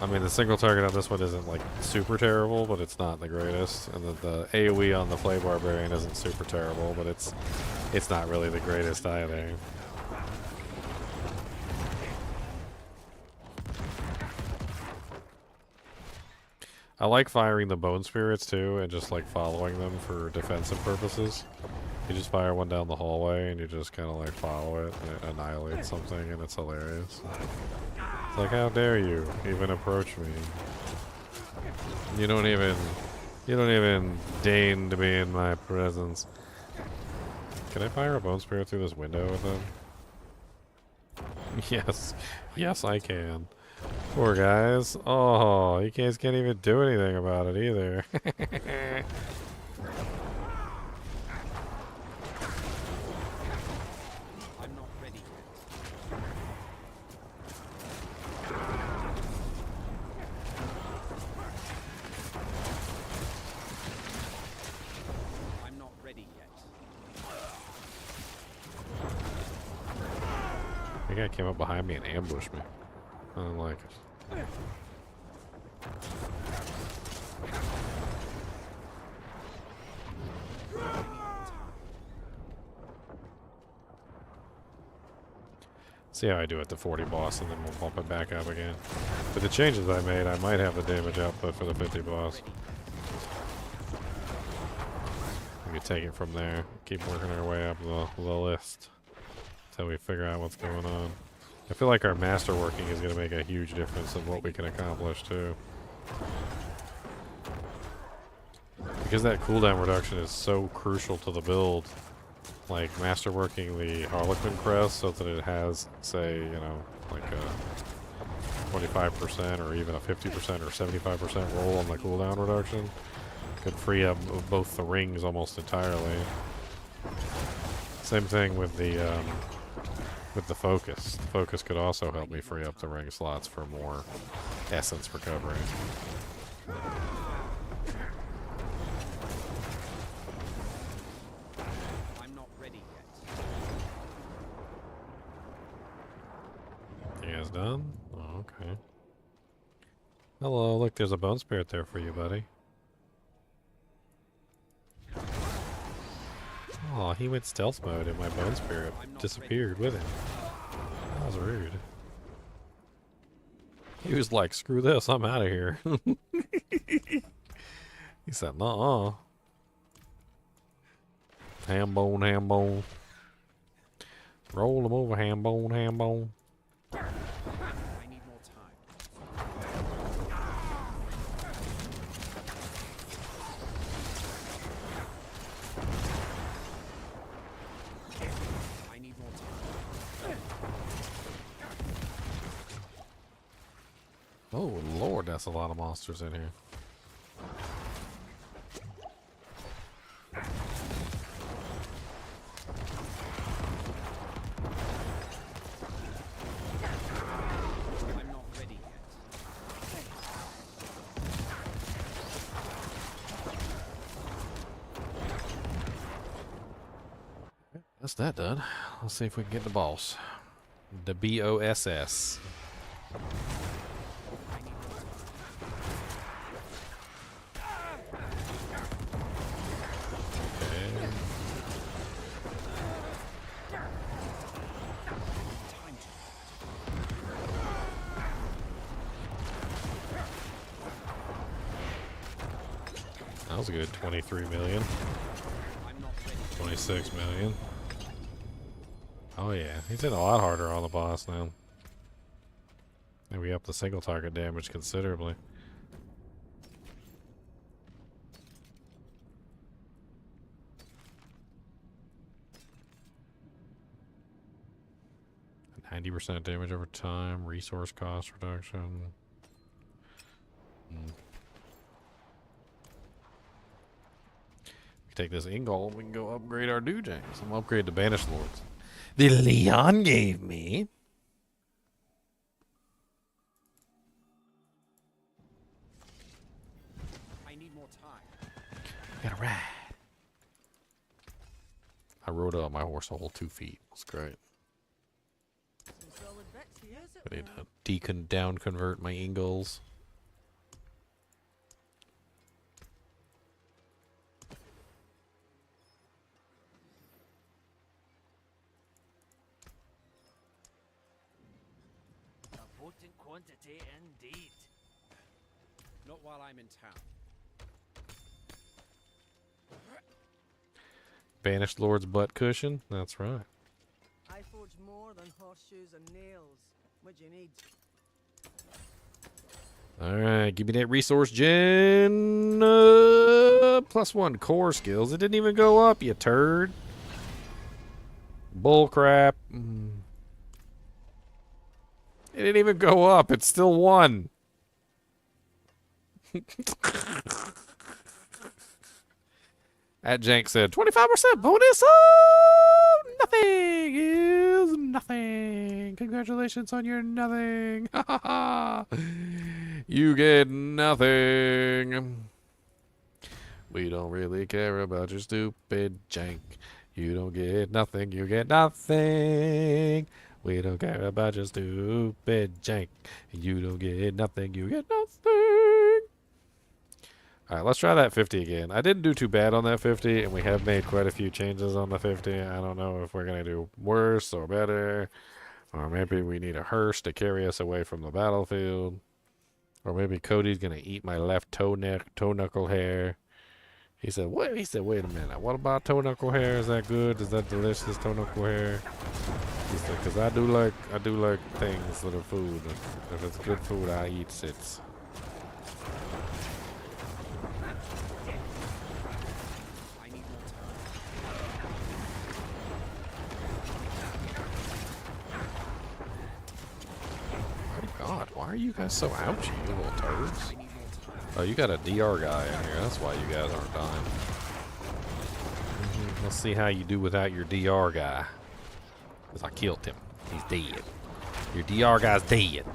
I mean, the single target on this one isn't like super terrible, but it's not the greatest. And the AoE on the Flay Barbarian isn't super terrible, but it's not really the greatest either. I like firing the Bone Spirits too, and just like following them for defensive purposes. You just fire one down the hallway, and you just kind of like follow it, and it annihilates something, and it's hilarious. It's like, how dare you even approach me? You don't even deign to be in my presence. Can I fire a Bone Spirit through this window with him? Yes, yes I can. Poor guys. Oh, you guys can't even do anything about it either. I'm not ready yet. I'm not ready yet. The guy came up behind me and ambushed me. I don't like it. See how I do at the 40 boss, and then we'll bump it back up again. With the changes I made, I might have the damage output for the 50 boss. We can take it from there. Keep working our way up the list until we figure out what's going on. I feel like our master working is going to make a huge difference in what we can accomplish too. Because that cooldown reduction is so crucial to the build. Like master working the Harlequin crest so that it has, say, you know, like a 25% or even a 50% or 75% roll on the cooldown reduction could free up both the rings almost entirely. Same thing with the focus. The focus could also help me free up the ring slots for more essence recovery. I'm not ready yet. You guys done? Oh, okay. Hello, look, there's a bone spirit there for you, buddy. Oh, he went stealth mode and my bone spirit disappeared with him. That was rude. He was like, screw this, I'm out of here. He said, nuh-uh. Ham bone, ham bone. Roll him over, ham bone, ham bone. I need more time. I need more time. Oh, Lord, that's a lot of monsters in here. I'm not ready yet. That's that done. Let's see if we can get the boss. The BOSS. That was a good 23 million. 26 million. Oh yeah, he's hitting a lot harder on the boss now. And we up the single target damage considerably. And 90% damage over time, resource cost reduction. Take this Ingol, we can go upgrade our Doojangs. I'm gonna upgrade the Banished Lords. The Leon gave me. I need more time. Gotta ride. I rode up my horse a whole 2 feet. It's great. I need to down convert my Ingols. Quantity indeed. Not while I'm in town. Banished Lord's butt cushion? That's right. I forge more than horseshoes and nails. What do you need? Alright, give me that resource gen. +1 core skills. It didn't even go up, you turd. Bullcrap. It didn't even go up. It's still 1. At Jank said 25% bonus. Oh, nothing is nothing. Congratulations on your nothing. You get nothing. We don't really care about your stupid Jank. You don't get nothing. You get nothing. We don't care about your stupid Jank. You don't get nothing. You get nothing. Alright, let's try that 50 again. I didn't do too bad on that 50, and we have made quite a few changes on the 50. I don't know if we're going to do worse or better. Or maybe we need a hearse to carry us away from the battlefield. Or maybe Cody's going to eat my left toe knuckle hair. He said, "What?" He said, "Wait a minute. What about toe knuckle hair? Is that good? Is that delicious toe knuckle hair?" He said, "Because I do like things that are food. If it's good food, I eat it." Oh God, why are you guys so ouchy, you little turds? Oh, you got a DR guy in here. That's why you guys aren't dying. Let's see how you do without your DR guy. Because I killed him. He's dead. Your DR guy's dead.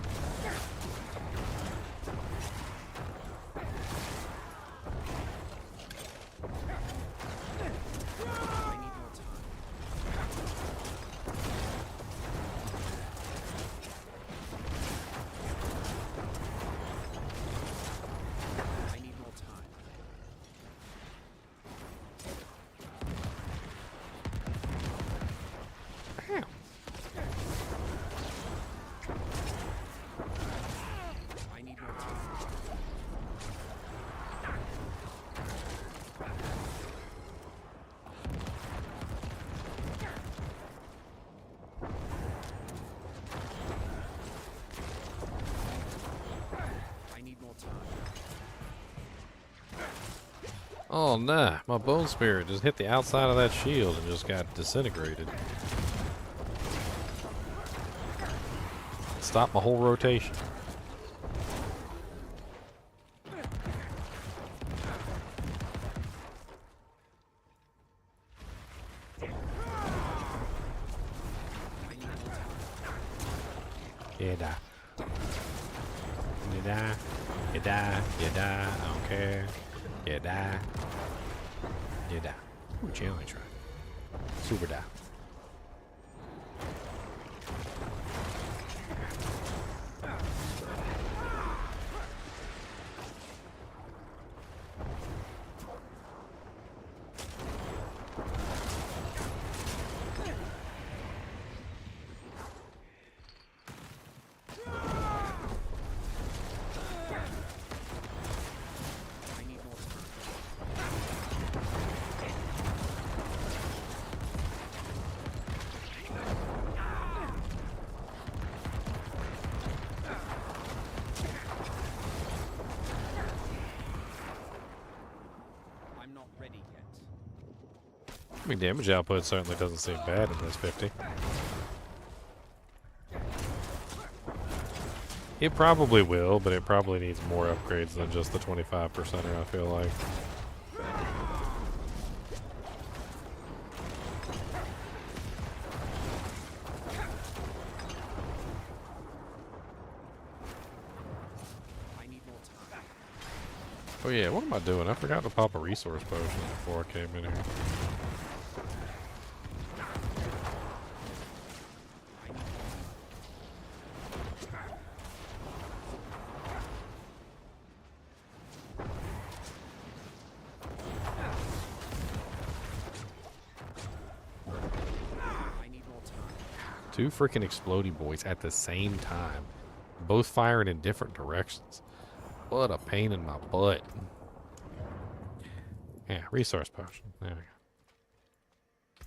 Oh nah, my bone spirit just hit the outside of that shield and just got disintegrated. Stopped my whole rotation. Yeah, die. You die. You die. You die. I don't care. You die. You die. Ooh, challenge try. Super die. I mean, damage output certainly doesn't seem bad in this 50. It probably will, but it probably needs more upgrades than just the 25%er, I feel like. Oh yeah, what am I doing? I forgot to pop a resource potion before I came in here. Two freaking exploding boys at the same time. Both firing in different directions. What a pain in my butt. Yeah, resource potion. There we go.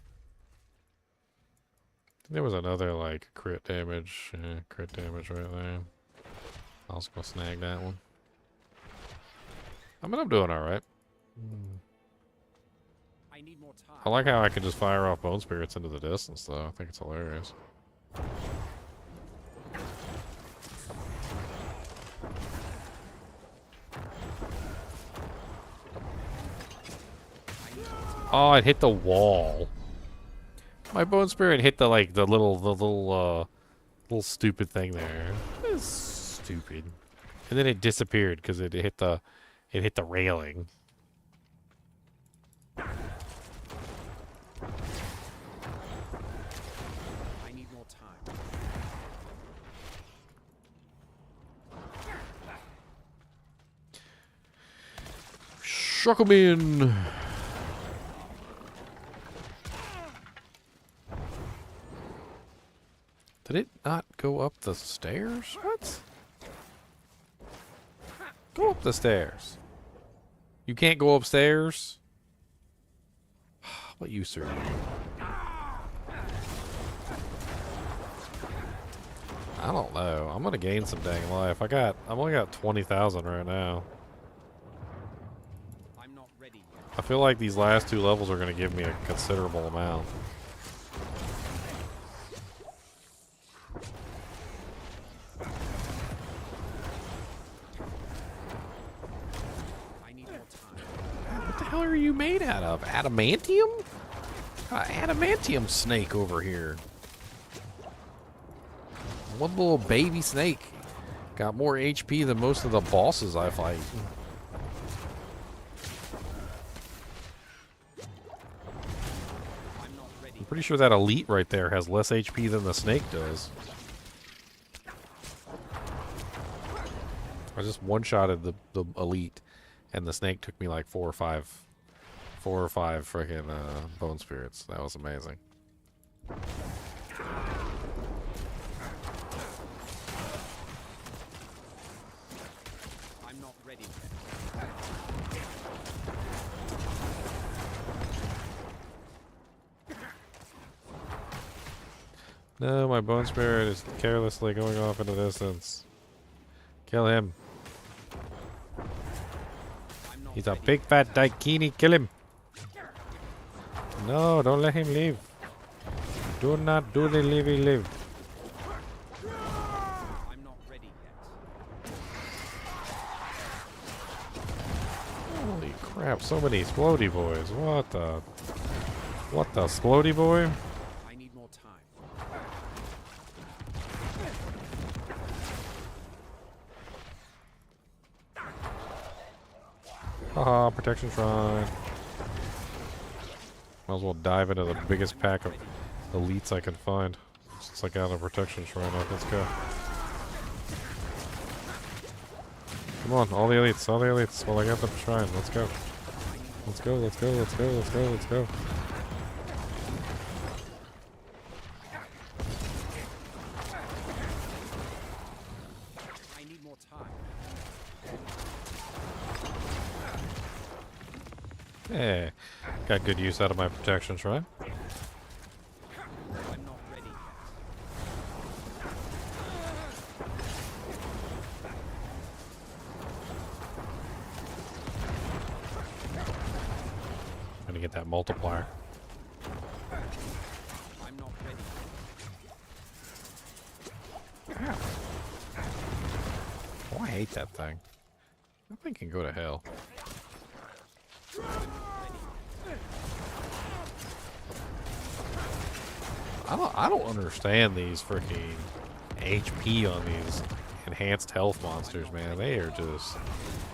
There was another, like, crit damage. Yeah, crit damage right there. I'll just go snag that one. I mean, I'm doing alright. I like how I can just fire off bone spirits into the distance, though. I think it's hilarious. Oh, it hit the wall. My bone spirit hit the little stupid thing there. It's stupid. And then it disappeared because it hit the railing. I need more time. Shock 'em in. Did it not go up the stairs? What? Go up the stairs. You can't go upstairs? What use are you? I don't know. I'm gonna gain some dang life. I've only got 20,000 right now. I'm not ready yet. I feel like these last two levels are gonna give me a considerable amount. What the hell are you made out of? Adamantium? Adamantium snake over here. One little baby snake. Got more HP than most of the bosses I fight. I'm pretty sure that elite right there has less HP than the snake does. I just one-shotted the elite, and the snake took me like four or five freaking bone spirits. That was amazing. I'm not ready yet. No, my bone spirit is carelessly going off into the distance. Kill him. He's a big fat daikini. Kill him. No, don't let him leave. Do not do the livey live. I'm not ready yet. Holy crap, so many explodey boys. What the explodey boy? I need more time. Haha, protection shrine. Might as well dive into the biggest pack of elites I can find. Since I got a protection shrine up, let's go. Come on, all the elites, Well, I got the shrine, let's go. Let's go, let's go, let's go, let's go, let's go. I need more time. Hey, got good use out of my protection shrine. I'm not ready yet. Gonna get that multiplier. I'm not ready Ow. Oh, I hate that thing. That thing can go to hell. I don't understand these freaking HP on these enhanced health monsters, man. They are just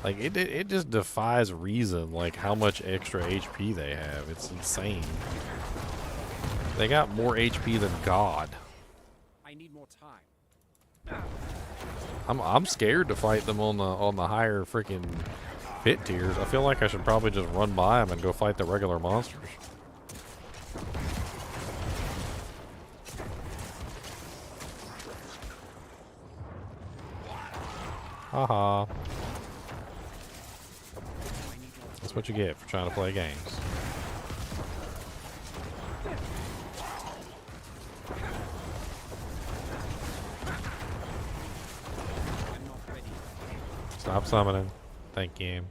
like it just defies reason, like how much extra HP they have. It's insane. They got more HP than God. I need more time. I'm scared to fight them on the higher freaking pit tiers. I feel like I should probably just run by them and go fight the regular monsters. Haha. That's what you get for trying to play games. Stop summoning. Thank you.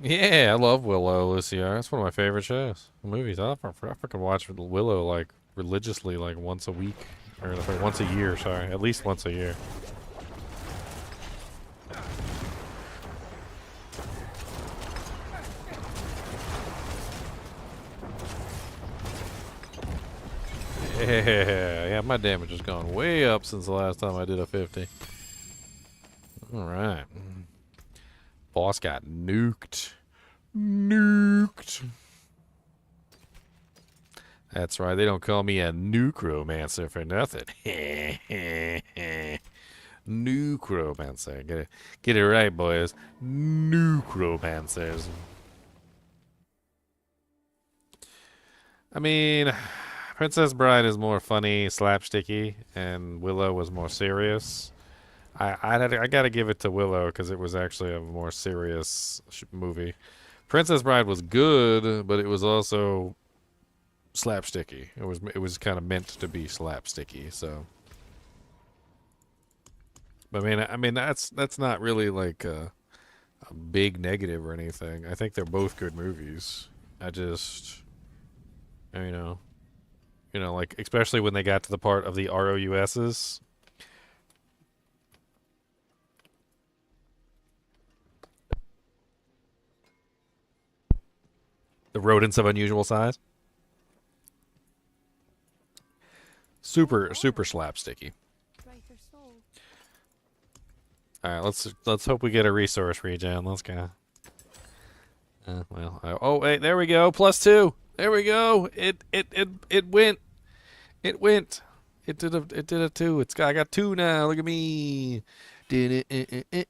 Yeah, I love Willow, Lucia. That's one of my favorite shows. Movies. I freaking watch Willow like religiously, like once a week. Or once a year, sorry. At least once a year. Yeah, my damage has gone way up since the last time I did a 50. Alright. Boss got nuked. Nuked. That's right, they don't call me a nucromancer for nothing. Nucromancer. Get it right, boys. Nucromancers. I mean, Princess Bride is more funny, slapsticky, and Willow was more serious. I gotta give it to Willow because it was actually a more serious movie. Princess Bride was good, but it was also slapsticky. It was kind of meant to be slapsticky. So, I mean that's not really like a big negative or anything. I think they're both good movies. I just, you know, like especially when they got to the part of the ROUSs. The rodents of unusual size. Super slapsticky. Alright, let's hope we get a resource regen. Let's go. Oh wait, there we go. +2. There we go. It went. It went. It did a 2. I got 2 now. Look at me. Did it.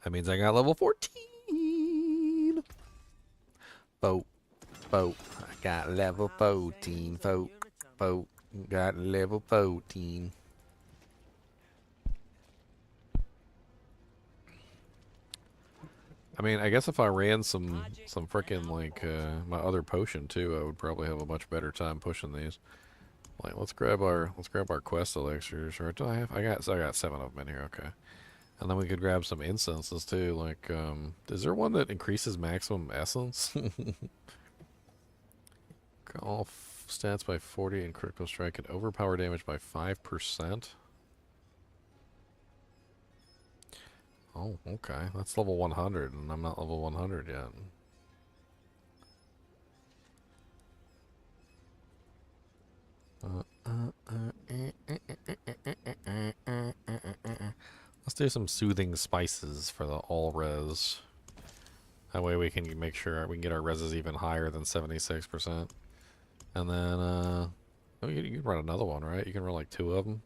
That means I got level 14. Boat. I got level 14, got level 14. I mean, I guess if I ran some freaking like my other potion too, I would probably have a much better time pushing these. Like, let's grab our quest elixirs. Or do I have? I got 7 of them in here. Okay, and then we could grab some incenses too. Like, is there one that increases maximum essence? All stats by 40 and critical strike and overpower damage by 5%. Oh, okay. That's level 100, and I'm not level 100 yet. Let's do some soothing spices for the all res. That way we can make sure we can get our reses even higher than 76%. And then, oh, you can run another one, right? You can run like 2 of them.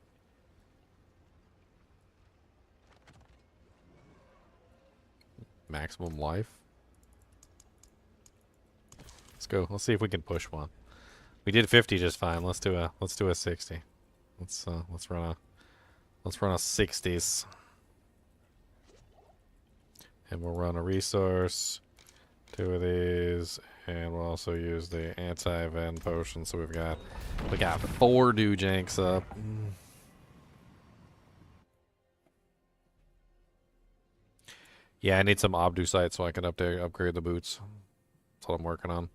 Maximum life. Let's go. Let's see if we can push one. We did 50 just fine. Let's do a 60. Let's run a 60s. And we'll run a resource, 2 of these, and we'll also use the anti-ven potion. So we got 4 Dewjanks up. Yeah, I need some Obducite so I can upgrade the boots. That's what I'm working on.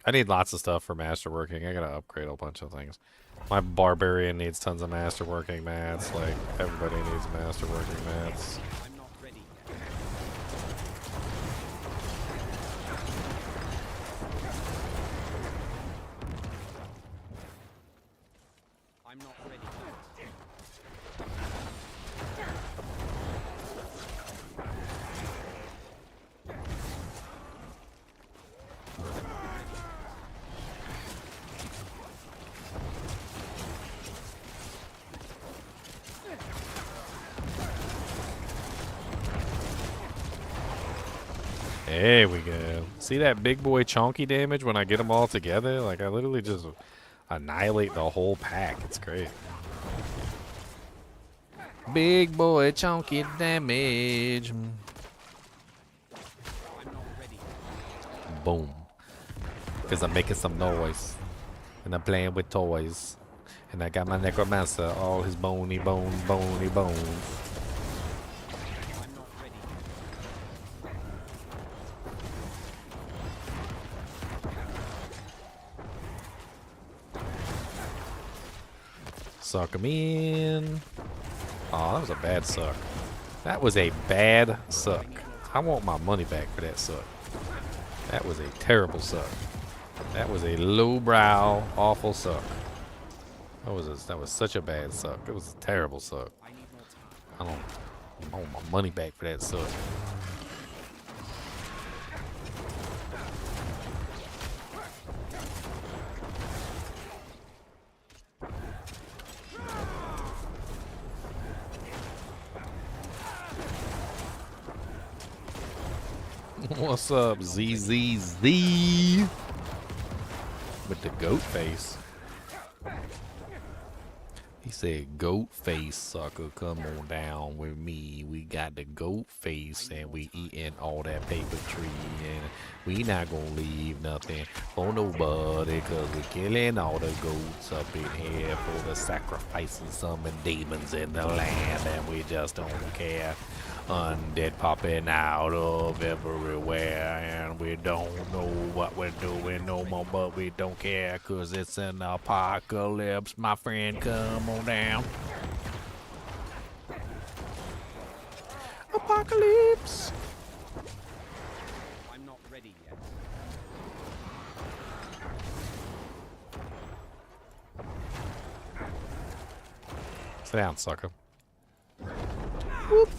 I need lots of stuff for masterworking. I gotta upgrade a bunch of things. My barbarian needs tons of masterworking mats. Like, everybody needs masterworking mats. I'm not ready yet. I'm not ready yet. There we go. See that big boy chonky damage when I get them all together? Like, I literally just annihilate the whole pack. It's great. Big boy chonky damage. Boom. Because I'm making some noise. And I'm playing with toys. And I got my necromancer, all his bony bones. Suck him in. Oh, that was a bad suck. That was a bad suck. I want my money back for that suck. That was a terrible suck. That was a lowbrow, awful suck. That was such a bad suck. It was a terrible suck. I want my money back for that suck. What's up, ZZZ? With the goat face. He said, goat face, sucker, come on down with me. We got the goat face and we eating all that paper tree. And we not gonna leave nothing for nobody, cause we killing all the goats up in here for the sacrificing summon demons in the land. And we just don't care. Undead popping out of everywhere, and we don't know what we're doing no more, but we don't care, cause it's an apocalypse, my friend. Come on down. Apocalypse. I'm not ready yet. Sit down, sucker. Whoop.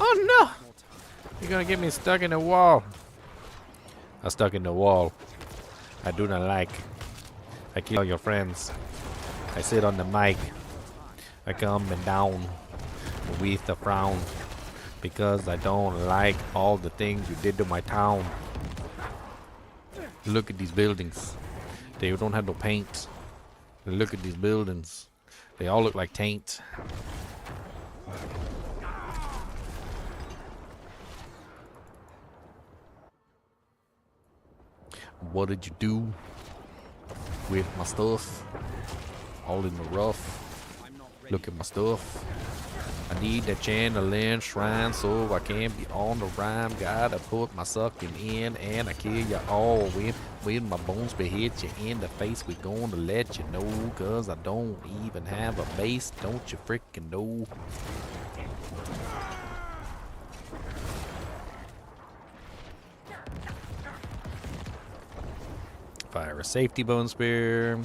Oh no! You're gonna get me stuck in the wall. I'm stuck in the wall. I do not like. I kill your friends. I sit on the mic. I come and down with a frown because I don't like all the things you did to my town. Look at these buildings. They don't have no paint. Look at these buildings. They all look like taint. What did you do with my stuff? All in the rough. Look at my stuff. I need that channeling shrine so I can be on the rhyme. Gotta put my sucking in and I kill you all when my bones be hit you in the face. We gonna let you know, cause I don't even have a base. Don't you freaking know? Fire a safety bone spear.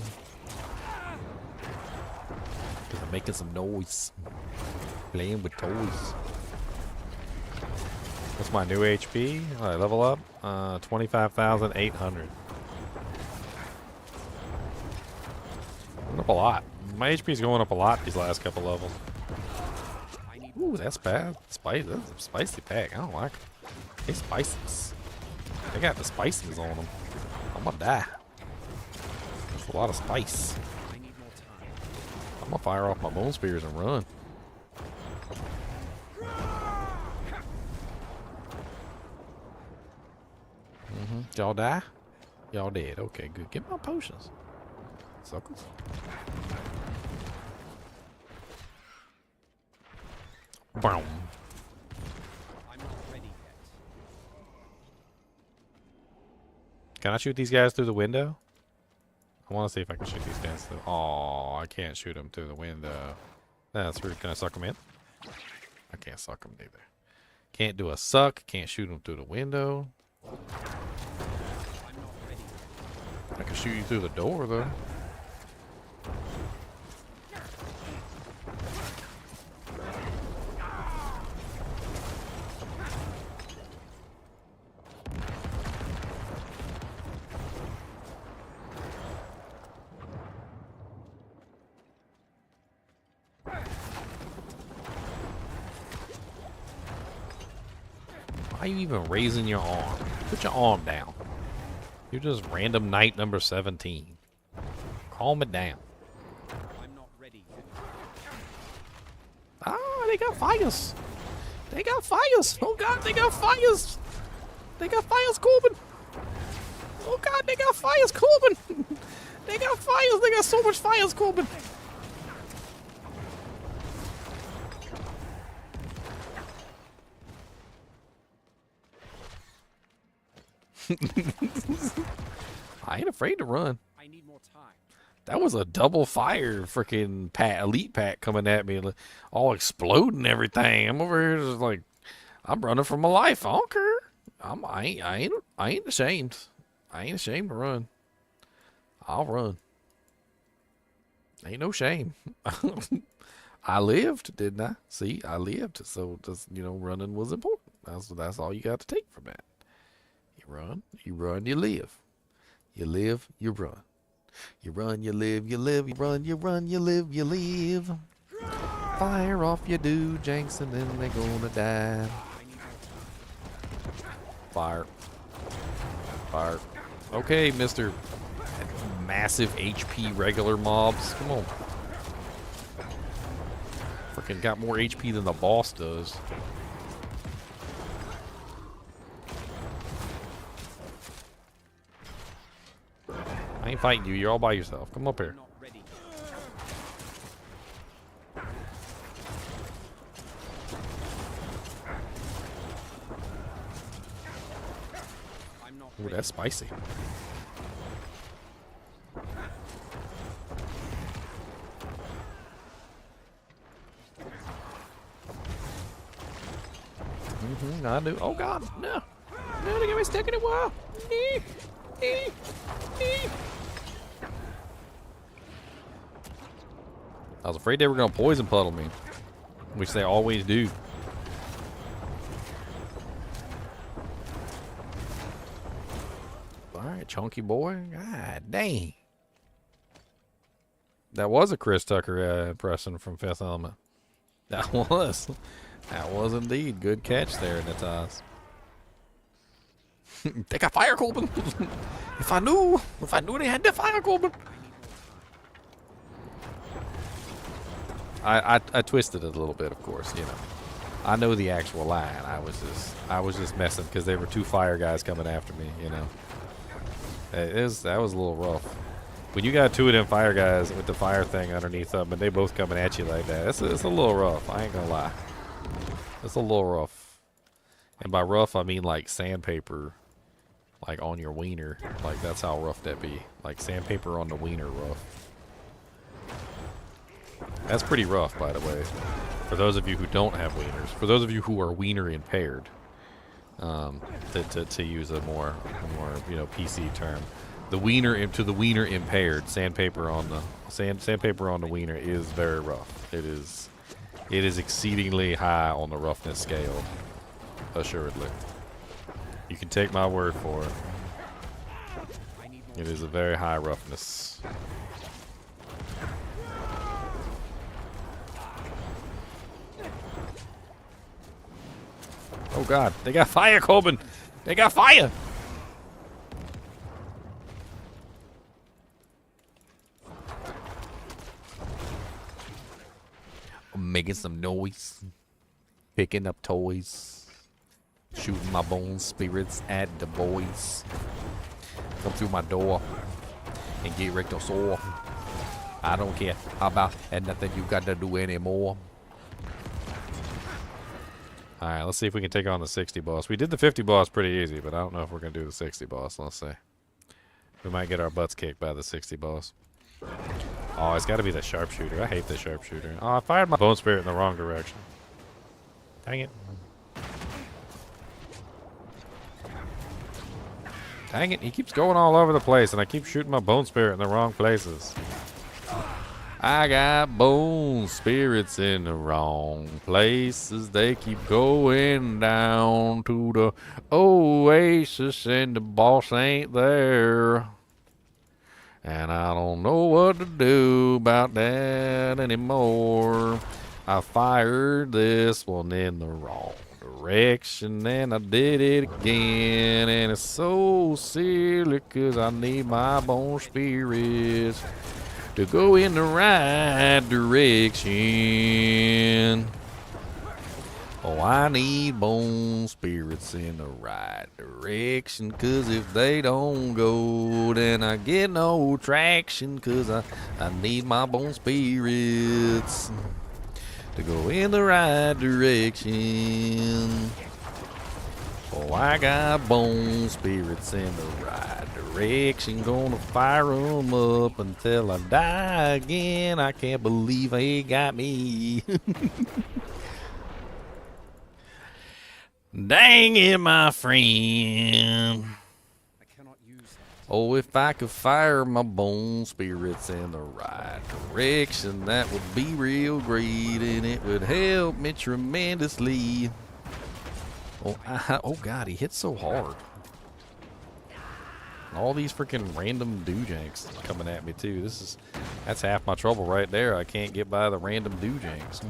Cause I'm making some noise. Playing with toys. What's my new HP? I level up? 25,800. Went up a lot. My HP's going up a lot these last couple levels. Ooh, that's bad. Spicy. That's a spicy pack. I don't like it. They spices. They got the spices on them. I'm gonna die. That's a lot of spice. I'm gonna fire off my bone spears and run. Y'all die? Y'all dead. Okay, good. Get my potions. Suckers. Boom. I'm not ready yet. Can I shoot these guys through the window? I want to see if I can shoot these guys through. Oh, I can't shoot them through the window. That's rude. Can I suck them in? I can't suck them either. Can't do a suck. Can't shoot them through the window. I can shoot you through the door, though. Why are you even raising your arm? Put your arm down. You're just random knight number 17. Calm it down. I'm not ready yet. Ah, they got fires. They got fires. Oh god, they got fires. They got fires, Corbin. Oh god, they got fires, Corbin. They got fires. They got so much fires, Corbin. I ain't afraid to run. I need more time. That was a double fire freaking elite pack coming at me, all exploding everything. I'm over here just like, I'm running for my life. I don't care. I ain't ashamed. I ain't ashamed to run. I'll run. Ain't no shame. I lived, didn't I? See, I lived. So just, running was important. That's all you got to take from that. You run, you live. You live, you run. You run, you live, you live, you run, you live, you live. Fire off your dude, Janks, and then they're gonna die. Fire. Fire. Okay, Mr. Massive HP regular mobs. Come on. Freaking got more HP than the boss does. I ain't fighting you. You're all by yourself. Come up here. Ooh, that's spicy. I do. Oh God, no! No, they got me stuck in a wall. I was afraid they were gonna poison puddle me, which they always do. All right, chunky boy. God dang. That was a Chris Tucker impression from Fifth Element. That was. That was indeed. Good catch there, Natas. They got fire Colbin. If I knew they had the fire Colbin. I twisted it a little bit, of course, you know. I know the actual line. I was just messing because there were 2 fire guys coming after me, you know. That was a little rough. When you got 2 of them fire guys with the fire thing underneath them and they both coming at you like that, it's a little rough. I ain't gonna lie. It's a little rough. And by rough, I mean like sandpaper, like on your wiener. Like that's how rough that be. Like sandpaper on the wiener rough. That's pretty rough, by the way. For those of you who don't have wieners, for those of you who are wiener impaired, to use a more PC term, the wiener impaired sandpaper on the sandpaper on the wiener is very rough. It is exceedingly high on the roughness scale, assuredly. You can take my word for it. It is a very high roughness. Oh god, they got fire, Colbin! They got fire! I'm making some noise. Picking up toys. Shooting my bone spirits at the boys. Come through my door and get rectal sore. I don't care about and nothing you got to do anymore. Alright, let's see if we can take on the 60 boss. We did the 50 boss pretty easy, but I don't know if we're going to do the 60 boss. Let's see. We might get our butts kicked by the 60 boss. Oh, it's got to be the sharpshooter. I hate the sharpshooter. Oh, I fired my bone spirit in the wrong direction. Dang it. Dang it, he keeps going all over the place, and I keep shooting my bone spirit in the wrong places. I got bone spirits in the wrong places. They keep going down to the oasis and the boss ain't there. And I don't know what to do about that anymore. I fired this one in the wrong direction and I did it again. And it's so silly cause I need my bone spirits to go in the right direction. Oh, I need bone spirits in the right direction, cause if they don't go, then I get no traction, cause I need my bone spirits to go in the right direction. Oh, I got bone spirits in the right direction. Gonna fire them up until I die again. I can't believe they got me. Dang it, my friend. Oh, if I could fire my bone spirits in the right direction, that would be real great, and it would help me tremendously. Oh god, he hits so hard. All these freaking random doojanks coming at me too. That's half my trouble right there. I can't get by the random doojanks.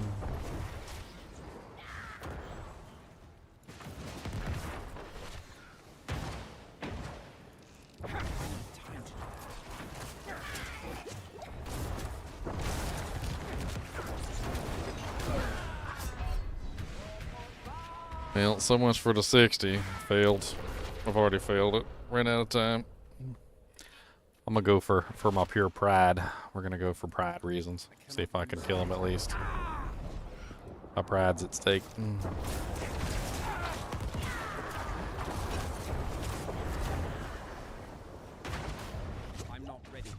Well, so much for the 60. Failed. I've already failed it. Ran out of time. I'm gonna go for my pure pride. We're gonna go for pride reasons. See if I can kill him at least. My pride's at stake.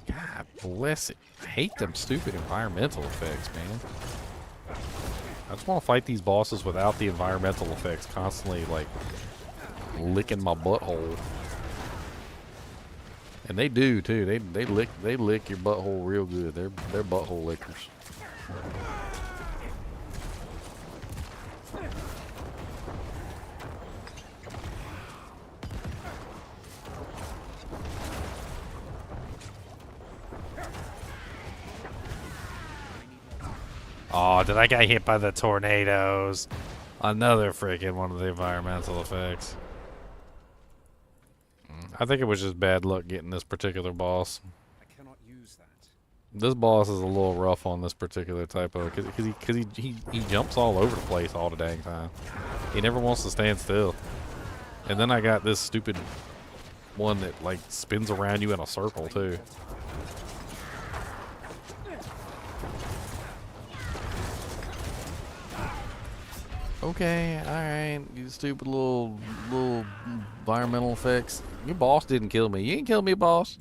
God bless it. I hate them stupid environmental effects, man. I just want to fight these bosses without the environmental effects constantly, like, licking my butthole. And they do, too. They lick your butthole real good. They're butthole lickers. Oh, did I get hit by the tornadoes? Another freaking one of the environmental effects. I think it was just bad luck getting this particular boss. I cannot use that. This boss is a little rough on this particular typo because he jumps all over the place all the dang time. He never wants to stand still. And then I got this stupid one that like spins around you in a circle too. Okay, alright, you stupid little environmental effects. Your boss didn't kill me. You didn't kill me, boss.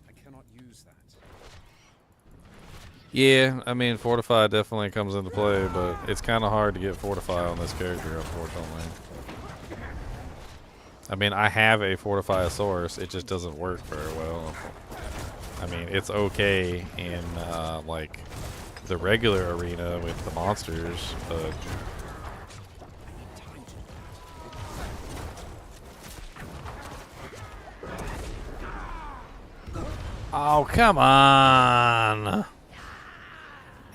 I cannot use that. Yeah, I mean, Fortify definitely comes into play, but it's kind of hard to get Fortify on this character, unfortunately. I mean, I have a Fortify-osaurus, it just doesn't work very well. I mean, it's okay in, like, the regular arena with the monsters, but... Oh, come on!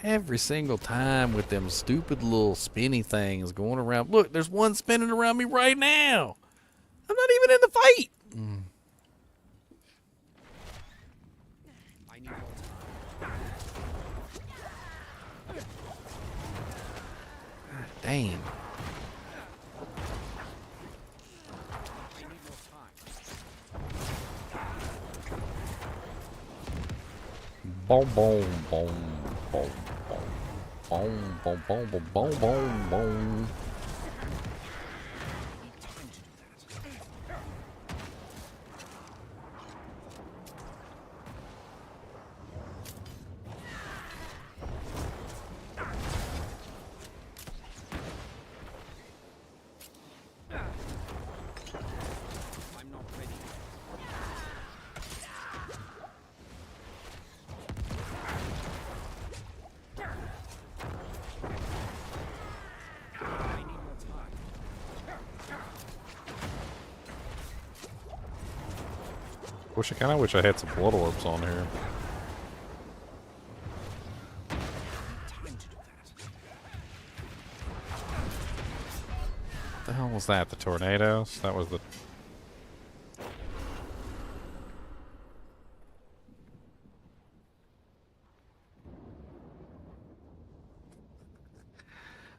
Every single time with them stupid little spinny things going around. Look, there's one spinning around me right now! I'm not even in the fight! I need more time. Damn. Boom, boom, boom, boom, boom, boom, boom, boom, boom, boom, boom. I kind of wish I had some blood orbs on here. What the hell was that? The tornadoes? That was the...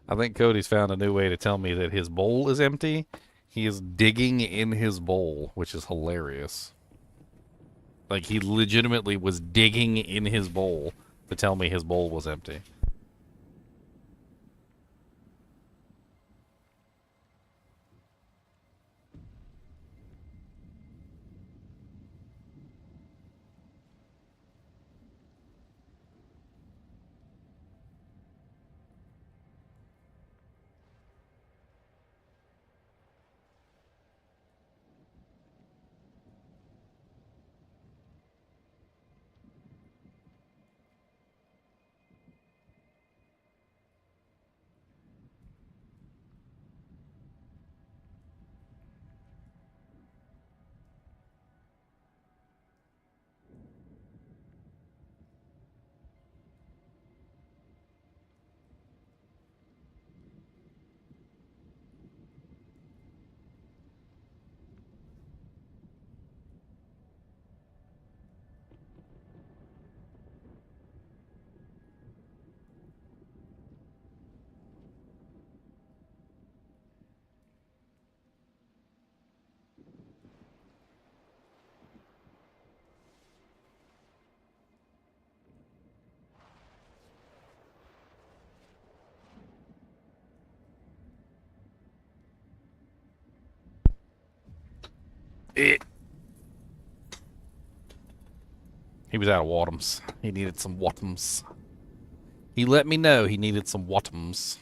I think Cody's found a new way to tell me that his bowl is empty. He is digging in his bowl, which is hilarious. Like, he legitimately was digging in his bowl to tell me his bowl was empty. He was out of Watums. He needed some Watums. He let me know he needed some Watums.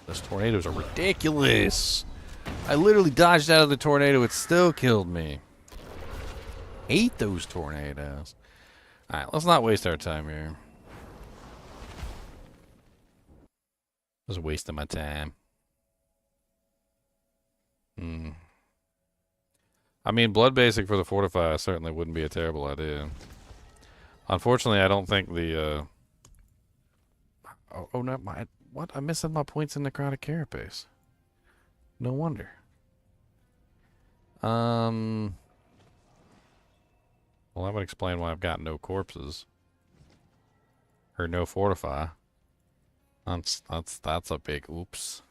Those tornadoes are ridiculous. I literally dodged out of the tornado. It still killed me. Hate those tornadoes. Alright, let's not waste our time here. Just wasting my time. I mean, blood basic for the fortify certainly wouldn't be a terrible idea. Unfortunately, I don't think the oh no, what? I'm missing my points in necrotic carapace. No wonder. Well, that would explain why I've got no corpses or no fortify. That's a big oops.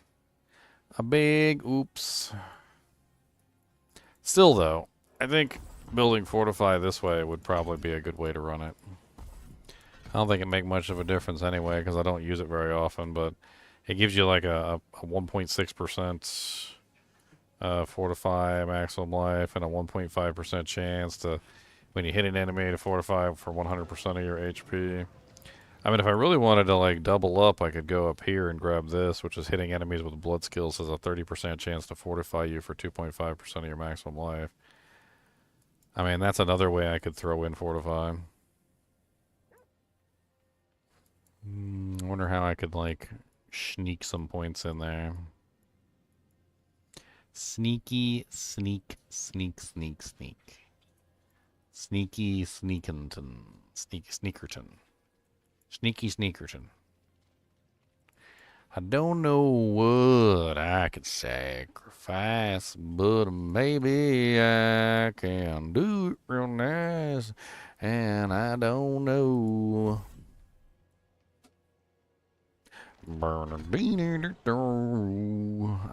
A big oops. Still, though, I think building fortify this way would probably be a good way to run it. I don't think it make much of a difference anyway because I don't use it very often, but it gives you like a 1.6% fortify maximum life and a 1.5% chance to, when you hit an enemy, to fortify for 100% of your HP. I mean, if I really wanted to like double up, I could go up here and grab this, which is hitting enemies with blood skills has a 30% chance to fortify you for 2.5% of your maximum life. I mean, that's another way I could throw in fortify. I wonder how I could like sneak some points in there. Sneaky, sneak, sneak, sneak, sneak. Sneaky, sneakinton. Sneaky, sneakerton. Sneaky Sneakerton. I don't know what I could sacrifice, but maybe I can do it real nice, and I don't know. I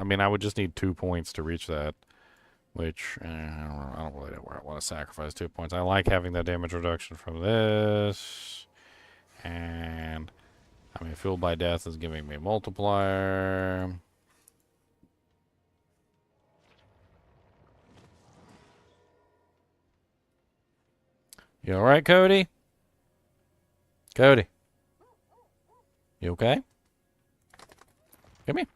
mean, I would just need 2 points to reach that, which I don't really want to sacrifice 2 points. I like having that damage reduction from this. And, I mean, Fueled by Death is giving me multiplier. You alright, Cody? Cody? You okay? Come here.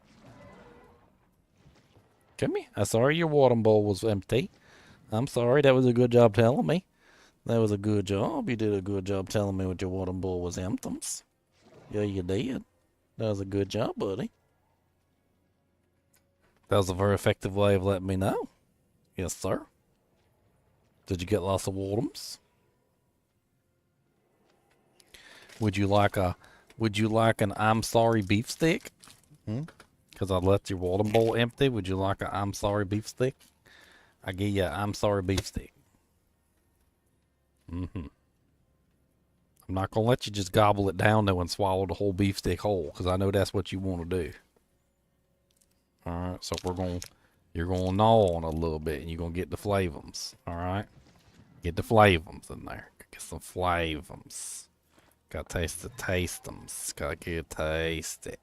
Come here. I'm sorry your water bowl was empty. I'm sorry. That was a good job telling me. That was a good job. You did a good job telling me what your water bowl was empty. Yeah, you did. That was a good job, buddy. That was a very effective way of letting me know. Yes, sir. Did you get lots of waters? Would you like an I'm sorry beef stick? Because I left your water bowl empty. Would you like an I'm sorry beef stick? I give you an I'm sorry beef stick. I'm not going to let you just gobble it down, though, and swallow the whole beef stick whole, because I know that's what you want to do. Alright, so you're going to gnaw on it a little bit, and you're going to get the flavums. Alright? Get the flavums in there. Get some flavums. Got to taste them. Got to get taste it.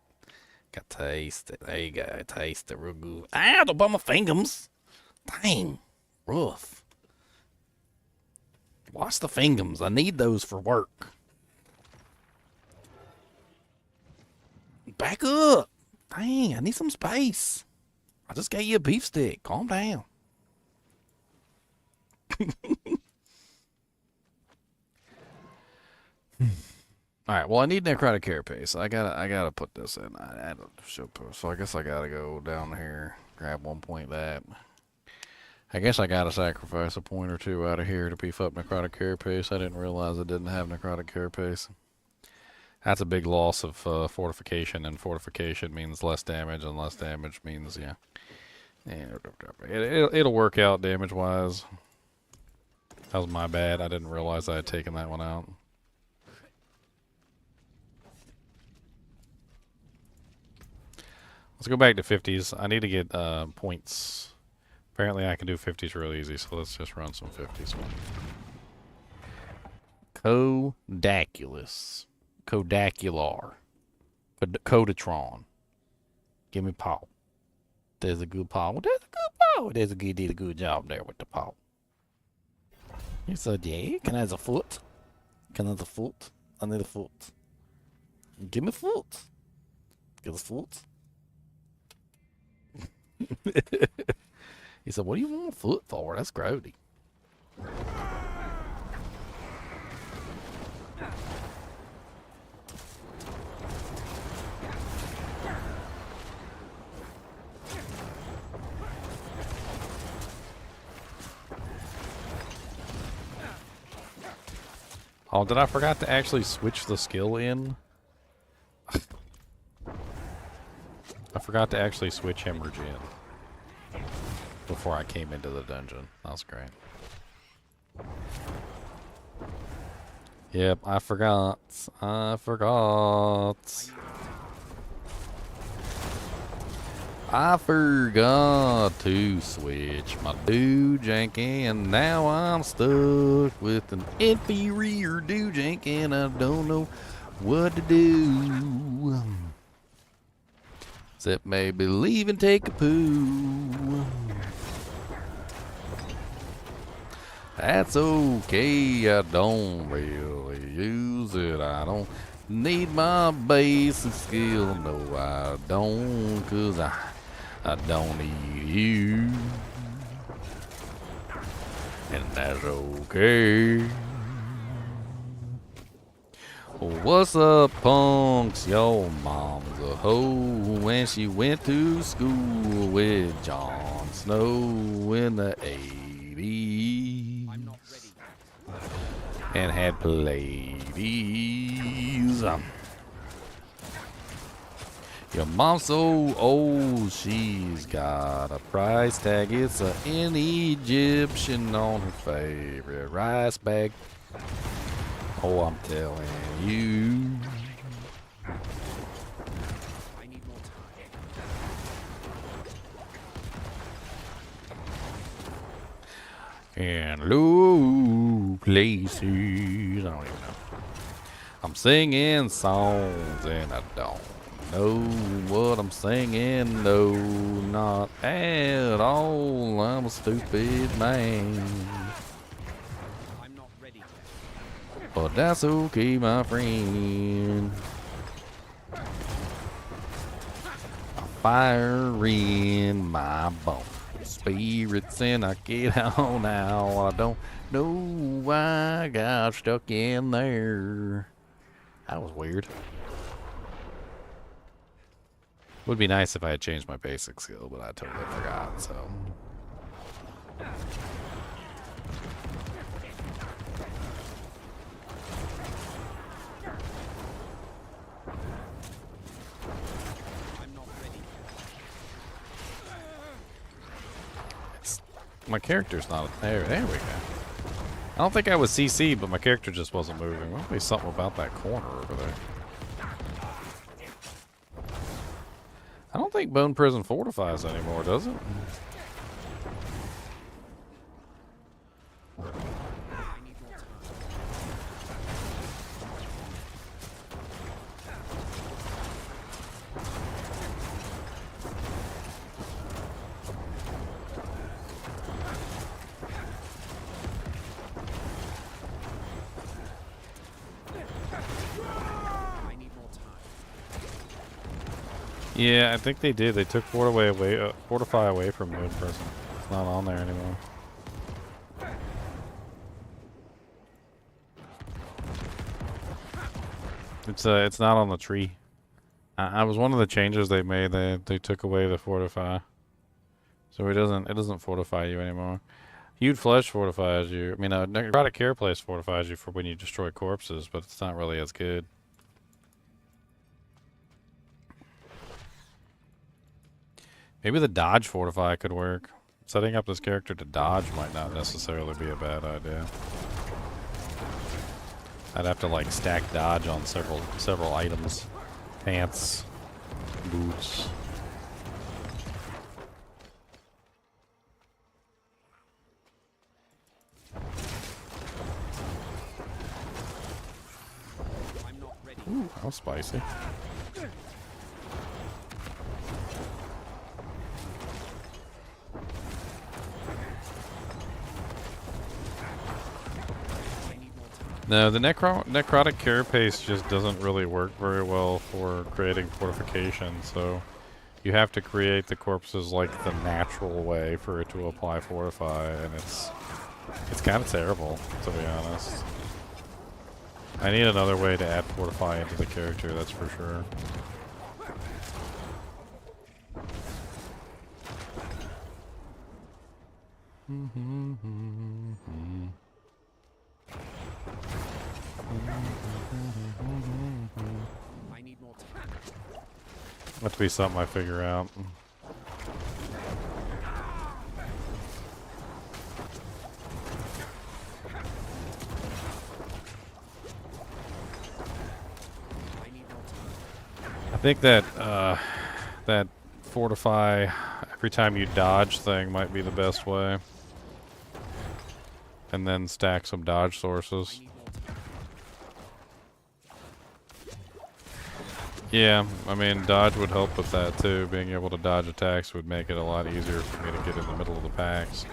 Got to taste it. There you go. Taste it real good. Ow, don't bite my fingers. Dang. Rough. Wash the fingers. I need those for work. Back up. Dang, I need some space. I just gave you a beef stick. Calm down. Alright, well I need necrotic carapace. I gotta put this in. So I guess I gotta go down here, grab 1 point that. I guess I gotta sacrifice a point or two out of here to beef up necrotic carapace. I didn't realize I didn't have necrotic carapace. That's a big loss of fortification, and fortification means less damage, and less damage means, yeah. It'll work out damage-wise. That was my bad. I didn't realize I had taken that one out. Let's go back to 50s. I need to get points. Apparently I can do 50s real easy, so let's just run some 50s. Codaculus. Codacular. Codatron. Give me paw. There's a good paw. There's a good paw. There's a good, did a good job there with the paw. He said, yeah, can I have a foot? Can I have a foot? I need a foot. Give me a foot. Get a foot. He said, what do you want a foot for? That's grody. Oh, did I forgot to actually switch the skill in? I forgot to actually switch hemorrhage in before I came into the dungeon. That was great. Yep, I forgot. I forgot to switch my Doojank, and now I'm stuck with an inferior Doojank, and I don't know what to do. Except maybe leave and take a poo. That's okay, I don't really use it. I don't need my basic skill. No, I don't, 'cause I don't need you. And that's okay. What's up, punks? Your mom's a hoe when she went to school with Jon Snow in the 80s. And had ladies. Your mom's so old, she's got a price tag. It's an Egyptian on her favorite rice bag. Oh, I'm telling you. I need more time. And low places. I don't even know. I'm singing songs and I don't know what I'm singing. No, not at all. I'm a stupid man. I'm not ready yet. But that's okay, my friend. A fire in my bones. Spirits and I get on now. I don't know why I got stuck in there. That was weird. Would be nice if I had changed my basic skill, but I totally forgot, so. My character's not there. There we go. I don't think I was CC, but my character just wasn't moving. Must be something about that corner over there. I don't think Bone Prison fortifies anymore, does it? Yeah, I think they did. They took Fortify away from Moon Prison. It's not on there anymore. It's not on the tree. I was one of the changes they made. They took away the Fortify, so it doesn't fortify you anymore. Hued Flesh fortifies you. I mean, Necrotic Carapace fortifies you for when you destroy corpses, but it's not really as good. Maybe the dodge fortify could work. Setting up this character to dodge might not necessarily be a bad idea. I'd have to like stack dodge on several items. Pants, boots. Ooh, that was spicy. No, the Necrotic Carapace just doesn't really work very well for creating fortification, so you have to create the corpses like the natural way for it to apply Fortify, and it's kind of terrible, to be honest. I need another way to add Fortify into the character, that's for sure. I need more time. That'll be something I figure out. I think that that fortify every time you dodge thing might be the best way. And then stack some dodge sources. Yeah, I mean, dodge would help with that too. Being able to dodge attacks would make it a lot easier for me to get in the middle of the packs.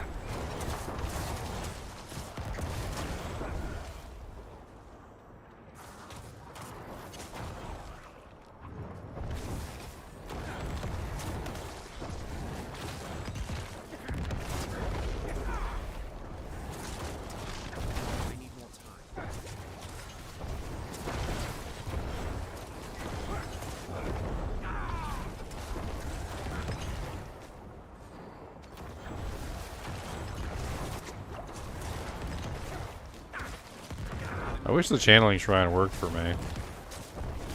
I wish the channeling shrine worked for me.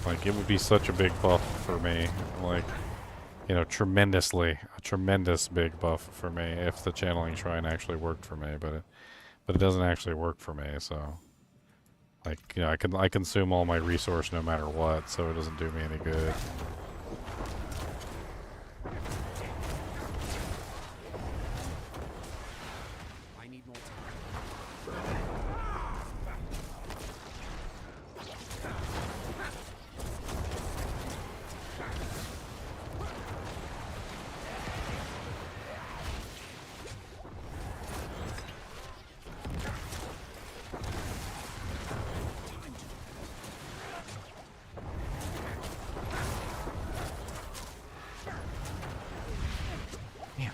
Like, it would be such a big buff for me. Like, you know, a tremendous big buff for me if the channeling shrine actually worked for me, but it doesn't actually work for me, so like, you know, I consume all my resource no matter what, so it doesn't do me any good.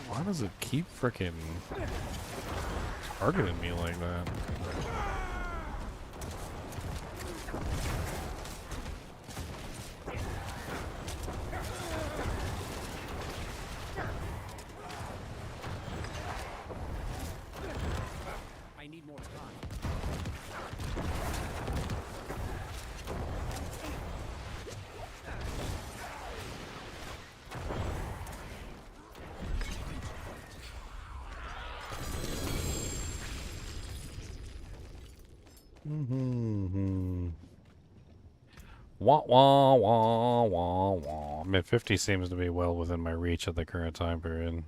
Why does it keep frickin' targeting me like that? I need more time. Wah wah wah wah wah. Mid 50 seems to be well within my reach at the current time period.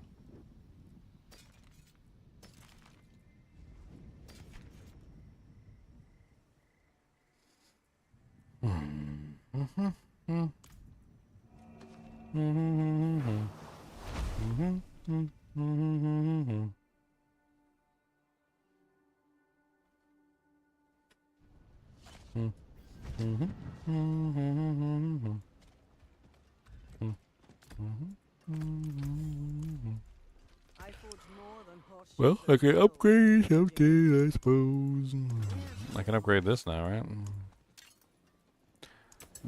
Well, I can upgrade something, I suppose. I can upgrade this now, right?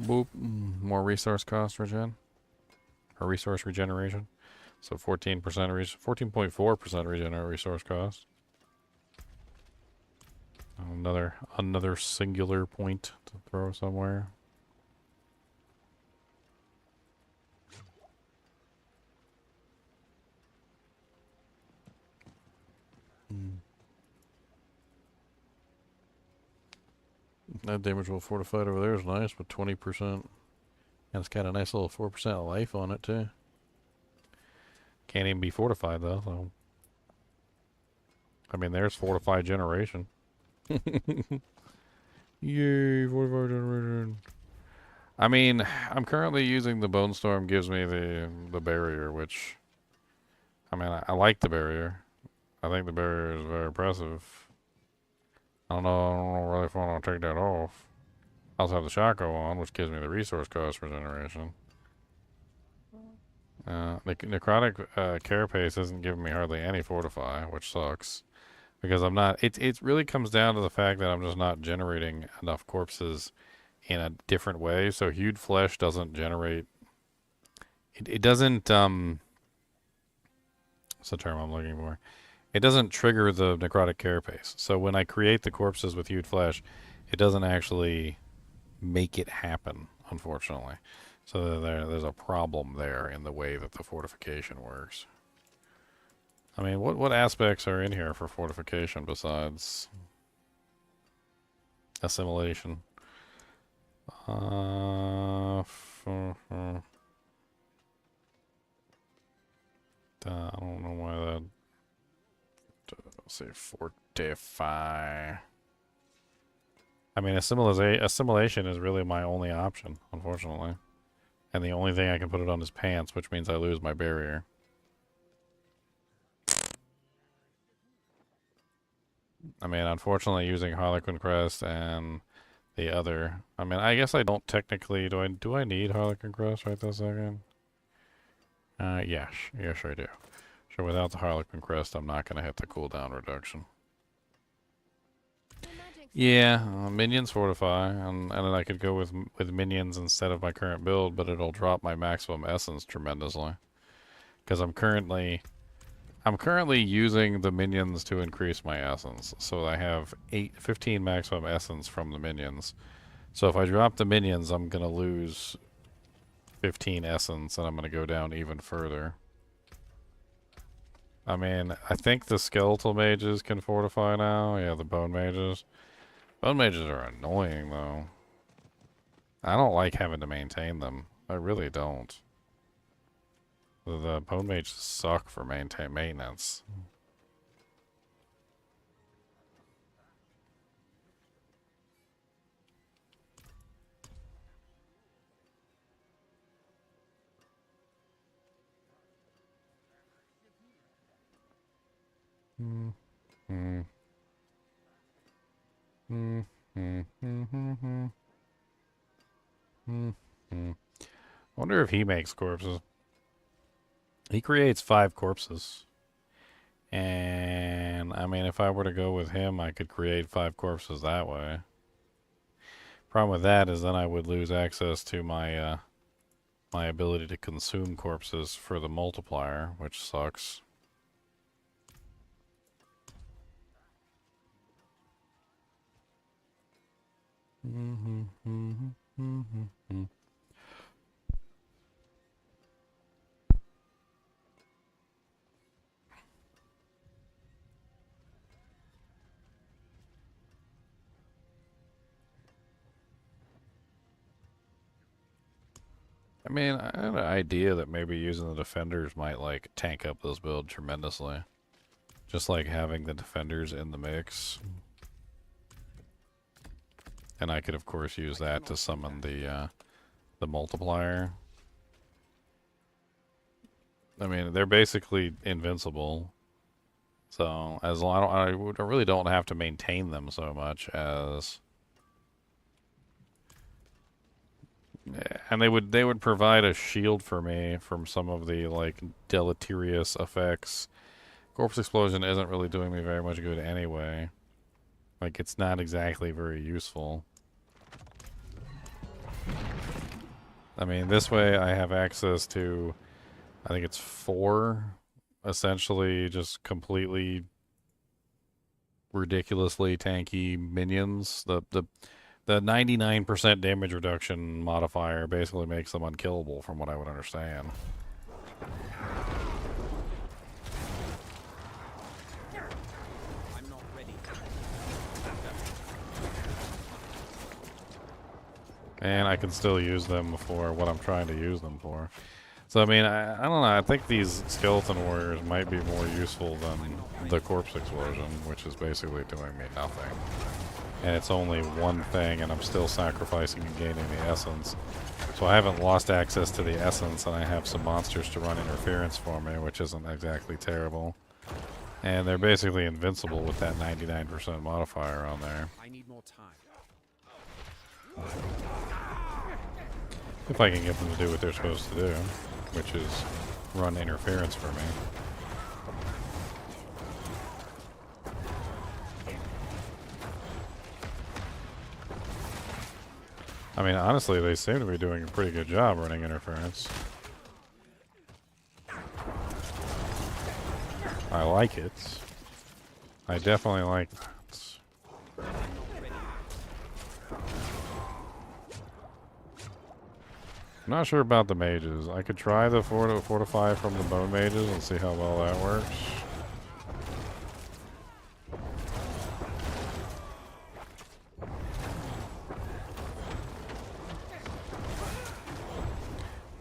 Boop. More resource cost regen. Or resource regeneration. So 14%, 14.4% regenerate resource cost. Another singular point to throw somewhere. That damage roll fortified over there is nice, but 20%. And it's got a nice little 4% life on it, too. Can't even be fortified, though. So. I mean, there's fortified generation. Yay, fortified generation. I mean, I'm currently using the Bone Storm gives me the barrier, which... I mean, I like the barrier. I think the barrier is very impressive. I don't know really if I want to take that off. I also have the Shaco on, which gives me the resource cost regeneration. The necrotic carapace isn't giving me hardly any fortify, which sucks. Because I'm not... It really comes down to the fact that I'm just not generating enough corpses in a different way. So Hued Flesh doesn't generate... It doesn't... What's the term I'm looking for? It doesn't trigger the necrotic carapace. So when I create the corpses with Hued Flesh, it doesn't actually make it happen, unfortunately. So there's a problem there in the way that the fortification works. I mean, what aspects are in here for fortification besides assimilation? I don't know why that. Let's say fortify. I mean, assimilation is really my only option, unfortunately. And the only thing I can put it on is pants, which means I lose my barrier. I mean, unfortunately, using Harlequin Crest and the other. I mean, I guess I don't technically. Do I need Harlequin Crest right this second? Yes, I do. So without the Harlequin Crest, I'm not going to hit the cooldown reduction. Yeah, minions fortify, and then I could go with minions instead of my current build, but it'll drop my maximum essence tremendously. Because I'm currently using the minions to increase my essence. So I have 15 maximum essence from the minions. So if I drop the minions, I'm going to lose 15 essence, and I'm going to go down even further. I mean, I think the skeletal mages can fortify now. Yeah, the bone mages. Bone mages are annoying, though. I don't like having to maintain them. I really don't. The bone mages suck for maintenance. Wonder if he makes corpses. He creates 5 corpses. And, I mean, if I were to go with him, I could create 5 corpses that way. Problem with that is then I would lose access to my, my ability to consume corpses for the multiplier, which sucks. I mean, I had an idea that maybe using the defenders might, like, tank up this build tremendously. Just like having the defenders in the mix. And I could, of course, use that to summon the multiplier. I mean, they're basically invincible. So, as long I really don't have to maintain them so much as... And they would provide a shield for me from some of the, like, deleterious effects. Corpse Explosion isn't really doing me very much good anyway. Like, it's not exactly very useful. I mean, this way I have access to, I think it's 4, essentially just completely ridiculously tanky minions. The 99% damage reduction modifier basically makes them unkillable, from what I would understand. And I can still use them for what I'm trying to use them for. So, I mean, I don't know. I think these skeleton warriors might be more useful than the corpse explosion, which is basically doing me nothing. And it's only one thing, and I'm still sacrificing and gaining the essence. So I haven't lost access to the essence, and I have some monsters to run interference for me, which isn't exactly terrible. And they're basically invincible with that 99% modifier on there. I need more time. If I can get them to do what they're supposed to do, which is run interference for me. I mean, honestly, they seem to be doing a pretty good job running interference. I like it. I definitely like that. I'm not sure about the mages. I could try the fortify from the bone mages and see how well that works.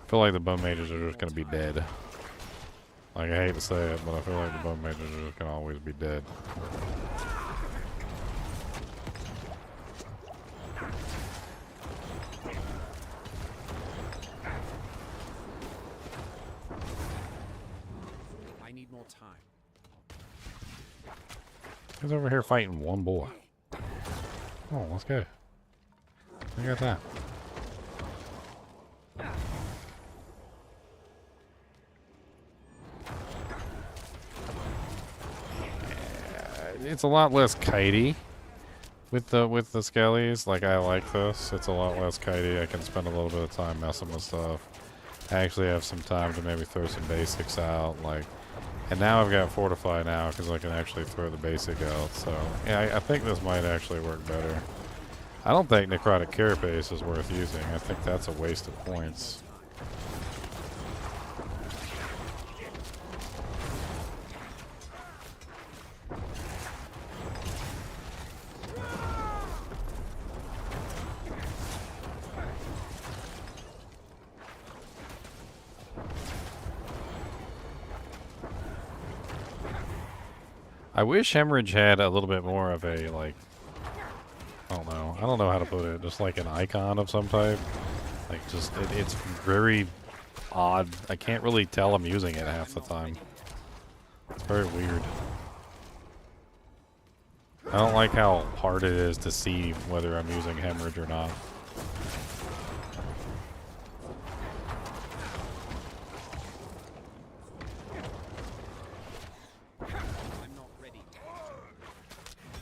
I feel like the bone mages are just going to be dead. Like, I hate to say it, but I feel like the bone mages are just going to always be dead. I need more time. He's over here fighting one boy. Oh, let's go. Look at that. It's a lot less kitey with the skellies. Like, I like this. It's a lot less kitey. I can spend a little bit of time messing with stuff. I actually have some time to maybe throw some basics out. Like, and now I've got fortify now because I can actually throw the basic out. So yeah, I think this might actually work better. I don't think necrotic carapace is worth using. I think that's a waste of points. I wish Hemorrhage had a little bit more of a, like, I don't know how to put it, just like an icon of some type. Like, just, it's very odd. I can't really tell I'm using it half the time. It's very weird. I don't like how hard it is to see whether I'm using Hemorrhage or not.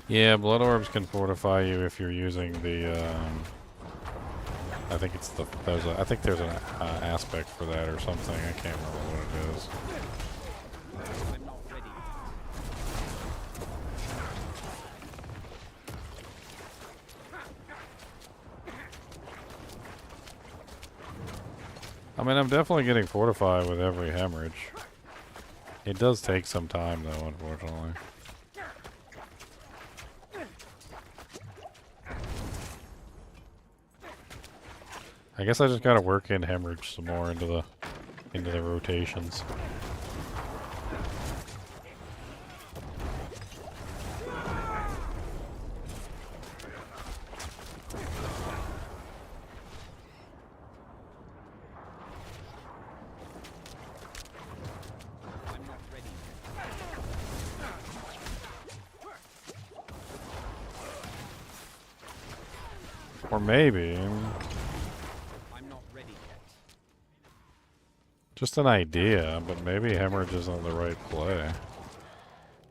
Yeah, blood orbs can fortify you if you're using the. I think it's the. I think there's an aspect for that or something. I can't remember what it is. I mean, I'm definitely getting fortified with every hemorrhage. It does take some time, though, unfortunately. I guess I just gotta work in hemorrhage some more into the rotations. Or maybe. Just an idea, but maybe hemorrhage isn't the right play.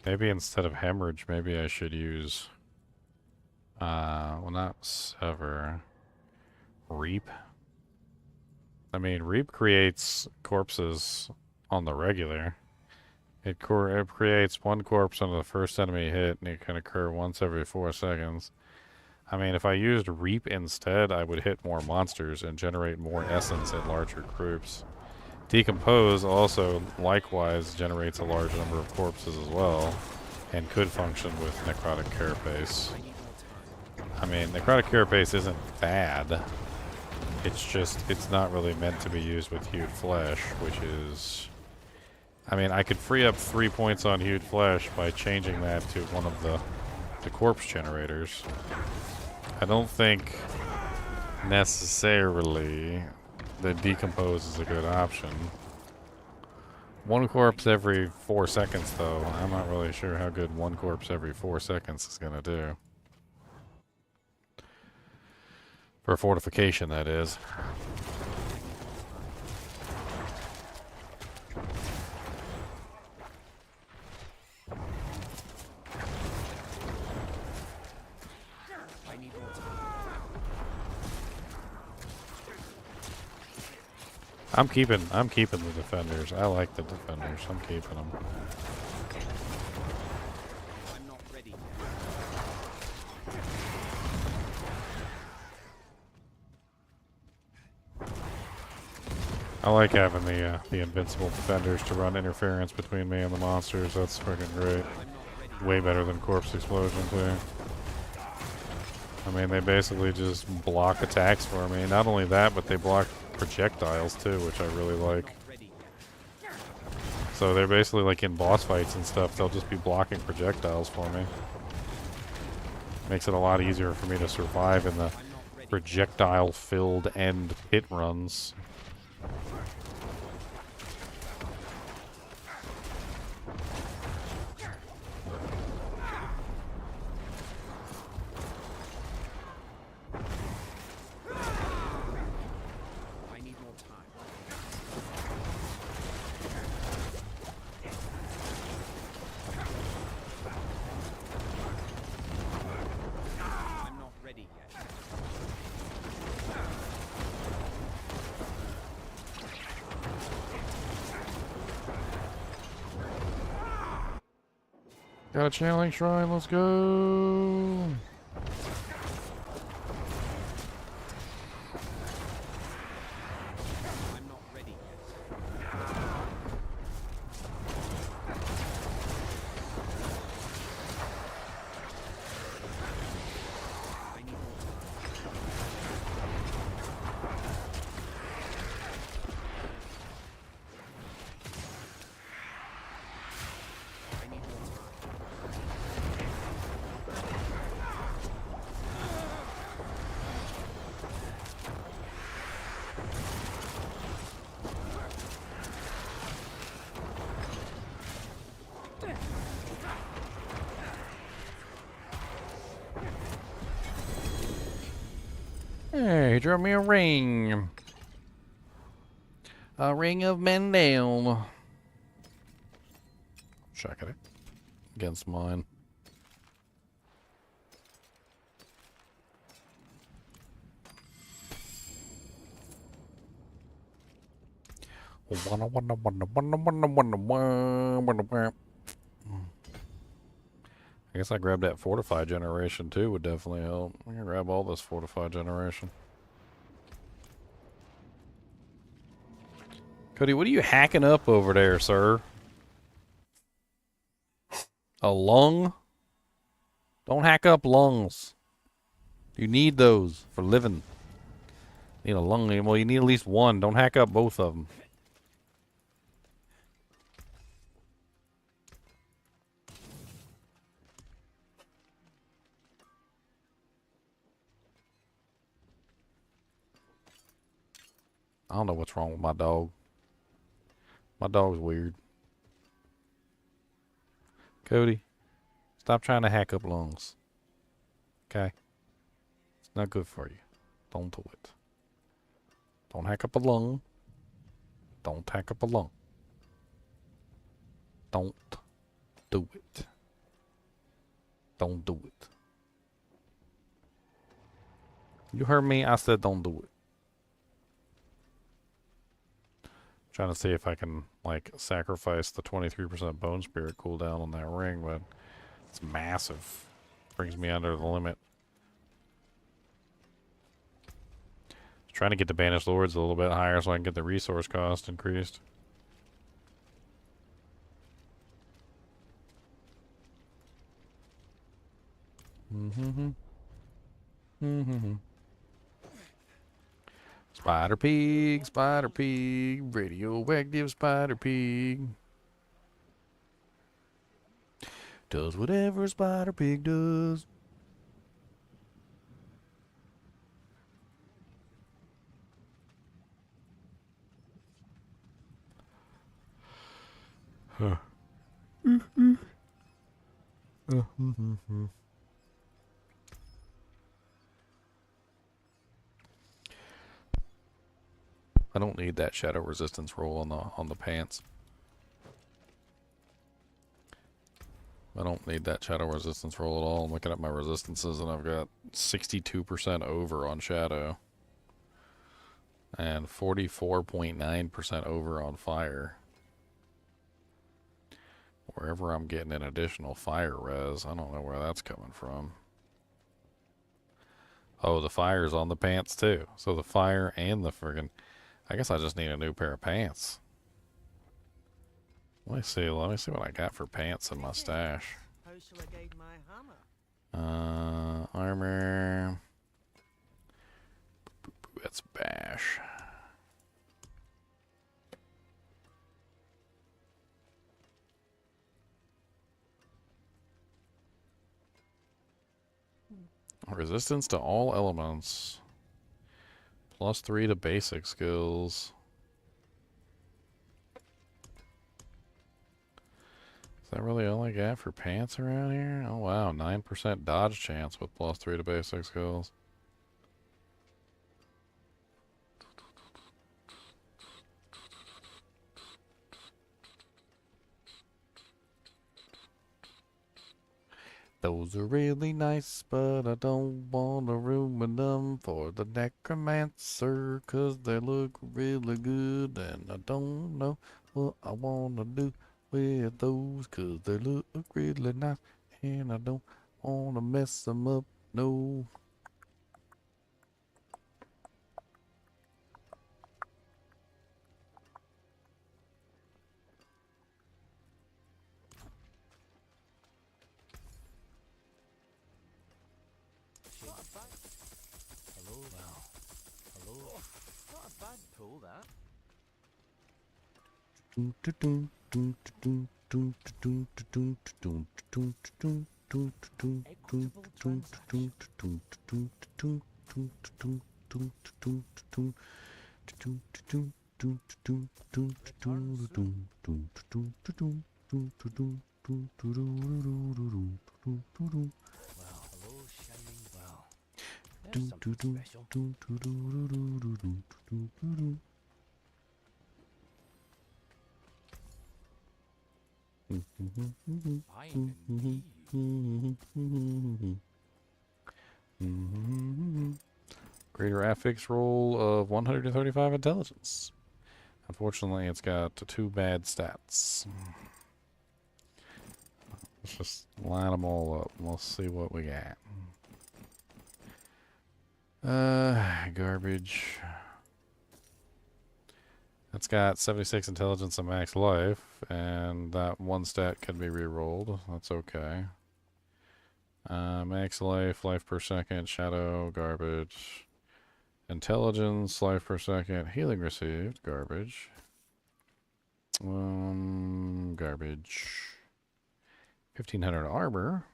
Maybe instead of hemorrhage, maybe I should use, well, not sever, reap. I mean, reap creates corpses on the regular. It creates one corpse on the first enemy hit, and it can occur once every 4 seconds. I mean, if I used reap instead, I would hit more monsters and generate more essence in larger groups. Decompose also likewise generates a large number of corpses as well, and could function with necrotic carapace. I mean, necrotic carapace isn't bad. It's just, it's not really meant to be used with hewed flesh, which is... I mean, I could free up 3 points on hewed flesh by changing that to one of the corpse generators. I don't think necessarily that decompose is a good option. One corpse every 4 seconds, though. I'm not really sure how good one corpse every 4 seconds is going to do. For fortification, that is. I'm keeping the defenders. I like the defenders. I'm keeping them. I'm not ready. I like having the invincible defenders to run interference between me and the monsters. That's freaking great. Way better than corpse explosion too. I mean, they basically just block attacks for me. Not only that, but they block projectiles too, which I really like. So they're basically like in boss fights and stuff, they'll just be blocking projectiles for me. Makes it a lot easier for me to survive in the projectile-filled end pit runs. Got a channeling shrine, let's go! Hey, he drew me a ring. A ring of Mendel. Check it against mine. I guess I grabbed that fortified generation too, would definitely help. I can grab all this fortified generation. Cody, what are you hacking up over there, sir? A lung? Don't hack up lungs. You need those for living. Need a lung. Well, you need at least one. Don't hack up both of them. I don't know what's wrong with my dog. My dog's weird. Cody, stop trying to hack up lungs. Okay? It's not good for you. Don't do it. Don't hack up a lung. Don't hack up a lung. Don't do it. Don't do it. You heard me? I said don't do it. Trying to see if I can, like, sacrifice the 23% bone spirit cooldown on that ring, but it's massive. Brings me under the limit. Trying to get the Banished Lords a little bit higher so I can get the resource cost increased. Spider Pig, radioactive Spider Pig. Does whatever Spider Pig does. Huh. I don't need that shadow resistance roll on the pants. I don't need that shadow resistance roll at all. I'm looking at my resistances and I've got 62% over on shadow. And 44.9% over on fire. Wherever I'm getting an additional fire res, I don't know where that's coming from. Oh, the fire's on the pants too. So the fire and the friggin'... I guess I just need a new pair of pants. Let me see what I got for pants in my stash. How shall I guide my hammer? Armor. That's bash. Resistance to all elements. +3 to basic skills. Is that really all I got for pants around here? Oh wow, 9% dodge chance with +3 to basic skills. Those are really nice, but I don't want to ruin them for the necromancer, 'cause they look really good, and I don't know what I want to do with those, 'cause they look really nice, and I don't want to mess them up, no. Not a bad. Hello now. Hello. Not a bad pull, that. Well, hello, shining well. There's something special. I Greater affix roll of 135 intelligence. Unfortunately, it's got 2 bad stats. Let's just line them all up. Let's see what we got. Garbage. It's got 76 intelligence and max life, and that one stat can be re-rolled. That's okay. Max life, life per second, shadow, garbage. Intelligence, life per second, healing received, garbage. Garbage. 1500 armor,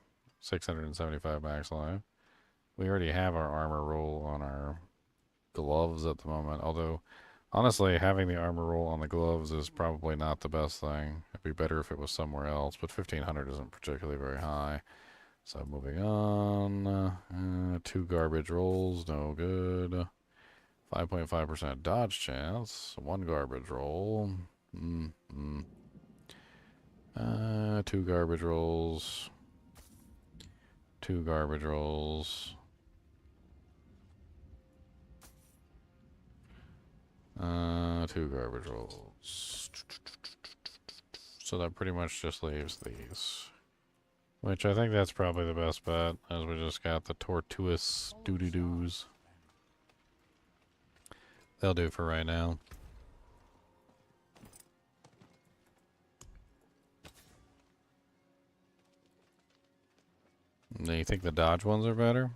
675 max life. We already have our armor roll on our gloves at the moment, although honestly, having the armor roll on the gloves is probably not the best thing. It'd be better if it was somewhere else, but 1500 isn't particularly very high. So moving on, 2 garbage rolls, no good. 5.5% dodge chance, 1 garbage roll. 2 garbage rolls. 2 garbage rolls. 2 garbage rolls. So that pretty much just leaves these. Which I think that's probably the best bet, as we just got the tortuous doo-doo-doos. They'll do for right now. Do you think the dodge ones are better?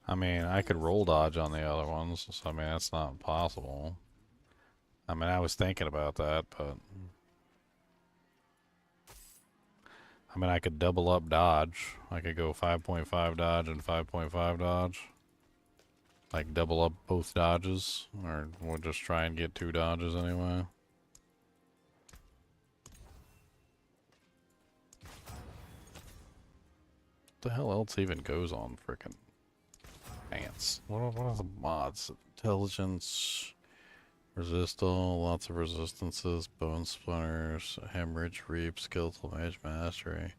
I mean, I could roll dodge on the other ones, so I mean, that's not impossible. I mean, I was thinking about that, but I mean, I could double up dodge. I could go 5.5 dodge and 5.5 dodge. Like, double up both dodges, or we'll just try and get 2 dodges anyway. What the hell else even goes on frickin' pants? What are the mods? Intelligence, resistal, lots of resistances, bone splinters, hemorrhage, reap, skeletal mage mastery.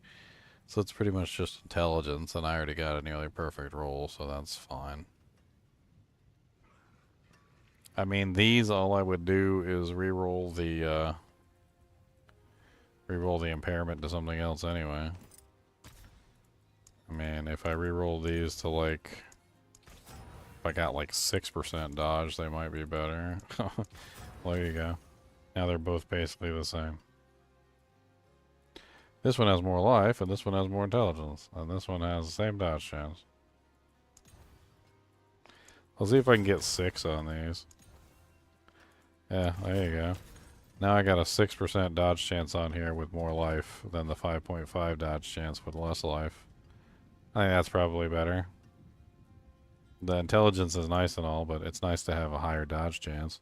So it's pretty much just intelligence, and I already got a nearly perfect roll, so that's fine. I mean, these, all I would do is re-roll the impairment to something else anyway. I mean, if I re-roll these to, like, if I got like 6% dodge, they might be better. There you go. Now they're both basically the same. This one has more life, and this one has more intelligence. And this one has the same dodge chance. I'll see if I can get 6 on these. Yeah, there you go. Now I got a 6% dodge chance on here with more life than the 5.5 dodge chance with less life. I think that's probably better. The intelligence is nice and all, but it's nice to have a higher dodge chance.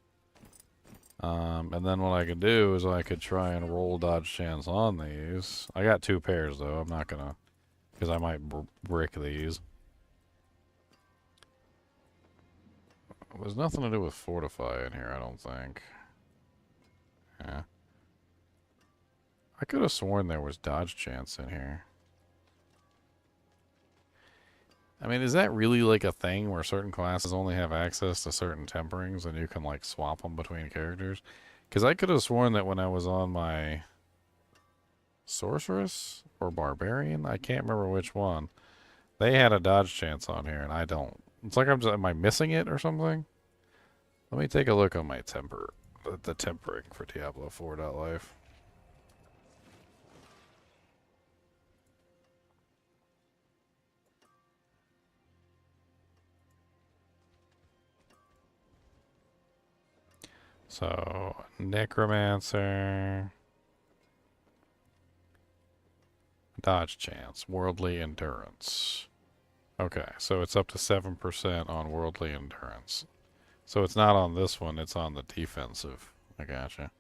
And then what I could do is I could try and roll dodge chance on these. I got 2 pairs though. I'm not gonna, because I might brick these. There's nothing to do with fortify in here, I don't think. Yeah. I could have sworn there was dodge chance in here. I mean, is that really like a thing where certain classes only have access to certain temperings and you can like swap them between characters? Because I could have sworn that when I was on my sorceress or barbarian, I can't remember which one, they had a dodge chance on here and I don't. It's like am I missing it or something? Let me take a look on my the tempering for Diablo 4.life. So, Necromancer, dodge chance, worldly endurance. Okay, so it's up to 7% on worldly endurance. So it's not on this one, it's on the defensive. I gotcha.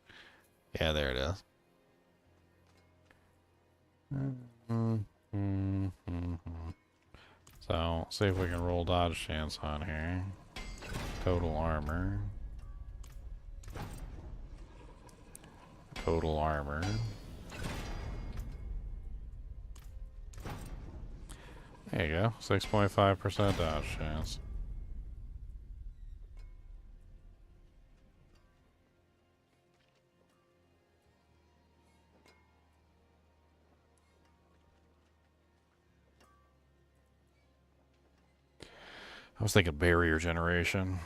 Yeah, there it is. So, see if we can roll dodge chance on here. Total armor. Total armor. There you go. 6.5% dodge chance. I was thinking barrier generation.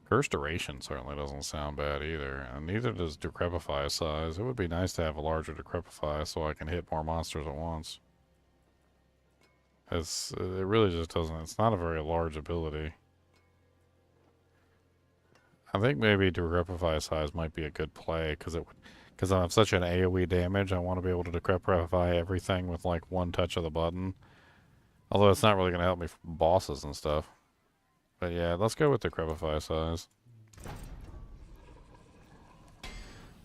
Curse duration certainly doesn't sound bad either, and neither does decrepify size. It would be nice to have a larger decrepify so I can hit more monsters at once. It really just doesn't. It's not a very large ability. I think maybe decrepify size might be a good play because I have such an AoE damage. I want to be able to decrepify everything with like one touch of the button. Although it's not really going to help me from bosses and stuff. But yeah, let's go with decrepify size.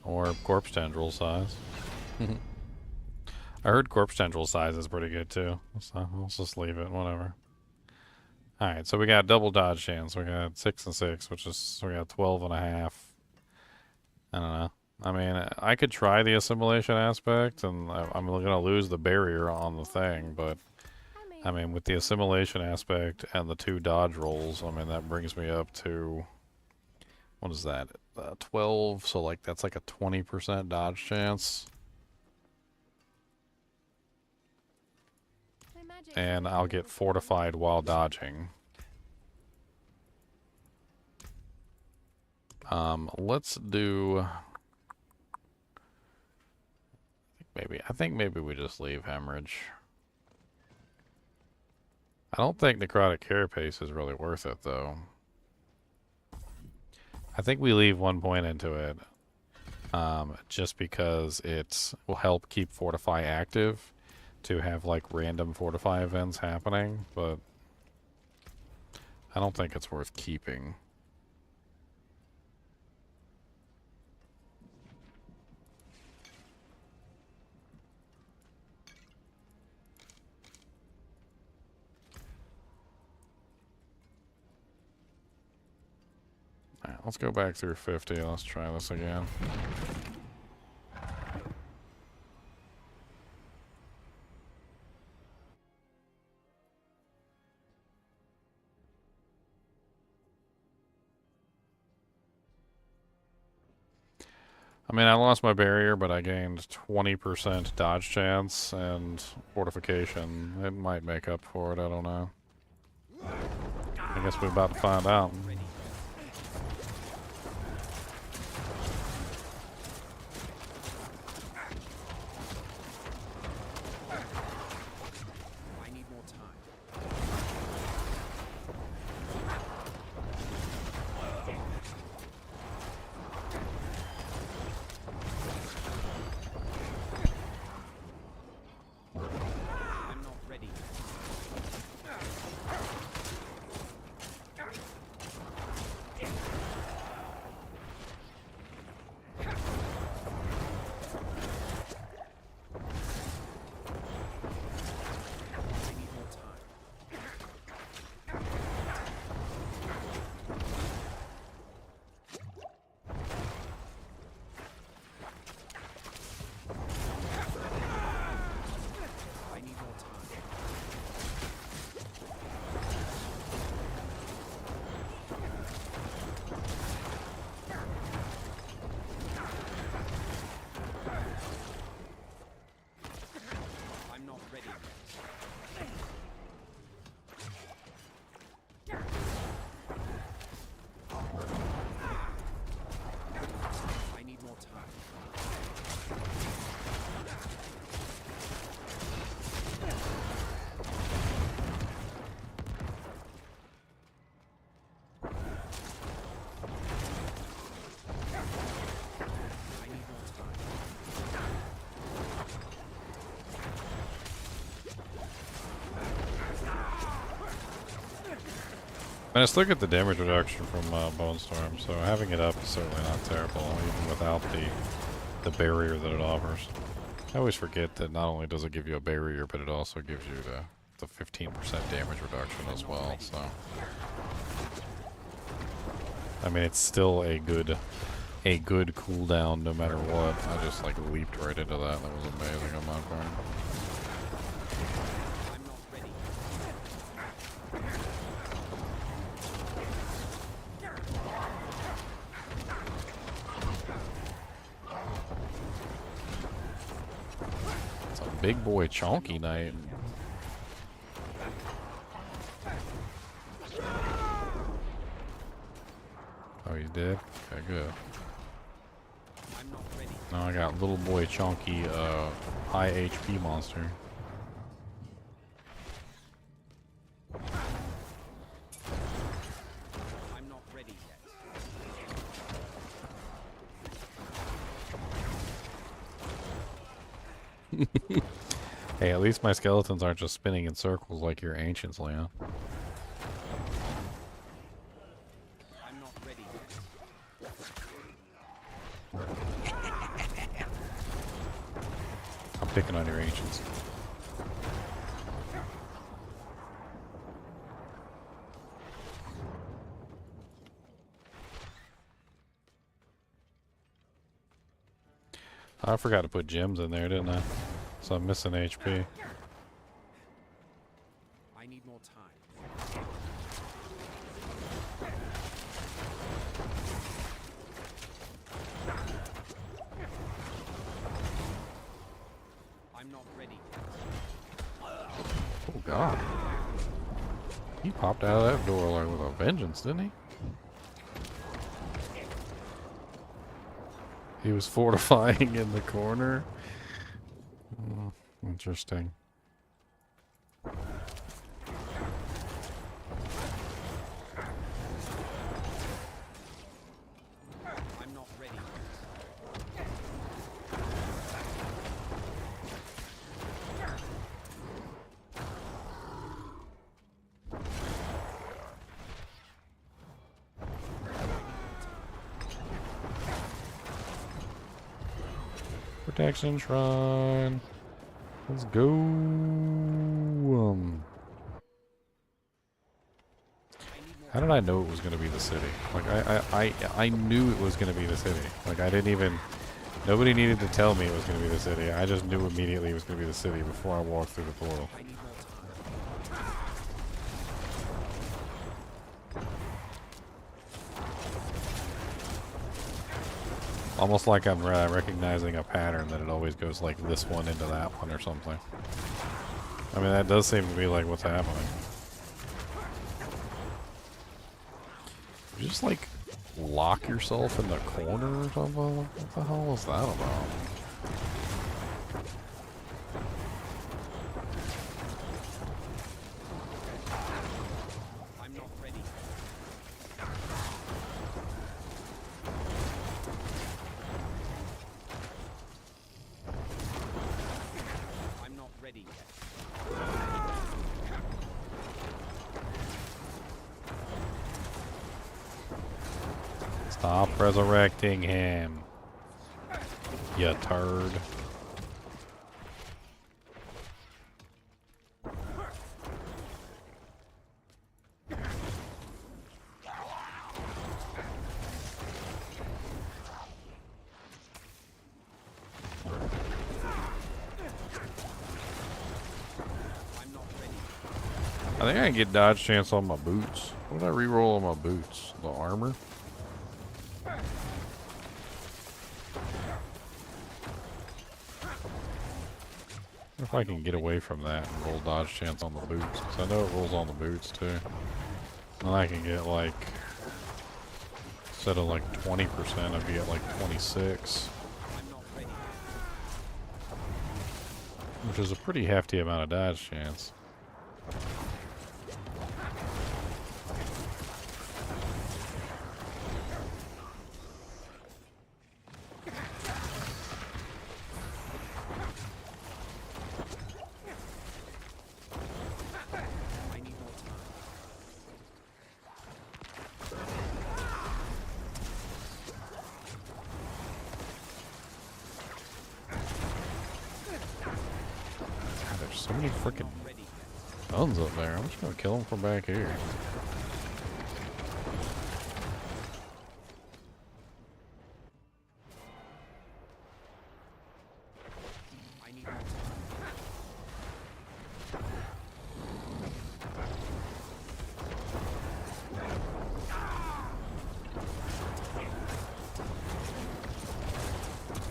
Or corpse tendril size. I heard corpse tendril size is pretty good too. So let's just leave it, whatever. Alright, so we got double dodge chance. We got 6 and 6, which is, we got 12 and a half. I don't know. I mean, I could try the assimilation aspect, and I'm going to lose the barrier on the thing, but I mean, with the assimilation aspect and the 2 dodge rolls, I mean, that brings me up to, what is that, 12, so like, that's like a 20% dodge chance. And I'll get fortified while dodging. Let's do... I think maybe we just leave hemorrhage. I don't think necrotic carapace is really worth it, though. I think we leave 1 point into it. Just because it will help keep fortify active. To have like random fortify events happening, but I don't think it's worth keeping. Alright, let's go back through 50. Let's try this again. I mean, I lost my barrier, but I gained 20% dodge chance and fortification. It might make up for it, I don't know. I guess we're about to find out. And let's look at the damage reduction from Bone Storm, so having it up is certainly not terrible, even without the barrier that it offers. I always forget that not only does it give you a barrier, but it also gives you the 15% damage reduction as well, so... I mean, it's still a good cooldown no matter what. I just, like, leaped right into that. That was amazing on my part. Big boy chonky night. Oh, you did? Okay, good. Now I got little boy chonky high HP monster. I'm not ready yet. Hey, at least my skeletons aren't just spinning in circles like your ancients, Leon. I'm not ready I'm picking on your ancients. I forgot to put gems in there, didn't I? So I'm missing HP. I need more time. I'm not ready. Oh god. He popped out of that door like with a vengeance, didn't he? He was fortifying in the corner. Oh, interesting. I'm not ready. Protection shrine. Let's go. How did I know it was going to be the city? Like I knew it was going to be the city. Like I didn't even. Nobody needed to tell me it was going to be the city. I just knew immediately it was going to be the city before I walked through the portal. Almost like I'm recognizing a pattern that it always goes like this one into that one or something. I mean, that does seem to be like what's happening. You just like lock yourself in the corner or something? What the hell is that about? I'm not ready. I'm not ready yet. Stop resurrecting him, you turd. I think I can get dodge chance on my boots. What did I reroll on my boots? The armor? If I can get away from that and roll dodge chance on the boots, because I know it rolls on the boots too. Then I can get like, instead of like 20%, I get like 26. Which is a pretty hefty amount of dodge chance. So many freaking guns up there. I'm just gonna kill them from back here.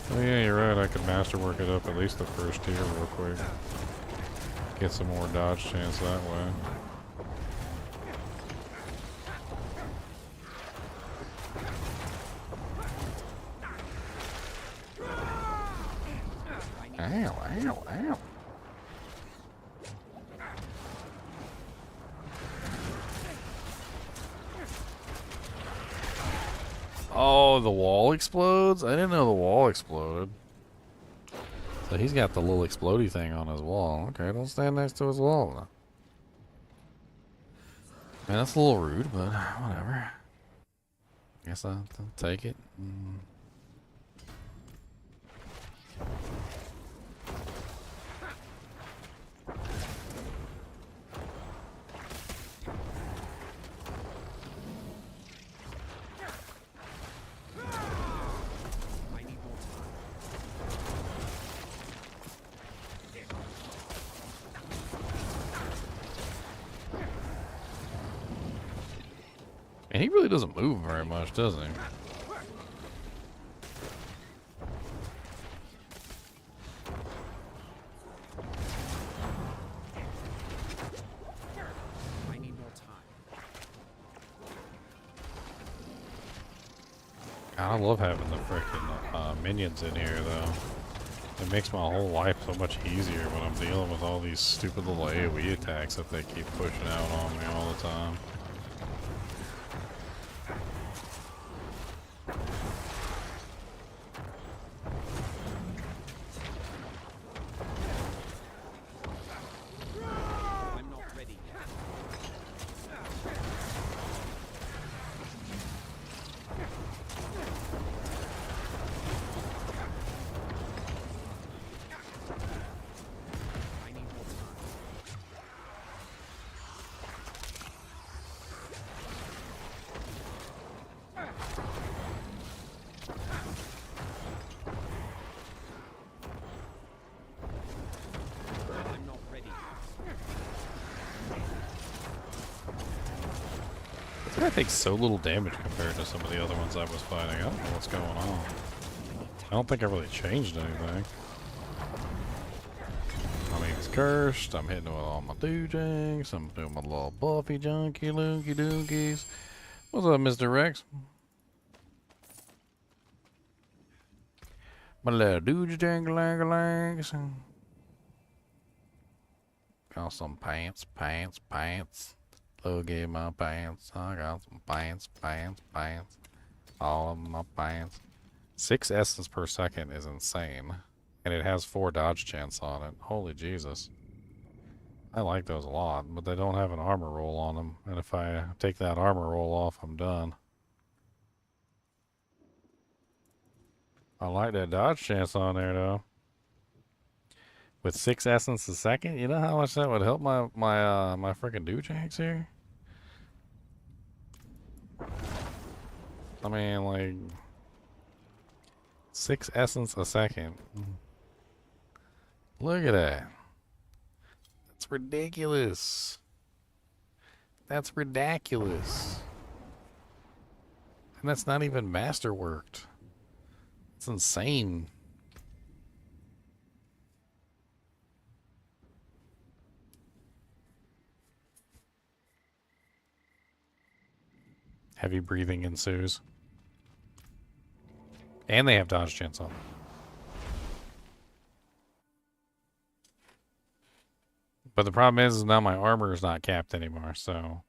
Oh yeah, you're right. I could masterwork it up at least the first tier real quick. Get some more dodge chance that way. Ow, ow, ow. Oh, the wall explodes? I didn't know the wall exploded. So he's got the little explodey thing on his wall. Okay, don't stand next to his wall. Man, that's a little rude, but whatever. Guess I'll take it. And he really doesn't move very much, does he? I need more time. I love having the freaking minions in here, though. It makes my whole life so much easier when I'm dealing with all these stupid little AoE attacks that they keep pushing out on me all the time. This guy takes so little damage compared to some of the other ones I was fighting. I don't know what's going on. don't think I really changed anything. I mean, it's cursed. I'm hitting with all my doojanks. I'm doing my little buffy junky looky dookies. What's up, Mr. Rex? My little dooja jank. Got some pants. Look at my pants. I got some pants. All of my pants. 6 essence per second is insane. And it has 4 dodge chance on it. Holy Jesus. I like those a lot, but they don't have an armor roll on them. And if I take that armor roll off, I'm done. I like that dodge chance on there, though. With 6 essence a second, you know how much that would help my freaking doojanks here? I mean, like 6 essence a second. Look at that. That's ridiculous. That's ridiculous. And that's not even masterworked. It's insane. Heavy breathing ensues. And they have dodge chance on them. But the problem is now my armor is not capped anymore, so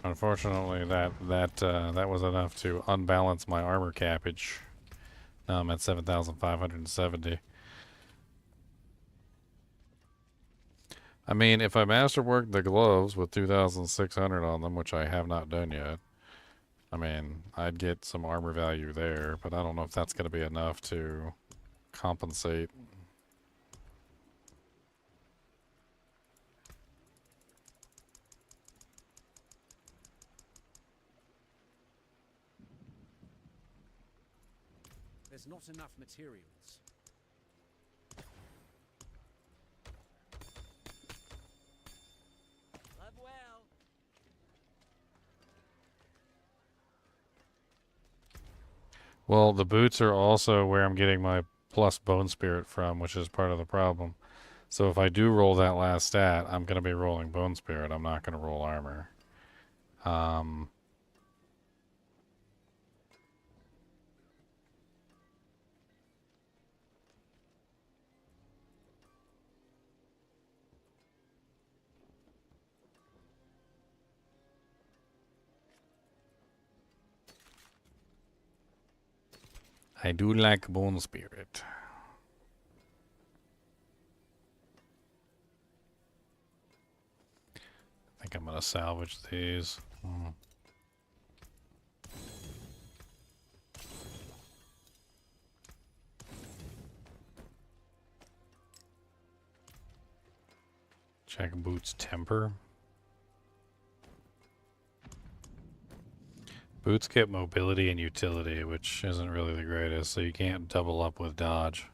unfortunately that was enough to unbalance my armor cappage. Now I'm at 7,570. I mean, if I masterwork the gloves with 2,600 on them, which I have not done yet, I mean, I'd get some armor value there, but I don't know if that's going to be enough to compensate. There's not enough materials. Well, the boots are also where I'm getting my plus bone spirit from, which is part of the problem. So if I do roll that last stat, I'm going to be rolling bone spirit. I'm not going to roll armor. I do like bone spirit. I think I'm gonna salvage these. Check boots temper. Boots get mobility and utility, which isn't really the greatest, so you can't double up with dodge.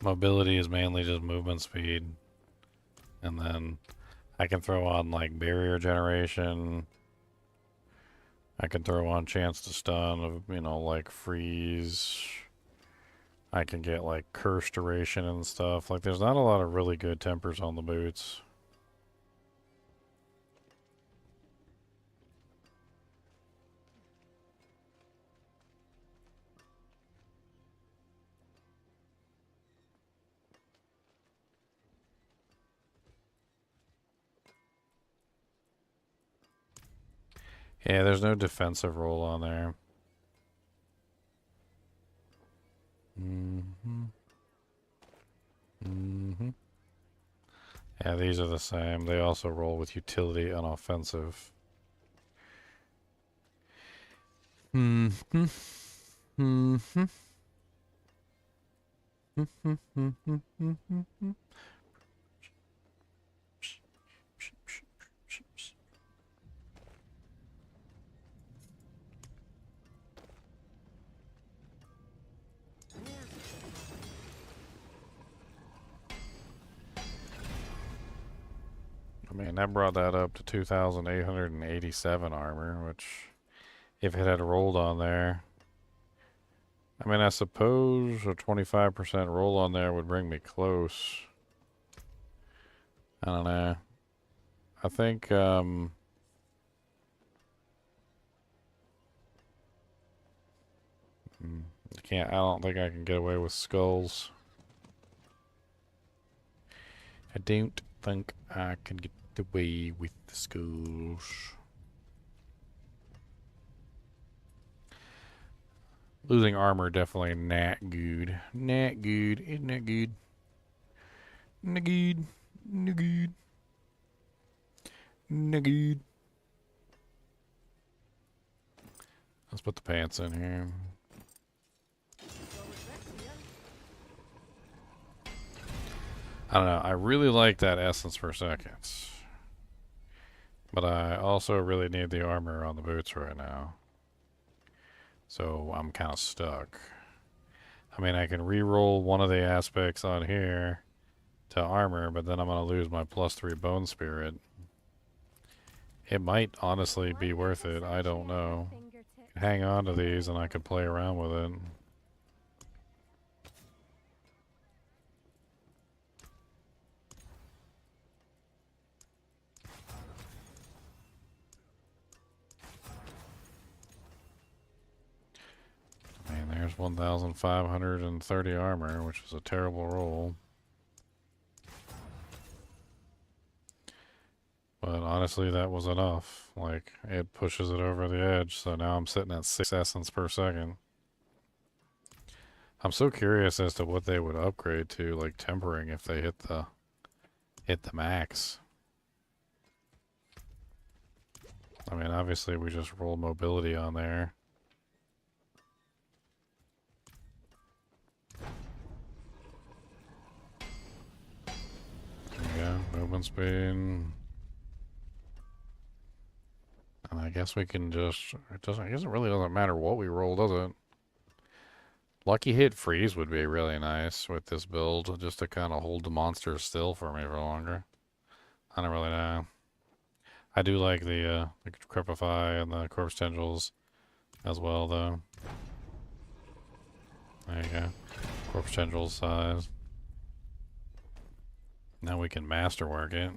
Mobility is mainly just movement speed. And then I can throw on like barrier generation. I can throw on chance to stun of, you know, like freeze. I can get like curse duration and stuff. Like there's not a lot of really good tempers on the boots. Yeah, there's no defensive roll on there. Yeah, these are the same. They also roll with utility and offensive. I mean, that brought that up to 2,887 armor, which, if it had rolled on there, I mean, I suppose a 25% roll on there would bring me close. I don't know. I think, I don't think I can get away with skulls. I don't think I can get away with the skulls. Losing armor definitely not good. Not good. Isn't that good? Not good. Not good. Not good. Let's put the pants in here. I don't know. I really like that essence per second. But I also really need the armor on the boots right now. So I'm kind of stuck. I mean, I can re-roll one of the aspects on here to armor, but then I'm going to lose my +3 bone spirit. It might honestly be worth it. I don't know. Hang on to these and I could play around with it. I mean, there's 1,530 armor, which is a terrible roll. But honestly, that was enough. Like, it pushes it over the edge, so now I'm sitting at 6 essence per second. I'm so curious as to what they would upgrade to, like tempering, if they hit the max. I mean, obviously we just roll mobility on there. Yeah, movement speed. And I guess we can just, I guess it really doesn't matter what we roll, does it? Lucky hit freeze would be really nice with this build, just to kind of hold the monsters still for me for longer. I don't really know. I do like the Crepify and the Corpse Tendrils as well, though. There you go. Corpse Tendrils size. Now we can masterwork it.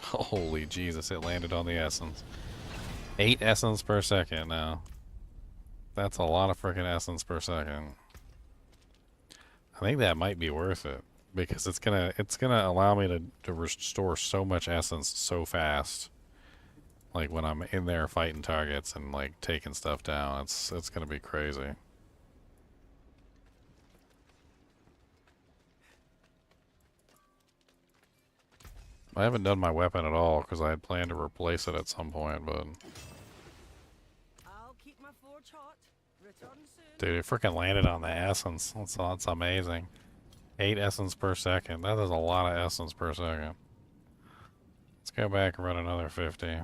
Holy Jesus, it landed on the essence. 8 essence per second now. That's a lot of freaking essence per second. I think that might be worth it, because it's gonna allow me to restore so much essence so fast. Like when I'm in there fighting targets and like taking stuff down, it's gonna be crazy. I haven't done my weapon at all because I had planned to replace it at some point, but I'll keep my forge hot. Return soon. dude, it freaking landed on the essence. That's amazing. 8 essence per second. That is a lot of essence per second. Let's go back and run another 50.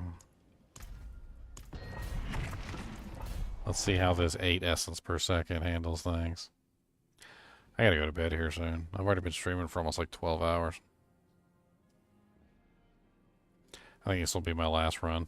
Let's see how this 8 essence per second handles things. I gotta go to bed here soon. I've already been streaming for almost like 12 hours. I think this will be my last run.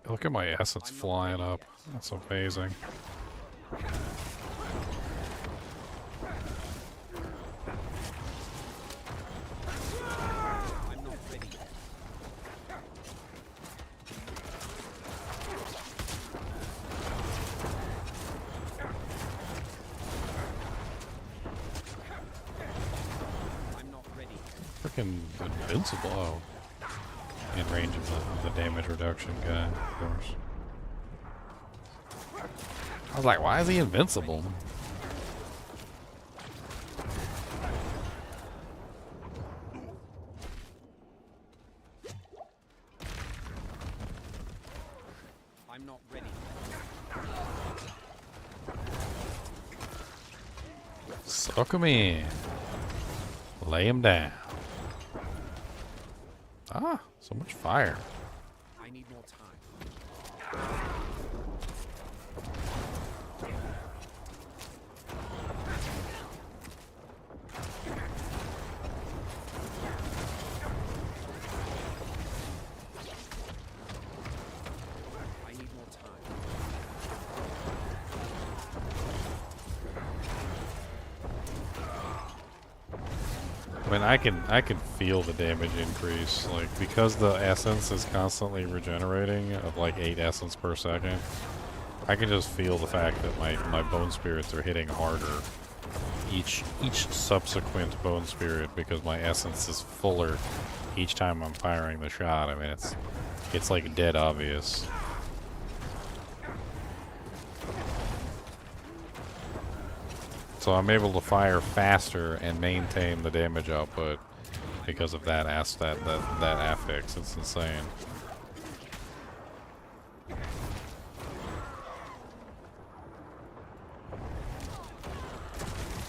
Look at my essence flying up. That's amazing. Freaking invincible. Oh. In range of the damage reduction guy, of course. I was like, why is he invincible? I'm not ready. Suck him in. Lay him down. Ah, so much fire. I need more time. I need more time. I mean, I can feel the damage increase, like, because the essence is constantly regenerating of like 8 essence per second. I can just feel the fact that my bone spirits are hitting harder each subsequent bone spirit because my essence is fuller each time I'm firing the shot. I mean, it's like dead obvious. So I'm able to fire faster and maintain the damage output because of that that affix. It's insane.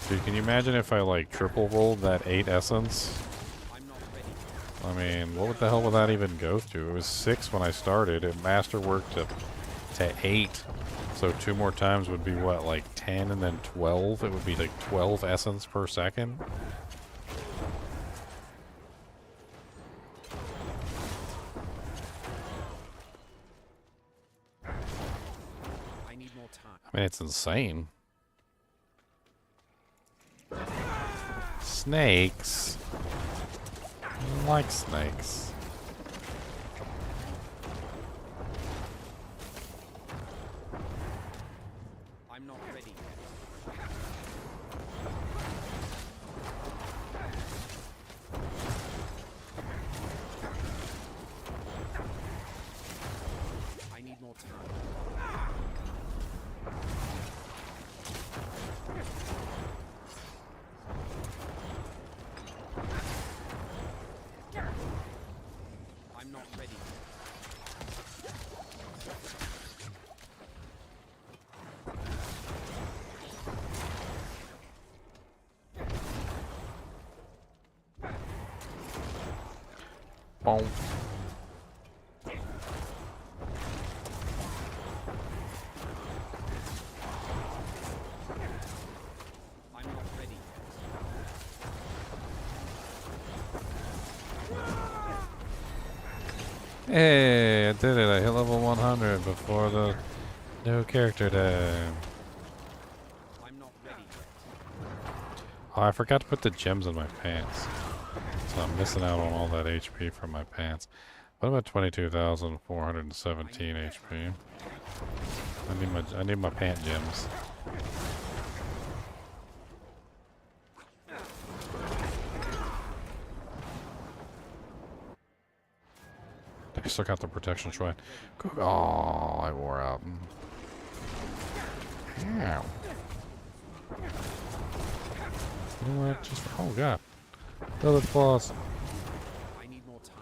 Dude, can you imagine if I like triple rolled that 8 essence? I mean, what the hell would that even go to? It was 6 when I started. It masterworked to 8. So 2 more times would be what, like 10 and then 12? It would be like 12 essence per second? I need more time. I mean, it's insane. Snakes? I don't like snakes. I'm not ready yet. I need more time. I'm not ready. Boom. I'm not ready. Hey, I did it. I hit level 100 before the new character day. I'm not ready yet. Oh, I forgot to put the gems in my pants. So I'm missing out on all that HP from my pants. What about 22,417 HP? I need my pant gems. I still got the protection shrine. Oh, I wore out. Ow. You know what? Just, oh god. Another claws. I need more time.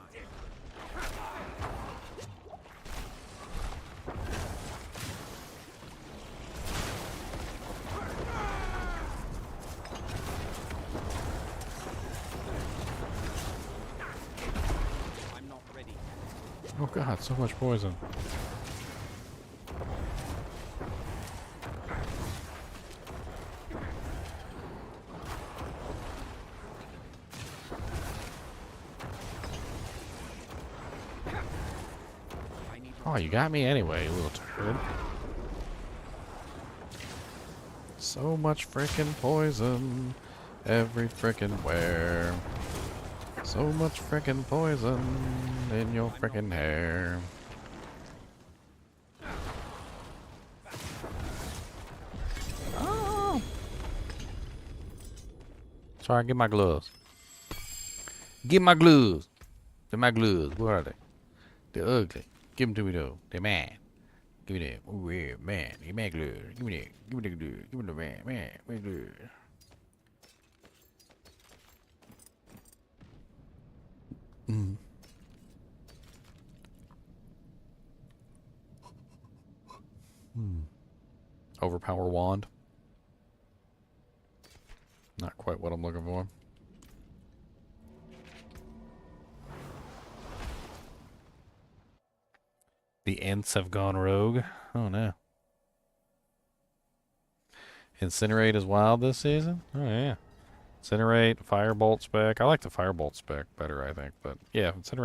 I'm not ready. Oh god, so much poison. Oh, you got me anyway, you little turd. So much frickin' poison every frickin' where. So much frickin' poison in your frickin' hair. Oh! Sorry, get my gloves. Get my gloves. They're my gloves. Where are they? They're ugly. Give them to me though. They're mad. Give me that. Oh yeah, man. Give me that gloves. Give me that. Give me the gloves. Give me the man. Man. Where's the gloves? Mm. Overpower wand. Not quite what I'm looking for. The Ents have gone rogue. Oh no. Incinerate is wild this season? Oh yeah. Incinerate, Firebolt spec. I like the Firebolt spec better, I think. But yeah, Incinerate